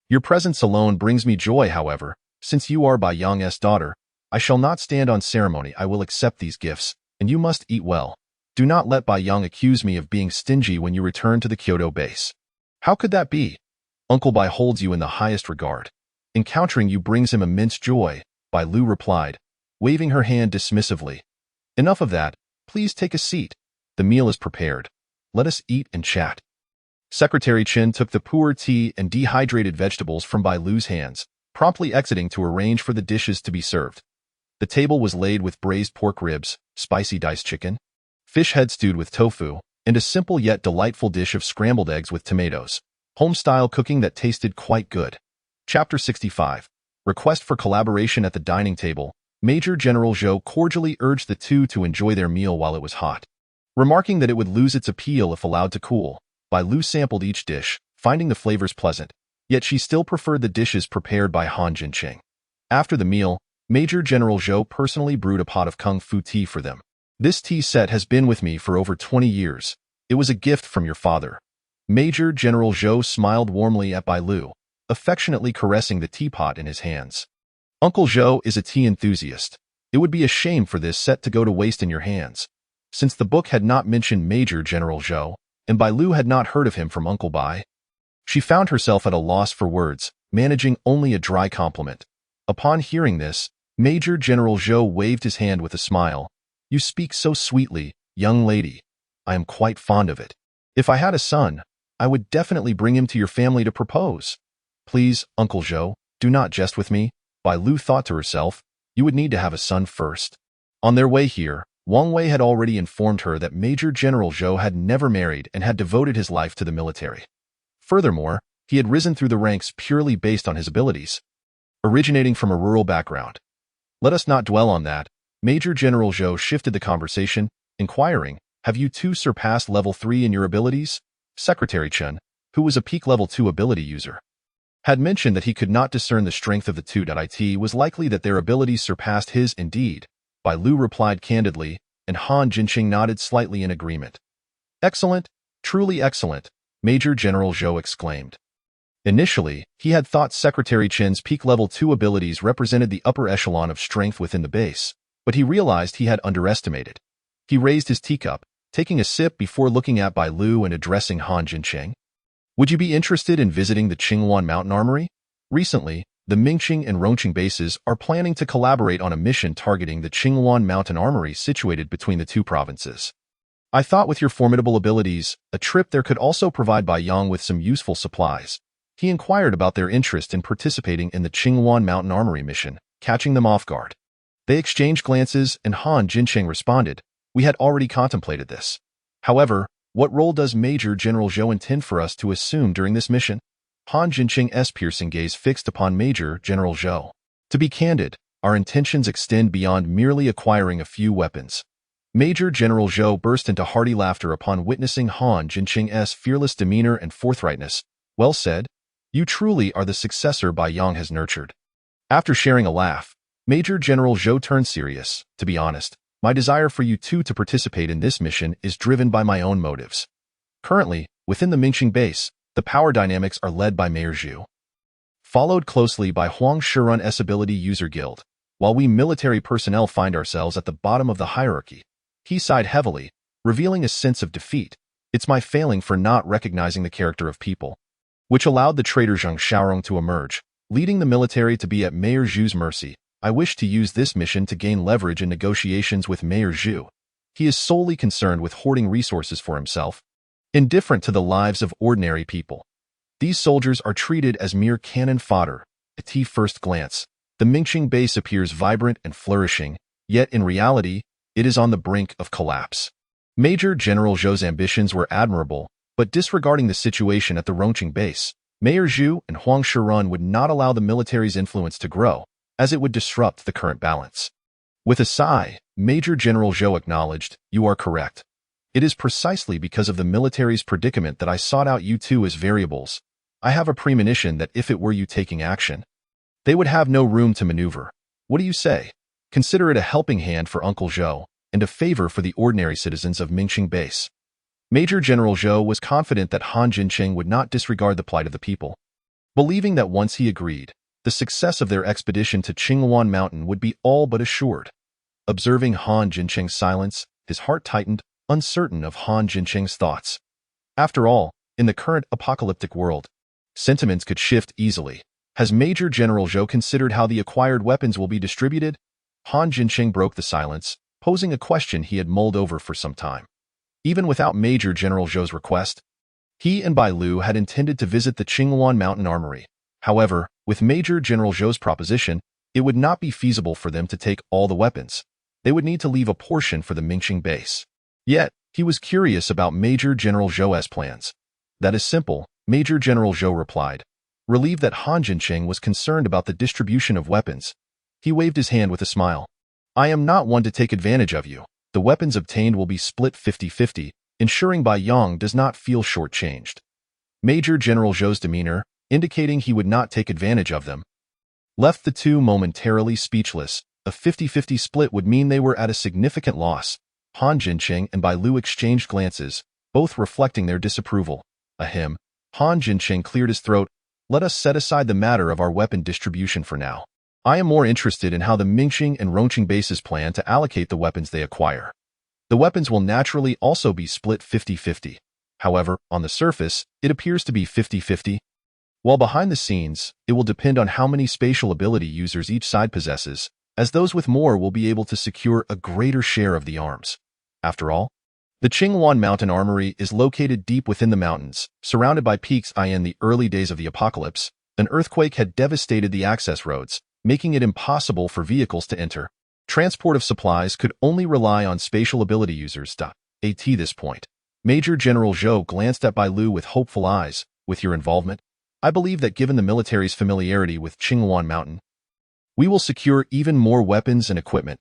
Your presence alone brings me joy, however. Since you are Bai Yang's daughter, I shall not stand on ceremony. I will accept these gifts, and you must eat well. Do not let Bai Yang accuse me of being stingy when you return to the Kyoto base. How could that be? Uncle Bai holds you in the highest regard. Encountering you brings him immense joy, Bai Lu replied, waving her hand dismissively. Enough of that. Please take a seat. The meal is prepared. Let us eat and chat. Secretary Chen took the pu'er tea and dehydrated vegetables from Bai Lu's hands, promptly exiting to arrange for the dishes to be served. The table was laid with braised pork ribs, spicy diced chicken, fish head stewed with tofu, and a simple yet delightful dish of scrambled eggs with tomatoes. Home-style cooking that tasted quite good. Chapter 65. Request for collaboration at the dining table. Major General Zhou cordially urged the two to enjoy their meal while it was hot. Remarking that it would lose its appeal if allowed to cool, Bai Lu sampled each dish, finding the flavors pleasant, yet she still preferred the dishes prepared by Han Jincheng. After the meal, Major General Zhou personally brewed a pot of kung fu tea for them. This tea set has been with me for over 20 years. It was a gift from your father. Major General Zhou smiled warmly at Bai Lu, affectionately caressing the teapot in his hands. Uncle Zhou is a tea enthusiast. It would be a shame for this set to go to waste in your hands. Since the book had not mentioned Major General Zhou, and Bai Lu had not heard of him from Uncle Bai, she found herself at a loss for words, managing only a dry compliment. Upon hearing this, Major General Zhou waved his hand with a smile. You speak so sweetly, young lady. I am quite fond of it. If I had a son, I would definitely bring him to your family to propose. Please, Uncle Zhou, do not jest with me. Bai Lu thought to herself, you would need to have a son first. On their way here, Wang Wei had already informed her that Major General Zhou had never married and had devoted his life to the military. Furthermore, he had risen through the ranks purely based on his abilities, originating from a rural background. Let us not dwell on that. Major General Zhou shifted the conversation, inquiring, have you two surpassed level 3 in your abilities? Secretary Chen, who was a peak level 2 ability user, had mentioned that he could not discern the strength of the two. It was likely that their abilities surpassed his indeed. Bai Lu replied candidly, and Han Jincheng nodded slightly in agreement. Excellent, truly excellent, Major General Zhou exclaimed. Initially, he had thought Secretary Chen's peak level 2 abilities represented the upper echelon of strength within the base, but he realized he had underestimated. He raised his teacup, taking a sip before looking at Bai Lu and addressing Han Jincheng. Would you be interested in visiting the Qingwan Mountain Armory? Recently, the Mingqing and Rongqing bases are planning to collaborate on a mission targeting the Qingwan Mountain Armory situated between the two provinces. I thought with your formidable abilities, a trip there could also provide Bai Yang with some useful supplies. He inquired about their interest in participating in the Qingwan Mountain Armory mission, catching them off guard. They exchanged glances and Han Jincheng responded, we had already contemplated this. However, what role does Major General Zhou intend for us to assume during this mission? Han Jincheng's piercing gaze fixed upon Major General Zhou. To be candid, our intentions extend beyond merely acquiring a few weapons. Major General Zhou burst into hearty laughter upon witnessing Han Jinqing's fearless demeanor and forthrightness. Well said. You truly are the successor Bai Yang has nurtured. After sharing a laugh, Major General Zhou turned serious. To be honest, my desire for you two to participate in this mission is driven by my own motives. Currently, within the Mingxing base, the power dynamics are led by Mayor Zhu, followed closely by Huang Shirun's Ability User Guild. While we military personnel find ourselves at the bottom of the hierarchy, he sighed heavily, revealing a sense of defeat. It's my failing for not recognizing the character of people, which allowed the traitor Zheng Xiaorong to emerge, leading the military to be at Mayor Zhu's mercy. I wish to use this mission to gain leverage in negotiations with Mayor Zhu. He is solely concerned with hoarding resources for himself, indifferent to the lives of ordinary people. These soldiers are treated as mere cannon fodder. At first glance, the Mingxing base appears vibrant and flourishing, yet in reality, it is on the brink of collapse. Major General Zhou's ambitions were admirable, but disregarding the situation at the Rongqing base, Mayor Zhu and Huang Shirun would not allow the military's influence to grow, as it would disrupt the current balance. With a sigh, Major General Zhou acknowledged, "You are correct. It is precisely because of the military's predicament that I sought out you two as variables. I have a premonition that if it were you taking action, they would have no room to maneuver. What do you say? Consider it a helping hand for Uncle Zhou, and a favor for the ordinary citizens of Mingxing base." Major General Zhou was confident that Han Jinqing would not disregard the plight of the people, believing that once he agreed, the success of their expedition to Qingluan Mountain would be all but assured. Observing Han Jinqing's silence, his heart tightened, uncertain of Han Jinqing's thoughts. After all, in the current apocalyptic world, sentiments could shift easily. Has Major General Zhou considered how the acquired weapons will be distributed? Han Jinqing broke the silence, posing a question he had mulled over for some time. Even without Major General Zhou's request, he and Bai Lu had intended to visit the Qingluan Mountain Armory. However, with Major General Zhou's proposition, it would not be feasible for them to take all the weapons. They would need to leave a portion for the Mingxing base. Yet, he was curious about Major General Zhou's plans. That is simple, Major General Zhou replied, relieved that Han Jinqing was concerned about the distribution of weapons. He waved his hand with a smile. I am not one to take advantage of you. The weapons obtained will be split 50-50, ensuring Bai Yang does not feel shortchanged. Major General Zhou's demeanor, indicating he would not take advantage of them, left the two momentarily speechless. A 50-50 split would mean they were at a significant loss. Han Jinqing and Bai Lu exchanged glances, both reflecting their disapproval. Ahem. Han Jinqing cleared his throat. Let us set aside the matter of our weapon distribution for now. I am more interested in how the Mingxing and Rongqing bases plan to allocate the weapons they acquire. The weapons will naturally also be split 50-50. However, on the surface, it appears to be 50-50. While behind the scenes, it will depend on how many spatial ability users each side possesses, as those with more will be able to secure a greater share of the arms. After all, the Qingluan Mountain Armory is located deep within the mountains, surrounded by peaks. In the early days of the apocalypse, an earthquake had devastated the access roads, making it impossible for vehicles to enter. Transport of supplies could only rely on spatial ability users. At this point, Major General Zhou glanced at Bai Lu with hopeful eyes. With your involvement, I believe that given the military's familiarity with Qingluan Mountain, we will secure even more weapons and equipment.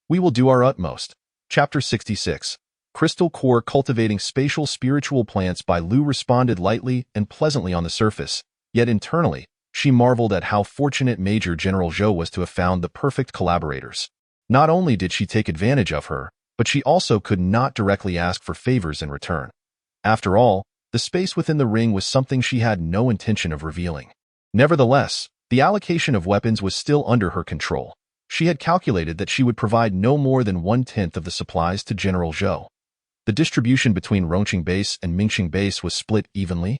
We will do our utmost. Chapter 66. Crystal Core Cultivating Spatial Spiritual Plants. Bai Lu responded lightly and pleasantly on the surface, yet internally, she marveled at how fortunate Major General Zhou was to have found the perfect collaborators. Not only did she take advantage of her, but she also could not directly ask for favors in return. After all, the space within the ring was something she had no intention of revealing. Nevertheless, the allocation of weapons was still under her control. She had calculated that she would provide no more than 1/10 of the supplies to General Zhou. The distribution between Rongqing base and Mingxing base was split evenly,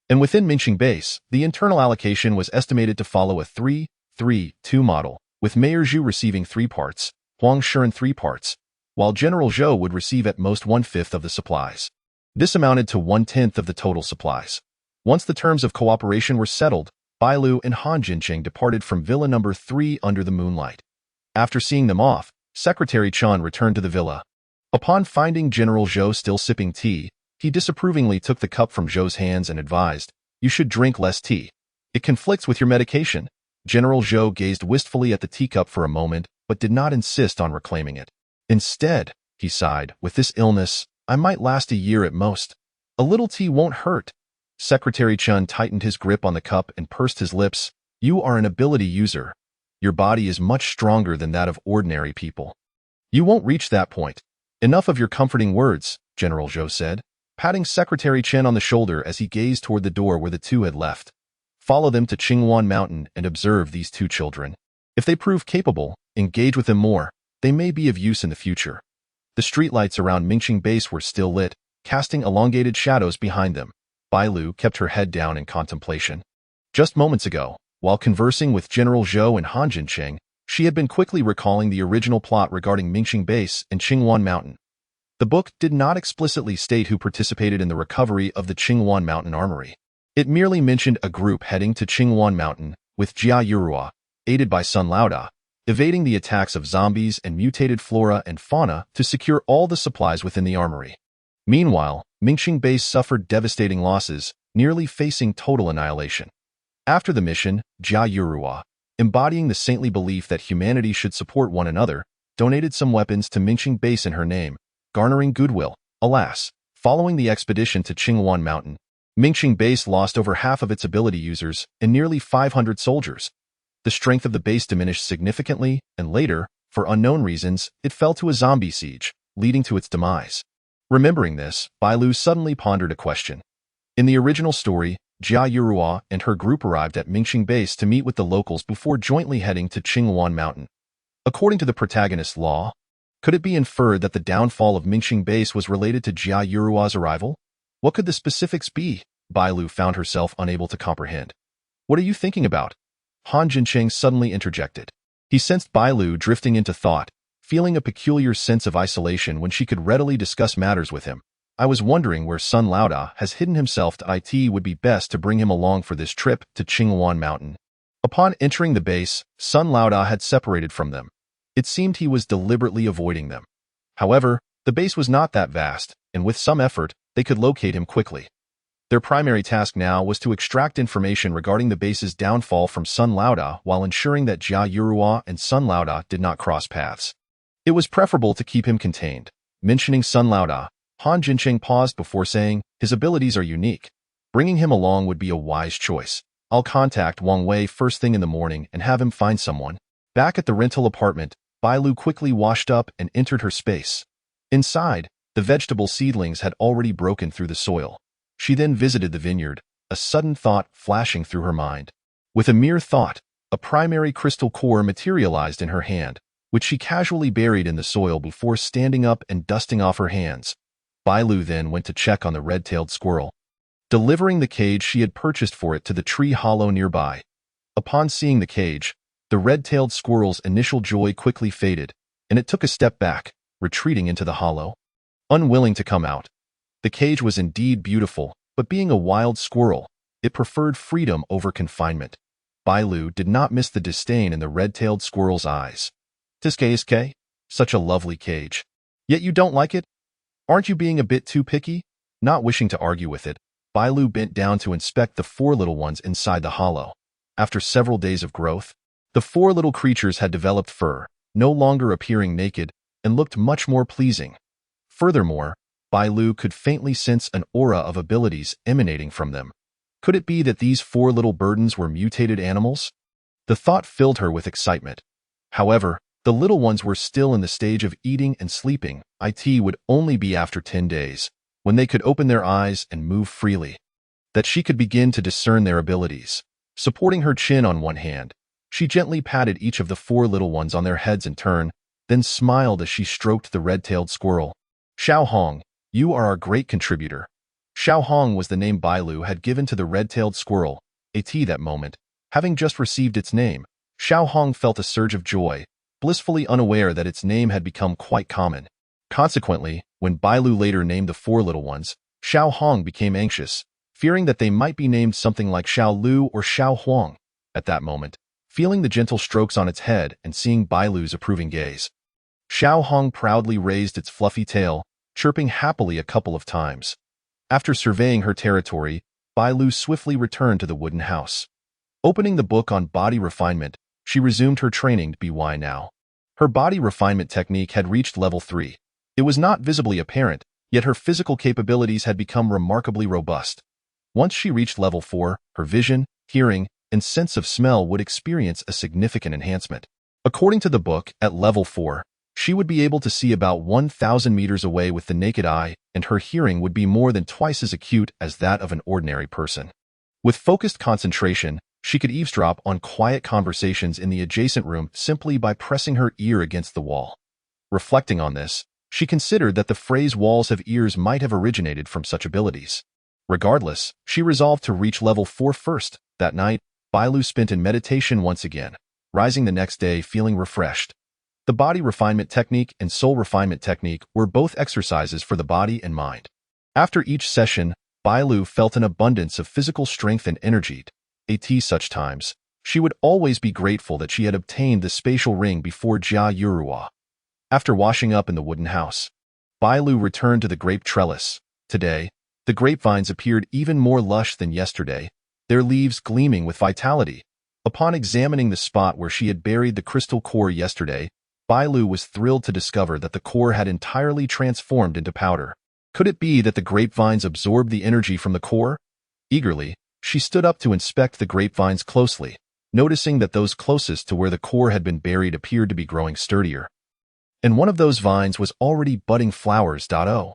and within Mingxing base, the internal allocation was estimated to follow a 3-3-2 model, with Mayor Zhu receiving 3 parts, Huang Shirun 3 parts, while General Zhou would receive at most 1/5 of the supplies. This amounted to 1/10 of the total supplies. Once the terms of cooperation were settled, Bai Lu and Han Jinqing departed from Villa Number 3 under the moonlight. After seeing them off, Secretary Chan returned to the villa. Upon finding General Zhou still sipping tea, he disapprovingly took the cup from Zhou's hands and advised, "You should drink less tea. It conflicts with your medication." General Zhou gazed wistfully at the teacup for a moment, but did not insist on reclaiming it. Instead, he sighed. With this illness, I might last a year at most. A little tea won't hurt. Secretary Chun tightened his grip on the cup and pursed his lips. You are an ability user. Your body is much stronger than that of ordinary people. You won't reach that point. Enough of your comforting words, General Zhou said, patting Secretary Chen on the shoulder as he gazed toward the door where the two had left. Follow them to Qingwan Mountain and observe these two children. If they prove capable, engage with them more. They may be of use in the future. The streetlights around Mingqing Base were still lit, casting elongated shadows behind them. Bai Lu kept her head down in contemplation. Just moments ago, while conversing with General Zhou and Han Jincheng, she had been quickly recalling the original plot regarding Mingqing Base and Qingwan Mountain. The book did not explicitly state who participated in the recovery of the Qingwan Mountain Armory. It merely mentioned a group heading to Qingwan Mountain, with Jia Yurua, aided by Sun Laoda, evading the attacks of zombies and mutated flora and fauna to secure all the supplies within the armory. Meanwhile, Mingqing Base suffered devastating losses, nearly facing total annihilation. After the mission, Jia Yurua, embodying the saintly belief that humanity should support one another, donated some weapons to Mingqing Base in her name, garnering goodwill. Alas, following the expedition to Qingwan Mountain, Mingqing Base lost over half of its ability users and nearly 500 soldiers. The strength of the base diminished significantly, and later, for unknown reasons, it fell to a zombie siege, leading to its demise. Remembering this, Bai Lu suddenly pondered a question. In the original story, Jia Yurua and her group arrived at Mingqing Base to meet with the locals before jointly heading to Qingwan Mountain. According to the protagonist's law, could it be inferred that the downfall of Mingqing Base was related to Jia Yurua's arrival? What could the specifics be? Bai Lu found herself unable to comprehend. What are you thinking about? Han Jincheng suddenly interjected. He sensed Bai Lu drifting into thought, feeling a peculiar sense of isolation when she could readily discuss matters with him. I was wondering where Sun Laoda has hidden himself. It would be best to bring him along for this trip to Qingwan Mountain. Upon entering the base, Sun Laoda had separated from them. It seemed he was deliberately avoiding them. However, the base was not that vast, and with some effort, they could locate him quickly. Their primary task now was to extract information regarding the base's downfall from Sun Laoda while ensuring that Jia Yurua and Sun Laoda did not cross paths. It was preferable to keep him contained. Mentioning Sun Laoda, Han Jincheng paused before saying, his abilities are unique. Bringing him along would be a wise choice. I'll contact Wang Wei first thing in the morning and have him find someone. Back at the rental apartment, Bai Lu quickly washed up and entered her space. Inside, the vegetable seedlings had already broken through the soil. She then visited the vineyard, a sudden thought flashing through her mind. With a mere thought, a primary crystal core materialized in her hand, which she casually buried in the soil before standing up and dusting off her hands. Bai Lu then went to check on the red-tailed squirrel, delivering the cage she had purchased for it to the tree hollow nearby. Upon seeing the cage, the red-tailed squirrel's initial joy quickly faded, and it took a step back, retreating into the hollow. Unwilling to come out. The cage was indeed beautiful, but being a wild squirrel, it preferred freedom over confinement. Bai Lu did not miss the disdain in the red-tailed squirrel's eyes. Tiske, such a lovely cage. Yet you don't like it? Aren't you being a bit too picky? Not wishing to argue with it, Bai Lu bent down to inspect the four little ones inside the hollow. After several days of growth, the four little creatures had developed fur, no longer appearing naked, and looked much more pleasing. Furthermore, Bai Lu could faintly sense an aura of abilities emanating from them. Could it be that these four little burdens were mutated animals? The thought filled her with excitement. However, the little ones were still in the stage of eating and sleeping. It would only be after 10 days, when they could open their eyes and move freely, that she could begin to discern their abilities. Supporting her chin on one hand, she gently patted each of the four little ones on their heads in turn, then smiled as she stroked the red-tailed squirrel. Xiao Hong, you are our great contributor. Xiao Hong was the name Bai Lu had given to the red-tailed squirrel. That moment, having just received its name, Xiao Hong felt a surge of joy, blissfully unaware that its name had become quite common. Consequently, when Bai Lu later named the four little ones, Xiao Hong became anxious, fearing that they might be named something like Xiao Lu or Xiao Huang. At that moment, feeling the gentle strokes on its head and seeing Bai Lu's approving gaze, Xiao Hong proudly raised its fluffy tail, chirping happily a couple of times. After surveying her territory, Bai Lu swiftly returned to the wooden house. Opening the book on body refinement, she resumed her training. Now, her body refinement technique had reached level 3. It was not visibly apparent, yet her physical capabilities had become remarkably robust. Once she reached level 4, her vision, hearing, and sense of smell would experience a significant enhancement. According to the book, at level 4, she would be able to see about 1,000 meters away with the naked eye, and her hearing would be more than twice as acute as that of an ordinary person. With focused concentration, she could eavesdrop on quiet conversations in the adjacent room simply by pressing her ear against the wall. Reflecting on this, she considered that the phrase "walls have ears" might have originated from such abilities. Regardless, she resolved to reach level 4 first. That night, Bailu spent in meditation once again, rising the next day feeling refreshed. The body refinement technique and soul refinement technique were both exercises for the body and mind. After each session, Bailu felt an abundance of physical strength and energy. At such times, she would always be grateful that she had obtained the spatial ring before Jia Yurua. After washing up in the wooden house, Bailu returned to the grape trellis. Today, the grapevines appeared even more lush than yesterday, their leaves gleaming with vitality. Upon examining the spot where she had buried the crystal core yesterday, Bailu was thrilled to discover that the core had entirely transformed into powder. Could it be that the grapevines absorbed the energy from the core? Eagerly, she stood up to inspect the grapevines closely, noticing that those closest to where the core had been buried appeared to be growing sturdier. And one of those vines was already budding flowers. Oh,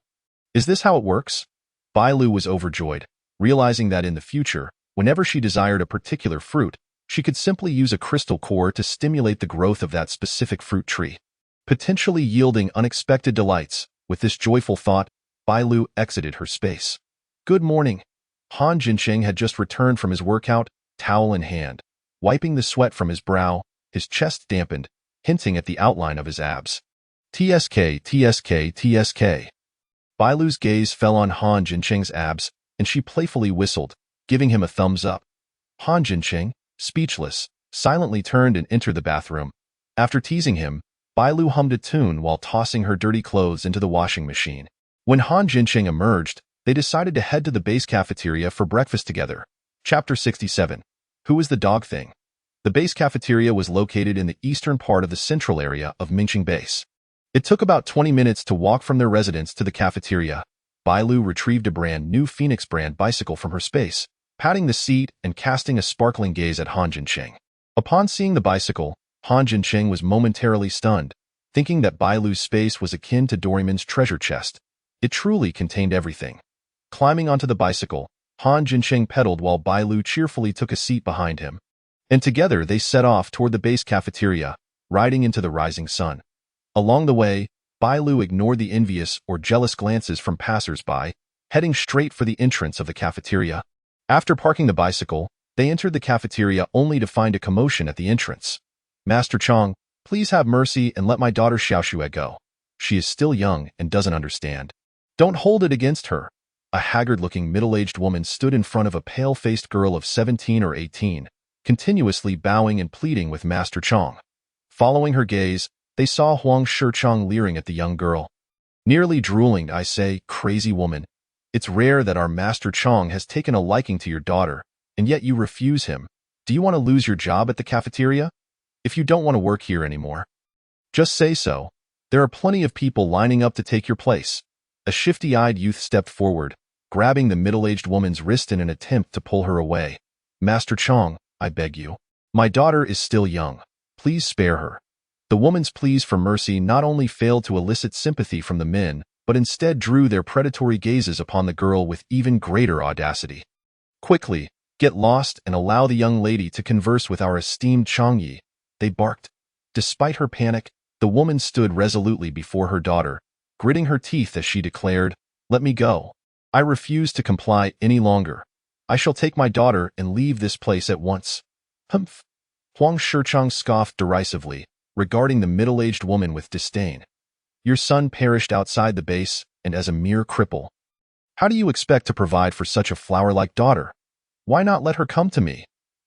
is this how it works? Bailu was overjoyed, realizing that in the future, whenever she desired a particular fruit, she could simply use a crystal core to stimulate the growth of that specific fruit tree, potentially yielding unexpected delights. With this joyful thought, Bailu exited her space. Good morning. Han Jincheng had just returned from his workout, towel in hand. Wiping the sweat from his brow, his chest dampened, hinting at the outline of his abs. TSK, TSK, TSK. Bailu's gaze fell on Han Jincheng's abs, and she playfully whistled, giving him a thumbs up. Han Jincheng, speechless, silently turned and entered the bathroom. After teasing him, Bailu hummed a tune while tossing her dirty clothes into the washing machine. When Han Jincheng emerged, they decided to head to the base cafeteria for breakfast together. Chapter 67. Who is the dog thing? The base cafeteria was located in the eastern part of the central area of Mingqing Base. It took about 20 minutes to walk from their residence to the cafeteria. Bailu retrieved a brand new Phoenix brand bicycle from her space, patting the seat and casting a sparkling gaze at Han Jincheng. Upon seeing the bicycle, Han Jincheng was momentarily stunned, thinking that Bailu's space was akin to Doraemon's treasure chest. It truly contained everything. Climbing onto the bicycle, Han Jincheng pedaled while Bailu cheerfully took a seat behind him. And together they set off toward the base cafeteria, riding into the rising sun. Along the way, Bailu ignored the envious or jealous glances from passers-by, heading straight for the entrance of the cafeteria. After parking the bicycle, they entered the cafeteria only to find a commotion at the entrance. Master Chong, please have mercy and let my daughter Xiaoxue go. She is still young and doesn't understand. Don't hold it against her. A haggard-looking middle-aged woman stood in front of a pale-faced girl of 17 or 18, continuously bowing and pleading with Master Chong. Following her gaze, they saw Huang Shichong leering at the young girl. Nearly drooling, I say, crazy woman. It's rare that our Master Chong has taken a liking to your daughter, and yet you refuse him. Do you want to lose your job at the cafeteria? If you don't want to work here anymore, just say so. There are plenty of people lining up to take your place. A shifty-eyed youth stepped forward, grabbing the middle-aged woman's wrist in an attempt to pull her away. Master Chong, I beg you. My daughter is still young. Please spare her. The woman's pleas for mercy not only failed to elicit sympathy from the men, but instead drew their predatory gazes upon the girl with even greater audacity. Quickly, get lost and allow the young lady to converse with our esteemed Changyi, they barked. Despite her panic, the woman stood resolutely before her daughter, gritting her teeth as she declared, "Let me go. I refuse to comply any longer. I shall take my daughter and leave this place at once." Humph! Huang Shichong scoffed derisively, regarding the middle-aged woman with disdain. Your son perished outside the base, and as a mere cripple. How do you expect to provide for such a flower-like daughter? Why not let her come to me?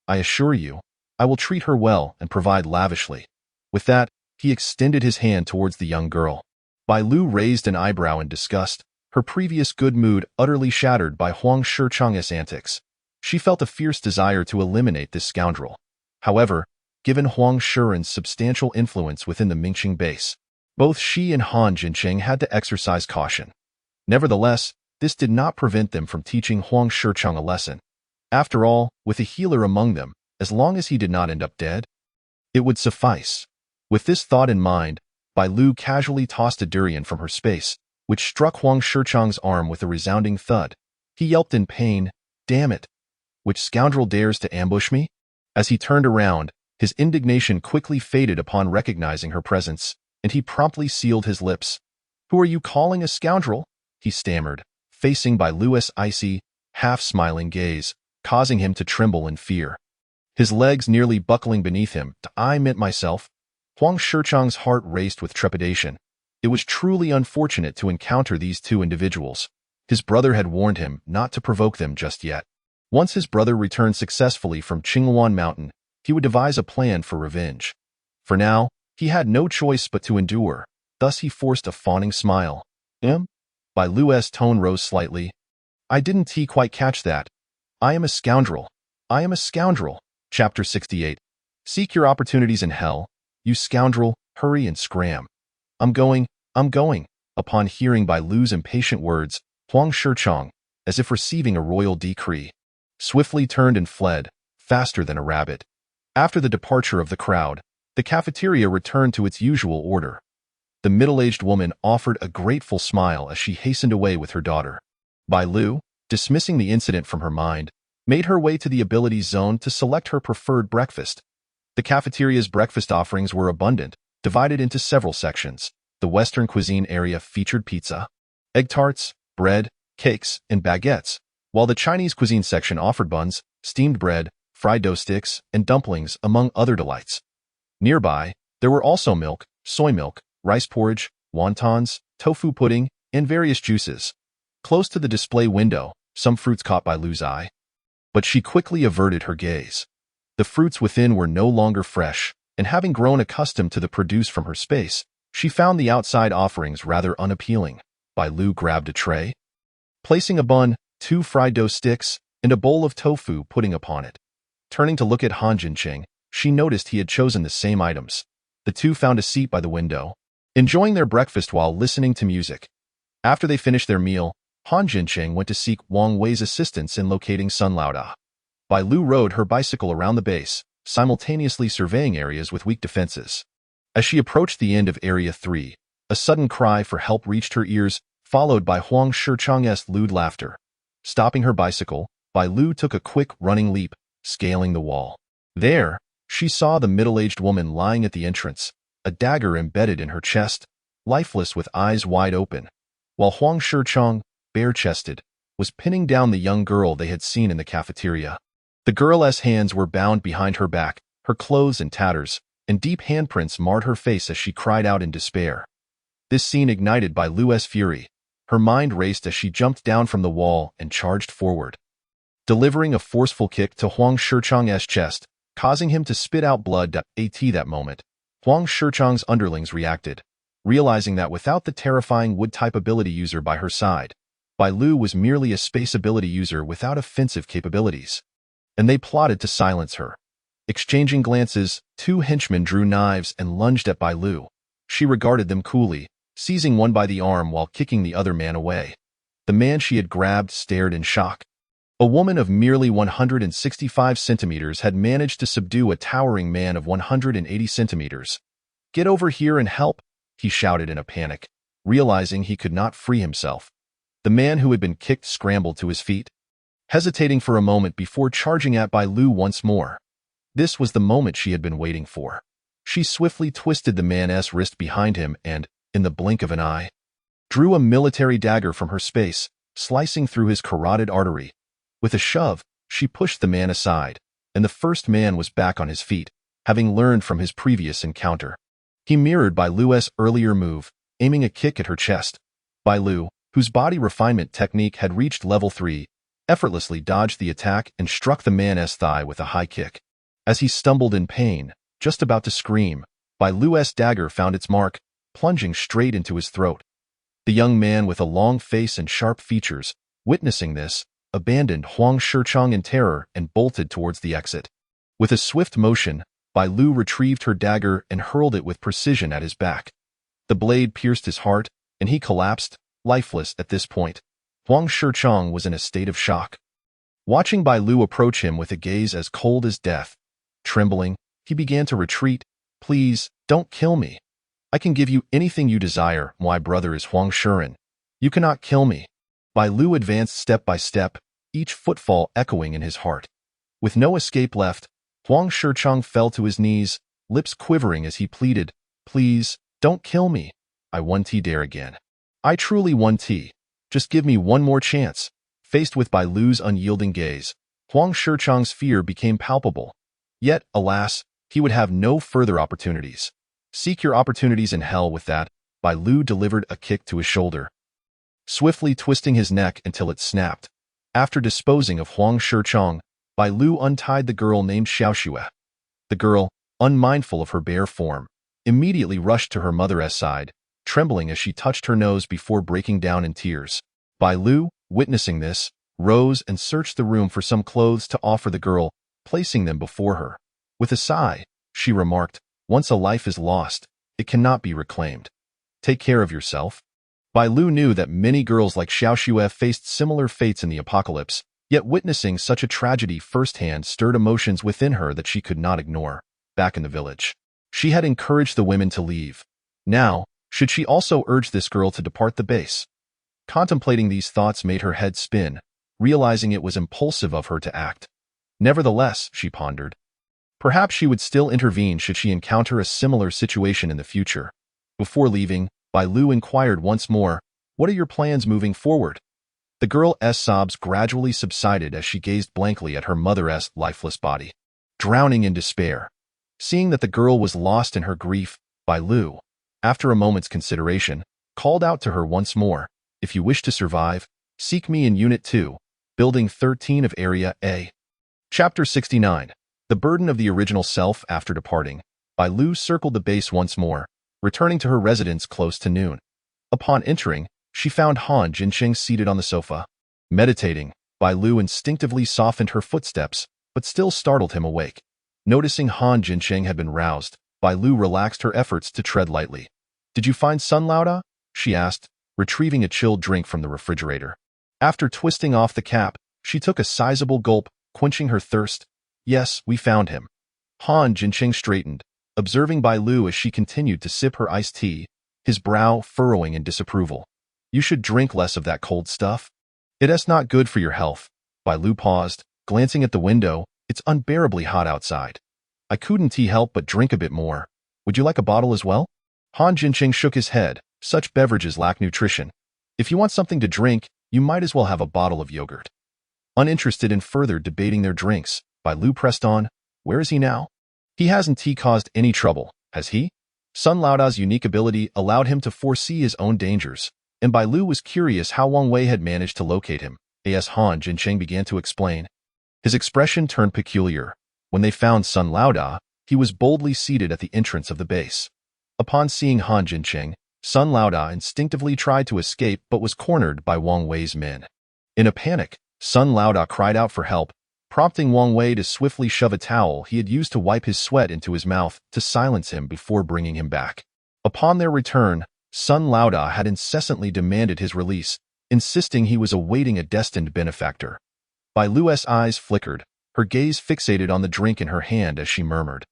I assure you, I will treat her well and provide lavishly. With that, he extended his hand towards the young girl. Bailu raised an eyebrow in disgust, her previous good mood utterly shattered by Huang Shichong's antics. She felt a fierce desire to eliminate this scoundrel. However, given Huang Shiren's substantial influence within the Mingqing base, Both she and Han Jincheng had to exercise caution. Nevertheless, this did not prevent them from teaching Huang Shicheng a lesson. After all, with a healer among them, as long as he did not end up dead, it would suffice. With this thought in mind, Bai Lu casually tossed a durian from her space, which struck Huang Shicheng's arm with a resounding thud. He yelped in pain, "Damn it! Which scoundrel dares to ambush me?" As he turned around, his indignation quickly faded upon recognizing her presence, and he promptly sealed his lips. "Who are you calling a scoundrel?" he stammered, facing Bai Lu's icy, half-smiling gaze, causing him to tremble in fear. His legs nearly buckling beneath him. "I meant myself." Huang Shicheng's heart raced with trepidation. It was truly unfortunate to encounter these two individuals. His brother had warned him not to provoke them just yet. Once his brother returned successfully from Qinghuan Mountain, he would devise a plan for revenge. For now, he had no choice but to endure. Thus he forced a fawning smile. Bai Lu's tone rose slightly. "I didn't quite catch that. I am a scoundrel. I am a scoundrel." Chapter 68. Seek your opportunities in hell. You scoundrel, hurry and scram. I'm going. Upon hearing Bai Lu's impatient words, Huang Shicheng, as if receiving a royal decree, swiftly turned and fled, faster than a rabbit. After the departure of the crowd, the cafeteria returned to its usual order. The middle-aged woman offered a grateful smile as she hastened away with her daughter. Bai Lu, dismissing the incident from her mind, made her way to the abilities zone to select her preferred breakfast. The cafeteria's breakfast offerings were abundant, divided into several sections. The Western cuisine area featured pizza, egg tarts, bread, cakes, and baguettes, while the Chinese cuisine section offered buns, steamed bread, fried dough sticks, and dumplings, among other delights. Nearby, there were also milk, soy milk, rice porridge, wontons, tofu pudding, and various juices. Close to the display window, some fruits caught Bai Lu's eye, but she quickly averted her gaze. The fruits within were no longer fresh, and having grown accustomed to the produce from her space, she found the outside offerings rather unappealing. Bai Lu grabbed a tray, placing a bun, 2 fried dough sticks, and a bowl of tofu pudding upon it. Turning to look at Han Jincheng, she noticed he had chosen the same items. The two found a seat by the window, enjoying their breakfast while listening to music. After they finished their meal, Han Jincheng went to seek Wang Wei's assistance in locating Sun Laoda. Bai Lu rode her bicycle around the base, simultaneously surveying areas with weak defenses. As she approached the end of Area 3, a sudden cry for help reached her ears, followed by Huang Shicheng's lewd laughter. Stopping her bicycle, Bai Lu took a quick running leap, scaling the wall. There, she saw the middle-aged woman lying at the entrance, a dagger embedded in her chest, lifeless with eyes wide open, while Huang Shicheng, bare-chested, was pinning down the young girl they had seen in the cafeteria. The girl's hands were bound behind her back, her clothes in tatters, and deep handprints marred her face as she cried out in despair. This scene ignited Bai Lu's fury. Her mind raced as she jumped down from the wall and charged forward, delivering a forceful kick to Huang Shicheng's chest, causing him to spit out blood. At that moment, Huang Shicheng's underlings reacted, realizing that without the terrifying wood-type ability user by her side, Bai Lu was merely a space ability user without offensive capabilities, and they plotted to silence her. Exchanging glances, 2 henchmen drew knives and lunged at Bai Lu. She regarded them coolly, seizing one by the arm while kicking the other man away. The man she had grabbed stared in shock. A woman of merely 165 centimeters had managed to subdue a towering man of 180 centimeters. "Get over here and help," he shouted in a panic, realizing he could not free himself. The man who had been kicked scrambled to his feet, hesitating for a moment before charging at Bai Lu once more. This was the moment she had been waiting for. She swiftly twisted the man's wrist behind him and, in the blink of an eye, drew a military dagger from her space, slicing through his carotid artery. With a shove, she pushed the man aside, and the first man was back on his feet, having learned from his previous encounter. He mirrored Bai Lu's earlier move, aiming a kick at her chest. Bai Lu, whose body refinement technique had reached level 3, effortlessly dodged the attack and struck the man's thigh with a high kick. As he stumbled in pain, just about to scream, Bai Lu's dagger found its mark, plunging straight into his throat. The young man with a long face and sharp features, witnessing this, abandoned Huang Shicheng in terror and bolted towards the exit. With a swift motion, Bai Lu retrieved her dagger and hurled it with precision at his back. The blade pierced his heart, and he collapsed, lifeless at this point. Huang Shicheng was in a state of shock. Watching Bai Lu approach him with a gaze as cold as death, trembling, he began to retreat. Please, don't kill me. I can give you anything you desire. My brother is Huang Shiren. You cannot kill me. Bai Lu advanced step by step, each footfall echoing in his heart. With no escape left, Huang Shicheng fell to his knees, lips quivering as he pleaded, Please, don't kill me. I want dare again. I truly want. Just give me one more chance. Faced with Bai Lu's unyielding gaze, Huang Shicheng's fear became palpable. Yet, alas, he would have no further opportunities. Seek your opportunities in hell with that. Bai Lu delivered a kick to his shoulder, swiftly twisting his neck until it snapped. After disposing of Huang Shicheng, Bai Lu untied the girl named Xiaoxue. The girl, unmindful of her bare form, immediately rushed to her mother's side, trembling as she touched her nose before breaking down in tears. Bai Lu, witnessing this, rose and searched the room for some clothes to offer the girl, placing them before her. With a sigh, she remarked, Once a life is lost, it cannot be reclaimed. Take care of yourself. Bai Lu knew that many girls like Xiaoxue faced similar fates in the apocalypse, yet witnessing such a tragedy firsthand stirred emotions within her that she could not ignore. Back in the village, she had encouraged the women to leave. Now, should she also urge this girl to depart the base? Contemplating these thoughts made her head spin, realizing it was impulsive of her to act. Nevertheless, she pondered, perhaps she would still intervene should she encounter a similar situation in the future. Before leaving, Bai Lu inquired once more, What are your plans moving forward? The girl's sobs gradually subsided as she gazed blankly at her mother's lifeless body, drowning in despair. Seeing that the girl was lost in her grief, Bai Lu, after a moment's consideration, called out to her once more, If you wish to survive, seek me in Unit 2, Building 13 of Area A. Chapter 69. The Burden of the Original Self. After departing, Bai Lu circled the base once more, returning to her residence close to noon. Upon entering, she found Han Jincheng seated on the sofa. Meditating, Bai Lu instinctively softened her footsteps, but still startled him awake. Noticing Han Jincheng had been roused, Bai Lu relaxed her efforts to tread lightly. Did you find Sun Laoda? She asked, retrieving a chilled drink from the refrigerator. After twisting off the cap, she took a sizable gulp, quenching her thirst. Yes, we found him. Han Jincheng straightened, observing Bai Lu as she continued to sip her iced tea, his brow furrowing in disapproval. You should drink less of that cold stuff. It's not good for your health. Bai Lu paused, glancing at the window. It's unbearably hot outside. I couldn't help but drink a bit more. Would you like a bottle as well? Han Jincheng shook his head. Such beverages lack nutrition. If you want something to drink, you might as well have a bottle of yogurt. Uninterested in further debating their drinks, Bai Lu pressed on. Where is he now? He hasn't caused any trouble, has he? Sun Laoda's unique ability allowed him to foresee his own dangers, and Bai Lu was curious how Wang Wei had managed to locate him. As Han Jincheng began to explain, his expression turned peculiar. When they found Sun Laoda, he was boldly seated at the entrance of the base. Upon seeing Han Jincheng, Sun Laoda instinctively tried to escape but was cornered by Wang Wei's men. In a panic, Sun Laoda cried out for help, prompting Wang Wei to swiftly shove a towel he had used to wipe his sweat into his mouth to silence him before bringing him back. Upon their return, Sun Laoda had incessantly demanded his release, insisting he was awaiting a destined benefactor. Bai Lu's eyes flickered, her gaze fixated on the drink in her hand as she murmured,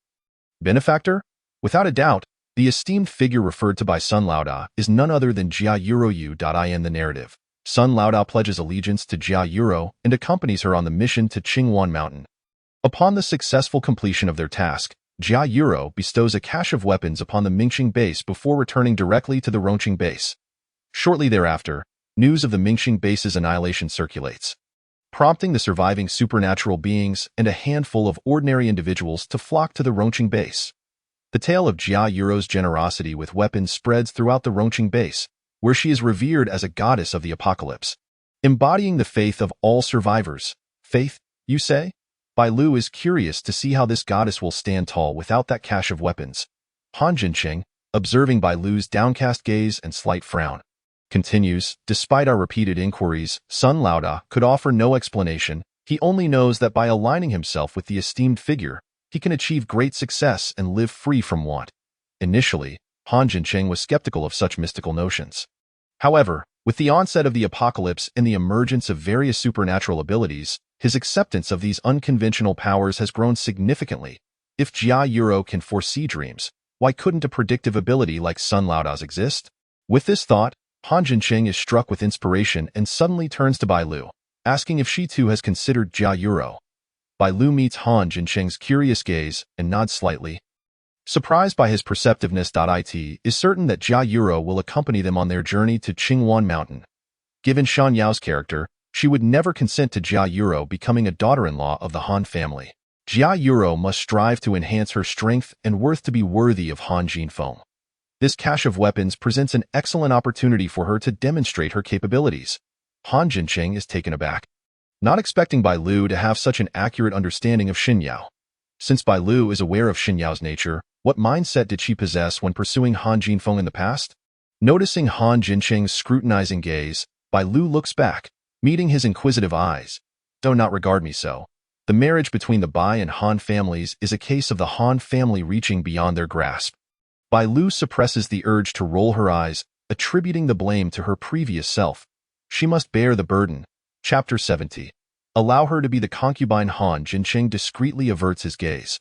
Benefactor? Without a doubt, the esteemed figure referred to by Sun Laoda is none other than Jia Yuroyu. In the narrative, Sun Laoda pledges allegiance to Jia Yuro and accompanies her on the mission to Qingwan Mountain. Upon the successful completion of their task, Jia Yuro bestows a cache of weapons upon the Mingxing base before returning directly to the Rongqing base. Shortly thereafter, news of the Mingxing base's annihilation circulates, prompting the surviving supernatural beings and a handful of ordinary individuals to flock to the Rongqing base. The tale of Jia Yuro's generosity with weapons spreads throughout the Rongqing base, where she is revered as a goddess of the apocalypse, embodying the faith of all survivors. Faith, you say? Bai Lu is curious to see how this goddess will stand tall without that cache of weapons. Han Jincheng, observing Bai Lu's downcast gaze and slight frown, continues, despite our repeated inquiries, Sun Laoda could offer no explanation. He only knows that by aligning himself with the esteemed figure, he can achieve great success and live free from want. Initially, Han Jincheng was skeptical of such mystical notions. However, with the onset of the apocalypse and the emergence of various supernatural abilities, his acceptance of these unconventional powers has grown significantly. If Jia Yuro can foresee dreams, why couldn't a predictive ability like Sun Laoda's exist? With this thought, Han Jincheng is struck with inspiration and suddenly turns to Bai Lu, asking if she too has considered Jia Yuro. Bai Lu meets Han Jincheng's curious gaze and nods slightly. Surprised by his perceptiveness, it is certain that Jia Yuro will accompany them on their journey to Qingwan Mountain. Given Shan Yao's character, she would never consent to Jia Yuro becoming a daughter-in-law of the Han family. Jia Yuro must strive to enhance her strength and worth to be worthy of Han Jinfeng. This cache of weapons presents an excellent opportunity for her to demonstrate her capabilities. Han Jincheng is taken aback, not expecting Bai Lu to have such an accurate understanding of Xin Yao. Since Bai Lu is aware of Xin Yao's nature, what mindset did she possess when pursuing Han Jinfeng in the past? Noticing Han Jincheng's scrutinizing gaze, Bai Lu looks back, meeting his inquisitive eyes. Do not regard me so. The marriage between the Bai and Han families is a case of the Han family reaching beyond their grasp. Bai Lu suppresses the urge to roll her eyes, attributing the blame to her previous self. She must bear the burden. Chapter 70. Allow her to be the concubine. Han Jincheng discreetly averts his gaze.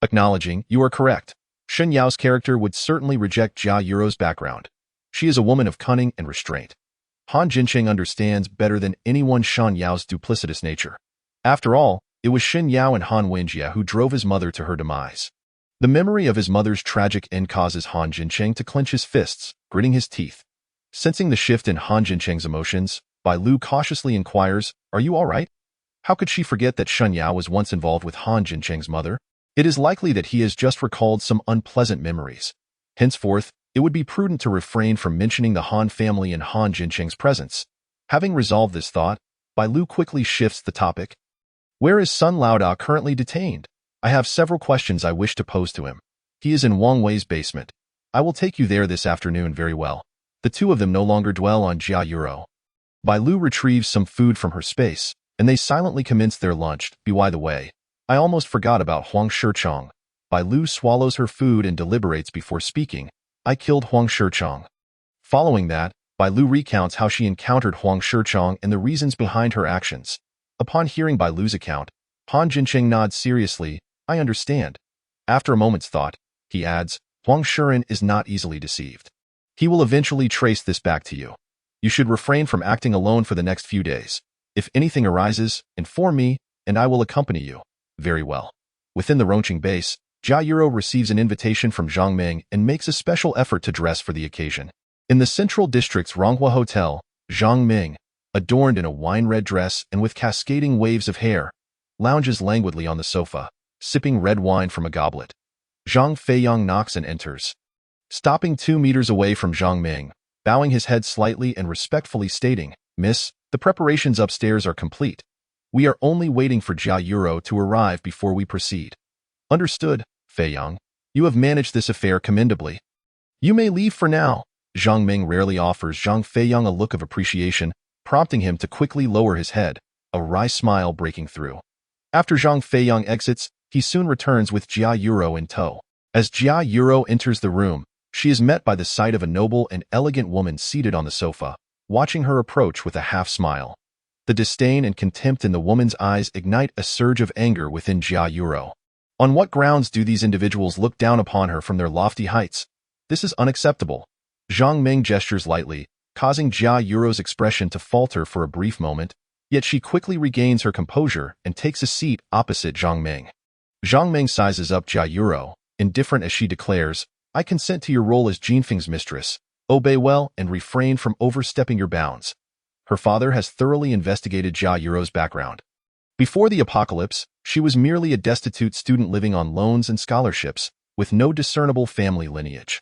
Acknowledging, you are correct. Shen Yao's character would certainly reject Jia Yuro's background. She is a woman of cunning and restraint. Han Jincheng understands better than anyone Shan Yao's duplicitous nature. After all, it was Shen Yao and Han Wenjie who drove his mother to her demise. The memory of his mother's tragic end causes Han Jincheng to clench his fists, gritting his teeth. Sensing the shift in Han Jincheng's emotions, Bai Lu cautiously inquires, "Are you all right?" How could she forget that Shen Yao was once involved with Han Jincheng's mother? It is likely that he has just recalled some unpleasant memories. Henceforth, it would be prudent to refrain from mentioning the Han family in Han Jincheng's presence. Having resolved this thought, Bai Lu quickly shifts the topic. Where is Sun Laoda currently detained? I have several questions I wish to pose to him. He is in Wang Wei's basement. I will take you there this afternoon. Very well. The two of them no longer dwell on Jia Yuro. Bai Lu retrieves some food from her space, and they silently commence their lunch. By the way, I almost forgot about Huang Shichong. Bai Lu swallows her food and deliberates before speaking. I killed Huang Shichong. Following that, Bai Lu recounts how she encountered Huang Shichong and the reasons behind her actions. Upon hearing Bai Lu's account, Han Jincheng nods seriously. I understand. After a moment's thought, he adds, Huang Shiren is not easily deceived. He will eventually trace this back to you. You should refrain from acting alone for the next few days. If anything arises, inform me, and I will accompany you. Very well. Within the Rongqing base, Jia Yuro receives an invitation from Zhang Ming and makes a special effort to dress for the occasion. In the central district's Ronghua Hotel, Zhang Ming, adorned in a wine-red dress and with cascading waves of hair, lounges languidly on the sofa, sipping red wine from a goblet. Zhang Feiyang knocks and enters. Stopping 2 meters away from Zhang Ming, bowing his head slightly and respectfully stating, Miss, the preparations upstairs are complete. We are only waiting for Jia Yuro to arrive before we proceed. Understood, Feiyang. You have managed this affair commendably. You may leave for now. Zhang Ming rarely offers Zhang Feiyang a look of appreciation, prompting him to quickly lower his head, a wry smile breaking through. After Zhang Feiyang exits, he soon returns with Jia Yuro in tow. As Jia Yuro enters the room, she is met by the sight of a noble and elegant woman seated on the sofa, watching her approach with a half-smile. The disdain and contempt in the woman's eyes ignite a surge of anger within Jia Yuro. On what grounds do these individuals look down upon her from their lofty heights? This is unacceptable. Zhang Ming gestures lightly, causing Jia Yuro's expression to falter for a brief moment, yet she quickly regains her composure and takes a seat opposite Zhang Ming. Zhang Ming sizes up Jia Yuro, indifferent as she declares, I consent to your role as Jinfeng's mistress. Obey well and refrain from overstepping your bounds. Her father has thoroughly investigated Jia Yuro's background. Before the apocalypse, she was merely a destitute student living on loans and scholarships, with no discernible family lineage.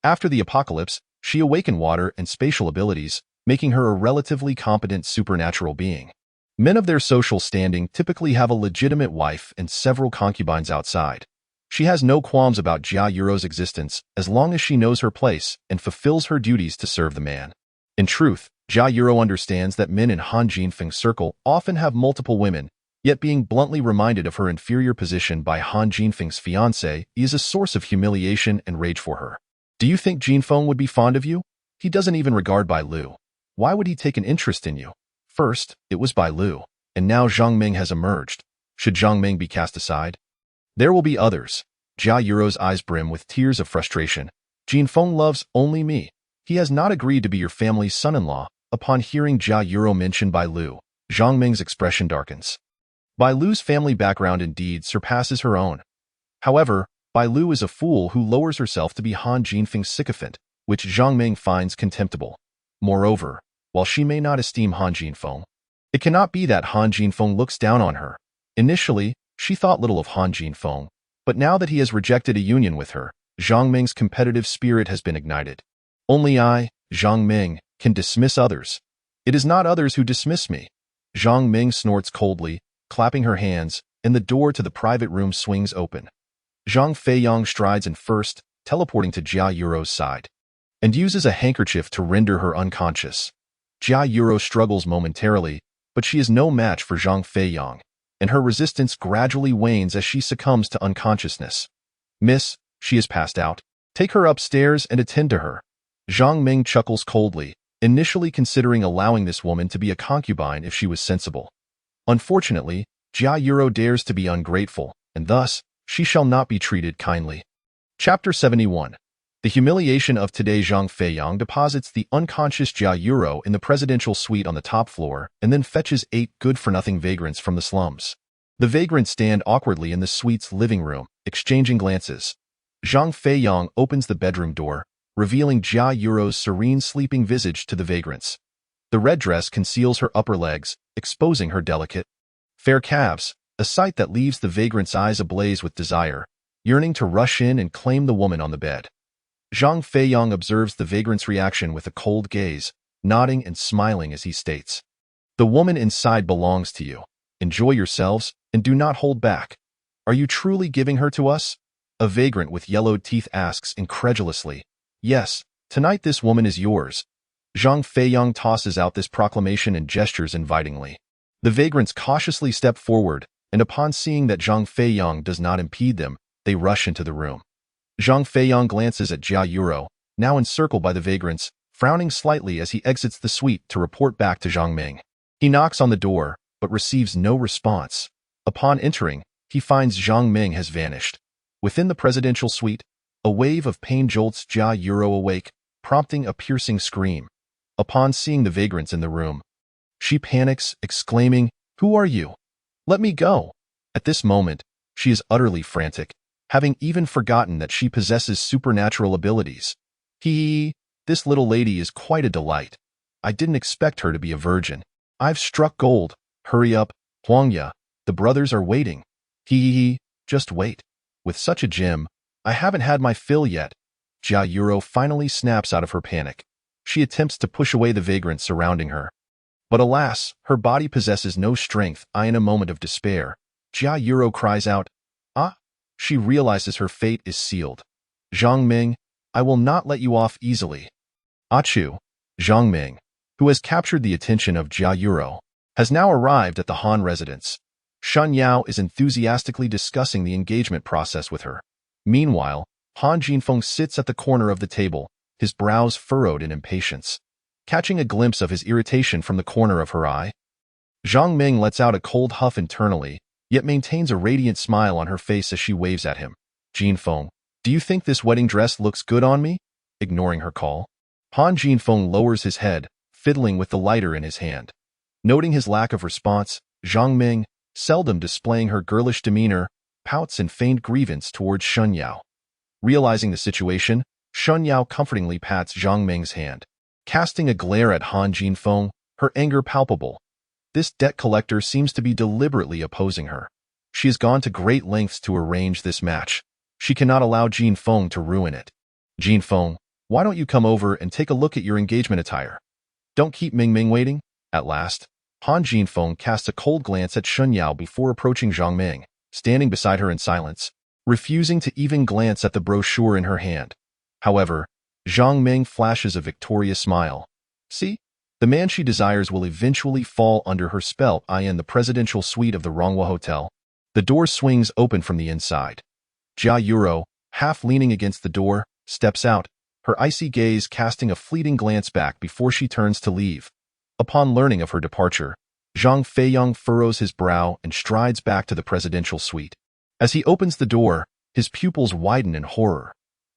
After the apocalypse, she awakened water and spatial abilities, making her a relatively competent supernatural being. Men of their social standing typically have a legitimate wife and several concubines outside. She has no qualms about Jia Yuro's existence as long as she knows her place and fulfills her duties to serve the man. In truth, Jia Yuro understands that men in Han Jinfeng's circle often have multiple women, yet being bluntly reminded of her inferior position by Han Jinfeng's fiancé is a source of humiliation and rage for her. Do you think Jin Feng would be fond of you? He doesn't even regard Bai Lu. Why would he take an interest in you? First, it was Bai Lu, and now Zhang Ming has emerged. Should Zhang Ming be cast aside? There will be others. Jia Yuro's eyes brim with tears of frustration. Jin Feng loves only me. He has not agreed to be your family's son-in-law. Upon hearing Jia Yuro mention Bai Lu, Zhang Ming's expression darkens. Bai Lu's family background indeed surpasses her own. However, Bai Lu is a fool who lowers herself to be Han Jinfeng's sycophant, which Zhang Ming finds contemptible. Moreover, while she may not esteem Han Jinfeng, it cannot be that Han Jinfeng looks down on her. Initially, she thought little of Han Jinfeng, but now that he has rejected a union with her, Zhang Ming's competitive spirit has been ignited. Only I, Zhang Ming, can dismiss others. It is not others who dismiss me. Zhang Ming snorts coldly, clapping her hands, and the door to the private room swings open. Zhang Feiyang strides in first, teleporting to Jia Yuro's side, and uses a handkerchief to render her unconscious. Jia Yuro struggles momentarily, but she is no match for Zhang Feiyang, and her resistance gradually wanes as she succumbs to unconsciousness. Miss, she is passed out. Take her upstairs and attend to her. Zhang Ming chuckles coldly, initially considering allowing this woman to be a concubine if she was sensible. Unfortunately, Jia Yuro dares to be ungrateful, and thus, she shall not be treated kindly. Chapter 71. The humiliation of today. Zhang Feiyang deposits the unconscious Jia Yuro in the presidential suite on the top floor and then fetches 8 good-for-nothing vagrants from the slums. The vagrants stand awkwardly in the suite's living room, exchanging glances. Zhang Feiyang opens the bedroom door, revealing Jia Yuro's serene sleeping visage to the vagrants. The red dress conceals her upper legs, exposing her delicate, fair calves, a sight that leaves the vagrants' eyes ablaze with desire, yearning to rush in and claim the woman on the bed. Zhang Feiyang observes the vagrant's reaction with a cold gaze, nodding and smiling as he states, "The woman inside belongs to you. Enjoy yourselves, and do not hold back. Are you truly giving her to us?" A vagrant with yellowed teeth asks incredulously. "Yes, tonight this woman is yours." Zhang Feiyang tosses out this proclamation and gestures invitingly. The vagrants cautiously step forward, and upon seeing that Zhang Feiyang does not impede them, they rush into the room. Zhang Feiyang glances at Jia Yuro, now encircled by the vagrants, frowning slightly as he exits the suite to report back to Zhang Ming. He knocks on the door, but receives no response. Upon entering, he finds Zhang Ming has vanished. Within the presidential suite, a wave of pain jolts Jia Yuro awake, prompting a piercing scream. Upon seeing the vagrants in the room, she panics, exclaiming, "Who are you? Let me go!" At this moment, she is utterly frantic, having even forgotten that she possesses supernatural abilities. This little lady is quite a delight. I didn't expect her to be a virgin. I've struck gold. Hurry up, Huangya. The brothers are waiting. Just wait. With such a gem, I haven't had my fill yet. Jia Yuro finally snaps out of her panic. She attempts to push away the vagrants surrounding her. But alas, her body possesses no strength. In a moment of despair, Jia Yuro cries out, "Ah!" She realizes her fate is sealed. "Zhang Ming, I will not let you off easily." Achu, Zhang Ming, who has captured the attention of Jia Yuro, has now arrived at the Han residence. Shen Yao is enthusiastically discussing the engagement process with her. Meanwhile, Han Jinfeng sits at the corner of the table, his brows furrowed in impatience. Catching a glimpse of his irritation from the corner of her eye, Zhang Ming lets out a cold huff internally, yet maintains a radiant smile on her face as she waves at him. "Jinfeng, do you think this wedding dress looks good on me?" Ignoring her call, Han Jinfeng lowers his head, fiddling with the lighter in his hand. Noting his lack of response, Zhang Ming, seldom displaying her girlish demeanor, pouts in feigned grievance towards Shen Yao. Realizing the situation, Shen Yao comfortingly pats Zhang Ming's hand. Casting a glare at Han Jinfeng, her anger palpable. This debt collector seems to be deliberately opposing her. She has gone to great lengths to arrange this match. She cannot allow Jinfeng to ruin it. "Jinfeng, why don't you come over and take a look at your engagement attire? Don't keep Ming Ming waiting." At last, Han Jinfeng casts a cold glance at Shen Yao before approaching Zhang Ming, standing beside her in silence, refusing to even glance at the brochure in her hand. However, Zhang Ming flashes a victorious smile. See? The man she desires will eventually fall under her spell. In the presidential suite of the Ronghua Hotel, the door swings open from the inside. Jia Yuro, half leaning against the door, steps out, her icy gaze casting a fleeting glance back before she turns to leave. Upon learning of her departure, Zhang Feiyang furrows his brow and strides back to the presidential suite. As he opens the door, his pupils widen in horror.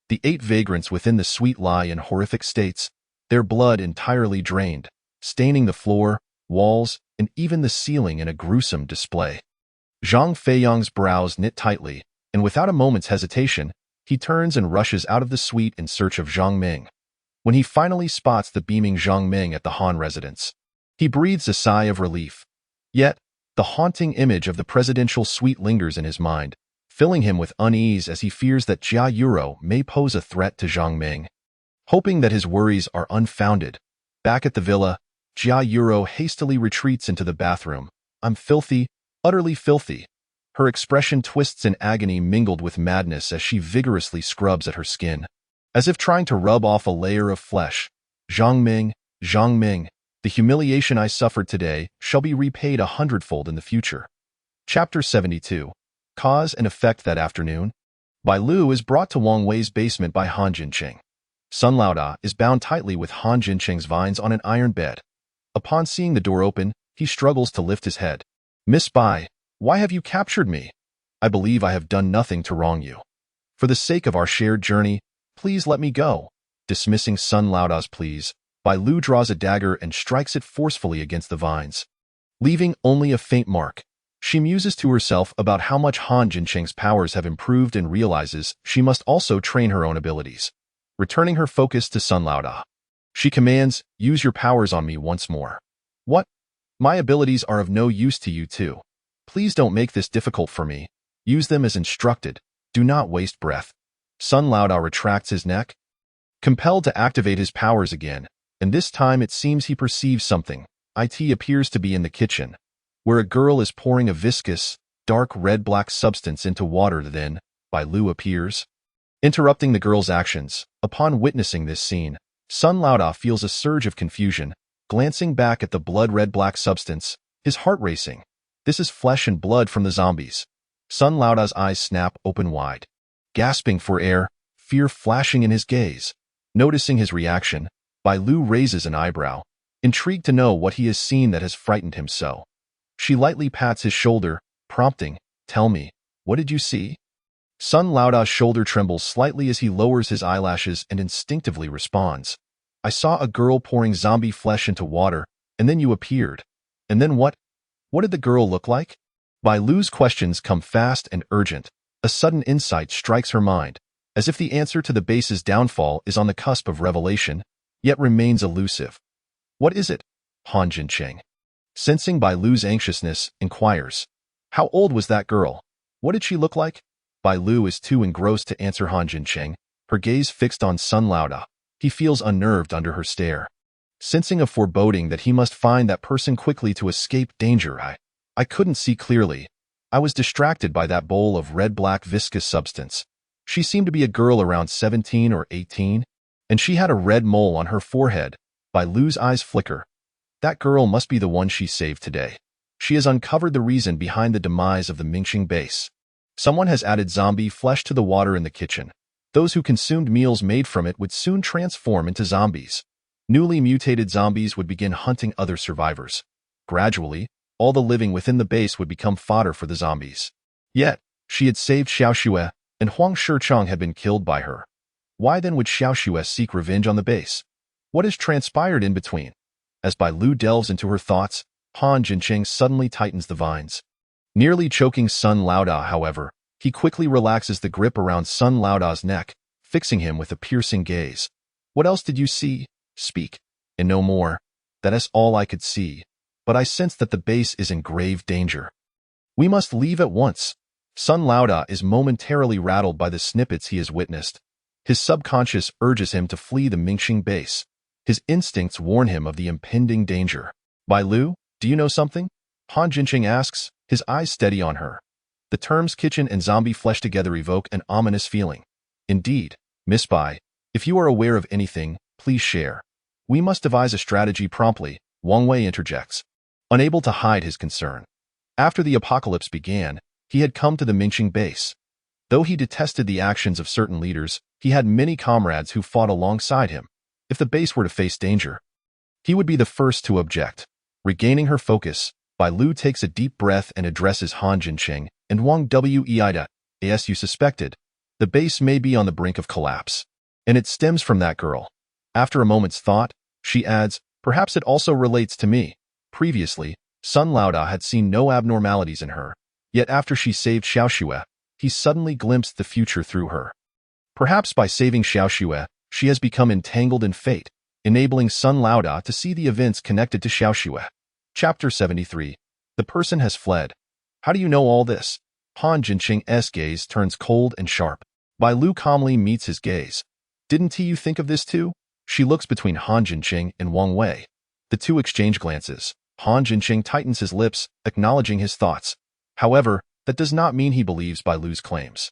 The 8 vagrants within the suite lie in horrific states, their blood entirely drained, staining the floor, walls, and even the ceiling in a gruesome display. Zhang Feiyang's brows knit tightly, and without a moment's hesitation, he turns and rushes out of the suite in search of Zhang Ming. When he finally spots the beaming Zhang Ming at the Han residence, he breathes a sigh of relief. Yet, the haunting image of the presidential suite lingers in his mind, filling him with unease as he fears that Jia Yuro may pose a threat to Zhang Ming. Hoping that his worries are unfounded, back at the villa, Jia Yuro hastily retreats into the bathroom. "I'm filthy, utterly filthy." Her expression twists in agony mingled with madness as she vigorously scrubs at her skin, as if trying to rub off a layer of flesh. Zhang Ming, the humiliation I suffered today shall be repaid 100-fold in the future." Chapter 72. Cause and Effect. That afternoon, Bai Lu is brought to Wang Wei's basement by Han Jinqing. Sun Laoda is bound tightly with Han Jinqing's vines on an iron bed. Upon seeing the door open, he struggles to lift his head. "Miss Bai, why have you captured me? I believe I have done nothing to wrong you. For the sake of our shared journey, please let me go." Dismissing Sun Laoda's pleas, Bai Lu draws a dagger and strikes it forcefully against the vines. Leaving only a faint mark, she muses to herself about how much Han Jinqing's powers have improved and realizes she must also train her own abilities. Returning her focus to Sun Laoda, she commands, "Use your powers on me once more." "What? My abilities are of no use to you too. Please don't make this difficult for me. Use them as instructed. Do not waste breath." Sun Laoda retracts his neck, compelled to activate his powers again, and this time it seems he perceives something. It appears to be in the kitchen, where a girl is pouring a viscous, dark red-black substance into water. Then, Bai Lu appears, interrupting the girl's actions. Upon witnessing this scene, Sun Laoda feels a surge of confusion, glancing back at the blood-red-black substance, his heart racing. This is flesh and blood from the zombies. Sun Laoda's eyes snap open wide, gasping for air, fear flashing in his gaze. Noticing his reaction, Bai Lu raises an eyebrow, intrigued to know what he has seen that has frightened him so. She lightly pats his shoulder, prompting, "Tell me, what did you see?" Sun Laoda's shoulder trembles slightly as he lowers his eyelashes and instinctively responds. "I saw a girl pouring zombie flesh into water, and then you appeared." "And then what? What did the girl look like?" Bai Lu's questions come fast and urgent. A sudden insight strikes her mind, as if the answer to the base's downfall is on the cusp of revelation, yet remains elusive. "What is it?" Han Jinqing, sensing Bai Lu's anxiousness, inquires. "How old was that girl? What did she look like?" Bai Lu is too engrossed to answer Han Jinqing, her gaze fixed on Sun Laoda. He feels unnerved under her stare, sensing a foreboding that he must find that person quickly to escape danger. I couldn't see clearly. I was distracted by that bowl of red-black viscous substance. She seemed to be a girl around 17 or 18, and she had a red mole on her forehead." Bai Lu's eyes flicker. That girl must be the one she saved today. She has uncovered the reason behind the demise of the Mingxing base. Someone has added zombie flesh to the water in the kitchen. Those who consumed meals made from it would soon transform into zombies. Newly mutated zombies would begin hunting other survivors. Gradually, all the living within the base would become fodder for the zombies. Yet, she had saved Xiao Xue, and Huang Shicheng had been killed by her. Why then would Xiao Xue seek revenge on the base? What has transpired in between? As Bai Lu delves into her thoughts, Han Jinqing suddenly tightens the vines. Nearly choking Sun Laoda, however, he quickly relaxes the grip around Sun Laoda's neck, fixing him with a piercing gaze. "What else did you see? Speak." "And no more. That is all I could see. But I sense that the base is in grave danger. We must leave at once." Sun Laoda is momentarily rattled by the snippets he has witnessed. His subconscious urges him to flee the Mingxing base. His instincts warn him of the impending danger. "Bai Lu, do you know something?" Han Jinqing asks, his eyes steady on her. The terms kitchen and zombie flesh together evoke an ominous feeling. "Indeed, Miss Bai, if you are aware of anything, please share. We must devise a strategy promptly," Wang Wei interjects, unable to hide his concern. After the apocalypse began, he had come to the Mingxing base. Though he detested the actions of certain leaders, He had many comrades who fought alongside him. If the base were to face danger, he would be the first to object. Regaining her focus, Bai Lu takes a deep breath and addresses Han Jinqing and Wang Wei. As you suspected, the base may be on the brink of collapse, and it stems from that girl. After a moment's thought, she adds, perhaps it also relates to me. Previously, Sun Laoda had seen no abnormalities in her, yet after she saved Xiaoxue, he suddenly glimpsed the future through her. Perhaps by saving Xiaoxue, she has become entangled in fate, enabling Sun Laoda to see the events connected to Xiaoxue. Chapter 73. The person has fled. How do you know all this? Han Jinqing's gaze turns cold and sharp. Bai Lu calmly meets his gaze. Didn't you think of this too? She looks between Han Jinqing and Wang Wei. The two exchange glances. Han Jinqing tightens his lips, acknowledging his thoughts. However, that does not mean he believes Bai Lu's claims.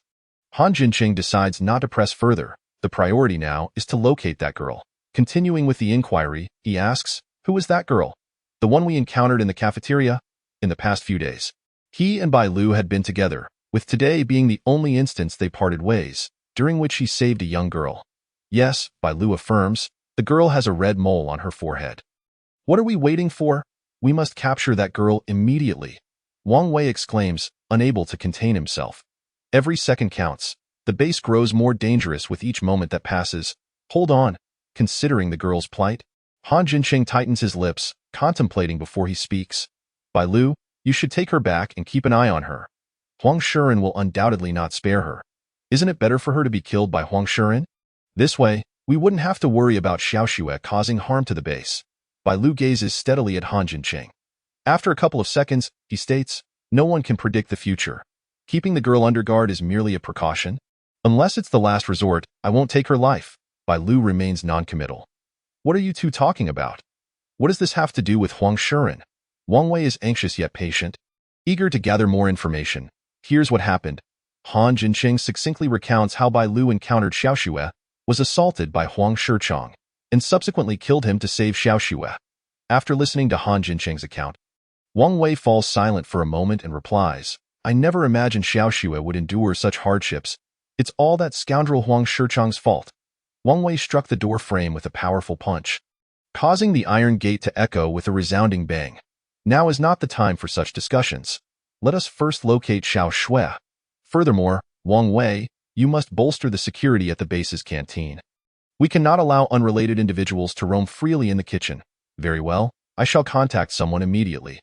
Han Jinqing decides not to press further. The priority now is to locate that girl. Continuing with the inquiry, he asks, who is that girl? The one we encountered in the cafeteria? In the past few days. He and Bai Lu had been together, with today being the only instance they parted ways, during which he saved a young girl. Yes, Bai Lu affirms, the girl has a red mole on her forehead. What are we waiting for? We must capture that girl immediately. Wang Wei exclaims, unable to contain himself. Every second counts. The base grows more dangerous with each moment that passes. Hold on. Considering the girl's plight, Han Jinqing tightens his lips, contemplating before he speaks. Bai Lu, you should take her back and keep an eye on her. Huang Shiren will undoubtedly not spare her. Isn't it better for her to be killed by Huang Shiren? This way, we wouldn't have to worry about Xiaoxue causing harm to the base. Bai Lu gazes steadily at Han Jinqing. After a couple of seconds, he states, no one can predict the future. Keeping the girl under guard is merely a precaution. Unless it's the last resort, I won't take her life. Bai Lu remains non-committal. What are you two talking about? What does this have to do with Huang Shiren? Wang Wei is anxious yet patient, eager to gather more information. Here's what happened. Han Jinqing succinctly recounts how Bai Lu encountered Xiaoxue, was assaulted by Huang Shichang, and subsequently killed him to save Xiaoxue. After listening to Han Jinqing's account, Wang Wei falls silent for a moment and replies, I never imagined Xiaoxue would endure such hardships. It's all that scoundrel Huang Shichang's fault. Wang Wei struck the door frame with a powerful punch, causing the iron gate to echo with a resounding bang. Now is not the time for such discussions. Let us first locate Xiaoxue. Furthermore, Wang Wei, you must bolster the security at the base's canteen. We cannot allow unrelated individuals to roam freely in the kitchen. Very well, I shall contact someone immediately.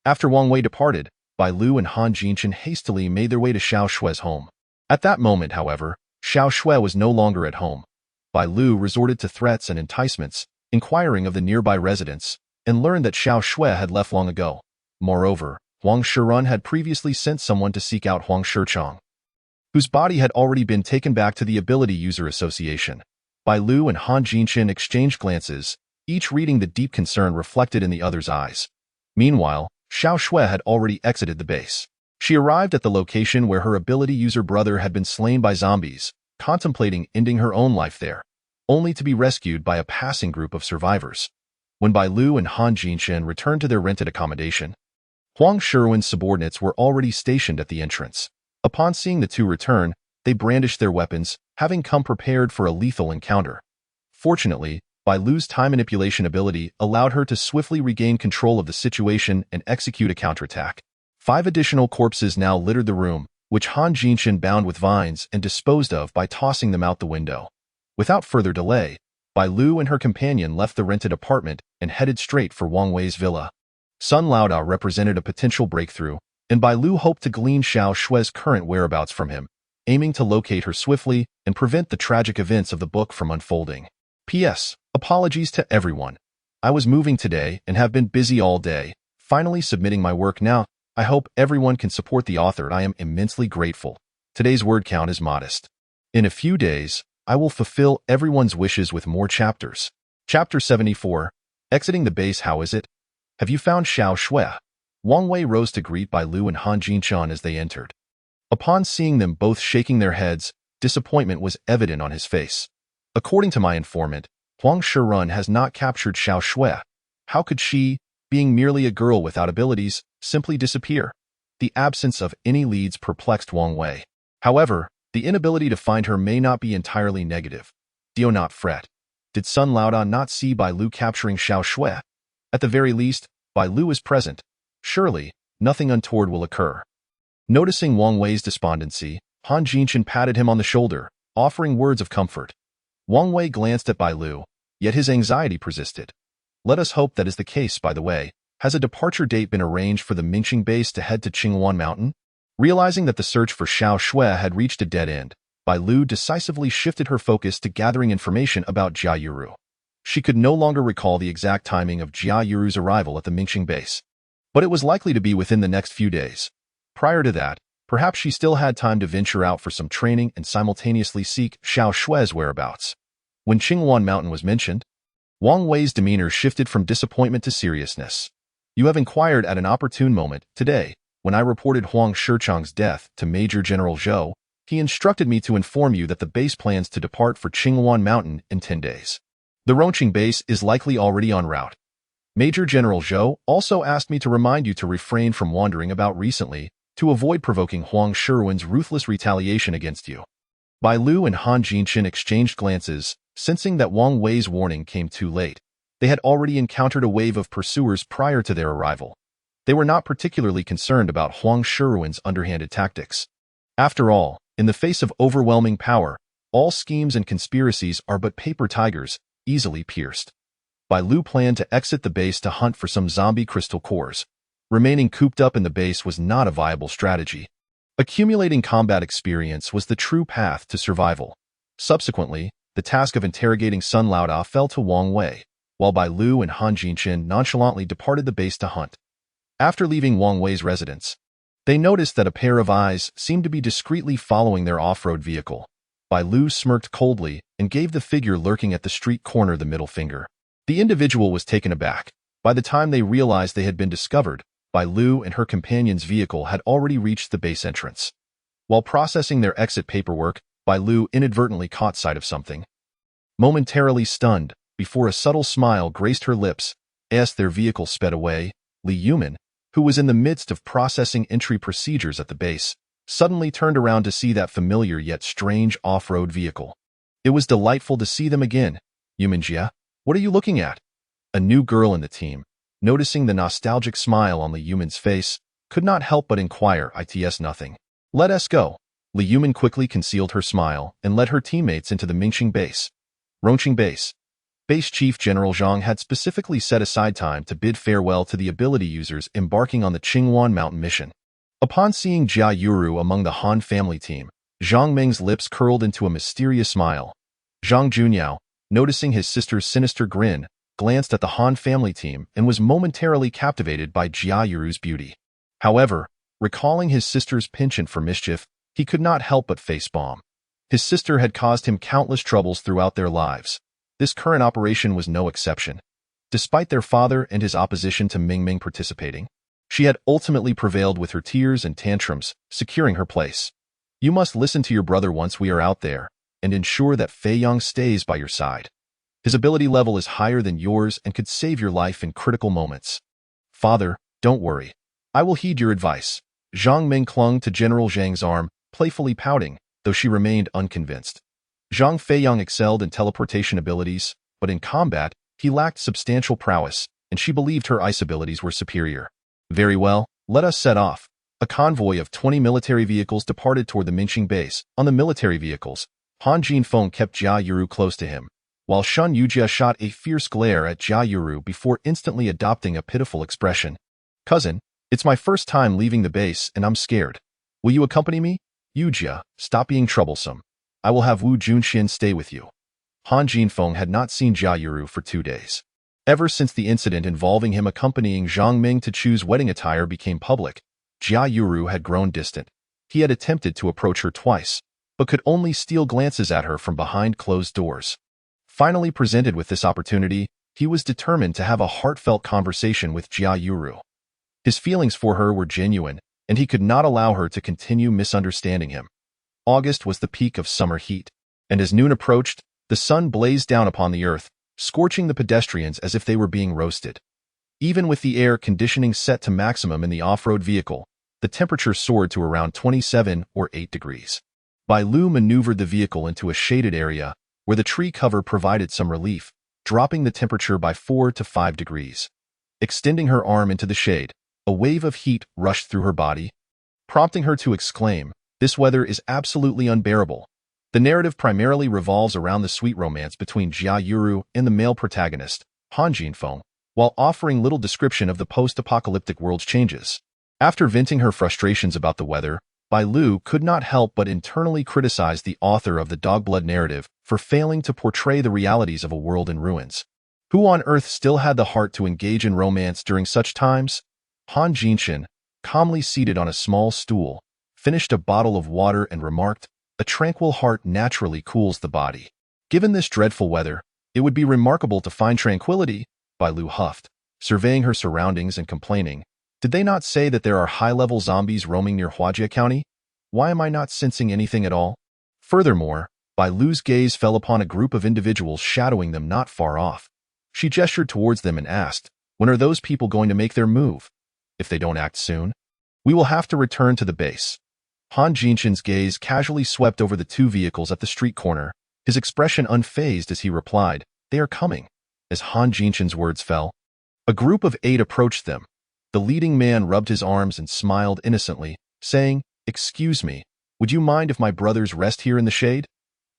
After Wang Wei departed, Bai Lu and Han Jinqing hastily made their way to Xiaoxue's home. At that moment, however, Xiaoxue was no longer at home. Bai Lu resorted to threats and enticements, inquiring of the nearby residents, and learned that Xiaoxue had left long ago. Moreover, Huang Shiren had previously sent someone to seek out Huang Shichang, whose body had already been taken back to the Ability User Association. Bai Lu and Han Jinqing exchanged glances, each reading the deep concern reflected in the other's eyes. Meanwhile, Xiaoxue had already exited the base. She arrived at the location where her ability user brother had been slain by zombies, contemplating ending her own life there, only to be rescued by a passing group of survivors. When Bai Lu and Han Jinqing returned to their rented accommodation, Huang Shiren's subordinates were already stationed at the entrance. Upon seeing the two return, they brandished their weapons, having come prepared for a lethal encounter. Fortunately, Bai Lu's time manipulation ability allowed her to swiftly regain control of the situation and execute a counterattack. 5 additional corpses now littered the room, which Han Jinqing bound with vines and disposed of by tossing them out the window. Without further delay, Bai Lu and her companion left the rented apartment and headed straight for Wang Wei's villa. Sun Laoda represented a potential breakthrough, and Bai Lu hoped to glean Xiaoxue's current whereabouts from him, aiming to locate her swiftly and prevent the tragic events of the book from unfolding. P.S. Apologies to everyone. I was moving today and have been busy all day, finally submitting my work now. I hope everyone can support the author. I am immensely grateful. Today's word count is modest. In a few days, I will fulfill everyone's wishes with more chapters. Chapter 74. Exiting the base. How is it? Have you found Xiaoxue? Wang Wei rose to greet Bai Lu and Han Jinqing as they entered. Upon seeing them both shaking their heads, disappointment was evident on his face. According to my informant, Huang Shiren has not captured Xiaoxue. How could she, being merely a girl without abilities, simply disappear? The absence of any leads perplexed Wang Wei. However, The inability to find her may not be entirely negative. Do not fret. Did Sun Laodan not see Bai Lu capturing Xiao Shui? At the very least, Bai Lu is present. Surely, nothing untoward will occur. Noticing Wang Wei's despondency, Han Jinchen patted him on the shoulder, offering words of comfort. Wang Wei glanced at Bai Lu, yet his anxiety persisted. Let us hope that is the case. By the way, has a departure date been arranged for the Mingqing base to head to Qingwan Mountain? Realizing that the search for Xiao Shui had reached a dead end, Bai Lu decisively shifted her focus to gathering information about Jia Yuru. She could no longer recall the exact timing of Jia Yuru's arrival at the Mingqing base, but it was likely to be within the next few days. Prior to that, perhaps she still had time to venture out for some training and simultaneously seek Xiao Shui's whereabouts. When Qingwan Mountain was mentioned, Wang Wei's demeanor shifted from disappointment to seriousness. You have inquired at an opportune moment. Today, when I reported Huang Shichang's death to Major General Zhou, he instructed me to inform you that the base plans to depart for Qingwan Mountain in 10 days. The Rongqing base is likely already en route. Major General Zhou also asked me to remind you to refrain from wandering about recently to avoid provoking Huang Shiruan's ruthless retaliation against you. Bai Lu and Han Jinchen exchanged glances, sensing that Wang Wei's warning came too late. They had already encountered a wave of pursuers prior to their arrival. They were not particularly concerned about Huang Shiruan's underhanded tactics. After all, in the face of overwhelming power, all schemes and conspiracies are but paper tigers, easily pierced. Bai Lu planned to exit the base to hunt for some zombie crystal cores. Remaining cooped up in the base was not a viable strategy. Accumulating combat experience was the true path to survival. Subsequently, the task of interrogating Sun Laoda fell to Wang Wei, while Bai Lu and Han Jinchen nonchalantly departed the base to hunt. After leaving Wang Wei's residence, they noticed that a pair of eyes seemed to be discreetly following their off-road vehicle. Bai Lu smirked coldly and gave the figure lurking at the street corner the middle finger. The individual was taken aback. By the time they realized they had been discovered, Bai Lu and her companion's vehicle had already reached the base entrance. While processing their exit paperwork, Bai Lu inadvertently caught sight of something. Momentarily stunned, before a subtle smile graced her lips, as their vehicle sped away, Li Yumin, who was in the midst of processing entry procedures at the base, suddenly turned around to see that familiar yet strange off-road vehicle. It was delightful to see them again. Yuminjia, what are you looking at? A new girl in the team, noticing the nostalgic smile on Li Yumin's face, could not help but inquire. It's nothing. Let us go. Li Yumin quickly concealed her smile and led her teammates into the Mingqing base. Rongqing base. Base Chief General Zhang had specifically set aside time to bid farewell to the ability users embarking on the Qingwan Mountain mission. Upon seeing Jia Yuru among the Han family team, Zhang Ming's lips curled into a mysterious smile. Zhang Junyao, noticing his sister's sinister grin, glanced at the Han family team and was momentarily captivated by Jia Yuru's beauty. However, recalling his sister's penchant for mischief, he could not help but face bomb. His sister had caused him countless troubles throughout their lives. This current operation was no exception. Despite their father and his opposition to Ming Ming participating, she had ultimately prevailed with her tears and tantrums, securing her place. You must listen to your brother once we are out there, and ensure that Fei Yang stays by your side. His ability level is higher than yours and could save your life in critical moments. Father, don't worry. I will heed your advice. Zhang Ming clung to General Zhang's arm, playfully pouting, though she remained unconvinced. Zhang Feiyang excelled in teleportation abilities, but in combat, he lacked substantial prowess, and she believed her ice abilities were superior. Very well, let us set off. A convoy of 20 military vehicles departed toward the Mingqing base. On the military vehicles, Han Jinfeng kept Jia Yuru close to him, while Shen Yujia shot a fierce glare at Jia Yuru before instantly adopting a pitiful expression. Cousin, it's my first time leaving the base and I'm scared. Will you accompany me? Yujia, stop being troublesome. I will have Wu Junxian stay with you. Han Jinfeng had not seen Jia Yuru for 2 days. Ever since the incident involving him accompanying Zhang Ming to choose wedding attire became public, Jia Yuru had grown distant. He had attempted to approach her twice, but could only steal glances at her from behind closed doors. Finally presented with this opportunity, he was determined to have a heartfelt conversation with Jia Yuru. His feelings for her were genuine, and he could not allow her to continue misunderstanding him. August was the peak of summer heat, and as noon approached, the sun blazed down upon the earth, scorching the pedestrians as if they were being roasted. Even with the air conditioning set to maximum in the off-road vehicle, the temperature soared to around 27 or 8 degrees. Bai Lu maneuvered the vehicle into a shaded area where the tree cover provided some relief, dropping the temperature by 4 to 5 degrees. Extending her arm into the shade, a wave of heat rushed through her body, prompting her to exclaim, "This weather is absolutely unbearable." The narrative primarily revolves around the sweet romance between Jia Yuru and the male protagonist, Han Jinfeng, while offering little description of the post-apocalyptic world's changes. After venting her frustrations about the weather, Bai Lu could not help but internally criticize the author of the Dogblood narrative for failing to portray the realities of a world in ruins. Who on earth still had the heart to engage in romance during such times? Han Jinshin, calmly seated on a small stool, finished a bottle of water and remarked, "A tranquil heart naturally cools the body." Given this dreadful weather, it would be remarkable to find tranquility, Bai Lu huffed, surveying her surroundings and complaining. Did they not say that there are high-level zombies roaming near Huajie County? Why am I not sensing anything at all? Furthermore, Bai Lu's gaze fell upon a group of individuals shadowing them not far off. She gestured towards them and asked, "When are those people going to make their move? If they don't act soon, we will have to return to the base." Han Jinshin's gaze casually swept over the two vehicles at the street corner, his expression unfazed as he replied, "They are coming." As Han Jinshin's words fell, a group of 8 approached them. The leading man rubbed his arms and smiled innocently, saying, "Excuse me, would you mind if my brothers rest here in the shade?"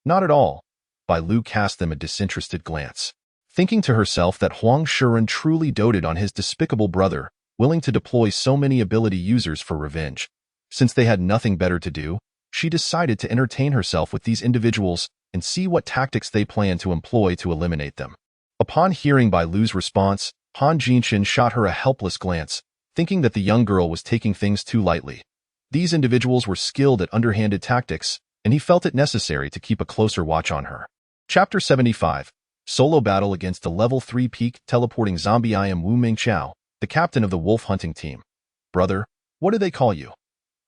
"Not at all." Bai Lu cast them a disinterested glance, thinking to herself that Huang Shiren truly doted on his despicable brother, willing to deploy so many ability users for revenge. Since they had nothing better to do, she decided to entertain herself with these individuals and see what tactics they planned to employ to eliminate them. Upon hearing Bai Lu's response, Han Jinshin shot her a helpless glance, thinking that the young girl was taking things too lightly. These individuals were skilled at underhanded tactics, and he felt it necessary to keep a closer watch on her. Chapter 75. Solo Battle Against the Level 3 Peak Teleporting Zombie. I am Wu Mingqiao, the captain of the wolf hunting team. Brother, what do they call you?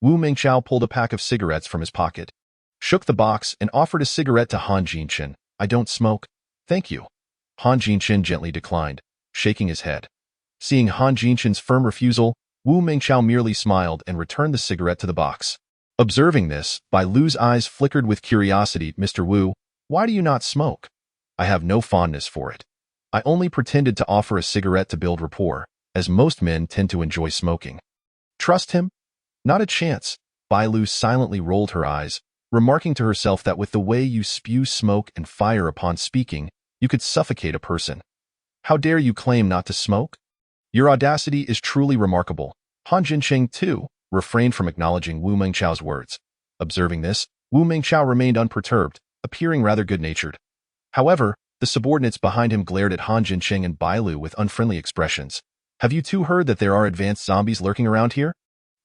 Wu Mingqiao pulled a pack of cigarettes from his pocket, shook the box, and offered a cigarette to Han Jinshin. "I don't smoke. Thank you." Han Jinshin gently declined, shaking his head. Seeing Han Jinshin's firm refusal, Wu Mingqiao merely smiled and returned the cigarette to the box. Observing this, Bai Lu's eyes flickered with curiosity. "Mr. Wu, why do you not smoke?" "I have no fondness for it. I only pretended to offer a cigarette to build rapport, as most men tend to enjoy smoking." "Trust him?" "Not a chance." Bai Lu silently rolled her eyes, remarking to herself that with the way you spew smoke and fire upon speaking, you could suffocate a person. "How dare you claim not to smoke? Your audacity is truly remarkable." Han Jinshin, too, refrained from acknowledging Wu Mingqiao's words. Observing this, Wu Mingqiao remained unperturbed, appearing rather good-natured. However, the subordinates behind him glared at Han Jinshin and Bai Lu with unfriendly expressions. "Have you too heard that there are advanced zombies lurking around here?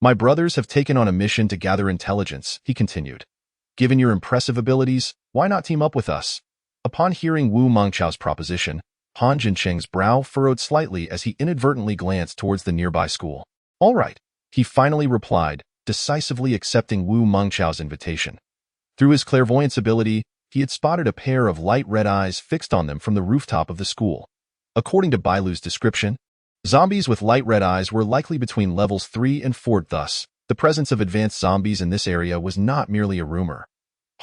My brothers have taken on a mission to gather intelligence," he continued. "Given your impressive abilities, why not team up with us?" Upon hearing Wu Mingqiao's proposition, Han Jinshin's brow furrowed slightly as he inadvertently glanced towards the nearby school. "All right," he finally replied, decisively accepting Wu Mingqiao's invitation. Through his clairvoyance ability, he had spotted a pair of light red eyes fixed on them from the rooftop of the school. According to Bai Lu's description, zombies with light red eyes were likely between levels 3 and 4. Thus, the presence of advanced zombies in this area was not merely a rumor.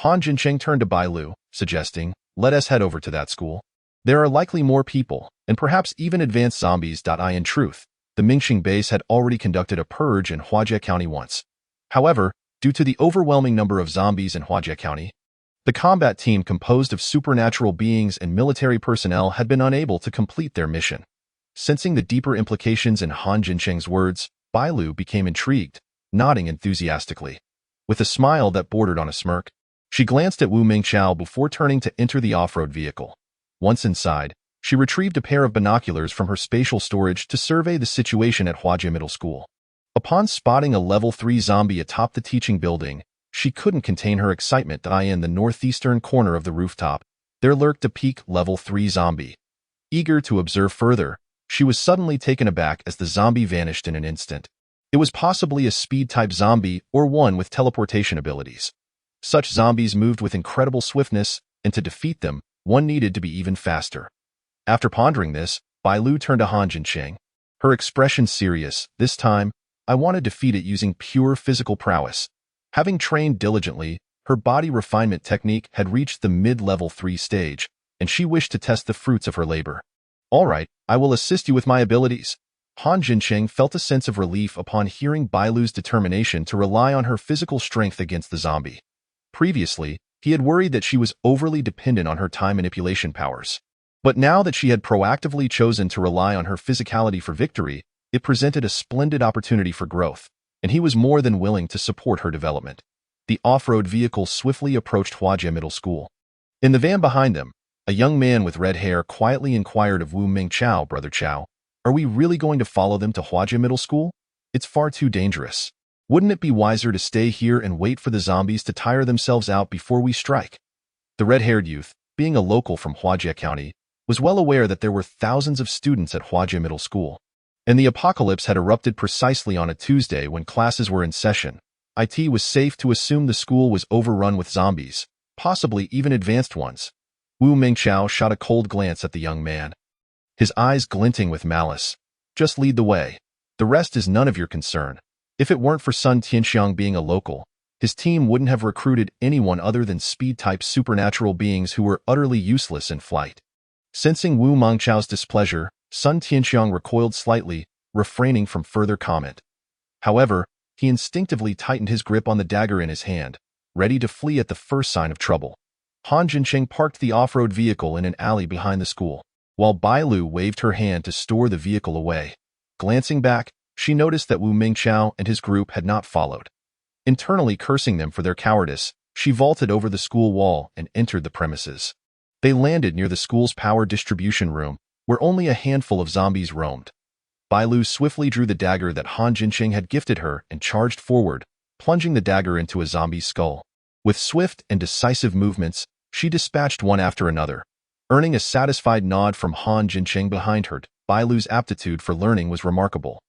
Han Jinshin turned to Bai Lu, suggesting, "Let us head over to that school. There are likely more people, and perhaps even advanced zombies." In truth, the Mingxing base had already conducted a purge in Huajie County once. However, due to the overwhelming number of zombies in Huajie County, the combat team composed of supernatural beings and military personnel had been unable to complete their mission. Sensing the deeper implications in Han Jinshin's words, Bai Lu became intrigued, nodding enthusiastically. With a smile that bordered on a smirk, she glanced at Wu Mingqiao before turning to enter the off-road vehicle. Once inside, she retrieved a pair of binoculars from her spatial storage to survey the situation at Huajie Middle School. Upon spotting a level 3 zombie atop the teaching building, she couldn't contain her excitement. In the northeastern corner of the rooftop, there lurked a peak level 3 zombie. Eager to observe further, she was suddenly taken aback as the zombie vanished in an instant. It was possibly a speed-type zombie or one with teleportation abilities. Such zombies moved with incredible swiftness, and to defeat them, one needed to be even faster. After pondering this, Bai Lu turned to Han Jinshin, her expression serious. "This time, I want to defeat it using pure physical prowess." Having trained diligently, Her body refinement technique had reached the mid-level 3 stage, and she wished to test the fruits of her labor. "All right, I will assist you with my abilities." Han Jincheng felt a sense of relief upon hearing Bailu's determination to rely on her physical strength against the zombie. Previously, he had worried that she was overly dependent on her time manipulation powers. But now that she had proactively chosen to rely on her physicality for victory, it presented a splendid opportunity for growth, and he was more than willing to support her development. The off-road vehicle swiftly approached Huajie Middle School. In the van behind them, a young man with red hair quietly inquired of Wu Mingchao, "Brother Chao, are we really going to follow them to Huajie Middle School? It's far too dangerous. Wouldn't it be wiser to stay here and wait for the zombies to tire themselves out before we strike?" The red-haired youth, being a local from Huajie County, was well aware that there were thousands of students at Huajie Middle School, and the apocalypse had erupted precisely on a Tuesday when classes were in session. It was safe to assume the school was overrun with zombies, possibly even advanced ones. Wu Mingchao shot a cold glance at the young man, his eyes glinting with malice. "Just lead the way. The rest is none of your concern." If it weren't for Sun Tianxiang being a local, his team wouldn't have recruited anyone other than speed-type supernatural beings who were utterly useless in flight. Sensing Wu Mingchao's displeasure, Sun Tianxiang recoiled slightly, refraining from further comment. However, he instinctively tightened his grip on the dagger in his hand, ready to flee at the first sign of trouble. Han Jincheng parked the off-road vehicle in an alley behind the school, while Bailu waved her hand to store the vehicle away. Glancing back, she noticed that Wu Mingchao and his group had not followed. Internally cursing them for their cowardice, she vaulted over the school wall and entered the premises. They landed near the school's power distribution room, where only a handful of zombies roamed. Bailu swiftly drew the dagger that Han Jincheng had gifted her and charged forward, plunging the dagger into a zombie's skull. With swift and decisive movements, she dispatched one after another. Earning a satisfied nod from Han Jincheng behind her, Bailu's aptitude for learning was remarkable.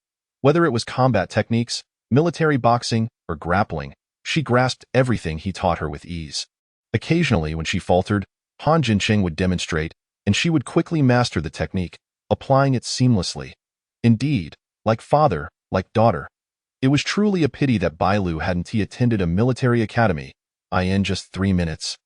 Whether it was combat techniques, military boxing, or grappling, she grasped everything he taught her with ease. Occasionally, when she faltered, Han Jincheng would demonstrate, and she would quickly master the technique, applying it seamlessly. Indeed, like father, like daughter. It was truly a pity that Bailu hadn't attended a military academy. In just 3 minutes,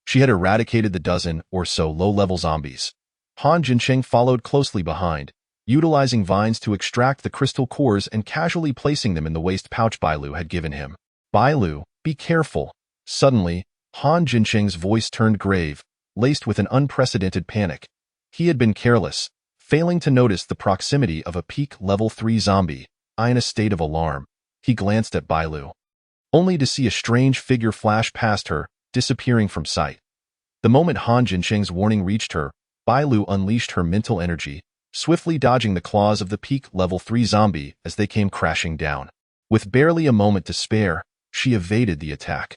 she had eradicated the dozen or so low-level zombies. Han Jincheng followed closely behind, utilizing vines to extract the crystal cores and casually placing them in the waist pouch Bailu had given him. "Bailu, be careful." Suddenly, Han Jincheng's voice turned grave, laced with an unprecedented panic. He had been careless, failing to notice the proximity of a peak level 3 zombie. In a state of alarm, he glanced at Bailu, only to see a strange figure flash past her, disappearing from sight. The moment Han Jincheng's warning reached her, Bailu unleashed her mental energy, swiftly dodging the claws of the peak level 3 zombie as they came crashing down. With barely a moment to spare, she evaded the attack.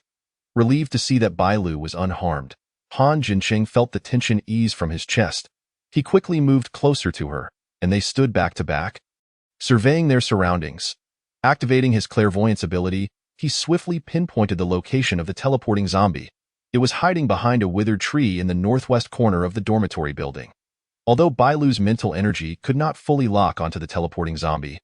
Relieved to see that Bailu was unharmed, Han Jincheng felt the tension ease from his chest. He quickly moved closer to her, and they stood back to back, surveying their surroundings. Activating his clairvoyance ability, he swiftly pinpointed the location of the teleporting zombie. It was hiding behind a withered tree in the northwest corner of the dormitory building. Although Bailu's mental energy could not fully lock onto the teleporting zombie,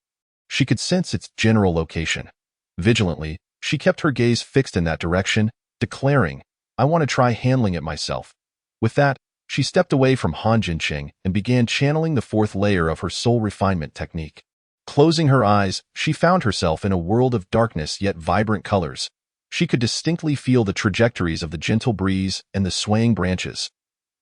she could sense its general location. Vigilantly, she kept her gaze fixed in that direction, declaring, "I want to try handling it myself." With that, she stepped away from Han Jincheng and began channeling the 4th layer of her soul refinement technique. Closing her eyes, she found herself in a world of darkness yet vibrant colors. She could distinctly feel the trajectories of the gentle breeze and the swaying branches.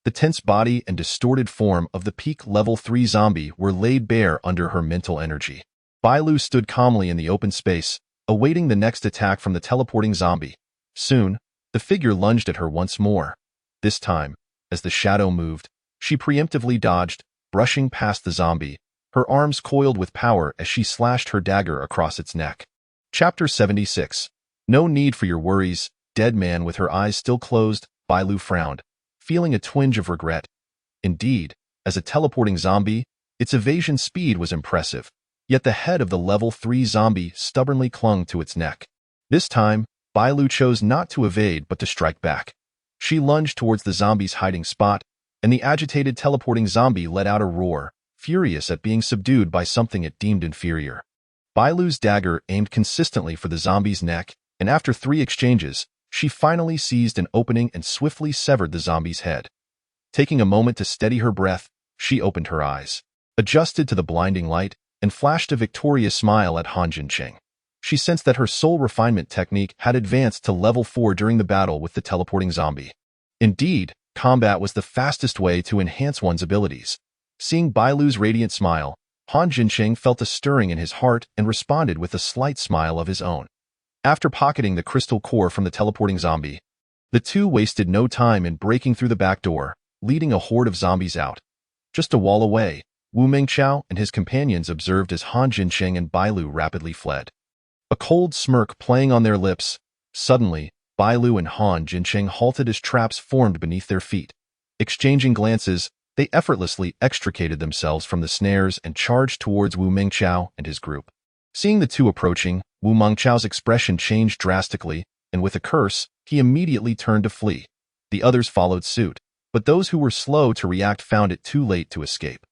The tense body and distorted form of the peak level 3 zombie were laid bare under her mental energy. Bailu stood calmly in the open space, awaiting the next attack from the teleporting zombie. Soon, the figure lunged at her once more. This time, as the shadow moved, she preemptively dodged, brushing past the zombie, her arms coiled with power as she slashed her dagger across its neck. Chapter 76. No need for your worries, dead man. With her eyes still closed, Bailu frowned, feeling a twinge of regret. Indeed, as a teleporting zombie, its evasion speed was impressive, yet the head of the level 3 zombie stubbornly clung to its neck. This time, Bailu chose not to evade but to strike back. She lunged towards the zombie's hiding spot, and the agitated teleporting zombie let out a roar, furious at being subdued by something it deemed inferior. Bailu's dagger aimed consistently for the zombie's neck, and after 3 exchanges, She finally seized an opening and swiftly severed the zombie's head. Taking a moment to steady her breath, she opened her eyes, adjusted to the blinding light, and flashed a victorious smile at Han Jincheng. She sensed that her soul refinement technique had advanced to level 4 during the battle with the teleporting zombie. Indeed, combat was the fastest way to enhance one's abilities. Seeing Bai Lu's radiant smile, Han Jincheng felt a stirring in his heart and responded with a slight smile of his own. After pocketing the crystal core from the teleporting zombie, the two wasted no time in breaking through the back door, leading a horde of zombies out. Just a wall away, Wu Mingqiao and his companions observed as Han Jincheng and Bai Lu rapidly fled. A cold smirk playing on their lips, suddenly, Bai Lu and Han Jincheng halted as traps formed beneath their feet. Exchanging glances, they effortlessly extricated themselves from the snares and charged towards Wu Mingqiao and his group. Seeing the two approaching, Wu Mingqiao's expression changed drastically, and with a curse, he immediately turned to flee. The others followed suit, but those who were slow to react found it too late to escape.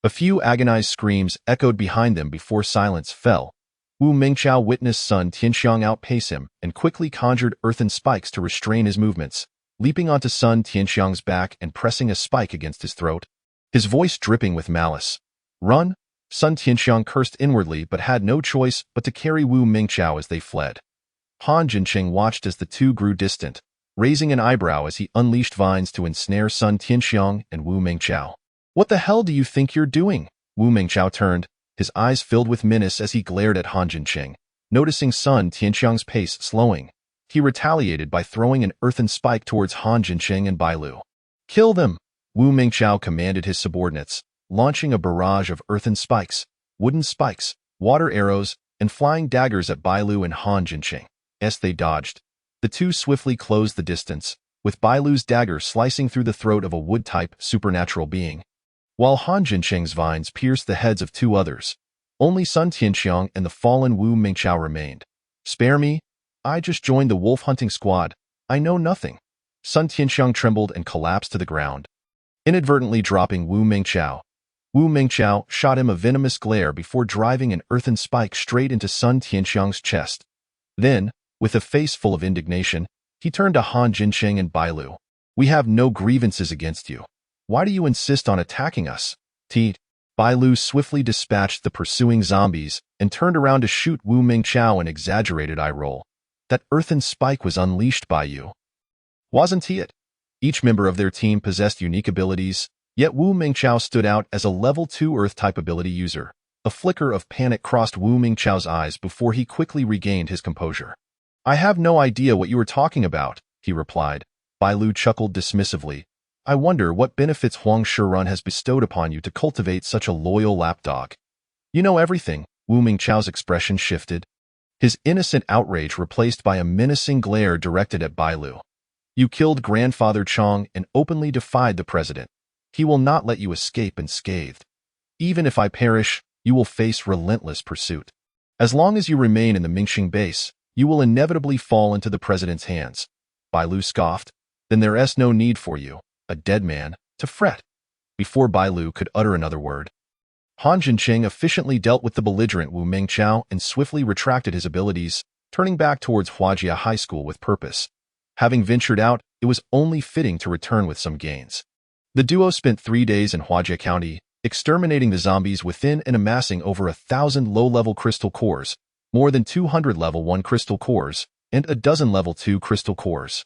A few agonized screams echoed behind them before silence fell. Wu Mingqiao witnessed Sun Tianxiang outpace him and quickly conjured earthen spikes to restrain his movements, leaping onto Sun Tianxiang's back and pressing a spike against his throat, his voice dripping with malice. "Run!" Sun Tianxiang cursed inwardly but had no choice but to carry Wu Mingqiao as they fled. Han Jincheng watched as the two grew distant, raising an eyebrow as he unleashed vines to ensnare Sun Tianxiang and Wu Mingqiao. "What the hell do you think you're doing?" Wu Mingqiao turned, his eyes filled with menace as he glared at Han Jincheng. Noticing Sun Tianxiang's pace slowing, he retaliated by throwing an earthen spike towards Han Jincheng and Bai Lu. "Kill them!" Wu Mingqiao commanded his subordinates, launching a barrage of earthen spikes, wooden spikes, water arrows, and flying daggers at Bai Lu and Han Jincheng. As they dodged, the two swiftly closed the distance, with Bai Lu's dagger slicing through the throat of a wood-type supernatural being, while Han Jincheng's vines pierced the heads of two others. Only Sun Tianxiang and the fallen Wu Mingqiao remained. "Spare me? I just joined the wolf hunting squad. I know nothing." Sun Tianxiang trembled and collapsed to the ground, inadvertently dropping Wu Mingqiao. Wu Mingqiao shot him a venomous glare before driving an earthen spike straight into Sun Tianxiang's chest. Then, with a face full of indignation, he turned to Han Jincheng and Bai Lu. "We have no grievances against you. Why do you insist on attacking us?" Bai Lu swiftly dispatched the pursuing zombies and turned around to shoot Wu Mingqiao an exaggerated eye roll. "That earthen spike was unleashed by you, wasn't it?" Each member of their team possessed unique abilities, yet Wu Mingqiao stood out as a level 2 Earth-type ability user. A flicker of panic crossed Wu Mingqiao's eyes before he quickly regained his composure. "I have no idea what you are talking about," he replied. Bai Lu chuckled dismissively. "I wonder what benefits Huang Shirun has bestowed upon you to cultivate such a loyal lapdog." "You know everything." Wu Mingqiao's expression shifted, his innocent outrage replaced by a menacing glare directed at Bai Lu. "You killed Grandfather Chong and openly defied the president. He will not let you escape unscathed. Even if I perish, you will face relentless pursuit. As long as you remain in the Mingxing base, you will inevitably fall into the president's hands." Bai Lu scoffed. "Then there's no need for you, a dead man, to fret." Before Bai Lu could utter another word, Han Jincheng efficiently dealt with the belligerent Wu Mingqiao and swiftly retracted his abilities, turning back towards Huajia High School with purpose. Having ventured out, it was only fitting to return with some gains. The duo spent 3 days in Huajia County, exterminating the zombies within and amassing over 1,000 low-level crystal cores, more than 200 level 1 crystal cores, and a dozen level 2 crystal cores.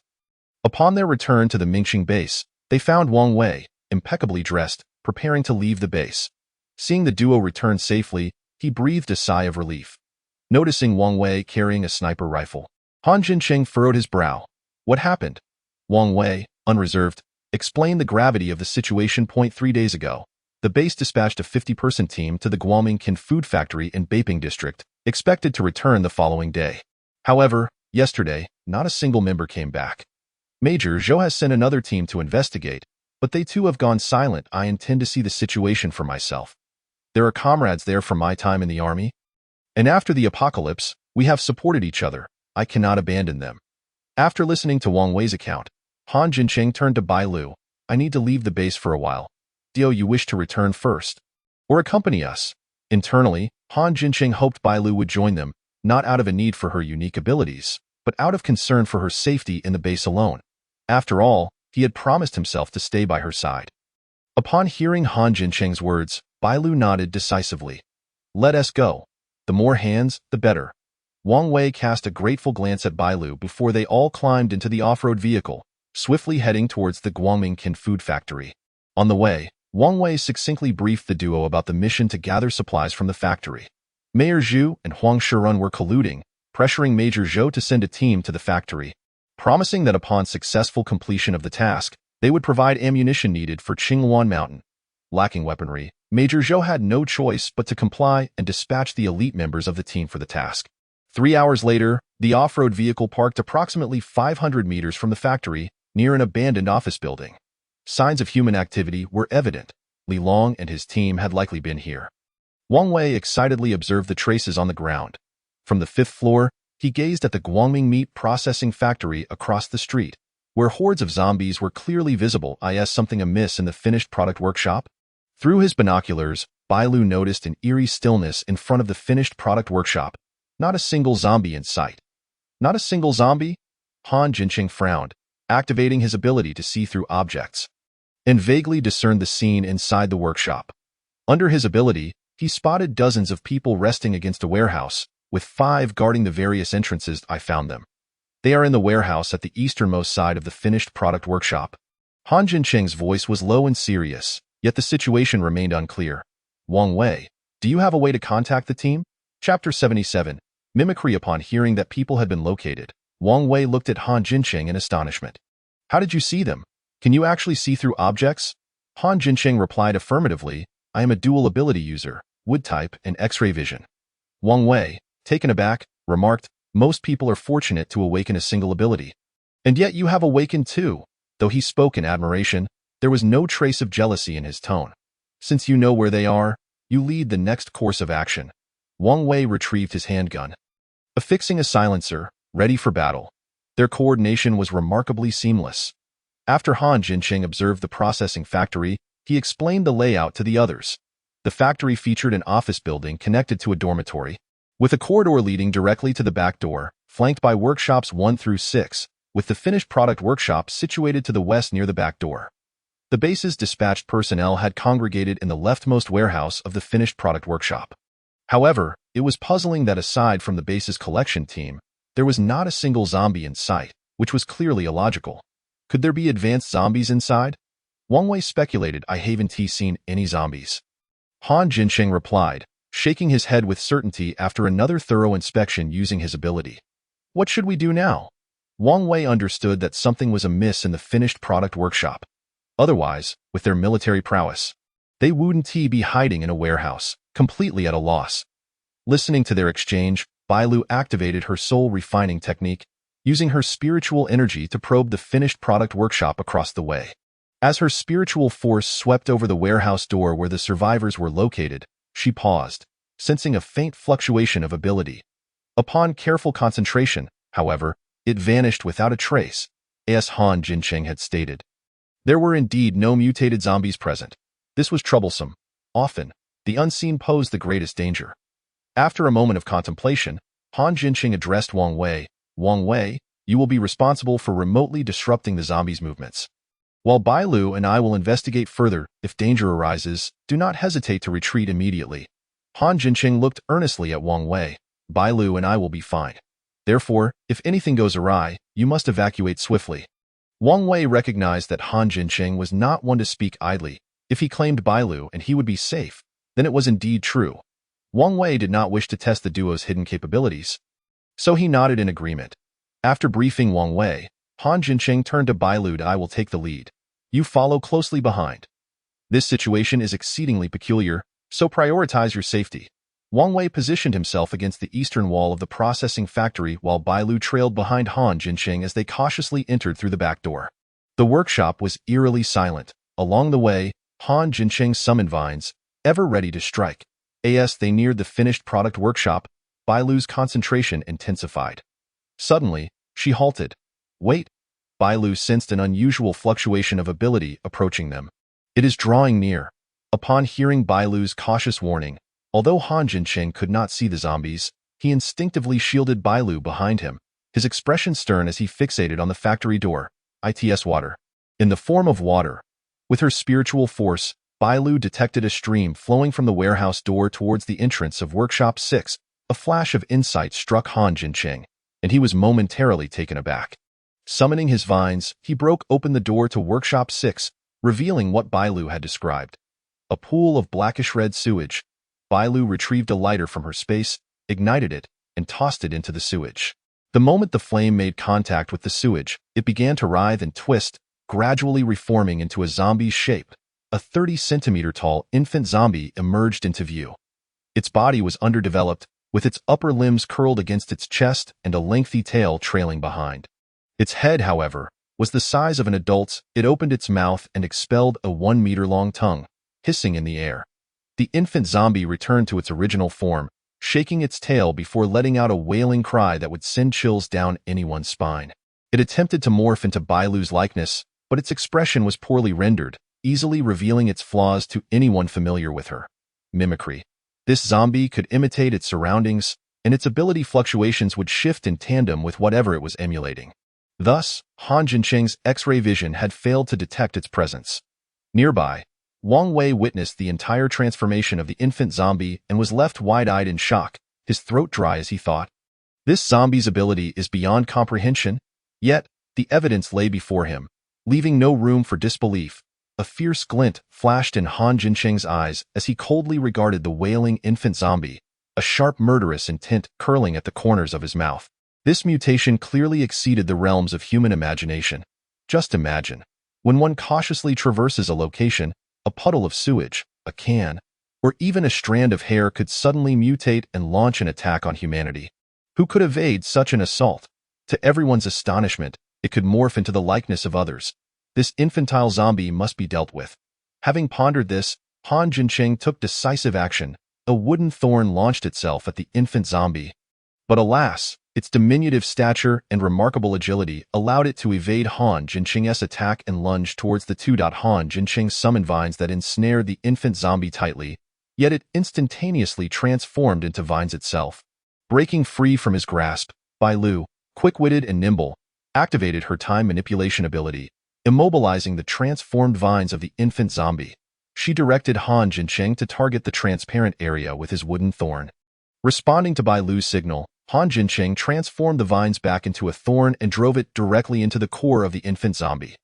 Upon their return to the Mingxing base, they found Wang Wei, impeccably dressed, preparing to leave the base. Seeing the duo return safely, he breathed a sigh of relief. Noticing Wang Wei carrying a sniper rifle, Han Jincheng furrowed his brow. "What happened?" Wang Wei, unreserved, explained the gravity of the situation. 3 days ago, the base dispatched a 50-person team to the Guomingkin food factory in Beiping district, expected to return the following day. However, yesterday, not a single member came back. Major Zhou has sent another team to investigate, but they too have gone silent. I intend to see the situation for myself. There are comrades there from my time in the army, and after the apocalypse, we have supported each other. I cannot abandon them." After listening to Wang Wei's account, Han Jincheng turned to Bai Lu. "I need to leave the base for a while. Do you wish to return first, or accompany us?" Internally, Han Jincheng hoped Bai Lu would join them, not out of a need for her unique abilities, but out of concern for her safety in the base alone. After all, he had promised himself to stay by her side. Upon hearing Han Jincheng's words, Bailu nodded decisively. Let us go. The more hands, the better. Wang Wei cast a grateful glance at Bailu before they all climbed into the off-road vehicle, swiftly heading towards the Guangmingkin food factory. On the way, Wang Wei succinctly briefed the duo about the mission to gather supplies from the factory. Mayor Zhu and Huang Shirun were colluding, pressuring Major Zhou to send a team to the factory, promising that upon successful completion of the task, they would provide ammunition needed for Qingluan Mountain. Lacking weaponry, Major Zhou had no choice but to comply and dispatch the elite members of the team for the task. 3 hours later, the off-road vehicle parked approximately 500 meters from the factory, near an abandoned office building. Signs of human activity were evident. Li Long and his team had likely been here. Wang Wei excitedly observed the traces on the ground. From the 5th floor, he gazed at the Guangming meat processing factory across the street, where hordes of zombies were clearly visible. Is something amiss in the finished product workshop? Through his binoculars, Bailu noticed an eerie stillness in front of the finished product workshop. Not a single zombie in sight. Not a single zombie? Han Jincheng frowned, activating his ability to see through objects, and vaguely discerned the scene inside the workshop. Under his ability, he spotted dozens of people resting against a warehouse, with 5 guarding the various entrances. I found them. They are in the warehouse at the easternmost side of the finished product workshop. Han Jincheng's voice was low and serious, yet the situation remained unclear. Wang Wei, do you have a way to contact the team? Chapter 77. Mimicry. Upon hearing that people had been located, Wang Wei looked at Han Jincheng in astonishment. How did you see them? Can you actually see through objects? Han Jincheng replied affirmatively. I am a dual ability user, wood type and X-ray vision. Wang Wei, taken aback, remarked, most people are fortunate to awaken a single ability. And yet you have awakened too. Though he spoke in admiration, there was no trace of jealousy in his tone. Since you know where they are, you lead the next course of action. Wang Wei retrieved his handgun, affixing a silencer, ready for battle. Their coordination was remarkably seamless. After Han Jincheng observed the processing factory, he explained the layout to the others. The factory featured an office building connected to a dormitory, with a corridor leading directly to the back door, flanked by workshops 1 through 6, with the finished product workshop situated to the west near the back door. The base's dispatched personnel had congregated in the leftmost warehouse of the finished product workshop. However, it was puzzling that aside from the base's collection team, there was not a single zombie in sight, which was clearly illogical. Could there be advanced zombies inside? Wang Wei speculated. I haven't seen any zombies. Han Jincheng replied, shaking his head with certainty after another thorough inspection using his ability. What should we do now? Wang Wei understood that something was amiss in the finished product workshop. Otherwise, with their military prowess, they wouldn't be hiding in a warehouse, completely at a loss. Listening to their exchange, Bailu activated her soul refining technique, using her spiritual energy to probe the finished product workshop across the way. As her spiritual force swept over the warehouse door where the survivors were located, she paused, sensing a faint fluctuation of ability. Upon careful concentration, however, it vanished without a trace, as Han Jincheng had stated. There were indeed no mutated zombies present. This was troublesome. Often, the unseen posed the greatest danger. After a moment of contemplation, Han Jincheng addressed Wang Wei. Wang Wei, you will be responsible for remotely disrupting the zombies' movements. While Bailu and I will investigate further, if danger arises, do not hesitate to retreat immediately. Han Jincheng looked earnestly at Wang Wei. Bailu and I will be fine. Therefore, if anything goes awry, you must evacuate swiftly. Wang Wei recognized that Han Jincheng was not one to speak idly. If he claimed Bailu and he would be safe, then it was indeed true. Wang Wei did not wish to test the duo's hidden capabilities, so he nodded in agreement. After briefing Wang Wei, Han Jincheng turned to Bailu. I will take the lead. You follow closely behind. This situation is exceedingly peculiar, so prioritize your safety. Wang Wei positioned himself against the eastern wall of the processing factory while Bailu trailed behind Han Jincheng as they cautiously entered through the back door. The workshop was eerily silent. Along the way, Han Jincheng summoned vines, ever ready to strike. As they neared the finished product workshop, Bailu's concentration intensified. Suddenly, she halted. Wait! Bailu sensed an unusual fluctuation of ability approaching them. It is drawing near. Upon hearing Bailu's cautious warning, although Han Jincheng could not see the zombies, he instinctively shielded Bailu behind him, his expression stern as he fixated on the factory door. Its water. In the form of water. With her spiritual force, Bailu detected a stream flowing from the warehouse door towards the entrance of Workshop 6. A flash of insight struck Han Jincheng, and he was momentarily taken aback. Summoning his vines, he broke open the door to Workshop 6, revealing what Bailu had described. A pool of blackish-red sewage. Bailu retrieved a lighter from her space, ignited it, and tossed it into the sewage. The moment the flame made contact with the sewage, it began to writhe and twist, gradually reforming into a zombie's shape. A 30-centimeter-tall infant zombie emerged into view. Its body was underdeveloped, with its upper limbs curled against its chest and a lengthy tail trailing behind. Its head, however, was the size of an adult's. It opened its mouth and expelled a 1-meter-long tongue, hissing in the air. The infant zombie returned to its original form, shaking its tail before letting out a wailing cry that would send chills down anyone's spine. It attempted to morph into Bailu's likeness, but its expression was poorly rendered, easily revealing its flaws to anyone familiar with her. Mimicry. This zombie could imitate its surroundings, and its ability fluctuations would shift in tandem with whatever it was emulating. Thus, Han Jincheng's X-ray vision had failed to detect its presence. Nearby, Wang Wei witnessed the entire transformation of the infant zombie and was left wide-eyed in shock, his throat dry as he thought. This zombie's ability is beyond comprehension, yet the evidence lay before him, leaving no room for disbelief. A fierce glint flashed in Han Jincheng's eyes as he coldly regarded the wailing infant zombie, a sharp murderous intent curling at the corners of his mouth. This mutation clearly exceeded the realms of human imagination. Just imagine, when one cautiously traverses a location, a puddle of sewage, a can, or even a strand of hair could suddenly mutate and launch an attack on humanity. Who could evade such an assault? To everyone's astonishment, it could morph into the likeness of others. This infantile zombie must be dealt with. Having pondered this, Han Jincheng took decisive action. A wooden thorn launched itself at the infant zombie. But alas, its diminutive stature and remarkable agility allowed it to evade Han Jincheng's attack and lunge towards the two. Han Jincheng summoned vines that ensnared the infant zombie tightly, yet it instantaneously transformed into vines itself. Breaking free from his grasp, Bailu, quick-witted and nimble, activated her time manipulation ability, immobilizing the transformed vines of the infant zombie. She directed Han Jincheng to target the transparent area with his wooden thorn. Responding to Bailu's signal, Han Jincheng transformed the vines back into a thorn and drove it directly into the core of the infant zombie.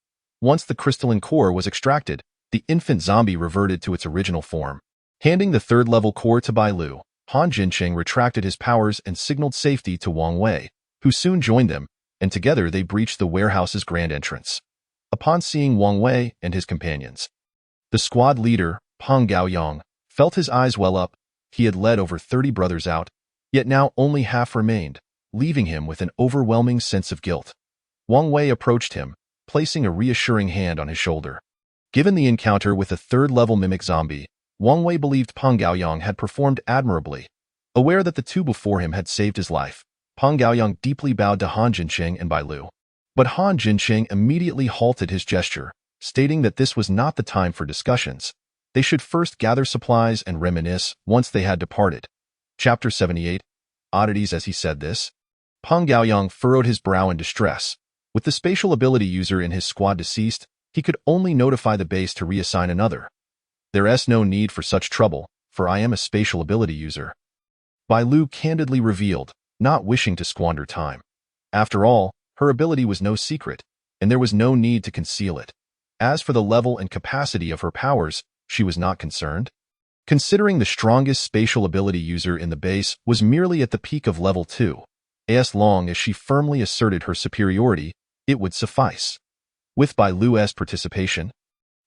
Once the crystalline core was extracted, the infant zombie reverted to its original form. Handing the third-level core to Bailu, Han Jincheng retracted his powers and signaled safety to Wang Wei, who soon joined them, and together they breached the warehouse's grand entrance. Upon seeing Wang Wei and his companions, the squad leader, Peng Gaoyong, felt his eyes well up. He had led over 30 brothers out, yet now only half remained, leaving him with an overwhelming sense of guilt. Wang Wei approached him, placing a reassuring hand on his shoulder. Given the encounter with a third-level mimic zombie, Wang Wei believed Peng Gaoyong had performed admirably. Aware that the two before him had saved his life, Peng Gaoyong deeply bowed to Han Jincheng and Bailu. But Han Jincheng immediately halted his gesture, stating that this was not the time for discussions. They should first gather supplies and reminisce once they had departed. Chapter 78. Oddities. As he said this, Peng Gaoyong furrowed his brow in distress. With the spatial ability user in his squad deceased, he could only notify the base to reassign another. There's no need for such trouble, for I am a spatial ability user, Bailu candidly revealed, not wishing to squander time. After all, her ability was no secret, and there was no need to conceal it. As for the level and capacity of her powers, she was not concerned. Considering the strongest spatial ability user in the base was merely at the peak of level 2, as long as she firmly asserted her superiority, it would suffice. With Bailu's participation,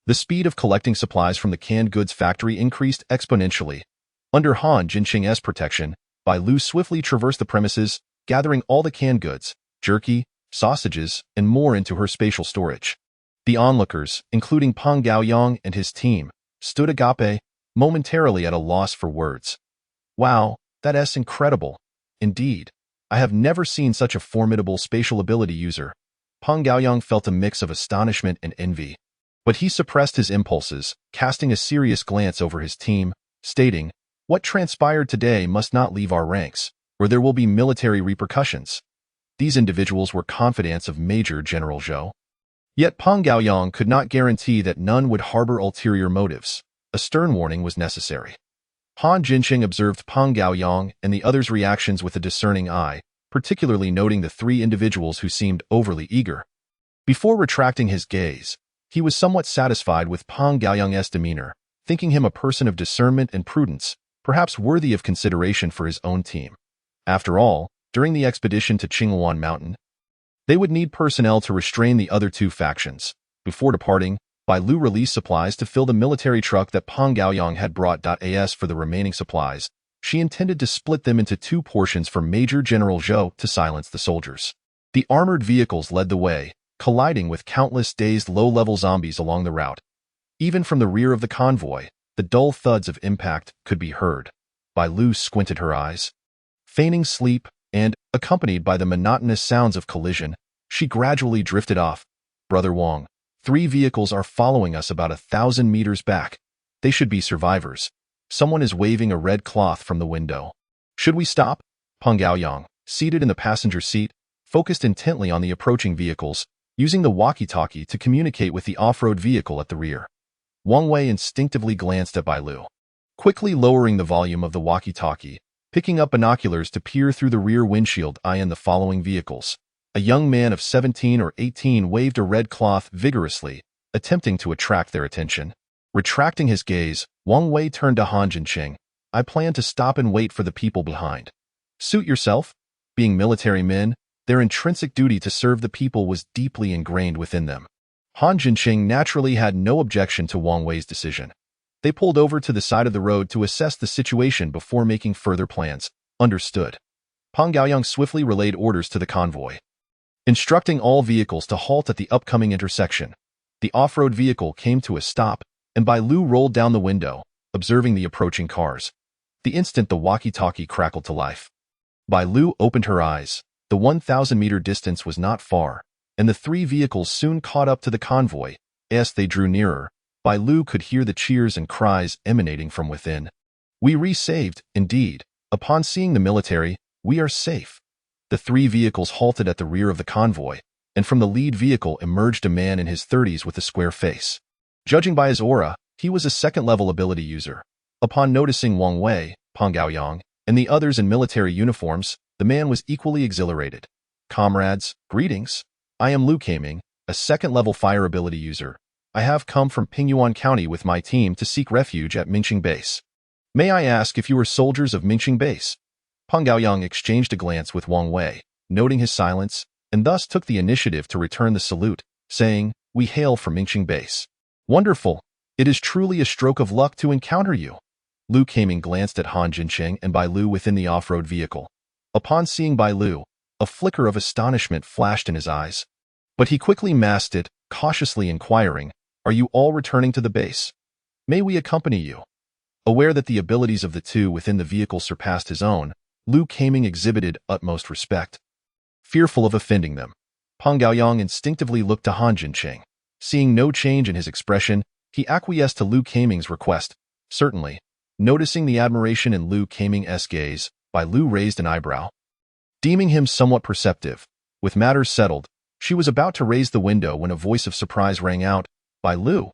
the speed of collecting supplies from the canned goods factory increased exponentially. Under Han Jincheng's protection, Bailu swiftly traversed the premises, gathering all the canned goods, jerky, sausages, and more into her spatial storage. The onlookers, including Peng Gaoyong and his team, stood agape, momentarily at a loss for words. Wow, that's incredible. Indeed, I have never seen such a formidable spatial ability user. Peng Gaoyong felt a mix of astonishment and envy. But he suppressed his impulses, casting a serious glance over his team, stating, "What transpired today must not leave our ranks, or there will be military repercussions." These individuals were confidants of Major General Zhou. Yet Peng Gaoyang could not guarantee that none would harbor ulterior motives. A stern warning was necessary. Han Jinqing observed Peng Gaoyang and the others' reactions with a discerning eye, particularly noting the three individuals who seemed overly eager. Before retracting his gaze, he was somewhat satisfied with Peng Gaoyang's demeanor, thinking him a person of discernment and prudence, perhaps worthy of consideration for his own team. After all, during the expedition to Qingluan Mountain, they would need personnel to restrain the other two factions. Before departing, Bai Lu released supplies to fill the military truck that Peng Gaoyang had brought. As for the remaining supplies, she intended to split them into two portions for Major General Zhou to silence the soldiers. The armored vehicles led the way, colliding with countless dazed low-level zombies along the route. Even from the rear of the convoy, the dull thuds of impact could be heard. Bai Lu squinted her eyes. Feigning sleep, and, accompanied by the monotonous sounds of collision, she gradually drifted off. Brother Wang, 3 vehicles are following us about 1,000 meters back. They should be survivors. Someone is waving a red cloth from the window. Should we stop? Peng Gaoyang, seated in the passenger seat, focused intently on the approaching vehicles, using the walkie-talkie to communicate with the off-road vehicle at the rear. Wang Wei instinctively glanced at Bai Lu. Quickly lowering the volume of the walkie-talkie, picking up binoculars to peer through the rear windshield in the following vehicles. A young man of 17 or 18 waved a red cloth vigorously, attempting to attract their attention. Retracting his gaze, Wang Wei turned to Han Jinqing. I plan to stop and wait for the people behind. Suit yourself. Being military men, their intrinsic duty to serve the people was deeply ingrained within them. Han Jinqing naturally had no objection to Wang Wei's decision. They pulled over to the side of the road to assess the situation before making further plans. Understood. Peng Gaoyang swiftly relayed orders to the convoy, instructing all vehicles to halt at the upcoming intersection. The off-road vehicle came to a stop, and Bai Lu rolled down the window, observing the approaching cars. The instant the walkie-talkie crackled to life, Bai Lu opened her eyes. The 1,000-meter distance was not far, and the 3 vehicles soon caught up to the convoy. As they drew nearer, Bai Lu could hear the cheers and cries emanating from within. We re-saved, indeed. Upon seeing the military, we are safe. The 3 vehicles halted at the rear of the convoy, and from the lead vehicle emerged a man in his 30s with a square face. Judging by his aura, he was a second-level ability user. Upon noticing Wang Wei, Peng Gaoyang, and the others in military uniforms, the man was equally exhilarated. Comrades, greetings. I am Lu Kaming, a second-level fire ability user. I have come from Pingyuan County with my team to seek refuge at Mingqing Base. May I ask if you are soldiers of Mingqing Base? Peng Gaoyang exchanged a glance with Wang Wei, noting his silence, and thus took the initiative to return the salute, saying, We hail from Mingqing Base. Wonderful. It is truly a stroke of luck to encounter you. Lu Kaming glanced at Han Jinqing and Bai Lu within the off-road vehicle. Upon seeing Bai Lu, a flicker of astonishment flashed in his eyes. But he quickly masked it, cautiously inquiring, Are you all returning to the base? May we accompany you? Aware that the abilities of the two within the vehicle surpassed his own, Lu Kaming exhibited utmost respect. Fearful of offending them, Peng Gaoyang instinctively looked to Han Jinqing. Seeing no change in his expression, he acquiesced to Lu Kaming's request. Certainly. Noticing the admiration in Lu Kaming's gaze, Bai Lu raised an eyebrow, deeming him somewhat perceptive. With matters settled, she was about to raise the window when a voice of surprise rang out, Bai Lu.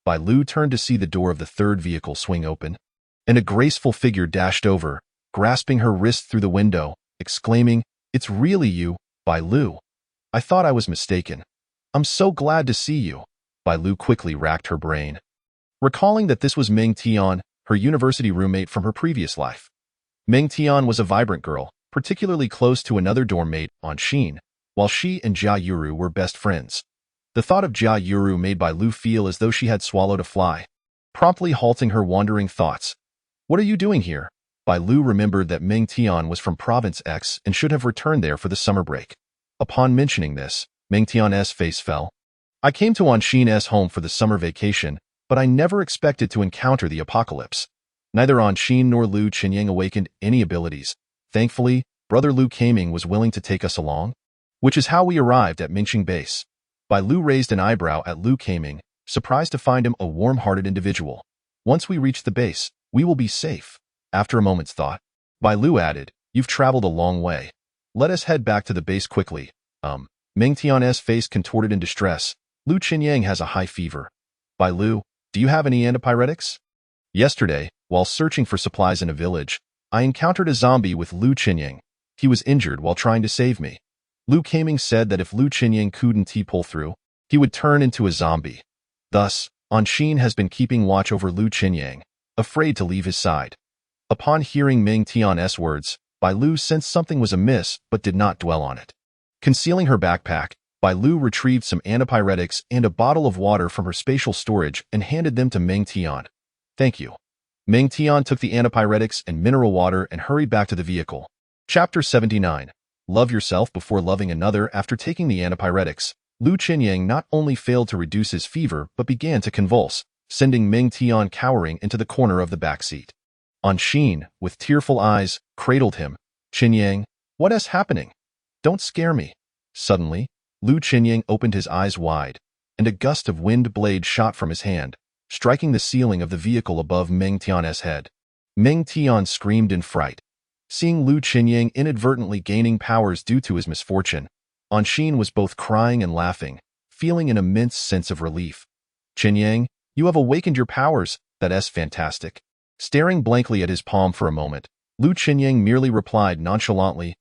Bai Lu turned to see the door of the 3rd vehicle swing open, and a graceful figure dashed over, grasping her wrist through the window, exclaiming, It's really you, Bai Lu. I thought I was mistaken. I'm so glad to see you. Bai Lu quickly racked her brain, recalling that this was Meng Tian, her university roommate from her previous life. Meng Tian was a vibrant girl, particularly close to another dorm mate, on Xin, while she and Jia Yuru were best friends. The thought of Jia Yuru made Bai Lu feel as though she had swallowed a fly, promptly halting her wandering thoughts. What are you doing here? Bai Lu remembered that Meng Tian was from Province X and should have returned there for the summer break. Upon mentioning this, Meng Tian's face fell. I came to Anxin's home for the summer vacation, but I never expected to encounter the apocalypse. Neither Anxin nor Lu Qinyang awakened any abilities. Thankfully, Brother Lu Kaming was willing to take us along, which is how we arrived at Mingqing Base. Bai Lu raised an eyebrow at Lu Kaming, surprised to find him a warm-hearted individual. Once we reach the base, we will be safe. After a moment's thought, Bai Lu added, You've traveled a long way. Let us head back to the base quickly. Meng Tian's face contorted in distress. Lu Qinyang has a high fever. Bai Lu, do you have any antipyretics? Yesterday, while searching for supplies in a village, I encountered a zombie with Lu Qinyang. He was injured while trying to save me. Lu Kaming said that if Lu Qinyang couldn't pull through, he would turn into a zombie. Thus, Anshin has been keeping watch over Lu Qinyang, afraid to leave his side. Upon hearing Meng Tian's words, Bai Lu sensed something was amiss but did not dwell on it. Concealing her backpack, Bai Lu retrieved some antipyretics and a bottle of water from her spatial storage and handed them to Meng Tian. Thank you. Meng Tian took the antipyretics and mineral water and hurried back to the vehicle. Chapter 79. Love yourself before loving another. After taking the antipyretics, Lu Qinyang not only failed to reduce his fever but began to convulse, sending Meng Tian cowering into the corner of the back seat. Anshin, with tearful eyes, cradled him. Qinyang, what is happening? Don't scare me. Suddenly, Lu Qinyang opened his eyes wide, and a gust of wind blade shot from his hand, striking the ceiling of the vehicle above Meng Tian's head. Meng Tian screamed in fright. Seeing Lu Qinyang inadvertently gaining powers due to his misfortune, Anshin was both crying and laughing, feeling an immense sense of relief. Qinyang, you have awakened your powers. That's fantastic. Staring blankly at his palm for a moment, Lu Qinyang merely replied nonchalantly,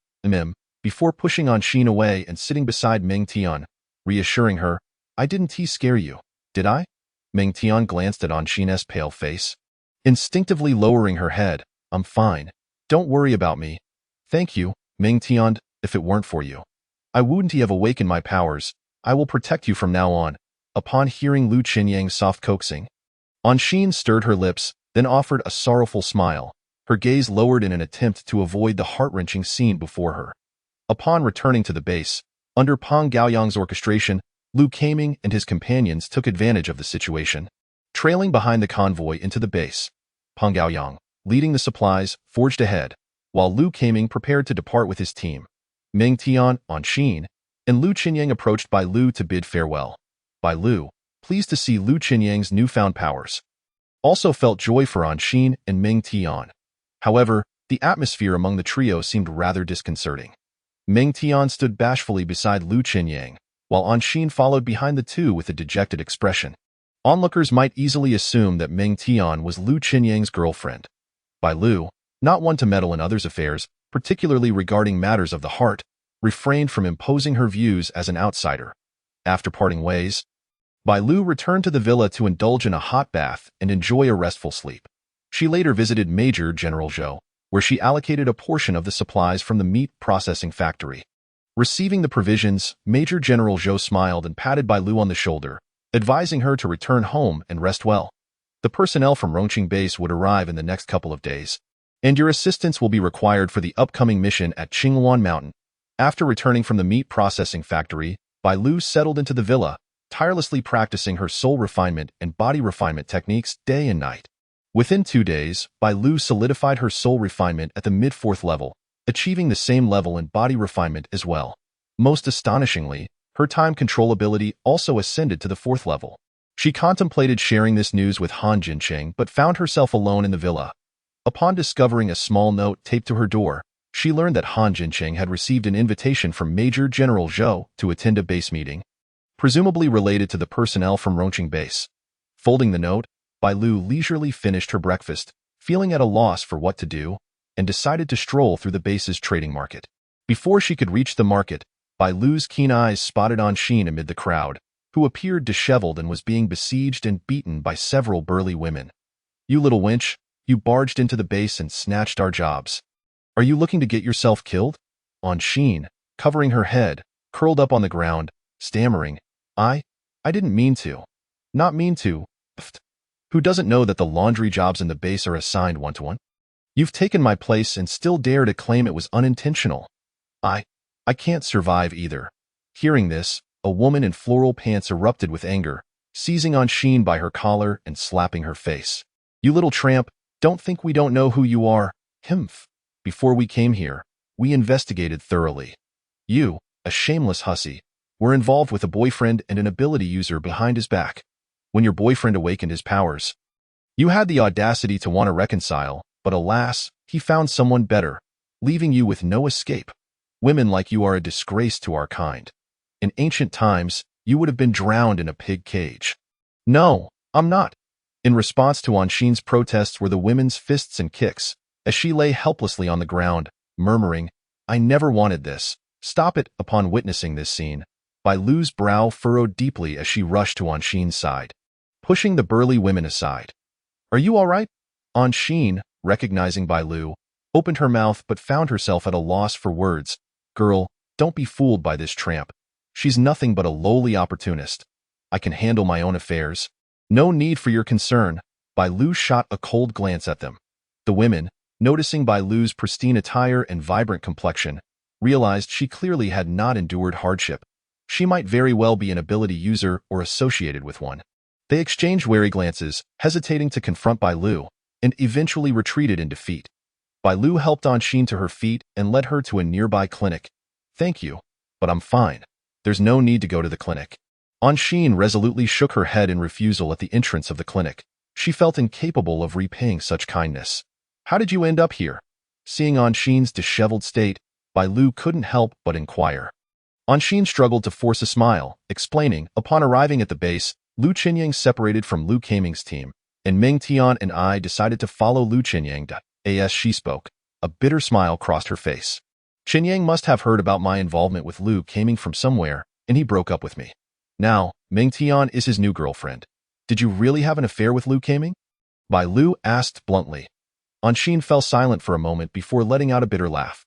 before pushing Anshin away and sitting beside Meng Tian, reassuring her, I didn't scare you, did I? Meng Tian glanced at Anshin's pale face. Instinctively lowering her head, I'm fine. Don't worry about me. Thank you, Meng Tian. If it weren't for you, I wouldn't have awakened my powers. I will protect you from now on. Upon hearing Lu Qinyang's soft coaxing, Anshin stirred her lips, then offered a sorrowful smile, her gaze lowered in an attempt to avoid the heart-wrenching scene before her. Upon returning to the base, under Pang Gaoyang's orchestration, Lu Kaming and his companions took advantage of the situation. Trailing behind the convoy into the base, Pang Gaoyang, leading the supplies, forged ahead, while Lu Kaming prepared to depart with his team. Meng Tian, Anshin, and Lu Qinyang approached Bai Lu to bid farewell. Bai Lu, pleased to see Lu Qinyang's newfound powers, also felt joy for Anshin and Meng Tian. However, the atmosphere among the trio seemed rather disconcerting. Meng Tian stood bashfully beside Lu Qinyang, while Anshin followed behind the two with a dejected expression. Onlookers might easily assume that Meng Tian was Lu Qinyang's girlfriend. Bai Lu, not one to meddle in others' affairs, particularly regarding matters of the heart, refrained from imposing her views as an outsider. After parting ways, Bai Lu returned to the villa to indulge in a hot bath and enjoy a restful sleep. She later visited Major General Zhou, where she allocated a portion of the supplies from the meat processing factory. Receiving the provisions, Major General Zhou smiled and patted Bai Lu on the shoulder, advising her to return home and rest well. The personnel from Rongqing Base would arrive in the next couple of days, and your assistance will be required for the upcoming mission at Qingluan Mountain. After returning from the meat processing factory, Bai Lu settled into the villa, tirelessly practicing her soul refinement and body refinement techniques day and night. Within 2 days, Bai Lu solidified her soul refinement at the mid-4th level, achieving the same level in body refinement as well. Most astonishingly, her time control ability also ascended to the 4th level. She contemplated sharing this news with Han Jincheng but found herself alone in the villa. Upon discovering a small note taped to her door, she learned that Han Jincheng had received an invitation from Major General Zhou to attend a base meeting, presumably related to the personnel from Rongqing Base. Folding the note, Bai Lu leisurely finished her breakfast, feeling at a loss for what to do, and decided to stroll through the base's trading market. Before she could reach the market, Bai Lu's keen eyes spotted Anshin amid the crowd, who appeared disheveled and was being besieged and beaten by several burly women. You little wench, you barged into the base and snatched our jobs. Are you looking to get yourself killed? Anshin, covering her head, curled up on the ground, stammering, I didn't mean to. Not mean to. Pfft. Who doesn't know that the laundry jobs in the base are assigned one-to-one? You've taken my place and still dare to claim it was unintentional. I can't survive either. Hearing this, a woman in floral pants erupted with anger, seizing Anshin by her collar and slapping her face. You little tramp, don't think we don't know who you are. Himph. Before we came here, we investigated thoroughly. You, a shameless hussy, were involved with a boyfriend and an ability user behind his back. When your boyfriend awakened his powers, you had the audacity to want to reconcile, but alas, he found someone better, leaving you with no escape. Women like you are a disgrace to our kind. In ancient times, you would have been drowned in a pig cage. No, I'm not. In response to Anshin's protests were the women's fists and kicks, as she lay helplessly on the ground, murmuring, I never wanted this. Stop it. Upon witnessing this scene, Bai Lu's brow furrowed deeply as she rushed to Anshin's side, pushing the burly women aside. Are you all right? Anshin, recognizing Bai Lu, opened her mouth but found herself at a loss for words. Girl, don't be fooled by this tramp. She's nothing but a lowly opportunist. I can handle my own affairs. No need for your concern. Bai Lu shot a cold glance at them. The women, noticing Bai Lu's pristine attire and vibrant complexion, realized she clearly had not endured hardship. She might very well be an ability user or associated with one. They exchanged wary glances, hesitating to confront Bai Lu, and eventually retreated in defeat. Bai Lu helped Anshin to her feet and led her to a nearby clinic. Thank you, but I'm fine. There's no need to go to the clinic. Anshin resolutely shook her head in refusal at the entrance of the clinic. She felt incapable of repaying such kindness. How did you end up here? Seeing Anshin's disheveled state, Bai Lu couldn't help but inquire. Anshin struggled to force a smile, explaining, upon arriving at the base, Lu Qinyang separated from Lu Kaming's team, and Meng Tian and I decided to follow Lu Qinyang. As she spoke, a bitter smile crossed her face. Qinyang must have heard about my involvement with Lu Kaming from somewhere, and he broke up with me. Now, Meng Tian is his new girlfriend. Did you really have an affair with Lu Kaming? Bai Lu asked bluntly. Anshin fell silent for a moment before letting out a bitter laugh.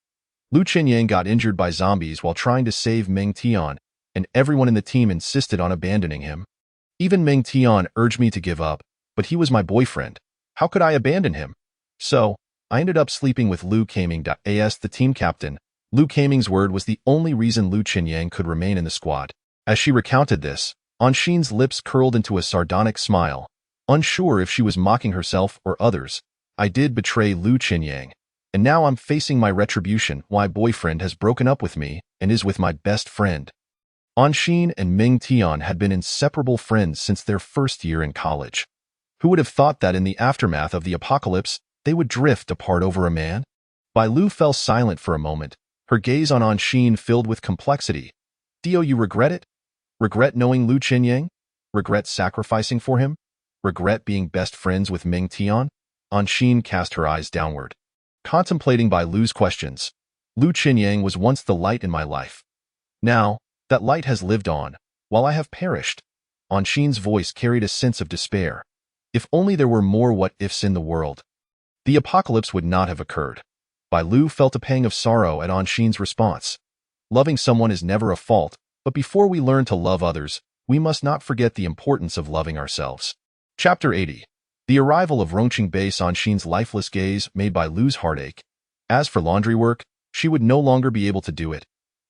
Lu Qinyang got injured by zombies while trying to save Meng Tian, and everyone in the team insisted on abandoning him. Even Meng Tian urged me to give up, but he was my boyfriend. How could I abandon him? So, I ended up sleeping with Lu Kaming. As the team captain, Lu Kaming's word was the only reason Lu Qinyang could remain in the squad. As she recounted this, Anshin's lips curled into a sardonic smile. Unsure if she was mocking herself or others, I did betray Lu Qinyang, and now I'm facing my retribution. My boyfriend has broken up with me and is with my best friend. Anshin and Meng Tian had been inseparable friends since their first year in college. Who would have thought that in the aftermath of the apocalypse, they would drift apart over a man? Bai Lu fell silent for a moment, her gaze on Anshin filled with complexity. Do you regret it? Regret knowing Lu Qinyang? Regret sacrificing for him? Regret being best friends with Meng Tian? Anshin cast her eyes downward, contemplating Bai Lu's questions. Lu Qinyang was once the light in my life. Now, that light has lived on, while I have perished. Anshin's voice carried a sense of despair. If only there were more what-ifs in the world. The apocalypse would not have occurred. Bai Lu felt a pang of sorrow at Anshin's response. Loving someone is never a fault, but before we learn to love others, we must not forget the importance of loving ourselves. Chapter 80. The arrival of Rongqing Base. Anshin's lifeless gaze made Bai Lu's heart ache. As for laundry work, she would no longer be able to do it.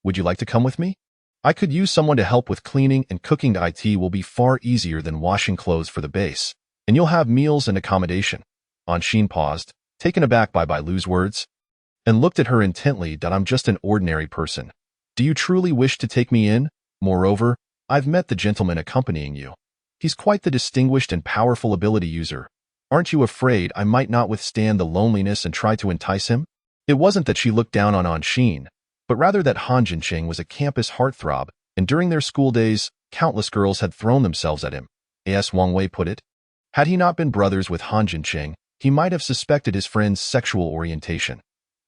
Would you like to come with me? I could use someone to help with cleaning and cooking. It will be far easier than washing clothes for the base, and you'll have meals and accommodation. Anshin paused, taken aback by Bai Lu's words, and looked at her intently. I'm just an ordinary person. Do you truly wish to take me in? Moreover, I've met the gentleman accompanying you. He's quite the distinguished and powerful ability user. Aren't you afraid I might not withstand the loneliness and try to entice him? It wasn't that she looked down on Anshin, but rather that Han Jincheng was a campus heartthrob, and during their school days, countless girls had thrown themselves at him. As Wang Wei put it, had he not been brothers with Han Jincheng, he might have suspected his friend's sexual orientation.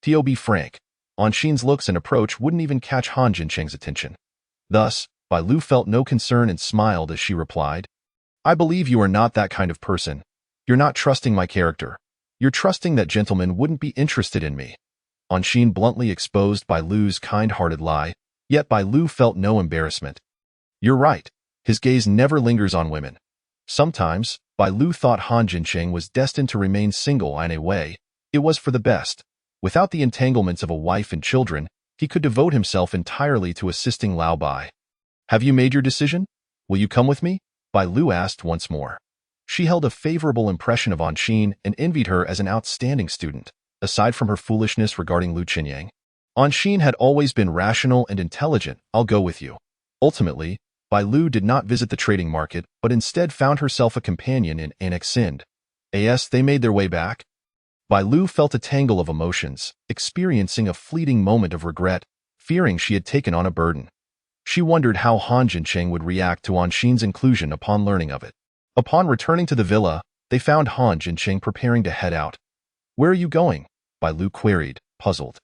To be frank, Anshin's looks and approach wouldn't even catch Han Jincheng's attention. Thus, Bai Lu felt no concern and smiled as she replied, I believe you are not that kind of person. You're not trusting my character. You're trusting that gentleman wouldn't be interested in me. Anshin bluntly exposed Bai Lu's kind-hearted lie, yet Bai Lu felt no embarrassment. You're right. His gaze never lingers on women. Sometimes, Bai Lu thought Han Jincheng was destined to remain single. In a way, it was for the best. Without the entanglements of a wife and children, he could devote himself entirely to assisting Lao Bai. Have you made your decision? Will you come with me? Bai Lu asked once more. She held a favorable impression of Anshin and envied her as an outstanding student. Aside from her foolishness regarding Lu Qinyang, Anshin had always been rational and intelligent. I'll go with you. Ultimately, Bai Lu did not visit the trading market, but instead found herself a companion in Annex Sind. As they made their way back, Bai Lu felt a tangle of emotions, experiencing a fleeting moment of regret, fearing she had taken on a burden. She wondered how Han Jincheng would react to Anshin's inclusion upon learning of it. Upon returning to the villa, they found Han Jincheng preparing to head out. "Where are you going?" Bai Lu queried, puzzled.